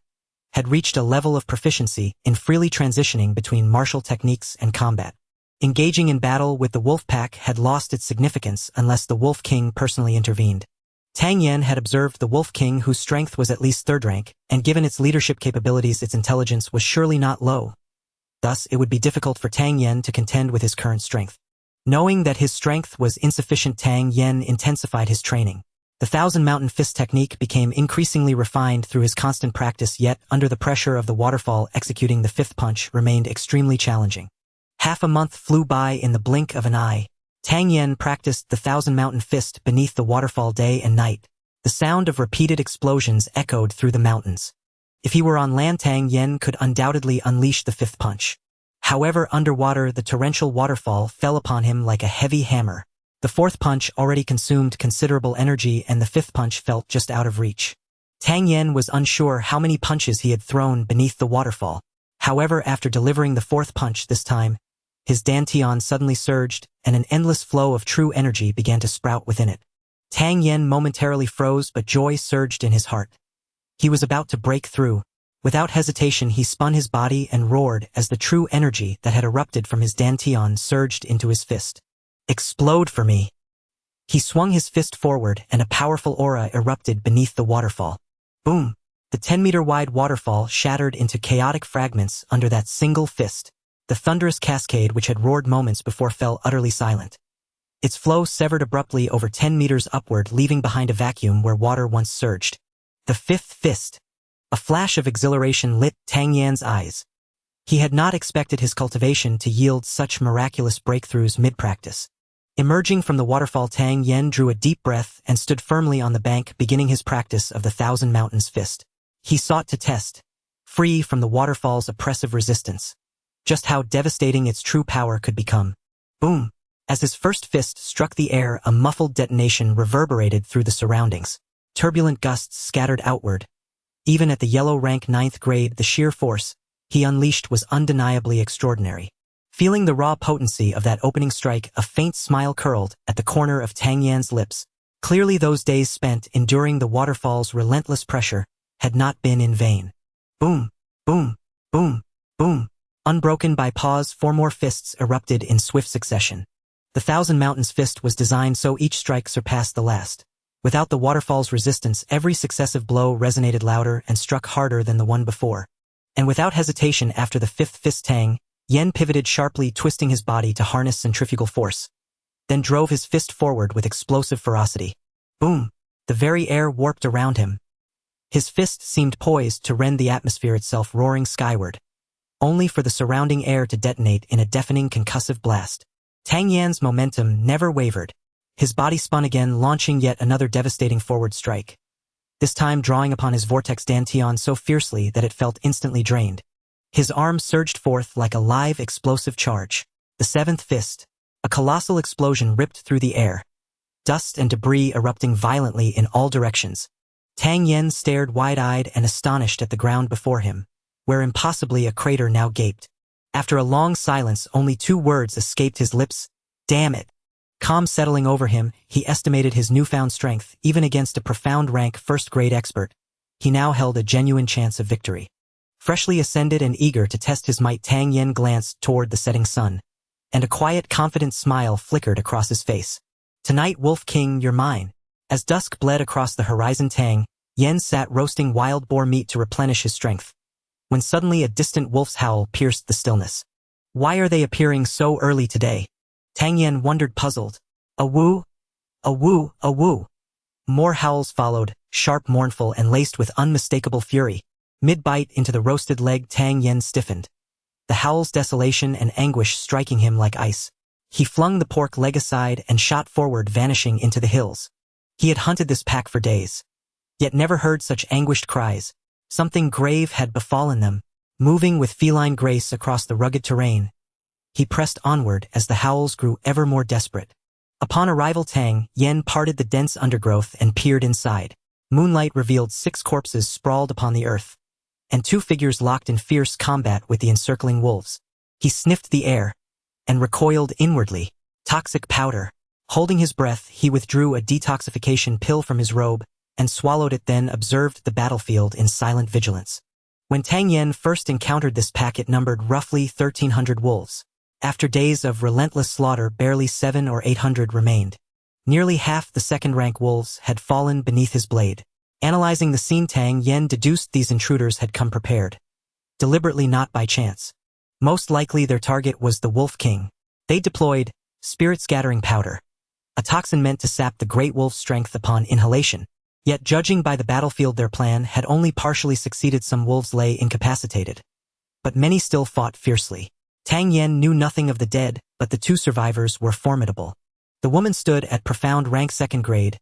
[SPEAKER 1] had reached a level of proficiency in freely transitioning between martial techniques and combat. Engaging in battle with the wolf pack had lost its significance unless the Wolf King personally intervened. Tang Yen had observed the Wolf King, whose strength was at least 3rd rank, and given its leadership capabilities, its intelligence was surely not low. Thus, it would be difficult for Tang Yen to contend with his current strength. Knowing that his strength was insufficient, Tang Yen intensified his training. The Thousand Mountain Fist technique became increasingly refined through his constant practice, yet, under the pressure of the waterfall, executing the 5th punch remained extremely challenging. Half a month flew by in the blink of an eye. Tang Yen practiced the Thousand Mountain Fist beneath the waterfall day and night. The sound of repeated explosions echoed through the mountains. If he were on land, Tang Yen could undoubtedly unleash the 5th punch. However, underwater, the torrential waterfall fell upon him like a heavy hammer. The 4th punch already consumed considerable energy, and the 5th punch felt just out of reach. Tang Yen was unsure how many punches he had thrown beneath the waterfall. However, after delivering the 4th punch this time, his dantian suddenly surged, and an endless flow of true energy began to sprout within it. Tang Yen momentarily froze, but joy surged in his heart. He was about to break through. Without hesitation, he spun his body and roared as the true energy that had erupted from his dantian surged into his fist. Explode for me! He swung his fist forward and a powerful aura erupted beneath the waterfall. Boom! The 10-meter-wide waterfall shattered into chaotic fragments under that single fist. The thunderous cascade which had roared moments before fell utterly silent. Its flow severed abruptly over 10 meters upward, leaving behind a vacuum where water once surged. The fifth fist. A flash of exhilaration lit Tang Yan's eyes. He had not expected his cultivation to yield such miraculous breakthroughs mid-practice. Emerging from the waterfall, Tang Yan drew a deep breath and stood firmly on the bank, beginning his practice of the Thousand Mountains Fist. He sought to test, free from the waterfall's oppressive resistance, just how devastating its true power could become. Boom! As his first fist struck the air, a muffled detonation reverberated through the surroundings. Turbulent gusts scattered outward. Even at the yellow rank 9th grade, the sheer force he unleashed was undeniably extraordinary. Feeling the raw potency of that opening strike, a faint smile curled at the corner of Tang Yan's lips. Clearly those days spent enduring the waterfall's relentless pressure had not been in vain. Boom, boom, boom, boom. Unbroken by pause, 4 more fists erupted in swift succession. The Thousand Mountains Fist was designed so each strike surpassed the last. Without the waterfall's resistance, every successive blow resonated louder and struck harder than the one before. And without hesitation, after the 5th fist, Tang Yan pivoted sharply, twisting his body to harness centrifugal force, then drove his fist forward with explosive ferocity. Boom! The very air warped around him. His fist seemed poised to rend the atmosphere itself, roaring skyward, only for the surrounding air to detonate in a deafening concussive blast. Tang Yan's momentum never wavered. His body spun again, launching yet another devastating forward strike, this time drawing upon his vortex dantian so fiercely that it felt instantly drained. His arm surged forth like a live explosive charge. The 7th fist. A colossal explosion ripped through the air, dust and debris erupting violently in all directions. Tang Yan stared wide-eyed and astonished at the ground before him, where impossibly a crater now gaped. After a long silence, only 2 words escaped his lips. Damn it! Calm settling over him, he estimated his newfound strength. Even against a profound rank 1st grade expert, he now held a genuine chance of victory. Freshly ascended and eager to test his might, Tang Yan glanced toward the setting sun, and a quiet, confident smile flickered across his face. Tonight, Wolf King, you're mine. As dusk bled across the horizon, Tang Yan sat roasting wild boar meat to replenish his strength, when suddenly a distant wolf's howl pierced the stillness. Why are they appearing so early today? Tang Yan wondered, puzzled. A woo, a woo, a woo. More howls followed, sharp, mournful, and laced with unmistakable fury. Mid-bite into the roasted leg, Tang Yan stiffened, the howl's desolation and anguish striking him like ice. He flung the pork leg aside and shot forward, vanishing into the hills. He had hunted this pack for days, yet never heard such anguished cries. Something grave had befallen them. Moving with feline grace across the rugged terrain, he pressed onward as the howls grew ever more desperate. Upon arrival, Tang Yan parted the dense undergrowth and peered inside. Moonlight revealed 6 corpses sprawled upon the earth, and 2 figures locked in fierce combat with the encircling wolves. He sniffed the air and recoiled inwardly. Toxic powder. Holding his breath, he withdrew a detoxification pill from his robe and swallowed it, then observed the battlefield in silent vigilance. When Tang Yan first encountered this pack, it numbered roughly 1,300 wolves. After days of relentless slaughter, barely 700 or 800 remained. Nearly half the 2nd-rank wolves had fallen beneath his blade. Analyzing the scene, Tang Yan deduced these intruders had come prepared, deliberately, not by chance. Most likely their target was the Wolf King. They deployed spirit-scattering powder, a toxin meant to sap the great wolf's strength upon inhalation. Yet judging by the battlefield, their plan had only partially succeeded. Some wolves lay incapacitated, but many still fought fiercely. Tang Yan knew nothing of the dead, but the 2 survivors were formidable. The woman stood at profound rank 2nd grade,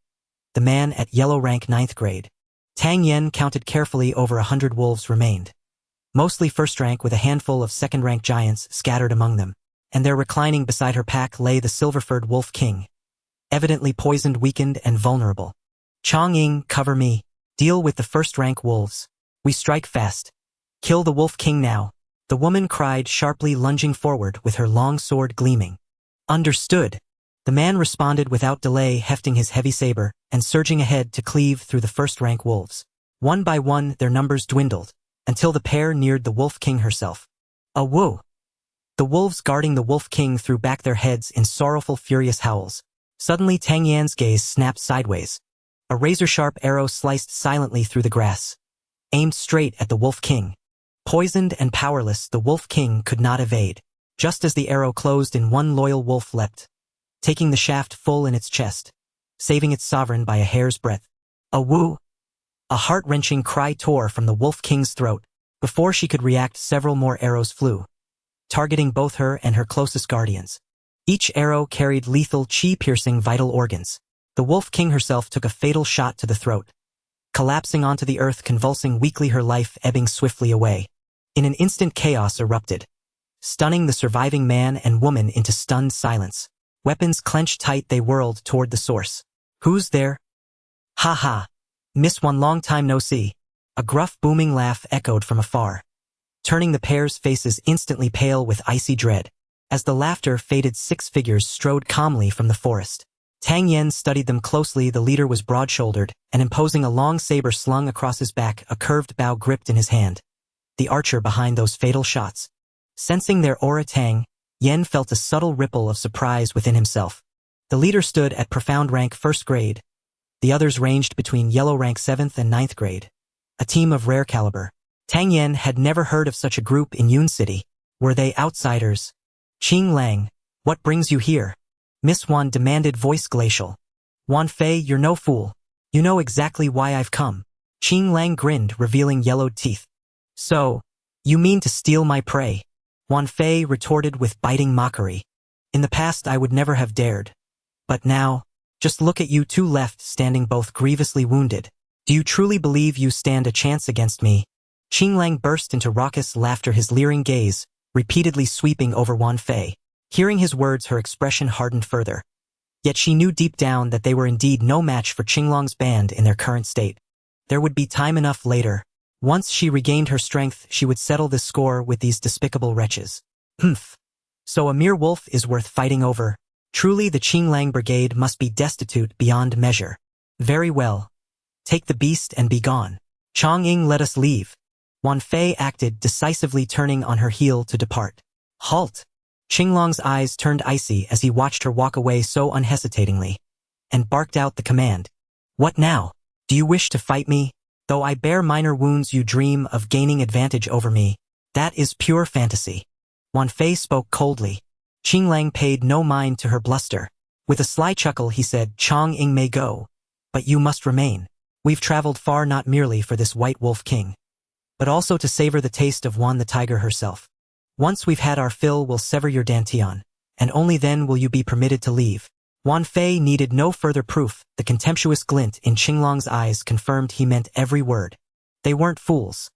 [SPEAKER 1] the man at yellow rank 9th grade. Tang Yan counted carefully. Over 100 wolves remained, mostly 1st rank, with a handful of 2nd-rank giants scattered among them. And there, reclining beside her pack, lay the silver-furred Wolf King, evidently poisoned, weakened, and vulnerable. Chong-ing, cover me. Deal with the 1st-rank wolves. We strike fast. Kill the Wolf King now. The woman cried sharply, lunging forward with her long sword gleaming. Understood. The man responded without delay, hefting his heavy saber and surging ahead to cleave through the 1st-rank wolves. One by one, their numbers dwindled, until the pair neared the Wolf King herself. A woo! The wolves guarding the Wolf King threw back their heads in sorrowful, furious howls. Suddenly Tang Yan's gaze snapped sideways. A razor-sharp arrow sliced silently through the grass, aimed straight at the Wolf King. Poisoned and powerless, the Wolf King could not evade. Just as the arrow closed in, one loyal wolf leapt, taking the shaft full in its chest, saving its sovereign by a hair's breadth. A woo! A heart-wrenching cry tore from the Wolf King's throat. Before she could react, several more arrows flew, targeting both her and her closest guardians. Each arrow carried lethal chi piercing vital organs. The Wolf King herself took a fatal shot to the throat, collapsing onto the earth, convulsing weakly, her life ebbing swiftly away. In an instant, chaos erupted, stunning the surviving man and woman into stunned silence. Weapons clenched tight, they whirled toward the source. Who's there? Ha ha! Miss One, long time no see. A gruff, booming laugh echoed from afar, turning the pair's faces instantly pale with icy dread. As the laughter faded, 6 figures strode calmly from the forest. Tang Yan studied them closely. The leader was broad-shouldered and imposing, a long saber slung across his back, a curved bow gripped in his hand. The archer behind those fatal shots. Sensing their aura, Tang Yan felt a subtle ripple of surprise within himself. The leader stood at profound rank 1st grade. The others ranged between yellow rank 7th and 9th grade. A team of rare caliber. Tang Yan had never heard of such a group in Yun City. Were they outsiders? Qing Lang, what brings you here? Miss Wan demanded, voice glacial. Wan Fei, you're no fool. You know exactly why I've come. Qing Lang grinned, revealing yellowed teeth. So, you mean to steal my prey? Wan Fei retorted with biting mockery. In the past I would never have dared. But now, just look at you two left standing, both grievously wounded. Do you truly believe you stand a chance against me? Qing Lang burst into raucous laughter, his leering gaze repeatedly sweeping over Wan Fei. Hearing his words, her expression hardened further. Yet she knew deep down that they were indeed no match for Qinglong's band in their current state. There would be time enough later. Once she regained her strength, she would settle the score with these despicable wretches. Humph. So a mere wolf is worth fighting over. Truly the Qinglang brigade must be destitute beyond measure. Very well. Take the beast and be gone. Chongqing, let us leave. Wan Fei acted decisively, turning on her heel to depart. Halt! Qinglong's eyes turned icy as he watched her walk away so unhesitatingly, and barked out the command. What now? Do you wish to fight me? Though I bear minor wounds, you dream of gaining advantage over me. That is pure fantasy. Wan Fei spoke coldly. Qinglang paid no mind to her bluster. With a sly chuckle he said, Chongqing may go, but you must remain. We've traveled far not merely for this White Wolf King, but also to savor the taste of Wan the Tiger herself. Once we've had our fill, we'll sever your dantian, and only then will you be permitted to leave. Wan Fei needed no further proof. The contemptuous glint in Qinglong's eyes confirmed he meant every word. They weren't fools.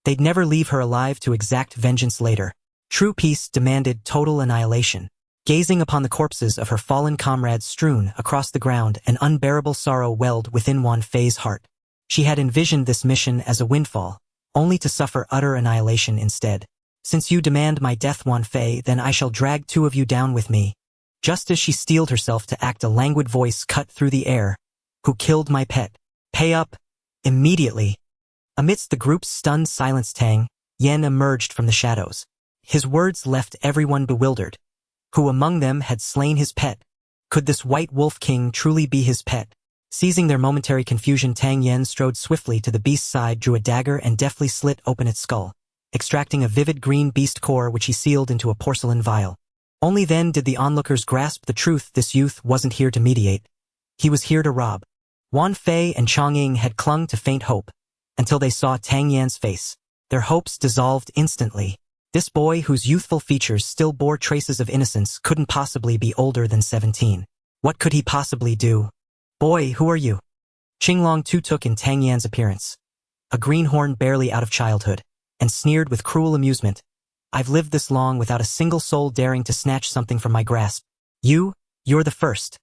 [SPEAKER 1] They'd never leave her alive to exact vengeance later. True peace demanded total annihilation. Gazing upon the corpses of her fallen comrades strewn across the ground, an unbearable sorrow welled within Wan Fei's heart. She had envisioned this mission as a windfall, only to suffer utter annihilation instead. Since you demand my death, Wan Fei, then I shall drag 2 of you down with me. Just as she steeled herself to act, a languid voice cut through the air. Who killed my pet? Pay up! Immediately! Amidst the group's stunned silence, Tang Yan emerged from the shadows. His words left everyone bewildered. Who among them had slain his pet? Could this White Wolf King truly be his pet? Seizing their momentary confusion, Tang Yan strode swiftly to the beast's side, drew a dagger and deftly slit open its skull, extracting a vivid green beast core which he sealed into a porcelain vial. Only then did the onlookers grasp the truth. This youth wasn't here to mediate. He was here to rob. Wan Fei and Chongqing had clung to faint hope until they saw Tang Yan's face. Their hopes dissolved instantly. This boy, whose youthful features still bore traces of innocence, couldn't possibly be older than 17. What could he possibly do? Boy, who are you? Qinglong too took in Tang Yan's appearance, a greenhorn barely out of childhood, and sneered with cruel amusement. I've lived this long without a single soul daring to snatch something from my grasp. You're the first.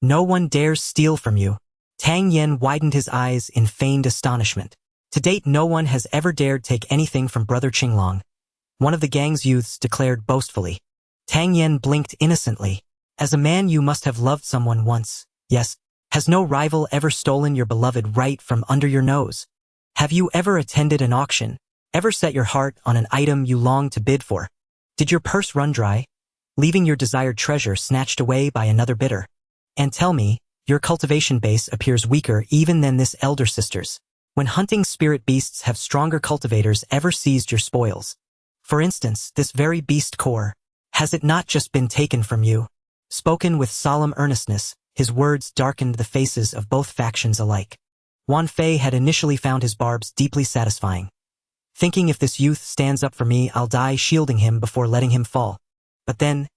[SPEAKER 1] No one dares steal from you. Tang Yan widened his eyes in feigned astonishment. To date, no one has ever dared take anything from Brother Qinglong. One of the gang's youths declared boastfully. Tang Yan blinked innocently. As a man, you must have loved someone once. Yes. Has no rival ever stolen your beloved right from under your nose? Have you ever attended an auction? Ever set your heart on an item you longed to bid for? Did your purse run dry, leaving your desired treasure snatched away by another bidder? And tell me, your cultivation base appears weaker even than this elder sister's. When hunting spirit beasts have stronger cultivators ever seized your spoils? For instance, this very beast core, has it not just been taken from you? Spoken with solemn earnestness, his words darkened the faces of both factions alike. Wan Fei had initially found his barbs deeply satisfying, thinking if this youth stands up for me I'll die shielding him before letting him fall. But then,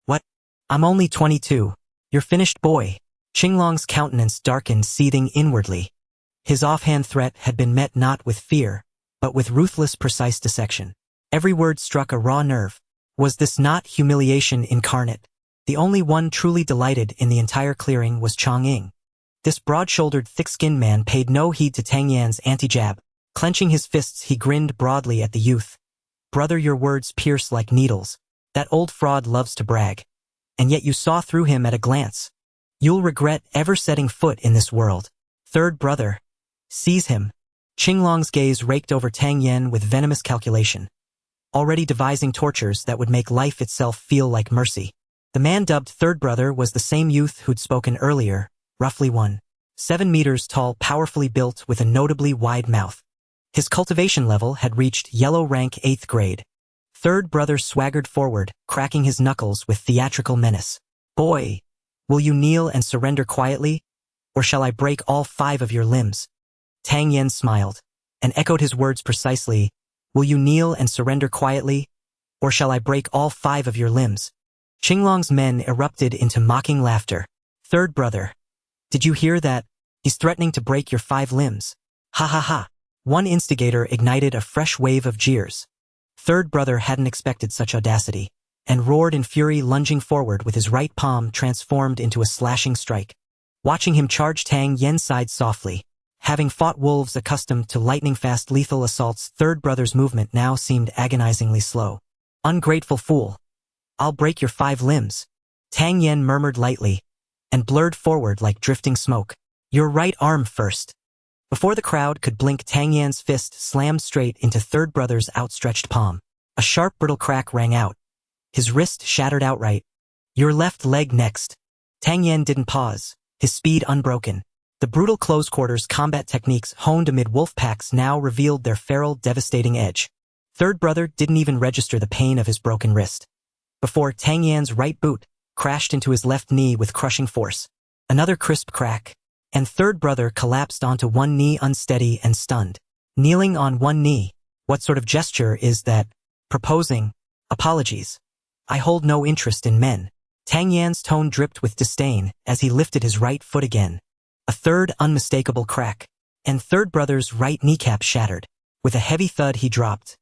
[SPEAKER 1] what? I'm only 22. You're finished, boy. Qinglong's countenance darkened, seething inwardly. His offhand threat had been met not with fear, but with ruthless precise dissection. Every word struck a raw nerve. Was this not humiliation incarnate? The only one truly delighted in the entire clearing was Chang'ing. This broad-shouldered, thick-skinned man paid no heed to Tang Yan's anti-jab. Clenching his fists, he grinned broadly at the youth. Brother, your words pierce like needles. That old fraud loves to brag. And yet you saw through him at a glance. You'll regret ever setting foot in this world. Third brother. Seize him. Qinglong's gaze raked over Tang Yan with venomous calculation, already devising tortures that would make life itself feel like mercy. The man dubbed Third Brother was the same youth who'd spoken earlier, roughly 1.7 meters tall, powerfully built with a notably wide mouth. His cultivation level had reached yellow rank 8th grade. Third Brother swaggered forward, cracking his knuckles with theatrical menace. Boy, will you kneel and surrender quietly? Or shall I break all 5 of your limbs? Tang Yan smiled, and echoed his words precisely. Will you kneel and surrender quietly? Or shall I break all 5 of your limbs? Qinglong's men erupted into mocking laughter. Third Brother. Did you hear that? He's threatening to break your 5 limbs. Ha ha ha. One instigator ignited a fresh wave of jeers. Third Brother hadn't expected such audacity, and roared in fury, lunging forward with his right palm transformed into a slashing strike. Watching him charge, Tang Yan sighed softly. Having fought wolves accustomed to lightning-fast lethal assaults, Third Brother's movement now seemed agonizingly slow. Ungrateful fool. I'll break your 5 limbs. Tang Yan murmured lightly, and blurred forward like drifting smoke. Your right arm first. Before the crowd could blink, Tang Yan's fist slammed straight into Third Brother's outstretched palm. A sharp, brittle crack rang out. His wrist shattered outright. Your left leg next. Tang Yan didn't pause, his speed unbroken. The brutal close-quarters combat techniques honed amid wolf packs now revealed their feral, devastating edge. Third Brother didn't even register the pain of his broken wrist, before Tang Yan's right boot crashed into his left knee with crushing force. Another crisp crack, and Third Brother collapsed onto one knee, unsteady and stunned. Kneeling on one knee. What sort of gesture is that? Proposing apologies. I hold no interest in men. Tang Yan's tone dripped with disdain as he lifted his right foot again. A third unmistakable crack, and Third Brother's right kneecap shattered. With a heavy thud he dropped,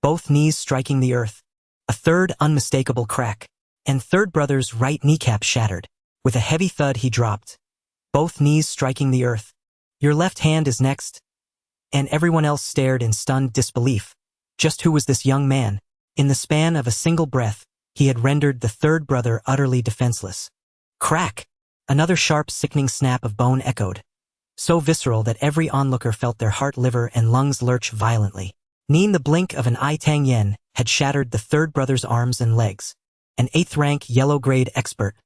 [SPEAKER 1] both knees striking the earth. A third unmistakable crack, and Third Brother's right kneecap shattered. With a heavy thud he dropped, both knees striking the earth. Your left hand is next. And everyone else stared in stunned disbelief. Just who was this young man? In the span of a single breath, he had rendered the Third Brother utterly defenseless. Crack! Another sharp, sickening snap of bone echoed, so visceral that every onlooker felt their heart, liver, and lungs lurch violently. In the blink of an eye, Tang Yan had shattered the Third Brother's arms and legs. An 8th-rank yellow-grade expert,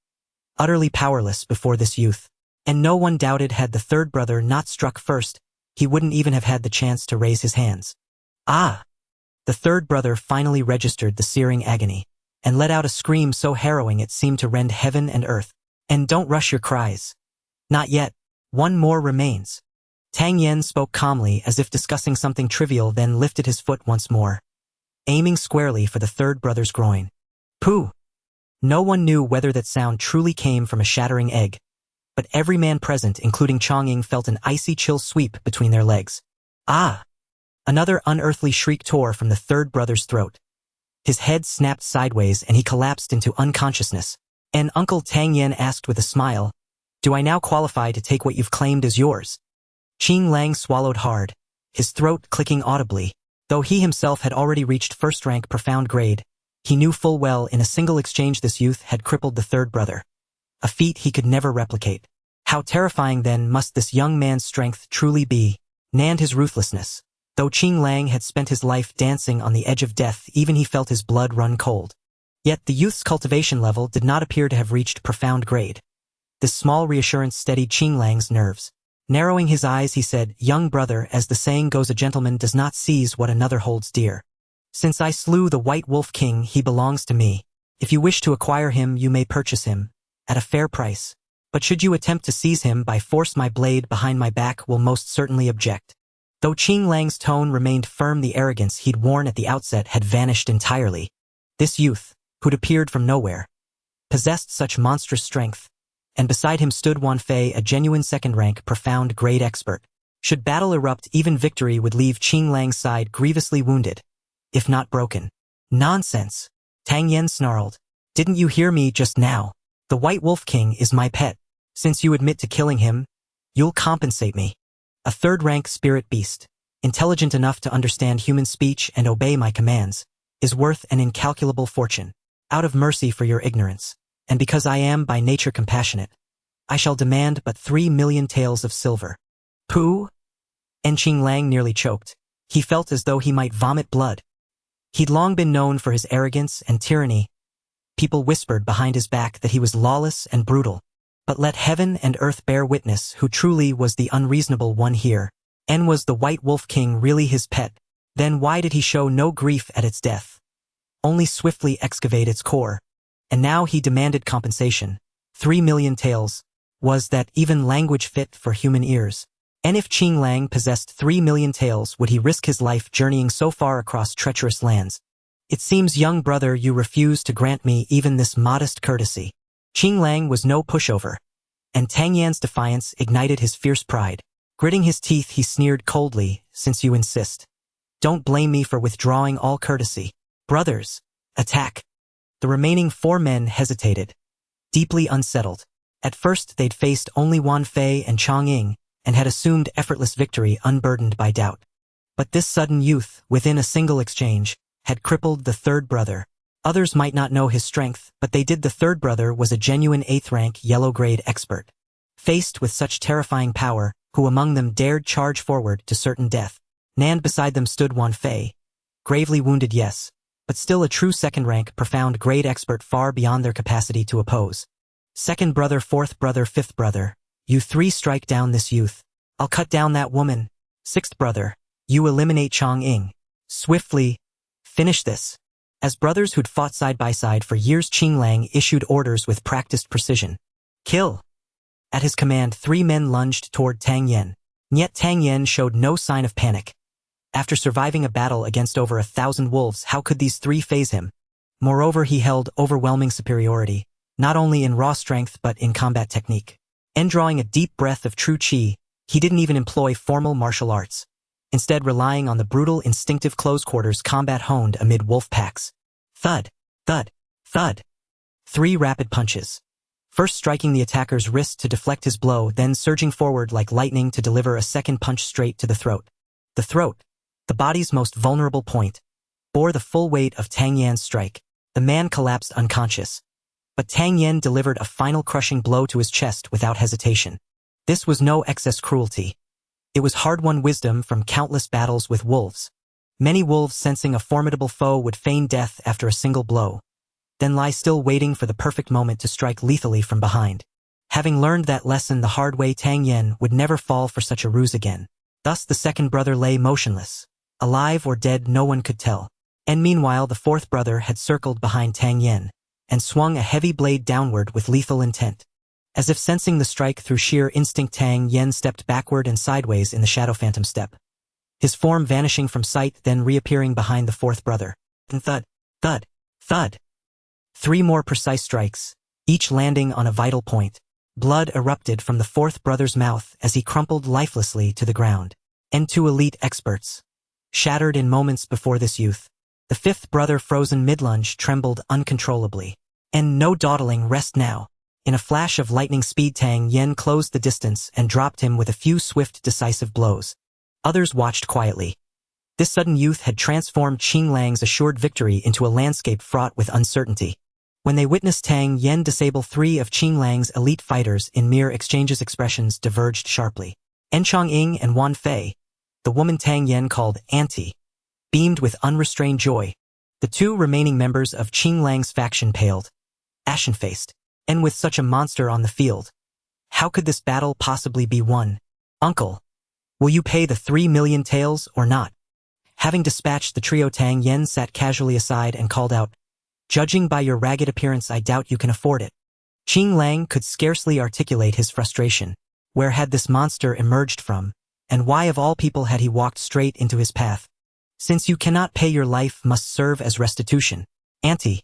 [SPEAKER 1] utterly powerless before this youth. And no one doubted, had the Third Brother not struck first, he wouldn't even have had the chance to raise his hands. Ah! The Third Brother finally registered the searing agony, and let out a scream so harrowing it seemed to rend heaven and earth. And don't rush your cries. Not yet. One more remains. Tang Yan spoke calmly as if discussing something trivial, then lifted his foot once more, aiming squarely for the Third Brother's groin. Pooh! No one knew whether that sound truly came from a shattering egg, but every man present, including Chang'ing, felt an icy chill sweep between their legs. Ah! Another unearthly shriek tore from the Third Brother's throat. His head snapped sideways and he collapsed into unconsciousness. And Uncle Tang Yan asked with a smile, do I now qualify to take what you've claimed as yours? Qing Lang swallowed hard, his throat clicking audibly. Though he himself had already reached first-rank profound grade, he knew full well in a single exchange this youth had crippled the Third Brother. A feat he could never replicate. How terrifying then must this young man's strength truly be, and his ruthlessness. Though Qing Lang had spent his life dancing on the edge of death, even he felt his blood run cold. Yet the youth's cultivation level did not appear to have reached profound grade. This small reassurance steadied Qing Lang's nerves. Narrowing his eyes, he said, "Young brother, as the saying goes, a gentleman does not seize what another holds dear. Since I slew the White Wolf King, he belongs to me. If you wish to acquire him, you may purchase him, at a fair price. But should you attempt to seize him by force, my blade behind my back will most certainly object." Though Qing Lang's tone remained firm, the arrogance he'd worn at the outset had vanished entirely. This youth, who'd appeared from nowhere, possessed such monstrous strength, and beside him stood Wan Fei, a genuine second-rank, profound grade expert. Should battle erupt, even victory would leave Qing Lang's side grievously wounded, if not broken. "Nonsense," Tang Yen snarled. "Didn't you hear me just now? The White Wolf King is my pet. Since you admit to killing him, you'll compensate me. A third-rank spirit beast, intelligent enough to understand human speech and obey my commands, is worth an incalculable fortune. Out of mercy for your ignorance, and because I am by nature compassionate, I shall demand but 3 million taels of silver." "Pooh?" Qing Lang nearly choked. He felt as though he might vomit blood. He'd long been known for his arrogance and tyranny. People whispered behind his back that he was lawless and brutal. But let heaven and earth bear witness who truly was the unreasonable one here. And was the White Wolf King really his pet? Then why did he show no grief at its death? Only swiftly excavate its core. And now he demanded compensation. 3 million taels. Was that even language fit for human ears? And if Qing Lang possessed 3 million taels, would he risk his life journeying so far across treacherous lands? "It seems, young brother, you refuse to grant me even this modest courtesy." Qing Lang was no pushover, and Tang Yan's defiance ignited his fierce pride. Gritting his teeth, he sneered coldly, "Since you insist, don't blame me for withdrawing all courtesy. Brothers, attack." The remaining 4 men hesitated, deeply unsettled. At first they'd faced only Wan Fei and Chang'ing, and had assumed effortless victory unburdened by doubt. But this sudden youth, within a single exchange, had crippled the third brother. Others might not know his strength, but they did. The third brother was a genuine 8th-rank yellow-grade expert. Faced with such terrifying power, who among them dared charge forward to certain death? And beside them stood Wan Fei. Gravely wounded, yes, but still a true second-rank, profound grade expert far beyond their capacity to oppose. "Second brother, fourth brother, fifth brother, you 3 strike down this youth. I'll cut down that woman. Sixth brother, you eliminate Chang'ing. Swiftly, finish this." As brothers who'd fought side by side for years, Qing Lang issued orders with practiced precision. "Kill!" At his command, 3 men lunged toward Tang Yen. Yet Tang Yen showed no sign of panic. After surviving a battle against over 1,000 wolves, how could these 3 faze him? Moreover, he held overwhelming superiority, not only in raw strength but in combat technique. And drawing a deep breath of true qi, he didn't even employ formal martial arts, instead relying on the brutal, instinctive close-quarters combat honed amid wolf packs. Thud, thud, thud. 3 rapid punches. First striking the attacker's wrist to deflect his blow, then surging forward like lightning to deliver a second punch straight to the throat. The throat, the body's most vulnerable point, bore the full weight of Tang Yan's strike. The man collapsed unconscious. But Tang Yen delivered a final crushing blow to his chest without hesitation. This was no excess cruelty. It was hard-won wisdom from countless battles with wolves. Many wolves, sensing a formidable foe, would feign death after a single blow, then lie still waiting for the perfect moment to strike lethally from behind. Having learned that lesson the hard way, Tang Yen would never fall for such a ruse again. Thus the second brother lay motionless. Alive or dead, no one could tell. And meanwhile the fourth brother had circled behind Tang Yen and swung a heavy blade downward with lethal intent. As if sensing the strike through sheer instinct, Tang Yen stepped backward and sideways in the shadow phantom step, his form vanishing from sight, then reappearing behind the fourth brother. And thud, thud, thud. 3 more precise strikes, each landing on a vital point. Blood erupted from the fourth brother's mouth as he crumpled lifelessly to the ground. And 2 elite experts, shattered in moments before this youth. The fifth brother, frozen mid-lunge, trembled uncontrollably. And no dawdling, rest now. In a flash of lightning speed, Tang Yen closed the distance and dropped him with a few swift, decisive blows. Others watched quietly. This sudden youth had transformed Qing Lang's assured victory into a landscape fraught with uncertainty. When they witnessed Tang Yen disable 3 of Qing Lang's elite fighters in mere exchanges, expressions diverged sharply. Chang'ing and Wan Fei, the woman Tang Yen called Auntie, beamed with unrestrained joy. The 2 remaining members of Qing Lang's faction paled, ashen-faced. And with such a monster on the field, How could this battle possibly be won? Uncle, will you pay the 3 million taels or not? Having dispatched the trio, Tang Yen sat casually aside and called out, judging by your ragged appearance, I doubt you can afford it. Qing Lang could scarcely articulate his frustration. Where had this monster emerged from, and why of all people had he walked straight into his path? Since you cannot pay, your life must serve as restitution. Auntie,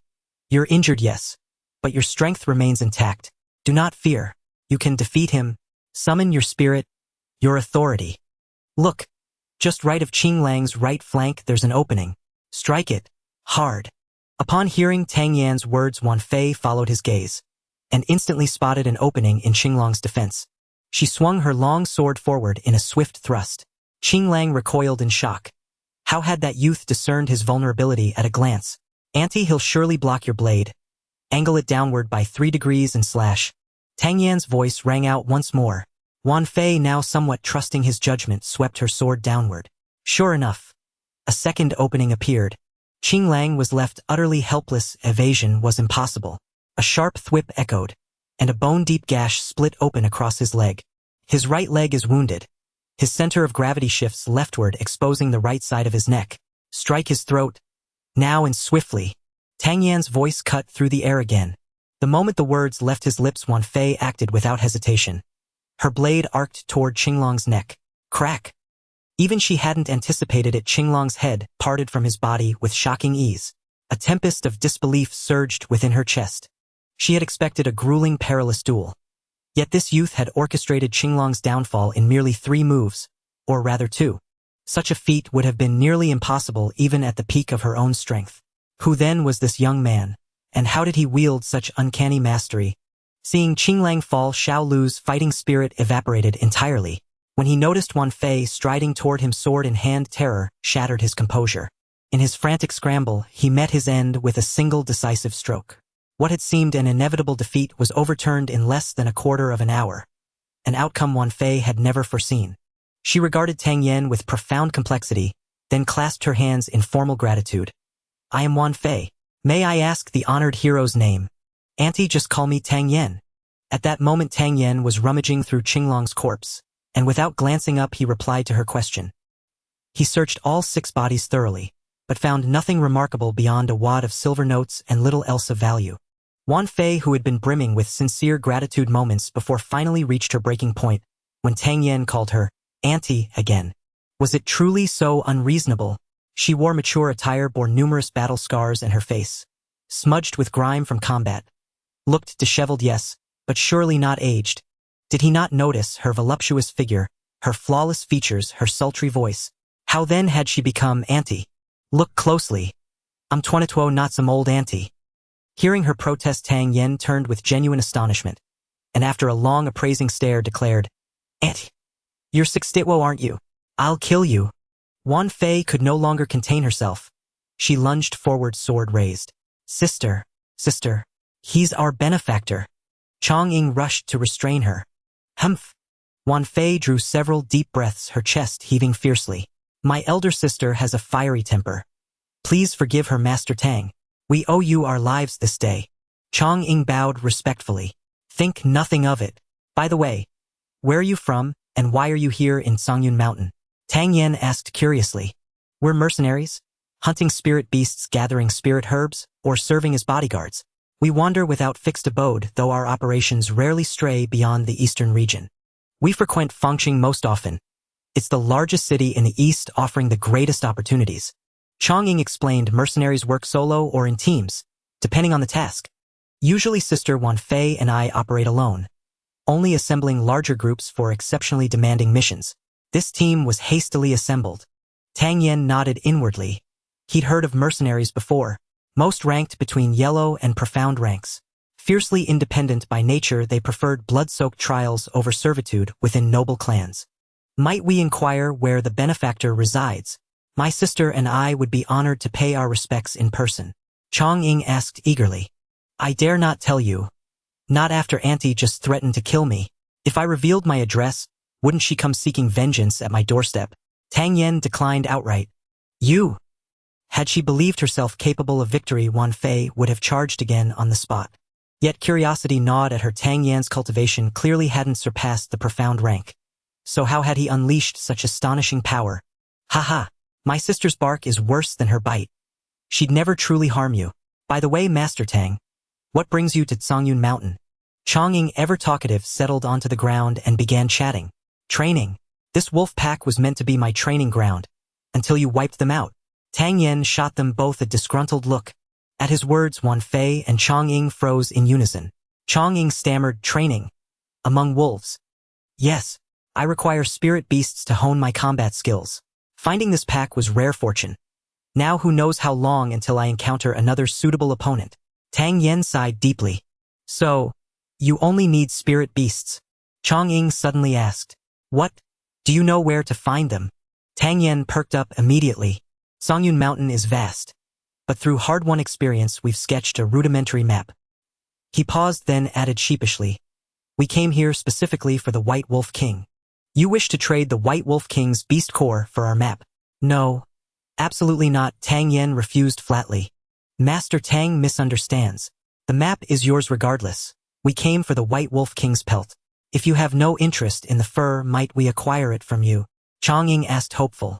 [SPEAKER 1] you're injured, yes, but your strength remains intact. Do not fear. You can defeat him. Summon your spirit, your authority. Look, just right of Qing Lang's right flank there's an opening. Strike it, hard. Upon hearing Tang Yan's words, Wan Fei followed his gaze, and instantly spotted an opening in Qing Lang's defense. She swung her long sword forward in a swift thrust. Qing Lang recoiled in shock. How had that youth discerned his vulnerability at a glance? Auntie, he'll surely block your blade. Angle it downward by 3 degrees and slash. Tang Yan's voice rang out once more. Wan Fei, now somewhat trusting his judgment, swept her sword downward. Sure enough, a second opening appeared. Qing Lang was left utterly helpless. Evasion was impossible. A sharp thwip echoed, and a bone-deep gash split open across his leg. His right leg is wounded. His center of gravity shifts leftward, exposing the right side of his neck. Strike his throat. Now and swiftly. Tang Yan's voice cut through the air again. The moment the words left his lips, Wan Fei acted without hesitation. Her blade arced toward Qinglong's neck. Crack. Even she hadn't anticipated it. Qinglong's head parted from his body with shocking ease. A tempest of disbelief surged within her chest. She had expected a grueling, perilous duel. Yet this youth had orchestrated Qinglong's downfall in merely 3 moves, or rather 2. Such a feat would have been nearly impossible even at the peak of her own strength. Who then was this young man, and how did he wield such uncanny mastery? Seeing Qing Lang fall, Xiao Lu's fighting spirit evaporated entirely. When he noticed Wan Fei striding toward him, sword in hand, terror shattered his composure. In his frantic scramble, he met his end with a single decisive stroke. What had seemed an inevitable defeat was overturned in less than a quarter of an hour, an outcome Wan Fei had never foreseen. She regarded Tang Yen with profound complexity, then clasped her hands in formal gratitude. I am Wan Fei. May I ask the honored hero's name? Auntie, just call me Tang Yen. At that moment Tang Yen was rummaging through Qinglong's corpse, and without glancing up he replied to her question. He searched all 6 bodies thoroughly, but found nothing remarkable beyond a wad of silver notes and little else of value. Wan Fei, who had been brimming with sincere gratitude moments before, finally reached her breaking point when Tang Yen called her Auntie again. Was it truly so unreasonable? She wore mature attire, bore numerous battle scars, and her face, smudged with grime from combat, looked disheveled, yes, but surely not aged. Did he not notice her voluptuous figure, her flawless features, her sultry voice? How then had she become Auntie? Look closely. I'm 22, not some old auntie. Hearing her protest, Tang Yen turned with genuine astonishment, and after a long appraising stare declared, Auntie, you're 62, aren't you? I'll kill you. Wan Fei could no longer contain herself. She lunged forward, sword raised. Sister, he's our benefactor. Chongqing rushed to restrain her. Humph. Wan Fei drew several deep breaths, her chest heaving fiercely. My elder sister has a fiery temper. Please forgive her, Master Tang. We owe you our lives this day. Chongqing bowed respectfully. Think nothing of it. By the way, where are you from, and why are you here in Songyun Mountain? Tang Yen asked curiously. We're mercenaries, hunting spirit beasts, gathering spirit herbs, or serving as bodyguards. We wander without fixed abode, though our operations rarely stray beyond the eastern region. We frequent Fangqing most often. It's the largest city in the east, offering the greatest opportunities. Chongqing explained. Mercenaries work solo or in teams, depending on the task. Usually Sister Wan Fei and I operate alone, only assembling larger groups for exceptionally demanding missions. This team was hastily assembled. Tang Yen nodded inwardly. He'd heard of mercenaries before, most ranked between yellow and profound ranks. Fiercely independent by nature, they preferred blood-soaked trials over servitude within noble clans. Might we inquire where the benefactor resides? My sister and I would be honored to pay our respects in person. Chongqing asked eagerly. I dare not tell you. Not after Auntie just threatened to kill me. If I revealed my address, wouldn't she come seeking vengeance at my doorstep? Tang Yen declined outright. You. Had she believed herself capable of victory, Wan Fei would have charged again on the spot. Yet curiosity gnawed at her. Tang Yan's cultivation clearly hadn't surpassed the profound rank. So how had he unleashed such astonishing power? Haha, my sister's bark is worse than her bite. She'd never truly harm you. By the way, Master Tang, what brings you to Songyun Mountain? Chongying, ever talkative, settled onto the ground and began chatting. Training. This wolf pack was meant to be my training ground. Until you wiped them out. Tang Yan shot them both a disgruntled look. At his words, Wan Fei and Chongying froze in unison. Chongying stammered, training. Among wolves. Yes, I require spirit beasts to hone my combat skills. Finding this pack was rare fortune. Now who knows how long until I encounter another suitable opponent. Tang Yan sighed deeply. So, you only need spirit beasts? Chongying suddenly asked. What? Do you know where to find them? Tang Yan perked up immediately. Songyun Mountain is vast. But through hard-won experience we've sketched a rudimentary map. He paused, then added sheepishly. We came here specifically for the White Wolf King. You wish to trade the White Wolf King's beast core for our map? No. Absolutely not, Tang Yan refused flatly. Master Tang misunderstands. The map is yours regardless. We came for the White Wolf King's pelt. If you have no interest in the fur, might we acquire it from you? Chongying asked hopeful.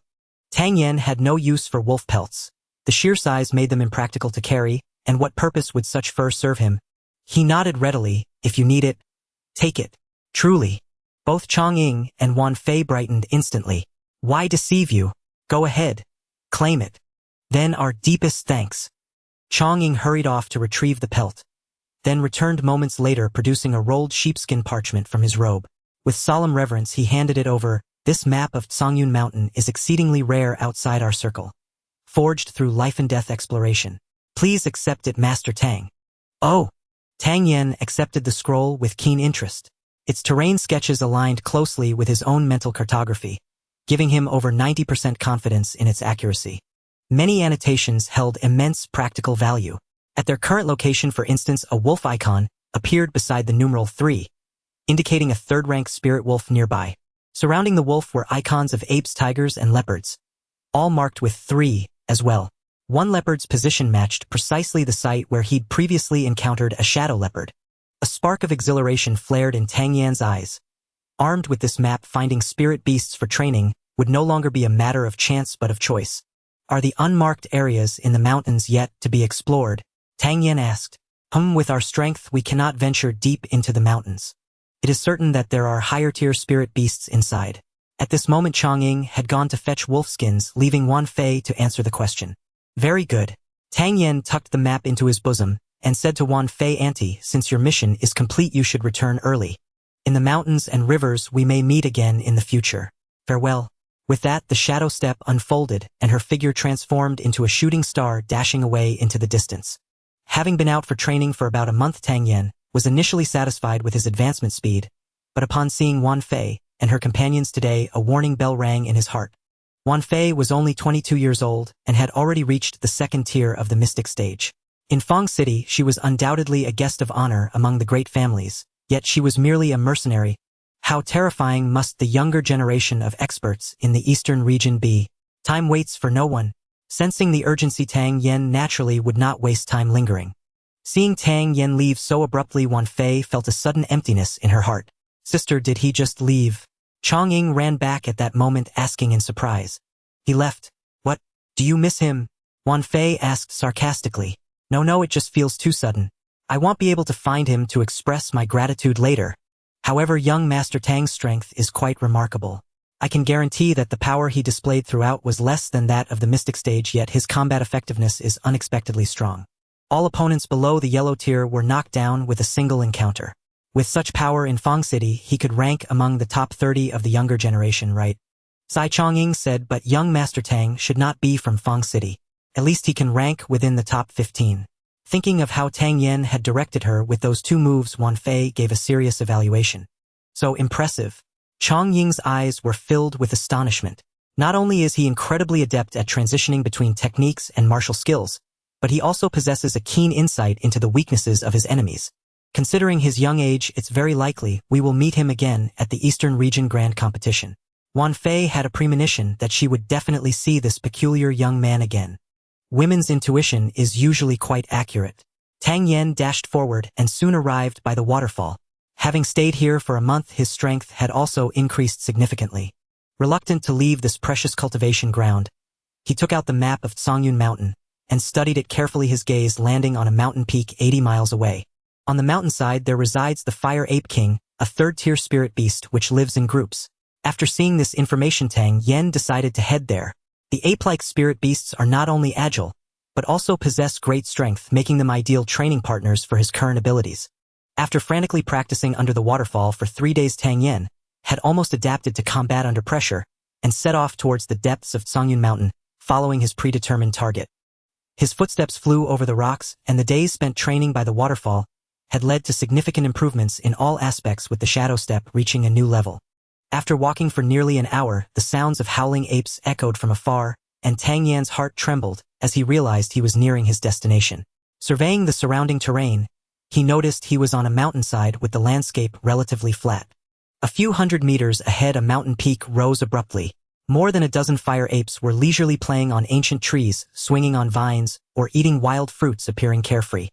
[SPEAKER 1] Tang Yan had no use for wolf pelts. The sheer size made them impractical to carry, and what purpose would such fur serve him? He nodded readily. If you need it, take it. Truly. Both Chongying and Wan Fei brightened instantly. Why deceive you? Go ahead. Claim it. Then our deepest thanks. Chongying hurried off to retrieve the pelt. Then returned moments later producing a rolled sheepskin parchment from his robe. With solemn reverence he handed it over. This map of Songyun Mountain is exceedingly rare outside our circle. Forged through life and death exploration. Please accept it, Master Tang. Oh! Tang Yan accepted the scroll with keen interest. Its terrain sketches aligned closely with his own mental cartography, giving him over 90% confidence in its accuracy. Many annotations held immense practical value. At their current location, for instance, a wolf icon appeared beside the numeral 3, indicating a third-rank spirit wolf nearby. Surrounding the wolf were icons of apes, tigers, and leopards, all marked with 3 as well. One leopard's position matched precisely the site where he'd previously encountered a shadow leopard. A spark of exhilaration flared in Tang Yan's eyes. Armed with this map, finding spirit beasts for training would no longer be a matter of chance but of choice. Are the unmarked areas in the mountains yet to be explored? Tang Yan asked. With our strength we cannot venture deep into the mountains. It is certain that there are higher-tier spirit beasts inside. At this moment Chongying had gone to fetch wolf skins, leaving Wan Fei to answer the question. Very good. Tang Yan tucked the map into his bosom and said to Wan Fei, Auntie, since your mission is complete you should return early. In the mountains and rivers we may meet again in the future. Farewell. With that the shadow step unfolded and her figure transformed into a shooting star dashing away into the distance. Having been out for training for about a month, Tang Yan was initially satisfied with his advancement speed, but upon seeing Wan Fei and her companions today a warning bell rang in his heart. Wan Fei was only 22 years old and had already reached the second tier of the mystic stage. In Fang City she was undoubtedly a guest of honor among the great families, yet she was merely a mercenary. How terrifying must the younger generation of experts in the eastern region be? Time waits for no one. Sensing the urgency, Tang Yan naturally would not waste time lingering. Seeing Tang Yan leave so abruptly, Wan Fei felt a sudden emptiness in her heart. Sister, did he just leave? Chongying ran back at that moment asking in surprise. He left. What? Do you miss him? Wan Fei asked sarcastically. No, it just feels too sudden. I won't be able to find him to express my gratitude later. However, young Master Tang's strength is quite remarkable. I can guarantee that the power he displayed throughout was less than that of the mystic stage, yet his combat effectiveness is unexpectedly strong. All opponents below the yellow tier were knocked down with a single encounter. With such power in Fang City, he could rank among the top 30 of the younger generation, right? Sai Chongying said, but young Master Tang should not be from Fang City. At least he can rank within the top 15. Thinking of how Tang Yan had directed her with those 2 moves, Wan Fei gave a serious evaluation. So impressive. Chongying's eyes were filled with astonishment. Not only is he incredibly adept at transitioning between techniques and martial skills, but he also possesses a keen insight into the weaknesses of his enemies. Considering his young age, it's very likely we will meet him again at the Eastern Region Grand Competition. Wan Fei had a premonition that she would definitely see this peculiar young man again. Women's intuition is usually quite accurate. Tang Yen dashed forward and soon arrived by the waterfall. Having stayed here for a month, his strength had also increased significantly. Reluctant to leave this precious cultivation ground, he took out the map of Songyun Mountain and studied it carefully, his gaze landing on a mountain peak 80 miles away. On the mountainside there resides the Fire Ape King, a third-tier spirit beast which lives in groups. After seeing this information, Tang Yen decided to head there. The ape-like spirit beasts are not only agile, but also possess great strength, making them ideal training partners for his current abilities. After frantically practicing under the waterfall for 3 days, Tang Yen had almost adapted to combat under pressure and set off towards the depths of Songyun Mountain, following his predetermined target. His footsteps flew over the rocks, and the days spent training by the waterfall had led to significant improvements in all aspects, with the shadow step reaching a new level. After walking for nearly an hour, the sounds of howling apes echoed from afar, and Tang Yan's heart trembled as he realized he was nearing his destination. Surveying the surrounding terrain, he noticed he was on a mountainside with the landscape relatively flat. A few hundred meters ahead, a mountain peak rose abruptly. More than a dozen fire apes were leisurely playing on ancient trees, swinging on vines, or eating wild fruits, appearing carefree.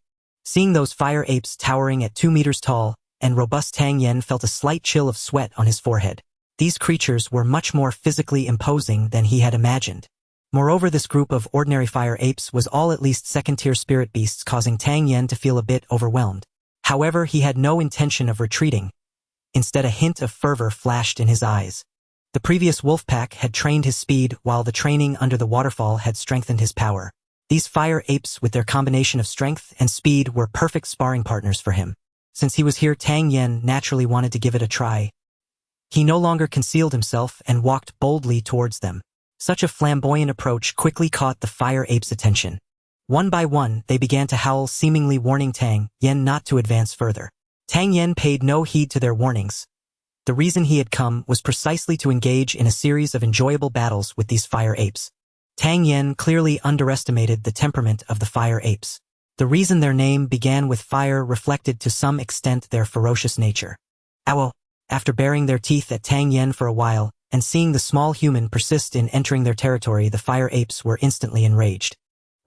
[SPEAKER 1] Seeing those fire apes towering at 2 meters tall and robust, Tang Yen felt a slight chill of sweat on his forehead. These creatures were much more physically imposing than he had imagined. Moreover, this group of ordinary fire apes was all at least second-tier spirit beasts, causing Tang Yen to feel a bit overwhelmed. However, he had no intention of retreating. Instead, a hint of fervor flashed in his eyes. The previous wolf pack had trained his speed, while the training under the waterfall had strengthened his power. These fire apes, with their combination of strength and speed, were perfect sparring partners for him. Since he was here, Tang Yen naturally wanted to give it a try. He no longer concealed himself and walked boldly towards them. Such a flamboyant approach quickly caught the fire apes' attention. One by one, they began to howl, seemingly warning Tang Yen not to advance further. Tang Yen paid no heed to their warnings. The reason he had come was precisely to engage in a series of enjoyable battles with these fire apes. Tang Yen clearly underestimated the temperament of the fire apes. The reason their name began with fire reflected to some extent their ferocious nature. Ow! After baring their teeth at Tang Yen for a while, and seeing the small human persist in entering their territory, the fire apes were instantly enraged.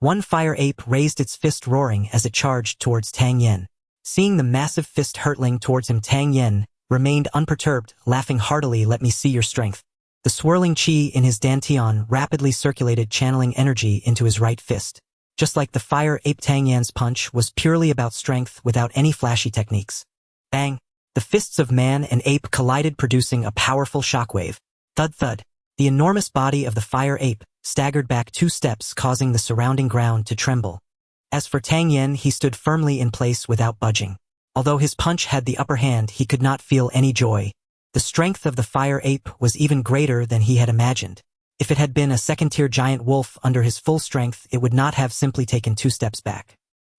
[SPEAKER 1] One fire ape raised its fist, roaring as it charged towards Tang Yen. Seeing the massive fist hurtling towards him, Tang Yen remained unperturbed, laughing heartily. "Let me see your strength." The swirling qi in his dantian rapidly circulated, channeling energy into his right fist. Just like the fire ape, Tang Yan's punch was purely about strength, without any flashy techniques. Bang! The fists of man and ape collided, producing a powerful shockwave. Thud thud. The enormous body of the fire ape staggered back 2 steps, causing the surrounding ground to tremble. As for Tang Yen, he stood firmly in place without budging. Although his punch had the upper hand, he could not feel any joy. The strength of the fire ape was even greater than he had imagined. If it had been a second-tier giant wolf under his full strength, it would not have simply taken 2 steps back.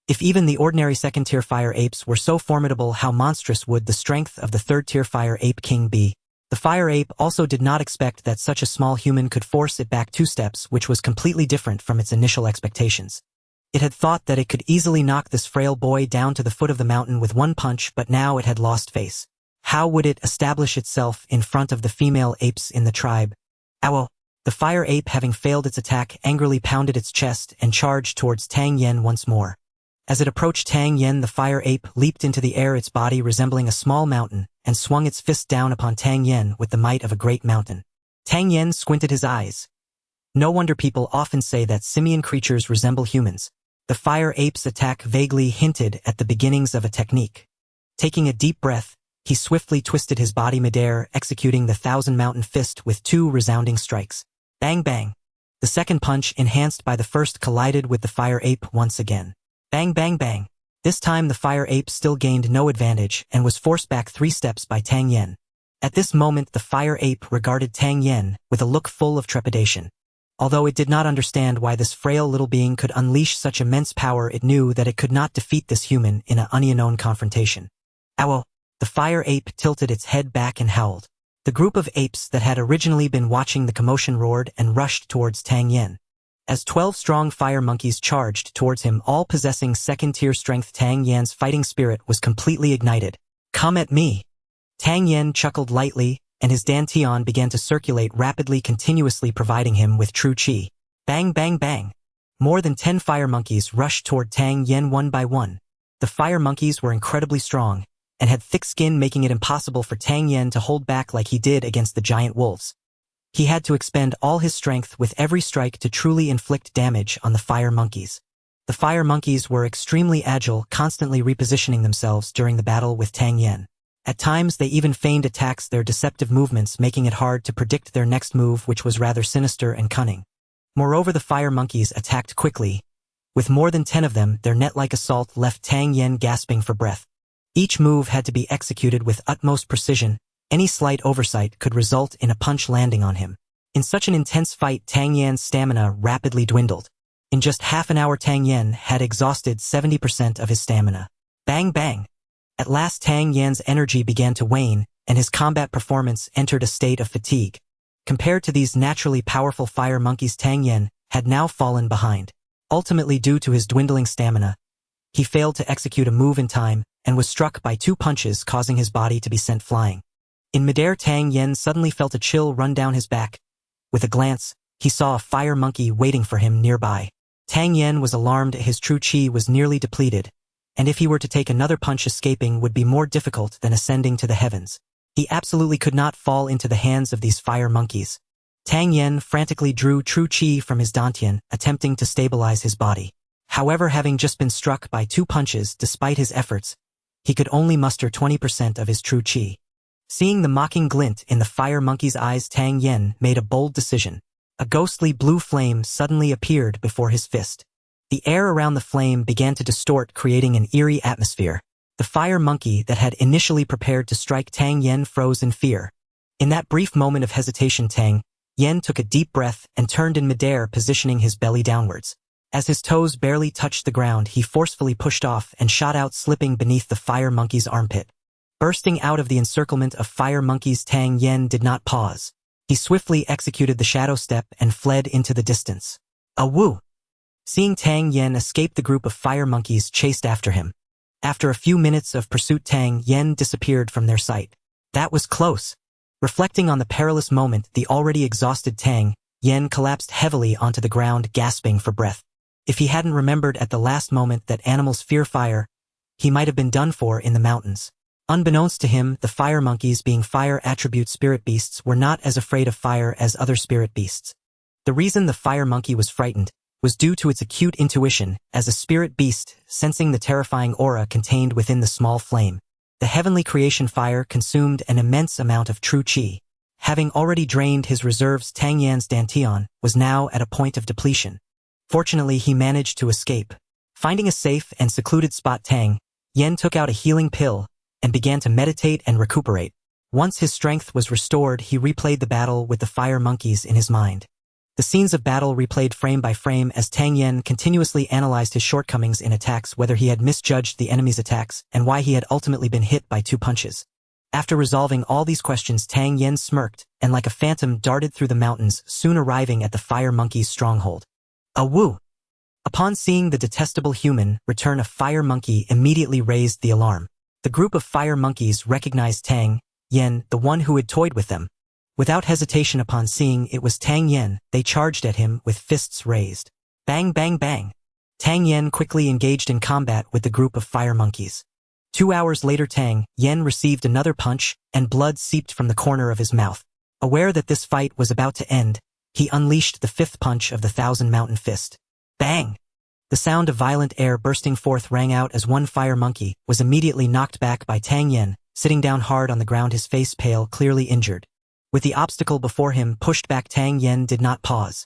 [SPEAKER 1] If even the ordinary second-tier fire apes were so formidable, how monstrous would the strength of the third-tier fire ape king be? The fire ape also did not expect that such a small human could force it back 2 steps, which was completely different from its initial expectations. It had thought that it could easily knock this frail boy down to the foot of the mountain with 1 punch, but now it had lost face. How would it establish itself in front of the female apes in the tribe? Ow! The fire ape, having failed its attack, angrily pounded its chest and charged towards Tang Yen once more. As it approached Tang Yen, the fire ape leaped into the air, its body resembling a small mountain, and swung its fist down upon Tang Yen with the might of a great mountain. Tang Yen squinted his eyes. No wonder people often say that simian creatures resemble humans. The fire ape's attack vaguely hinted at the beginnings of a technique. Taking a deep breath, he swiftly twisted his body midair, executing the Thousand Mountain Fist with 2 resounding strikes. Bang bang! The second punch, enhanced by the first, collided with the fire ape once again. Bang bang bang! This time the fire ape still gained no advantage and was forced back 3 steps by Tang Yen. At this moment the fire ape regarded Tang Yen with a look full of trepidation. Although it did not understand why this frail little being could unleash such immense power, it knew that it could not defeat this human in an unknown confrontation. Ow! The fire ape tilted its head back and howled. The group of apes that had originally been watching the commotion roared and rushed towards Tang Yen. As 12 strong fire monkeys charged towards him, all possessing second-tier strength, Tang Yan's fighting spirit was completely ignited. "Come at me!" Tang Yen chuckled lightly, and his dantian began to circulate rapidly, continuously providing him with true qi. Bang bang bang! More than 10 fire monkeys rushed toward Tang Yen one by one. The fire monkeys were incredibly strong, and had thick skin, making it impossible for Tang Yen to hold back like he did against the giant wolves. He had to expend all his strength with every strike to truly inflict damage on the fire monkeys. The fire monkeys were extremely agile, constantly repositioning themselves during the battle with Tang Yen. At times they even feigned attacks, their deceptive movements making it hard to predict their next move, which was rather sinister and cunning. Moreover, the fire monkeys attacked quickly. With more than 10 of them, their net-like assault left Tang Yen gasping for breath. Each move had to be executed with utmost precision. Any slight oversight could result in a punch landing on him. In such an intense fight, Tang Yen's stamina rapidly dwindled. In just half an hour, Tang Yen had exhausted 70% of his stamina. Bang bang! At last, Tang Yen's energy began to wane, and his combat performance entered a state of fatigue. Compared to these naturally powerful fire monkeys, Tang Yen had now fallen behind. Ultimately, due to his dwindling stamina, he failed to execute a move in time and was struck by 2 punches, causing his body to be sent flying. In midair, Tang Yen suddenly felt a chill run down his back. With a glance, he saw a fire monkey waiting for him nearby. Tang Yen was alarmed. His true chi was nearly depleted, and if he were to take another punch, escaping would be more difficult than ascending to the heavens. He absolutely could not fall into the hands of these fire monkeys. Tang Yen frantically drew true chi from his dantian, attempting to stabilize his body. However, having just been struck by 2 punches, despite his efforts, he could only muster 20% of his true chi. Seeing the mocking glint in the fire monkey's eyes, Tang Yen made a bold decision. A ghostly blue flame suddenly appeared before his fist. The air around the flame began to distort, creating an eerie atmosphere. The fire monkey that had initially prepared to strike Tang Yen froze in fear. In that brief moment of hesitation, Tang Yen took a deep breath and turned in midair, positioning his belly downwards. As his toes barely touched the ground, he forcefully pushed off and shot out, slipping beneath the fire monkey's armpit. Bursting out of the encirclement of fire monkeys, Tang Yen did not pause. He swiftly executed the shadow step and fled into the distance. A woo! Seeing Tang Yen escape, the group of fire monkeys chased after him. After a few minutes of pursuit, Tang Yen disappeared from their sight. That was close. Reflecting on the perilous moment, the already exhausted Tang Yen collapsed heavily onto the ground, gasping for breath. If he hadn't remembered at the last moment that animals fear fire, he might have been done for in the mountains. Unbeknownst to him, the fire monkeys, being fire attribute spirit beasts, were not as afraid of fire as other spirit beasts. The reason the fire monkey was frightened was due to its acute intuition as a spirit beast, sensing the terrifying aura contained within the small flame. The heavenly creation fire consumed an immense amount of true chi. Having already drained his reserves, Tang Yan's dantian was now at a point of depletion. Fortunately, he managed to escape. Finding a safe and secluded spot, Tang Yen took out a healing pill and began to meditate and recuperate. Once his strength was restored, he replayed the battle with the fire monkeys in his mind. The scenes of battle replayed frame by frame as Tang Yen continuously analyzed his shortcomings in attacks, whether he had misjudged the enemy's attacks, and why he had ultimately been hit by 2 punches. After resolving all these questions, Tang Yen smirked and like a phantom darted through the mountains, soon arriving at the fire monkey's stronghold. A woo! Upon seeing the detestable human return, a fire monkey immediately raised the alarm. The group of fire monkeys recognized Tang Yen, the one who had toyed with them. Without hesitation, upon seeing it was Tang Yen, they charged at him with fists raised. Bang bang bang! Tang Yen quickly engaged in combat with the group of fire monkeys. 2 hours later, Tang Yen received another punch, and blood seeped from the corner of his mouth. Aware that this fight was about to end, he unleashed the 5th punch of the Thousand Mountain Fist. Bang! The sound of violent air bursting forth rang out as one fire monkey was immediately knocked back by Tang Yen, sitting down hard on the ground, his face pale, clearly injured. With the obstacle before him pushed back, Tang Yen did not pause.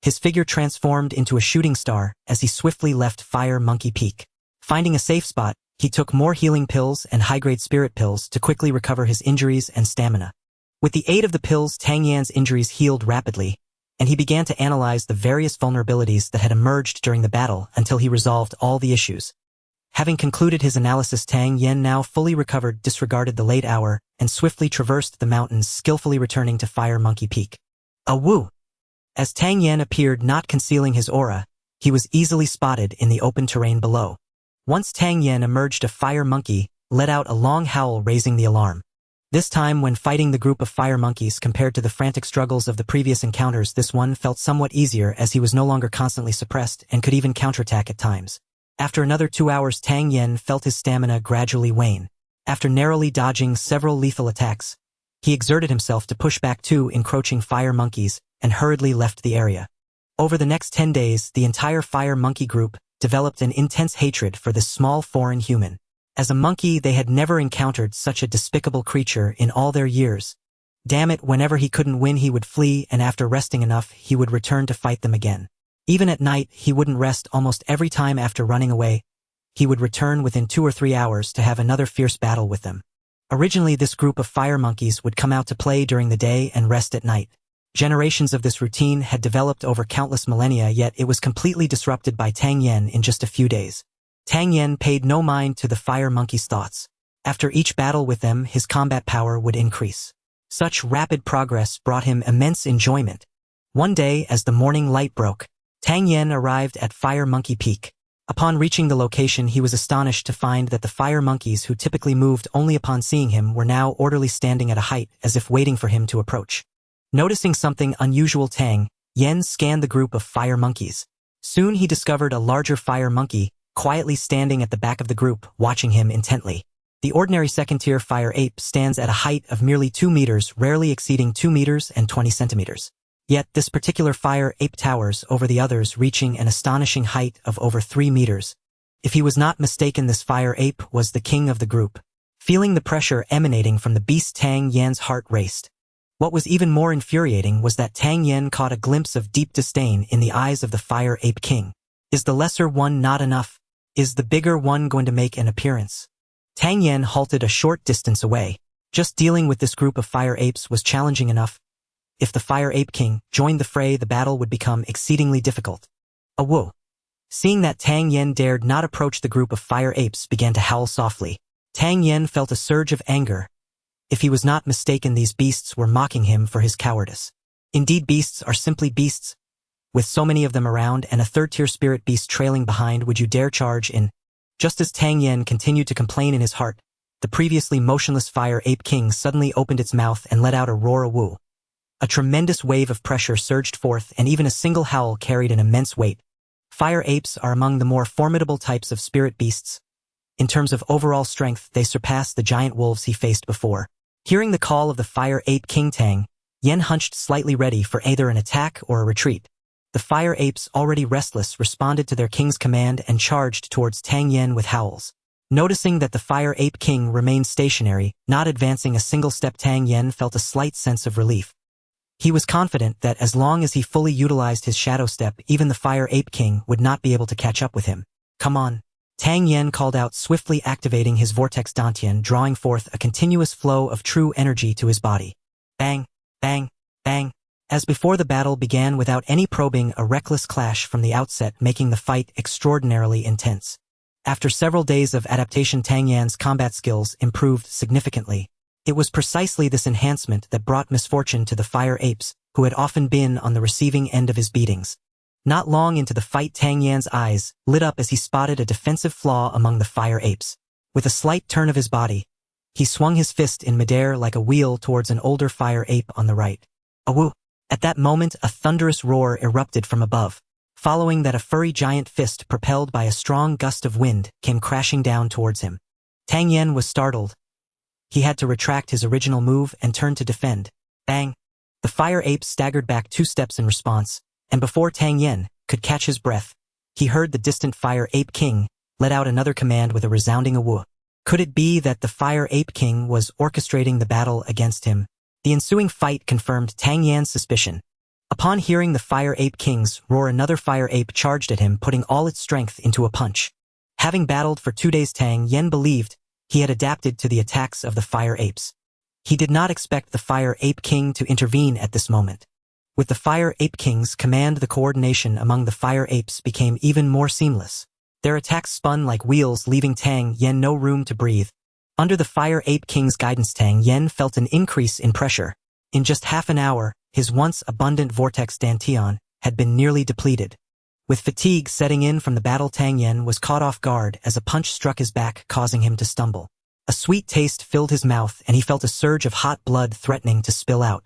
[SPEAKER 1] His figure transformed into a shooting star as he swiftly left Fire Monkey Peak. Finding a safe spot, he took more healing pills and high-grade spirit pills to quickly recover his injuries and stamina. With the aid of the pills, Tang Yan's injuries healed rapidly, and he began to analyze the various vulnerabilities that had emerged during the battle until he resolved all the issues. Having concluded his analysis, Tang Yen, now fully recovered, disregarded the late hour and swiftly traversed the mountains, skillfully returning to Fire Monkey Peak. A woo! As Tang Yen appeared, not concealing his aura, he was easily spotted in the open terrain below. Once Tang Yen emerged, a fire monkey let out a long howl, raising the alarm. This time, when fighting the group of fire monkeys, compared to the frantic struggles of the previous encounters, this one felt somewhat easier as he was no longer constantly suppressed and could even counterattack at times. After another 2 hours, Tang Yen felt his stamina gradually wane. After narrowly dodging several lethal attacks, he exerted himself to push back 2 encroaching fire monkeys and hurriedly left the area. Over the next 10 days, the entire fire monkey group developed an intense hatred for this small foreign human. As a monkey, they had never encountered such a despicable creature in all their years. Damn it, whenever he couldn't win, he would flee, and after resting enough, he would return to fight them again. Even at night, he wouldn't rest. Almost every time after running away, he would return within 2 or 3 hours to have another fierce battle with them. Originally, this group of fire monkeys would come out to play during the day and rest at night. Generations of this routine had developed over countless millennia, yet it was completely disrupted by Tang Yen in just a few days. Tang Yen paid no mind to the fire monkey's thoughts. After each battle with them, his combat power would increase. Such rapid progress brought him immense enjoyment. One day, as the morning light broke, Tang Yen arrived at Fire Monkey Peak. Upon reaching the location, he was astonished to find that the fire monkeys, who typically moved only upon seeing him, were now orderly standing at a height as if waiting for him to approach. Noticing something unusual, Tang Yen scanned the group of fire monkeys. Soon he discovered a larger fire monkey, quietly standing at the back of the group, watching him intently. The ordinary second-tier fire ape stands at a height of merely 2 meters, rarely exceeding 2 meters and 20 centimeters. Yet this particular fire ape towers over the others, reaching an astonishing height of over 3 meters. If he was not mistaken, this fire ape was the king of the group. Feeling the pressure emanating from the beast, Tang Yen's heart raced. What was even more infuriating was that Tang Yen caught a glimpse of deep disdain in the eyes of the fire ape king. Is the lesser one not enough? Is the bigger one going to make an appearance? Tang Yen halted a short distance away. Just dealing with this group of fire apes was challenging enough. If the fire ape king joined the fray, the battle would become exceedingly difficult. A woo. Seeing that Tang Yen dared not approach, the group of fire apes began to howl softly. Tang Yen felt a surge of anger. If he was not mistaken, these beasts were mocking him for his cowardice. Indeed, beasts are simply beasts. With so many of them around and a third-tier spirit beast trailing behind, would you dare charge in? Just as Tang Yen continued to complain in his heart, the previously motionless fire ape king suddenly opened its mouth and let out a roar. A woo. A tremendous wave of pressure surged forth, and even a single howl carried an immense weight. Fire apes are among the more formidable types of spirit beasts. In terms of overall strength, they surpass the giant wolves he faced before. Hearing the call of the fire ape king, Tang Yen hunched slightly, ready for either an attack or a retreat. The fire apes, already restless, responded to their king's command and charged towards Tang Yen with howls. Noticing that the fire ape king remained stationary, not advancing a single step, Tang Yen felt a slight sense of relief. He was confident that as long as he fully utilized his shadow step, even the fire ape king would not be able to catch up with him. Come on. Tang Yen called out, swiftly activating his vortex dantian, drawing forth a continuous flow of true energy to his body. Bang, bang, bang. As before, the battle began without any probing, a reckless clash from the outset, making the fight extraordinarily intense. After several days of adaptation, Tang Yen's combat skills improved significantly. It was precisely this enhancement that brought misfortune to the fire apes, who had often been on the receiving end of his beatings. Not long into the fight, Tang Yen's eyes lit up as he spotted a defensive flaw among the fire apes. With a slight turn of his body, he swung his fist in midair like a wheel towards an older fire ape on the right. A woo! At that moment, a thunderous roar erupted from above. Following that, a furry giant fist, propelled by a strong gust of wind, came crashing down towards him. Tang Yen was startled. He had to retract his original move and turn to defend. Bang! The fire ape staggered back 2 steps in response, and before Tang Yen could catch his breath, he heard the distant fire ape king let out another command with a resounding awoo. Could it be that the fire ape king was orchestrating the battle against him? The ensuing fight confirmed Tang Yen's suspicion. Upon hearing the fire ape king's roar, another fire ape charged at him, putting all its strength into a punch. Having battled for 2 days, Tang Yen believed he had adapted to the attacks of the fire apes. He did not expect the fire ape king to intervene at this moment. With the fire ape king's command, the coordination among the fire apes became even more seamless. Their attacks spun like wheels, leaving Tang Yen no room to breathe. Under the fire ape king's guidance, Tang Yen felt an increase in pressure. In just half an hour, his once abundant vortex dantian had been nearly depleted. With fatigue setting in from the battle, Tang Yen was caught off guard as a punch struck his back, causing him to stumble. A sweet taste filled his mouth, and he felt a surge of hot blood threatening to spill out.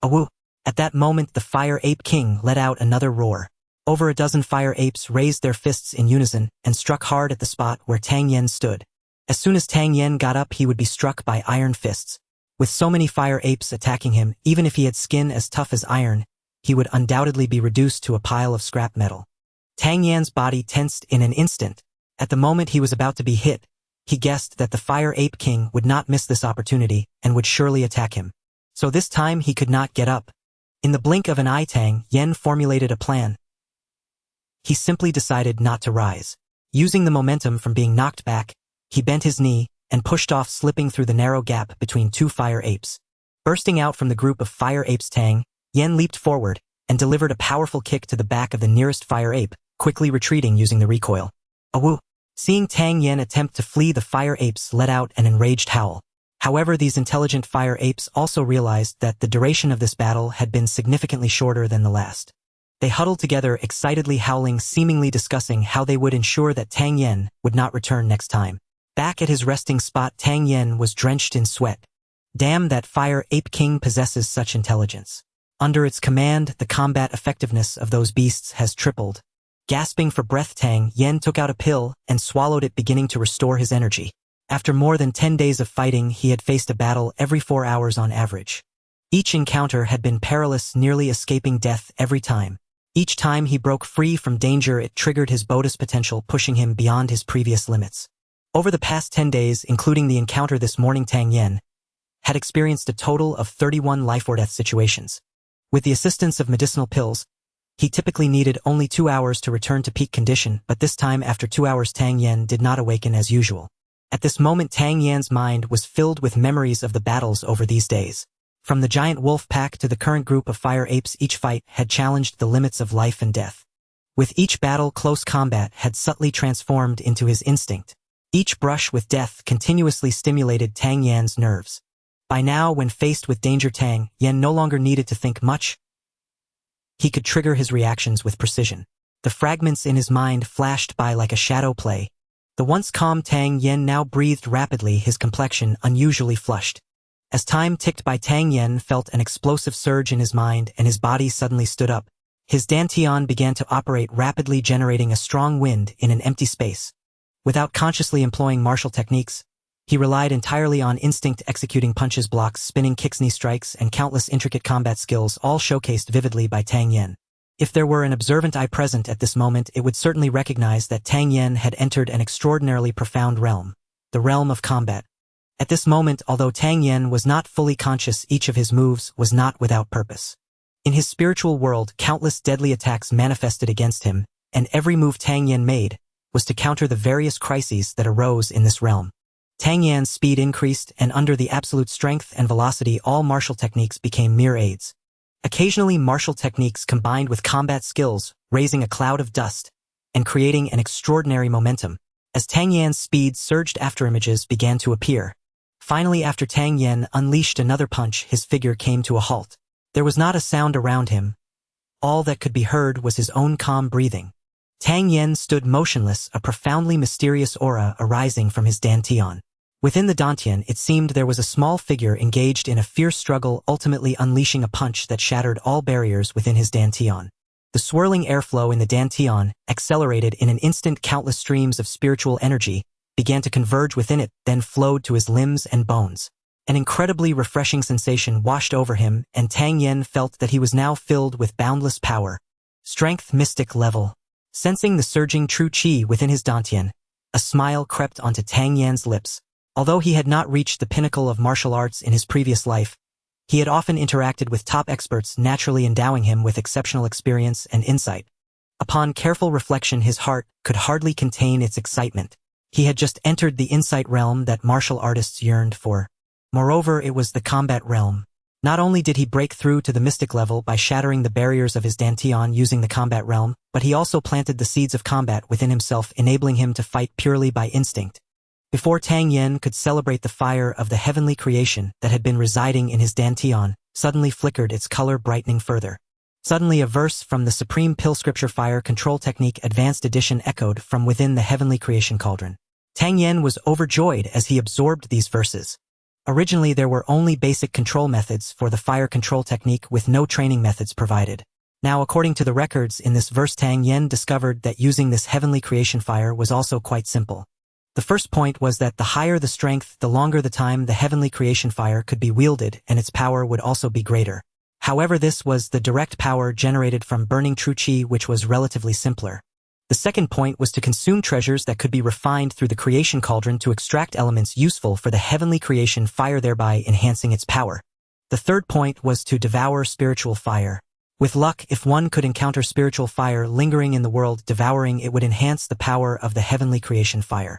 [SPEAKER 1] A woo! At that moment, the fire ape king let out another roar. Over a dozen fire apes raised their fists in unison and struck hard at the spot where Tang Yen stood. As soon as Tang Yen got up, he would be struck by iron fists. With so many fire apes attacking him, even if he had skin as tough as iron, he would undoubtedly be reduced to a pile of scrap metal. Tang Yan's body tensed in an instant. At the moment he was about to be hit, he guessed that the Fire Ape King would not miss this opportunity and would surely attack him. So this time he could not get up. In the blink of an eye, Tang Yen formulated a plan. He simply decided not to rise. Using the momentum from being knocked back, he bent his knee and pushed off, slipping through the narrow gap between two fire apes. Bursting out from the group of fire apes, Tang Yen leaped forward and delivered a powerful kick to the back of the nearest fire ape, quickly retreating using the recoil. Awoo! Seeing Tang Yen attempt to flee, the fire apes let out an enraged howl. However, these intelligent fire apes also realized that the duration of this battle had been significantly shorter than the last. They huddled together, excitedly howling, seemingly discussing how they would ensure that Tang Yen would not return next time. Back at his resting spot, Tang Yen was drenched in sweat. Damn, that Fire Ape King possesses such intelligence. Under its command, the combat effectiveness of those beasts has tripled. Gasping for breath, Tang Yen took out a pill and swallowed it, beginning to restore his energy. After more than 10 days of fighting, he had faced a battle every 4 hours on average. Each encounter had been perilous, nearly escaping death every time. Each time he broke free from danger, it triggered his bonus potential, pushing him beyond his previous limits. Over the past 10 days, including the encounter this morning, Tang Yen had experienced a total of 31 life-or-death situations. With the assistance of medicinal pills, he typically needed only 2 hours to return to peak condition, but this time, after 2 hours, Tang Yen did not awaken as usual. At this moment, Tang Yan's mind was filled with memories of the battles over these days. From the giant wolf pack to the current group of fire apes, each fight had challenged the limits of life and death. With each battle, close combat had subtly transformed into his instinct. Each brush with death continuously stimulated Tang Yan's nerves. By now, when faced with danger, Tang Yen no longer needed to think much. He could trigger his reactions with precision. The fragments in his mind flashed by like a shadow play. The once calm Tang Yen now breathed rapidly, his complexion unusually flushed. As time ticked by, Tang Yen felt an explosive surge in his mind and his body suddenly stood up. His dantian began to operate rapidly, generating a strong wind in an empty space. Without consciously employing martial techniques, he relied entirely on instinct, executing punches, blocks, spinning kicks, knee strikes, and countless intricate combat skills, all showcased vividly by Tang Yen. If there were an observant eye present at this moment, it would certainly recognize that Tang Yen had entered an extraordinarily profound realm, the realm of combat. At this moment, although Tang Yen was not fully conscious, each of his moves was not without purpose. In his spiritual world, countless deadly attacks manifested against him, and every move Tang Yen made was to counter the various crises that arose in this realm. Tang Yan's speed increased, and under the absolute strength and velocity, all martial techniques became mere aids. Occasionally, martial techniques combined with combat skills, raising a cloud of dust and creating an extraordinary momentum. As Tang Yan's speed surged, afterimages began to appear. Finally, after Tang Yen unleashed another punch, his figure came to a halt. There was not a sound around him. All that could be heard was his own calm breathing. Tang Yen stood motionless, a profoundly mysterious aura arising from his dantian. Within the dantian, it seemed there was a small figure engaged in a fierce struggle, ultimately unleashing a punch that shattered all barriers within his dantian. The swirling airflow in the dantian accelerated in an instant. Countless streams of spiritual energy began to converge within it, then flowed to his limbs and bones. An incredibly refreshing sensation washed over him, and Tang Yen felt that he was now filled with boundless power. Strength mystic level. Sensing the surging true qi within his dantian, a smile crept onto Tang Yan's lips. Although he had not reached the pinnacle of martial arts in his previous life, he had often interacted with top experts, naturally endowing him with exceptional experience and insight. Upon careful reflection, his heart could hardly contain its excitement. He had just entered the insight realm that martial artists yearned for. Moreover, it was the combat realm. Not only did he break through to the mystic level by shattering the barriers of his dantian using the combat realm, but he also planted the seeds of combat within himself, enabling him to fight purely by instinct. Before Tang Yen could celebrate, the fire of the heavenly creation that had been residing in his dantian suddenly flickered, its color brightening further. Suddenly, a verse from the Supreme Pill Scripture Fire Control Technique Advanced Edition echoed from within the heavenly creation cauldron. Tang Yen was overjoyed as he absorbed these verses. Originally, there were only basic control methods for the fire control technique, with no training methods provided. Now, according to the records in this verse, Tang Yen discovered that using this heavenly creation fire was also quite simple. The first point was that the higher the strength, the longer the time the heavenly creation fire could be wielded, and its power would also be greater. However, this was the direct power generated from burning true qi, which was relatively simpler. The second point was to consume treasures that could be refined through the creation cauldron to extract elements useful for the heavenly creation fire, thereby enhancing its power. The third point was to devour spiritual fire. With luck, if one could encounter spiritual fire lingering in the world, devouring it would enhance the power of the heavenly creation fire.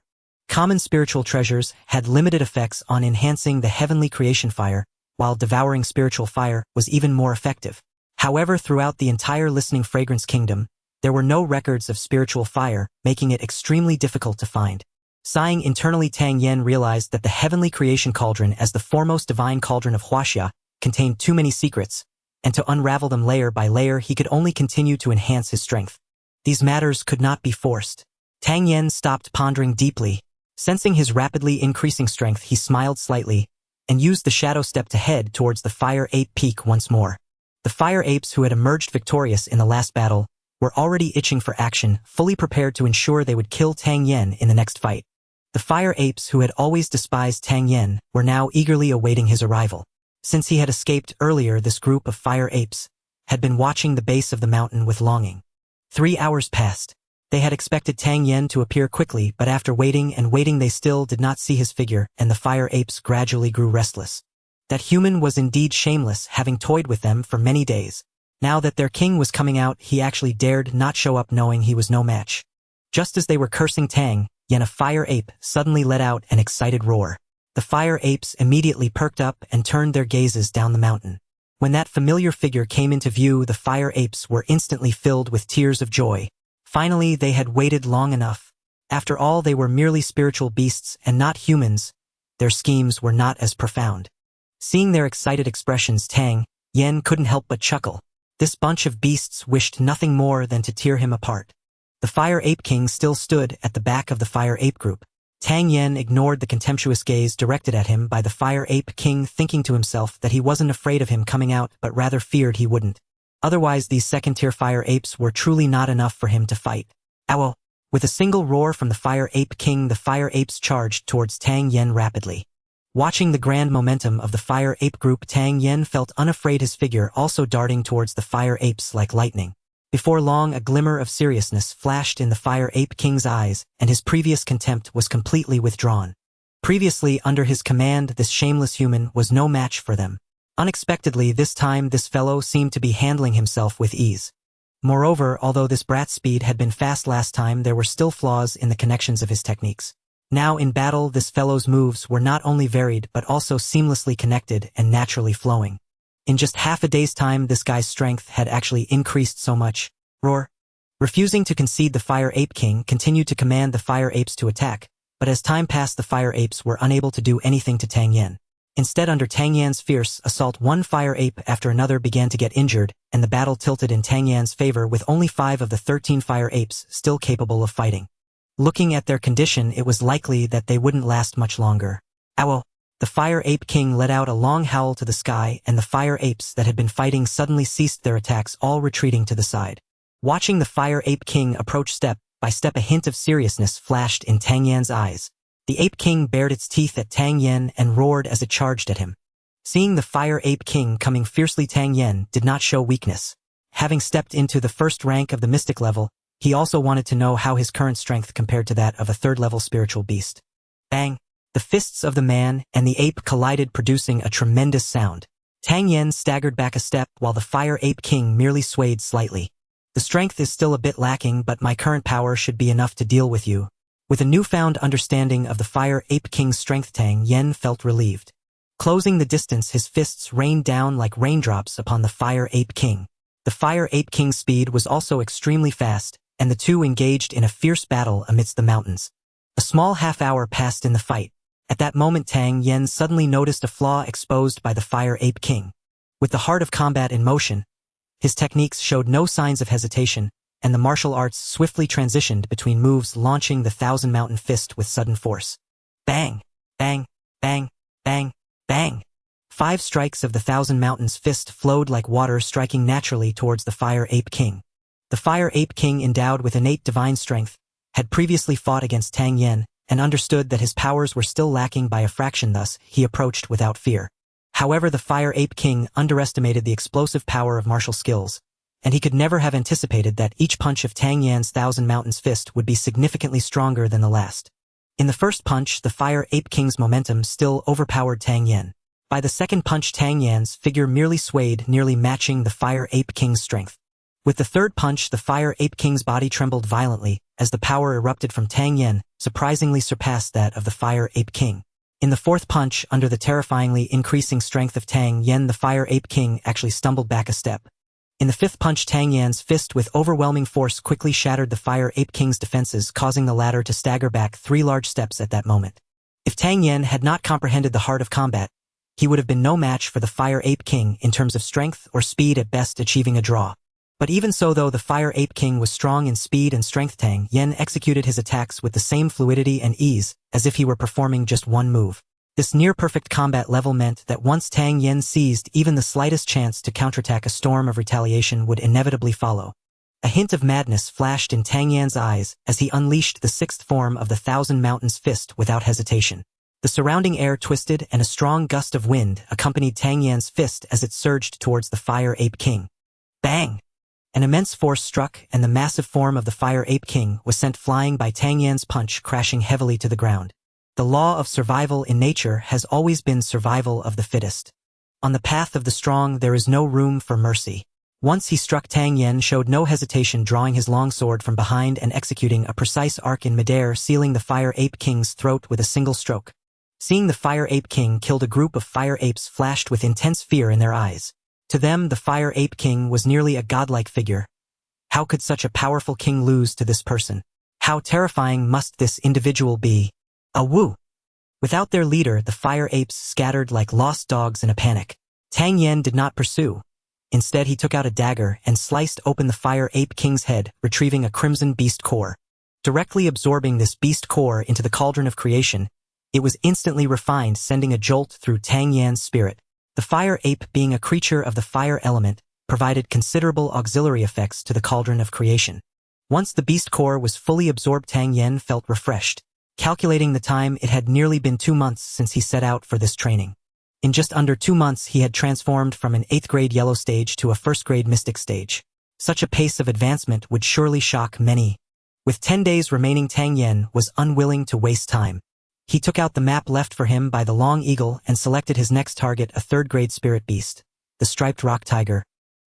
[SPEAKER 1] Common spiritual treasures had limited effects on enhancing the heavenly creation fire, while devouring spiritual fire was even more effective. However, throughout the entire listening fragrance kingdom, there were no records of spiritual fire, making it extremely difficult to find. Sighing internally, Tang Yen realized that the heavenly creation cauldron, as the foremost divine cauldron of Huaxia, contained too many secrets, and to unravel them layer by layer he could only continue to enhance his strength. These matters could not be forced. Tang Yen stopped pondering deeply. Sensing his rapidly increasing strength, he smiled slightly and used the shadow step to head towards the fire ape peak once more. The fire apes who had emerged victorious in the last battle were already itching for action, fully prepared to ensure they would kill Tang Yen in the next fight. The fire apes who had always despised Tang Yen were now eagerly awaiting his arrival. Since he had escaped earlier, this group of fire apes had been watching the base of the mountain with longing. 3 hours passed. They had expected Tang Yen to appear quickly, but after waiting and waiting they still did not see his figure, and the fire apes gradually grew restless. That human was indeed shameless, having toyed with them for many days. Now that their king was coming out, he actually dared not show up, knowing he was no match. Just as they were cursing Tang Yen, a fire ape suddenly let out an excited roar. The fire apes immediately perked up and turned their gazes down the mountain. When that familiar figure came into view, the fire apes were instantly filled with tears of joy. Finally, they had waited long enough. After all, they were merely spiritual beasts and not humans. Their schemes were not as profound. Seeing their excited expressions, Tang Yen couldn't help but chuckle. This bunch of beasts wished nothing more than to tear him apart. The Fire Ape King still stood at the back of the Fire Ape group. Tang Yen ignored the contemptuous gaze directed at him by the Fire Ape King, thinking to himself that he wasn't afraid of him coming out, but rather feared he wouldn't. Otherwise, these second-tier fire apes were truly not enough for him to fight. Owl! With a single roar from the Fire Ape King, the fire apes charged towards Tang Yen rapidly. Watching the grand momentum of the Fire Ape group, Tang Yen felt unafraid, his figure also darting towards the fire apes like lightning. Before long, a glimmer of seriousness flashed in the Fire Ape King's eyes, and his previous contempt was completely withdrawn. Previously, under his command, this shameless human was no match for them. Unexpectedly, this time this fellow seemed to be handling himself with ease. Moreover, although this brat's speed had been fast last time, there were still flaws in the connections of his techniques. Now in battle, this fellow's moves were not only varied but also seamlessly connected and naturally flowing. In just half a day's time, this guy's strength had actually increased so much. Roar! Refusing to concede, the Fire Ape King continued to command the fire apes to attack, but as time passed, the fire apes were unable to do anything to Tang Yen. Instead, under Tang Yan's fierce assault, one fire ape after another began to get injured, and the battle tilted in Tang Yan's favor, with only 5 of the 13 fire apes still capable of fighting. Looking at their condition, it was likely that they wouldn't last much longer. Owl! The Fire Ape King let out a long howl to the sky, and the fire apes that had been fighting suddenly ceased their attacks, all retreating to the side. Watching the Fire Ape King approach step by step, a hint of seriousness flashed in Tang Yan's eyes. The Ape King bared its teeth at Tang Yen and roared as it charged at him. Seeing the Fire Ape King coming fiercely, Tang Yen did not show weakness. Having stepped into the first rank of the mystic level, he also wanted to know how his current strength compared to that of a third-level spiritual beast. Bang! The fists of the man and the ape collided, producing a tremendous sound. Tang Yen staggered back a step while the Fire Ape King merely swayed slightly. The strength is still a bit lacking, but my current power should be enough to deal with you. With a newfound understanding of the Fire Ape King's strength, Tang Yen felt relieved. Closing the distance, his fists rained down like raindrops upon the Fire Ape King. The Fire Ape King's speed was also extremely fast, and the two engaged in a fierce battle amidst the mountains. A small half-hour passed in the fight. At that moment, Tang Yen suddenly noticed a flaw exposed by the Fire Ape King. With the heart of combat in motion, his techniques showed no signs of hesitation, and the martial arts swiftly transitioned between moves, launching the Thousand Mountain Fist with sudden force. Bang! Bang! Bang! Bang! Bang! 5 strikes of the Thousand Mountains fist flowed like water, striking naturally towards the Fire Ape King. The Fire Ape King, endowed with innate divine strength, had previously fought against Tang Yen, and understood that his powers were still lacking by a fraction, thus he approached without fear. However, the Fire Ape King underestimated the explosive power of martial skills, and he could never have anticipated that each punch of Tang Yan's Thousand Mountains fist would be significantly stronger than the last. In the first punch, the Fire Ape King's momentum still overpowered Tang Yen. By the second punch, Tang Yan's figure merely swayed, nearly matching the Fire Ape King's strength. With the third punch, the Fire Ape King's body trembled violently, as the power erupted from Tang Yen surprisingly surpassed that of the Fire Ape King. In the fourth punch, under the terrifyingly increasing strength of Tang Yen, the Fire Ape King actually stumbled back a step. In the fifth punch, Tang Yan's fist with overwhelming force quickly shattered the Fire Ape King's defenses, causing the latter to stagger back 3 large steps at that moment. If Tang Yen had not comprehended the heart of combat, he would have been no match for the Fire Ape King in terms of strength or speed, at best achieving a draw. But even so, though the Fire Ape King was strong in speed and strength, Tang Yen executed his attacks with the same fluidity and ease, as if he were performing just one move. This near-perfect combat level meant that once Tang Yen seized even the slightest chance to counterattack, a storm of retaliation would inevitably follow. A hint of madness flashed in Tang Yan's eyes as he unleashed the sixth form of the Thousand Mountains fist without hesitation. The surrounding air twisted, and a strong gust of wind accompanied Tang Yan's fist as it surged towards the Fire Ape King. Bang! An immense force struck, and the massive form of the Fire Ape King was sent flying by Tang Yan's punch, crashing heavily to the ground. The law of survival in nature has always been survival of the fittest. On the path of the strong there is no room for mercy. Once he struck, Tang Yen showed no hesitation, drawing his longsword from behind and executing a precise arc in midair, sealing the Fire Ape King's throat with a single stroke. Seeing the Fire Ape King killed, a group of fire apes flashed with intense fear in their eyes. To them, the Fire Ape King was nearly a godlike figure. How could such a powerful king lose to this person? How terrifying must this individual be? Awoo! Without their leader, the fire apes scattered like lost dogs in a panic. Tang Yen did not pursue. Instead, he took out a dagger and sliced open the Fire Ape King's head, retrieving a crimson beast core. Directly absorbing this beast core into the cauldron of creation, it was instantly refined, sending a jolt through Tang Yan's spirit. The fire ape, being a creature of the fire element, provided considerable auxiliary effects to the cauldron of creation. Once the beast core was fully absorbed, Tang Yen felt refreshed. Calculating the time, it had nearly been 2 months since he set out for this training. In just under 2 months, he had transformed from an 8th grade yellow stage to a 1st grade mystic stage. Such a pace of advancement would surely shock many. With 10 days remaining, Tang Yen was unwilling to waste time. He took out the map left for him by the Long Eagle and selected his next target, a 3rd grade spirit beast, the striped rock tiger.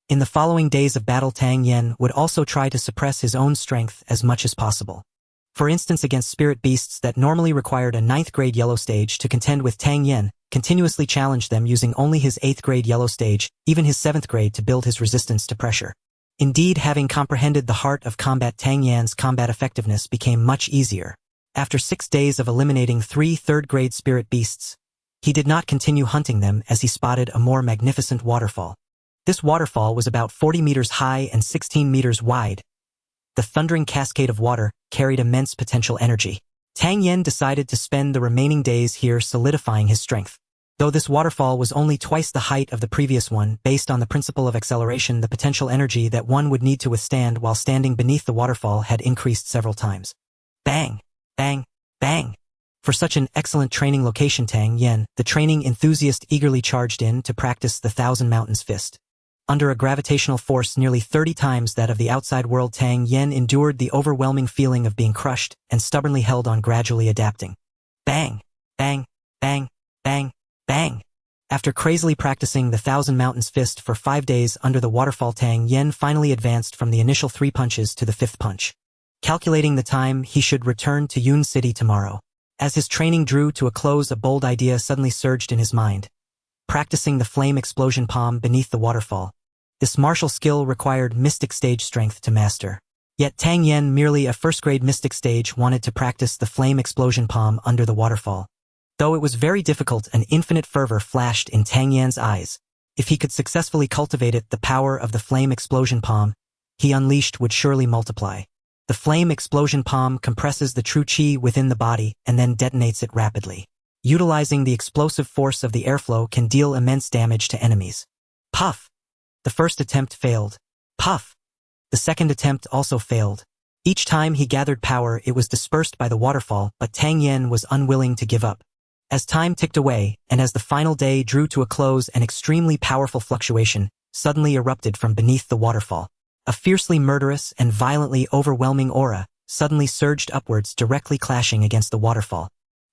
[SPEAKER 1] In the following days of battle, Tang Yen would also try to suppress his own strength as much as possible. For instance, against spirit beasts that normally required a 9th grade yellow stage to contend with, Tang Yen continuously challenged them using only his 8th grade yellow stage, even his 7th grade, to build his resistance to pressure. Indeed, having comprehended the heart of combat, Tang Yan's combat effectiveness became much easier. After 6 days of eliminating 3 3rd grade spirit beasts, he did not continue hunting them as he spotted a more magnificent waterfall. This waterfall was about 40 meters high and 16 meters wide. The thundering cascade of water carried immense potential energy. Tang Yen decided to spend the remaining days here solidifying his strength. Though this waterfall was only twice the height of the previous one, based on the principle of acceleration, the potential energy that one would need to withstand while standing beneath the waterfall had increased several times. Bang! Bang! Bang! For such an excellent training location, Tang Yen, the training enthusiast, eagerly charged in to practice the Thousand Mountains fist. Under a gravitational force nearly 30 times that of the outside world, Tang Yen endured the overwhelming feeling of being crushed and stubbornly held on, gradually adapting. Bang! Bang! Bang! Bang! Bang! After crazily practicing the Thousand Mountains fist for 5 days under the waterfall, Tang Yen finally advanced from the initial 3 punches to the 5th punch. Calculating the time, he should return to Yun City tomorrow. As his training drew to a close, a bold idea suddenly surged in his mind. Practicing the flame explosion palm beneath the waterfall. This martial skill required mystic stage strength to master. Yet Tang Yen, merely a 1st grade mystic stage, wanted to practice the flame explosion palm under the waterfall. Though it was very difficult, an infinite fervor flashed in Tang Yan's eyes. If he could successfully cultivate it, the power of the flame explosion palm he unleashed would surely multiply. The flame explosion palm compresses the true chi within the body and then detonates it rapidly. Utilizing the explosive force of the airflow can deal immense damage to enemies. Puff! The first attempt failed. Puff! The second attempt also failed. Each time he gathered power, it was dispersed by the waterfall, but Tang Yen was unwilling to give up. As time ticked away, and as the final day drew to a close, an extremely powerful fluctuation suddenly erupted from beneath the waterfall. A fiercely murderous and violently overwhelming aura suddenly surged upwards, directly clashing against the waterfall.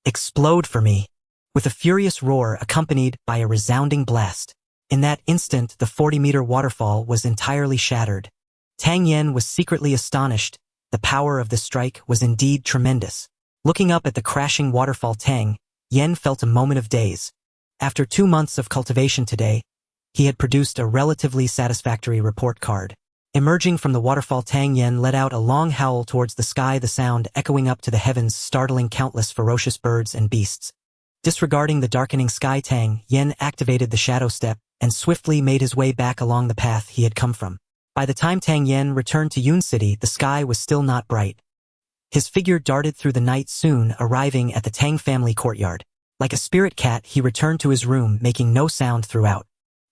[SPEAKER 1] Explode for me! With a furious roar accompanied by a resounding blast. In that instant, the 40-meter waterfall was entirely shattered. Tang Yen was secretly astonished. The power of the strike was indeed tremendous. Looking up at the crashing waterfall, Tang Yen felt a moment of daze. After 2 months of cultivation today, he had produced a relatively satisfactory report card. Emerging from the waterfall, Tang Yen let out a long howl towards the sky, the sound echoing up to the heavens, startling countless ferocious birds and beasts. Disregarding the darkening sky, Tang Yen activated the shadow step and swiftly made his way back along the path he had come from. By the time Tang Yen returned to Yun City, the sky was still not bright. His figure darted through the night, soon arriving at the Tang family courtyard. Like a spirit cat, he returned to his room, making no sound throughout.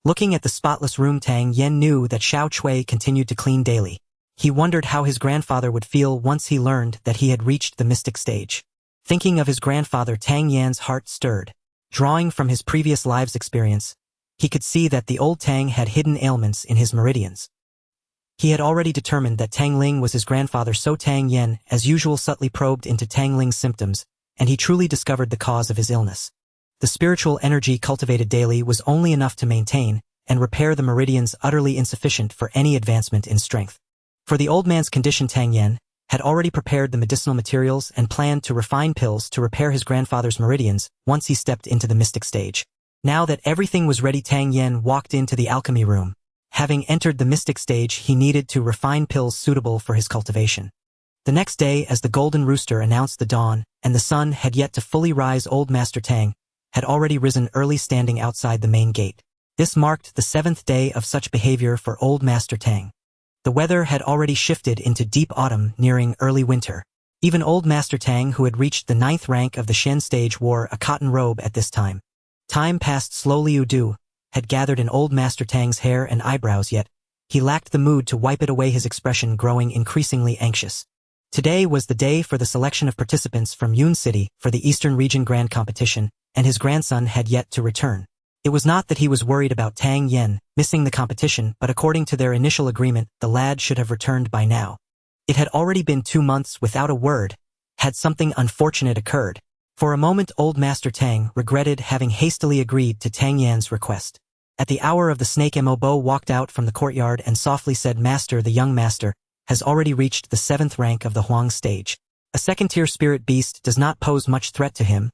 [SPEAKER 1] Looking at the spotless room, Tang Yen knew that Xiao Cui continued to clean daily. He wondered how his grandfather would feel once he learned that he had reached the mystic stage. Thinking of his grandfather, Tang Yan's heart stirred. Drawing from his previous lives' experience, he could see that the old Tang had hidden ailments in his meridians. He had already determined that Tang Ling was his grandfather, so Tang Yen, as usual, subtly probed into Tang Ling's symptoms, and he truly discovered the cause of his illness. The spiritual energy cultivated daily was only enough to maintain and repair the meridians, utterly insufficient for any advancement in strength. For the old man's condition, Tang Yen had already prepared the medicinal materials and planned to refine pills to repair his grandfather's meridians once he stepped into the mystic stage. Now that everything was ready, Tang Yen walked into the alchemy room. Having entered the mystic stage, he needed to refine pills suitable for his cultivation. The next day, as the golden rooster announced the dawn, and the sun had yet to fully rise, old Master Tang had already risen early, standing outside the main gate. This marked the 7th day of such behavior for old Master Tang. The weather had already shifted into deep autumn, nearing early winter. Even old Master Tang, who had reached the 9th rank of the Shen stage, wore a cotton robe at this time. Time passed slowly. Udu had gathered in old Master Tang's hair and eyebrows, yet he lacked the mood to wipe it away, his expression growing increasingly anxious. Today was the day for the selection of participants from Yun City for the Eastern Region Grand Competition, and his grandson had yet to return. It was not that he was worried about Tang Yen missing the competition, but according to their initial agreement, the lad should have returned by now. It had already been 2 months without a word, had something unfortunate occurred. For a moment, old Master Tang regretted having hastily agreed to Tang Yan's request. At the hour of the snake, Mo Bo walked out from the courtyard and softly said, "Master, the young master has already reached the 7th rank of the Huang stage. A second-tier spirit beast does not pose much threat to him.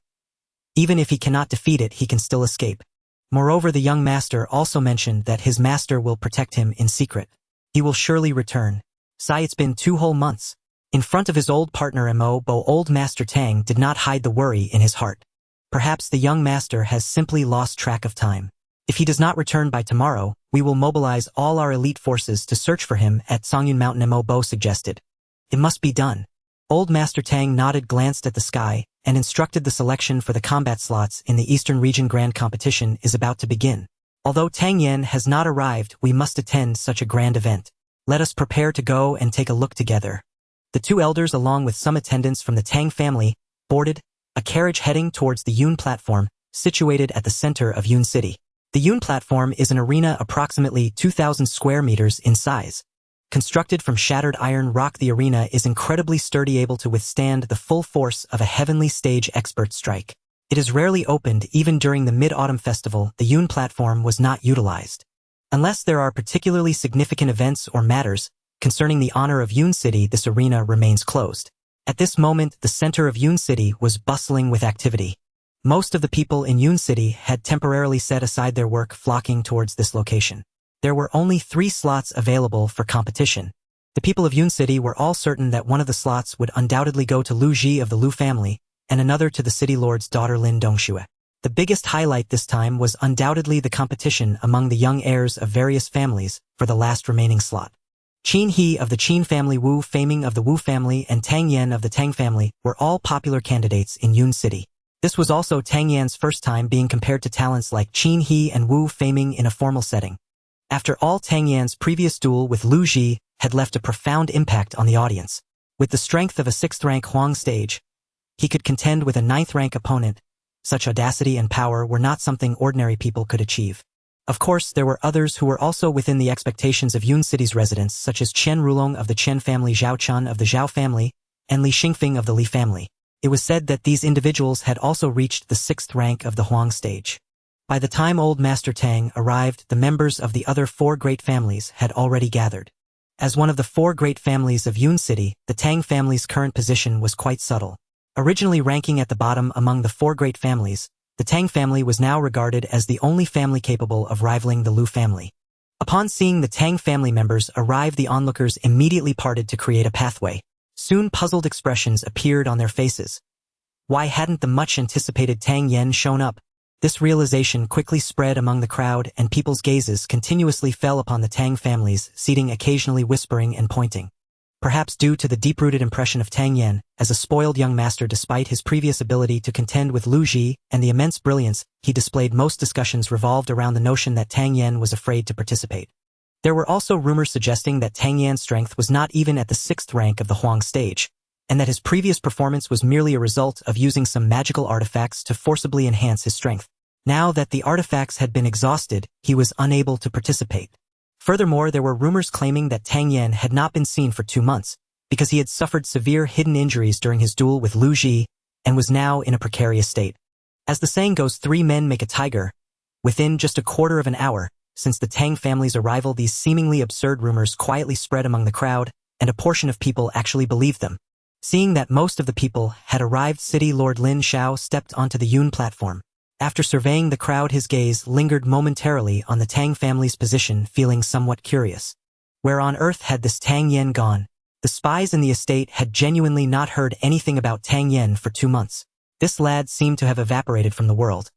[SPEAKER 1] Even if he cannot defeat it, he can still escape." Moreover, the young master also mentioned that his master will protect him in secret. He will surely return. It's been 2 whole months. In front of his old partner Mo Bo, old Master Tang did not hide the worry in his heart. Perhaps the young master has simply lost track of time. If he does not return by tomorrow, we will mobilize all our elite forces to search for him at Songyun Mountain, Mo Bo suggested. It must be done. Old Master Tang nodded, glanced at the sky, and instructed the selection for the combat slots in the Eastern Region Grand Competition is about to begin. Although Tang Yen has not arrived, we must attend such a grand event. Let us prepare to go and take a look together. The 2 elders, along with some attendants from the Tang family, boarded a carriage heading towards the Yun platform, situated at the center of Yun City. The Yun platform is an arena approximately 2,000 square meters in size. Constructed from shattered iron rock, the arena is incredibly sturdy, able to withstand the full force of a heavenly stage expert strike. It is rarely opened. Even during the Mid-Autumn Festival, the Yun platform was not utilized. Unless there are particularly significant events or matters concerning the honor of Yun City, this arena remains closed. At this moment, the center of Yun City was bustling with activity. Most of the people in Yun City had temporarily set aside their work, flocking towards this location. There were only 3 slots available for competition. The people of Yun City were all certain that one of the slots would undoubtedly go to Lu Ji of the Lu family, and another to the city lord's daughter Lin Dongxue. The biggest highlight this time was undoubtedly the competition among the young heirs of various families for the last remaining slot. Qin He of the Qin family, Wu Faming of the Wu family, and Tang Yen of the Tang family were all popular candidates in Yun City. This was also Tang Yan's first time being compared to talents like Qin He and Wu Feiming in a formal setting. After all, Tang Yan's previous duel with Lu Ji had left a profound impact on the audience. With the strength of a 6th-rank Huang stage, he could contend with a 9th-rank opponent. Such audacity and power were not something ordinary people could achieve. Of course, there were others who were also within the expectations of Yun City's residents, such as Chen Rulong of the Chen family, Zhao Chun of the Zhao family, and Li Xingfeng of the Li family. It was said that these individuals had also reached the 6th rank of the Huang stage. By the time old Master Tang arrived, the members of the other 4 great families had already gathered. As one of the 4 great families of Yun City, the Tang family's current position was quite subtle. Originally ranking at the bottom among the 4 great families, the Tang family was now regarded as the only family capable of rivaling the Lu family. Upon seeing the Tang family members arrive, the onlookers immediately parted to create a pathway. Soon puzzled expressions appeared on their faces. Why hadn't the much-anticipated Tang Yen shown up? This realization quickly spread among the crowd, and people's gazes continuously fell upon the Tang families, seating, occasionally whispering and pointing. Perhaps due to the deep-rooted impression of Tang Yen as a spoiled young master, despite his previous ability to contend with Lu Ji and the immense brilliance he displayed, most discussions revolved around the notion that Tang Yen was afraid to participate. There were also rumors suggesting that Tang Yan's strength was not even at the 6th rank of the Huang stage, and that his previous performance was merely a result of using some magical artifacts to forcibly enhance his strength. Now that the artifacts had been exhausted, he was unable to participate. Furthermore, there were rumors claiming that Tang Yen had not been seen for 2 months, because he had suffered severe hidden injuries during his duel with Lu Ji, and was now in a precarious state. As the saying goes, 3 men make a tiger. Within just a quarter of an hour, since the Tang family's arrival, these seemingly absurd rumors quietly spread among the crowd, and a portion of people actually believed them. Seeing that most of the people had arrived, City Lord Lin Xiao stepped onto the Yun platform. After surveying the crowd, his gaze lingered momentarily on the Tang family's position, feeling somewhat curious. Where on earth had this Tang Yen gone? The spies in the estate had genuinely not heard anything about Tang Yen for 2 months. This lad seemed to have evaporated from the world.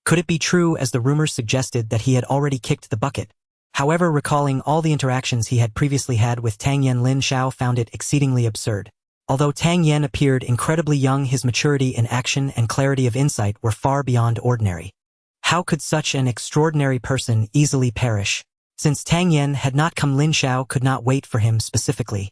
[SPEAKER 1] Could it be true, as the rumors suggested, that he had already kicked the bucket? However, recalling all the interactions he had previously had with Tang Yen, Lin Xiao found it exceedingly absurd. Although Tang Yen appeared incredibly young, his maturity in action and clarity of insight were far beyond ordinary. How could such an extraordinary person easily perish? Since Tang Yen had not come, Lin Xiao could not wait for him specifically.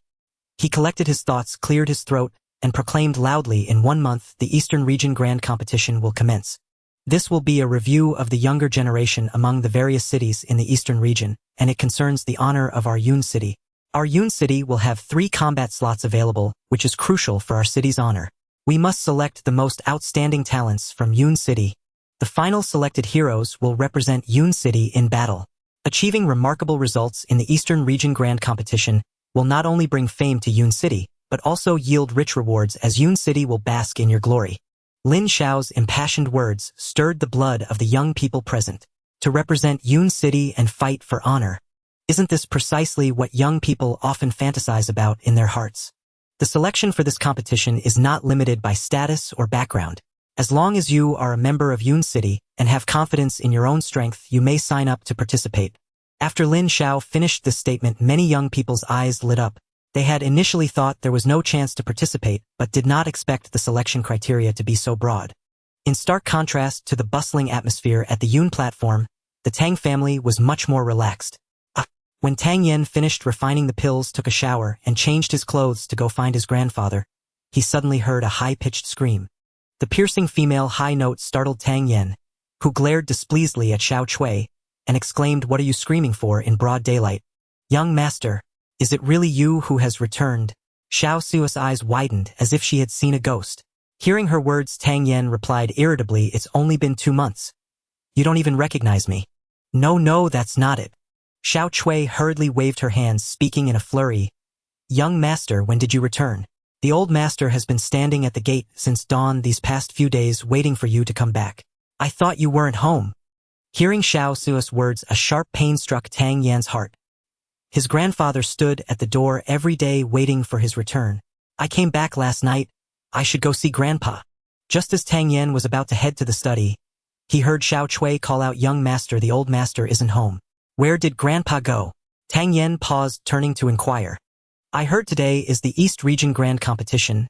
[SPEAKER 1] He collected his thoughts, cleared his throat, and proclaimed loudly, "In 1 month, the Eastern Region Grand Competition will commence. This will be a review of the younger generation among the various cities in the Eastern region, and it concerns the honor of our Yun City. Our Yun City will have 3 combat slots available, which is crucial for our city's honor. We must select the most outstanding talents from Yun City. The final selected heroes will represent Yun City in battle. Achieving remarkable results in the Eastern Region Grand Competition will not only bring fame to Yun City, but also yield rich rewards, as Yun City will bask in your glory." Lin Xiao's impassioned words stirred the blood of the young people present. To represent Yun City and fight for honor. Isn't this precisely what young people often fantasize about in their hearts? The selection for this competition is not limited by status or background. As long as you are a member of Yun City and have confidence in your own strength, you may sign up to participate. After Lin Xiao finished this statement, many young people's eyes lit up. They had initially thought there was no chance to participate, but did not expect the selection criteria to be so broad. In stark contrast to the bustling atmosphere at the Yun platform, the Tang family was much more relaxed. When Tang Yen finished refining the pills, took a shower, and changed his clothes to go find his grandfather, he suddenly heard a high-pitched scream. The piercing female high note startled Tang Yen, who glared displeasedly at Xiao Cui, and exclaimed, "What are you screaming for in broad daylight? Young master, is it really you who has returned?" Xiao Cui's eyes widened as if she had seen a ghost. Hearing her words, Tang Yen replied irritably, "It's only been 2 months. You don't even recognize me." No, that's not it." Xiao Cui hurriedly waved her hands, speaking in a flurry. "Young master, when did you return? The old master has been standing at the gate since dawn these past few days, waiting for you to come back. I thought you weren't home." Hearing Xiao Cui's words, a sharp pain struck Tang Yan's heart. His grandfather stood at the door every day waiting for his return. "I came back last night. I should go see Grandpa." Just as Tang Yan was about to head to the study, he heard Xiao Cui call out, "Young master, the old master isn't home." "Where did Grandpa go?" Tang Yan paused, turning to inquire. "I heard today is the East Region Grand Competition.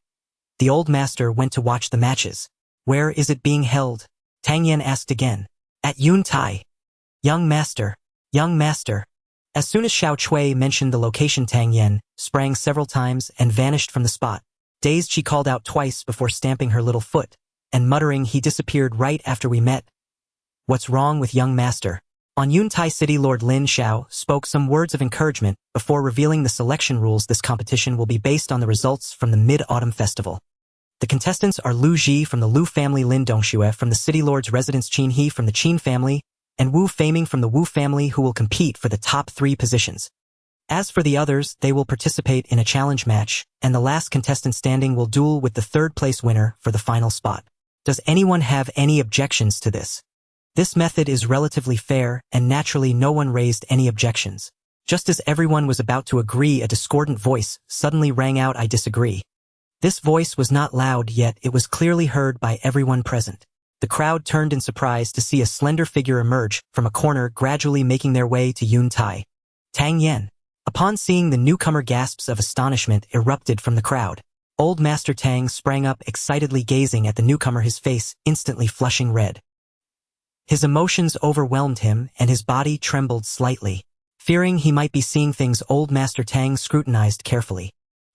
[SPEAKER 1] The old master went to watch the matches." Where is it being held? Tang Yan asked again. At Yun Tai. Young master. Young master. As soon as Xiao Chui mentioned the location, Tang Yan sprang several times and vanished from the spot. Dazed, she called out twice before stamping her little foot, and muttering, he disappeared right after we met. What's wrong with young master? On Yun Tai City, Lord Lin Xiao spoke some words of encouragement before revealing the selection rules. This competition will be based on the results from the Mid-Autumn Festival. The contestants are Lu Ji from the Lu family, Lin Dongxue from the City Lord's residence, Qin He from the Qin family, and Wu Faming from the Wu family, who will compete for the top 3 positions. As for the others, they will participate in a challenge match, and the last contestant standing will duel with the third-place winner for the final spot. Does anyone have any objections to this? This method is relatively fair, and naturally no one raised any objections. Just as everyone was about to agree, a discordant voice suddenly rang out, I disagree. This voice was not loud, yet it was clearly heard by everyone present. The crowd turned in surprise to see a slender figure emerge from a corner, gradually making their way to Yun Tai. Tang Yan. Upon seeing the newcomer, gasps of astonishment erupted from the crowd. Old Master Tang sprang up, excitedly gazing at the newcomer, his face instantly flushing red. His emotions overwhelmed him, and his body trembled slightly. Fearing he might be seeing things, Old Master Tang scrutinized carefully.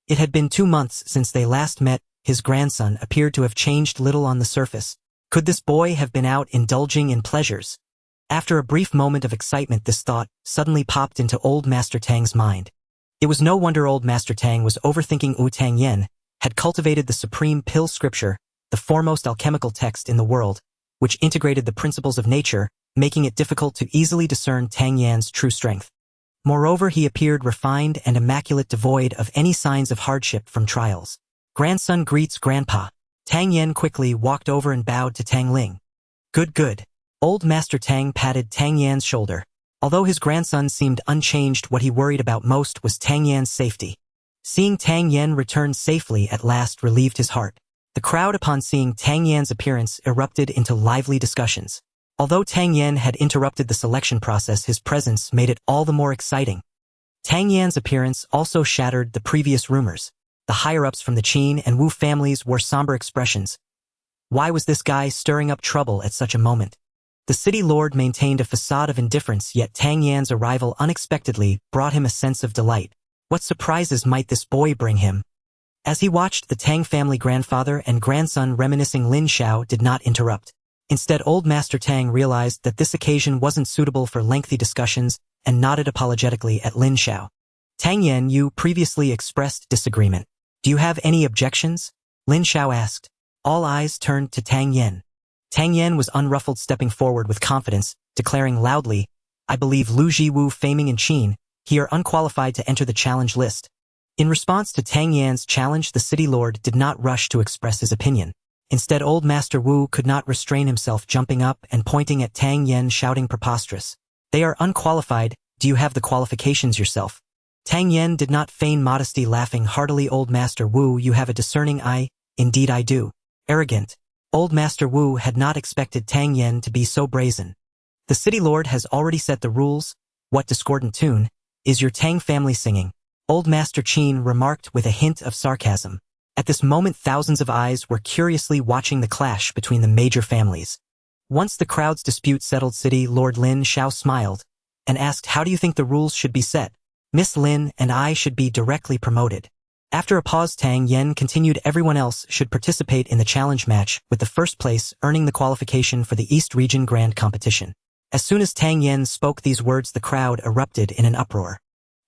[SPEAKER 1] It had been 2 months since they last met. His grandson appeared to have changed little on the surface. Could this boy have been out indulging in pleasures? After a brief moment of excitement, this thought suddenly popped into Old Master Tang's mind. It was no wonder Old Master Tang was overthinking. Tang Yan had cultivated the supreme pill scripture, the foremost alchemical text in the world, which integrated the principles of nature, making it difficult to easily discern Tang Yan's true strength. Moreover, he appeared refined and immaculate, devoid of any signs of hardship from trials. Grandson greets grandpa. Tang Yan quickly walked over and bowed to Tang Ling. Good, good. Old Master Tang patted Tang Yan's shoulder. Although his grandson seemed unchanged, what he worried about most was Tang Yan's safety. Seeing Tang Yan return safely at last relieved his heart. The crowd, upon seeing Tang Yan's appearance, erupted into lively discussions. Although Tang Yan had interrupted the selection process, his presence made it all the more exciting. Tang Yan's appearance also shattered the previous rumors. The higher-ups from the Qin and Wu families wore somber expressions. Why was this guy stirring up trouble at such a moment? The city lord maintained a facade of indifference, yet Tang Yan's arrival unexpectedly brought him a sense of delight. What surprises might this boy bring him? As he watched the Tang family, grandfather and grandson reminiscing, Lin Xiao did not interrupt. Instead, Old Master Tang realized that this occasion wasn't suitable for lengthy discussions and nodded apologetically at Lin Xiao. Tang Yan, you previously expressed disagreement. Do you have any objections? Lin Xiao asked. All eyes turned to Tang Yan. Tang Yan was unruffled, stepping forward with confidence, declaring loudly, I believe Lu Ji, Wu Faming and Qin he are unqualified to enter the challenge list. In response to Tang Yan's challenge, the city lord did not rush to express his opinion. Instead, Old Master Wu could not restrain himself, jumping up and pointing at Tang Yan, shouting, preposterous. They are unqualified. Do you have the qualifications yourself? Tang Yan did not feign modesty, laughing heartily. Old Master Wu, you have a discerning eye. Indeed I do. Arrogant. Old Master Wu had not expected Tang Yan to be so brazen. The city lord has already set the rules. What discordant tune is your Tang family singing? Old Master Qin remarked with a hint of sarcasm. At this moment, thousands of eyes were curiously watching the clash between the major families. Once the crowd's dispute settled, City Lord Lin Xiao smiled and asked, how do you think the rules should be set? Miss Lin and I should be directly promoted. After a pause, Tang Yan continued, everyone else should participate in the challenge match, with the first place earning the qualification for the East Region Grand Competition. As soon as Tang Yan spoke these words, the crowd erupted in an uproar.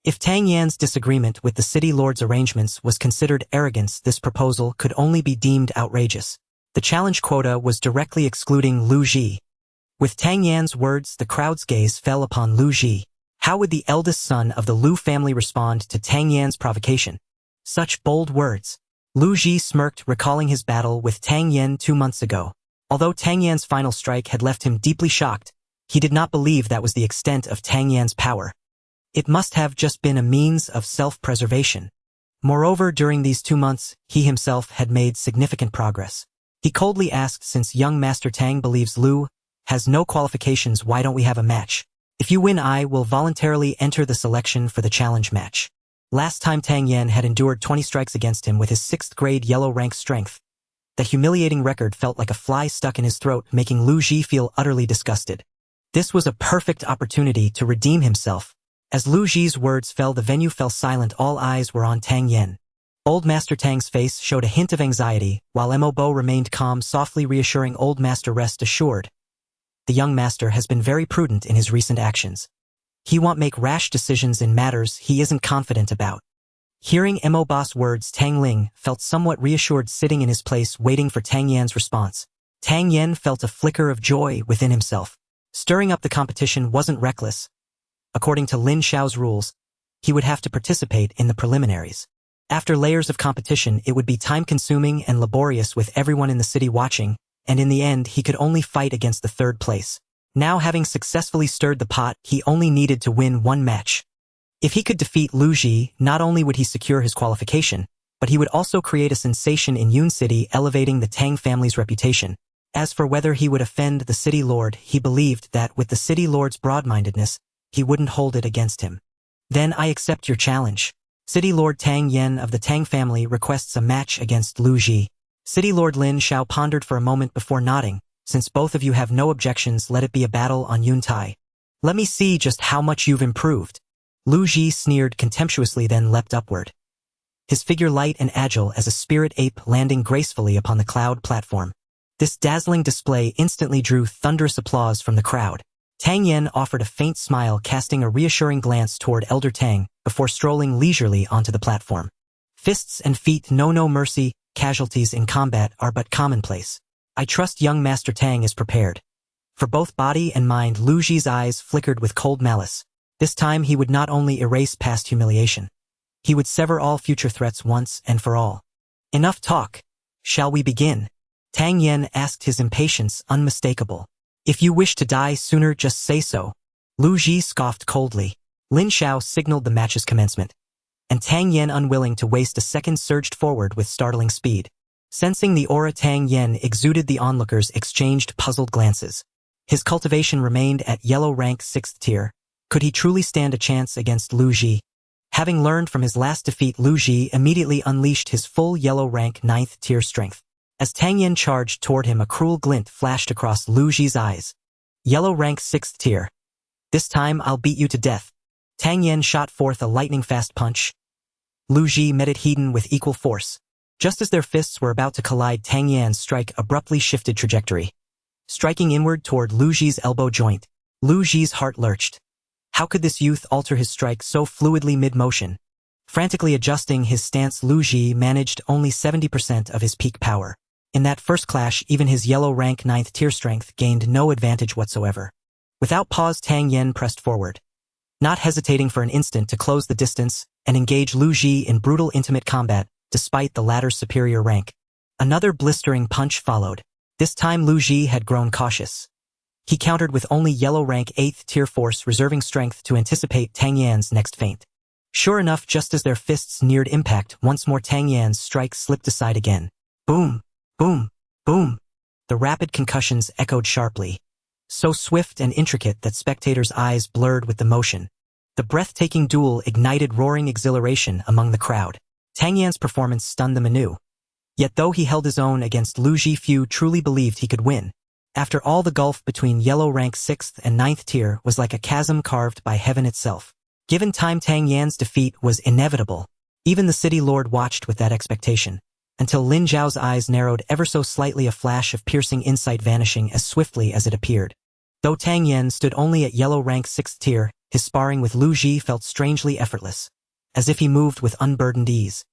[SPEAKER 1] If Tang Yan's disagreement with the city lord's arrangements was considered arrogance, this proposal could only be deemed outrageous. The challenge quota was directly excluding Lu Ji. With Tang Yan's words, the crowd's gaze fell upon Lu Ji. How would the eldest son of the Lu family respond to Tang Yan's provocation? Such bold words. Lu Ji smirked, recalling his battle with Tang Yan 2 months ago. Although Tang Yan's final strike had left him deeply shocked, he did not believe that was the extent of Tang Yan's power. It must have just been a means of self-preservation. Moreover, during these 2 months, he himself had made significant progress. He coldly asked, since young Master Tang believes Lu has no qualifications, why don't we have a match? If you win, I will voluntarily enter the selection for the challenge match. Last time Tang Yan had endured 20 strikes against him with his 6th grade yellow rank strength. The humiliating record felt like a fly stuck in his throat, making Lu Ji feel utterly disgusted. This was a perfect opportunity to redeem himself. As Lu Ji's words fell, the venue fell silent. All eyes were on Tang Yen. Old Master Tang's face showed a hint of anxiety, while Mo Bo remained calm, softly reassuring Old Master. Rest assured. The young master has been very prudent in his recent actions. He won't make rash decisions in matters he isn't confident about. Hearing Mo Bo's words, Tang Ling felt somewhat reassured, sitting in his place waiting for Tang Yan's response. Tang Yen felt a flicker of joy within himself. Stirring up the competition wasn't reckless. According to Lin Xiao's rules, he would have to participate in the preliminaries. After layers of competition, it would be time-consuming and laborious with everyone in the city watching, and in the end he could only fight against the third place. Now, having successfully stirred the pot, he only needed to win one match. If he could defeat Lu Ji, not only would he secure his qualification, but he would also create a sensation in Yun City, elevating the Tang family's reputation. As for whether he would offend the city lord, he believed that with the city lord's broad-mindedness, he wouldn't hold it against him. Then I accept your challenge. City Lord Tang Yen of the Tang family requests a match against Lu Ji. City Lord Lin Xiao pondered for a moment before nodding. Since both of you have no objections, let it be a battle on Yun Tai. Let me see just how much you've improved. Lu Ji sneered contemptuously, then leapt upward. His figure light and agile as a spirit ape, landing gracefully upon the cloud platform. This dazzling display instantly drew thunderous applause from the crowd. Tang Yen offered a faint smile, casting a reassuring glance toward Elder Tang, before strolling leisurely onto the platform. Fists and feet know no mercy, casualties in combat are but commonplace. I trust young Master Tang is prepared. For both body and mind, Lu Ji's eyes flickered with cold malice. This time he would not only erase past humiliation. He would sever all future threats once and for all. Enough talk. Shall we begin? Tang Yen asked, his impatience unmistakable. If you wish to die sooner, just say so. Lu Ji scoffed coldly. Lin Xiao signaled the match's commencement. And Tang Yen, unwilling to waste a second, surged forward with startling speed. Sensing the aura Tang Yen exuded, the onlookers exchanged puzzled glances. His cultivation remained at yellow rank 6th tier. Could he truly stand a chance against Lu Ji? Having learned from his last defeat, Lu Ji immediately unleashed his full yellow rank 9th tier strength. As Tang Yen charged toward him, a cruel glint flashed across Lu Ji's eyes. Yellow rank 6th tier. This time I'll beat you to death. Tang Yen shot forth a lightning-fast punch. Lu Ji met it head-on with equal force. Just as their fists were about to collide, Tang Yan's strike abruptly shifted trajectory. Striking inward toward Lu Ji's elbow joint. Lu Ji's heart lurched. How could this youth alter his strike so fluidly mid-motion? Frantically adjusting his stance, Lu Ji managed only 70% of his peak power. In that first clash, even his yellow rank 9th tier strength gained no advantage whatsoever. Without pause, Tang Yen pressed forward, not hesitating for an instant to close the distance and engage Lu Ji in brutal intimate combat, despite the latter's superior rank. Another blistering punch followed. This time Lu Ji had grown cautious. He countered with only yellow rank 8th tier force, reserving strength to anticipate Tang Yan's next feint. Sure enough, just as their fists neared impact, once more Tang Yan's strike slipped aside again. Boom! Boom! Boom! The rapid concussions echoed sharply, so swift and intricate that spectators' eyes blurred with the motion. The breathtaking duel ignited roaring exhilaration among the crowd. Tang Yan's performance stunned them anew. Yet though he held his own against Lu Ji, few truly believed he could win. After all, the gulf between yellow rank 6th and 9th tier was like a chasm carved by heaven itself. Given time, Tang Yan's defeat was inevitable. Even the city lord watched with that expectation, until Lin Zhao's eyes narrowed ever so slightly, a flash of piercing insight vanishing as swiftly as it appeared. Though Tang Yen stood only at yellow rank 6th tier, his sparring with Lu Ji felt strangely effortless, as if he moved with unburdened ease.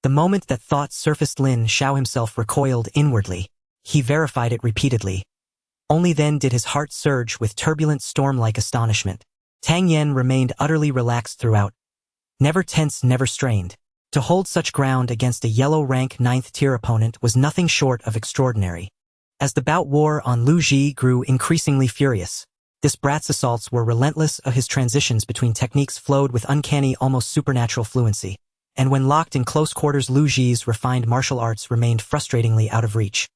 [SPEAKER 1] The moment that thought surfaced, Lin Xiao himself recoiled inwardly. He verified it repeatedly. Only then did his heart surge with turbulent storm-like astonishment. Tang Yen remained utterly relaxed throughout. Never tense, never strained. To hold such ground against a yellow rank 9th tier opponent was nothing short of extraordinary. As the bout wore on, Lu Ji grew increasingly furious. This brat's assaults were relentless, his transitions between techniques flowed with uncanny, almost supernatural fluency. And when locked in close quarters, Lu Ji's refined martial arts remained frustratingly out of reach.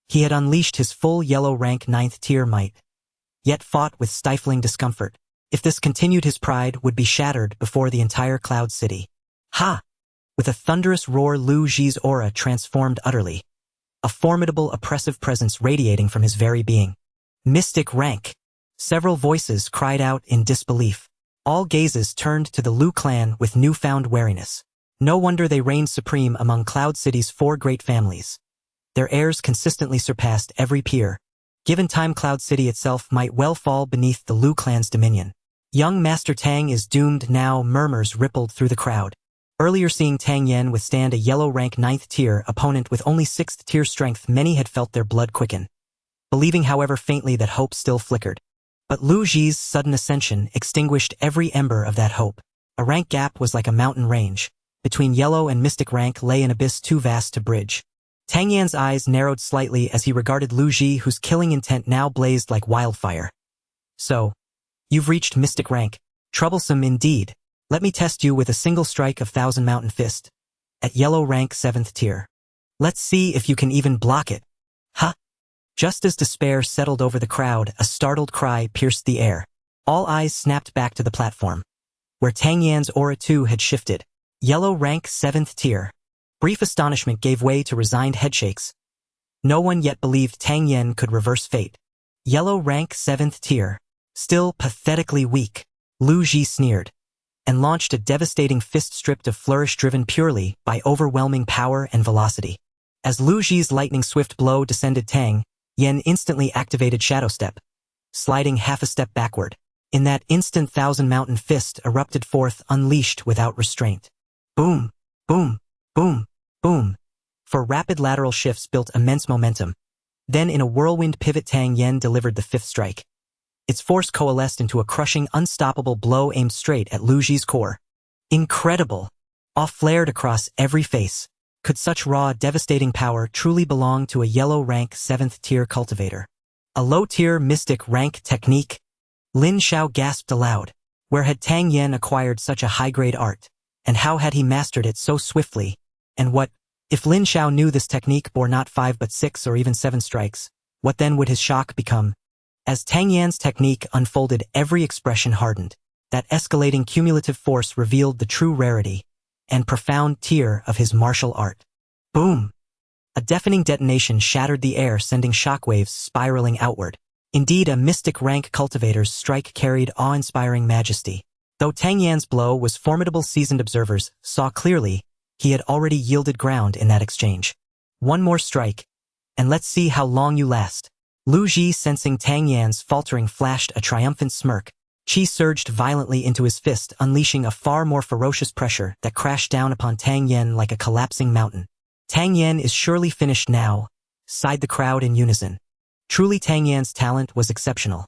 [SPEAKER 1] He had unleashed his full yellow rank 9th tier might, yet fought with stifling discomfort. If this continued, his pride would be shattered before the entire Cloud City. Ha! With a thunderous roar, Lu Ji's aura transformed utterly. a formidable, oppressive presence radiating from his very being. Mystic rank. Several voices cried out in disbelief. All gazes turned to the Lu clan with newfound wariness. No wonder they reigned supreme among Cloud City's 4 great families. Their heirs consistently surpassed every peer. Given time, Cloud City itself might well fall beneath the Lu clan's dominion. Young Master Tang is doomed now, murmurs rippled through the crowd. Earlier seeing Tang Yen withstand a yellow rank 9th tier opponent with only 6th tier strength, many had felt their blood quicken, believing however faintly that hope still flickered. But Lu Ji's sudden ascension extinguished every ember of that hope. A rank gap was like a mountain range. Between yellow and mystic rank lay an abyss too vast to bridge. Tang Yan's eyes narrowed slightly as he regarded Lu Ji, whose killing intent now blazed like wildfire. So, you've reached mystic rank. Troublesome indeed. Let me test you with a single strike of Thousand Mountain Fist. At yellow rank 7th tier. Let's see if you can even block it. Huh? Just as despair settled over the crowd, a startled cry pierced the air. All eyes snapped back to the platform, where Tang Yan's aura too had shifted. Yellow rank 7th tier. Brief astonishment gave way to resigned headshakes. No one yet believed Tang Yen could reverse fate. Yellow rank 7th tier. Still pathetically weak. Lu Ji sneered, and launched a devastating fist stripped of flourish driven purely by overwhelming power and velocity. As Lu Ji's lightning-swift blow descended, Tang Yen instantly activated Shadow Step, sliding half a step backward. In that instant, Thousand Mountain Fist erupted forth, unleashed without restraint. Boom, boom, boom, boom. For rapid lateral shifts built immense momentum. Then in a whirlwind pivot, Tang Yen delivered the 5th strike. Its force coalesced into a crushing, unstoppable blow aimed straight at Lu Ji's core. Incredible! Awe flared across every face. Could such raw, devastating power truly belong to a yellow rank 7th tier cultivator? A low-tier mystic rank technique? Lin Xiao gasped aloud. Where had Tang Yen acquired such a high-grade art? And how had he mastered it so swiftly? And what, if Lin Xiao knew this technique bore not 5 but 6 or even 7 strikes, what then would his shock become? As Tang Yan's technique unfolded, every expression hardened. That escalating cumulative force revealed the true rarity and profound tier of his martial art. Boom! A deafening detonation shattered the air, sending shockwaves spiraling outward. Indeed, a mystic rank cultivator's strike carried awe-inspiring majesty. Though Tang Yan's blow was formidable, seasoned observers saw clearly he had already yielded ground in that exchange. One more strike, and let's see how long you last. Lu Ji, sensing Tang Yan's faltering, flashed a triumphant smirk. Qi surged violently into his fist, unleashing a far more ferocious pressure that crashed down upon Tang Yen like a collapsing mountain. Tang Yen is surely finished now, sighed the crowd in unison. Truly, Tang Yan's talent was exceptional.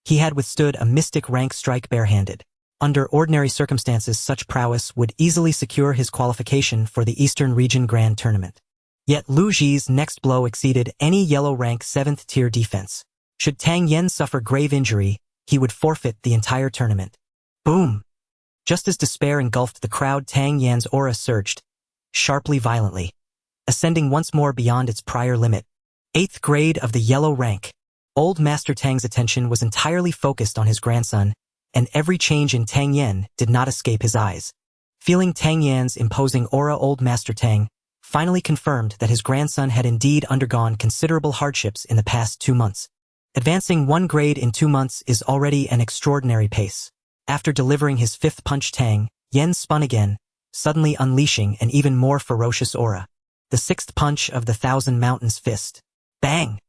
[SPEAKER 1] He had withstood a mystic rank strike barehanded. Under ordinary circumstances, such prowess would easily secure his qualification for the Eastern Region Grand Tournament. Yet Lu Ji's next blow exceeded any yellow rank 7th tier defense. Should Tang Yen suffer grave injury, he would forfeit the entire tournament. Boom! Just as despair engulfed the crowd, Tang Yan's aura surged, sharply, violently, ascending once more beyond its prior limit. 8th grade of the yellow rank. Old Master Tang's attention was entirely focused on his grandson, and every change in Tang Yen did not escape his eyes. Feeling Tang Yan's imposing aura, Old Master Tang finally confirmed that his grandson had indeed undergone considerable hardships in the past 2 months. Advancing 1 grade in 2 months is already an extraordinary pace. After delivering his 5th punch, Tang Yen spun again, suddenly unleashing an even more ferocious aura. The 6th punch of the Thousand Mountains Fist. Bang!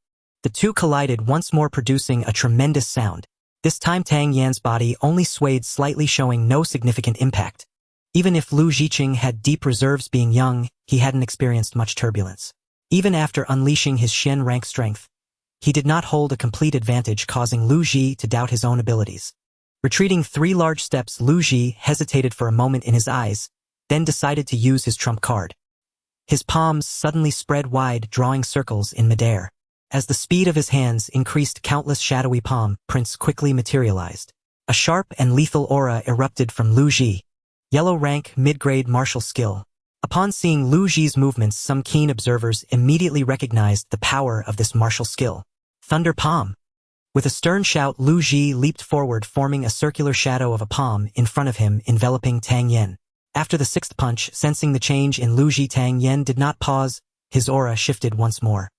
[SPEAKER 1] The two collided once more, producing a tremendous sound. This time Tang Yan's body only swayed slightly, showing no significant impact. Even if Lu Jiqing had deep reserves, being young, he hadn't experienced much turbulence. Even after unleashing his Shen rank strength, he did not hold a complete advantage, causing Lu Ji to doubt his own abilities. Retreating 3 large steps, Lu Ji hesitated for a moment in his eyes, then decided to use his trump card. His palms suddenly spread wide, drawing circles in midair. As the speed of his hands increased, countless shadowy palm prints quickly materialized. A sharp and lethal aura erupted from Lu Ji. Yellow rank mid-grade martial skill. Upon seeing Lu Ji's movements, some keen observers immediately recognized the power of this martial skill. Thunder Palm. With a stern shout, Lu Ji leaped forward, forming a circular shadow of a palm in front of him, enveloping Tang Yen. After the 6th punch, sensing the change in Lu Ji, Tang Yen did not pause, his aura shifted once more.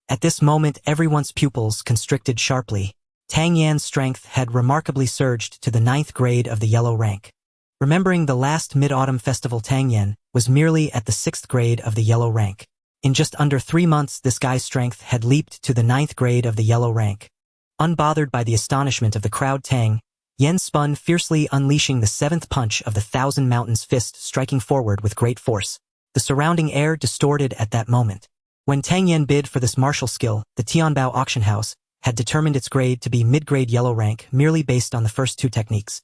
[SPEAKER 1] At this moment everyone's pupils constricted sharply. Tang Yan's strength had remarkably surged to the 9th grade of the yellow rank. Remembering the last Mid-Autumn Festival, Tang Yan was merely at the 6th grade of the yellow rank. In just under 3 months this guy's strength had leaped to the 9th grade of the yellow rank. Unbothered by the astonishment of the crowd, Tang Yan spun fiercely, unleashing the 7th punch of the Thousand Mountains fist, striking forward with great force. The surrounding air distorted at that moment. When Tang Yan bid for this martial skill, the Tianbao auction house had determined its grade to be mid-grade yellow rank merely based on the first 2 techniques.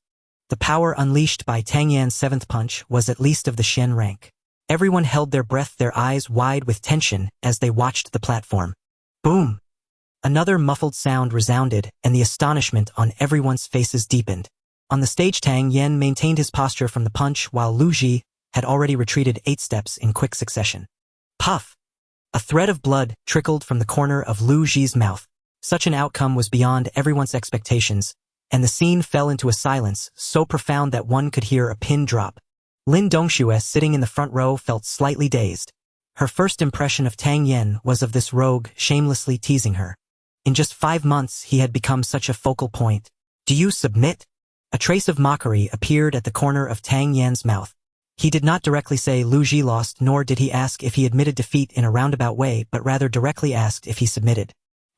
[SPEAKER 1] The power unleashed by Tang Yan's 7th punch was at least of the Shen rank. Everyone held their breath, their eyes wide with tension as they watched the platform. Boom! Another muffled sound resounded, and the astonishment on everyone's faces deepened. On the stage, Tang Yan maintained his posture from the punch while Lu Ji had already retreated 8 steps in quick succession. Puff! A thread of blood trickled from the corner of Lu Ji's mouth. Such an outcome was beyond everyone's expectations, and the scene fell into a silence so profound that one could hear a pin drop. Lin Dongxue, sitting in the front row, felt slightly dazed. Her first impression of Tang Yan was of this rogue shamelessly teasing her. In just 5 months he had become such a focal point. Do you submit? A trace of mockery appeared at the corner of Tang Yan's mouth. He did not directly say Lu Ji lost, nor did he ask if he admitted defeat in a roundabout way, but rather directly asked if he submitted.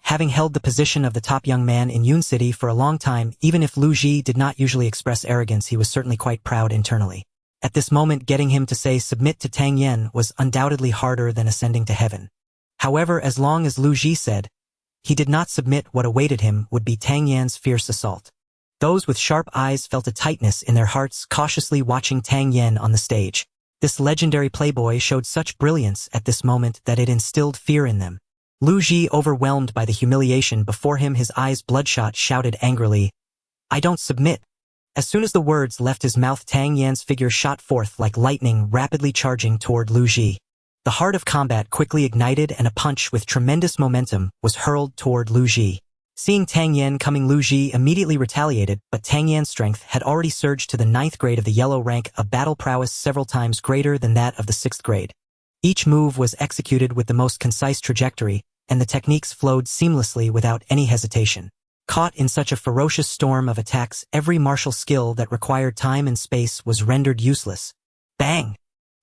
[SPEAKER 1] Having held the position of the top young man in Yun City for a long time, even if Lu Ji did not usually express arrogance, he was certainly quite proud internally. At this moment, getting him to say submit to Tang Yan was undoubtedly harder than ascending to heaven. However, as long as Lu Ji said he did not submit, what awaited him would be Tang Yan's fierce assault. Those with sharp eyes felt a tightness in their hearts, cautiously watching Tang Yan on the stage. This legendary playboy showed such brilliance at this moment that it instilled fear in them. Lu Ji, overwhelmed by the humiliation before him, his eyes bloodshot, shouted angrily, "I don't submit." As soon as the words left his mouth, Tang Yan's figure shot forth like lightning, rapidly charging toward Lu Ji. The heart of combat quickly ignited, and a punch with tremendous momentum was hurled toward Lu Ji. Seeing Tang Yan coming, Lu Ji immediately retaliated, but Tang Yan's strength had already surged to the 9th grade of the yellow rank, a battle prowess several times greater than that of the 6th grade. Each move was executed with the most concise trajectory, and the techniques flowed seamlessly without any hesitation. Caught in such a ferocious storm of attacks, every martial skill that required time and space was rendered useless. Bang!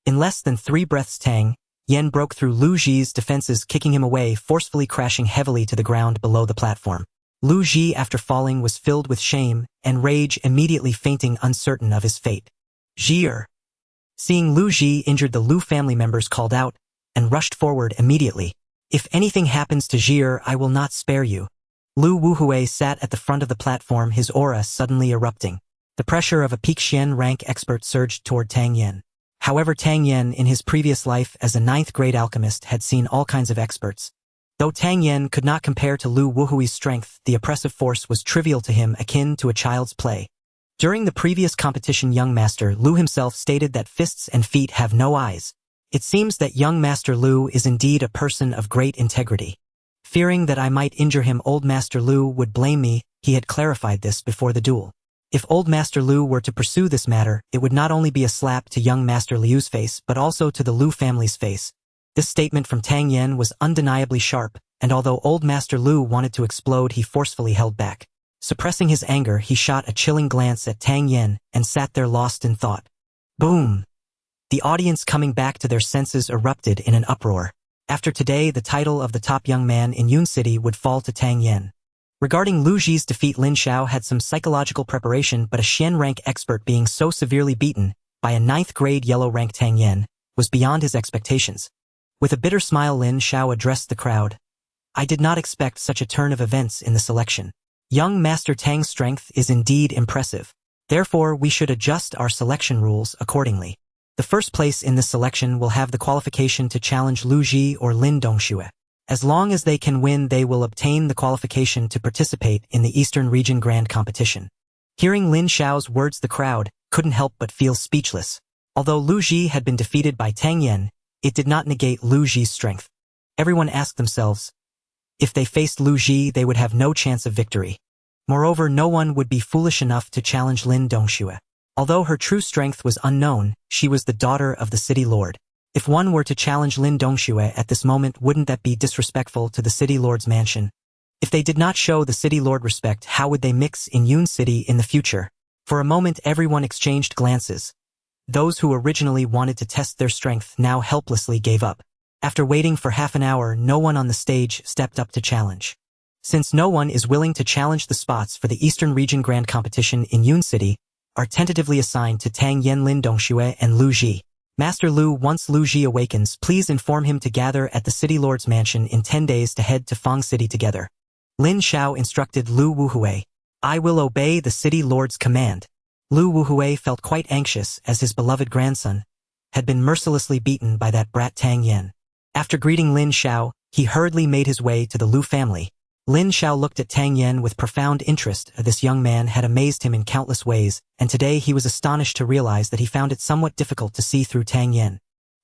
[SPEAKER 1] In less than 3 breaths, Tang Yan broke through Lu Ji's defenses, kicking him away, forcefully crashing heavily to the ground below the platform. Lu Ji, after falling, was filled with shame and rage, immediately fainting, uncertain of his fate. Jier! Seeing Lu Ji injured, the Lu family members called out and rushed forward immediately. "If anything happens to Jier, I will not spare you." Lu Wuhui sat at the front of the platform, his aura suddenly erupting. The pressure of a peak Xian rank expert surged toward Tang Yan. However, Tang Yan, in his previous life as a 9th grade alchemist, had seen all kinds of experts. Though Tang Yan could not compare to Lu Wuhui's strength, the oppressive force was trivial to him, akin to a child's play. During the previous competition, young Master Lu himself stated that fists and feet have no eyes. It seems that young Master Lu is indeed a person of great integrity. Fearing that I might injure him, old Master Lu would blame me. He had clarified this before the duel. If old Master Lu were to pursue this matter, it would not only be a slap to young Master Liu's face, but also to the Lu family's face. This statement from Tang Yan was undeniably sharp, and although old Master Lu wanted to explode, he forcefully held back. Suppressing his anger, he shot a chilling glance at Tang Yan and sat there lost in thought. Boom! The audience, coming back to their senses, erupted in an uproar. After today, the title of the top young man in Yun City would fall to Tang Yan. Regarding Lu Ji's defeat, Lin Xiao had some psychological preparation, but a Xian rank expert being so severely beaten by a 9th grade yellow rank Tang Yan was beyond his expectations. With a bitter smile, Lin Xiao addressed the crowd. "I did not expect such a turn of events in the selection. Young Master Tang's strength is indeed impressive. Therefore, we should adjust our selection rules accordingly. The first place in this selection will have the qualification to challenge Lu Ji or Lin Dongxue. As long as they can win, they will obtain the qualification to participate in the Eastern Region Grand Competition." Hearing Lin Xiao's words, the crowd couldn't help but feel speechless. Although Lu Ji had been defeated by Tang Yan, it did not negate Lu Ji's strength. Everyone asked themselves, if they faced Lu Ji, they would have no chance of victory. Moreover, no one would be foolish enough to challenge Lin Dongxue. Although her true strength was unknown, she was the daughter of the city lord. If one were to challenge Lin Dongxue at this moment, wouldn't that be disrespectful to the city lord's mansion? If they did not show the city lord respect, how would they mix in Yun City in the future? For a moment everyone exchanged glances. Those who originally wanted to test their strength now helplessly gave up. After waiting for half an hour, no one on the stage stepped up to challenge. Since no one is willing to challenge, the spots for the Eastern Region Grand Competition in Yun City are tentatively assigned to Tang Yen, Lin Dongxue, and Lu Ji. Master Lu, once Lu Ji awakens, please inform him to gather at the City Lord's mansion in 10 days to head to Fang City together. Lin Xiao instructed Lu Wuhui. I will obey the City Lord's command. Lu Wuhui felt quite anxious as his beloved grandson had been mercilessly beaten by that brat Tang Yen. After greeting Lin Xiao, he hurriedly made his way to the Lu family. Lin Xiao looked at Tang Yen with profound interest. This young man had amazed him in countless ways, and today he was astonished to realize that he found it somewhat difficult to see through Tang Yen.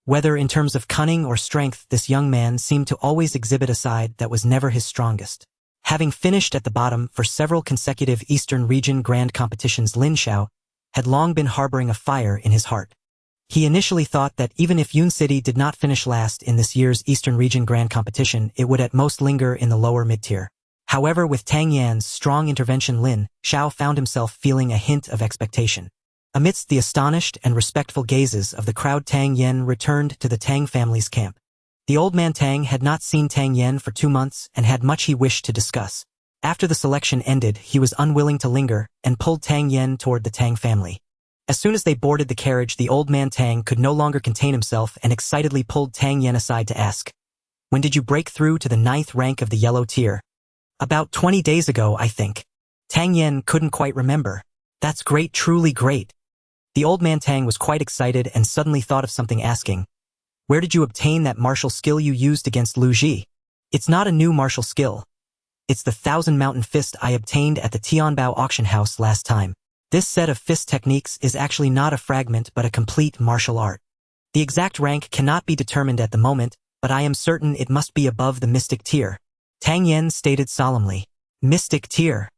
[SPEAKER 1] Whether in terms of cunning or strength, this young man seemed to always exhibit a side that was never his strongest. Having finished at the bottom for several consecutive Eastern Region Grand Competitions, Lin Xiao had long been harboring a fire in his heart. He initially thought that even if Yun City did not finish last in this year's Eastern Region Grand Competition, it would at most linger in the lower mid-tier. However, with Tang Yan's strong intervention, Lin Xiao found himself feeling a hint of expectation. Amidst the astonished and respectful gazes of the crowd, Tang Yen returned to the Tang family's camp. The old man Tang had not seen Tang Yen for 2 months and had much he wished to discuss. After the selection ended, he was unwilling to linger and pulled Tang Yen toward the Tang family. As soon as they boarded the carriage, the old man Tang could no longer contain himself and excitedly pulled Tang Yen aside to ask, "When did you break through to the 9th rank of the yellow tier?" "About 20 days ago, I think." Tang Yen couldn't quite remember. "That's great, truly great." The old man Tang was quite excited and suddenly thought of something, asking, "Where did you obtain that martial skill you used against Lu Ji?" "It's not a new martial skill. It's the 1,000 Mountain Fist I obtained at the Tianbao auction house last time. This set of fist techniques is actually not a fragment but a complete martial art. The exact rank cannot be determined at the moment, but I am certain it must be above the mystic tier," Tang Yen stated solemnly. "Mystic tier?"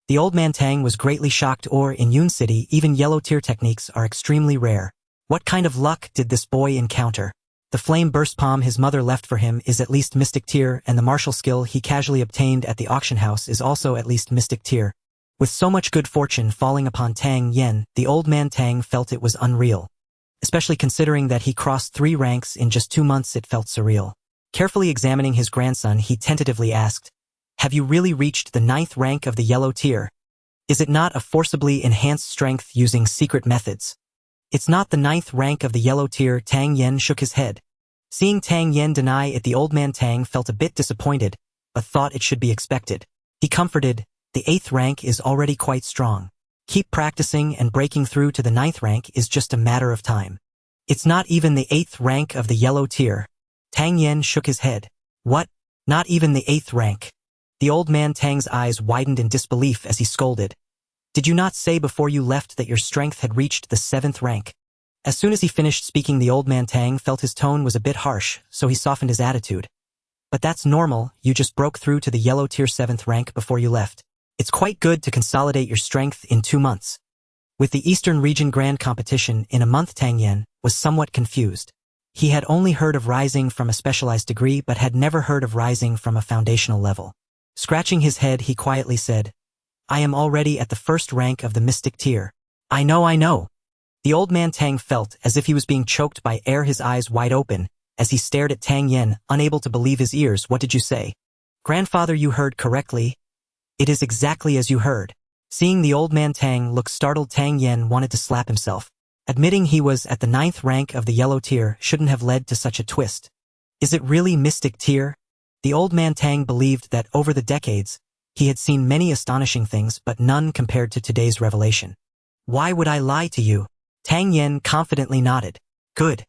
[SPEAKER 1] The old man Tang was greatly shocked. In Yun City, even yellow tier techniques are extremely rare. What kind of luck did this boy encounter? The flame burst palm his mother left for him is at least mystic tier, and the martial skill he casually obtained at the auction house is also at least mystic tier. With so much good fortune falling upon Tang Yen, the old man Tang felt it was unreal. Especially considering that he crossed 3 ranks in just 2 months, it felt surreal. Carefully examining his grandson, he tentatively asked, "Have you really reached the 9th rank of the yellow tier? Is it not a forcibly enhanced strength using secret methods?" "It's not the 9th rank of the yellow tier," Tang Yen shook his head. Seeing Tang Yen deny it, the old man Tang felt a bit disappointed, but thought it should be expected. He comforted, "The 8th rank is already quite strong. Keep practicing and breaking through to the 9th rank is just a matter of time." "It's not even the 8th rank of the yellow tier." Tang Yen shook his head. "What? Not even the 8th rank?" The old man Tang's eyes widened in disbelief as he scolded. "Did you not say before you left that your strength had reached the 7th rank?" As soon as he finished speaking, the old man Tang felt his tone was a bit harsh, so he softened his attitude. "But that's normal, you just broke through to the yellow tier 7th rank before you left. It's quite good to consolidate your strength in 2 months. With the Eastern Region Grand Competition in a month, Tang Yen was somewhat confused. He had only heard of rising from a specialized degree but had never heard of rising from a foundational level. Scratching his head, he quietly said, "I am already at the 1st rank of the mystic tier." I know. The old man Tang felt as if he was being choked by air, his eyes wide open, as he stared at Tang Yen, unable to believe his ears. "What did you say?" "Grandfather, you heard correctly. It is exactly as you heard." Seeing the old man Tang look startled, Tang Yen wanted to slap himself. Admitting he was at the 9th rank of the yellow tier shouldn't have led to such a twist. Is it really mystic tier? The old man Tang believed that over the decades, he had seen many astonishing things, but none compared to today's revelation. "Why would I lie to you?" Tang Yen confidently nodded. Good.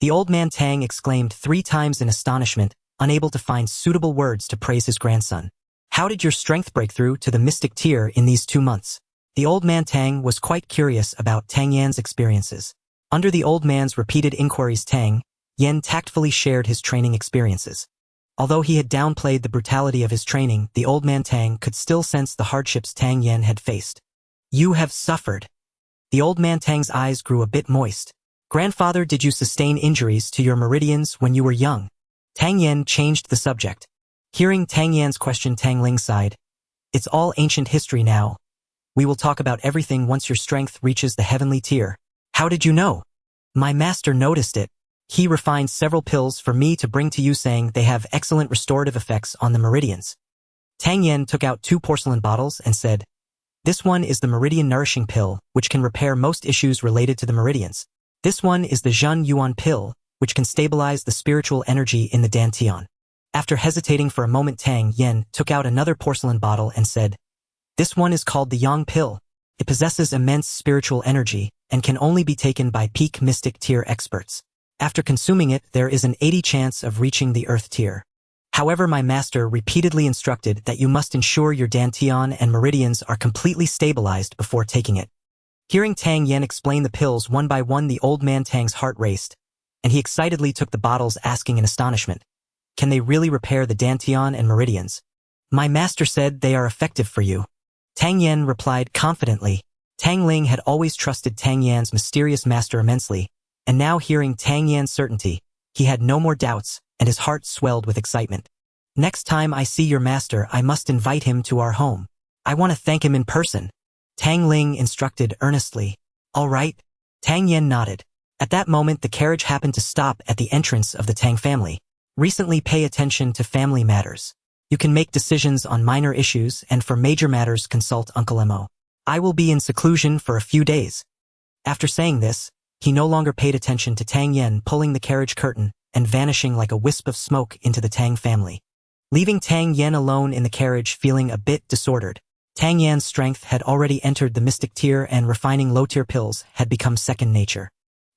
[SPEAKER 1] The old man Tang exclaimed 3 times in astonishment, unable to find suitable words to praise his grandson. "How did your strength break through to the mystic tier in these 2 months? The old man Tang was quite curious about Tang Yan's experiences. Under the old man's repeated inquiries, Tang Yen tactfully shared his training experiences. Although he had downplayed the brutality of his training, the old man Tang could still sense the hardships Tang Yen had faced. "You have suffered." The old man Tang's eyes grew a bit moist. Grandfather, did you sustain injuries to your meridians when you were young? Tang Yan changed the subject. Hearing Tang Yan's question, Tang Ling sighed. It's all ancient history now. We will talk about everything once your strength reaches the heavenly tier. How did you know? My master noticed it. He refined several pills for me to bring to you, saying they have excellent restorative effects on the meridians. Tang Yan took out 2 porcelain bottles and said, this one is the meridian nourishing pill, which can repair most issues related to the meridians. This one is the Zhen Yuan pill, which can stabilize the spiritual energy in the dantian. After hesitating for a moment, Tang Yan took out another porcelain bottle and said, this one is called the Yang pill. It possesses immense spiritual energy and can only be taken by peak mystic tier experts. After consuming it, there is an 80% chance of reaching the earth tier. However, my master repeatedly instructed that you must ensure your dantian and meridians are completely stabilized before taking it. Hearing Tang Yan explain the pills one by one, the old man Tang's heart raced, and he excitedly took the bottles, asking in astonishment, can they really repair the dantian and meridians? My master said they are effective for you. Tang Yan replied confidently. Tang Ling had always trusted Tang Yan's mysterious master immensely, and now hearing Tang Yan's certainty, he had no more doubts, and his heart swelled with excitement. Next time I see your master, I must invite him to our home. I want to thank him in person. Tang Ling instructed earnestly. All right. Tang Yan nodded. At that moment, the carriage happened to stop at the entrance of the Tang family. Recently, pay attention to family matters. You can make decisions on minor issues, and for major matters, consult Uncle Mo. I will be in seclusion for a few days. After saying this, he no longer paid attention to Tang Yan pulling the carriage curtain and vanishing like a wisp of smoke into the Tang family. Leaving Tang Yan alone in the carriage, feeling a bit disordered. Tang Yan's strength had already entered the mystic tier, and refining low-tier pills had become second nature.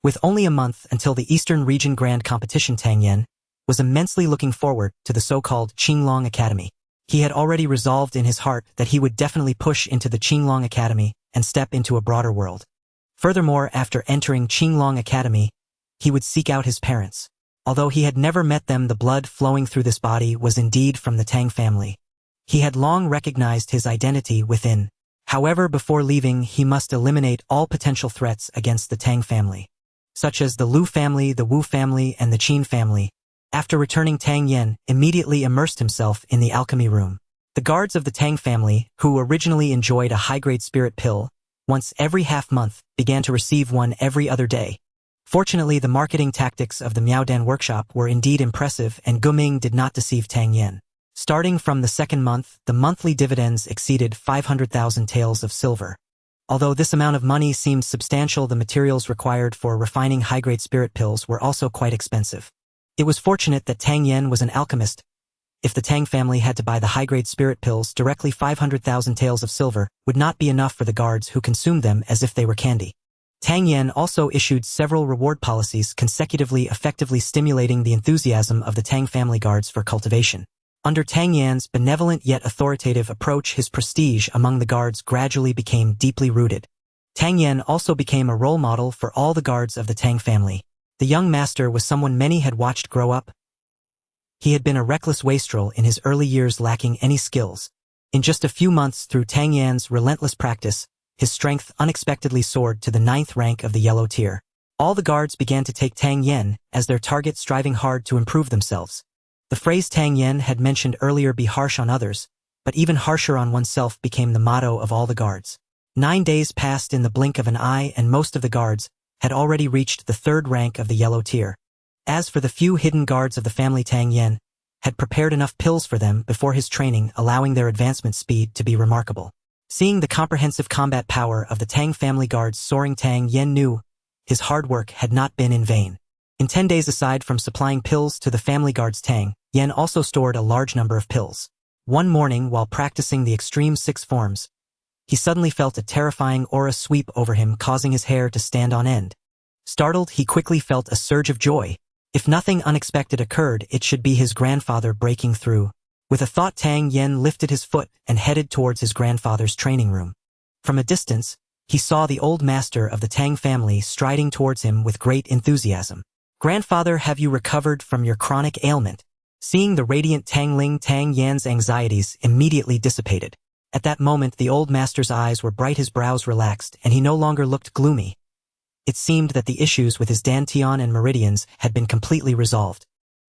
[SPEAKER 1] With only a month until the Eastern Region Grand Competition, Tang Yan was immensely looking forward to the so-called Qinglong Academy. He had already resolved in his heart that he would definitely push into the Qinglong Academy and step into a broader world. Furthermore, after entering Qinglong Academy, he would seek out his parents. Although he had never met them, the blood flowing through this body was indeed from the Tang family. He had long recognized his identity within. However, before leaving, he must eliminate all potential threats against the Tang family, such as the Lu family, the Wu family, and the Qin family. After returning, Tang Yan immediately immersed himself in the alchemy room. The guards of the Tang family, who originally enjoyed a high-grade spirit pill once every half-month, began to receive one every other day. Fortunately, the marketing tactics of the Miaodan workshop were indeed impressive, and Guming did not deceive Tang Yan. Starting from the second month, the monthly dividends exceeded 500,000 taels of silver. Although this amount of money seemed substantial, the materials required for refining high-grade spirit pills were also quite expensive. It was fortunate that Tang Yan was an alchemist. If the Tang family had to buy the high-grade spirit pills directly, 500,000 taels of silver would not be enough for the guards who consumed them as if they were candy. Tang Yan also issued several reward policies consecutively, effectively stimulating the enthusiasm of the Tang family guards for cultivation. Under Tang Yan's benevolent yet authoritative approach, his prestige among the guards gradually became deeply rooted. Tang Yan also became a role model for all the guards of the Tang family. The young master was someone many had watched grow up. He had been a reckless wastrel in his early years, lacking any skills. In just a few months, through Tang Yan's relentless practice, his strength unexpectedly soared to the 9th rank of the yellow tier. All the guards began to take Tang Yan as their target, striving hard to improve themselves. The phrase Tang Yan had mentioned earlier, be harsh on others, but even harsher on oneself, became the motto of all the guards. 9 days passed in the blink of an eye, and most of the guards had already reached the 3rd rank of the yellow tier. As for the few hidden guards of the family, Tang Yan had prepared enough pills for them before his training, allowing their advancement speed to be remarkable. Seeing the comprehensive combat power of the Tang family guards soaring, Tang Yan knew his hard work had not been in vain. In 10 days, aside from supplying pills to the family guards, Tang Yan also stored a large number of pills. One morning, while practicing the extreme 6 forms, he suddenly felt a terrifying aura sweep over him, causing his hair to stand on end. Startled, he quickly felt a surge of joy. If nothing unexpected occurred, it should be his grandfather breaking through. With a thought, Tang Yan lifted his foot and headed towards his grandfather's training room. From a distance, he saw the old master of the Tang family striding towards him with great enthusiasm. "Grandfather, have you recovered from your chronic ailment?" Seeing the radiant Tang Ling, Tang Yan's anxieties immediately dissipated. At that moment, the old master's eyes were bright, his brows relaxed, and he no longer looked gloomy. It seemed that the issues with his dantian and meridians had been completely resolved.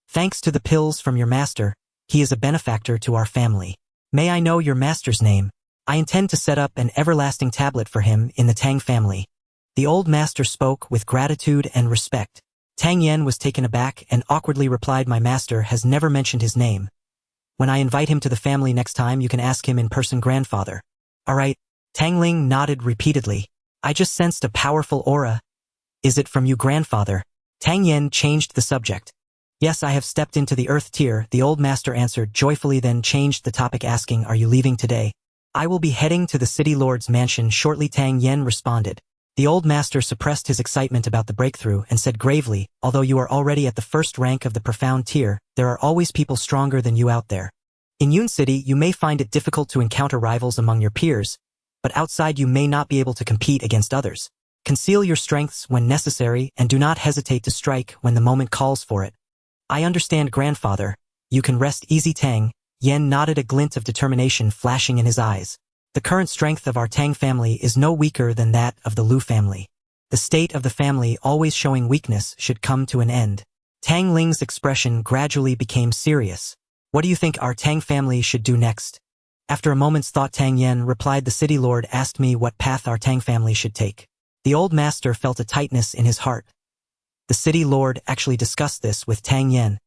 [SPEAKER 1] Thanks to the pills from your master, he is a benefactor to our family. May I know your master's name? I intend to set up an everlasting tablet for him in the Tang family. The old master spoke with gratitude and respect. Tang Yen was taken aback and awkwardly replied, my master has never mentioned his name. When I invite him to the family next time, you can ask him in person, grandfather. All right. Tang Ling nodded repeatedly. I just sensed a powerful aura. Is it from you, grandfather? Tang Yen changed the subject. Yes, I have stepped into the earth tier, the old master answered joyfully, then changed the topic, asking, are you leaving today? I will be heading to the city lord's mansion shortly, Tang Yen responded. The old master suppressed his excitement about the breakthrough and said gravely, although you are already at the first rank of the profound tier, there are always people stronger than you out there. In Yun City, you may find it difficult to encounter rivals among your peers, but outside you may not be able to compete against others. Conceal your strengths when necessary and do not hesitate to strike when the moment calls for it. I understand, grandfather. You can rest easy, Tang. Yen nodded, a glint of determination flashing in his eyes. The current strength of our Tang family is no weaker than that of the Lu family. The state of the family always showing weakness should come to an end. Tang Ling's expression gradually became serious. What do you think our Tang family should do next? After a moment's thought, Tang Yen replied, the city lord asked me what path our Tang family should take. The old master felt a tightness in his heart. The city lord actually discussed this with Tang Yen.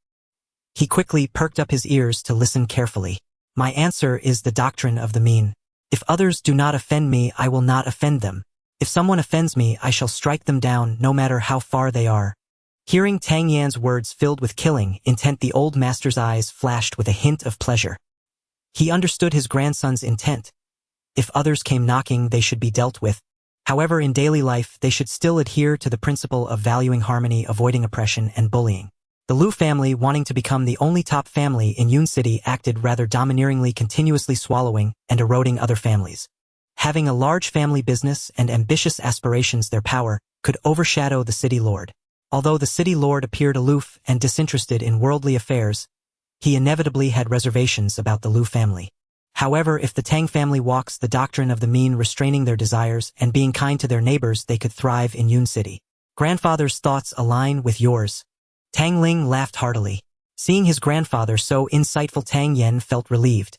[SPEAKER 1] He quickly perked up his ears to listen carefully. My answer is the doctrine of the mean. If others do not offend me, I will not offend them. If someone offends me, I shall strike them down, no matter how far they are. Hearing Tang Yan's words filled with killing intent, the old master's eyes flashed with a hint of pleasure. He understood his grandson's intent. If others came knocking, they should be dealt with. However, in daily life, they should still adhere to the principle of valuing harmony, avoiding oppression and bullying. The Lu family, wanting to become the only top family in Yun City, acted rather domineeringly, continuously swallowing and eroding other families. Having a large family business and ambitious aspirations, their power could overshadow the city lord. Although the city lord appeared aloof and disinterested in worldly affairs, he inevitably had reservations about the Lu family. However, if the Tang family walks the doctrine of the mean, restraining their desires and being kind to their neighbors, they could thrive in Yun City. Grandfather's thoughts align with yours. Tang Ling laughed heartily. Seeing his grandfather so insightful, Tang Yen felt relieved.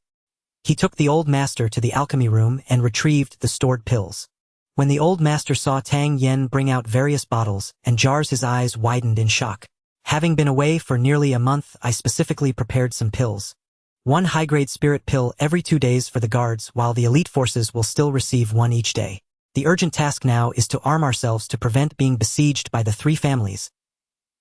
[SPEAKER 1] He took the old master to the alchemy room and retrieved the stored pills. When the old master saw Tang Yen bring out various bottles and jars, his eyes widened in shock. Having been away for nearly a month, I specifically prepared some pills. One high-grade spirit pill every 2 days for the guards, while the elite forces will still receive one each day. The urgent task now is to arm ourselves to prevent being besieged by the 3 families.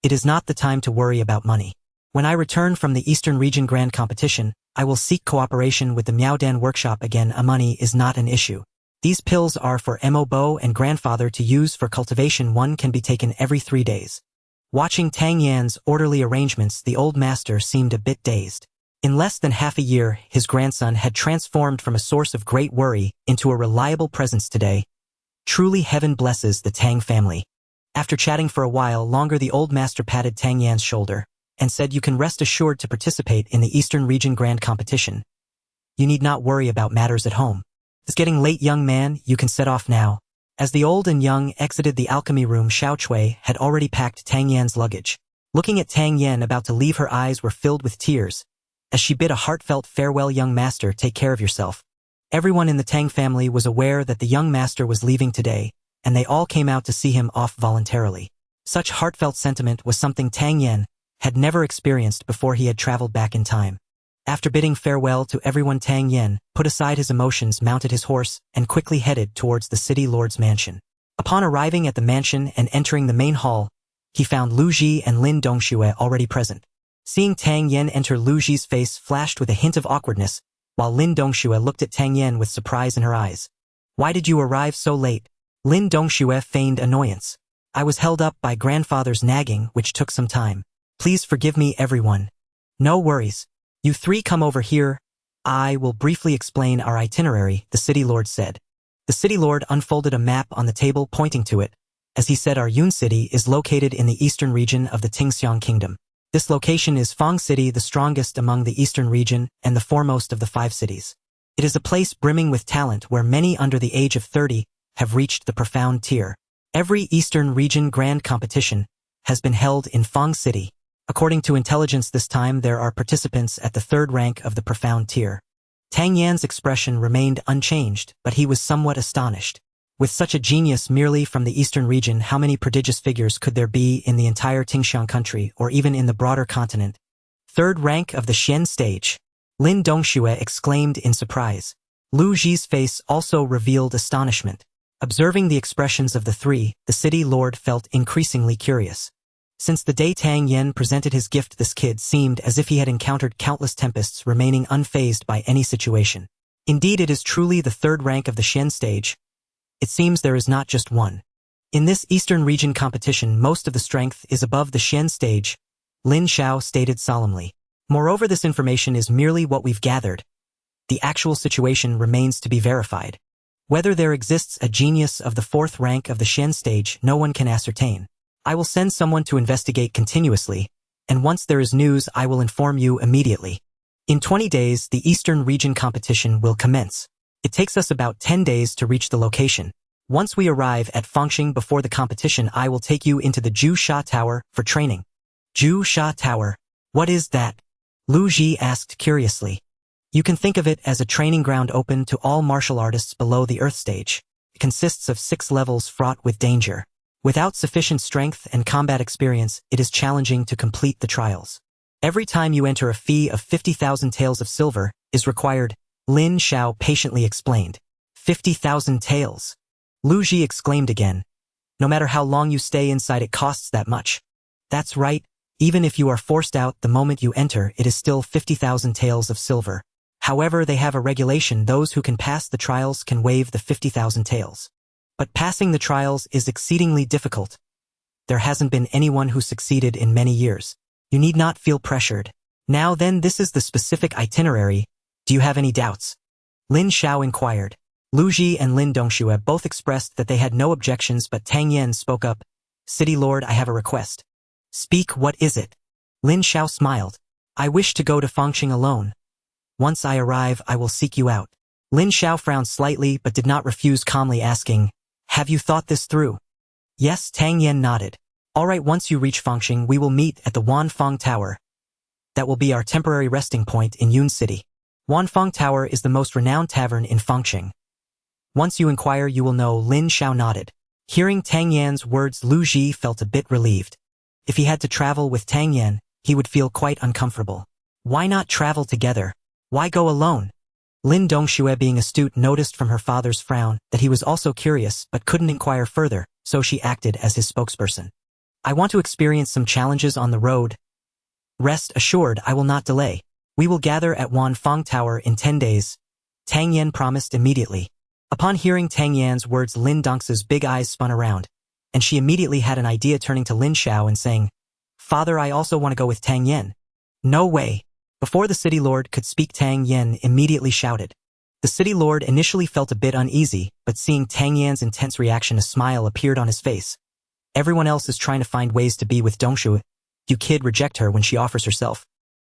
[SPEAKER 1] It is not the time to worry about money. When I return from the Eastern Region Grand Competition, I will seek cooperation with the Miaodan workshop again. Money is not an issue. These pills are for Mo Bo and grandfather to use for cultivation. One can be taken every 3 days. Watching Tang Yan's orderly arrangements, the old master seemed a bit dazed. In less than half a year, his grandson had transformed from a source of great worry into a reliable presence today. Truly, heaven blesses the Tang family. After chatting for a while longer, the old master patted Tang Yan's shoulder and said, you can rest assured to participate in the Eastern Region Grand Competition. You need not worry about matters at home. It's getting late, young man, you can set off now. As the old and young exited the alchemy room, Xiao Chui had already packed Tang Yan's luggage. Looking at Tang Yan about to leave, her eyes were filled with tears as she bid a heartfelt farewell. Young master, take care of yourself. Everyone in the Tang family was aware that the young master was leaving today, and they all came out to see him off voluntarily. Such heartfelt sentiment was something Tang Yan had never experienced before he had traveled back in time. After bidding farewell to everyone, Tang Yan put aside his emotions, mounted his horse, and quickly headed towards the city lord's mansion. Upon arriving at the mansion and entering the main hall, he found Lu Ji and Lin Dongxue already present. Seeing Tang Yan enter, Lu Ji's face flashed with a hint of awkwardness, while Lin Dongxue looked at Tang Yan with surprise in her eyes. Why did you arrive so late? Lin Dongxue feigned annoyance. I was held up by grandfather's nagging, which took some time. Please forgive me, everyone. No worries. You 3 come over here. I will briefly explain our itinerary, the city lord said. The city lord unfolded a map on the table, pointing to it. As he said, our Yun City is located in the eastern region of the Tingxiang Kingdom. This location is Fang City, the strongest among the eastern region and the foremost of the 5 cities. It is a place brimming with talent where many under the age of 30 have reached the profound tier. Every Eastern Region Grand Competition has been held in Fang City. According to intelligence this time there are participants at the third rank of the profound tier. Tang Yan's expression remained unchanged, but he was somewhat astonished. With such a genius merely from the Eastern region, how many prodigious figures could there be in the entire Tingxiang country or even in the broader continent? Third rank of the Xian stage. Lin Dongxue exclaimed in surprise. Lu Ji's face also revealed astonishment. Observing the expressions of the three, the city lord felt increasingly curious. Since the day Tang Yan presented his gift, this kid seemed as if he had encountered countless tempests, remaining unfazed by any situation. Indeed, it is truly the third rank of the Xian stage. It seems there is not just one. In this Eastern region competition, most of the strength is above the Xian stage, Lin Xiao stated solemnly. Moreover, this information is merely what we've gathered. The actual situation remains to be verified. Whether there exists a genius of the fourth rank of the Xian stage, no one can ascertain. I will send someone to investigate continuously, and once there is news I will inform you immediately. In 20 days, the Eastern region competition will commence. It takes us about 10 days to reach the location. Once we arrive at Fangxing before the competition, I will take you into the Zhu Sha Tower for training. Zhu Sha Tower. What is that? Lu Ji asked curiously. You can think of it as a training ground open to all martial artists below the Earth stage. It consists of 6 levels fraught with danger. Without sufficient strength and combat experience, it is challenging to complete the trials. Every time you enter, a fee of 50,000 taels of silver is required, Lin Xiao patiently explained. 50,000 taels. Lu Ji exclaimed again. No matter how long you stay inside, it costs that much. That's right. Even if you are forced out the moment you enter, it is still 50,000 taels of silver. However, they have a regulation: those who can pass the trials can waive the 50,000 taels. But passing the trials is exceedingly difficult. There hasn't been anyone who succeeded in many years. You need not feel pressured. Now then, this is the specific itinerary. Do you have any doubts? Lin Xiao inquired. Lu Ji and Lin Dongxue both expressed that they had no objections, but Tang Yan spoke up. City Lord, I have a request. Speak, what is it? Lin Xiao smiled. I wish to go to Fangxing alone. Once I arrive, I will seek you out. Lin Xiao frowned slightly but did not refuse, calmly asking, have you thought this through? Yes, Tang Yan nodded. All right, once you reach Fangxing, we will meet at the Wanfang Tower. That will be our temporary resting point in Yun City. Wanfang Tower is the most renowned tavern in Fangxing. Once you inquire, you will know. Lin Xiao nodded. Hearing Tang Yan's words, Lu Ji felt a bit relieved. If he had to travel with Tang Yan, he would feel quite uncomfortable. Why not travel together? Why go alone? Lin Dongxue, being astute, noticed from her father's frown that he was also curious but couldn't inquire further, so she acted as his spokesperson. I want to experience some challenges on the road. Rest assured, I will not delay. We will gather at Wanfang Tower in 10 days. Tang Yan promised immediately. Upon hearing Tang Yan's words, Lin Dongxue's big eyes spun around, and she immediately had an idea, turning to Lin Xiao and saying, Father, I also want to go with Tang Yan. No way. Before the city lord could speak, Tang Yan immediately shouted. The city lord initially felt a bit uneasy, but seeing Tang Yan's intense reaction, a smile appeared on his face. Everyone else is trying to find ways to be with Dongxue. You kid, reject her when she offers herself.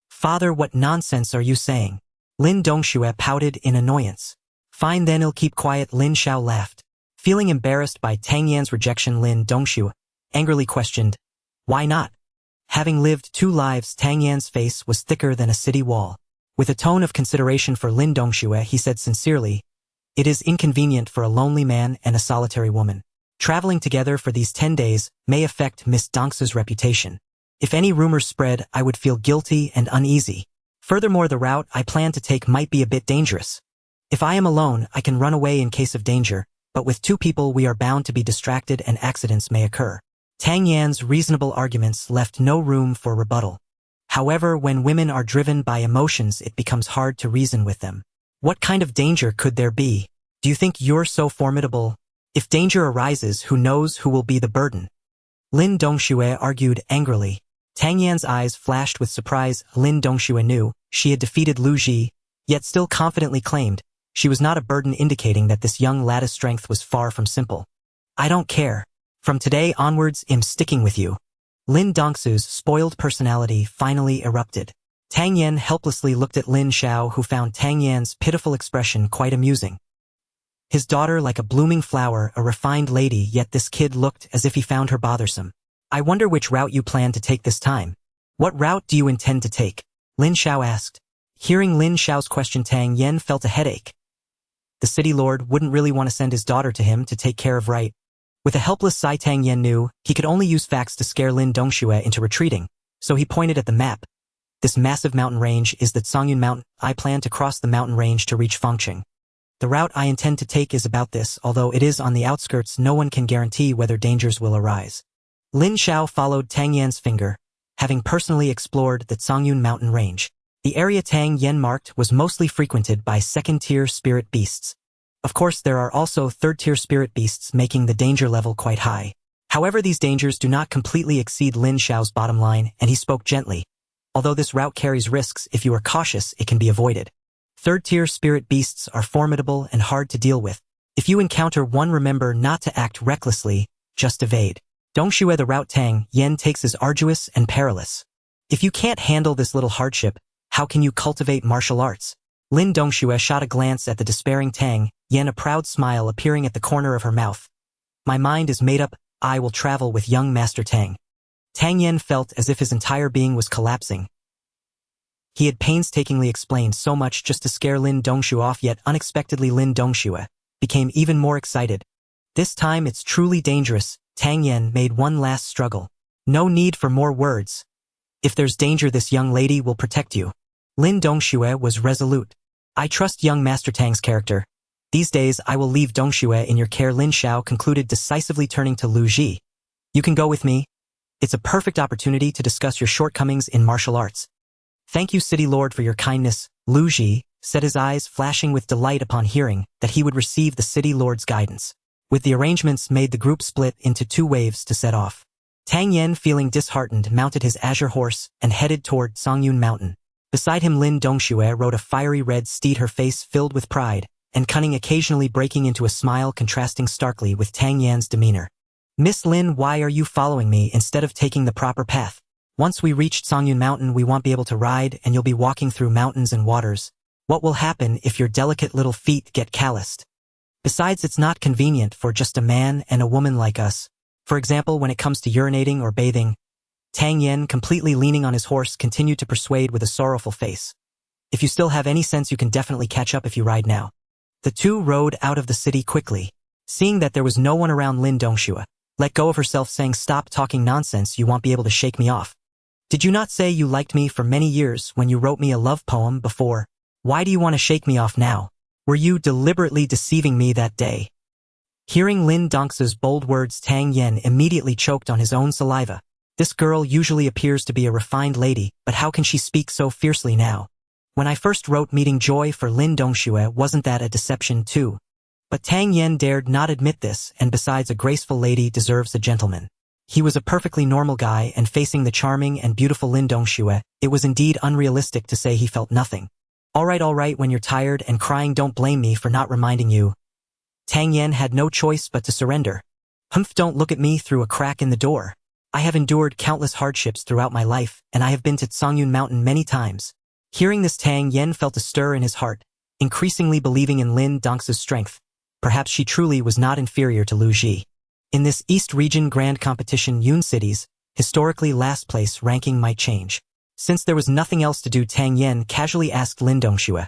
[SPEAKER 1] Father, what nonsense are you saying? Lin Dongxue pouted in annoyance. Fine then, I'll keep quiet, Lin Xiao laughed. Feeling embarrassed by Tang Yan's rejection, Lin Dongxue angrily questioned, why not? Having lived 2 lives, Tang Yan's face was thicker than a city wall. With a tone of consideration for Lin Dongxue, he said sincerely, it is inconvenient for a lonely man and a solitary woman. Traveling together for these 10 days may affect Miss Dongxue's reputation. If any rumors spread, I would feel guilty and uneasy. Furthermore, the route I plan to take might be a bit dangerous. If I am alone, I can run away in case of danger, but with 2 people we are bound to be distracted and accidents may occur. Tang Yan's reasonable arguments left no room for rebuttal. However, when women are driven by emotions, it becomes hard to reason with them. What kind of danger could there be? Do you think you're so formidable? If danger arises, who knows who will be the burden? Lin Dongxue argued angrily. Tang Yan's eyes flashed with surprise. Lin Dongxue knew she had defeated Lu Ji, yet still confidently claimed she was not a burden, indicating that this young lad's strength was far from simple. I don't care. From today onwards, I'm sticking with you. Lin Dongxue's spoiled personality finally erupted. Tang Yan helplessly looked at Lin Xiao, who found Tang Yan's pitiful expression quite amusing. His daughter like a blooming flower, a refined lady, yet this kid looked as if he found her bothersome. I wonder which route you plan to take this time. What route do you intend to take? Lin Xiao asked. Hearing Lin Xiao's question, Tang Yen felt a headache. The city lord wouldn't really want to send his daughter to him to take care of right. With a helpless sigh, Tang Yen knew he could only use facts to scare Lin Dongxue into retreating, so he pointed at the map. This massive mountain range is the Songyun Mountain. I plan to cross the mountain range to reach Fengqing. The route I intend to take is about this, although it is on the outskirts, no one can guarantee whether dangers will arise. Lin Xiao followed Tang Yan's finger, having personally explored the Songyun mountain range. The area Tang Yen marked was mostly frequented by second-tier spirit beasts. Of course, there are also third-tier spirit beasts, making the danger level quite high. However, these dangers do not completely exceed Lin Xiao's bottom line, and he spoke gently. Although this route carries risks, if you are cautious, it can be avoided. Third-tier spirit beasts are formidable and hard to deal with. If you encounter one, remember not to act recklessly, just evade. Dongxue, the route Tang Yen takes is arduous and perilous. If you can't handle this little hardship, how can you cultivate martial arts? Lin Dongxue shot a glance at the despairing Tang Yen, a proud smile appearing at the corner of her mouth. My mind is made up, I will travel with young Master Tang. Tang Yen felt as if his entire being was collapsing. He had painstakingly explained so much just to scare Lin Dongxue off, yet unexpectedly Lin Dongxue became even more excited. This time it's truly dangerous. Tang Yen made one last struggle. No need for more words. If there's danger, this young lady will protect you. Lin Dongxue was resolute. I trust young Master Tang's character. These days I will leave Dongxue in your care, Lin Xiao concluded, decisively turning to Lu Ji. You can go with me. It's a perfect opportunity to discuss your shortcomings in martial arts. Thank you, City Lord, for your kindness, Lu Ji said, his eyes flashing with delight upon hearing that he would receive the City Lord's guidance. With the arrangements made, the group split into 2 waves to set off. Tang Yen, feeling disheartened, mounted his azure horse and headed toward Songyun Mountain. Beside him, Lin Dongxue rode a fiery red steed, her face filled with pride and cunning, occasionally breaking into a smile contrasting starkly with Tang Yan's demeanor. Miss Lin, why are you following me instead of taking the proper path? Once we reach Songyun Mountain, we won't be able to ride, and you'll be walking through mountains and waters. What will happen if your delicate little feet get calloused? Besides, it's not convenient for just a man and a woman like us. For example, when it comes to urinating or bathing. Tang Yen, completely leaning on his horse, continued to persuade with a sorrowful face. If you still have any sense, you can definitely catch up if you ride now. The 2 rode out of the city quickly. Seeing that there was no one around, Lin Dongxue let go of herself, saying, stop talking nonsense, you won't be able to shake me off. Did you not say you liked me for many years when you wrote me a love poem before? Why do you want to shake me off now? Were you deliberately deceiving me that day? Hearing Lin Dongxue's bold words, Tang Yen immediately choked on his own saliva. This girl usually appears to be a refined lady, but how can she speak so fiercely now? When I first wrote meeting joy for Lin Dongxue, wasn't that a deception too? But Tang Yen dared not admit this, and besides, a graceful lady deserves a gentleman. He was a perfectly normal guy, and facing the charming and beautiful Lin Dongxue, it was indeed unrealistic to say he felt nothing. All right, when you're tired and crying, don't blame me for not reminding you. Tang Yen had no choice but to surrender. Humph, don't look at me through a crack in the door. I have endured countless hardships throughout my life, and I have been to Songyun Mountain many times. Hearing this, Tang Yen felt a stir in his heart, increasingly believing in Lin Dongxue's strength. Perhaps she truly was not inferior to Lu Ji. In this East Region Grand Competition, Yun City's historically last place ranking might change. Since there was nothing else to do, Tang Yen casually asked Lin Dongxue,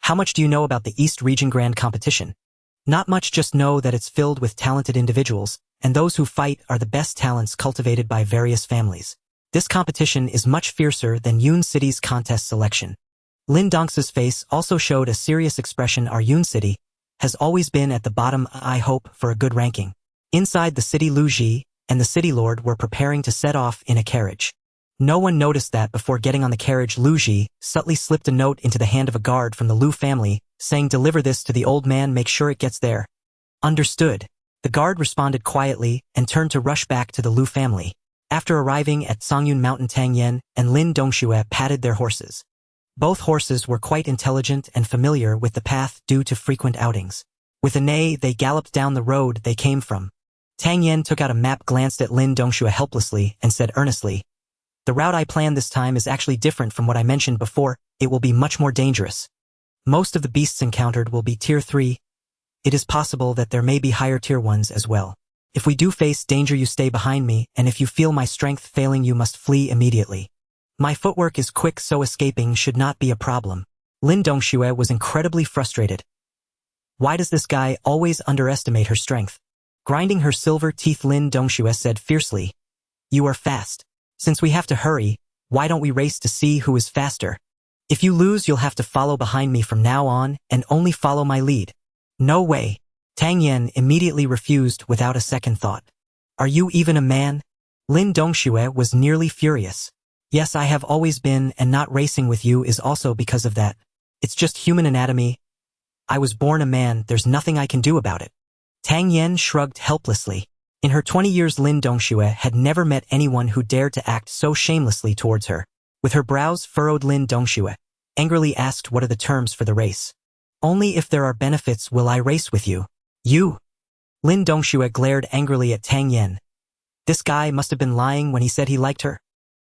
[SPEAKER 1] how much do you know about the East Region Grand Competition? Not much, just know that it's filled with talented individuals, and those who fight are the best talents cultivated by various families. This competition is much fiercer than Yun City's contest selection. Lin Dongxue's face also showed a serious expression. Our Yun City has always been at the bottom. I hope for a good ranking. Inside the city, Lu Ji and the city lord were preparing to set off in a carriage. No one noticed that before getting on the carriage, Lu Ji subtly slipped a note into the hand of a guard from the Lu family, saying, deliver this to the old man, make sure it gets there. Understood. The guard responded quietly and turned to rush back to the Lu family. After arriving at Songyun Mountain, Tang Yen and Lin Dongxue patted their horses. Both horses were quite intelligent and familiar with the path due to frequent outings. With a neigh, they galloped down the road they came from. Tang Yen took out a map, glanced at Lin Dongxue helplessly, and said earnestly, the route I planned this time is actually different from what I mentioned before. It will be much more dangerous. Most of the beasts encountered will be tier 3. it is possible that there may be higher tier ones as well. If we do face danger, you stay behind me, and if you feel my strength failing, you must flee immediately. My footwork is quick, so escaping should not be a problem. Lin Dongxue was incredibly frustrated. Why does this guy always underestimate her strength? Grinding her silver teeth, Lin Dongxue said fiercely, "You are fast. Since we have to hurry, why don't we race to see who is faster? If you lose, you'll have to follow behind me from now on and only follow my lead." "No way." Tang Yan immediately refused without a second thought. "Are you even a man?" Lin Dongxue was nearly furious. "Yes, I have always been, and not racing with you is also because of that. It's just human anatomy. I was born a man, there's nothing I can do about it." Tang Yan shrugged helplessly. In her 20 years, Lin Dongxue had never met anyone who dared to act so shamelessly towards her. With her brows furrowed, Lin Dongxue angrily asked, "What are the terms for the race?" "Only if there are benefits will I race with you." "You?" Lin Dongxue glared angrily at Tang Yan. This guy must have been lying when he said he liked her.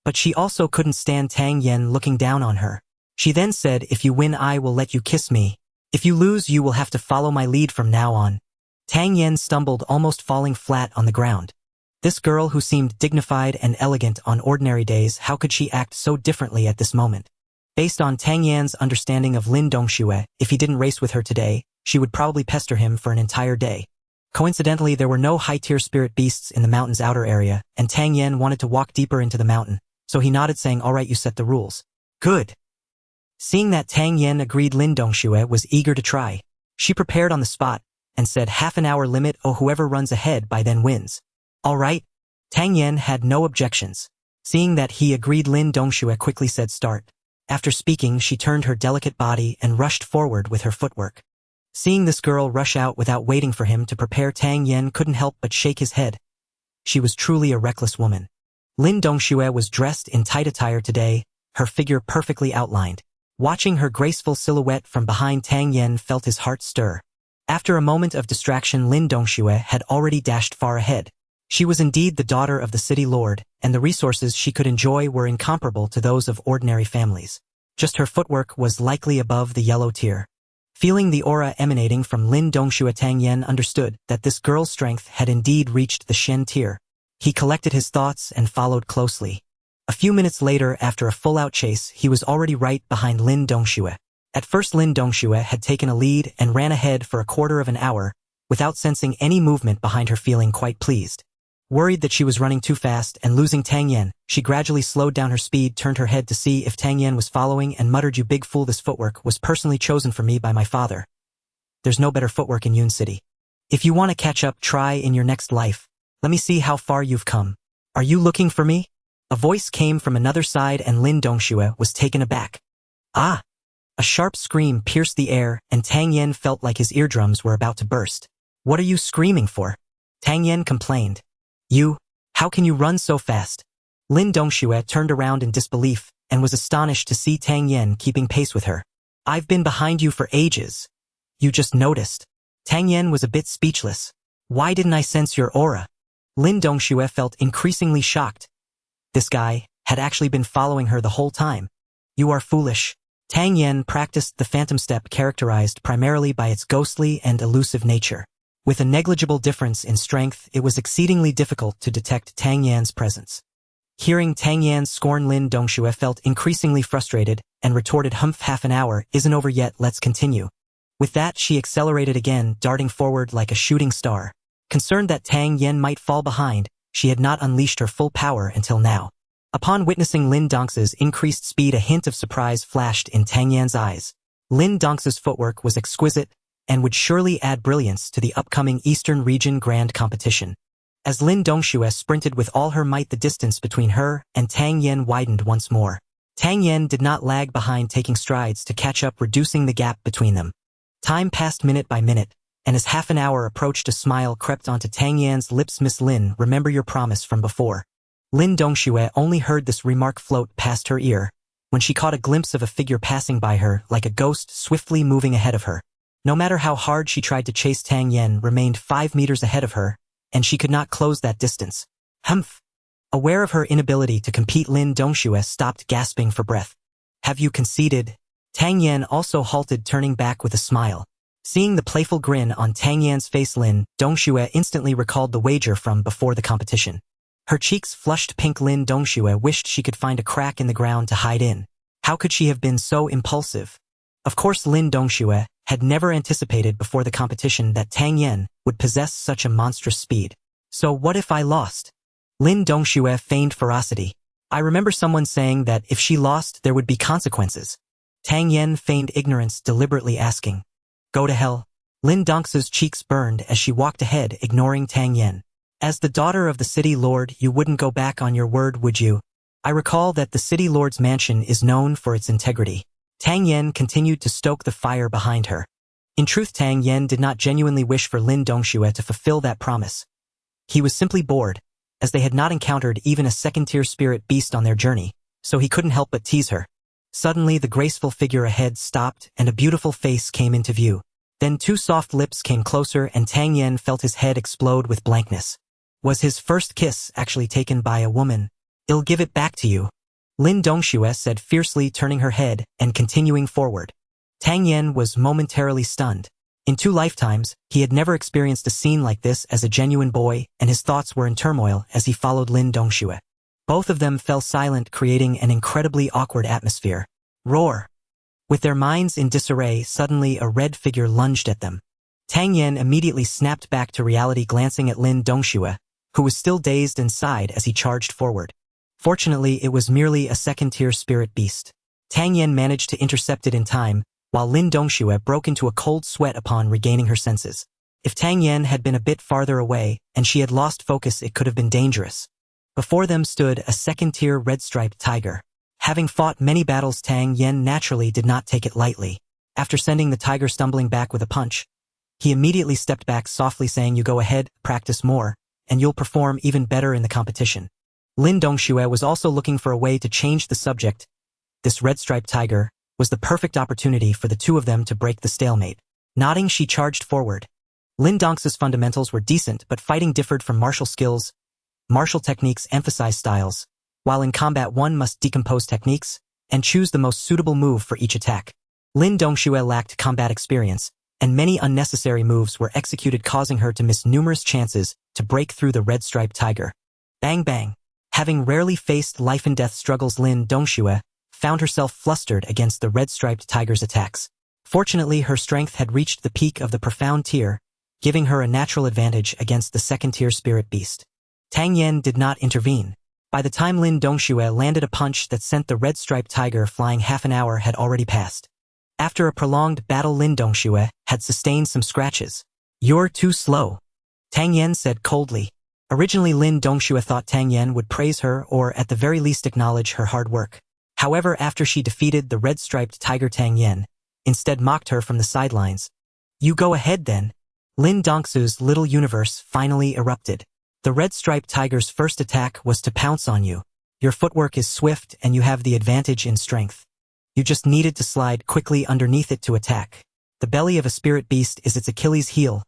[SPEAKER 1] But she also couldn't stand Tang Yan looking down on her. She then said, "If you win, I will let you kiss me. If you lose, you will have to follow my lead from now on." Tang Yan stumbled, almost falling flat on the ground. This girl who seemed dignified and elegant on ordinary days, how could she act so differently at this moment? Based on Tang Yan's understanding of Lin Dongxue, if he didn't race with her today, she would probably pester him for an entire day. Coincidentally, there were no high-tier spirit beasts in the mountain's outer area, and Tang Yan wanted to walk deeper into the mountain, so he nodded, saying, "All right, you set the rules." "Good." Seeing that Tang Yan agreed, Lin Dongxue was eager to try. She prepared on the spot and said, "Half an hour limit, oh, whoever runs ahead by then wins." "All right." Tang Yan had no objections. Seeing that he agreed, Lin Dongxue quickly said, "Start." After speaking, she turned her delicate body and rushed forward with her footwork. Seeing this girl rush out without waiting for him to prepare, Tang Yan couldn't help but shake his head. She was truly a reckless woman. Lin Dongxue was dressed in tight attire today, her figure perfectly outlined. Watching her graceful silhouette from behind, Tang Yan felt his heart stir. After a moment of distraction, Lin Dongxue had already dashed far ahead. She was indeed the daughter of the city lord, and the resources she could enjoy were incomparable to those of ordinary families. Just her footwork was likely above the yellow tier. Feeling the aura emanating from Lin Dongxue, Tang Yan understood that this girl's strength had indeed reached the Shen tier. He collected his thoughts and followed closely. A few minutes later, after a full-out chase, he was already right behind Lin Dongxue. At first, Lin Dongxue had taken a lead and ran ahead for a quarter of an hour, without sensing any movement behind her, feeling quite pleased. Worried that she was running too fast and losing Tang Yan, she gradually slowed down her speed, turned her head to see if Tang Yan was following, and muttered, "You big fool, this footwork was personally chosen for me by my father. There's no better footwork in Yun City. If you want to catch up, try in your next life. Let me see how far you've come. Are you looking for me?" A voice came from another side, and Lin Dongxue was taken aback. "Ah!" A sharp scream pierced the air, and Tang Yan felt like his eardrums were about to burst. "What are you screaming for?" Tang Yan complained. "You, how can you run so fast?" Lin Dongxue turned around in disbelief and was astonished to see Tang Yan keeping pace with her. "I've been behind you for ages. You just noticed." Tang Yan was a bit speechless. "Why didn't I sense your aura?" Lin Dongxue felt increasingly shocked. This guy had actually been following her the whole time. "You are foolish." Tang Yan practiced the phantom step, characterized primarily by its ghostly and elusive nature. With a negligible difference in strength, it was exceedingly difficult to detect Tang Yan's presence. Hearing Tang Yan's scorn, Lin Dongxue felt increasingly frustrated and retorted, "Humph, half an hour isn't over yet, let's continue." With that, she accelerated again, darting forward like a shooting star. Concerned that Tang Yan might fall behind, she had not unleashed her full power until now. Upon witnessing Lin Dongxue's increased speed, a hint of surprise flashed in Tang Yan's eyes. Lin Dongxue's footwork was exquisite and would surely add brilliance to the upcoming Eastern Region Grand Competition. As Lin Dongxue sprinted with all her might, the distance between her and Tang Yan widened once more. Tang Yan did not lag behind, taking strides to catch up, reducing the gap between them. Time passed minute by minute, and as half an hour approached, a smile crept onto Tang Yan's lips. "Miss Lin, remember your promise from before." Lin Dongxue only heard this remark float past her ear when she caught a glimpse of a figure passing by her like a ghost, swiftly moving ahead of her. No matter how hard she tried to chase, Tang Yan remained 5 meters ahead of her, and she could not close that distance. "Humph!" Aware of her inability to compete, Lin Dongxue stopped, gasping for breath. "Have you conceded?" Tang Yan also halted, turning back with a smile. Seeing the playful grin on Tang Yan's face, Lin Dongxue instantly recalled the wager from before the competition. Her cheeks flushed pink. Lin Dongxue wished she could find a crack in the ground to hide in. How could she have been so impulsive? Of course, Lin Dongxue had never anticipated before the competition that Tang Yan would possess such a monstrous speed. So what if I lost? Lin Dongxue feigned ferocity. I remember someone saying that if she lost, there would be consequences. Tang Yan feigned ignorance, deliberately asking. Go to hell. Lin Dongxue's cheeks burned as she walked ahead, ignoring Tang Yan. As the daughter of the city lord, you wouldn't go back on your word, would you? I recall that the city lord's mansion is known for its integrity. Tang Yan continued to stoke the fire behind her. In truth, Tang Yan did not genuinely wish for Lin Dongxue to fulfill that promise. He was simply bored, as they had not encountered even a second-tier spirit beast on their journey, so he couldn't help but tease her. Suddenly, the graceful figure ahead stopped and a beautiful face came into view. Then two soft lips came closer and Tang Yan felt his head explode with blankness. Was his first kiss actually taken by a woman? I'll give it back to you. Lin Dongxue said fiercely, turning her head and continuing forward. Tang Yan was momentarily stunned. In 2 lifetimes, he had never experienced a scene like this as a genuine boy, and his thoughts were in turmoil as he followed Lin Dongxue. Both of them fell silent, creating an incredibly awkward atmosphere. Roar! With their minds in disarray, suddenly a red figure lunged at them. Tang Yan immediately snapped back to reality, glancing at Lin Dongxue, who was still dazed and sighed as he charged forward. Fortunately, it was merely a second-tier spirit beast. Tang Yan managed to intercept it in time, while Lin Dongxue broke into a cold sweat upon regaining her senses. If Tang Yan had been a bit farther away and she had lost focus, it could have been dangerous. Before them stood a second-tier red-striped tiger. Having fought many battles, Tang Yan naturally did not take it lightly. After sending the tiger stumbling back with a punch, he immediately stepped back, softly saying, "You go ahead, practice more, and you'll perform even better in the competition." Lin Dongxue was also looking for a way to change the subject. This red-striped tiger was the perfect opportunity for the two of them to break the stalemate. Nodding, she charged forward. Lin Dongxue's fundamentals were decent, but fighting differed from martial skills. Martial techniques emphasize styles, while in combat one must decompose techniques and choose the most suitable move for each attack. Lin Dongxue lacked combat experience, and many unnecessary moves were executed, causing her to miss numerous chances to break through the red-striped tiger. Bang bang! Having rarely faced life-and-death struggles, Lin Dongxue found herself flustered against the red-striped tiger's attacks. Fortunately, her strength had reached the peak of the profound tier, giving her a natural advantage against the second-tier spirit beast. Tang Yan did not intervene. By the time Lin Dongxue landed a punch that sent the red-striped tiger flying, half an hour had already passed. After a prolonged battle, Lin Dongxue had sustained some scratches. "You're too slow," Tang Yan said coldly. Originally, Lin Dongxue thought Tang Yan would praise her or at the very least acknowledge her hard work. However, after she defeated the red-striped tiger, Tang Yan instead mocked her from the sidelines. "You go ahead then." Lin Dongxue's little universe finally erupted. The red-striped tiger's first attack was to pounce on you. Your footwork is swift and you have the advantage in strength. You just needed to slide quickly underneath it to attack. The belly of a spirit beast is its Achilles heel.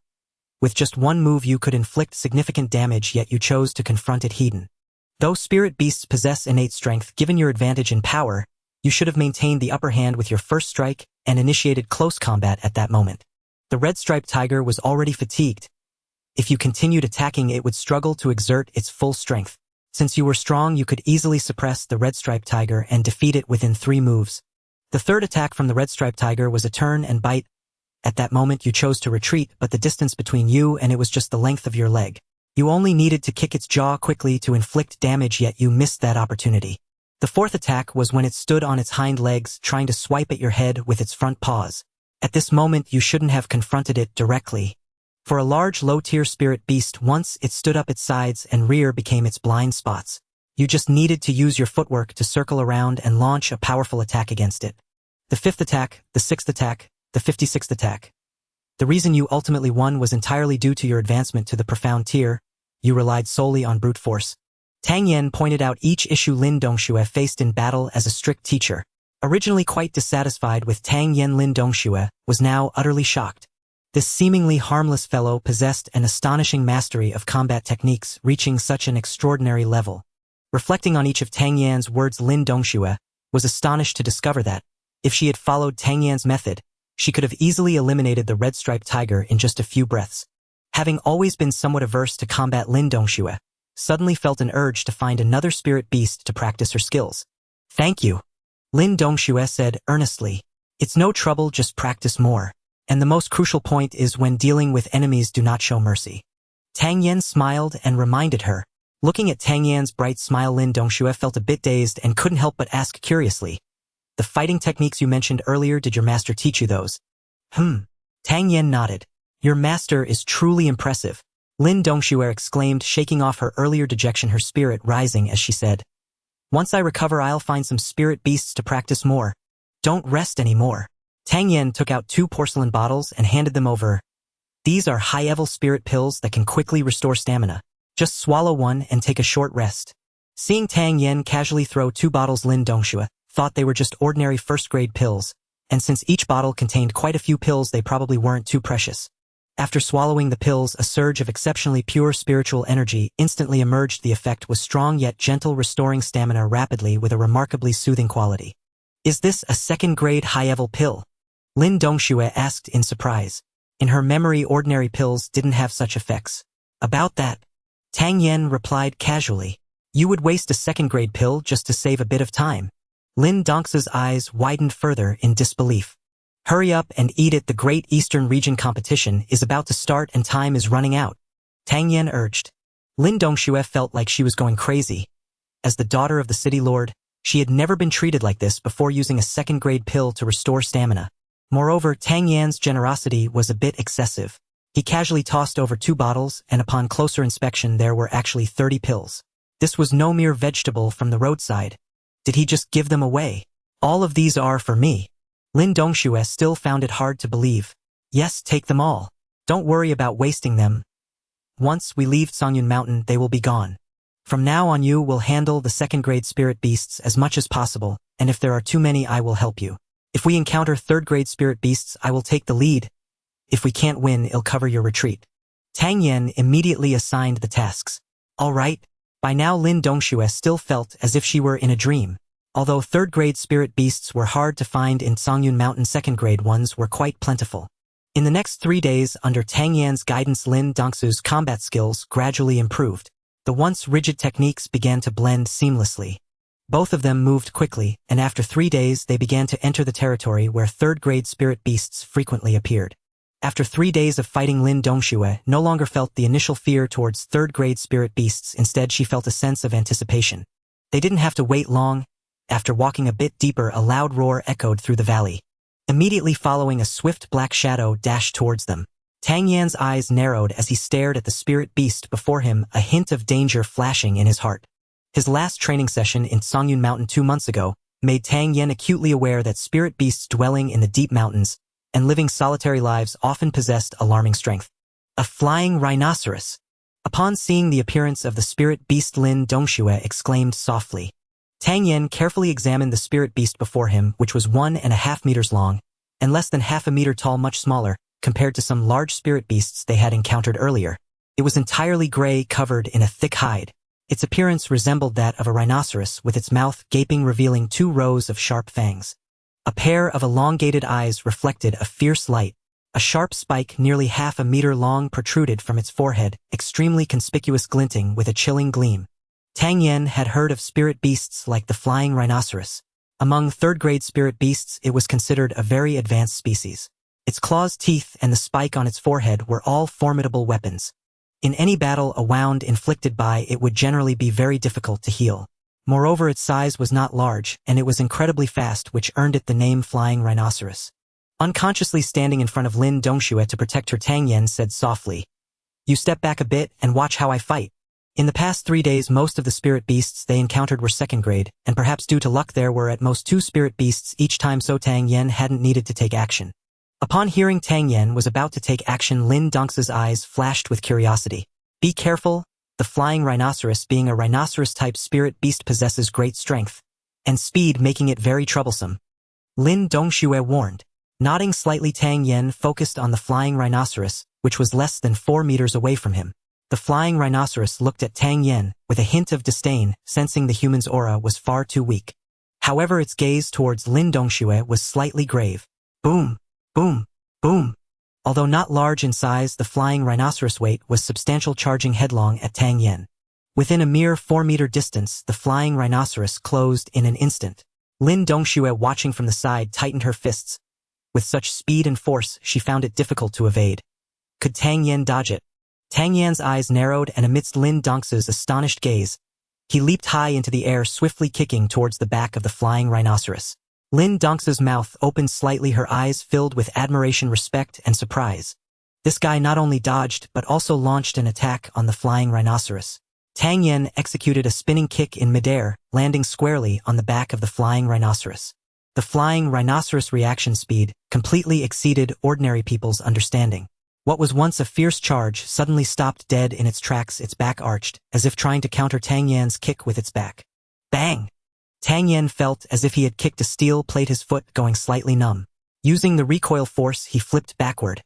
[SPEAKER 1] With just one move you could inflict significant damage, yet you chose to confront it head-on. Though spirit beasts possess innate strength, given your advantage in power, you should have maintained the upper hand with your first strike and initiated close combat at that moment. The red-striped tiger was already fatigued. If you continued attacking, it would struggle to exert its full strength. Since you were strong, you could easily suppress the red-striped tiger and defeat it within 3 moves. The third attack from the red-striped tiger was a turn and bite. At that moment you chose to retreat, but the distance between you and it was just the length of your leg. You only needed to kick its jaw quickly to inflict damage, yet you missed that opportunity. The fourth attack was when it stood on its hind legs, trying to swipe at your head with its front paws. At this moment you shouldn't have confronted it directly. For a large low-tier spirit beast, once it stood up, its sides and rear became its blind spots. You just needed to use your footwork to circle around and launch a powerful attack against it. The 5th attack, the 6th attack, the 56th attack. The reason you ultimately won was entirely due to your advancement to the profound tier. You relied solely on brute force. Tang Yan pointed out each issue Lin Dongxue faced in battle as a strict teacher. Originally quite dissatisfied with Tang Yan, Lin Dongxue was now utterly shocked. This seemingly harmless fellow possessed an astonishing mastery of combat techniques, reaching such an extraordinary level. Reflecting on each of Tang Yan's words, Lin Dongxue was astonished to discover that, if she had followed Tang Yan's method, She could have easily eliminated the red-striped tiger in just a few breaths. Having always been somewhat averse to combat, Lin Dongxue suddenly felt an urge to find another spirit beast to practice her skills. Thank you, Lin Dongxue said earnestly. It's no trouble, just practice more. And the most crucial point is when dealing with enemies, do not show mercy. Tang Yan smiled and reminded her. Looking at Tang Yan's bright smile, Lin Dongxue felt a bit dazed and couldn't help but ask curiously. The fighting techniques you mentioned earlier, did your master teach you those? Tang Yan nodded. Your master is truly impressive, Lin Dongxue exclaimed, shaking off her earlier dejection, her spirit rising as she said. Once I recover, I'll find some spirit beasts to practice more. Don't rest anymore. Tang Yan took out 2 porcelain bottles and handed them over. These are high-level spirit pills that can quickly restore stamina. Just swallow one and take a short rest. Seeing Tang Yan casually throw 2 bottles, Lin Dongxue thought they were just ordinary first-grade pills, and since each bottle contained quite a few pills, they probably weren't too precious. After swallowing the pills, a surge of exceptionally pure spiritual energy instantly emerged. The effect was strong yet gentle, restoring stamina rapidly with a remarkably soothing quality. Is this a second-grade high-level pill? Lin Dongxue asked in surprise. In her memory, ordinary pills didn't have such effects. About that, Tang Yan replied casually. You would waste a second-grade pill just to save a bit of time. Lin Dongxue's eyes widened further in disbelief. Hurry up and eat it, the Great Eastern Region competition is about to start and time is running out, Tang Yan urged. Lin Dongxue felt like she was going crazy. As the daughter of the city lord, she had never been treated like this before, using a second-grade pill to restore stamina. Moreover, Tang Yan's generosity was a bit excessive. He casually tossed over 2 bottles, and upon closer inspection there were actually 30 pills. This was no mere vegetable from the roadside. Did he just give them away? All of these are for me. Lin Dongxue still found it hard to believe. Yes, take them all. Don't worry about wasting them. Once we leave Songyun Mountain, they will be gone. From now on you will handle the second-grade spirit beasts as much as possible, and if there are too many, I will help you. If we encounter third-grade spirit beasts, I will take the lead. If we can't win, I'll cover your retreat. Tang Yan immediately assigned the tasks. All right. By now, Lin Dongxue still felt as if she were in a dream. Although third-grade spirit beasts were hard to find in Songyun Mountain, second-grade ones were quite plentiful. In the next 3 days, under Tang Yan's guidance, Lin Dongxue's combat skills gradually improved. The once rigid techniques began to blend seamlessly. Both of them moved quickly, and after 3 days they began to enter the territory where third-grade spirit beasts frequently appeared. After 3 days of fighting, Lin Dongxue no longer felt the initial fear towards third-grade spirit beasts. Instead, she felt a sense of anticipation. They didn't have to wait long. After walking a bit deeper, a loud roar echoed through the valley. Immediately following, a swift black shadow dashed towards them. Tang Yan's eyes narrowed as he stared at the spirit beast before him, a hint of danger flashing in his heart. His last training session in Songyun Mountain 2 months ago made Tang Yan acutely aware that spirit beasts dwelling in the deep mountains and living solitary lives often possessed alarming strength. A flying rhinoceros. Upon seeing the appearance of the spirit beast, Lin Dongxue exclaimed softly. Tang Yan carefully examined the spirit beast before him, which was 1.5 meters long and less than half a meter tall, much smaller compared to some large spirit beasts they had encountered earlier. It was entirely gray, covered in a thick hide. Its appearance resembled that of a rhinoceros, with its mouth gaping, revealing 2 rows of sharp fangs. A pair of elongated eyes reflected a fierce light. A sharp spike nearly half a meter long protruded from its forehead, extremely conspicuous, glinting with a chilling gleam. Tang Yan had heard of spirit beasts like the flying rhinoceros. Among third-grade spirit beasts, it was considered a very advanced species. Its claws, teeth, and the spike on its forehead were all formidable weapons. In any battle, a wound inflicted by it would generally be very difficult to heal. Moreover, its size was not large, and it was incredibly fast, which earned it the name Flying Rhinoceros. Unconsciously standing in front of Lin Dongxue to protect her, Tang Yan said softly, "You step back a bit and watch how I fight." In the past 3 days, most of the spirit beasts they encountered were second grade, and perhaps due to luck there were at most 2 spirit beasts each time, so Tang Yan hadn't needed to take action. Upon hearing Tang Yan was about to take action, Lin Dongxue's eyes flashed with curiosity. Be careful, the flying rhinoceros, being a rhinoceros-type spirit beast, possesses great strength and speed, making it very troublesome, Lin Dongxue warned. Nodding slightly, Tang Yan focused on the flying rhinoceros, which was less than 4 meters away from him. The flying rhinoceros looked at Tang Yan with a hint of disdain, sensing the human's aura was far too weak. However, its gaze towards Lin Dongxue was slightly grave. Boom! Boom! Boom! Although not large in size, the flying rhinoceros weight was substantial, charging headlong at Tang Yen. Within a mere 4-meter distance, the flying rhinoceros closed in an instant. Lin Dongxue, watching from the side, tightened her fists. With such speed and force, she found it difficult to evade. Could Tang Yen dodge it? Tang Yan's eyes narrowed, and amidst Lin Dongxue's astonished gaze, he leaped high into the air, swiftly kicking towards the back of the flying rhinoceros. Lin Dongxue's mouth opened slightly, her eyes filled with admiration, respect, and surprise. This guy not only dodged but also launched an attack on the flying rhinoceros. Tang Yen executed a spinning kick in midair, landing squarely on the back of the flying rhinoceros. The flying rhinoceros' reaction speed completely exceeded ordinary people's understanding. What was once a fierce charge suddenly stopped dead in its tracks, its back arched, as if trying to counter Tang Yan's kick with its back. Bang! Tang Yen felt as if he had kicked a steel plate, his foot going slightly numb. Using the recoil force, he flipped backward.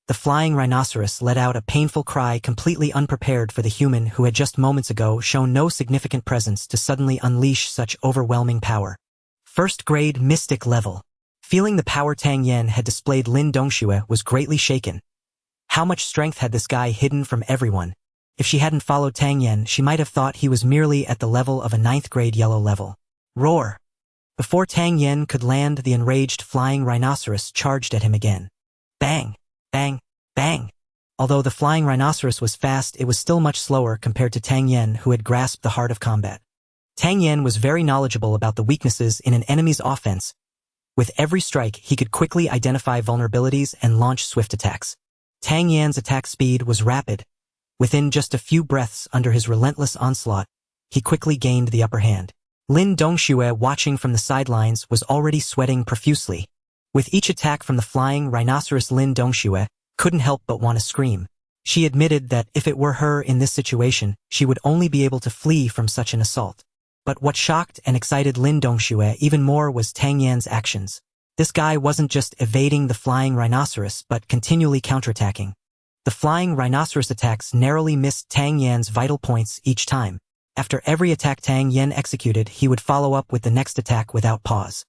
[SPEAKER 1] The flying rhinoceros let out a painful cry, completely unprepared for the human who had just moments ago shown no significant presence to suddenly unleash such overwhelming power. First-grade mystic level. Feeling the power Tang Yen had displayed, Lin Dongxue was greatly shaken. How much strength had this guy hidden from everyone? If she hadn't followed Tang Yen, she might have thought he was merely at the level of a 9th-grade yellow level. Roar! Before Tang Yen could land, the enraged flying rhinoceros charged at him again. Bang! Bang! Bang! Although the flying rhinoceros was fast, it was still much slower compared to Tang Yen, who had grasped the heart of combat. Tang Yen was very knowledgeable about the weaknesses in an enemy's offense. With every strike, he could quickly identify vulnerabilities and launch swift attacks. Tang Yan's attack speed was rapid. Within just a few breaths under his relentless onslaught, he quickly gained the upper hand. Lin Dongxue, watching from the sidelines, was already sweating profusely. With each attack from the flying rhinoceros, Lin Dongxue couldn't help but want to scream. She admitted that if it were her in this situation, she would only be able to flee from such an assault. But what shocked and excited Lin Dongxue even more was Tang Yan's actions. This guy wasn't just evading the flying rhinoceros but continually counterattacking. The flying rhinoceros attacks narrowly missed Tang Yan's vital points each time. After every attack Tang Yen executed, he would follow up with the next attack without pause.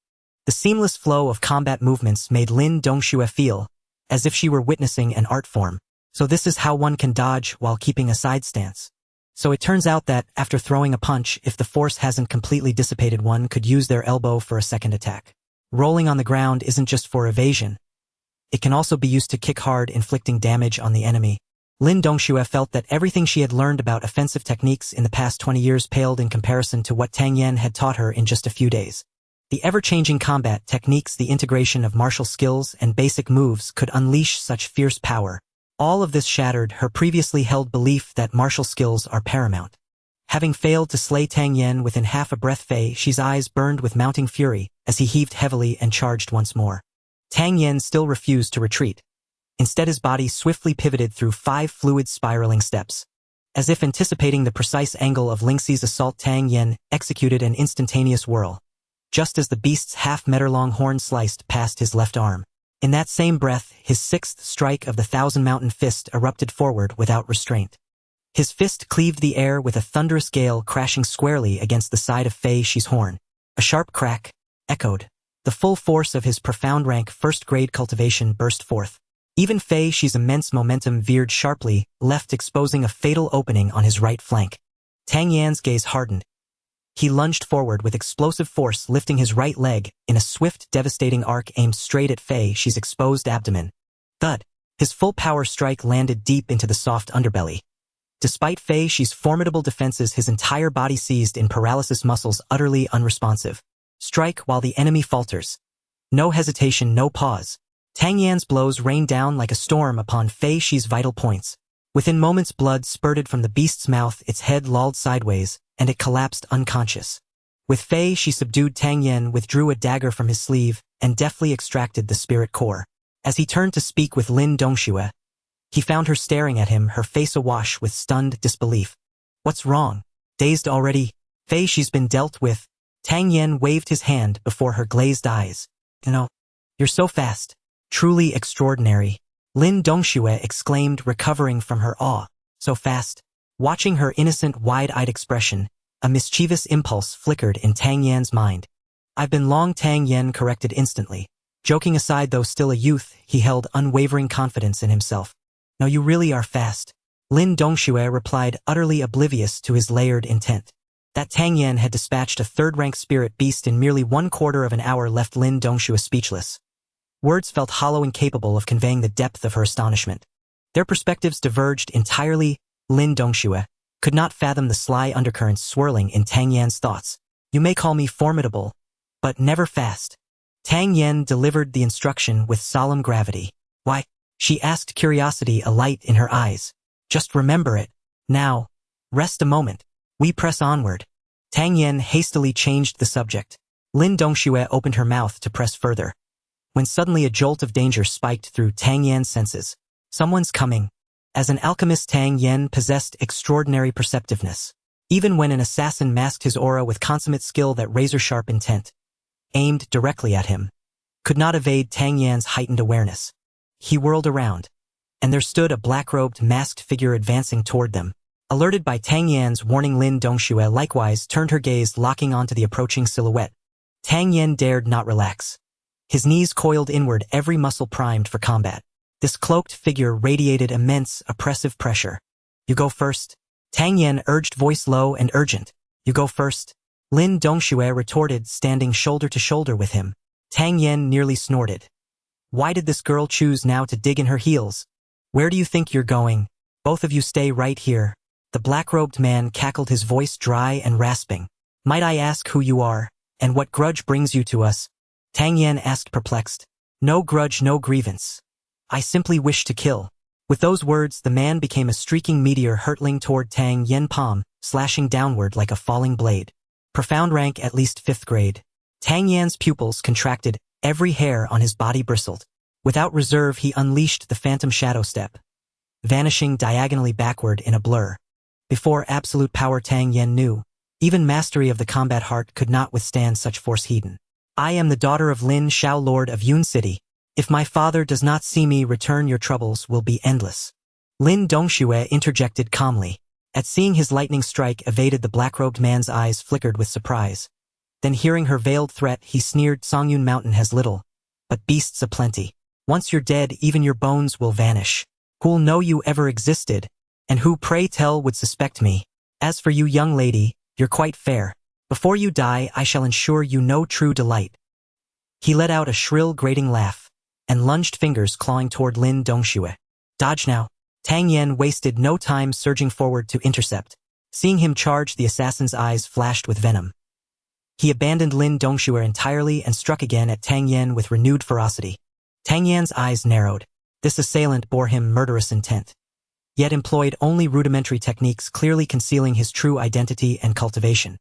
[SPEAKER 1] The seamless flow of combat movements made Lin Dongxue feel as if she were witnessing an art form. So this is how one can dodge while keeping a side stance. So it turns out that, after throwing a punch, if the force hasn't completely dissipated, one could use their elbow for a second attack. Rolling on the ground isn't just for evasion. It can also be used to kick hard, inflicting damage on the enemy. Lin Dongxue felt that everything she had learned about offensive techniques in the past 20 years paled in comparison to what Tang Yen had taught her in just a few days. The ever-changing combat techniques, the integration of martial skills and basic moves could unleash such fierce power. All of this shattered her previously held belief that martial skills are paramount. Having failed to slay Tang Yen within half a breath, Fei Shi's eyes burned with mounting fury as he heaved heavily and charged once more. Tang Yen still refused to retreat. Instead, his body swiftly pivoted through 5 fluid spiraling steps. As if anticipating the precise angle of Lingxi's assault, Tang Yen executed an instantaneous whirl. Just as the beast's half-meter-long horn sliced past his left arm. In that same breath, his 6th strike of the Thousand-Mountain Fist erupted forward without restraint. His fist cleaved the air with a thunderous gale, crashing squarely against the side of Fei Shi's horn. A sharp crack echoed. The full force of his profound rank first-grade cultivation burst forth. Even Fei Shi's immense momentum veered sharply left, exposing a fatal opening on his right flank. Tang Yan's gaze hardened. He lunged forward with explosive force, lifting his right leg in a swift, devastating arc aimed straight at Fei Shi's exposed abdomen. Thud! His full power strike landed deep into the soft underbelly. Despite Fei Shi's formidable defenses, his entire body seized in paralysis, muscles utterly unresponsive. Strike while the enemy falters. No hesitation, no pause. Tang Yan's blows rained down like a storm upon Fei Shi's vital points. Within moments, blood spurted from the beast's mouth, its head lolled sideways, and it collapsed unconscious. With Fei Shi subdued, Tang Yen withdrew a dagger from his sleeve and deftly extracted the spirit core. As he turned to speak with Lin Dongxue, he found her staring at him, her face awash with stunned disbelief. What's wrong? Dazed already? Fei Shi's been dealt with. Tang Yen waved his hand before her glazed eyes. You're so fast. Truly extraordinary. Lin Dongxue exclaimed, recovering from her awe. So fast. Watching her innocent, wide-eyed expression, a mischievous impulse flickered in Tang Yan's mind. I've been long, Tang Yen corrected instantly. Joking aside, though still a youth, he held unwavering confidence in himself. No, you really are fast. Lin Dongxue replied, utterly oblivious to his layered intent. That Tang Yan had dispatched a third-rank spirit beast in merely 1/4 of an hour left Lin Dongxue speechless. Words felt hollow, incapable of conveying the depth of her astonishment. Their perspectives diverged entirely. Lin Dongxue could not fathom the sly undercurrents swirling in Tang Yan's thoughts. You may call me formidable, but never fast. Tang Yan delivered the instruction with solemn gravity. Why? She asked, curiosity alight in her eyes. Just remember it. Now, rest a moment. We press onward. Tang Yan hastily changed the subject. Lin Dongxue opened her mouth to press further, when suddenly a jolt of danger spiked through Tang Yan's senses. Someone's coming. As an alchemist, Tang Yan possessed extraordinary perceptiveness. Even when an assassin masked his aura with consummate skill, that razor-sharp intent, aimed directly at him, could not evade Tang Yan's heightened awareness. He whirled around, and there stood a black-robed, masked figure advancing toward them. Alerted by Tang Yan's warning, Lin Dongxue likewise turned her gaze, locking onto the approaching silhouette. Tang Yan dared not relax. His knees coiled inward, every muscle primed for combat. This cloaked figure radiated immense, oppressive pressure. You go first. Tang Yan urged, voice low and urgent. You go first. Lin Dongxue retorted, standing shoulder to shoulder with him. Tang Yan nearly snorted. Why did this girl choose now to dig in her heels? Where do you think you're going? Both of you stay right here. The black-robed man cackled, his voice dry and rasping. Might I ask who you are, and what grudge brings you to us? Tang Yan asked, perplexed. No grudge, no grievance. I simply wish to kill. With those words, the man became a streaking meteor hurtling toward Tang Yan, palm, slashing downward like a falling blade. Profound rank, at least 5th grade. Tang Yan's pupils contracted, every hair on his body bristled. Without reserve, he unleashed the phantom shadow step, vanishing diagonally backward in a blur. Before absolute power, Tang Yan knew, even mastery of the combat heart could not withstand such force. Hidden. I am the daughter of Lin Shao, Lord of Yun City. If my father does not see me return, your troubles will be endless. Lin Dongxue interjected calmly. At seeing his lightning strike evaded, the black-robed man's eyes flickered with surprise. Then, hearing her veiled threat, he sneered, Songyun Mountain has little, but beasts aplenty. Once you're dead, even your bones will vanish. Who'll know you ever existed? And who, pray tell, would suspect me? As for you, young lady, you're quite fair. Before you die, I shall ensure you no true delight. He let out a shrill, grating laugh, and lunged, fingers clawing toward Lin Dongxue. Dodge now. Tang Yan wasted no time surging forward to intercept. Seeing him charge, the assassin's eyes flashed with venom. He abandoned Lin Dongxue entirely and struck again at Tang Yan with renewed ferocity. Tang Yan's eyes narrowed. This assailant bore him murderous intent, yet employed only rudimentary techniques, clearly concealing his true identity and cultivation.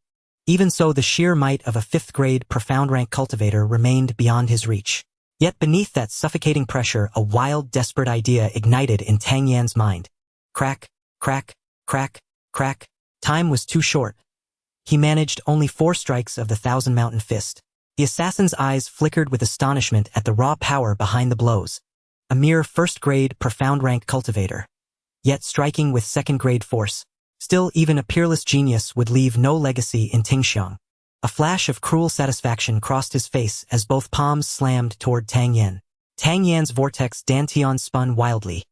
[SPEAKER 1] Even so, the sheer might of a 5th grade profound rank cultivator remained beyond his reach. Yet beneath that suffocating pressure, a wild, desperate idea ignited in Tang Yan's mind. Crack, crack, crack, crack. Time was too short. He managed only 4 strikes of the 1,000-mountain fist. The assassin's eyes flickered with astonishment at the raw power behind the blows. A mere 1st grade profound rank cultivator, yet striking with 2nd grade force. Still, even a peerless genius would leave no legacy in Tingxiang. A flash of cruel satisfaction crossed his face as both palms slammed toward Tang Yan. Tang Yan's vortex dantian spun wildly,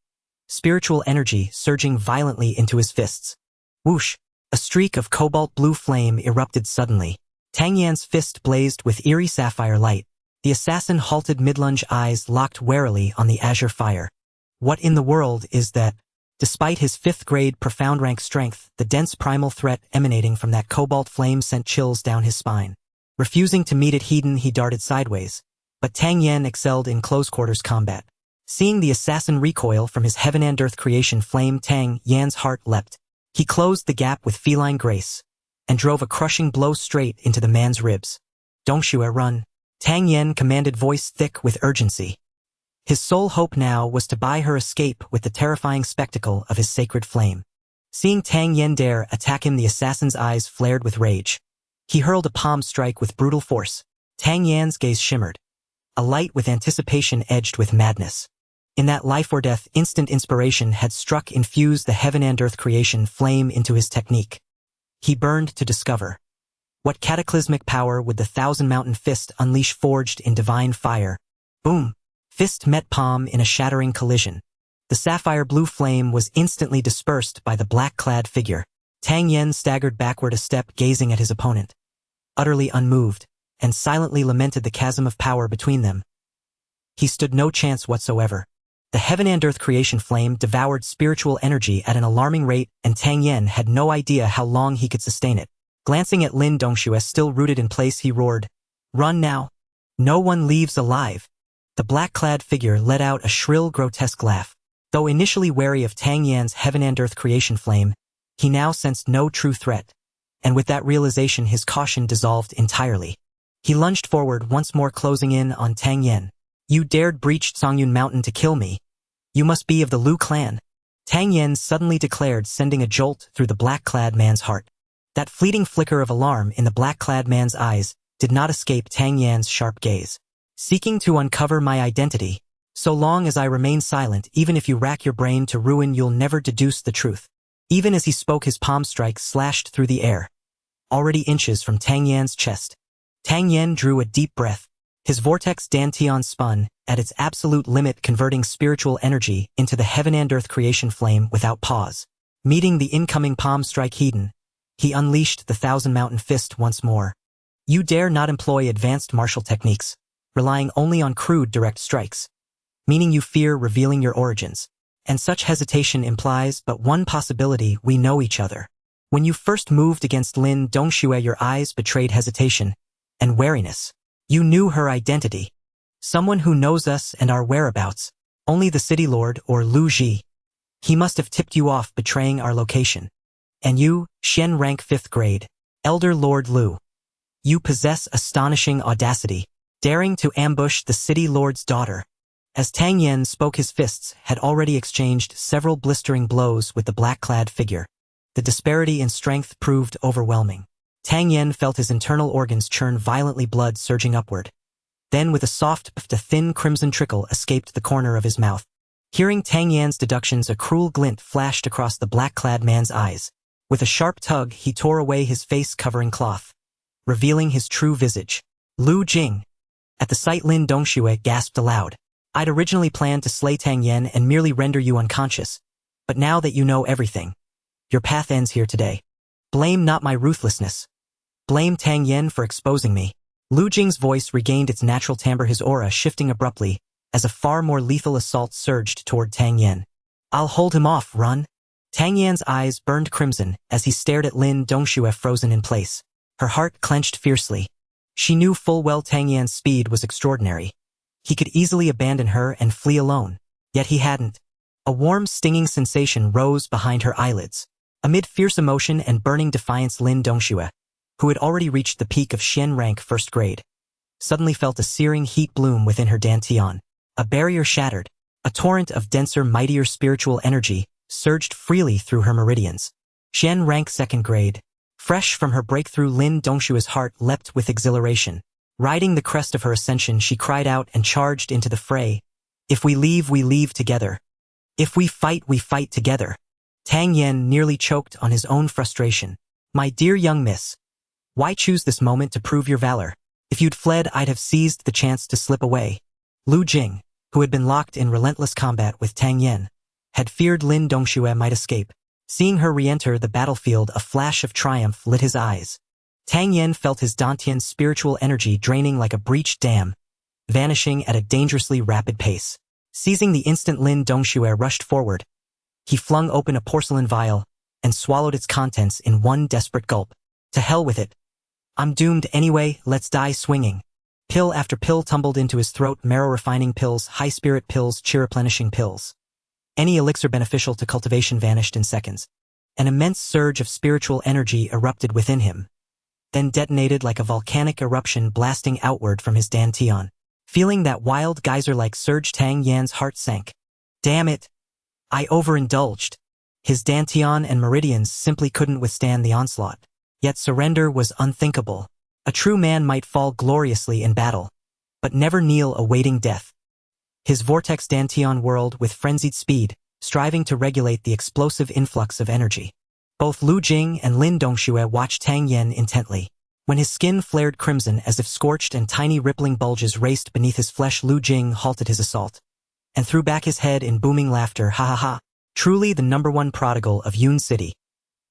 [SPEAKER 1] spiritual energy surging violently into his fists. Whoosh! A streak of cobalt blue flame erupted suddenly. Tang Yan's fist blazed with eerie sapphire light. The assassin halted mid-lunge, eyes locked warily on the azure fire. What in the world is that? Despite his 5th grade profound rank strength, the dense primal threat emanating from that cobalt flame sent chills down his spine. Refusing to meet it heeding, he darted sideways. But Tang Yan excelled in close-quarters combat. Seeing the assassin recoil from his heaven and earth creation flame, Tang Yan's heart leapt. He closed the gap with feline grace, and drove a crushing blow straight into the man's ribs. Dongxue, run. Tang Yan commanded, voice thick with urgency. His sole hope now was to buy her escape with the terrifying spectacle of his sacred flame. Seeing Tang Yan dare attack him, the assassin's eyes flared with rage. He hurled a palm strike with brutal force. Tang Yan's gaze shimmered, a light with anticipation edged with madness. In that life-or-death instant, inspiration had struck, infused the heaven and earth creation flame into his technique. He burned to discover what cataclysmic power would the 1,000-mountain fist unleash, forged in divine fire. Boom! Fist met palm in a shattering collision. The sapphire blue flame was instantly dispersed by the black-clad figure. Tang Yen staggered backward a step, gazing at his opponent, utterly unmoved, and silently lamented the chasm of power between them. He stood no chance whatsoever. The heaven and earth creation flame devoured spiritual energy at an alarming rate, and Tang Yen had no idea how long he could sustain it. Glancing at Lin Dongxue still rooted in place, he roared, "Run now! No one leaves alive!" The black-clad figure let out a shrill, grotesque laugh. Though initially wary of Tang Yan's heaven and earth creation flame, he now sensed no true threat, and with that realization his caution dissolved entirely. He lunged forward, once more closing in on Tang Yen. "You dared breach Songyun Mountain to kill me. You must be of the Lu clan," Tang Yen suddenly declared, sending a jolt through the black-clad man's heart. That fleeting flicker of alarm in the black-clad man's eyes did not escape Tang Yan's sharp gaze. "Seeking to uncover my identity. So long as I remain silent, even if you rack your brain to ruin, you'll never deduce the truth." Even as he spoke, his palm strike slashed through the air, already inches from Tang Yan's chest. Tang Yen drew a deep breath. His vortex dantian spun at its absolute limit, converting spiritual energy into the heaven and earth creation flame without pause. Meeting the incoming palm strike heat, he unleashed the Thousand Mountain Fist once more. "You dare not employ advanced martial techniques, relying only on crude direct strikes, meaning you fear revealing your origins. And such hesitation implies but one possibility: we know each other. When you first moved against Lin Dongxue, your eyes betrayed hesitation and wariness. You knew her identity. Someone who knows us and our whereabouts. Only the city lord, or Lu Ji. He must have tipped you off, betraying our location. And you, Shen rank 5th grade, Elder Lord Lu. You possess astonishing audacity, daring to ambush the city lord's daughter." As Tang Yen spoke, his fists had already exchanged several blistering blows with the black-clad figure. The disparity in strength proved overwhelming. Tang Yen felt his internal organs churn violently, blood surging upward. Then, with a soft puff, a thin crimson trickle escaped the corner of his mouth. Hearing Tang Yan's deductions, a cruel glint flashed across the black-clad man's eyes. With a sharp tug, he tore away his face-covering cloth, revealing his true visage. "Lu Jing." At the sight, Lin Dongxue gasped aloud. "I'd originally planned to slay Tang Yen and merely render you unconscious. But now that you know everything, your path ends here today. Blame not my ruthlessness. Blame Tang Yen for exposing me." Lu Jing's voice regained its natural timbre, his aura shifting abruptly as a far more lethal assault surged toward Tang Yen. "I'll hold him off, run." Tang Yan's eyes burned crimson as he stared at Lin Dongxue, frozen in place. Her heart clenched fiercely. She knew full well Tang Yan's speed was extraordinary. He could easily abandon her and flee alone. Yet he hadn't. A warm, stinging sensation rose behind her eyelids. Amid fierce emotion and burning defiance, Lin Dongxue, who had already reached the peak of Xian rank 1st grade, suddenly felt a searing heat bloom within her dantian. A barrier shattered. A torrent of denser, mightier spiritual energy surged freely through her meridians. Xian rank 2nd grade. Fresh from her breakthrough, Lin Dongxue's heart leapt with exhilaration. Riding the crest of her ascension, she cried out and charged into the fray. "If we leave together. If we fight together." Tang Yen nearly choked on his own frustration. "My dear young miss, why choose this moment to prove your valor? If you'd fled, I'd have seized the chance to slip away." Lu Jing, who had been locked in relentless combat with Tang Yen, had feared Lin Dongxue might escape. Seeing her re-enter the battlefield, a flash of triumph lit his eyes. Tang Yen felt his dantian's spiritual energy draining like a breached dam, vanishing at a dangerously rapid pace. Seizing the instant Lin Dongxue rushed forward, he flung open a porcelain vial and swallowed its contents in one desperate gulp. "To hell with it. I'm doomed anyway, let's die swinging." Pill after pill tumbled into his throat: marrow-refining pills, high-spirit pills, chi-replenishing pills. Any elixir beneficial to cultivation vanished in seconds. An immense surge of spiritual energy erupted within him, then detonated like a volcanic eruption, blasting outward from his dantian. Feeling that wild geyser-like surge, Tang Yan's heart sank. "Damn it! I overindulged." His dantian and meridians simply couldn't withstand the onslaught. Yet surrender was unthinkable. A true man might fall gloriously in battle, but never kneel awaiting death. His vortex dantian whirled with frenzied speed, striving to regulate the explosive influx of energy. Both Lu Jing and Lin Dongxue watched Tang Yen intently. When his skin flared crimson as if scorched and tiny rippling bulges raced beneath his flesh, Lu Jing halted his assault and threw back his head in booming laughter. Ha ha ha. Truly the #1 prodigal of Yun City.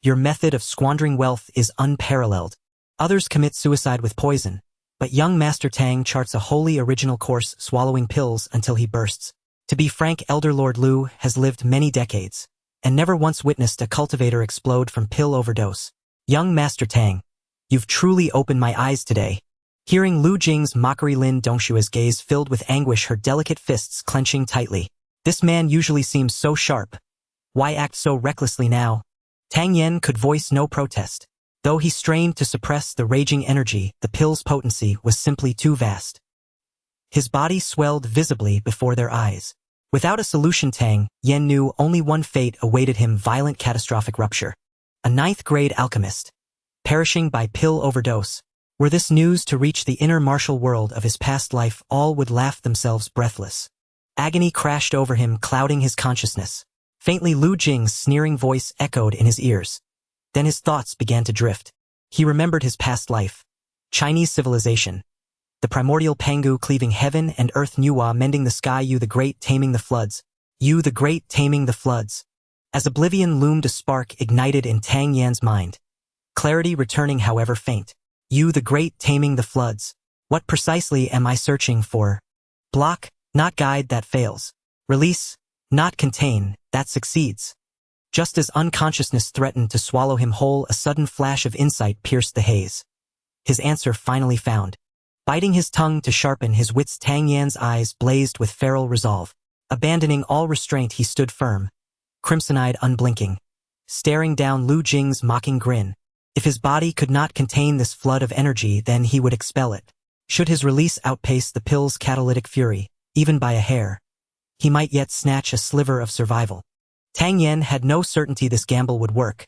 [SPEAKER 1] Your method of squandering wealth is unparalleled. Others commit suicide with poison, but young Master Tang charts a wholly original course, swallowing pills until he bursts. To be frank, Elder Lord Lu has lived many decades and never once witnessed a cultivator explode from pill overdose. Young Master Tang, you've truly opened my eyes today. Hearing Lu Jing's mockery, Lin Dongshua's gaze filled with anguish, her delicate fists clenching tightly. This man usually seems so sharp. Why act so recklessly now? Tang Yen could voice no protest. Though he strained to suppress the raging energy, the pill's potency was simply too vast. His body swelled visibly before their eyes. Without a solution, Tang Yen knew only one fate awaited him: violent catastrophic rupture. A 9th-grade alchemist, perishing by pill overdose. Were this news to reach the inner martial world of his past life, all would laugh themselves breathless. Agony crashed over him, clouding his consciousness. Faintly, Lu Jing's sneering voice echoed in his ears. Then his thoughts began to drift. He remembered his past life. Chinese civilization. The primordial Pangu cleaving heaven and earth, Nuwa mending the sky, Yu the Great taming the floods. Yu the Great taming the floods. As oblivion loomed, a spark ignited in Tang Yan's mind. Clarity returning, however faint. Yu the Great taming the floods. What precisely am I searching for? Block, not guide, that fails. Release, not contain, that succeeds. Just as unconsciousness threatened to swallow him whole, a sudden flash of insight pierced the haze. His answer finally found. Biting his tongue to sharpen his wits, Tang Yan's eyes blazed with feral resolve. Abandoning all restraint, he stood firm, crimson-eyed, unblinking, staring down Lu Jing's mocking grin. If his body could not contain this flood of energy, then he would expel it. Should his release outpace the pill's catalytic fury, even by a hair, he might yet snatch a sliver of survival. Tang Yen had no certainty this gamble would work,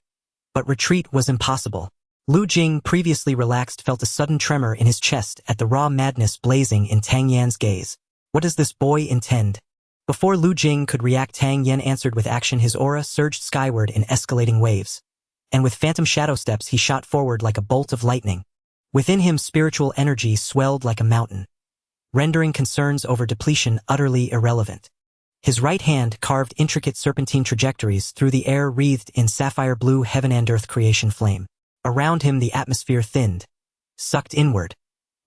[SPEAKER 1] but retreat was impossible. Lu Jing, previously relaxed, felt a sudden tremor in his chest at the raw madness blazing in Tang Yan's gaze. What does this boy intend? Before Lu Jing could react, Tang Yen answered with action. His aura surged skyward in escalating waves, and with phantom shadow steps he shot forward like a bolt of lightning. Within him, spiritual energy swelled like a mountain, rendering concerns over depletion utterly irrelevant. His right hand carved intricate serpentine trajectories through the air, wreathed in sapphire blue heaven and earth creation flame. Around him the atmosphere thinned, sucked inward,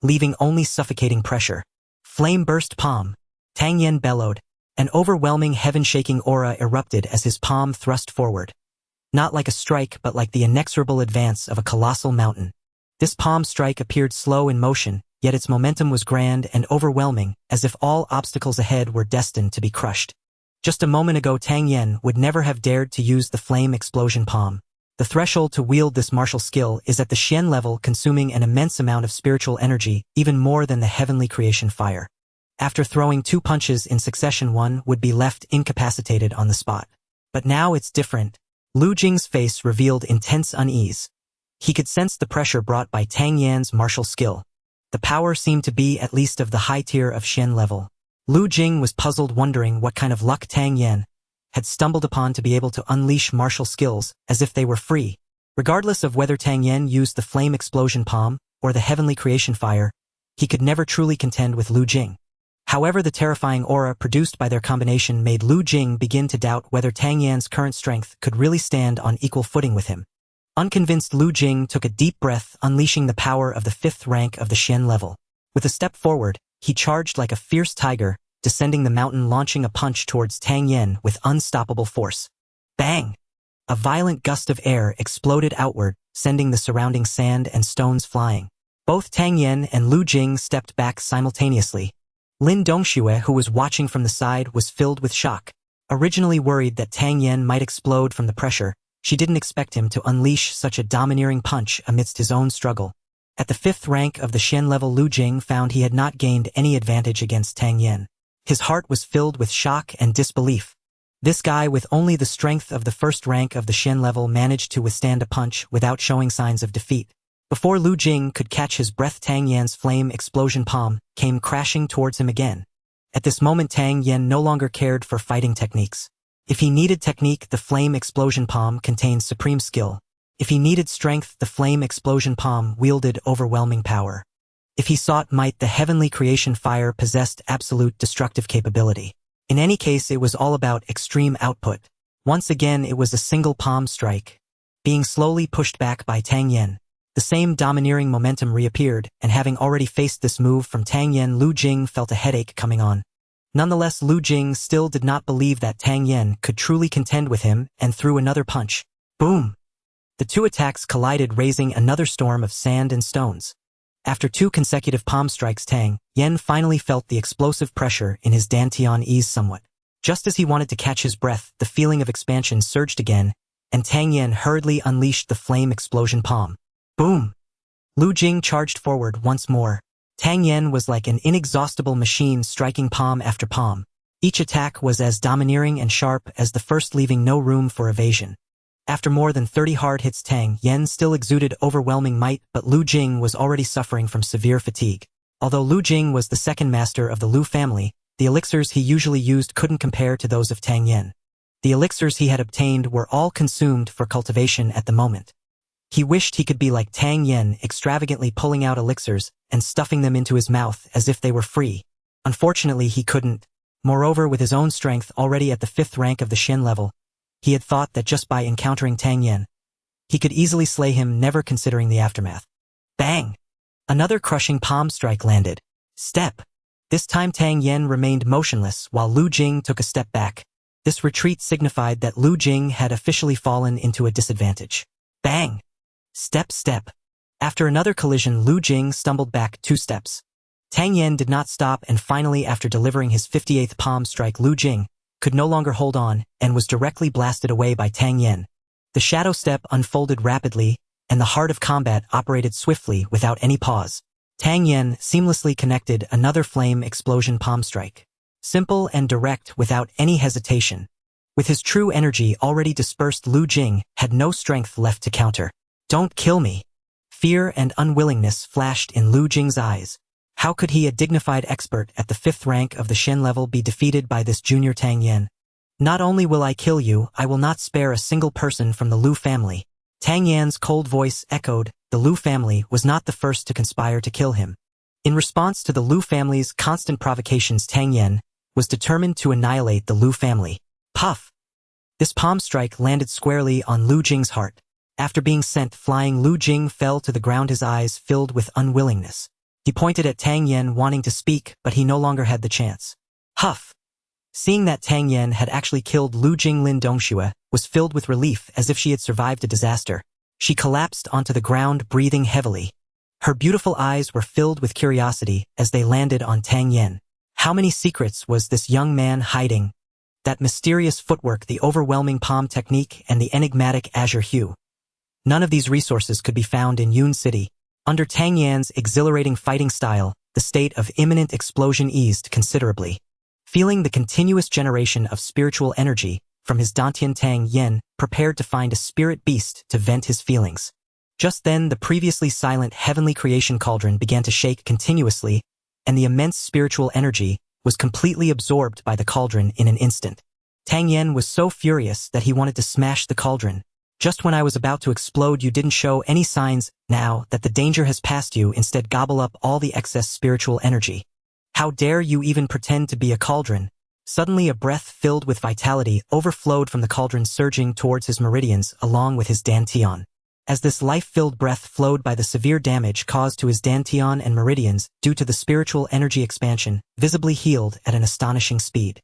[SPEAKER 1] leaving only suffocating pressure. Flame burst palm. Tang Yen bellowed. An overwhelming heaven-shaking aura erupted as his palm thrust forward. Not like a strike, but like the inexorable advance of a colossal mountain. This palm strike appeared slow in motion, yet its momentum was grand and overwhelming, as if all obstacles ahead were destined to be crushed. Just a moment ago, Tang Yen would never have dared to use the flame explosion palm. The threshold to wield this martial skill is at the Xian level, consuming an immense amount of spiritual energy, even more than the heavenly creation fire. After throwing 2 punches in succession, one would be left incapacitated on the spot. But now it's different. Lu Jing's face revealed intense unease. He could sense the pressure brought by Tang Yan's martial skill. The power seemed to be at least of the high tier of Xian level. Lu Jing was puzzled, wondering what kind of luck Tang Yan had stumbled upon to be able to unleash martial skills as if they were free. Regardless of whether Tang Yen used the flame explosion palm or the heavenly creation fire, he could never truly contend with Lu Jing. However, the terrifying aura produced by their combination made Lu Jing begin to doubt whether Tang Yan's current strength could really stand on equal footing with him. Unconvinced, Lu Jing took a deep breath, unleashing the power of the 5th rank of the Xian level. With a step forward, he charged like a fierce tiger, descending the mountain, launching a punch towards Tang Yen with unstoppable force. Bang! A violent gust of air exploded outward, sending the surrounding sand and stones flying. Both Tang Yen and Lu Jing stepped back simultaneously. Lin Dongxue, who was watching from the side, was filled with shock. Originally worried that Tang Yen might explode from the pressure, she didn't expect him to unleash such a domineering punch amidst his own struggle. At the 5th rank of the Xian level, Lu Jing found he had not gained any advantage against Tang Yen. His heart was filled with shock and disbelief. This guy with only the strength of the 1st rank of the Xian level managed to withstand a punch without showing signs of defeat. Before Lu Jing could catch his breath, Tang Yan's flame explosion palm came crashing towards him again. At this moment, Tang Yen no longer cared for fighting techniques. If he needed technique, the flame explosion palm contained supreme skill. If he needed strength, the flame explosion palm wielded overwhelming power. If he sought might, the heavenly creation fire possessed absolute destructive capability. In any case, it was all about extreme output. Once again, it was a single palm strike, being slowly pushed back by Tang Yen. The same domineering momentum reappeared, and having already faced this move from Tang Yen, Lu Jing felt a headache coming on. Nonetheless, Lu Jing still did not believe that Tang Yen could truly contend with him, and threw another punch. Boom! The two attacks collided, raising another storm of sand and stones. After 2 consecutive palm strikes, Tang Yen finally felt the explosive pressure in his dantian ease somewhat. Just as he wanted to catch his breath, the feeling of expansion surged again, and Tang Yen hurriedly unleashed the flame explosion palm. Boom! Lu Jing charged forward once more. Tang Yen was like an inexhaustible machine, striking palm after palm. Each attack was as domineering and sharp as the first, leaving no room for evasion. After more than 30 hard hits, Tang Yen still exuded overwhelming might, but Lu Jing was already suffering from severe fatigue. Although Lu Jing was the second master of the Lu family, the elixirs he usually used couldn't compare to those of Tang Yen. The elixirs he had obtained were all consumed for cultivation at the moment. He wished he could be like Tang Yen, extravagantly pulling out elixirs and stuffing them into his mouth as if they were free. Unfortunately, he couldn't. Moreover, with his own strength already at the 5th rank of the Shen level, he had thought that just by encountering Tang Yen, he could easily slay him, never considering the aftermath. Bang! Another crushing palm strike landed. Step! This time Tang Yen remained motionless while Lu Jing took a step back. This retreat signified that Lu Jing had officially fallen into a disadvantage. Bang! Step, step. After another collision, Lu Jing stumbled back 2 steps. Tang Yen did not stop, and finally, after delivering his 58th palm strike, Lu Jing could no longer hold on and was directly blasted away by Tang Yen. The shadow step unfolded rapidly, and the heart of combat operated swiftly without any pause. Tang Yen seamlessly connected another flame explosion palm strike. Simple and direct, without any hesitation. With his true energy already dispersed, Lu Jing had no strength left to counter. Don't kill me! Fear and unwillingness flashed in Lu Jing's eyes. How could he, a dignified expert at the 5th rank of the Shen level, be defeated by this junior Tang Yen? Not only will I kill you, I will not spare a single person from the Lu family. Tang Yan's cold voice echoed. The Lu family was not the first to conspire to kill him. In response to the Lu family's constant provocations, Tang Yen was determined to annihilate the Lu family. Puff! This palm strike landed squarely on Lu Jing's heart. After being sent flying, Lu Jing fell to the ground, his eyes filled with unwillingness. He pointed at Tang Yen, wanting to speak, but he no longer had the chance. Huff! Seeing that Tang Yen had actually killed Lu Jing, Lin Dongxue was filled with relief, as if she had survived a disaster. She collapsed onto the ground, breathing heavily. Her beautiful eyes were filled with curiosity as they landed on Tang Yen. How many secrets was this young man hiding? That mysterious footwork, the overwhelming palm technique, and the enigmatic azure hue. None of these resources could be found in Yun City. Under Tang Yan's exhilarating fighting style, the state of imminent explosion eased considerably. Feeling the continuous generation of spiritual energy from his dantian, Tang Yen prepared to find a spirit beast to vent his feelings. Just then, the previously silent heavenly creation cauldron began to shake continuously, and the immense spiritual energy was completely absorbed by the cauldron in an instant. Tang Yen was so furious that he wanted to smash the cauldron. Just when I was about to explode, you didn't show any signs. Now that the danger has passed, you instead gobble up all the excess spiritual energy. How dare you even pretend to be a cauldron? Suddenly, a breath filled with vitality overflowed from the cauldron, surging towards his meridians along with his dantian. As this life-filled breath flowed by, the severe damage caused to his dantian and meridians due to the spiritual energy expansion visibly healed at an astonishing speed.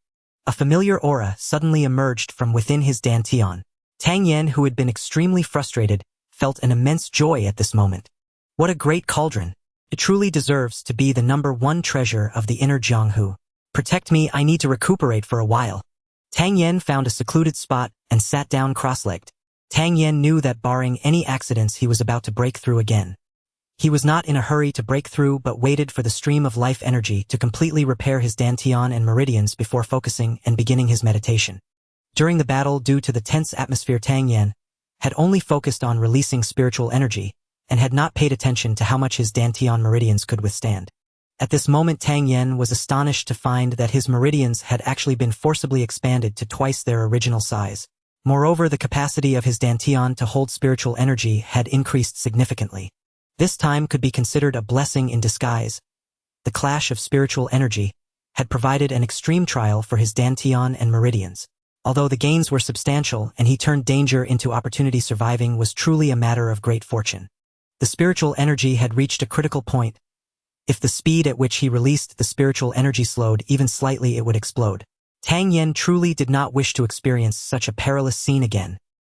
[SPEAKER 1] A familiar aura suddenly emerged from within his dantian. Tang Yen, who had been extremely frustrated, felt an immense joy at this moment. What a great cauldron! It truly deserves to be the #1 treasure of the inner Jianghu. Protect me, I need to recuperate for a while. Tang Yen found a secluded spot and sat down cross-legged. Tang Yen knew that barring any accidents, he was about to break through again. He was not in a hurry to break through, but waited for the stream of life energy to completely repair his dantian and meridians before focusing and beginning his meditation. During the battle, due to the tense atmosphere, Tang Yen had only focused on releasing spiritual energy and had not paid attention to how much his dantian meridians could withstand. At this moment, Tang Yen was astonished to find that his meridians had actually been forcibly expanded to twice their original size. Moreover, the capacity of his dantian to hold spiritual energy had increased significantly. This time could be considered a blessing in disguise. The clash of spiritual energy had provided an extreme trial for his dantian and meridians. Although the gains were substantial and he turned danger into opportunity, surviving was truly a matter of great fortune. The spiritual energy had reached a critical point. If the speed at which he released the spiritual energy slowed even slightly, it would explode. Tang Yen truly did not wish to experience such a perilous scene again.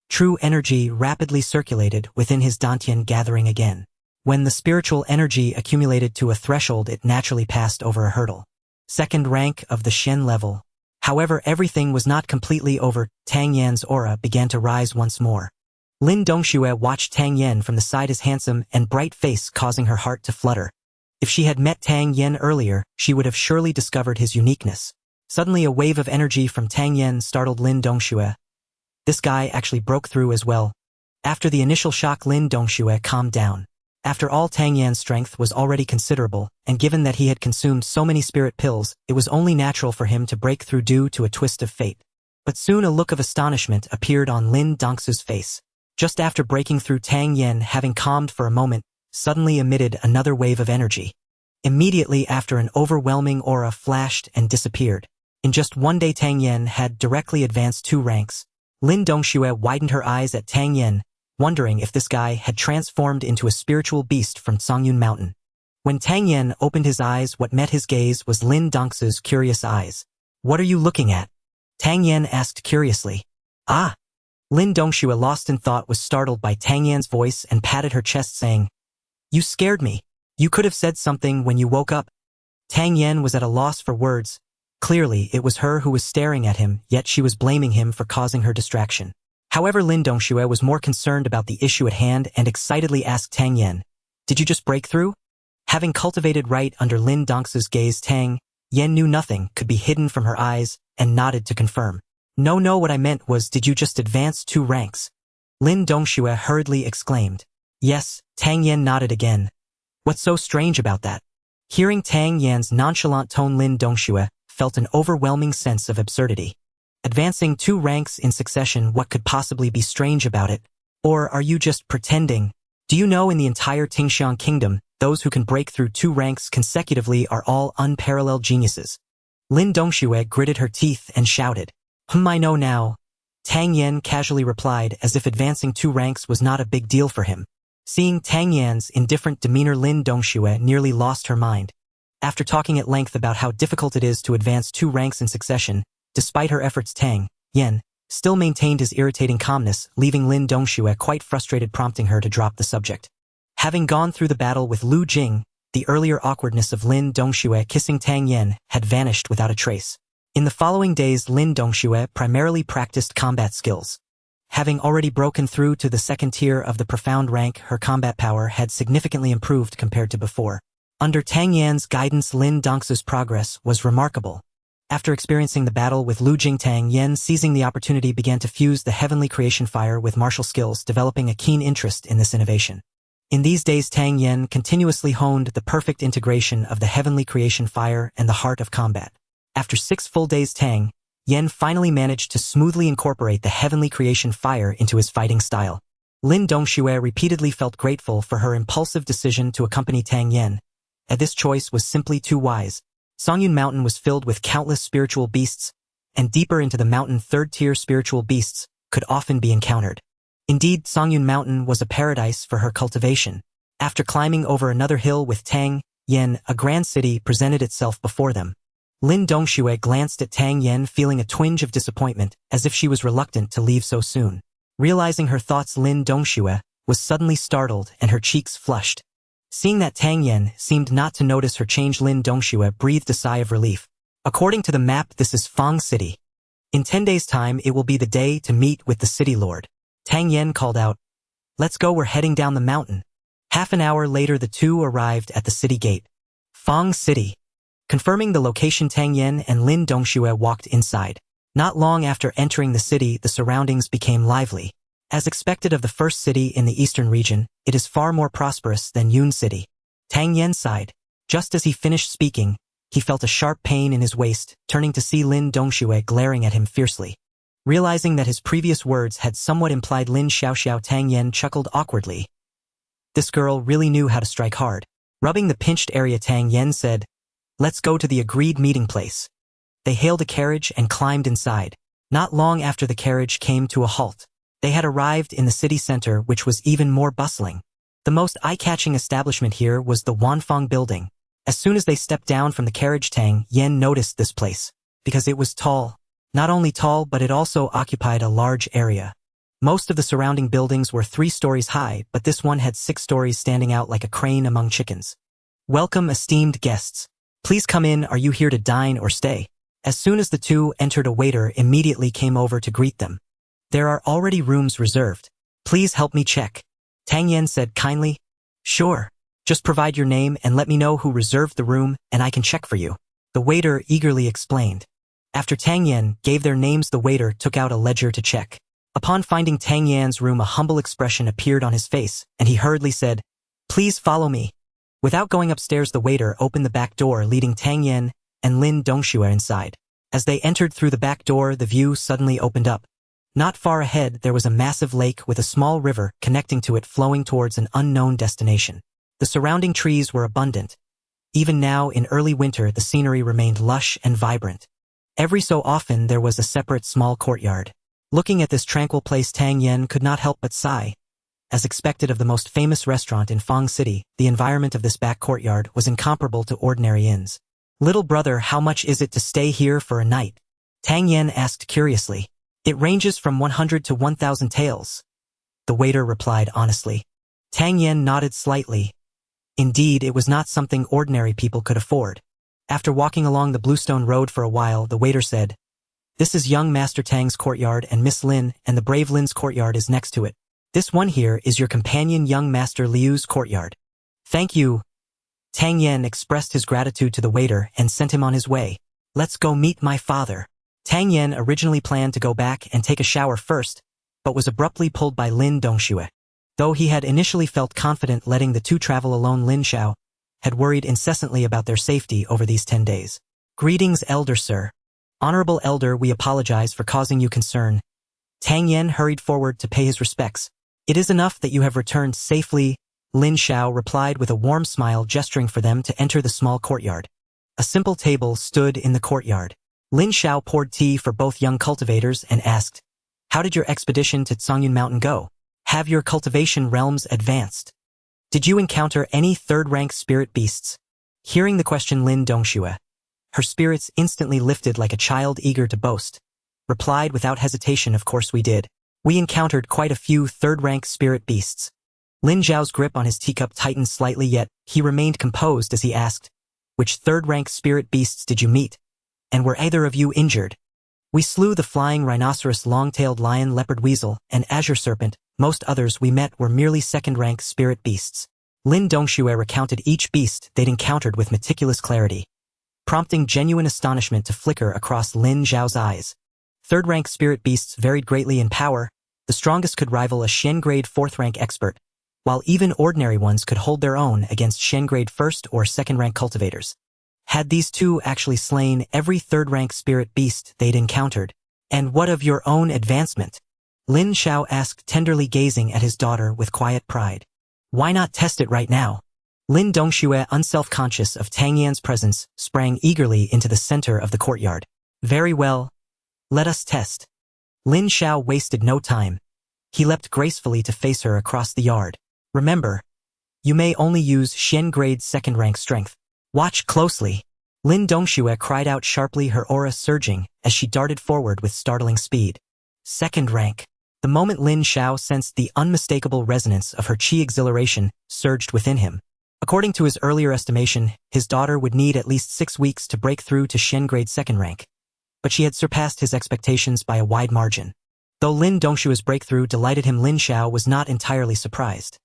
[SPEAKER 1] True energy rapidly circulated within his dantian, gathering again. When the spiritual energy accumulated to a threshold, it naturally passed over a hurdle. Second rank of the Shen level. However, everything was not completely over. Tang Yan's aura began to rise once more. Lin Dongxue watched Tang Yen from the side, his handsome and bright face causing her heart to flutter. If she had met Tang Yen earlier, she would have surely discovered his uniqueness. Suddenly a wave of energy from Tang Yen startled Lin Dongxue. This guy actually broke through as well. After the initial shock, Lin Dongxue calmed down. After all, Tang Yan's strength was already considerable, and given that he had consumed so many spirit pills, it was only natural for him to break through due to a twist of fate. But soon a look of astonishment appeared on Lin Dongxue's face. Just after breaking through, Tang Yen, having calmed for a moment, suddenly emitted another wave of energy. Immediately after, an overwhelming aura flashed and disappeared. In just one day, Tang Yen had directly advanced 2 ranks. Lin Dongxue widened her eyes at Tang Yen, wondering if this guy had transformed into a spiritual beast from Songyun Mountain. When Tang Yen opened his eyes, what met his gaze was Lin Dongxue's curious eyes. "What are you looking at?" Tang Yen asked curiously. "Ah!" Lin Dongxue, lost in thought, was startled by Tang Yan's voice and patted her chest, saying, "You scared me. You could have said something when you woke up." Tang Yen was at a loss for words. Clearly, it was her who was staring at him, yet she was blaming him for causing her distraction. However, Lin Dongxue was more concerned about the issue at hand and excitedly asked Tang Yen, "Did you just break through?" Having cultivated right under Lin Dongxue's gaze, Tang Yen knew nothing could be hidden from her eyes and nodded to confirm. No, what I meant was, did you just advance 2 ranks? Lin Dongxue hurriedly exclaimed. Yes, Tang Yen nodded again. What's so strange about that? Hearing Tang Yan's nonchalant tone, Lin Dongxue felt an overwhelming sense of absurdity. Advancing 2 ranks in succession, what could possibly be strange about it? Or are you just pretending? Do you know in the entire Tingxiang kingdom, those who can break through 2 ranks consecutively are all unparalleled geniuses? Lin Dongxue gritted her teeth and shouted. I know now. Tang Yen casually replied, as if advancing 2 ranks was not a big deal for him. Seeing Tang Yan's indifferent demeanor, Lin Dongxue nearly lost her mind. After talking at length about how difficult it is to advance 2 ranks in succession, despite her efforts, Tang Yen still maintained his irritating calmness, leaving Lin Dongxue quite frustrated, prompting her to drop the subject. Having gone through the battle with Lu Jing, the earlier awkwardness of Lin Dongxue kissing Tang Yen had vanished without a trace. In the following days, Lin Dongxue primarily practiced combat skills. Having already broken through to the 2nd tier of the profound rank, her combat power had significantly improved compared to before. Under Tang Yan's guidance, Lin Dongxue's progress was remarkable. After experiencing the battle with Lu Jing, Tang Yen, seizing the opportunity, began to fuse the heavenly creation fire with martial skills, developing a keen interest in this innovation. In these days, Tang Yen continuously honed the perfect integration of the heavenly creation fire and the heart of combat. After 6 full days, Tang Yen finally managed to smoothly incorporate the heavenly creation fire into his fighting style. Lin Dongxue repeatedly felt grateful for her impulsive decision to accompany Tang Yen, as this choice was simply too wise. Songyun Mountain was filled with countless spiritual beasts, and deeper into the mountain, 3rd-tier spiritual beasts could often be encountered. Indeed, Songyun Mountain was a paradise for her cultivation. After climbing over another hill with Tang Yen, a grand city presented itself before them. Lin Dongxue glanced at Tang Yen, feeling a twinge of disappointment, as if she was reluctant to leave so soon. Realizing her thoughts, Lin Dongxue was suddenly startled and her cheeks flushed. Seeing that Tang Yen seemed not to notice her change, Lin Dongxue breathed a sigh of relief. According to the map, this is Fang City. In 10 days' time, it will be the day to meet with the city lord. Tang Yen called out, "Let's go, we're heading down the mountain." Half an hour later, the two arrived at the city gate. Fang City. Confirming the location, Tang Yen and Lin Dongxue walked inside. Not long after entering the city, the surroundings became lively. As expected of the first city in the eastern region, it is far more prosperous than Yun City. Tang Yen sighed. Just as he finished speaking, he felt a sharp pain in his waist, turning to see Lin Dongxue glaring at him fiercely. Realizing that his previous words had somewhat implied Lin Xiaoxiao, Tang Yen chuckled awkwardly. This girl really knew how to strike hard. Rubbing the pinched area, Tang Yen said, "Let's go to the agreed meeting place." They hailed a carriage and climbed inside. Not long after the carriage came to a halt. They had arrived in the city center, which was even more bustling. The most eye-catching establishment here was the Wanfeng building. As soon as they stepped down from the carriage, Tang Yen noticed this place, because it was tall. Not only tall, but it also occupied a large area. Most of the surrounding buildings were 3 stories high, but this one had 6 stories, standing out like a crane among chickens. "Welcome, esteemed guests. Please come in. Are you here to dine or stay?" As soon as the two entered, a waiter immediately came over to greet them. "There are already rooms reserved. Please help me check." Tang Yen said kindly. "Sure. Just provide your name and let me know who reserved the room, and I can check for you." The waiter eagerly explained. After Tang Yen gave their names, the waiter took out a ledger to check. Upon finding Tang Yan's room, a humble expression appeared on his face, and he hurriedly said, "Please follow me." Without going upstairs, the waiter opened the back door, leading Tang Yen and Lin Dongxue inside. As they entered through the back door, the view suddenly opened up. Not far ahead, there was a massive lake with a small river connecting to it, flowing towards an unknown destination. The surrounding trees were abundant. Even now, in early winter, the scenery remained lush and vibrant. Every so often, there was a separate small courtyard. Looking at this tranquil place, Tang Yen could not help but sigh. As expected of the most famous restaurant in Fang City, the environment of this back courtyard was incomparable to ordinary inns. "Little brother, how much is it to stay here for a night?" Tang Yen asked curiously. "It ranges from 100 to 1,000 taels." The waiter replied honestly. Tang Yen nodded slightly. Indeed, it was not something ordinary people could afford. After walking along the Bluestone Road for a while, the waiter said, "This is young Master Tang's courtyard, and Miss Lin and the brave Lin's courtyard is next to it. This one here is your companion, young Master Liu's courtyard." "Thank you." Tang Yen expressed his gratitude to the waiter and sent him on his way. "Let's go meet my father." Tang Yen originally planned to go back and take a shower first, but was abruptly pulled by Lin Dongxue. Though he had initially felt confident letting the two travel alone, Lin Xiao had worried incessantly about their safety over these 10 days. "Greetings, elder sir." "Honorable elder, we apologize for causing you concern." Tang Yen hurried forward to pay his respects. "It is enough that you have returned safely," Lin Xiao replied with a warm smile, gesturing for them to enter the small courtyard. A simple table stood in the courtyard. Lin Xiao poured tea for both young cultivators and asked, "How did your expedition to Tsangyun Mountain go? Have your cultivation realms advanced? Did you encounter any third-rank spirit beasts?" Hearing the question, Lin Dongxue, her spirits instantly lifted like a child eager to boast, replied without hesitation, "Of course we did. We encountered quite a few third-rank spirit beasts." Lin Zhao's grip on his teacup tightened slightly, yet he remained composed as he asked, "Which third-rank spirit beasts did you meet? And were either of you injured?" "We slew the flying rhinoceros, long-tailed lion, leopard, weasel, and azure serpent. Most others we met were merely second-rank spirit beasts." Lin Dongxue recounted each beast they'd encountered with meticulous clarity, prompting genuine astonishment to flicker across Lin Zhao's eyes. Third-rank spirit beasts varied greatly in power. The strongest could rival a Shen-grade 4th-rank expert, while even ordinary ones could hold their own against Shen-grade 1st or 2nd-rank cultivators. Had these two actually slain every third-rank spirit beast they'd encountered? "And what of your own advancement?" Lin Xiao asked, tenderly gazing at his daughter with quiet pride. "Why not test it right now?" Lin Dongxue, unself-conscious of Tang Yan's presence, sprang eagerly into the center of the courtyard. "Very well. Let us test." Lin Xiao wasted no time. He leapt gracefully to face her across the yard. "Remember, you may only use Shen-grade 2nd-rank strength. Watch closely." Lin Dongxue cried out sharply, her aura surging as she darted forward with startling speed. 2nd rank. The moment Lin Xiao sensed the unmistakable resonance of her qi, exhilaration surged within him. According to his earlier estimation, his daughter would need at least 6 weeks to break through to Shen-grade 2nd rank. But she had surpassed his expectations by a wide margin. Though Lin Dongxue's breakthrough delighted him, Lin Xiao was not entirely surprised.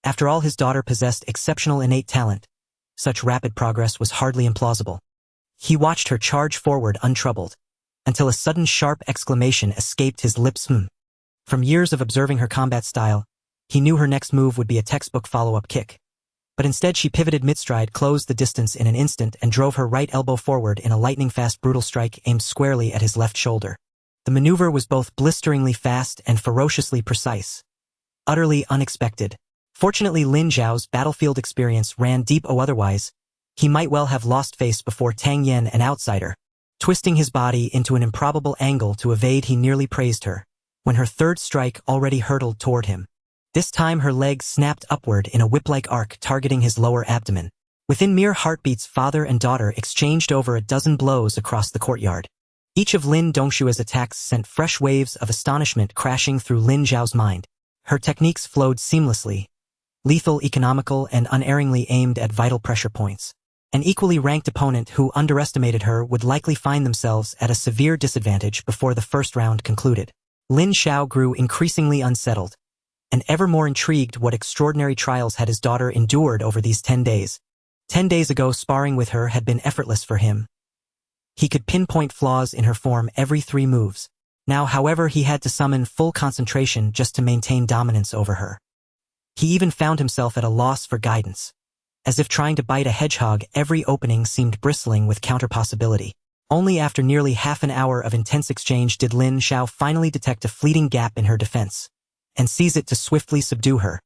[SPEAKER 1] After all, his daughter possessed exceptional innate talent. Such rapid progress was hardly implausible. He watched her charge forward untroubled, until a sudden sharp exclamation escaped his lips. From years of observing her combat style, he knew her next move would be a textbook follow-up kick. But instead she pivoted mid-stride, closed the distance in an instant, and drove her right elbow forward in a lightning-fast brutal strike aimed squarely at his left shoulder. The maneuver was both blisteringly fast and ferociously precise. Utterly unexpected. Fortunately, Lin Zhao's battlefield experience ran deep, otherwise, he might well have lost face before Tang Yan, an outsider. Twisting his body into an improbable angle to evade, he nearly praised her, when her third strike already hurtled toward him. This time her legs snapped upward in a whip-like arc, targeting his lower abdomen. Within mere heartbeats, father and daughter exchanged over a dozen blows across the courtyard. Each of Lin Dongshue's attacks sent fresh waves of astonishment crashing through Lin Zhao's mind. Her techniques flowed seamlessly, lethal, economical, and unerringly aimed at vital pressure points. An equally ranked opponent who underestimated her would likely find themselves at a severe disadvantage before the first round concluded. Lin Zhao grew increasingly unsettled, and ever more intrigued what extraordinary trials had his daughter endured over these 10 days. 10 days ago, sparring with her had been effortless for him. He could pinpoint flaws in her form every 3 moves. Now, however, he had to summon full concentration just to maintain dominance over her. He even found himself at a loss for guidance. As if trying to bite a hedgehog, every opening seemed bristling with counter-possibility. Only after nearly half an hour of intense exchange did Lin Zhao finally detect a fleeting gap in her defense, and seize it to swiftly subdue her.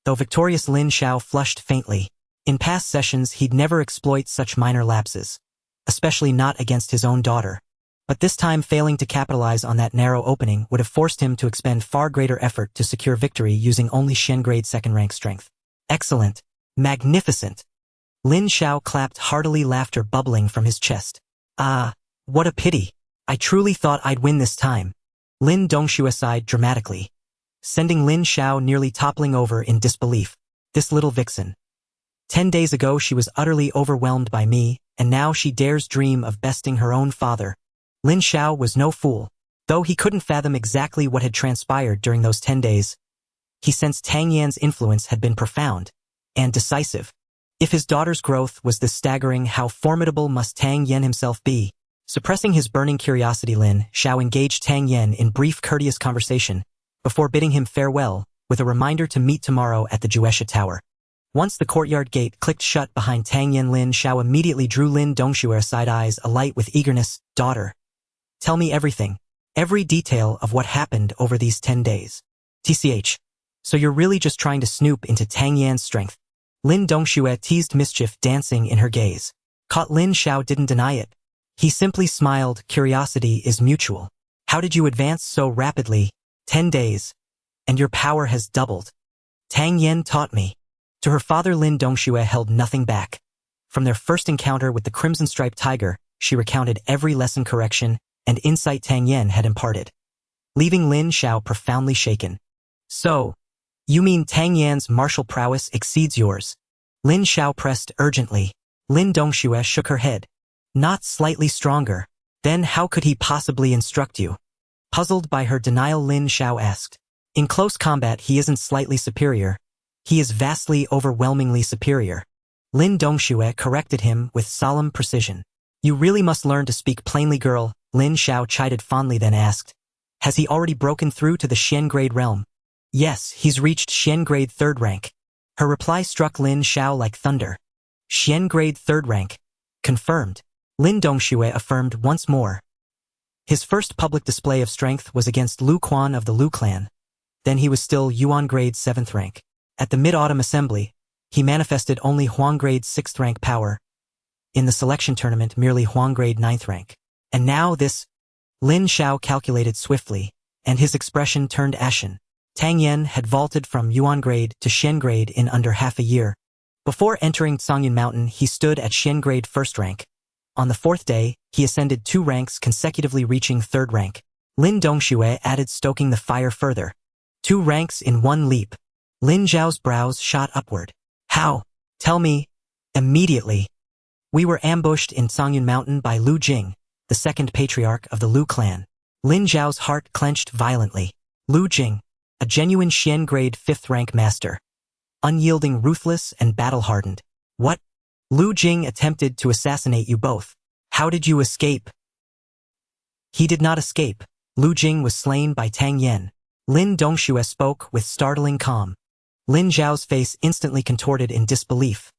[SPEAKER 1] Though victorious, Lin Zhao flushed faintly. In past sessions, he'd never exploit such minor lapses, especially not against his own daughter. But this time, failing to capitalize on that narrow opening would have forced him to expend far greater effort to secure victory using only Shen grade 2nd rank strength. Excellent. Magnificent. Lin Zhao clapped heartily, laughter bubbling from his chest. Ah, what a pity. I truly thought I'd win this time. Lin Dongxue sighed dramatically, sending Lin Zhao nearly toppling over in disbelief. This little vixen. 10 days ago she was utterly overwhelmed by me, and now she dares dream of besting her own father. Lin Zhao was no fool. Though he couldn't fathom exactly what had transpired during those 10 days, he sensed Tang Yan's influence had been profound and decisive. If his daughter's growth was this staggering, how formidable must Tang Yan himself be? Suppressing his burning curiosity, Lin Zhao engaged Tang Yan in brief, courteous conversation before bidding him farewell, with a reminder to meet tomorrow at the Juesha Tower. Once the courtyard gate clicked shut behind Tang Yan, Lin Zhao immediately drew Lin Dongxue aside, eyes alight with eagerness. Daughter, tell me everything, every detail of what happened over these 10 days. TCH. So you're really just trying to snoop into Tang Yan's strength? Lin Dongxue teased, mischief dancing in her gaze. Caught Lin Zhao didn't deny it. He simply smiled. Curiosity is mutual. How did you advance so rapidly? 10 days. And your power has doubled. Tang Yan taught me. To her father, Lin Dongxue held nothing back. From their first encounter with the crimson-striped tiger, she recounted every lesson, correction, and insight Tang Yan had imparted, leaving Lin Zhao profoundly shaken. So, you mean Tang Yan's martial prowess exceeds yours? Lin Zhao pressed urgently. Lin Dongxue shook her head. Not slightly stronger. Then how could he possibly instruct you? Puzzled by her denial, Lin Zhao asked. In close combat he isn't slightly superior. He is vastly, overwhelmingly superior. Lin Dongxue corrected him with solemn precision. You really must learn to speak plainly, girl, Lin Zhao chided fondly, then asked. Has he already broken through to the Shen grade realm? Yes, he's reached Shen grade 3rd rank. Her reply struck Lin Zhao like thunder. Shen grade 3rd rank. Confirmed. Lin Dongxue affirmed once more. His first public display of strength was against Lu Quan of the Lu clan. Then he was still Yuan grade 7th rank. At the Mid-Autumn Assembly, he manifested only Huang grade 6th rank power. In the selection tournament, merely Huang grade 9th rank. And now this. Lin Zhao calculated swiftly, and his expression turned ashen. Tang Yan had vaulted from Yuan grade to Shen grade in under half a year. Before entering Songyun Mountain, he stood at Shen grade 1st rank. On the 4th day, he ascended 2 ranks consecutively, reaching 3rd rank. Lin Dongxue added, stoking the fire further. 2 ranks in 1 leap. Lin Zhao's brows shot upward. How? Tell me. Immediately. We were ambushed in Songyun Mountain by Lu Jing, the 2nd patriarch of the Lu clan. Lin Zhao's heart clenched violently. Lu Jing, a genuine Shen grade 5th rank master. Unyielding, ruthless, and battle-hardened. What? Lu Jing attempted to assassinate you both. How did you escape? He did not escape. Lu Jing was slain by Tang Yan. Lin Dongxue spoke with startling calm. Lin Zhao's face instantly contorted in disbelief.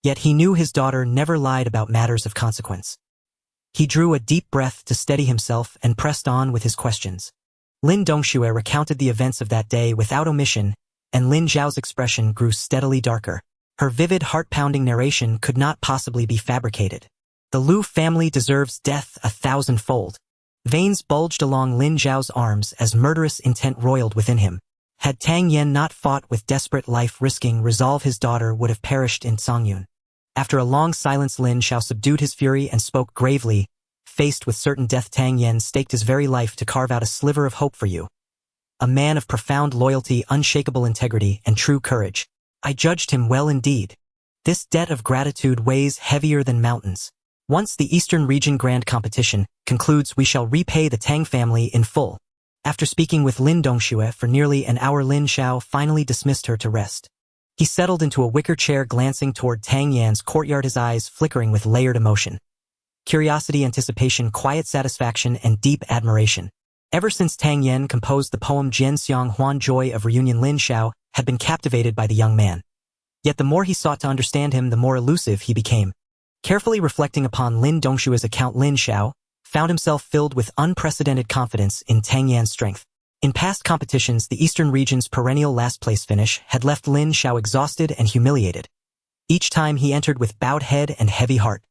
[SPEAKER 1] Yet he knew his daughter never lied about matters of consequence. He drew a deep breath to steady himself and pressed on with his questions. Lin Dongxue recounted the events of that day without omission, and Lin Zhao's expression grew steadily darker. Her vivid, heart-pounding narration could not possibly be fabricated. The Lu family deserves death 1,000-fold. Veins bulged along Lin Zhao's arms as murderous intent roiled within him. Had Tang Yen not fought with desperate life-risking resolve, his daughter would have perished in Songyun. After a long silence, Lin Zhao subdued his fury and spoke gravely. Faced with certain death, Tang Yen staked his very life to carve out a sliver of hope for you. A man of profound loyalty, unshakable integrity, and true courage. I judged him well indeed. This debt of gratitude weighs heavier than mountains. Once the Eastern Region Grand Competition concludes, we shall repay the Tang family in full. After speaking with Lin Dongxue for nearly an hour, Lin Zhao finally dismissed her to rest. He settled into a wicker chair, glancing toward Tang Yan's courtyard, his eyes flickering with layered emotion. Curiosity, anticipation, quiet satisfaction, and deep admiration. Ever since Tang Yen composed the poem Jianxiang Huan, Joy of Reunion, Lin Zhao had been captivated by the young man. Yet the more he sought to understand him, the more elusive he became. Carefully reflecting upon Lin Dongxue's account, Lin Zhao found himself filled with unprecedented confidence in Tang Yan's strength. In past competitions, the Eastern region's perennial last-place finish had left Lin Zhao exhausted and humiliated. Each time he entered with bowed head and heavy heart.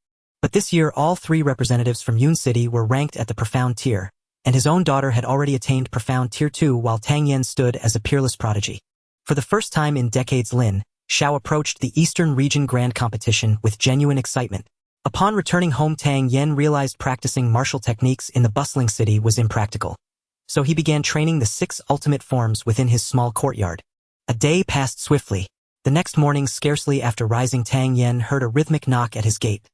[SPEAKER 1] But this year, all three representatives from Yun City were ranked at the profound tier, and his own daughter had already attained profound tier 2, while Tang Yen stood as a peerless prodigy. For the first time in decades, Lin Zhao approached the Eastern Region Grand Competition with genuine excitement. Upon returning home, Tang Yen realized practicing martial techniques in the bustling city was impractical. So he began training the 6 ultimate forms within his small courtyard. A day passed swiftly. The next morning, scarcely after rising, Tang Yen heard a rhythmic knock at his gate.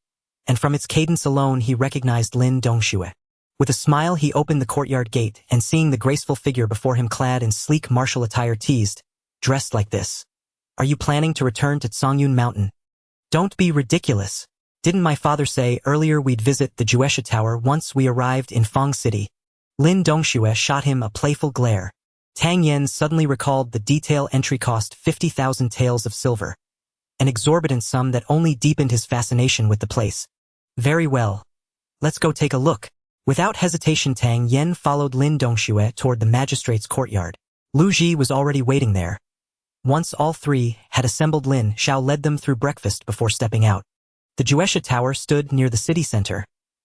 [SPEAKER 1] And from its cadence alone, he recognized Lin Dongxue. With a smile, he opened the courtyard gate, and seeing the graceful figure before him clad in sleek martial attire, teased, "Dressed like this? Are you planning to return to Songyun Mountain? Don't be ridiculous. Didn't my father say earlier we'd visit the Juesha Tower once we arrived in Fang City?" Lin Dongxue shot him a playful glare. Tang Yen suddenly recalled the detail entry cost 50,000 taels of silver. An exorbitant sum that only deepened his fascination with the place. Very well. Let's go take a look. Without hesitation, Tang Yen followed Lin Dongxue toward the magistrate's courtyard. Lu Ji was already waiting there. Once all three had assembled, Lin Zhao led them through breakfast before stepping out. The Juesha Tower stood near the city center,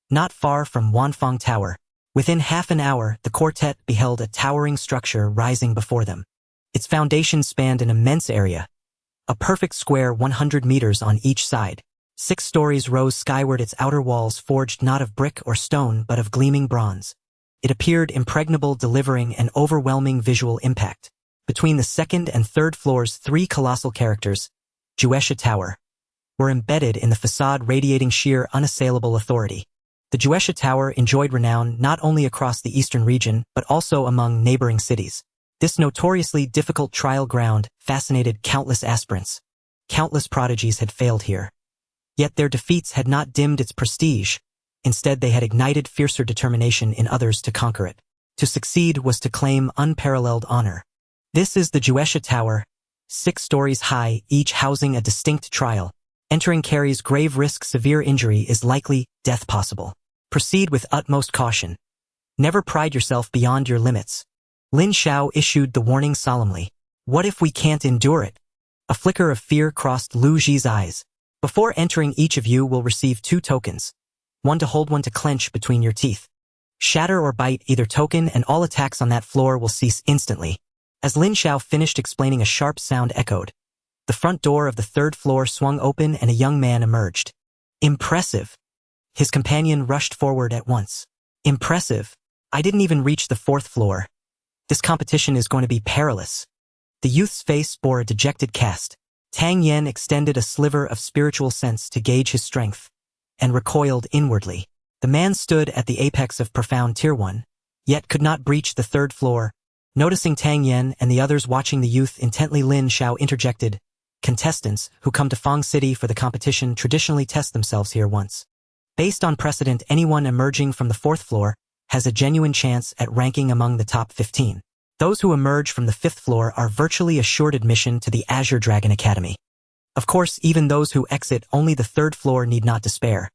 [SPEAKER 1] not far from Wanfang Tower. Within half an hour, the quartet beheld a towering structure rising before them. Its foundations spanned an immense area, a perfect square 100 meters on each side. 6 stories rose skyward, its outer walls forged not of brick or stone but of gleaming bronze. It appeared impregnable, delivering an overwhelming visual impact. Between the 2nd and 3rd floors, 3 colossal characters, Juesha Tower, were embedded in the facade, radiating sheer, unassailable authority. The Juesha Tower enjoyed renown not only across the Eastern region but also among neighboring cities. This notoriously difficult trial ground fascinated countless aspirants. Countless prodigies had failed here. Yet their defeats had not dimmed its prestige. Instead, they had ignited fiercer determination in others to conquer it. To succeed was to claim unparalleled honor. This is the Juesha Tower, 6 stories high, each housing a distinct trial. Entering carries grave risk, severe injury is likely, death possible. Proceed with utmost caution. Never pride yourself beyond your limits. Lin Zhao issued the warning solemnly. What if we can't endure it? A flicker of fear crossed Lu Ji's eyes. Before entering, each of you will receive 2 tokens. One to hold, one to clench between your teeth. Shatter or bite either token and all attacks on that floor will cease instantly. As Lin Zhao finished explaining, a sharp sound echoed. The front door of the 3rd floor swung open and a young man emerged. Impressive. His companion rushed forward at once. Impressive. I didn't even reach the 4th floor. This competition is going to be perilous. The youth's face bore a dejected cast. Tang Yen extended a sliver of spiritual sense to gauge his strength, and recoiled inwardly. The man stood at the apex of profound tier 1, yet could not breach the 3rd floor. Noticing Tang Yen and the others watching the youth intently, Lin Zhao interjected. Contestants who come to Fang City for the competition traditionally test themselves here once. Based on precedent, anyone emerging from the 4th floor has a genuine chance at ranking among the top 15. Those who emerge from the 5th floor are virtually assured admission to the Azure Dragon Academy. Of course, even those who exit only the 3rd floor need not despair.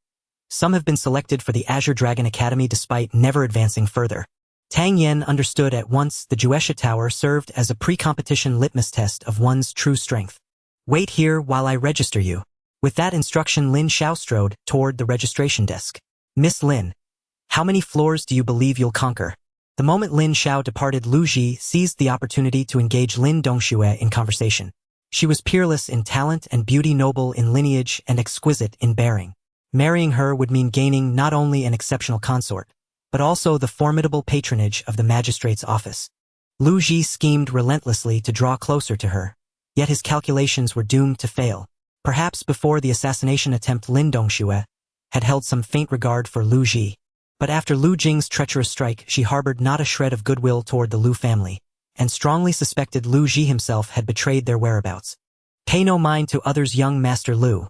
[SPEAKER 1] Some have been selected for the Azure Dragon Academy despite never advancing further. Tang Yen understood at once the Juesha Tower served as a pre-competition litmus test of one's true strength. Wait here while I register you. With that instruction, Lin Xiao strode toward the registration desk. Miss Lin, how many floors do you believe you'll conquer? The moment Lin Xiao departed, Lu Ji seized the opportunity to engage Lin Dongxue in conversation. She was peerless in talent and beauty, noble in lineage and exquisite in bearing. Marrying her would mean gaining not only an exceptional consort, but also the formidable patronage of the magistrate's office. Lu Ji schemed relentlessly to draw closer to her, yet his calculations were doomed to fail. Perhaps before the assassination attempt, Lin Dongxue had held some faint regard for Lu Ji. But after Lu Jing's treacherous strike, she harbored not a shred of goodwill toward the Lu family, and strongly suspected Lu Ji himself had betrayed their whereabouts. Pay no mind to others, young Master Lu.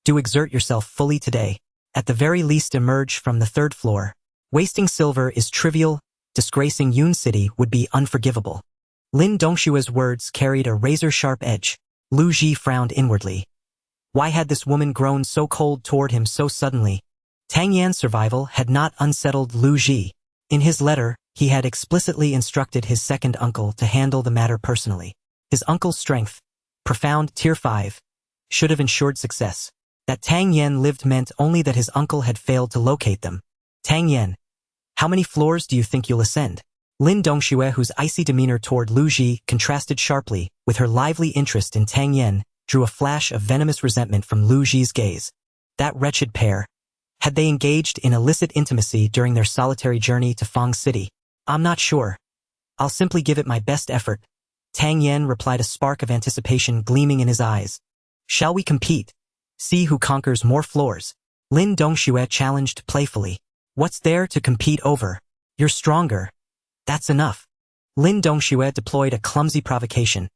[SPEAKER 1] Do exert yourself fully today. At the very least, emerge from the third floor. Wasting silver is trivial, disgracing Yun City would be unforgivable. Lin Dongshue's words carried a razor-sharp edge. Lu Ji frowned inwardly. Why had this woman grown so cold toward him so suddenly? Tang Yan's survival had not unsettled Lu Ji. In his letter, he had explicitly instructed his second uncle to handle the matter personally. His uncle's strength, profound tier 5, should have ensured success. That Tang Yan lived meant only that his uncle had failed to locate them. Tang Yan, how many floors do you think you'll ascend? Lin Dongxue, whose icy demeanor toward Lu Ji contrasted sharply with her lively interest in Tang Yan, drew a flash of venomous resentment from Lu Ji's gaze. That wretched pair. Had they engaged in illicit intimacy during their solitary journey to Fang City? I'm not sure. I'll simply give it my best effort. Tang Yan replied, a spark of anticipation gleaming in his eyes. Shall we compete? See who conquers more floors. Lin Dongxue challenged playfully. What's there to compete over? You're stronger. That's enough. Lin Dongxue deployed a clumsy provocation.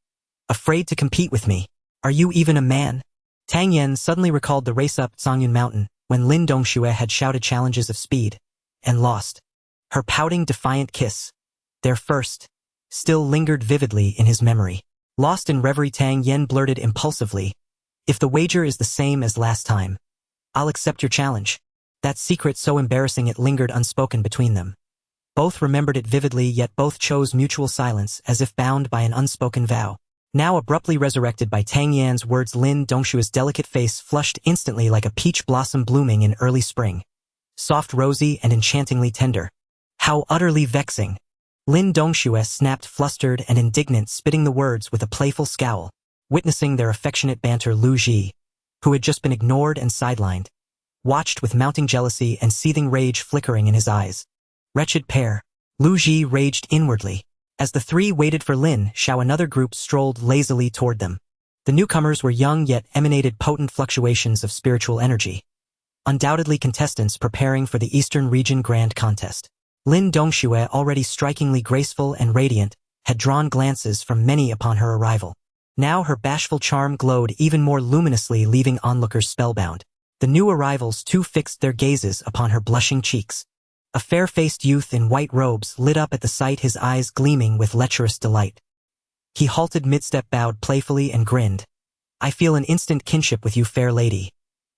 [SPEAKER 1] Afraid to compete with me? Are you even a man? Tang Yan suddenly recalled the race up Zongyun Mountain when Lin Dongxue had shouted challenges of speed and lost. Her pouting, defiant kiss, their first, still lingered vividly in his memory. Lost in reverie, Tang Yan blurted impulsively, if the wager is the same as last time, I'll accept your challenge. That secret so embarrassing it lingered unspoken between them. Both remembered it vividly, yet both chose mutual silence as if bound by an unspoken vow. Now abruptly resurrected by Tang Yan's words, Lin Dongshue's delicate face flushed instantly like a peach blossom blooming in early spring. Soft, rosy, and enchantingly tender. How utterly vexing. Lin Dongxue snapped, flustered and indignant, spitting the words with a playful scowl. Witnessing their affectionate banter, Lu Ji, who had just been ignored and sidelined, watched with mounting jealousy and seething rage flickering in his eyes. Wretched pair. Lu Ji raged inwardly. As the three waited for Lin Xiao, another group strolled lazily toward them. The newcomers were young yet emanated potent fluctuations of spiritual energy. Undoubtedly contestants preparing for the Eastern Region Grand Contest. Lin Dongxue, already strikingly graceful and radiant, had drawn glances from many upon her arrival. Now her bashful charm glowed even more luminously, leaving onlookers spellbound. The new arrivals too fixed their gazes upon her blushing cheeks. A fair-faced youth in white robes lit up at the sight, his eyes gleaming with lecherous delight. He halted mid-step, bowed playfully and grinned. I feel an instant kinship with you, fair lady.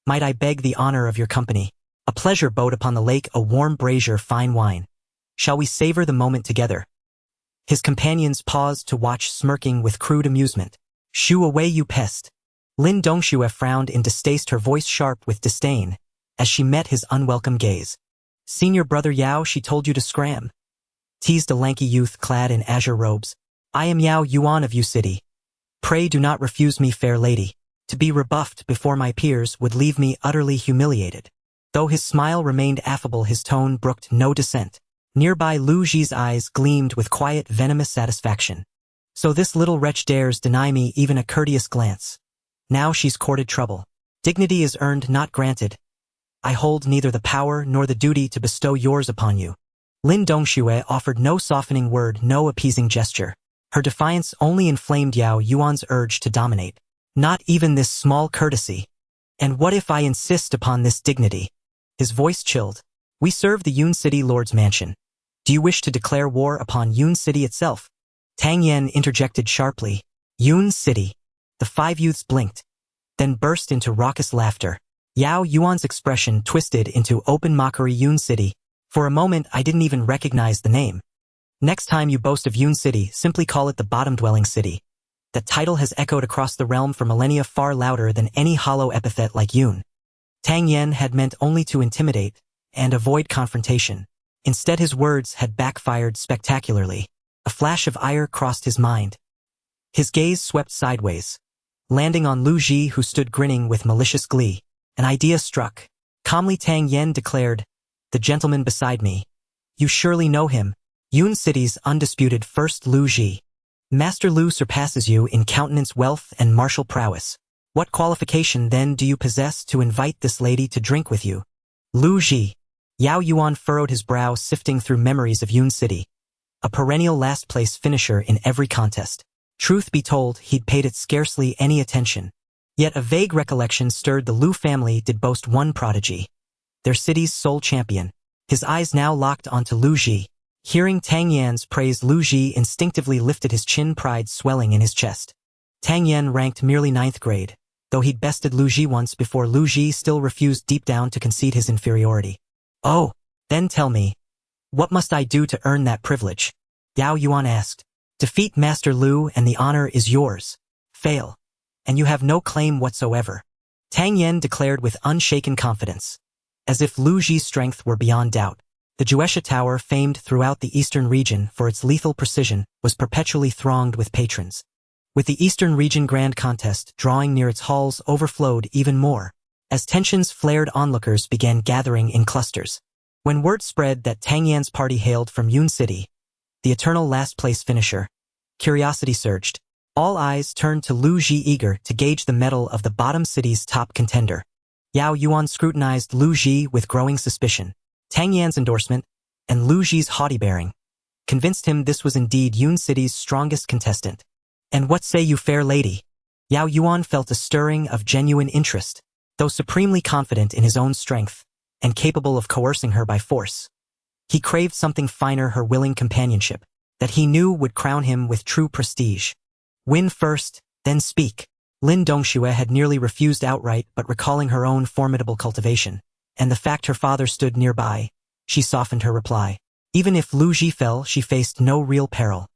[SPEAKER 1] Might I beg the honor of your company? A pleasure boat upon the lake, a warm brazier, fine wine. Shall we savor the moment together? His companions paused to watch, smirking with crude amusement. Shoo away, you pest. Lin Dongxue frowned in distaste, her voice sharp with disdain, as she met his unwelcome gaze. Senior brother Yao, she told you to scram? Teased a lanky youth clad in azure robes. I am Yao Yuan of Yu City. Pray do not refuse me, fair lady. To be rebuffed before my peers would leave me utterly humiliated. Though his smile remained affable, his tone brooked no dissent. Nearby, Lu Ji's eyes gleamed with quiet, venomous satisfaction. So this little wretch dares deny me even a courteous glance. Now she's courted trouble. Dignity is earned, not granted. I hold neither the power nor the duty to bestow yours upon you. Lin Dongxue offered no softening word, no appeasing gesture. Her defiance only inflamed Yao Yuan's urge to dominate. Not even this small courtesy. And what if I insist upon this dignity? His voice chilled. We serve the Yun City Lord's mansion. Do you wish to declare war upon Yun City itself? Tang Yan interjected sharply. Yun City. The five youths blinked, then burst into raucous laughter. Yao Yuan's expression twisted into open mockery. Yun City. For a moment I didn't even recognize the name. Next time you boast of Yun City, simply call it the bottom-dwelling city. That title has echoed across the realm for millennia far louder than any hollow epithet like Yun. Tang Yen had meant only to intimidate and avoid confrontation. Instead his words had backfired spectacularly. A flash of ire crossed his mind. His gaze swept sideways, landing on Lu Ji, who stood grinning with malicious glee. An idea struck. Calmly Tang Yen declared, "The gentleman beside me. You surely know him. Yun City's undisputed first Lu Ji. Master Lu surpasses you in countenance, wealth, and martial prowess. What qualification then do you possess to invite this lady to drink with you?" Lu Ji. Yao Yuan furrowed his brow, sifting through memories of Yun City. A perennial last-place finisher in every contest. Truth be told, he'd paid it scarcely any attention. Yet a vague recollection stirred. The Lu family did boast one prodigy, their city's sole champion. His eyes now locked onto Lu Ji. Hearing Tang Yan's praise, Lu Ji instinctively lifted his chin, pride swelling in his chest. Tang Yan ranked merely 9th grade, though he'd bested Lu Ji once before. Lu Ji still refused deep down to concede his inferiority. "Oh, then tell me, what must I do to earn that privilege?" Yao Yuan asked. "Defeat Master Lu and the honor is yours. Fail, and you have no claim whatsoever," Tang Yen declared with unshaken confidence, as if Lu Ji's strength were beyond doubt. The Juesha Tower, famed throughout the eastern region for its lethal precision, was perpetually thronged with patrons. With the Eastern Region Grand Contest drawing near, its halls overflowed even more. As tensions flared, onlookers began gathering in clusters. When word spread that Tang Yan's party hailed from Yun City, the eternal last-place finisher, curiosity surged. All eyes turned to Lu Ji, eager to gauge the mettle of the bottom city's top contender. Yao Yuan scrutinized Lu Ji with growing suspicion. Tang Yan's endorsement, and Lu Ji's haughty bearing, convinced him this was indeed Yun City's strongest contestant. "And what say you, fair lady?" Yao Yuan felt a stirring of genuine interest. Though supremely confident in his own strength, and capable of coercing her by force, he craved something finer, her willing companionship, that he knew would crown him with true prestige. "Win first, then speak." Lin Dongxue had nearly refused outright, but recalling her own formidable cultivation, and the fact her father stood nearby, she softened her reply. Even if Lu Ji fell, she faced no real peril.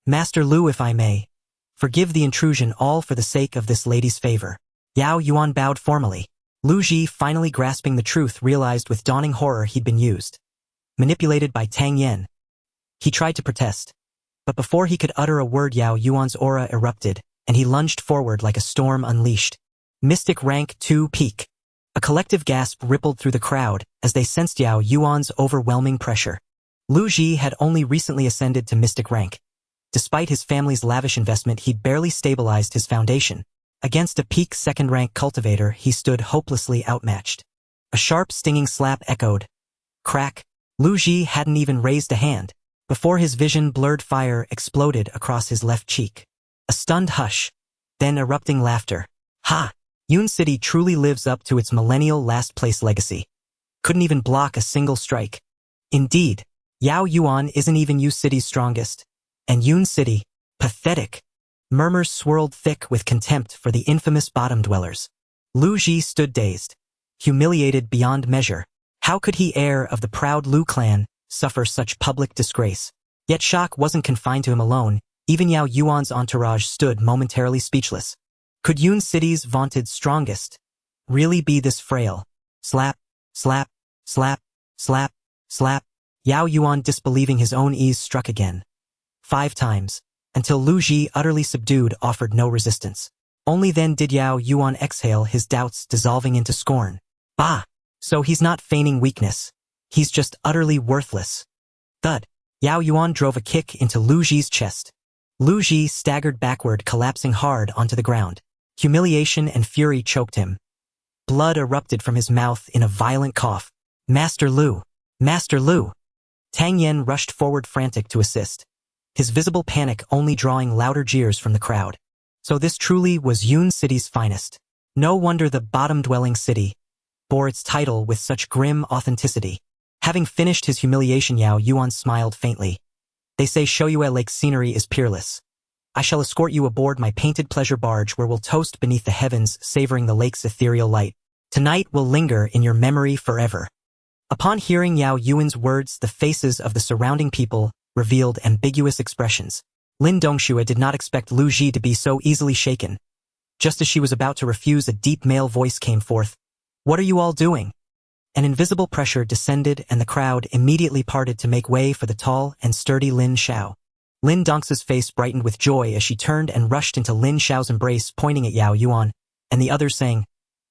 [SPEAKER 1] "Master Lu, if I may, forgive the intrusion, all for the sake of this lady's favor." Yao Yuan bowed formally. Lu Ji, finally grasping the truth, realized with dawning horror he'd been used, manipulated by Tang Yen. He tried to protest, but before he could utter a word, Yao Yuan's aura erupted, and he lunged forward like a storm unleashed. Mystic rank 2 peak. A collective gasp rippled through the crowd as they sensed Yao Yuan's overwhelming pressure. Lu Ji had only recently ascended to mystic rank. Despite his family's lavish investment, he'd barely stabilized his foundation. Against a peak 2nd-rank cultivator, he stood hopelessly outmatched. A sharp, stinging slap echoed. Crack. Lu Ji hadn't even raised a hand before his vision blurred. Fire exploded across his left cheek. A stunned hush, then erupting laughter. "Ha! Yun City truly lives up to its millennial last-place legacy. Couldn't even block a single strike. Indeed, Yao Yuan isn't even Yun City's strongest. And Yun City, pathetic." Murmurs swirled thick with contempt for the infamous bottom-dwellers. Lu Ji stood dazed, humiliated beyond measure. How could he, heir of the proud Lu clan, suffer such public disgrace? Yet shock wasn't confined to him alone. Even Yao Yuan's entourage stood momentarily speechless. Could Yun City's vaunted strongest really be this frail? Slap, slap, slap, slap, slap. Yao Yuan, disbelieving his own ease, struck again. 5 times. Until Lu Ji, utterly subdued, offered no resistance. Only then did Yao Yuan exhale, his doubts dissolving into scorn. Bah! So he's not feigning weakness. He's just utterly worthless. Thud. Yao Yuan drove a kick into Lu Ji's chest. Lu Ji staggered backward, collapsing hard onto the ground. Humiliation and fury choked him. Blood erupted from his mouth in a violent cough. "Master Lu! Master Lu!" Tang Yen rushed forward, frantic to assist, his visible panic only drawing louder jeers from the crowd. So this truly was Yun City's finest. No wonder the bottom-dwelling city bore its title with such grim authenticity. Having finished his humiliation, Yao Yuan smiled faintly. "They say Shoyue Lake scenery is peerless. I shall escort you aboard my painted pleasure barge, where we'll toast beneath the heavens, savoring the lake's ethereal light." Tonight will linger in your memory forever. Upon hearing Yao Yuan's words, the faces of the surrounding people revealed ambiguous expressions. Lin Dongxue did not expect Lu Ji to be so easily shaken. Just as she was about to refuse, a deep male voice came forth. "What are you all doing?" An invisible pressure descended and the crowd immediately parted to make way for the tall and sturdy Lin Xiao. Lin Dongxue's face brightened with joy as she turned and rushed into Lin Xiao's embrace, pointing at Yao Yuan, and the others saying,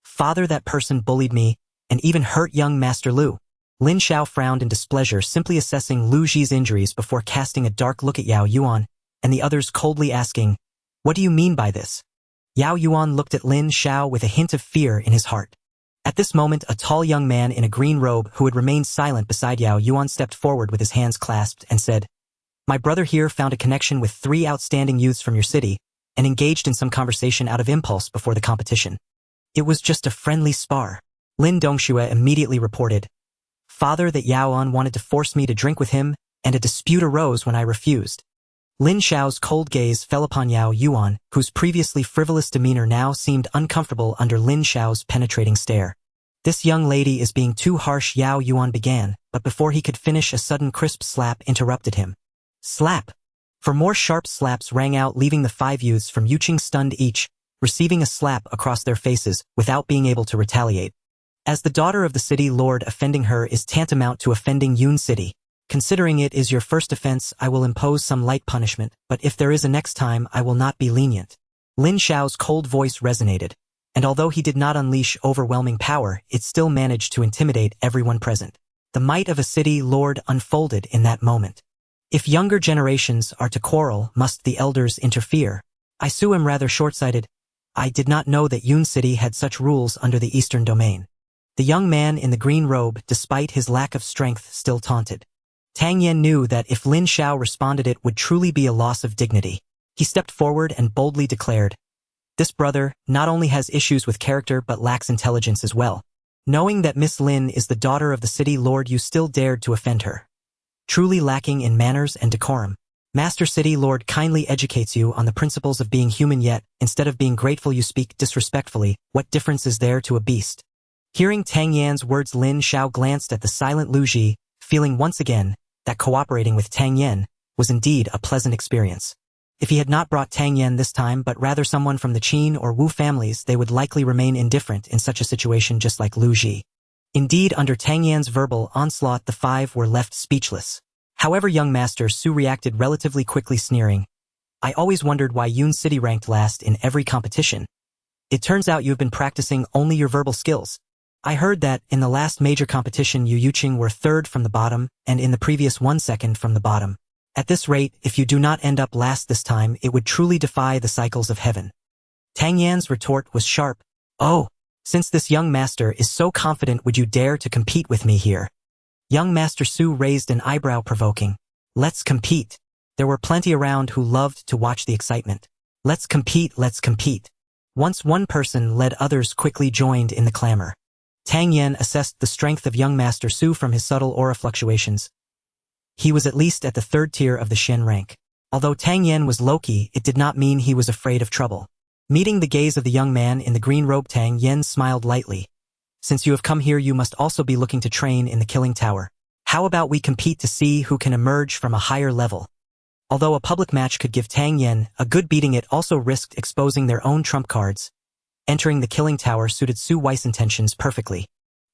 [SPEAKER 1] "Father, that person bullied me and even hurt young Master Lu." Lin Xiao frowned in displeasure, simply assessing Lu Ji's injuries before casting a dark look at Yao Yuan, and the others coldly asking, "What do you mean by this?" Yao Yuan looked at Lin Xiao with a hint of fear in his heart. At this moment, a tall young man in a green robe who had remained silent beside Yao Yuan stepped forward with his hands clasped and said, "My brother here found a connection with 3 outstanding youths from your city and engaged in some conversation out of impulse before the competition. It was just a friendly spar." Lin Dongxue immediately reported, "Father, that Yao An wanted to force me to drink with him, and a dispute arose when I refused." Lin Xiao's cold gaze fell upon Yao Yuan, whose previously frivolous demeanor now seemed uncomfortable under Lin Xiao's penetrating stare. "This young lady is being too harsh," Yao Yuan began, but before he could finish, a sudden crisp slap interrupted him. Slap! For more sharp slaps rang out, leaving the 5 youths from Yuqing stunned each, receiving a slap across their faces without being able to retaliate. As the daughter of the city lord, offending her is tantamount to offending Yun City. Considering it is your first offense, I will impose some light punishment, but if there is a next time, I will not be lenient. Lin Xiao's cold voice resonated, and although he did not unleash overwhelming power, it still managed to intimidate everyone present. The might of a city lord unfolded in that moment. If younger generations are to quarrel, must the elders interfere? I am rather short-sighted. I did not know that Yun City had such rules under the Eastern Domain. The young man in the green robe, despite his lack of strength, still taunted. Tang Yan knew that if Lin Xiao responded, it would truly be a loss of dignity. He stepped forward and boldly declared, "This brother not only has issues with character but lacks intelligence as well. Knowing that Miss Lin is the daughter of the city lord, you still dared to offend her. Truly lacking in manners and decorum. Master City Lord kindly educates you on the principles of being human, yet, instead of being grateful, you speak disrespectfully. What difference is there to a beast?" Hearing Tang Yan's words, Lin Xiao glanced at the silent Lu Ji, feeling once again that cooperating with Tang Yan was indeed a pleasant experience. If he had not brought Tang Yan this time, but rather someone from the Qin or Wu families, they would likely remain indifferent in such a situation, just like Lu Ji. Indeed, under Tang Yan's verbal onslaught, the 5 were left speechless. However, young Master Su reacted relatively quickly, sneering, "I always wondered why Yun City ranked last in every competition. It turns out you have been practicing only your verbal skills. I heard that in the last major competition you Yuqing were 3rd from the bottom, and in the previous one 2nd from the bottom. At this rate, if you do not end up last this time, it would truly defy the cycles of heaven." Tang Yan's retort was sharp. "Oh, since this young master is so confident, would you dare to compete with me here?" Young Master Su raised an eyebrow, provoking, "Let's compete." There were plenty around who loved to watch the excitement. "Let's compete, let's compete." Once one person led, others quickly joined in the clamor. Tang Yan assessed the strength of young Master Su from his subtle aura fluctuations. He was at least at the 3rd tier of the Shen rank. Although Tang Yan was low-key, it did not mean he was afraid of trouble. Meeting the gaze of the young man in the green robe, Tang Yan smiled lightly. "Since you have come here, you must also be looking to train in the Killing Tower. How about we compete to see who can emerge from a higher level?" Although a public match could give Tang Yan a good beating, it also risked exposing their own trump cards. Entering the Killing Tower suited Su Wei's intentions perfectly.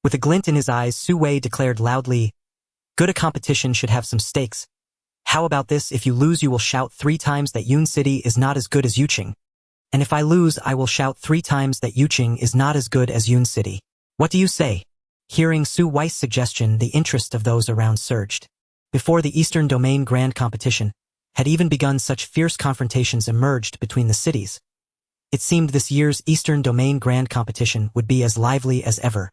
[SPEAKER 1] With a glint in his eyes, Su Wei declared loudly, "Good, a competition should have some stakes. How about this? If you lose, you will shout 3 times that Yun City is not as good as Yuqing. And if I lose, I will shout 3 times that Yuqing is not as good as Yun City. What do you say?" Hearing Su Wei's suggestion, the interest of those around surged. Before the Eastern Domain Grand Competition had even begun, such fierce confrontations emerged between the cities. It seemed this year's Eastern Domain Grand Competition would be as lively as ever.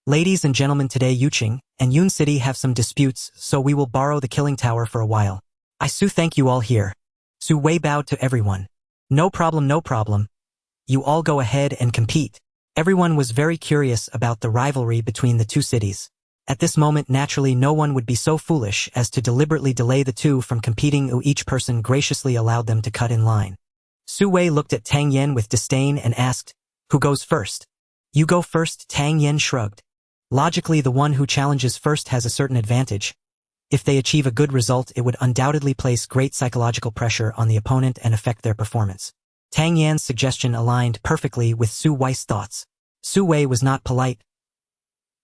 [SPEAKER 1] "Ladies and gentlemen, today Yuqing and Yun City have some disputes, so we will borrow the Killing Tower for a while. I thank you all here." Su Wei bowed to everyone. No problem, no problem. You all go ahead and compete." Everyone was very curious about the rivalry between the 2 cities. At this moment, naturally, no one would be so foolish as to deliberately delay the 2 from competing. Each person graciously allowed them to cut in line. Su Wei looked at Tang Yan with disdain and asked, "Who goes first?" You go first, Tang Yen shrugged. Logically, the one who challenges first has a certain advantage. If they achieve a good result, it would undoubtedly place great psychological pressure on the opponent and affect their performance. Tang Yan's suggestion aligned perfectly with Su Wei's thoughts. Su Wei was not polite.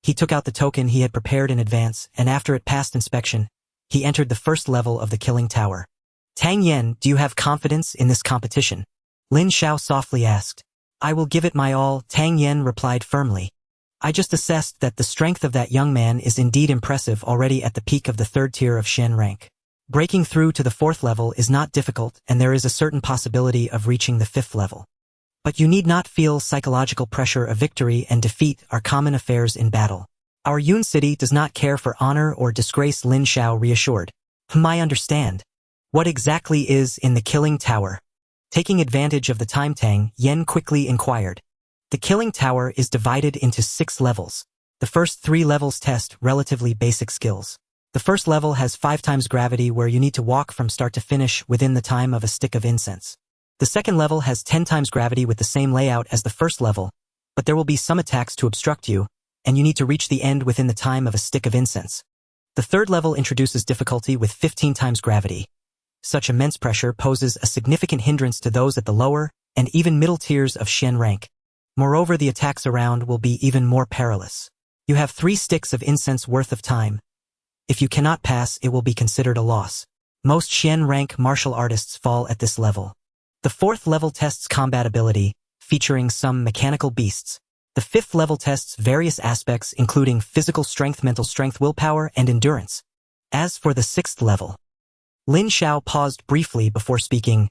[SPEAKER 1] He took out the token he had prepared in advance, and after it passed inspection, he entered the first level of the killing tower. Tang Yen, do you have confidence in this competition? Lin Xiao softly asked. I will give it my all, Tang Yen replied firmly. I just assessed that the strength of that young man is indeed impressive already at the peak of the 3rd tier of Shen rank. Breaking through to the 4th level is not difficult, and there is a certain possibility of reaching the 5th level. But you need not feel psychological pressure. A victory and defeat are common affairs in battle. Our Yun City does not care for honor or disgrace, Lin Xiao reassured. I understand. What exactly is in the killing tower? Taking advantage of the time, Tang Yen quickly inquired. The killing tower is divided into 6 levels. The first 3 levels test relatively basic skills. The first level has 5 times gravity, where you need to walk from start to finish within the time of a stick of incense. The second level has 10 times gravity with the same layout as the first level, but there will be some attacks to obstruct you, and you need to reach the end within the time of a stick of incense. The third level introduces difficulty with 15 times gravity. Such immense pressure poses a significant hindrance to those at the lower and even middle tiers of Shen rank. Moreover, the attacks around will be even more perilous. You have 3 sticks of incense worth of time. If you cannot pass, it will be considered a loss. Most Shen rank martial artists fall at this level. The 4th level tests combat ability, featuring some mechanical beasts. The 5th level tests various aspects including physical strength, mental strength, willpower, and endurance. As for the 6th level, Lin Xiao paused briefly before speaking.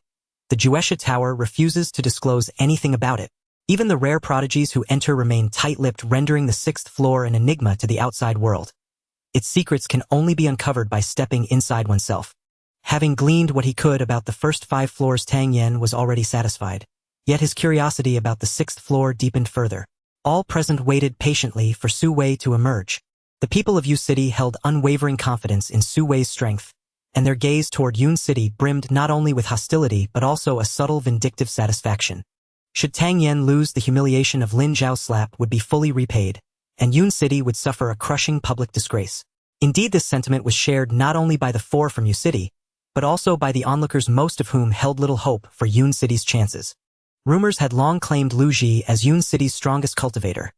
[SPEAKER 1] The Juesha Tower refuses to disclose anything about it. Even the rare prodigies who enter remain tight-lipped, rendering the 6th floor an enigma to the outside world. Its secrets can only be uncovered by stepping inside oneself. Having gleaned what he could about the first 5 floors, Tang Yen was already satisfied. Yet his curiosity about the 6th floor deepened further. All present waited patiently for Su Wei to emerge. The people of Yu City held unwavering confidence in Su Wei's strength, and their gaze toward Yun City brimmed not only with hostility but also a subtle vindictive satisfaction. Should Tang Yen lose, the humiliation of Lin Zhao's slap would be fully repaid, and Yun City would suffer a crushing public disgrace. Indeed, this sentiment was shared not only by the 4 from Yu City, but also by the onlookers, most of whom held little hope for Yun City's chances. Rumors had long claimed Lu Ji as Yun City's strongest cultivator.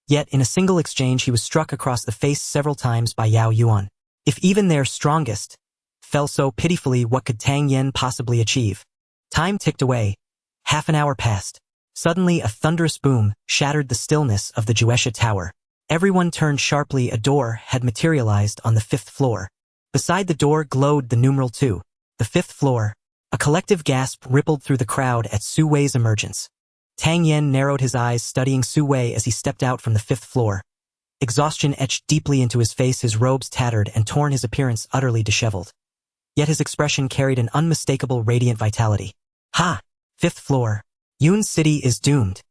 [SPEAKER 1] Yet, in a single exchange, he was struck across the face several times by Yao Yuan. If even their strongest fell so pitifully, what could Tang Yen possibly achieve? Time ticked away. Half an hour passed. Suddenly, a thunderous boom shattered the stillness of the Juesha Tower. Everyone turned sharply. A door had materialized on the 5th floor. Beside the door glowed the numeral 2. The 5th floor. A collective gasp rippled through the crowd at Su Wei's emergence. Tang Yen narrowed his eyes, studying Su Wei as he stepped out from the 5th floor. Exhaustion etched deeply into his face, his robes tattered and torn, his appearance utterly disheveled. Yet his expression carried an unmistakable radiant vitality. Ha! 5th floor. Yun City is doomed.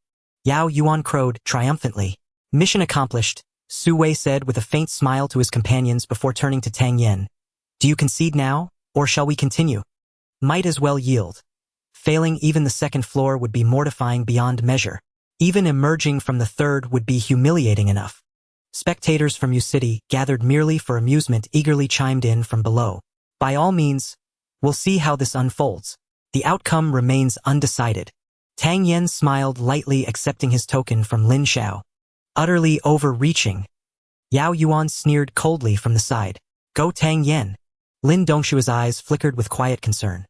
[SPEAKER 1] Yao Yuan crowed triumphantly. Mission accomplished, Su Wei said with a faint smile to his companions before turning to Tang Yen. Do you concede now, or shall we continue? Might as well yield. Failing even the 2nd floor would be mortifying beyond measure. Even emerging from the 3rd would be humiliating enough. Spectators from Yu City, gathered merely for amusement, eagerly chimed in from below. By all means, we'll see how this unfolds. The outcome remains undecided. Tang Yen smiled lightly, accepting his token from Lin Xiao. Utterly overreaching. Yao Yuan sneered coldly from the side. Go Tang Yen. Lin Dongshua's eyes flickered with quiet concern.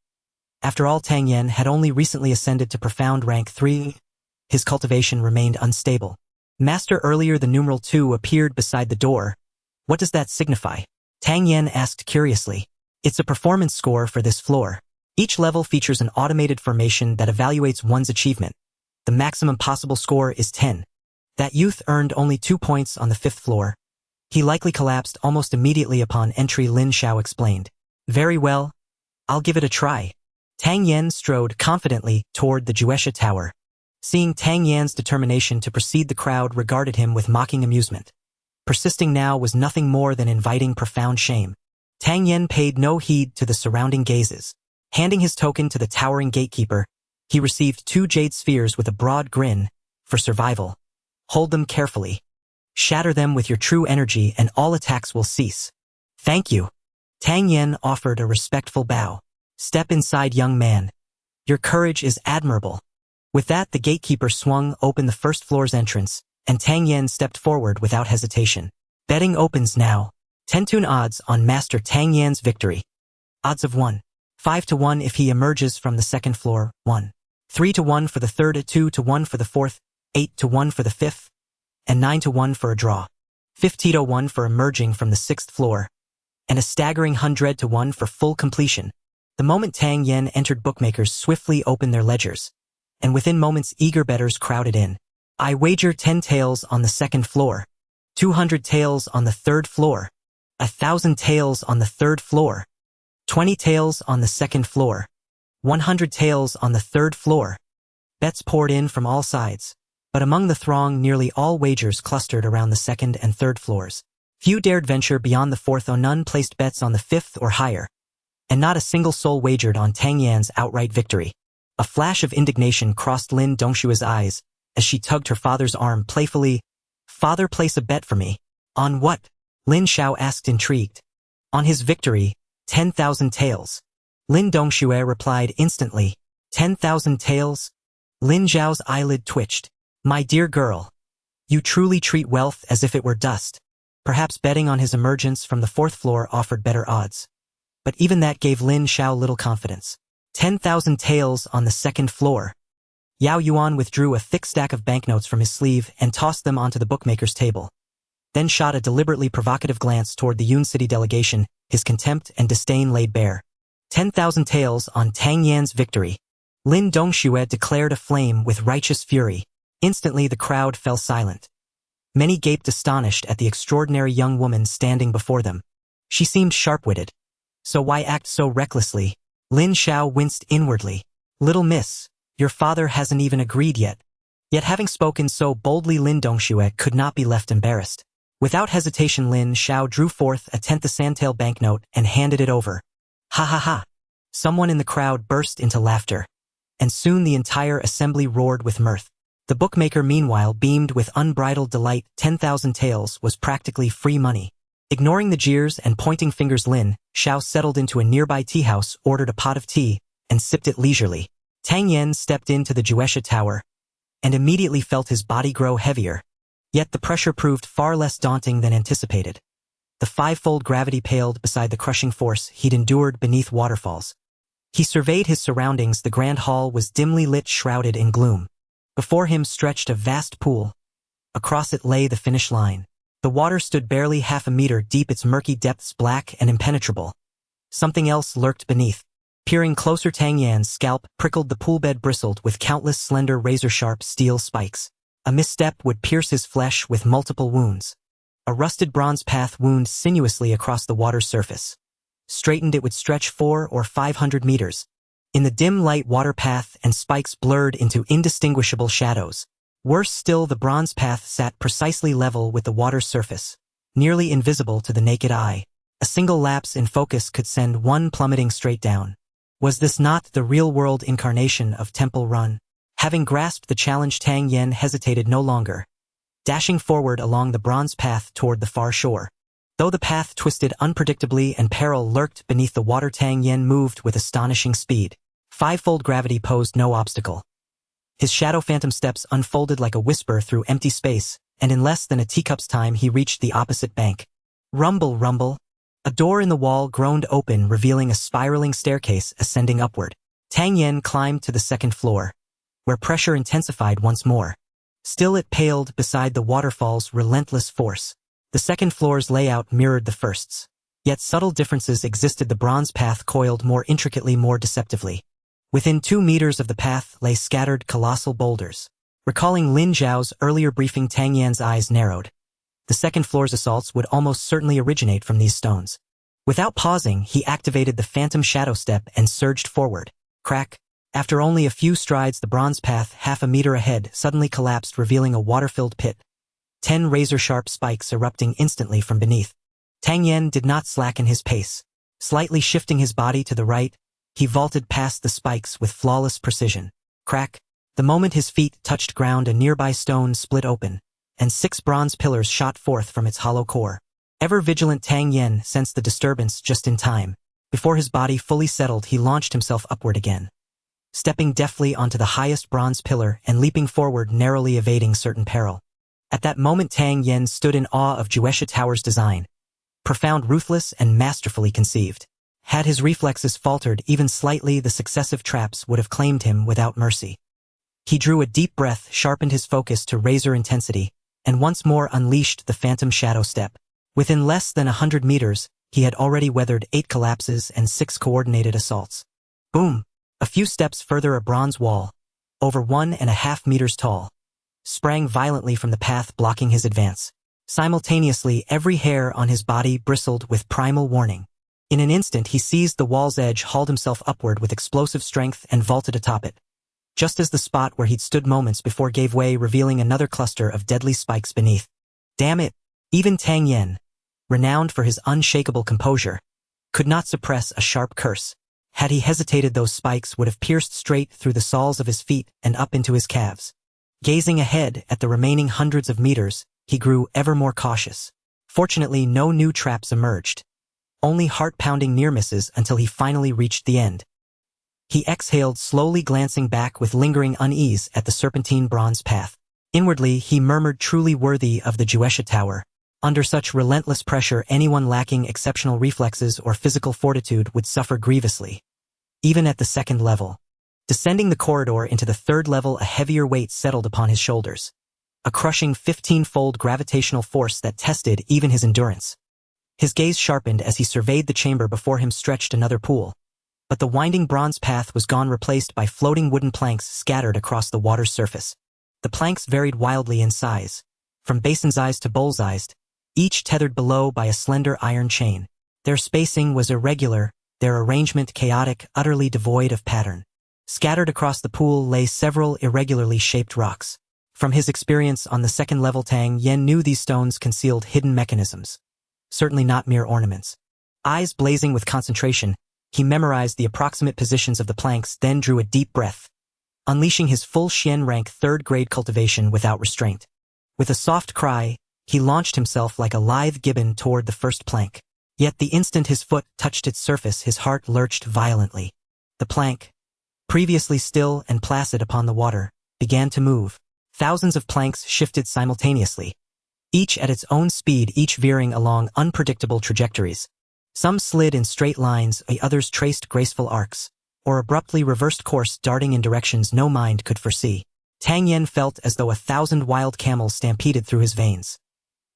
[SPEAKER 1] After all, Tang Yen had only recently ascended to profound rank 3. His cultivation remained unstable. Master, earlier the numeral 2 appeared beside the door. What does that signify? Tang Yen asked curiously. It's a performance score for this floor. Each level features an automated formation that evaluates one's achievement. The maximum possible score is 10. That youth earned only 2 points on the 5th floor. He likely collapsed almost immediately upon entry, Lin Xiao explained. Very well. I'll give it a try. Tang Yen strode confidently toward the Juesha Tower. Seeing Tang Yan's determination to proceed, the crowd regarded him with mocking amusement. Persisting now was nothing more than inviting profound shame. Tang Yen paid no heed to the surrounding gazes. Handing his token to the towering gatekeeper, he received 2 jade spheres with a broad grin. For survival. Hold them carefully. Shatter them with your true energy and all attacks will cease. Thank you. Tang Yen offered a respectful bow. Step inside, young man. Your courage is admirable. With that, the gatekeeper swung open the first floor's entrance, and Tang Yen stepped forward without hesitation. Betting opens now. 10-tune odds on Master Tang Yan's victory. Odds of 1. 5-1 if he emerges from the second floor, 1. 3-1 for the third, 2-1 for the fourth, 8-1 for the fifth, and 9-1 for a draw. 15-1 for emerging from the sixth floor, and a staggering 100-1 for full completion. The moment Tang Yen entered, bookmakers swiftly opened their ledgers, and within moments eager bettors crowded in. I wager 10 taels on the second floor, 200 taels on the third floor, 1,000 taels on the third floor, 20 taels on the second floor, 100 taels on the third floor. Bets poured in from all sides, but among the throng nearly all wagers clustered around the second and third floors. Few dared venture beyond the fourth, though none placed bets on the fifth or higher, and not a single soul wagered on Tang Yan's outright victory. A flash of indignation crossed Lin Dongshua's eyes as she tugged her father's arm playfully. Father, place a bet for me. On what? Lin Xiao asked, intrigued. On his victory, 10,000 taels. Lin Dongxue replied instantly. 10,000 taels? Lin Zhao's eyelid twitched. My dear girl, you truly treat wealth as if it were dust. Perhaps betting on his emergence from the fourth floor offered better odds. But even that gave Lin Xiao little confidence. 10,000 taels on the second floor. Yao Yuan withdrew a thick stack of banknotes from his sleeve and tossed them onto the bookmaker's table. Then shot a deliberately provocative glance toward the Yun City delegation, his contempt and disdain laid bare. 10,000 taels on Tang Yan's victory. Lin Dongxue declared aflame with righteous fury. Instantly the crowd fell silent. Many gaped astonished at the extraordinary young woman standing before them. She seemed sharp-witted. So why act so recklessly? Lin Xiao winced inwardly. Little miss, your father hasn't even agreed yet. Yet having spoken so boldly, Lin Dongxue could not be left embarrassed. Without hesitation, Lin Xiao drew forth a 10th Santail banknote and handed it over. Ha ha ha. Someone in the crowd burst into laughter, and soon the entire assembly roared with mirth. The bookmaker meanwhile beamed with unbridled delight. 10,000 taels was practically free money. Ignoring the jeers and pointing fingers, Lin Xiao settled into a nearby tea house, ordered a pot of tea, and sipped it leisurely. Tang Yen stepped into the Juesha Tower, and immediately felt his body grow heavier. Yet the pressure proved far less daunting than anticipated. The fivefold gravity paled beside the crushing force he'd endured beneath waterfalls. He surveyed his surroundings. The grand hall was dimly lit, shrouded in gloom. Before him stretched a vast pool. Across it lay the finish line. The water stood barely half a meter deep, its murky depths black and impenetrable. Something else lurked beneath. Peering closer, Tang Yan's scalp prickled. The poolbed bristled with countless slender razor-sharp steel spikes. A misstep would pierce his flesh with multiple wounds. A rusted bronze path wound sinuously across the water's surface. Straightened, it would stretch 400 or 500 meters. In the dim light, water path and spikes blurred into indistinguishable shadows. Worse still, the bronze path sat precisely level with the water's surface, nearly invisible to the naked eye. A single lapse in focus could send one plummeting straight down. Was this not the real-world incarnation of Temple Run? Having grasped the challenge, Tang Yen hesitated no longer, dashing forward along the bronze path toward the far shore. Though the path twisted unpredictably and peril lurked beneath the water, Tang Yen moved with astonishing speed. Fivefold gravity posed no obstacle. His shadow phantom steps unfolded like a whisper through empty space, and in less than a teacup's time he reached the opposite bank. Rumble, rumble. A door in the wall groaned open, revealing a spiraling staircase ascending upward. Tang Yen climbed to the second floor, where pressure intensified once more. Still it paled beside the waterfall's relentless force. The second floor's layout mirrored the first's. Yet subtle differences existed. The bronze path coiled more intricately, more deceptively. Within 2 meters of the path lay scattered colossal boulders. Recalling Lin Zhao's earlier briefing, Tang Yan's eyes narrowed. The second floor's assaults would almost certainly originate from these stones. Without pausing, he activated the phantom shadow step and surged forward. Crack. After only a few strides, the bronze path, half a meter ahead, suddenly collapsed, revealing a water-filled pit. 10 razor-sharp spikes erupting instantly from beneath. Tang Yen did not slacken his pace. Slightly shifting his body to the right, he vaulted past the spikes with flawless precision. Crack. The moment his feet touched ground, a nearby stone split open, and 6 bronze pillars shot forth from its hollow core. Ever-vigilant Tang Yen sensed the disturbance just in time. Before his body fully settled, he launched himself upward again, stepping deftly onto the highest bronze pillar and leaping forward, narrowly evading certain peril. At that moment, Tang Yen stood in awe of Juesha Tower's design. Profound, ruthless, and masterfully conceived. Had his reflexes faltered even slightly, the successive traps would have claimed him without mercy. He drew a deep breath, sharpened his focus to razor intensity, and once more unleashed the phantom shadow step. Within less than 100 meters, he had already weathered 8 collapses and 6 coordinated assaults. Boom! A few steps further, a bronze wall, over 1.5 meters tall, sprang violently from the path, blocking his advance. Simultaneously, every hair on his body bristled with primal warning. In an instant, he seized the wall's edge, hauled himself upward with explosive strength, and vaulted atop it. Just as the spot where he'd stood moments before gave way, revealing another cluster of deadly spikes beneath. Damn it! Even Tang Yen, renowned for his unshakable composure, could not suppress a sharp curse. Had he hesitated, those spikes would have pierced straight through the soles of his feet and up into his calves. Gazing ahead at the remaining hundreds of meters, he grew ever more cautious. Fortunately, no new traps emerged. Only heart-pounding near misses until he finally reached the end. He exhaled, slowly glancing back with lingering unease at the serpentine bronze path. Inwardly, he murmured, truly worthy of the Juesha Tower. Under such relentless pressure, anyone lacking exceptional reflexes or physical fortitude would suffer grievously. Even at the 2nd level. Descending the corridor into the 3rd level, a heavier weight settled upon his shoulders. A crushing 15-fold gravitational force that tested even his endurance. His gaze sharpened as he surveyed the chamber before him. Stretched another pool. But the winding bronze path was gone, replaced by floating wooden planks scattered across the water's surface. The planks varied wildly in size, from basin-sized to bowl-sized, each tethered below by a slender iron chain. Their spacing was irregular, their arrangement chaotic, utterly devoid of pattern. Scattered across the pool lay several irregularly shaped rocks. From his experience on the 2nd level, Tang Yen knew these stones concealed hidden mechanisms. Certainly not mere ornaments. Eyes blazing with concentration, he memorized the approximate positions of the planks, then drew a deep breath, unleashing his full Xian rank 3rd grade cultivation without restraint. With a soft cry, he launched himself like a lithe gibbon toward the first plank. Yet the instant his foot touched its surface, his heart lurched violently. The plank, previously still and placid upon the water, began to move. Thousands of planks shifted simultaneously, each at its own speed, each veering along unpredictable trajectories. Some slid in straight lines, the others traced graceful arcs, or abruptly reversed course, darting in directions no mind could foresee. Tang Yen felt as though 1,000 wild camels stampeded through his veins.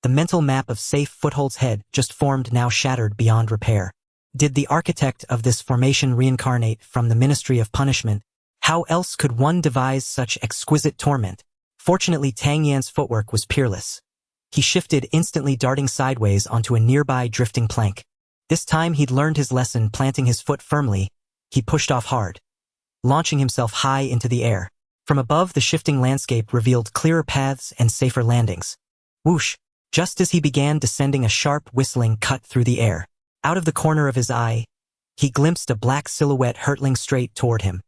[SPEAKER 1] The mental map of safe footholds had just formed, now shattered beyond repair. Did the architect of this formation reincarnate from the Ministry of Punishment? How else could one devise such exquisite torment? Fortunately, Tang Yan's footwork was peerless. He shifted instantly, darting sideways onto a nearby drifting plank. This time he'd learned his lesson. Planting his foot firmly, he pushed off hard, launching himself high into the air. From above, the shifting landscape revealed clearer paths and safer landings. Whoosh! Just as he began descending, a sharp whistling cut through the air. Out of the corner of his eye, he glimpsed a black silhouette hurtling straight toward him.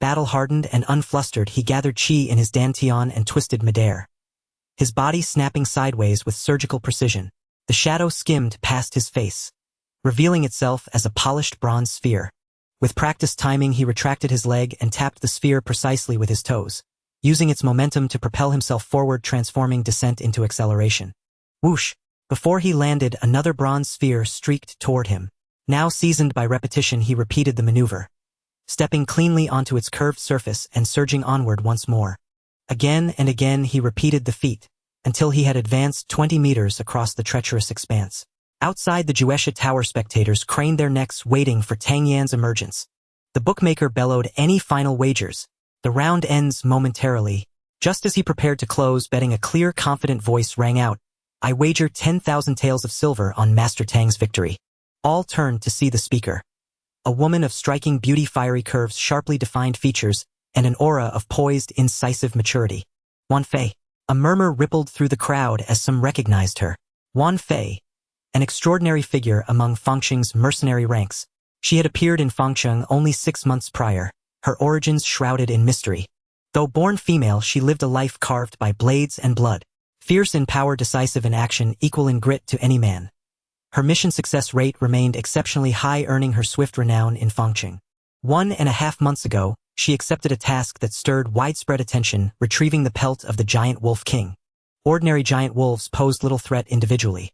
[SPEAKER 1] Battle-hardened and unflustered, he gathered chi in his dantian and twisted midair. His body snapping sideways with surgical precision, the shadow skimmed past his face, revealing itself as a polished bronze sphere. With practiced timing, he retracted his leg and tapped the sphere precisely with his toes, using its momentum to propel himself forward, transforming descent into acceleration. Whoosh! Before he landed, another bronze sphere streaked toward him. Now seasoned by repetition, he repeated the maneuver, stepping cleanly onto its curved surface and surging onward once more. Again and again he repeated the feat, until he had advanced 20 meters across the treacherous expanse. Outside the Juesha Tower, spectators craned their necks, waiting for Tang Yan's emergence. The bookmaker bellowed, "Any final wagers? The round ends momentarily." Just as he prepared to close betting, a clear, confident voice rang out, "I wager 10,000 taels of silver on Master Tang's victory." All turned to see the speaker. A woman of striking beauty, fiery curves, sharply defined features, and an aura of poised, incisive maturity. Wan Fei. A murmur rippled through the crowd as some recognized her. Wan Fei, an extraordinary figure among Fangcheng's mercenary ranks. She had appeared in Fangcheng only 6 months prior, her origins shrouded in mystery. Though born female, she lived a life carved by blades and blood. Fierce in power, decisive in action, equal in grit to any man. Her mission success rate remained exceptionally high, earning her swift renown in Fengqing. 1.5 months ago, she accepted a task that stirred widespread attention, retrieving the pelt of the giant wolf king. Ordinary giant wolves posed little threat individually,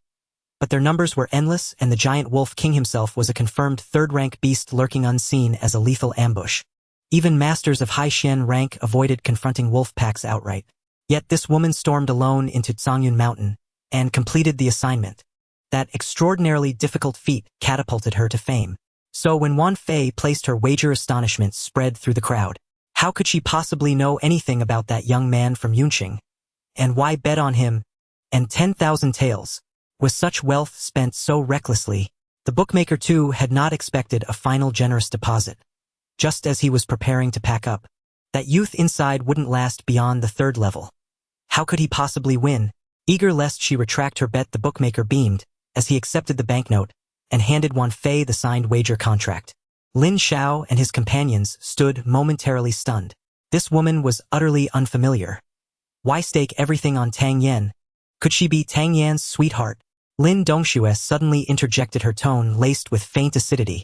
[SPEAKER 1] but their numbers were endless, and the giant wolf king himself was a confirmed third-rank beast lurking unseen as a lethal ambush. Even masters of high Xian rank avoided confronting wolf packs outright. Yet this woman stormed alone into Zhongyun Mountain and completed the assignment. That extraordinarily difficult feat catapulted her to fame. So when Wan Fei placed her wager, astonishment spread through the crowd. How could she possibly know anything about that young man from Yunqing? And why bet on him? And 10,000 taels. Was such wealth spent so recklessly? The bookmaker too had not expected a final generous deposit. Just as he was preparing to pack up, that youth inside wouldn't last beyond the 3rd level. How could he possibly win? Eager lest she retract her bet, the bookmaker beamed as he accepted the banknote and handed Wan Fei the signed wager contract. Lin Xiao and his companions stood momentarily stunned. This woman was utterly unfamiliar. Why stake everything on Tang Yan? Could she be Tang Yan's sweetheart? Lin Dongxue suddenly interjected, her tone laced with faint acidity.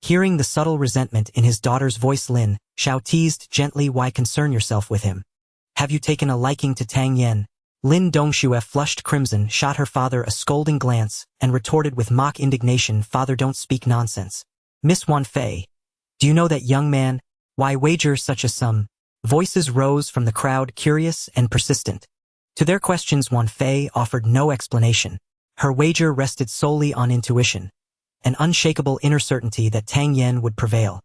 [SPEAKER 1] Hearing the subtle resentment in his daughter's voice, Lin Xiao teased gently, why concern yourself with him? Have you taken a liking to Tang Yan? Lin Dongxue flushed crimson, shot her father a scolding glance, and retorted with mock indignation, father, don't speak nonsense. Miss Wan Fei, do you know that young man? Why wager such a sum? Voices rose from the crowd, curious and persistent. To their questions, Wan Fei offered no explanation. Her wager rested solely on intuition, an unshakable inner certainty that Tang Yan would prevail.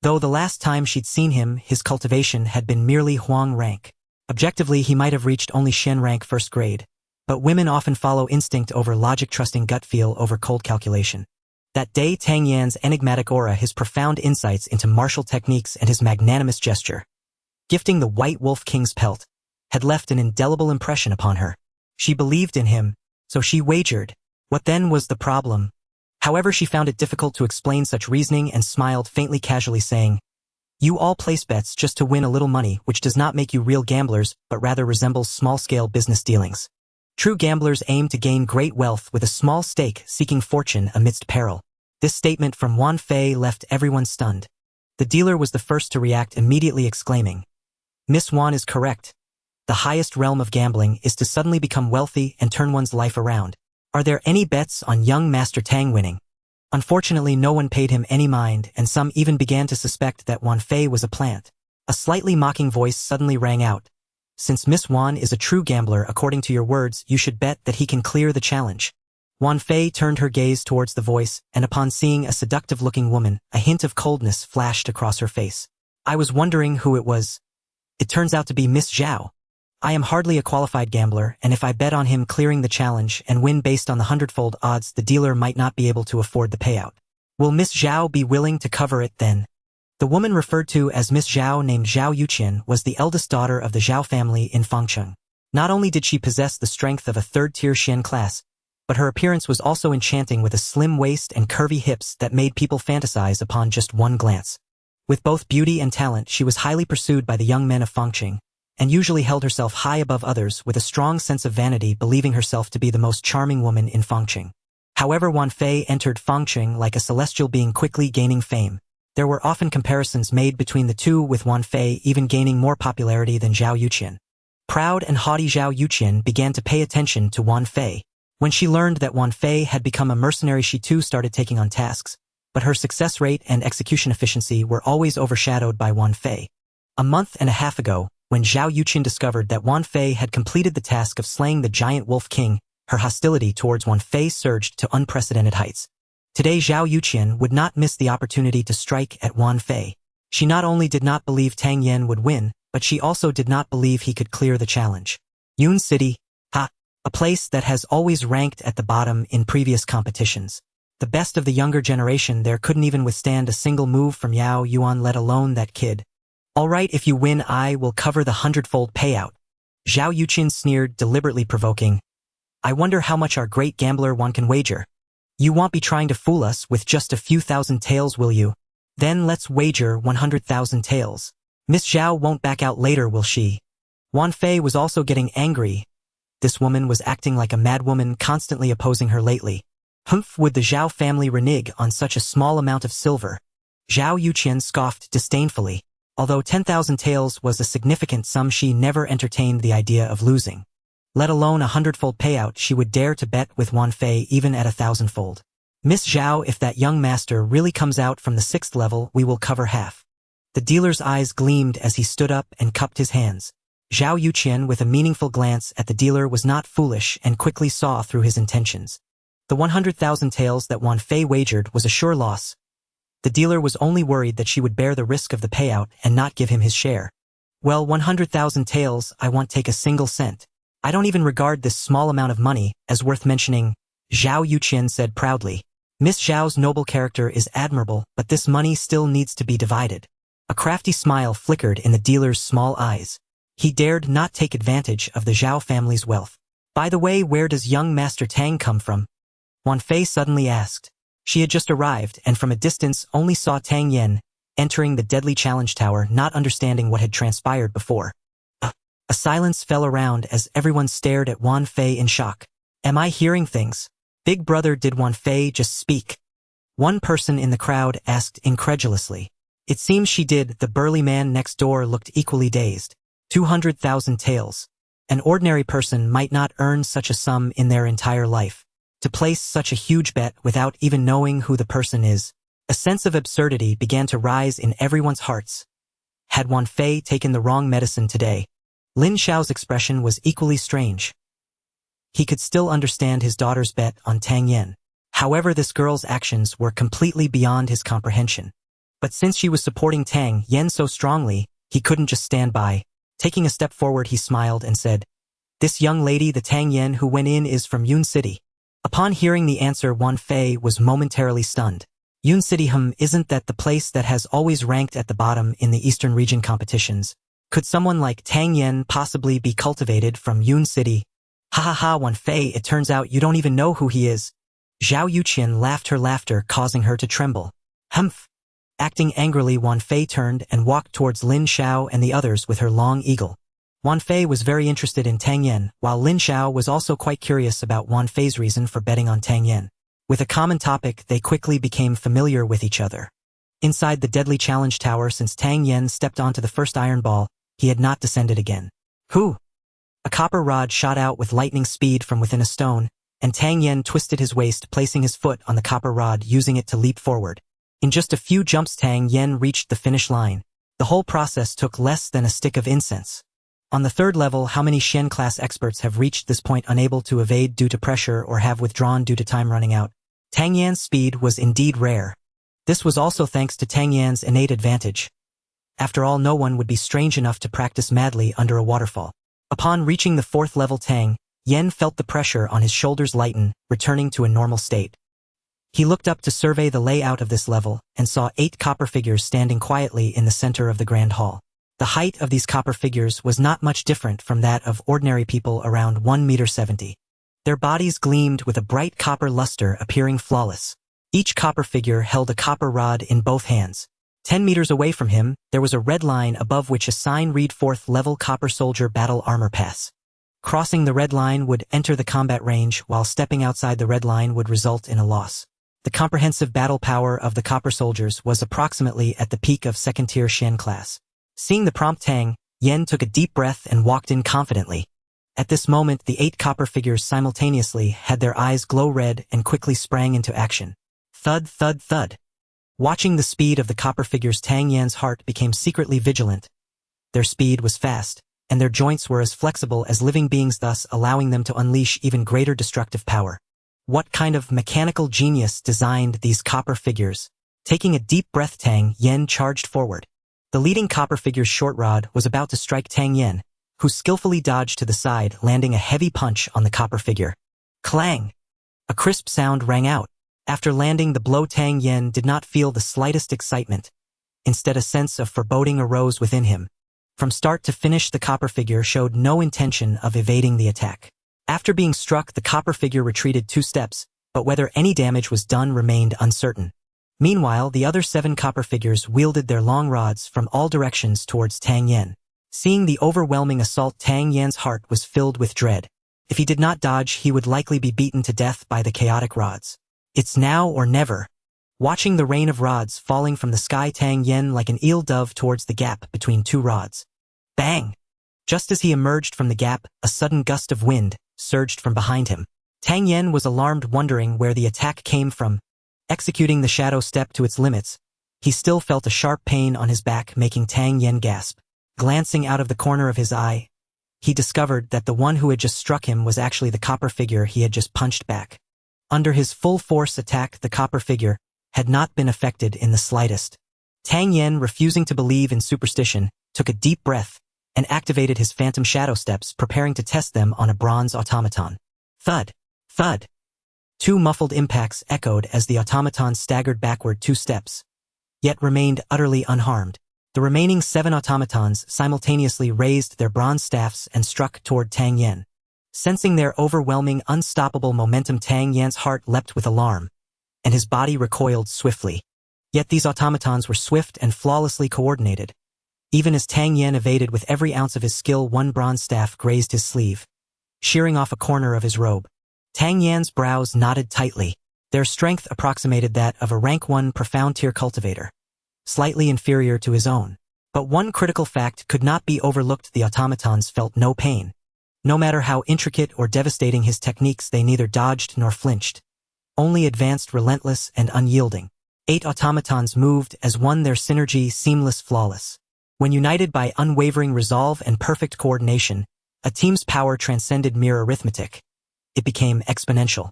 [SPEAKER 1] Though the last time she'd seen him, his cultivation had been merely Huang rank. Objectively, he might have reached only Shen rank 1st grade, but women often follow instinct over logic, trusting gut feel over cold calculation. That day, Tang Yan's enigmatic aura, his profound insights into martial techniques, and his magnanimous gesture, gifting the White Wolf King's pelt, had left an indelible impression upon her. She believed in him, so she wagered. What then was the problem? However, she found it difficult to explain such reasoning and smiled faintly, casually saying, you all place bets just to win a little money, which does not make you real gamblers, but rather resembles small-scale business dealings. True gamblers aim to gain great wealth with a small stake, seeking fortune amidst peril. This statement from Wan Fei left everyone stunned. The dealer was the first to react, immediately exclaiming, Miss Wan is correct. The highest realm of gambling is to suddenly become wealthy and turn one's life around. Are there any bets on young Master Tang winning? Unfortunately, no one paid him any mind, and some even began to suspect that Wan Fei was a plant. A slightly mocking voice suddenly rang out. Since Miss Wan is a true gambler, according to your words, you should bet that he can clear the challenge. Wan Fei turned her gaze towards the voice, and upon seeing a seductive-looking woman, a hint of coldness flashed across her face. I was wondering who it was. It turns out to be Miss Zhao. I am hardly a qualified gambler, and if I bet on him clearing the challenge and win based on the 100-fold odds, the dealer might not be able to afford the payout. Will Miss Zhao be willing to cover it then? The woman referred to as Miss Zhao, named Zhao Yuqian, was the eldest daughter of the Zhao family in Fengqing. Not only did she possess the strength of a 3rd-tier Xian class, but her appearance was also enchanting, with a slim waist and curvy hips that made people fantasize upon just one glance. With both beauty and talent, she was highly pursued by the young men of Fengqing, and usually held herself high above others with a strong sense of vanity, believing herself to be the most charming woman in Fengqing. However, Wan Fei entered Fengqing like a celestial being, quickly gaining fame. There were often comparisons made between the two, with Wan Fei even gaining more popularity than Zhao Yuqian. Proud and haughty Zhao Yuqian began to pay attention to Wan Fei. When she learned that Wan Fei had become a mercenary, she too started taking on tasks, but her success rate and execution efficiency were always overshadowed by Wan Fei. A month and a half ago, when Zhao Yuqian discovered that Wan Fei had completed the task of slaying the giant wolf king, her hostility towards Wan Fei surged to unprecedented heights. Today, Zhao Yuqian would not miss the opportunity to strike at Wan Fei. She not only did not believe Tang Yan would win, but she also did not believe he could clear the challenge. Yun City, a place that has always ranked at the bottom in previous competitions. The best of the younger generation there couldn't even withstand a single move from Yao Yuan, let alone that kid. All right, if you win, I will cover the 100-fold payout. Zhao Yuqian sneered, deliberately provoking. I wonder how much our great gambler Wan can wager. You won't be trying to fool us with just a few thousand taels, will you? Then let's wager 100,000 taels. Miss Zhao won't back out later, will she? Wan Fei was also getting angry. this woman was acting like a madwoman, constantly opposing her lately. Humph, would the Zhao family renege on such a small amount of silver? Zhao Yuqian scoffed disdainfully. Although 10,000 taels was a significant sum, she never entertained the idea of losing. Let alone a 100-fold payout, she would dare to bet with Wan Fei even at 1,000-fold. Miss Zhao, if that young master really comes out from the 6th level, we will cover half. The dealer's eyes gleamed as he stood up and cupped his hands. Zhao Yuqian, with a meaningful glance at the dealer, was not foolish and quickly saw through his intentions. The 100,000 taels that Wan Fei wagered was a sure loss. The dealer was only worried that she would bear the risk of the payout and not give him his share. Well, 100,000 taels, I won't take a single cent. I don't even regard this small amount of money as worth mentioning, Zhao Yuqian said proudly. Miss Zhao's noble character is admirable, but this money still needs to be divided. A crafty smile flickered in the dealer's small eyes. He dared not take advantage of the Zhao family's wealth. By the way, where does young Master Tang come from? Wan Fei suddenly asked. She had just arrived and from a distance only saw Tang Yen entering the deadly challenge tower, not understanding what had transpired before. A silence fell around as everyone stared at Wan Fei in shock. Am I hearing things? Big brother, did Wan Fei just speak? One person in the crowd asked incredulously. It seems she did. The burly man next door looked equally dazed. 200,000 taels. An ordinary person might not earn such a sum in their entire life. To place such a huge bet without even knowing who the person is. A sense of absurdity began to rise in everyone's hearts. Had Wan Fei taken the wrong medicine today? Lin Xiao's expression was equally strange. He could still understand his daughter's bet on Tang Yen. However, this girl's actions were completely beyond his comprehension. But since she was supporting Tang Yen so strongly, he couldn't just stand by. Taking a step forward, he smiled and said, "This young lady, the Tang Yen who went in, is from Yun City." Upon hearing the answer, Wan Fei was momentarily stunned. Yun City, isn't that the place that has always ranked at the bottom in the Eastern region competitions? Could someone like Tang Yen possibly be cultivated from Yun City? Ha ha ha, Wan Fei, it turns out you don't even know who he is. Zhao Yuqian laughed, her laughter causing her to tremble. Humph. Acting angrily, Wan Fei turned and walked towards Lin Xiao and the others with her long eagle. Wan Fei was very interested in Tang Yen, while Lin Xiao was also quite curious about Wan Fei's reason for betting on Tang Yen. With a common topic, they quickly became familiar with each other. Inside the deadly challenge tower, since Tang Yen stepped onto the first iron ball, he had not descended again. Who? A copper rod shot out with lightning speed from within a stone, and Tang Yen twisted his waist, placing his foot on the copper rod, using it to leap forward. In just a few jumps, Tang Yen reached the finish line. The whole process took less than a stick of incense. On the 3rd level, how many Shen-class experts have reached this point unable to evade due to pressure or have withdrawn due to time running out? Tang Yan's speed was indeed rare. This was also thanks to Tang Yan's innate advantage. After all, no one would be strange enough to practice madly under a waterfall. Upon reaching the 4th level, Tang Yen felt the pressure on his shoulders lighten, returning to a normal state. He looked up to survey the layout of this level and saw 8 copper figures standing quietly in the center of the grand hall. The height of these copper figures was not much different from that of ordinary people, around 1.70 meters. Their bodies gleamed with a bright copper luster, appearing flawless. Each copper figure held a copper rod in both hands. 10 meters away from him, there was a red line above which a sign read 4th level copper soldier battle armor pass. Crossing the red line would enter the combat range, while stepping outside the red line would result in a loss. The comprehensive battle power of the copper soldiers was approximately at the peak of 2nd-tier Shen class. Seeing the prompt, Tang Yen took a deep breath and walked in confidently. At this moment, the 8 copper figures simultaneously had their eyes glow red and quickly sprang into action. Thud, thud, thud. Watching the speed of the copper figures, Tang Yan's heart became secretly vigilant. Their speed was fast, and their joints were as flexible as living beings, thus allowing them to unleash even greater destructive power. What kind of mechanical genius designed these copper figures? Taking a deep breath, Tang Yen charged forward. The leading copper figure's short rod was about to strike Tang Yen, who skillfully dodged to the side, landing a heavy punch on the copper figure. Clang! A crisp sound rang out. After landing the blow, Tang Yen did not feel the slightest excitement. Instead, a sense of foreboding arose within him. From start to finish, the copper figure showed no intention of evading the attack. After being struck, the copper figure retreated 2 steps, but whether any damage was done remained uncertain. Meanwhile, the other 7 copper figures wielded their long rods from all directions towards Tang Yen. Seeing the overwhelming assault, Tang Yan's heart was filled with dread. If he did not dodge, he would likely be beaten to death by the chaotic rods. It's now or never. Watching the rain of rods falling from the sky, Tang Yen like an eel dove towards the gap between two rods. Bang! Just as he emerged from the gap, a sudden gust of wind surged from behind him. Tang Yen was alarmed, wondering where the attack came from. Executing the shadow step to its limits, he still felt a sharp pain on his back, making Tang Yen gasp. Glancing out of the corner of his eye, he discovered that the one who had just struck him was actually the copper figure he had just punched back. Under his full force attack, the copper figure had not been affected in the slightest. Tang Yen, refusing to believe in superstition, took a deep breath and activated his phantom shadow steps, preparing to test them on a bronze automaton. Thud! Thud! Two muffled impacts echoed as the automaton staggered backward 2 steps, yet remained utterly unharmed. The remaining 7 automatons simultaneously raised their bronze staffs and struck toward Tang Yen. Sensing their overwhelming, unstoppable momentum, Tang Yen's heart leapt with alarm, and his body recoiled swiftly. Yet these automatons were swift and flawlessly coordinated. Even as Tang Yen evaded with every ounce of his skill, one bronze staff grazed his sleeve, shearing off a corner of his robe. Tang Yan's brows knotted tightly. Their strength approximated that of a rank 1 profound tier cultivator, slightly inferior to his own. But one critical fact could not be overlooked: the automatons felt no pain. No matter how intricate or devastating his techniques, they neither dodged nor flinched, only advanced, relentless and unyielding. 8 automatons moved as one, their synergy seamless, flawless. When united by unwavering resolve and perfect coordination, a team's power transcended mere arithmetic. It became exponential.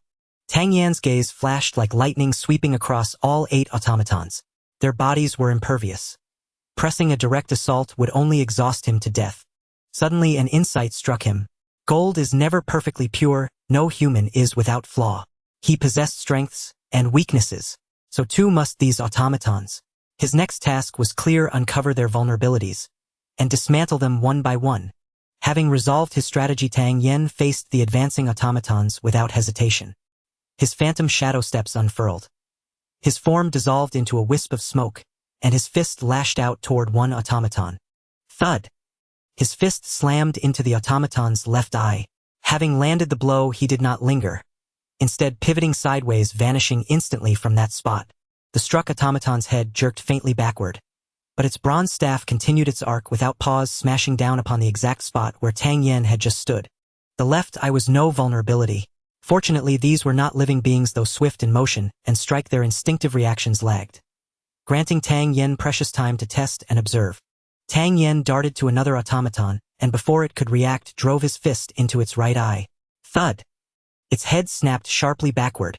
[SPEAKER 1] Tang Yan's gaze flashed like lightning, sweeping across all 8 automatons. Their bodies were impervious. Pressing a direct assault would only exhaust him to death. Suddenly an insight struck him. Gold is never perfectly pure, no human is without flaw. He possessed strengths and weaknesses, so too must these automatons. His next task was clear: uncover their vulnerabilities and dismantle them one by one. Having resolved his strategy, Tang Yen faced the advancing automatons without hesitation. His phantom shadow steps unfurled. His form dissolved into a wisp of smoke, and his fist lashed out toward one automaton. Thud! His fist slammed into the automaton's left eye. Having landed the blow, he did not linger, instead pivoting sideways, vanishing instantly from that spot. The struck automaton's head jerked faintly backward, but its bronze staff continued its arc without pause, smashing down upon the exact spot where Tang Yen had just stood. The left eye was no vulnerability. Fortunately, these were not living beings, though swift in motion and strike, their instinctive reactions lagged, granting Tang Yen precious time to test and observe. Tang Yen darted to another automaton, and before it could react, drove his fist into its right eye. Thud! Its head snapped sharply backward,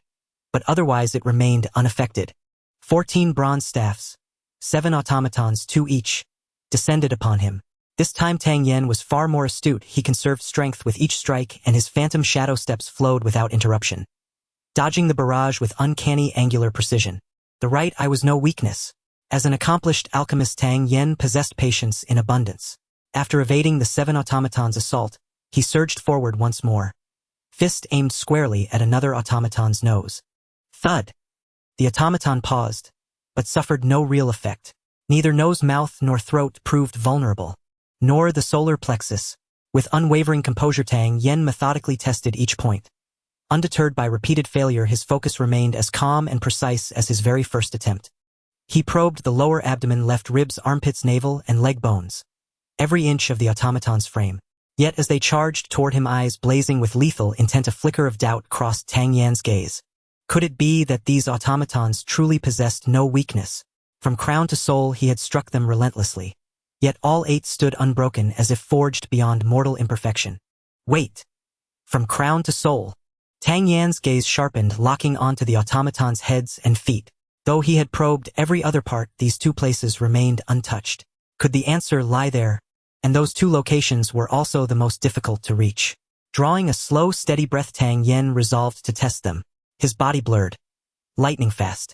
[SPEAKER 1] but otherwise it remained unaffected. 14 bronze staffs, 7 automatons, 2 each, descended upon him. This time Tang Yen was far more astute. He conserved strength with each strike, and his phantom shadow steps flowed without interruption, dodging the barrage with uncanny angular precision. The right eye was no weakness. As an accomplished alchemist, Tang Yen possessed patience in abundance. After evading the 7 automatons' assault, he surged forward once more, fist aimed squarely at another automaton's nose. Thud! The automaton paused, but suffered no real effect. Neither nose, mouth, nor throat proved vulnerable, nor the solar plexus. With unwavering composure, Tang Yen methodically tested each point. Undeterred by repeated failure, his focus remained as calm and precise as his very first attempt. He probed the lower abdomen, left ribs, armpits, navel, and leg bones, every inch of the automaton's frame. Yet as they charged toward him, eyes blazing with lethal intent, a flicker of doubt crossed Tang Yan's gaze. Could it be that these automatons truly possessed no weakness? From crown to sole he had struck them relentlessly, yet all 8 stood unbroken, as if forged beyond mortal imperfection. Wait! From crown to sole. Tang Yan's gaze sharpened, locking onto the automatons' heads and feet. Though he had probed every other part, these 2 places remained untouched. Could the answer lie there? And those 2 locations were also the most difficult to reach. Drawing a slow, steady breath, Tang Yen resolved to test them. His body blurred, lightning fast,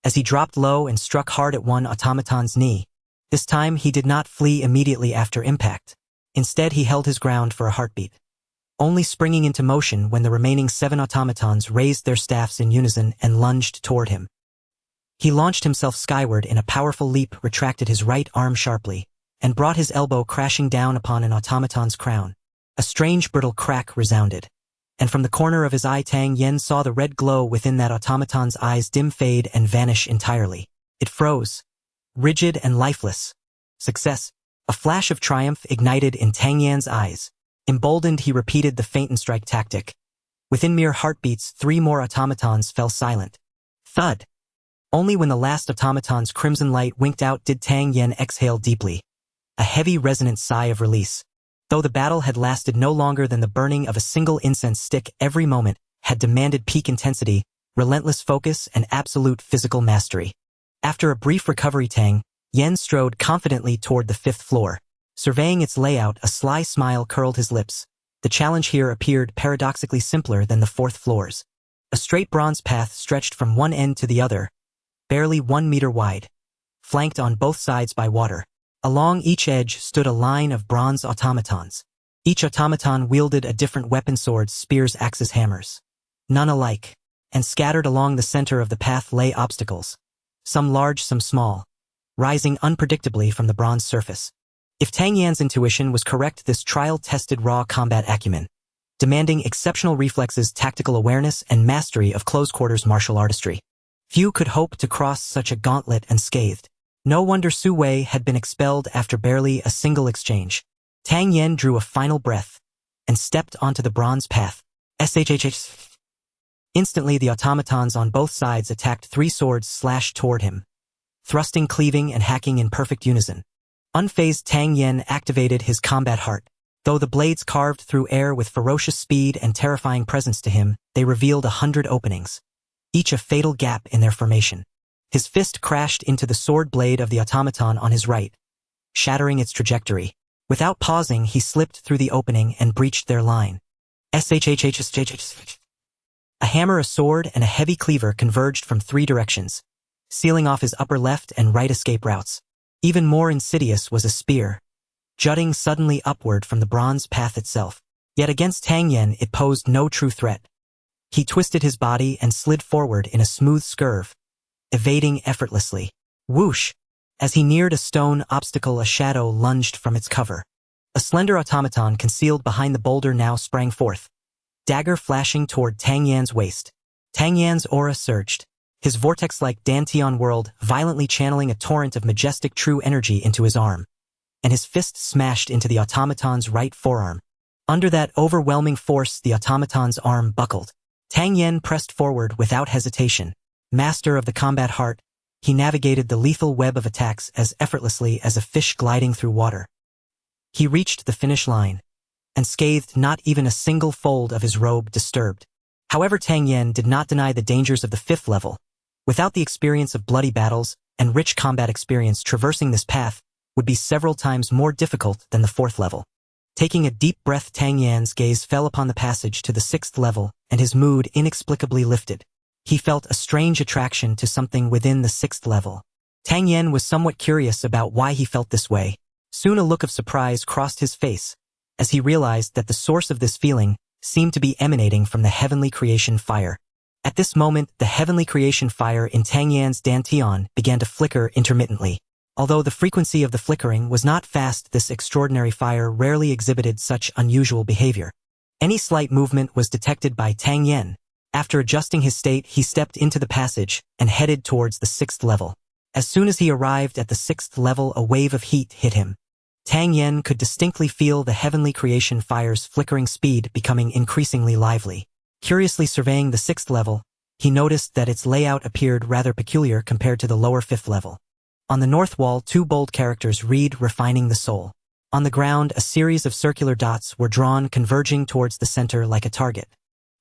[SPEAKER 1] as he dropped low and struck hard at one automaton's knee. This time he did not flee immediately after impact. Instead, he held his ground for a heartbeat, only springing into motion when the remaining 7 automatons raised their staffs in unison and lunged toward him. He launched himself skyward in a powerful leap, retracted his right arm sharply, and brought his elbow crashing down upon an automaton's crown. A strange, brittle crack resounded. and from the corner of his eye Tang Yen saw the red glow within that automaton's eyes dim fade and vanish entirely. It froze, rigid and lifeless. Success. A flash of triumph ignited in Tang Yan's eyes. Emboldened, he repeated the feint and strike tactic. Within mere heartbeats, 3 more automatons fell silent. Thud. Only when the last automaton's crimson light winked out did Tang Yen exhale deeply. A heavy resonant sigh of release. Though the battle had lasted no longer than the burning of a single incense stick, every moment had demanded peak intensity, relentless focus, and absolute physical mastery. After a brief recovery, Tang Yen strode confidently toward the 5th floor. Surveying its layout, a sly smile curled his lips. The challenge here appeared paradoxically simpler than the 4th floors. A straight bronze path stretched from one end to the other, barely 1 meter wide, flanked on both sides by water. Along each edge stood a line of bronze automatons. Each automaton wielded a different weapon: swords, spears, axes, hammers. None alike. And scattered along the center of the path lay obstacles. Some large, some small, rising unpredictably from the bronze surface. If Tang Yan's intuition was correct, this trial-tested raw combat acumen, demanding exceptional reflexes, tactical awareness, and mastery of close-quarters martial artistry. Few could hope to cross such a gauntlet unscathed. No wonder Su Wei had been expelled after barely a single exchange. Tang Yen drew a final breath and stepped onto the bronze path. SHHH. Instantly, the automatons on both sides attacked. 3 swords slashed toward him, thrusting, cleaving, and hacking in perfect unison. Unfazed, Tang Yen activated his combat heart. Though the blades carved through air with ferocious speed and terrifying presence to him, they revealed 100 openings, each a fatal gap in their formation. His fist crashed into the sword blade of the automaton on his right, shattering its trajectory. Without pausing, he slipped through the opening and breached their line. SHHHH. A hammer, a sword, and a heavy cleaver converged from 3 directions, sealing off his upper left and right escape routes. Even more insidious was a spear, jutting suddenly upward from the bronze path itself. Yet against Tang Yen it posed no true threat. He twisted his body and slid forward in a smooth scurve, evading effortlessly. Whoosh! As he neared a stone obstacle, a shadow lunged from its cover. A slender automaton concealed behind the boulder now sprang forth, dagger flashing toward Tang Yan's waist. Tang Yan's aura surged, his vortex-like Dantian world violently channeling a torrent of majestic true energy into his arm, and his fist smashed into the automaton's right forearm. Under that overwhelming force, the automaton's arm buckled. Tang Yen pressed forward without hesitation. Master of the combat heart, he navigated the lethal web of attacks as effortlessly as a fish gliding through water. He reached the finish line, unscathed, not even a single fold of his robe disturbed. However, Tang Yen did not deny the dangers of the 5th level. Without the experience of bloody battles and rich combat experience, traversing this path would be several times more difficult than the 4th level. Taking a deep breath, Tang Yan's gaze fell upon the passage to the 6th level, and his mood inexplicably lifted. He felt a strange attraction to something within the 6th level. Tang Yen was somewhat curious about why he felt this way. Soon a look of surprise crossed his face, as he realized that the source of this feeling seemed to be emanating from the heavenly creation fire. At this moment, the heavenly creation fire in Tang Yan's Dantian began to flicker intermittently. Although the frequency of the flickering was not fast, this extraordinary fire rarely exhibited such unusual behavior. Any slight movement was detected by Tang Yen. After adjusting his state, he stepped into the passage and headed towards the 6th level. As soon as he arrived at the 6th level, a wave of heat hit him. Tang Yen could distinctly feel the heavenly creation fire's flickering speed becoming increasingly lively. Curiously surveying the 6th level, he noticed that its layout appeared rather peculiar compared to the lower 5th level. On the north wall, 2 bold characters read, "Refining the Soul." On the ground, a series of circular dots were drawn, converging towards the center like a target.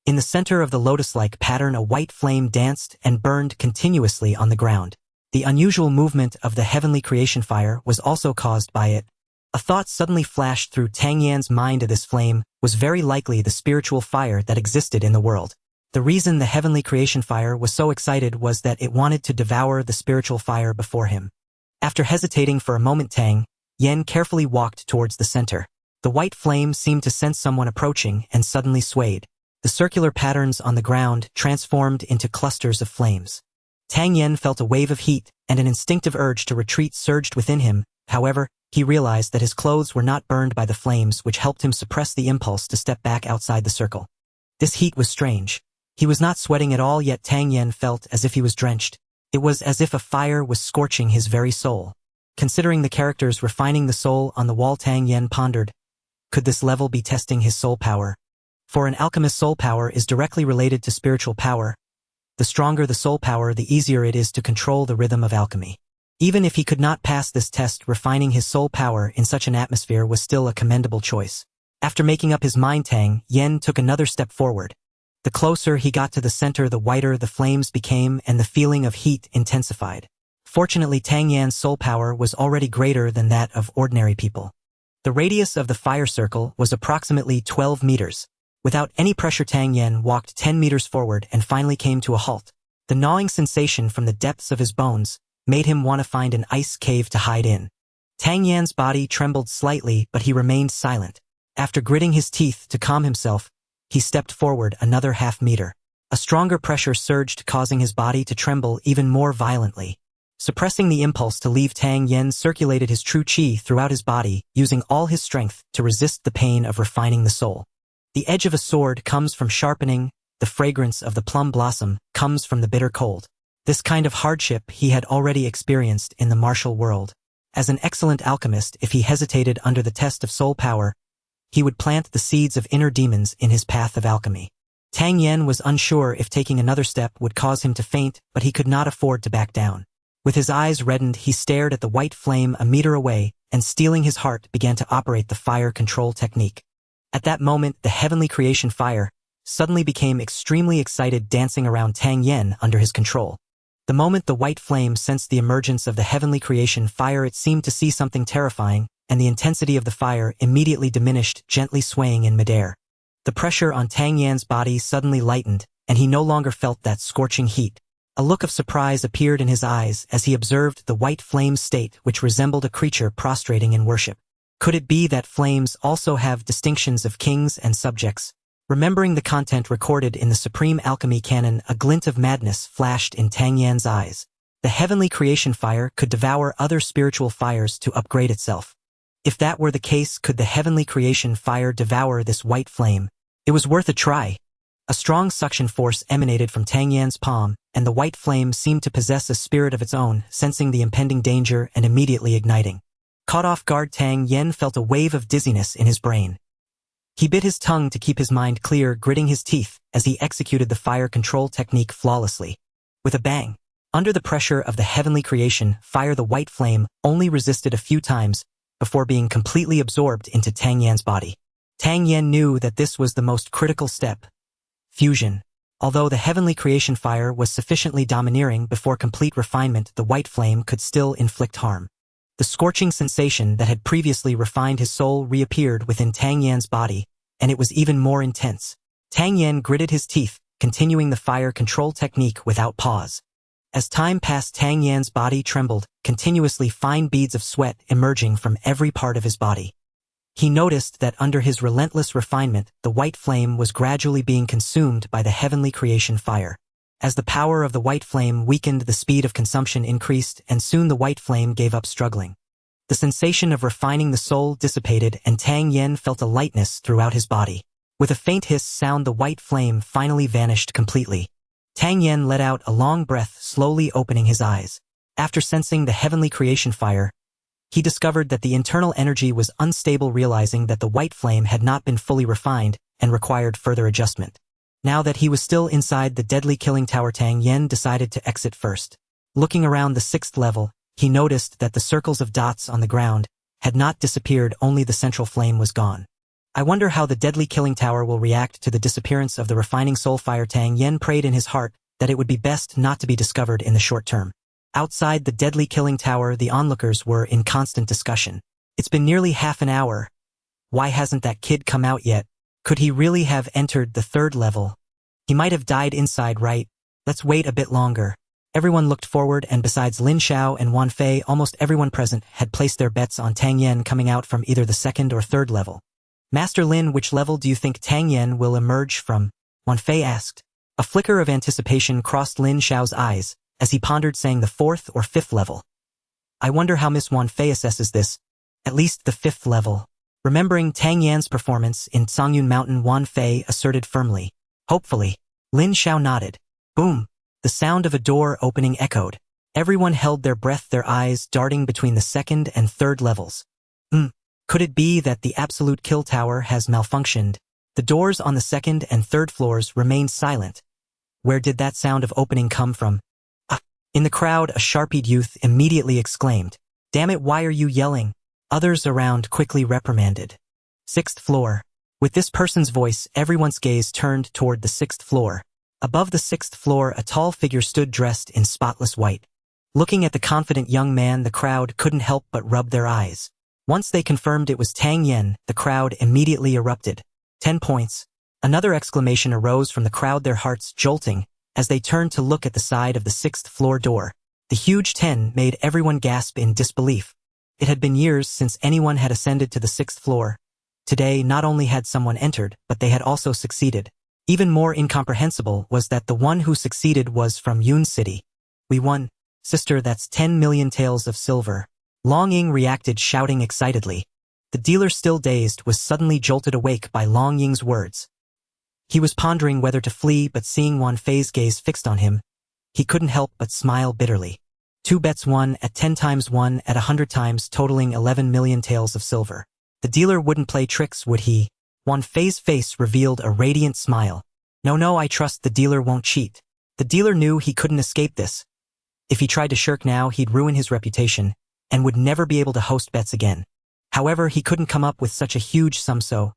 [SPEAKER 1] In the center of the lotus-like pattern, a white flame danced and burned continuously on the ground. The unusual movement of the heavenly creation fire was also caused by it. A thought suddenly flashed through Tang Yan's mind. This flame was very likely the spiritual fire that existed in the world. The reason the heavenly creation fire was so excited was that it wanted to devour the spiritual fire before him. After hesitating for a moment, Tang Yen carefully walked towards the center. The white flame seemed to sense someone approaching and suddenly swayed. The circular patterns on the ground transformed into clusters of flames. Tang Yen felt a wave of heat, and an instinctive urge to retreat surged within him. However, he realized that his clothes were not burned by the flames, which helped him suppress the impulse to step back outside the circle. This heat was strange. He was not sweating at all, yet Tang Yen felt as if he was drenched. It was as if a fire was scorching his very soul. Considering the characters refining the soul on the wall, Tang Yen pondered, could this level be testing his soul power? For an alchemist's soul power is directly related to spiritual power. The stronger the soul power, the easier it is to control the rhythm of alchemy. Even if he could not pass this test, refining his soul power in such an atmosphere was still a commendable choice. After making up his mind, Tang Yen took another step forward. The closer he got to the center, the whiter the flames became and the feeling of heat intensified. Fortunately, Tang Yan's soul power was already greater than that of ordinary people. The radius of the fire circle was approximately 12 meters. Without any pressure, Tang Yen walked 10 meters forward and finally came to a halt. The gnawing sensation from the depths of his bones made him want to find an ice cave to hide in. Tang Yan's body trembled slightly, but he remained silent. After gritting his teeth to calm himself, he stepped forward another half-meter. A stronger pressure surged, causing his body to tremble even more violently. Suppressing the impulse to leave, Tang Yen circulated his true qi throughout his body, using all his strength to resist the pain of refining the soul. The edge of a sword comes from sharpening, the fragrance of the plum blossom comes from the bitter cold. This kind of hardship he had already experienced in the martial world. As an excellent alchemist, if he hesitated under the test of soul power, he would plant the seeds of inner demons in his path of alchemy. Tang Yen was unsure if taking another step would cause him to faint, but he could not afford to back down. With his eyes reddened, he stared at the white flame a meter away, and steeling his heart, began to operate the fire control technique. At that moment, the heavenly creation fire suddenly became extremely excited, dancing around Tang Yen under his control. The moment the white flame sensed the emergence of the heavenly creation fire, it seemed to see something terrifying, and the intensity of the fire immediately diminished, gently swaying in midair. The pressure on Tang Yan's body suddenly lightened, and he no longer felt that scorching heat. A look of surprise appeared in his eyes as he observed the white flame's state, which resembled a creature prostrating in worship. Could it be that flames also have distinctions of kings and subjects? Remembering the content recorded in the Supreme Alchemy Canon, a glint of madness flashed in Tang Yan's eyes. The heavenly creation fire could devour other spiritual fires to upgrade itself. If that were the case, could the heavenly creation fire devour this white flame? It was worth a try. A strong suction force emanated from Tang Yan's palm, and the white flame seemed to possess a spirit of its own, sensing the impending danger and immediately igniting. Caught off guard, Tang Yen felt a wave of dizziness in his brain. He bit his tongue to keep his mind clear, gritting his teeth as he executed the fire control technique flawlessly. With a bang, under the pressure of the heavenly creation fire, the white flame only resisted a few times before being completely absorbed into Tang Yan's body. Tang Yen knew that this was the most critical step. Fusion. Although the heavenly creation fire was sufficiently domineering before complete refinement, the white flame could still inflict harm. The scorching sensation that had previously refined his soul reappeared within Tang Yan's body, and it was even more intense. Tang Yen gritted his teeth, continuing the fire control technique without pause. As time passed, Tang Yan's body trembled, continuously fine beads of sweat emerging from every part of his body. He noticed that under his relentless refinement, the white flame was gradually being consumed by the heavenly creation fire. As the power of the white flame weakened, the speed of consumption increased, and soon the white flame gave up struggling. The sensation of refining the soul dissipated, and Tang Yen felt a lightness throughout his body. With a faint hiss sound, the white flame finally vanished completely. Tang Yen let out a long breath, slowly opening his eyes. After sensing the heavenly creation fire, he discovered that the internal energy was unstable, realizing that the white flame had not been fully refined and required further adjustment. Now that he was still inside the deadly killing tower, Tang Yen decided to exit first. Looking around the 6th level, he noticed that the circles of dots on the ground had not disappeared, only the central flame was gone. I wonder how the deadly killing tower will react to the disappearance of the refining soul fire. Tang Yen prayed in his heart that it would be best not to be discovered in the short term. Outside the deadly killing tower, the onlookers were in constant discussion. It's been nearly half an hour. Why hasn't that kid come out yet? Could he really have entered the 3rd level? He might have died inside, right? Let's wait a bit longer. Everyone looked forward, and besides Lin Xiao and Wan Fei, almost everyone present had placed their bets on Tang Yen coming out from either the 2nd or 3rd level. Master Lin, which level do you think Tang Yen will emerge from? Wan Fei asked. A flicker of anticipation crossed Lin Xiao's eyes as he pondered, saying the 4th or 5th level. I wonder how Miss Wan Fei assesses this. At least the 5th level. Remembering Tang Yan's performance in Songyun Mountain, Wan Fei asserted firmly. Hopefully. Lin Xiao nodded. Boom. The sound of a door opening echoed. Everyone held their breath, their eyes darting between the second and third levels. Could it be that the absolute kill tower has malfunctioned? The doors on the second and third floors remained silent. Where did that sound of opening come from? In the crowd, a sharpied youth immediately exclaimed, "Damn it, why are you yelling?" Others around quickly reprimanded. Sixth floor. With this person's voice, everyone's gaze turned toward the sixth floor. Above the sixth floor, a tall figure stood dressed in spotless white. Looking at the confident young man, the crowd couldn't help but rub their eyes. Once they confirmed it was Tang Yen, the crowd immediately erupted. 10 points. Another exclamation arose from the crowd, their hearts jolting, as they turned to look at the side of the sixth floor door. The huge 10 made everyone gasp in disbelief. It had been years since anyone had ascended to the sixth floor. Today, not only had someone entered, but they had also succeeded. Even more incomprehensible was that the one who succeeded was from Yun City. "We won. Sister, that's 10 million taels of silver." Long Ying reacted, shouting excitedly. The dealer, still dazed, was suddenly jolted awake by Long Ying's words. He was pondering whether to flee, but seeing Wan Fei's gaze fixed on him, he couldn't help but smile bitterly. 2 bets, 1 at 10 times, 1 at 100 times, totaling 11 million taels of silver. The dealer wouldn't play tricks, would he? Wan Fei's face revealed a radiant smile. No, I trust the dealer won't cheat. The dealer knew he couldn't escape this. If he tried to shirk now, he'd ruin his reputation and would never be able to host bets again. However, he couldn't come up with such a huge sum, so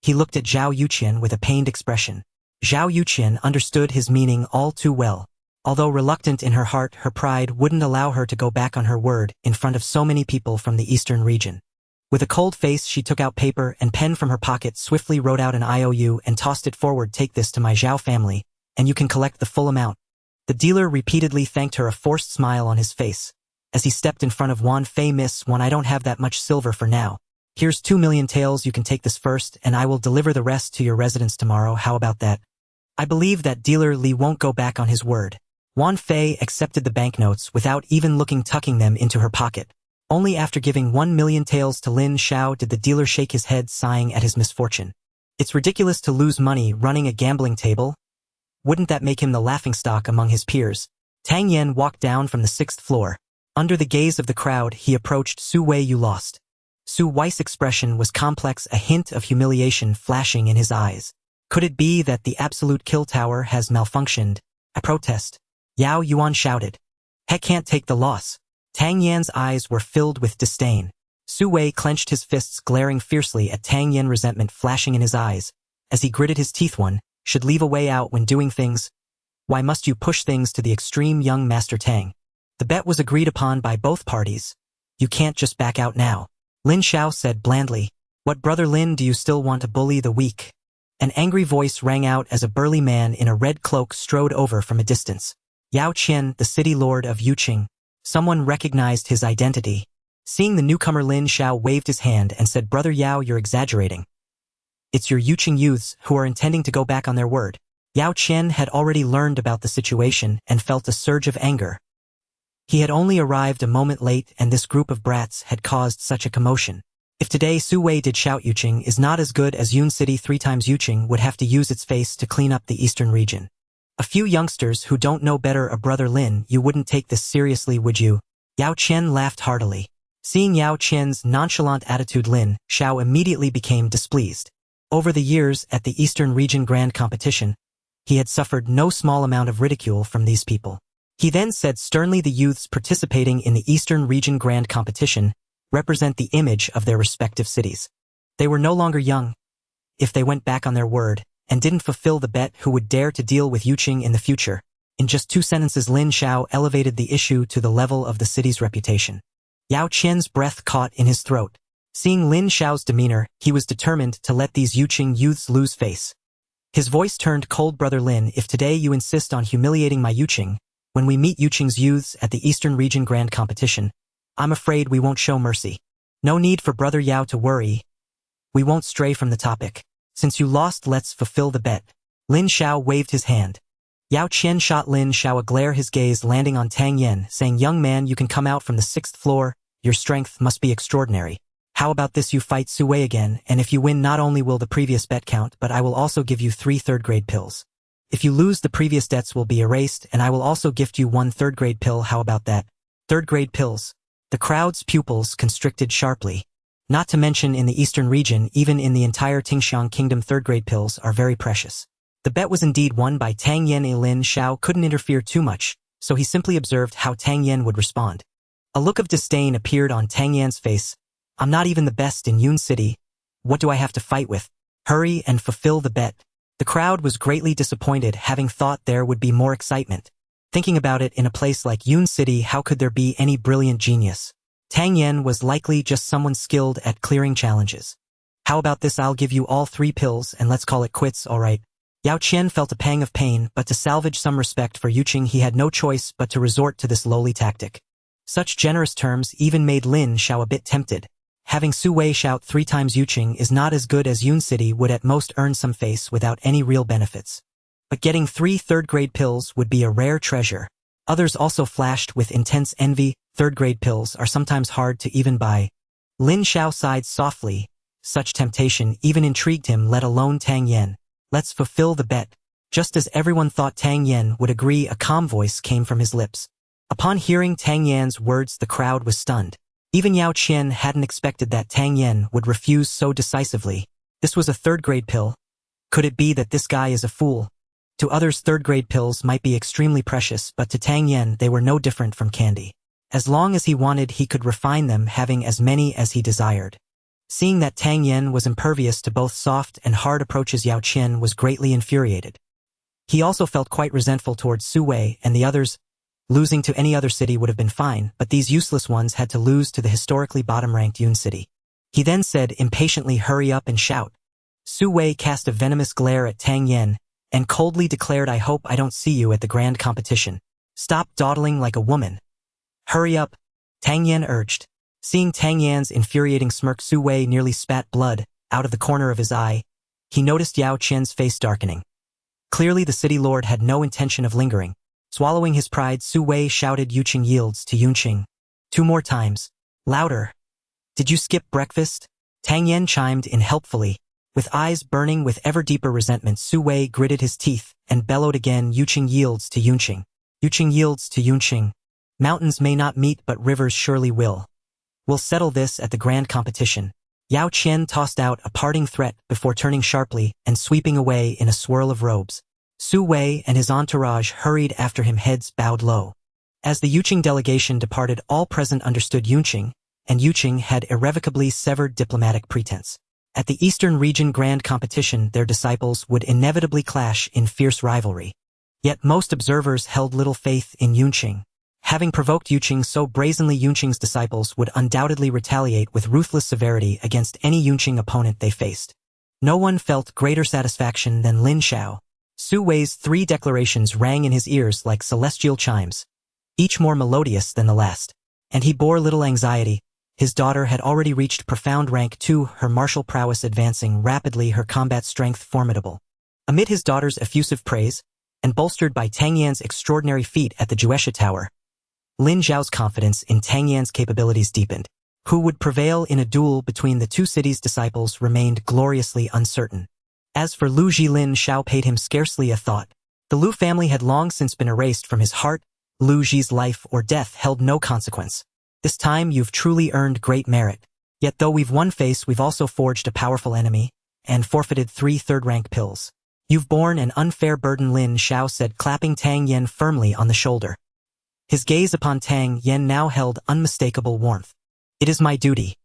[SPEAKER 1] he looked at Zhao Yuqian with a pained expression. Zhao Yuqian understood his meaning all too well. Although reluctant in her heart, her pride wouldn't allow her to go back on her word in front of so many people from the eastern region. With a cold face, she took out paper and pen from her pocket, swiftly wrote out an IOU and tossed it forward. "Take this to my Zhao family, and you can collect the full amount." The dealer repeatedly thanked her, a forced smile on his face. As he stepped in front of Wan Fei, "Miss Wan, I don't have that much silver for now. Here's 2 million taels, you can take this first, and I will deliver the rest to your residence tomorrow. How about that?" I believe that dealer Li won't go back on his word. Wan Fei accepted the banknotes without even looking, tucking them into her pocket. Only after giving 1 million taels to Lin Xiao did the dealer shake his head, sighing at his misfortune. It's ridiculous to lose money running a gambling table. Wouldn't that make him the laughingstock among his peers? Tang Yen walked down from the 6th floor. Under the gaze of the crowd, he approached Su Wei. "You lost." Su Wei's expression was complex, a hint of humiliation flashing in his eyes. Could it be that the absolute kill tower has malfunctioned? "I protest." Yao Yuan shouted. "He can't take the loss." Tang Yan's eyes were filled with disdain. Su Wei clenched his fists, glaring fiercely at Tang Yan, resentment flashing in his eyes. As he gritted his teeth, "One should leave a way out when doing things. Why must you push things to the extreme, young Master Tang?" The bet was agreed upon by both parties. "You can't just back out now," Lin Xiao said blandly. "What, Brother Lin, do you still want to bully the weak?" An angry voice rang out as a burly man in a red cloak strode over from a distance. Yao Chen, the city lord of Yuqing. Someone recognized his identity. Seeing the newcomer, Lin Xiao waved his hand and said, "Brother Yao, you're exaggerating. It's your Yuqing youths who are intending to go back on their word." Yao Chen had already learned about the situation and felt a surge of anger. He had only arrived a moment late, and this group of brats had caused such a commotion. If today Su Wei did shout Yuqing is not as good as Yun City 3 times, Yuqing would have to use its face to clean up the eastern region. A few youngsters who don't know better, a Brother Lin, you wouldn't take this seriously, would you? Yao Chen laughed heartily. Seeing Yao Chen's nonchalant attitude, Lin Xiao immediately became displeased. Over the years at the Eastern Region Grand Competition, he had suffered no small amount of ridicule from these people. He then said sternly, "The youths participating in the Eastern Region Grand Competition represent the image of their respective cities. They were no longer young. If they went back on their word and didn't fulfill the bet, who would dare to deal with Yuqing in the future?" In just 2 sentences, Lin Xiao elevated the issue to the level of the city's reputation. Yao Chen's breath caught in his throat. Seeing Lin Xiao's demeanor, he was determined to let these Yuqing youths lose face. His voice turned cold. "Brother Lin, if today you insist on humiliating my Yuqing, when we meet Yuqing's youths at the Eastern Region Grand Competition, I'm afraid we won't show mercy." "No need for Brother Yao to worry. We won't stray from the topic. Since you lost, let's fulfill the bet." Lin Xiao waved his hand. Yao Chen shot Lin Xiao a glare, his gaze landing on Tang Yen, saying, "Young man, you can come out from the 6th floor. Your strength must be extraordinary. How about this? You fight Su Wei again, and if you win, not only will the previous bet count, but I will also give you 3 third-grade pills." If you lose, the previous debts will be erased, and I will also gift you 1 third-grade pill. How about that? Third-grade pills. The crowd's pupils constricted sharply. Not to mention in the eastern region, even in the entire Tingxiang kingdom, third-grade pills are very precious. The bet was indeed won by Tang Yan. Lin Xiao couldn't interfere too much, so he simply observed how Tang Yan would respond. A look of disdain appeared on Tang Yan's face. I'm not even the best in Yun City. What do I have to fight with? Hurry and fulfill the bet. The crowd was greatly disappointed, having thought there would be more excitement. Thinking about it, in a place like Yun City, how could there be any brilliant genius? Tang Yan was likely just someone skilled at clearing challenges. How about this? I'll give you all 3 pills and let's call it quits, alright? Yao Qian felt a pang of pain, but to salvage some respect for Yuqing he had no choice but to resort to this lowly tactic. Such generous terms even made Lin Xiao a bit tempted. Having Su Wei shout 3 times Yuqing is not as good as Yun City would at most earn some face without any real benefits. But getting 3 third-grade pills would be a rare treasure. Others also flashed with intense envy. Third-grade pills are sometimes hard to even buy. Lin Xiao sighed softly. Such temptation even intrigued him, let alone Tang Yan. Let's fulfill the bet. Just as everyone thought Tang Yan would agree, a calm voice came from his lips. Upon hearing Tang Yan's words, the crowd was stunned. Even Yao Qian hadn't expected that Tang Yan would refuse so decisively. This was a third-grade pill. Could it be that this guy is a fool? To others, third-grade pills might be extremely precious, but to Tang Yan they were no different from candy. As long as he wanted, he could refine them, having as many as he desired. Seeing that Tang Yan was impervious to both soft and hard approaches, Yao Qian was greatly infuriated. He also felt quite resentful towards Su Wei and the others. Losing to any other city would have been fine, but these useless ones had to lose to the historically bottom-ranked Yun City. He then said impatiently, hurry up and shout. Su Wei cast a venomous glare at Tang Yan and coldly declared, I hope I don't see you at the grand competition. Stop dawdling like a woman. Hurry up, Tang Yan urged. Seeing Tang Yan's infuriating smirk, Su Wei nearly spat blood out of the corner of his eye. He noticed Yao Qian's face darkening. Clearly the city lord had no intention of lingering. Swallowing his pride, Su Wei shouted Yuqing yields to Yunqing. 2 more times. Louder. Did you skip breakfast? Tang Yan chimed in helpfully. With eyes burning with ever deeper resentment, Su Wei gritted his teeth and bellowed again, Yuqing yields to Yunqing. Yuqing yields to Yunqing. Mountains may not meet, but rivers surely will. We'll settle this at the grand competition. Yao Qian tossed out a parting threat before turning sharply and sweeping away in a swirl of robes. Su Wei and his entourage hurried after him, heads bowed low. As the Yuqing delegation departed, all present understood Yunqing, and Yuqing had irrevocably severed diplomatic pretense. At the Eastern region grand competition, their disciples would inevitably clash in fierce rivalry. Yet most observers held little faith in Yunqing. Having provoked Yuqing so brazenly, Yunqing's disciples would undoubtedly retaliate with ruthless severity against any Yunqing opponent they faced. No one felt greater satisfaction than Lin Xiao. Su Wei's 3 declarations rang in his ears like celestial chimes, each more melodious than the last. And he bore little anxiety. His daughter had already reached profound rank 2, her martial prowess advancing rapidly, her combat strength formidable. Amid his daughter's effusive praise, and bolstered by Tang Yan's extraordinary feat at the Juesha Tower, Lin Zhao's confidence in Tang Yan's capabilities deepened. Who would prevail in a duel between the 2 cities' disciples remained gloriously uncertain. As for Lu Ji, Lin Xiao paid him scarcely a thought. The Lu family had long since been erased from his heart. Lu Ji's life or death held no consequence. This time you've truly earned great merit. Yet though we've won face, we've also forged a powerful enemy, and forfeited 3 third-rank pills. You've borne an unfair burden, Lin Xiao said, clapping Tang Yan firmly on the shoulder. His gaze upon Tang Yan now held unmistakable warmth. It is my duty.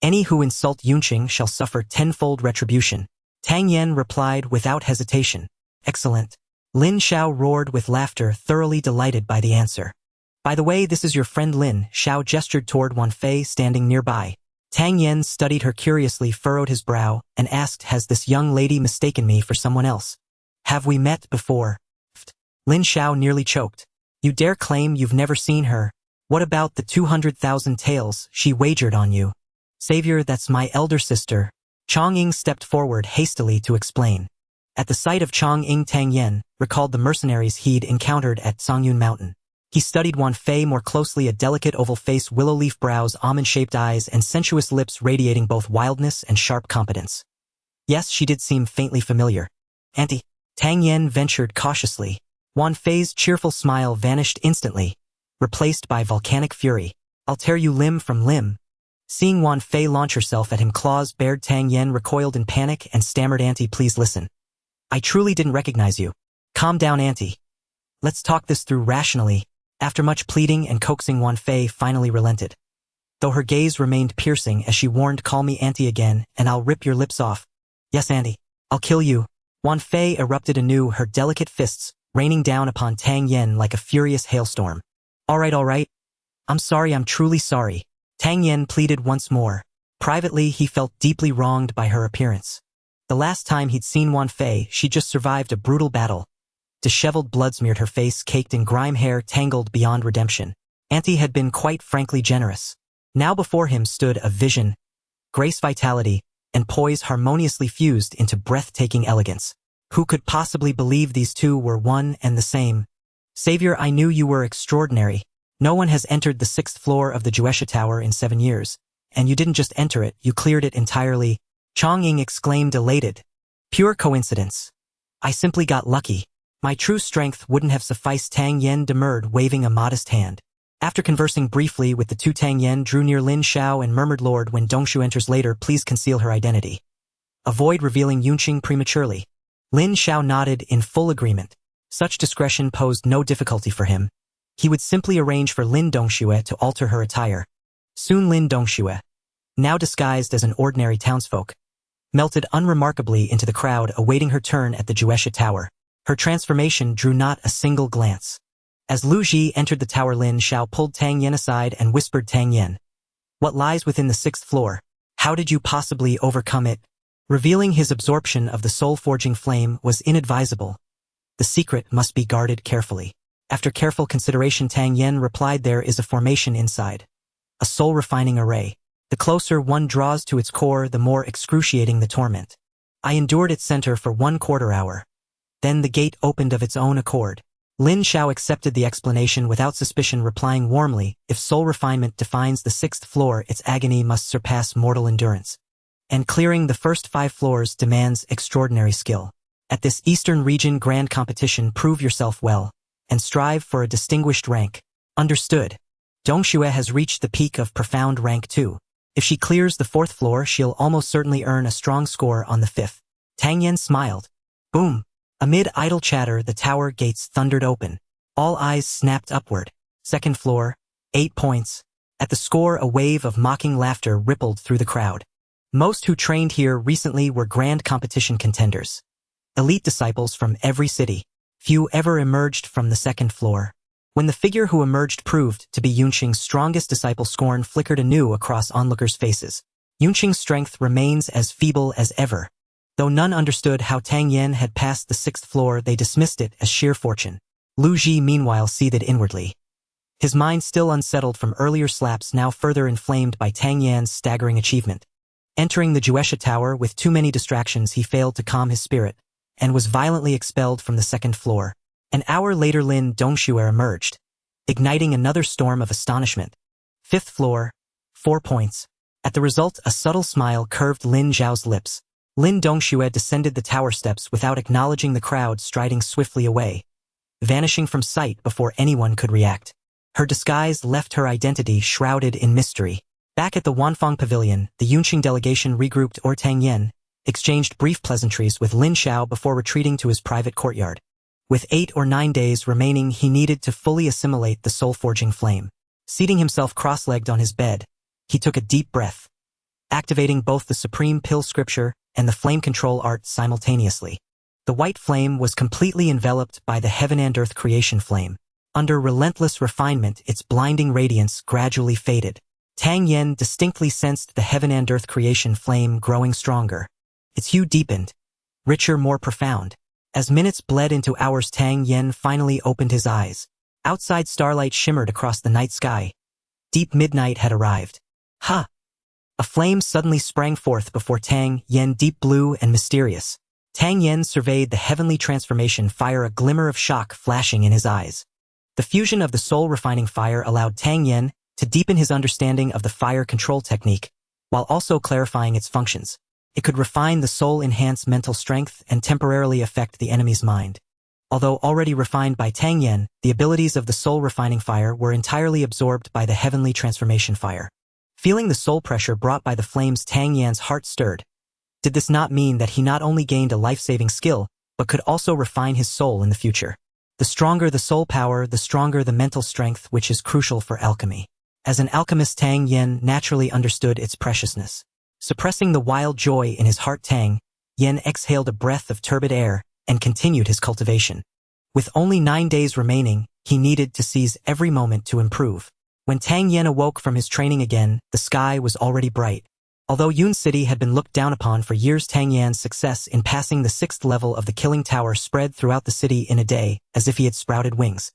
[SPEAKER 1] Any who insult Yunqing shall suffer 10-fold retribution. Tang Yan replied without hesitation. Excellent. Lin Xiao roared with laughter, thoroughly delighted by the answer. By the way, this is your friend Lin. Xiao gestured toward Wan Fei standing nearby. Tang Yan studied her curiously, furrowed his brow, and asked, has this young lady mistaken me for someone else? Have we met before? Lin Xiao nearly choked. You dare claim you've never seen her? What about the 200,000 taels she wagered on you? Savior, that's my elder sister. Chongqing stepped forward hastily to explain. At the sight of Chongqing, Tang Yan recalled the mercenaries he'd encountered at Songyun Mountain. He studied Wan Fei more closely, a delicate oval face, willow leaf brows, almond-shaped eyes, and sensuous lips radiating both wildness and sharp competence. Yes, she did seem faintly familiar. Auntie. Tang Yen ventured cautiously. Wan Fei's cheerful smile vanished instantly, replaced by volcanic fury. I'll tear you limb from limb. Seeing Wan Fei launch herself at him, claws bared, Tang Yen recoiled in panic and stammered, Auntie, please listen. I truly didn't recognize you. Calm down, Auntie. Let's talk this through rationally. After much pleading and coaxing, Wan Fei finally relented, though her gaze remained piercing as she warned, call me Auntie again, and I'll rip your lips off. Yes, Auntie. I'll kill you. Wan Fei erupted anew, her delicate fists raining down upon Tang Yen like a furious hailstorm. All right. I'm sorry, I'm truly sorry. Tang Yen pleaded once more. Privately, he felt deeply wronged by her appearance. The last time he'd seen Wan Fei, she just survived a brutal battle. Disheveled blood smeared her face, caked in grime, hair tangled beyond redemption. Auntie had been quite frankly generous. Now before him stood a vision, grace, vitality, and poise harmoniously fused into breathtaking elegance. Who could possibly believe these two were one and the same? Savior, I knew you were extraordinary. No one has entered the 6th floor of the Juesha Tower in 7 years. And you didn't just enter it, you cleared it entirely. Chongqing exclaimed, elated. Pure coincidence. I simply got lucky. My true strength wouldn't have sufficed, Tang Yen demurred, waving a modest hand. After conversing briefly with the two, Tang Yen drew near Lin Xiao and murmured, Lord, when Dongshu enters later, please conceal her identity. Avoid revealing Yunqing prematurely. Lin Xiao nodded in full agreement. Such discretion posed no difficulty for him. He would simply arrange for Lin Dongxue to alter her attire. Soon Lin Dongxue, now disguised as an ordinary townsfolk, melted unremarkably into the crowd awaiting her turn at the Juesha Tower. Her transformation drew not a single glance. As Lu Ji entered the tower, Lin Xiao pulled Tang Yen aside and whispered, Tang Yen, what lies within the 6th floor? How did you possibly overcome it? Revealing his absorption of the soul-forging flame was inadvisable. The secret must be guarded carefully. After careful consideration, Tang Yen replied, there is a formation inside. A soul-refining array. The closer one draws to its core, the more excruciating the torment. I endured its center for 1/4 hour. Then the gate opened of its own accord. Lin Xiao accepted the explanation without suspicion, replying warmly, if soul refinement defines the 6th floor, its agony must surpass mortal endurance. And clearing the first 5 floors demands extraordinary skill. At this Eastern region grand competition, prove yourself well, and strive for a distinguished rank. Understood. Dongxue has reached the peak of profound rank 2. If she clears the 4th floor, she'll almost certainly earn a strong score on the 5th. Tang Yen smiled. Boom! Amid idle chatter, the tower gates thundered open. All eyes snapped upward. 2nd floor, 8 points. At the score, a wave of mocking laughter rippled through the crowd. Most who trained here recently were grand competition contenders. Elite disciples from every city. Few ever emerged from the 2nd floor. When the figure who emerged proved to be Yunqing's strongest disciple, scorn flickered anew across onlookers' faces. Yunqing's strength remains as feeble as ever. Though none understood how Tang Yen had passed the 6th floor, they dismissed it as sheer fortune. Lu Ji meanwhile seethed inwardly. His mind still unsettled from earlier slaps, now further inflamed by Tang Yan's staggering achievement. Entering the Juesha Tower with too many distractions, he failed to calm his spirit, and was violently expelled from the 2nd floor. An hour later, Lin Dongxue emerged, igniting another storm of astonishment. 5th floor, 4 points. At the result, a subtle smile curved Lin Zhao's lips. Lin Dongxue descended the tower steps without acknowledging the crowd, striding swiftly away, vanishing from sight before anyone could react. Her disguise left her identity shrouded in mystery. Back at the Wanfang Pavilion, the Yunqing delegation regrouped. Tang Yen exchanged brief pleasantries with Lin Xiao before retreating to his private courtyard. With 8 or 9 days remaining, he needed to fully assimilate the soul-forging flame. Seating himself cross-legged on his bed, he took a deep breath, activating both the supreme pill scripture and the flame control art simultaneously. The white flame was completely enveloped by the heaven and earth creation flame. Under relentless refinement, its blinding radiance gradually faded. Tang Yen distinctly sensed the heaven and earth creation flame growing stronger. Its hue deepened, richer, more profound. As minutes bled into hours, Tang Yen finally opened his eyes. Outside, starlight shimmered across the night sky. Deep midnight had arrived. Ha! A flame suddenly sprang forth before Tang Yen, deep blue and mysterious. Tang Yen surveyed the heavenly transformation fire, a glimmer of shock flashing in his eyes. The fusion of the soul-refining fire allowed Tang Yen to deepen his understanding of the fire control technique, while also clarifying its functions. It could refine the soul, enhance mental strength, and temporarily affect the enemy's mind. Although already refined by Tang Yen, the abilities of the soul-refining fire were entirely absorbed by the heavenly transformation fire. Feeling the soul pressure brought by the flames, Tang Yan's heart stirred. Did this not mean that he not only gained a life-saving skill, but could also refine his soul in the future? The stronger the soul power, the stronger the mental strength, which is crucial for alchemy. As an alchemist, Tang Yen naturally understood its preciousness. Suppressing the wild joy in his heart, Tang Yen exhaled a breath of turbid air and continued his cultivation. With only 9 days remaining, he needed to seize every moment to improve. When Tang Yen awoke from his training again, the sky was already bright. Although Yun City had been looked down upon for years, Tang Yan's success in passing the 6th level of the Killing Tower spread throughout the city in a day, as if he had sprouted wings.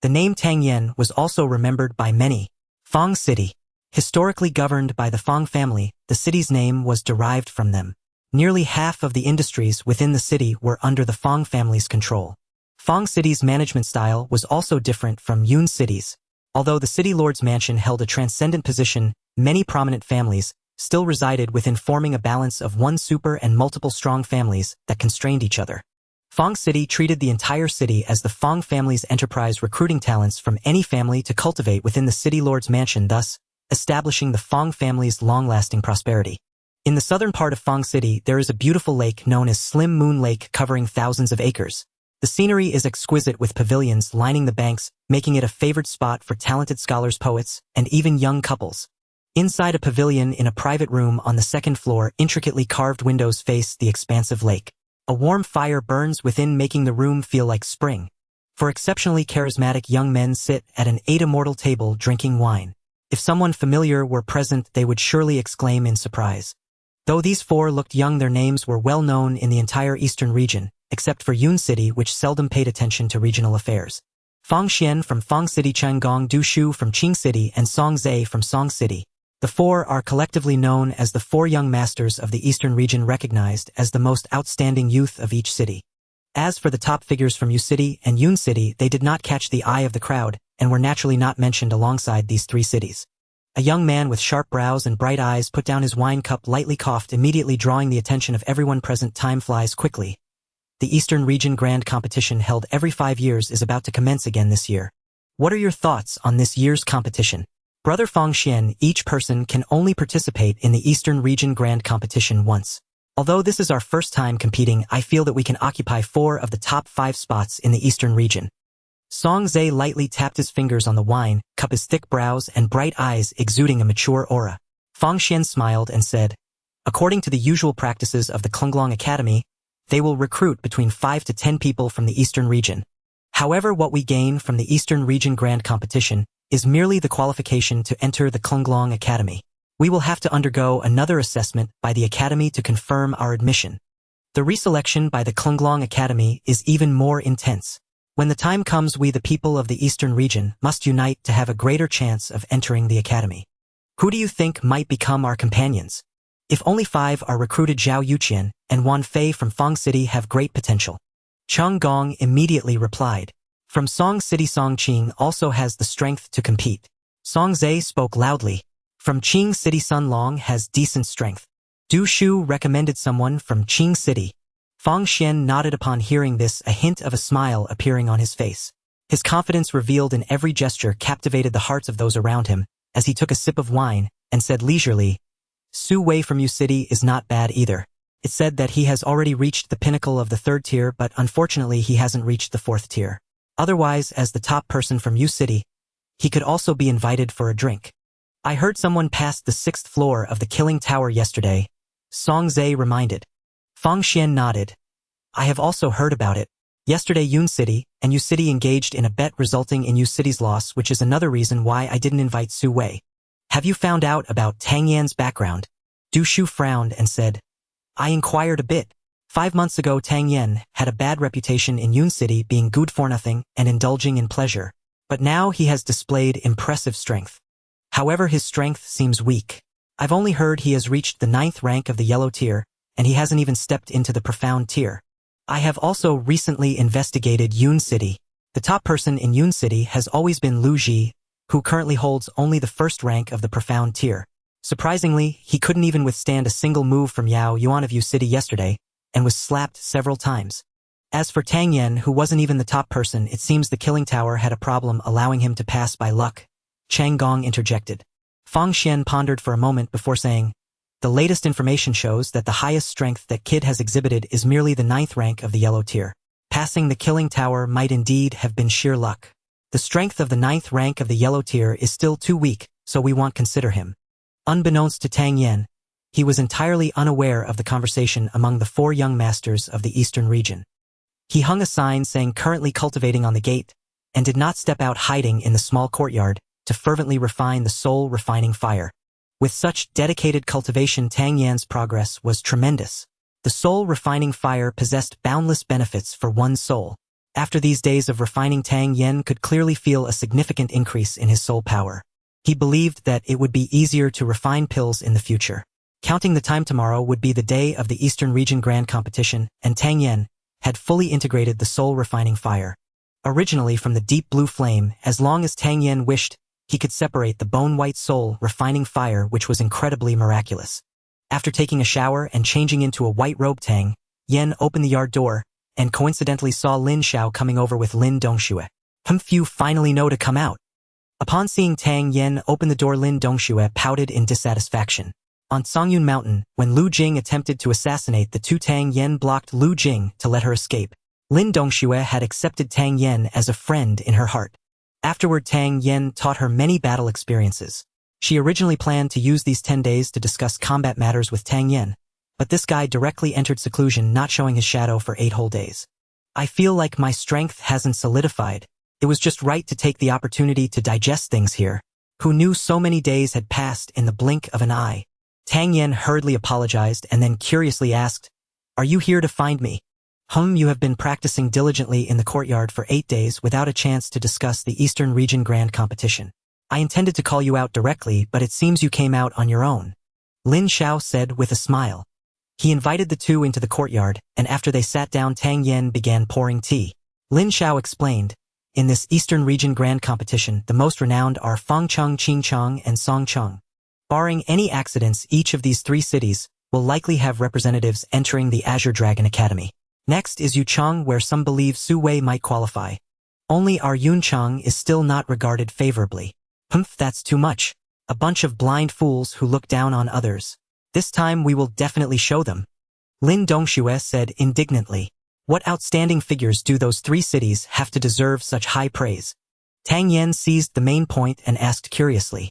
[SPEAKER 1] The name Tang Yen was also remembered by many. Fang City. Historically governed by the Fang family, the city's name was derived from them. Nearly half of the industries within the city were under the Fang family's control. Fang City's management style was also different from Yun City's. Although the city lord's mansion held a transcendent position, many prominent families still resided within, forming a balance of one super and multiple strong families that constrained each other. Fang City treated the entire city as the Fang family's enterprise, recruiting talents from any family to cultivate within the city lord's mansion, thus establishing the Fang family's long-lasting prosperity. In the southern part of Fang City, there is a beautiful lake known as Slim Moon Lake, covering thousands of acres. The scenery is exquisite, with pavilions lining the banks, making it a favored spot for talented scholars, poets, and even young couples. Inside a pavilion in a private room on the 2nd floor, intricately carved windows face the expansive lake. A warm fire burns within, making the room feel like spring. 4 exceptionally charismatic young men sit at an 8 Immortal table drinking wine. If someone familiar were present, they would surely exclaim in surprise. Though these 4 looked young, their names were well known in the entire eastern region, except for Yun City, which seldom paid attention to regional affairs. Fang Xian from Fang City, Chen Gong Du Shu from Qing City, and Song Zhe from Song City. The 4 are collectively known as the 4 young masters of the eastern region, recognized as the most outstanding youth of each city. As for the top figures from Yu City and Yun City, they did not catch the eye of the crowd, and were naturally not mentioned alongside these 3 cities. A young man with sharp brows and bright eyes put down his wine cup, lightly coughed, immediately drawing the attention of everyone present. Time flies quickly. The Eastern Region Grand Competition, held every 5 years, is about to commence again this year. What are your thoughts on this year's competition? Brother Fang Xian, each person can only participate in the Eastern Region Grand Competition once. Although this is our first time competing, I feel that we can occupy 4 of the top 5 spots in the Eastern Region. Song Zhe lightly tapped his fingers on the wine cup, his thick brows and bright eyes exuding a mature aura. Fang Xian smiled and said, according to the usual practices of the Klunglong Academy, they will recruit between 5 to 10 people from the Eastern Region. However, what we gain from the Eastern Region Grand Competition is merely the qualification to enter the Klunglong Academy. We will have to undergo another assessment by the Academy to confirm our admission. The reselection by the Klunglong Academy is even more intense. When the time comes, we, the people of the Eastern Region, must unite to have a greater chance of entering the Academy. Who do you think might become our companions? If only 5 are recruited, Zhao Yuqian and Wan Fei from Fang City have great potential. Cheng Gong immediately replied. From Song City, Song Qing also has the strength to compete. Song Zhe spoke loudly. From Qing City, Sun Long has decent strength. Du Shu recommended someone from Qing City. Fang Xian nodded upon hearing this, a hint of a smile appearing on his face. His confidence, revealed in every gesture, captivated the hearts of those around him as he took a sip of wine and said leisurely, Su Wei from Yu City is not bad either. It's said that he has already reached the pinnacle of the 3rd tier, but unfortunately he hasn't reached the 4th tier. Otherwise, as the top person from Yu City, he could also be invited for a drink. I heard someone passed the 6th floor of the Killing Tower yesterday, Song Zhe reminded. Fang Xian nodded. I have also heard about it. Yesterday Yun City and Yu City engaged in a bet, resulting in Yu City's loss, which is another reason why I didn't invite Su Wei. Have you found out about Tang Yan's background? Du Shu frowned and said, I inquired a bit. 5 months ago Tang Yan had a bad reputation in Yun City, being good for nothing and indulging in pleasure. But now he has displayed impressive strength. However, his strength seems weak. I've only heard he has reached the 9th rank of the yellow tier, and he hasn't even stepped into the profound tier. I have also recently investigated Yun City. The top person in Yun City has always been Lu Ji, who currently holds only the 1st rank of the profound tier. Surprisingly, he couldn't even withstand a single move from Yao Yuan of Yu City yesterday, and was slapped several times. As for Tang Yen, who wasn't even the top person, it seems the killing tower had a problem allowing him to pass by luck. Chang Gong interjected. Fang Xian pondered for a moment before saying, the latest information shows that the highest strength that kid has exhibited is merely the 9th rank of the yellow tier. Passing the killing tower might indeed have been sheer luck. The strength of the 9th rank of the yellow tier is still too weak, so we won't consider him. Unbeknownst to Tang Yen, he was entirely unaware of the conversation among the 4 young masters of the eastern region. He hung a sign saying currently cultivating on the gate, and did not step out hiding in the small courtyard to fervently refine the soul refining fire. With such dedicated cultivation, Tang Yan's progress was tremendous. The soul refining fire possessed boundless benefits for one's soul. After these days of refining, Tang Yen could clearly feel a significant increase in his soul power. He believed that it would be easier to refine pills in the future. Counting the time, tomorrow would be the day of the Eastern Region Grand Competition, and Tang Yen had fully integrated the soul refining fire. Originally from the deep blue flame, as long as Tang Yen wished, he could separate the bone-white soul refining fire, which was incredibly miraculous. After taking a shower and changing into a white robe, Tang Yen opened the yard door, and coincidentally saw Lin Xiao coming over with Lin Dongxue. Few finally know to come out. Upon seeing Tang Yen open the door, Lin Dongxue pouted in dissatisfaction. On Songyun Mountain, when Lu Jing attempted to assassinate the 2, Tang Yen blocked Lu Jing to let her escape. Lin Dongxue had accepted Tang Yen as a friend in her heart. Afterward, Tang Yen taught her many battle experiences. She originally planned to use these 10 days to discuss combat matters with Tang Yen, but this guy directly entered seclusion, not showing his shadow for 8 whole days. I feel like my strength hasn't solidified. It was just right to take the opportunity to digest things here. Who knew so many days had passed in the blink of an eye? Tang Yen hurriedly apologized and then curiously asked, "Are you here to find me?" You have been practicing diligently in the courtyard for 8 days without a chance to discuss the Eastern Region Grand Competition. I intended to call you out directly, but it seems you came out on your own," Lin Xiao said with a smile. He invited the 2 into the courtyard, and after they sat down, Tang Yen began pouring tea. Lin Xiao explained, "In this Eastern Region Grand Competition, the most renowned are Fangcheng, Qingcheng, and Songcheng. Barring any accidents, each of these 3 cities will likely have representatives entering the Azure Dragon Academy. Next is Yucheng, where some believe Su Wei might qualify. Only our Yuncheng is still not regarded favorably. That's too much. A bunch of blind fools who look down on others. This time we will definitely show them," Lin Dongxue said indignantly. What outstanding figures do those 3 cities have to deserve such high praise? Tang Yen seized the main point and asked curiously.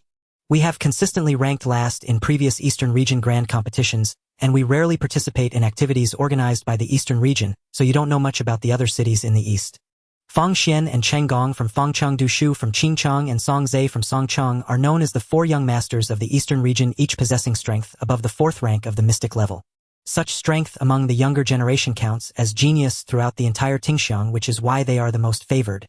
[SPEAKER 1] "We have consistently ranked last in previous Eastern Region Grand competitions, and we rarely participate in activities organized by the Eastern Region, so you don't know much about the other cities in the East." Fang Xian and Cheng Gong from Fangcheng, Du Shu from Qingcheng, and Song Zhe from Songcheng are known as the 4 young masters of the Eastern Region, each possessing strength above the 4th rank of the mystic level. Such strength among the younger generation counts as genius throughout the entire Tingxiang, which is why they are the most favored.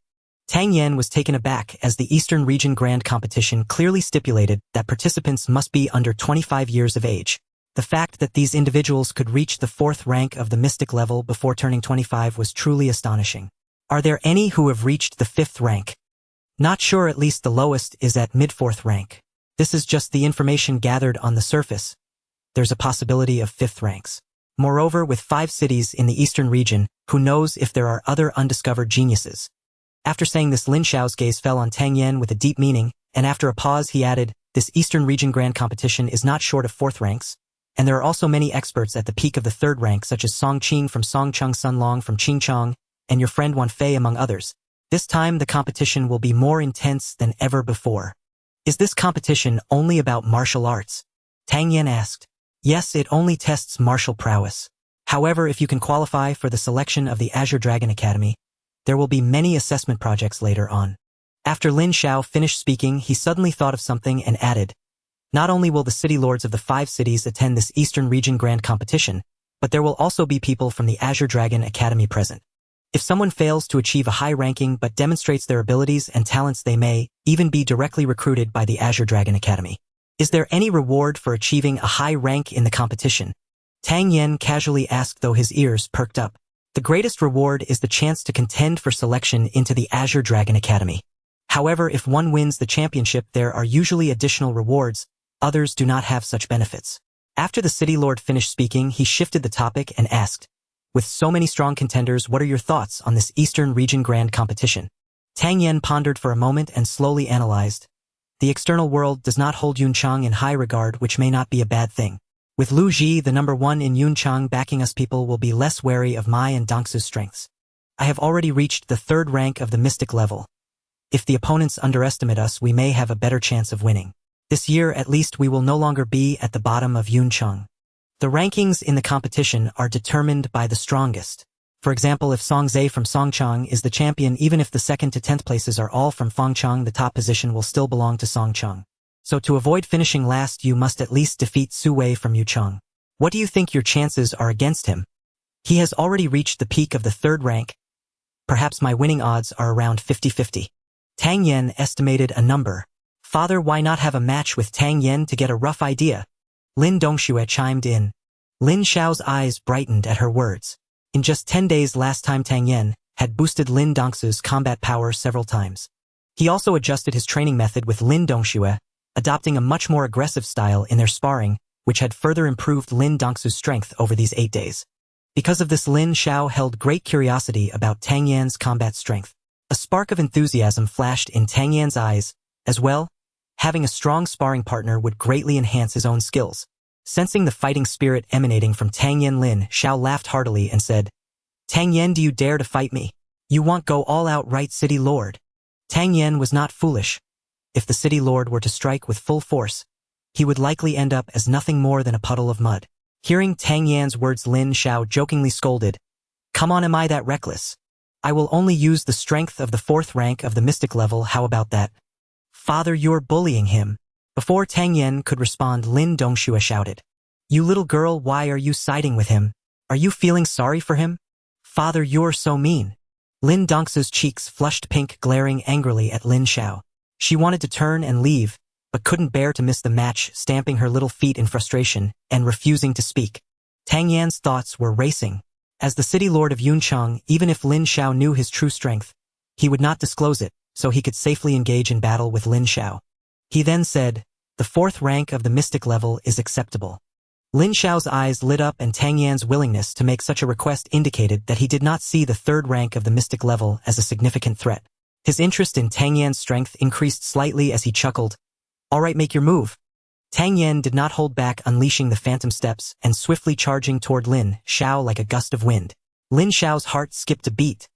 [SPEAKER 1] Tang Yen was taken aback as the Eastern Region Grand Competition clearly stipulated that participants must be under 25 years of age. The fact that these individuals could reach the 4th rank of the mystic level before turning 25 was truly astonishing. Are there any who have reached the 5th rank? Not sure, at least the lowest is at mid-4th rank. This is just the information gathered on the surface. There's a possibility of 5th ranks. Moreover, with 5 cities in the Eastern Region, who knows if there are other undiscovered geniuses? After saying this, Lin Xiao's gaze fell on Tang Yen with a deep meaning, and after a pause he added, "This Eastern Region Grand Competition is not short of 4th ranks, and there are also many experts at the peak of the 3rd rank, such as Song Qing from Songcheng, Sun Long from Qingcheng, and your friend Wan Fei, among others. This time the competition will be more intense than ever before." "Is this competition only about martial arts?" Tang Yen asked. "Yes, it only tests martial prowess. However, if you can qualify for the selection of the Azure Dragon Academy, there will be many assessment projects later on." After Lin Xiao finished speaking, he suddenly thought of something and added, "Not only will the city lords of the 5 cities attend this Eastern Region Grand Competition, but there will also be people from the Azure Dragon Academy present. If someone fails to achieve a high ranking but demonstrates their abilities and talents, they may even be directly recruited by the Azure Dragon Academy. Is there any reward for achieving a high rank in the competition?" Tang Yen casually asked, though his ears perked up. "The greatest reward is the chance to contend for selection into the Azure Dragon Academy. However, if one wins the championship, there are usually additional rewards, Others do not have such benefits. After the city lord finished speaking, he shifted the topic and asked, with so many strong contenders, what are your thoughts on this Eastern region grand competition? Tang Yen pondered for a moment and slowly analyzed. The external world does not hold Yuncheng in high regard, which may not be a bad thing. With Lu Ji, the number 1 in Yuncheng, backing us, people will be less wary of my and Dongsu's strengths. I have already reached the 3rd rank of the mystic level. If the opponents underestimate us, we may have a better chance of winning. This year, at least, we will no longer be at the bottom of Yuncheng. The rankings in the competition are determined by the strongest. For example, if Song Zhe from Songcheng is the champion, even if the 2nd to 10th places are all from Fengcheng, the top position will still belong to Songcheng. So to avoid finishing last, you must at least defeat Su Wei from Yucheng. What do you think your chances are against him? He has already reached the peak of the 3rd rank. Perhaps my winning odds are around 50-50. Tang Yen estimated a number. Father, why not have a match with Tang Yen to get a rough idea? Lin Dongxue chimed in. Lin Xiao's eyes brightened at her words. In just 10 days last time, Tang Yen had boosted Lin Dongxue's combat power several times. He also adjusted his training method with Lin Dongxue, adopting a much more aggressive style in their sparring, which had further improved Lin Dongxue's strength over these 8 days. Because of this, Lin Xiao held great curiosity about Tang Yan's combat strength. A spark of enthusiasm flashed in Tang Yan's eyes. As well, having a strong sparring partner would greatly enhance his own skills. Sensing the fighting spirit emanating from Tang Yen, Lin Xiao laughed heartily and said, Tang Yen, do you dare to fight me? You want go all out, right, city lord? Tang Yen was not foolish. If the city lord were to strike with full force, he would likely end up as nothing more than a puddle of mud. Hearing Tang Yan's words, Lin Xiao jokingly scolded, Come on, am I that reckless? I will only use the strength of the 4th rank of the mystic level, how about that? Father, you're bullying him. Before Tang Yen could respond, Lin Dongxue shouted, You little girl, why are you siding with him? Are you feeling sorry for him? Father, you're so mean. Lin Dongxue's cheeks flushed pink, glaring angrily at Lin Xiao. She wanted to turn and leave, but couldn't bear to miss the match, stamping her little feet in frustration and refusing to speak. Tang Yan's thoughts were racing. As the city lord of Yuncheng, even if Lin Xiao knew his true strength, he would not disclose it, so he could safely engage in battle with Lin Xiao. He then said, The 4th rank of the mystic level is acceptable. Lin Xiao's eyes lit up, and Tang Yan's willingness to make such a request indicated that he did not see the 3rd rank of the mystic level as a significant threat. His interest in Tang Yan's strength increased slightly as he chuckled. All right, make your move. Tang Yan did not hold back, unleashing the phantom steps and swiftly charging toward Lin Xiao like a gust of wind. Lin Xiao's heart skipped a beat.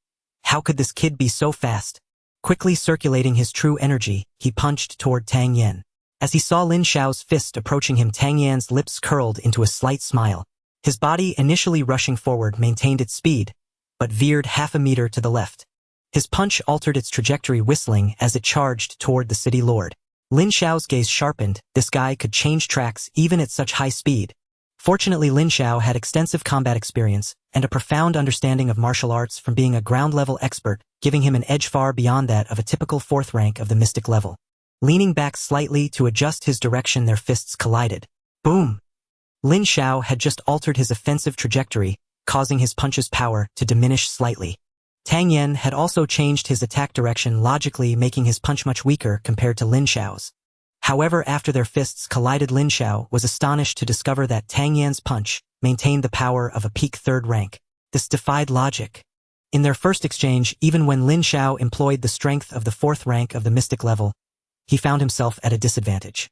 [SPEAKER 1] How could this kid be so fast? Quickly circulating his true energy, he punched toward Tang Yan. As he saw Lin Xiao's fist approaching him, Tang Yan's lips curled into a slight smile. His body, initially rushing forward, maintained its speed, but veered half a meter to the left. His punch altered its trajectory, whistling as it charged toward the city lord. Lin Xiao's gaze sharpened. This guy could change tracks even at such high speed. Fortunately, Lin Xiao had extensive combat experience and a profound understanding of martial arts from being a ground-level expert, giving him an edge far beyond that of a typical 4th rank of the mystic level. Leaning back slightly to adjust his direction, their fists collided. Boom! Lin Xiao had just altered his offensive trajectory, causing his punch's power to diminish slightly. Tang Yen had also changed his attack direction, logically making his punch much weaker compared to Lin Xiao's. However, after their fists collided, Lin Xiao was astonished to discover that Tang Yan's punch maintained the power of a peak 3rd rank. This defied logic. In their first exchange, even when Lin Xiao employed the strength of the 4th rank of the mystic level, he found himself at a disadvantage.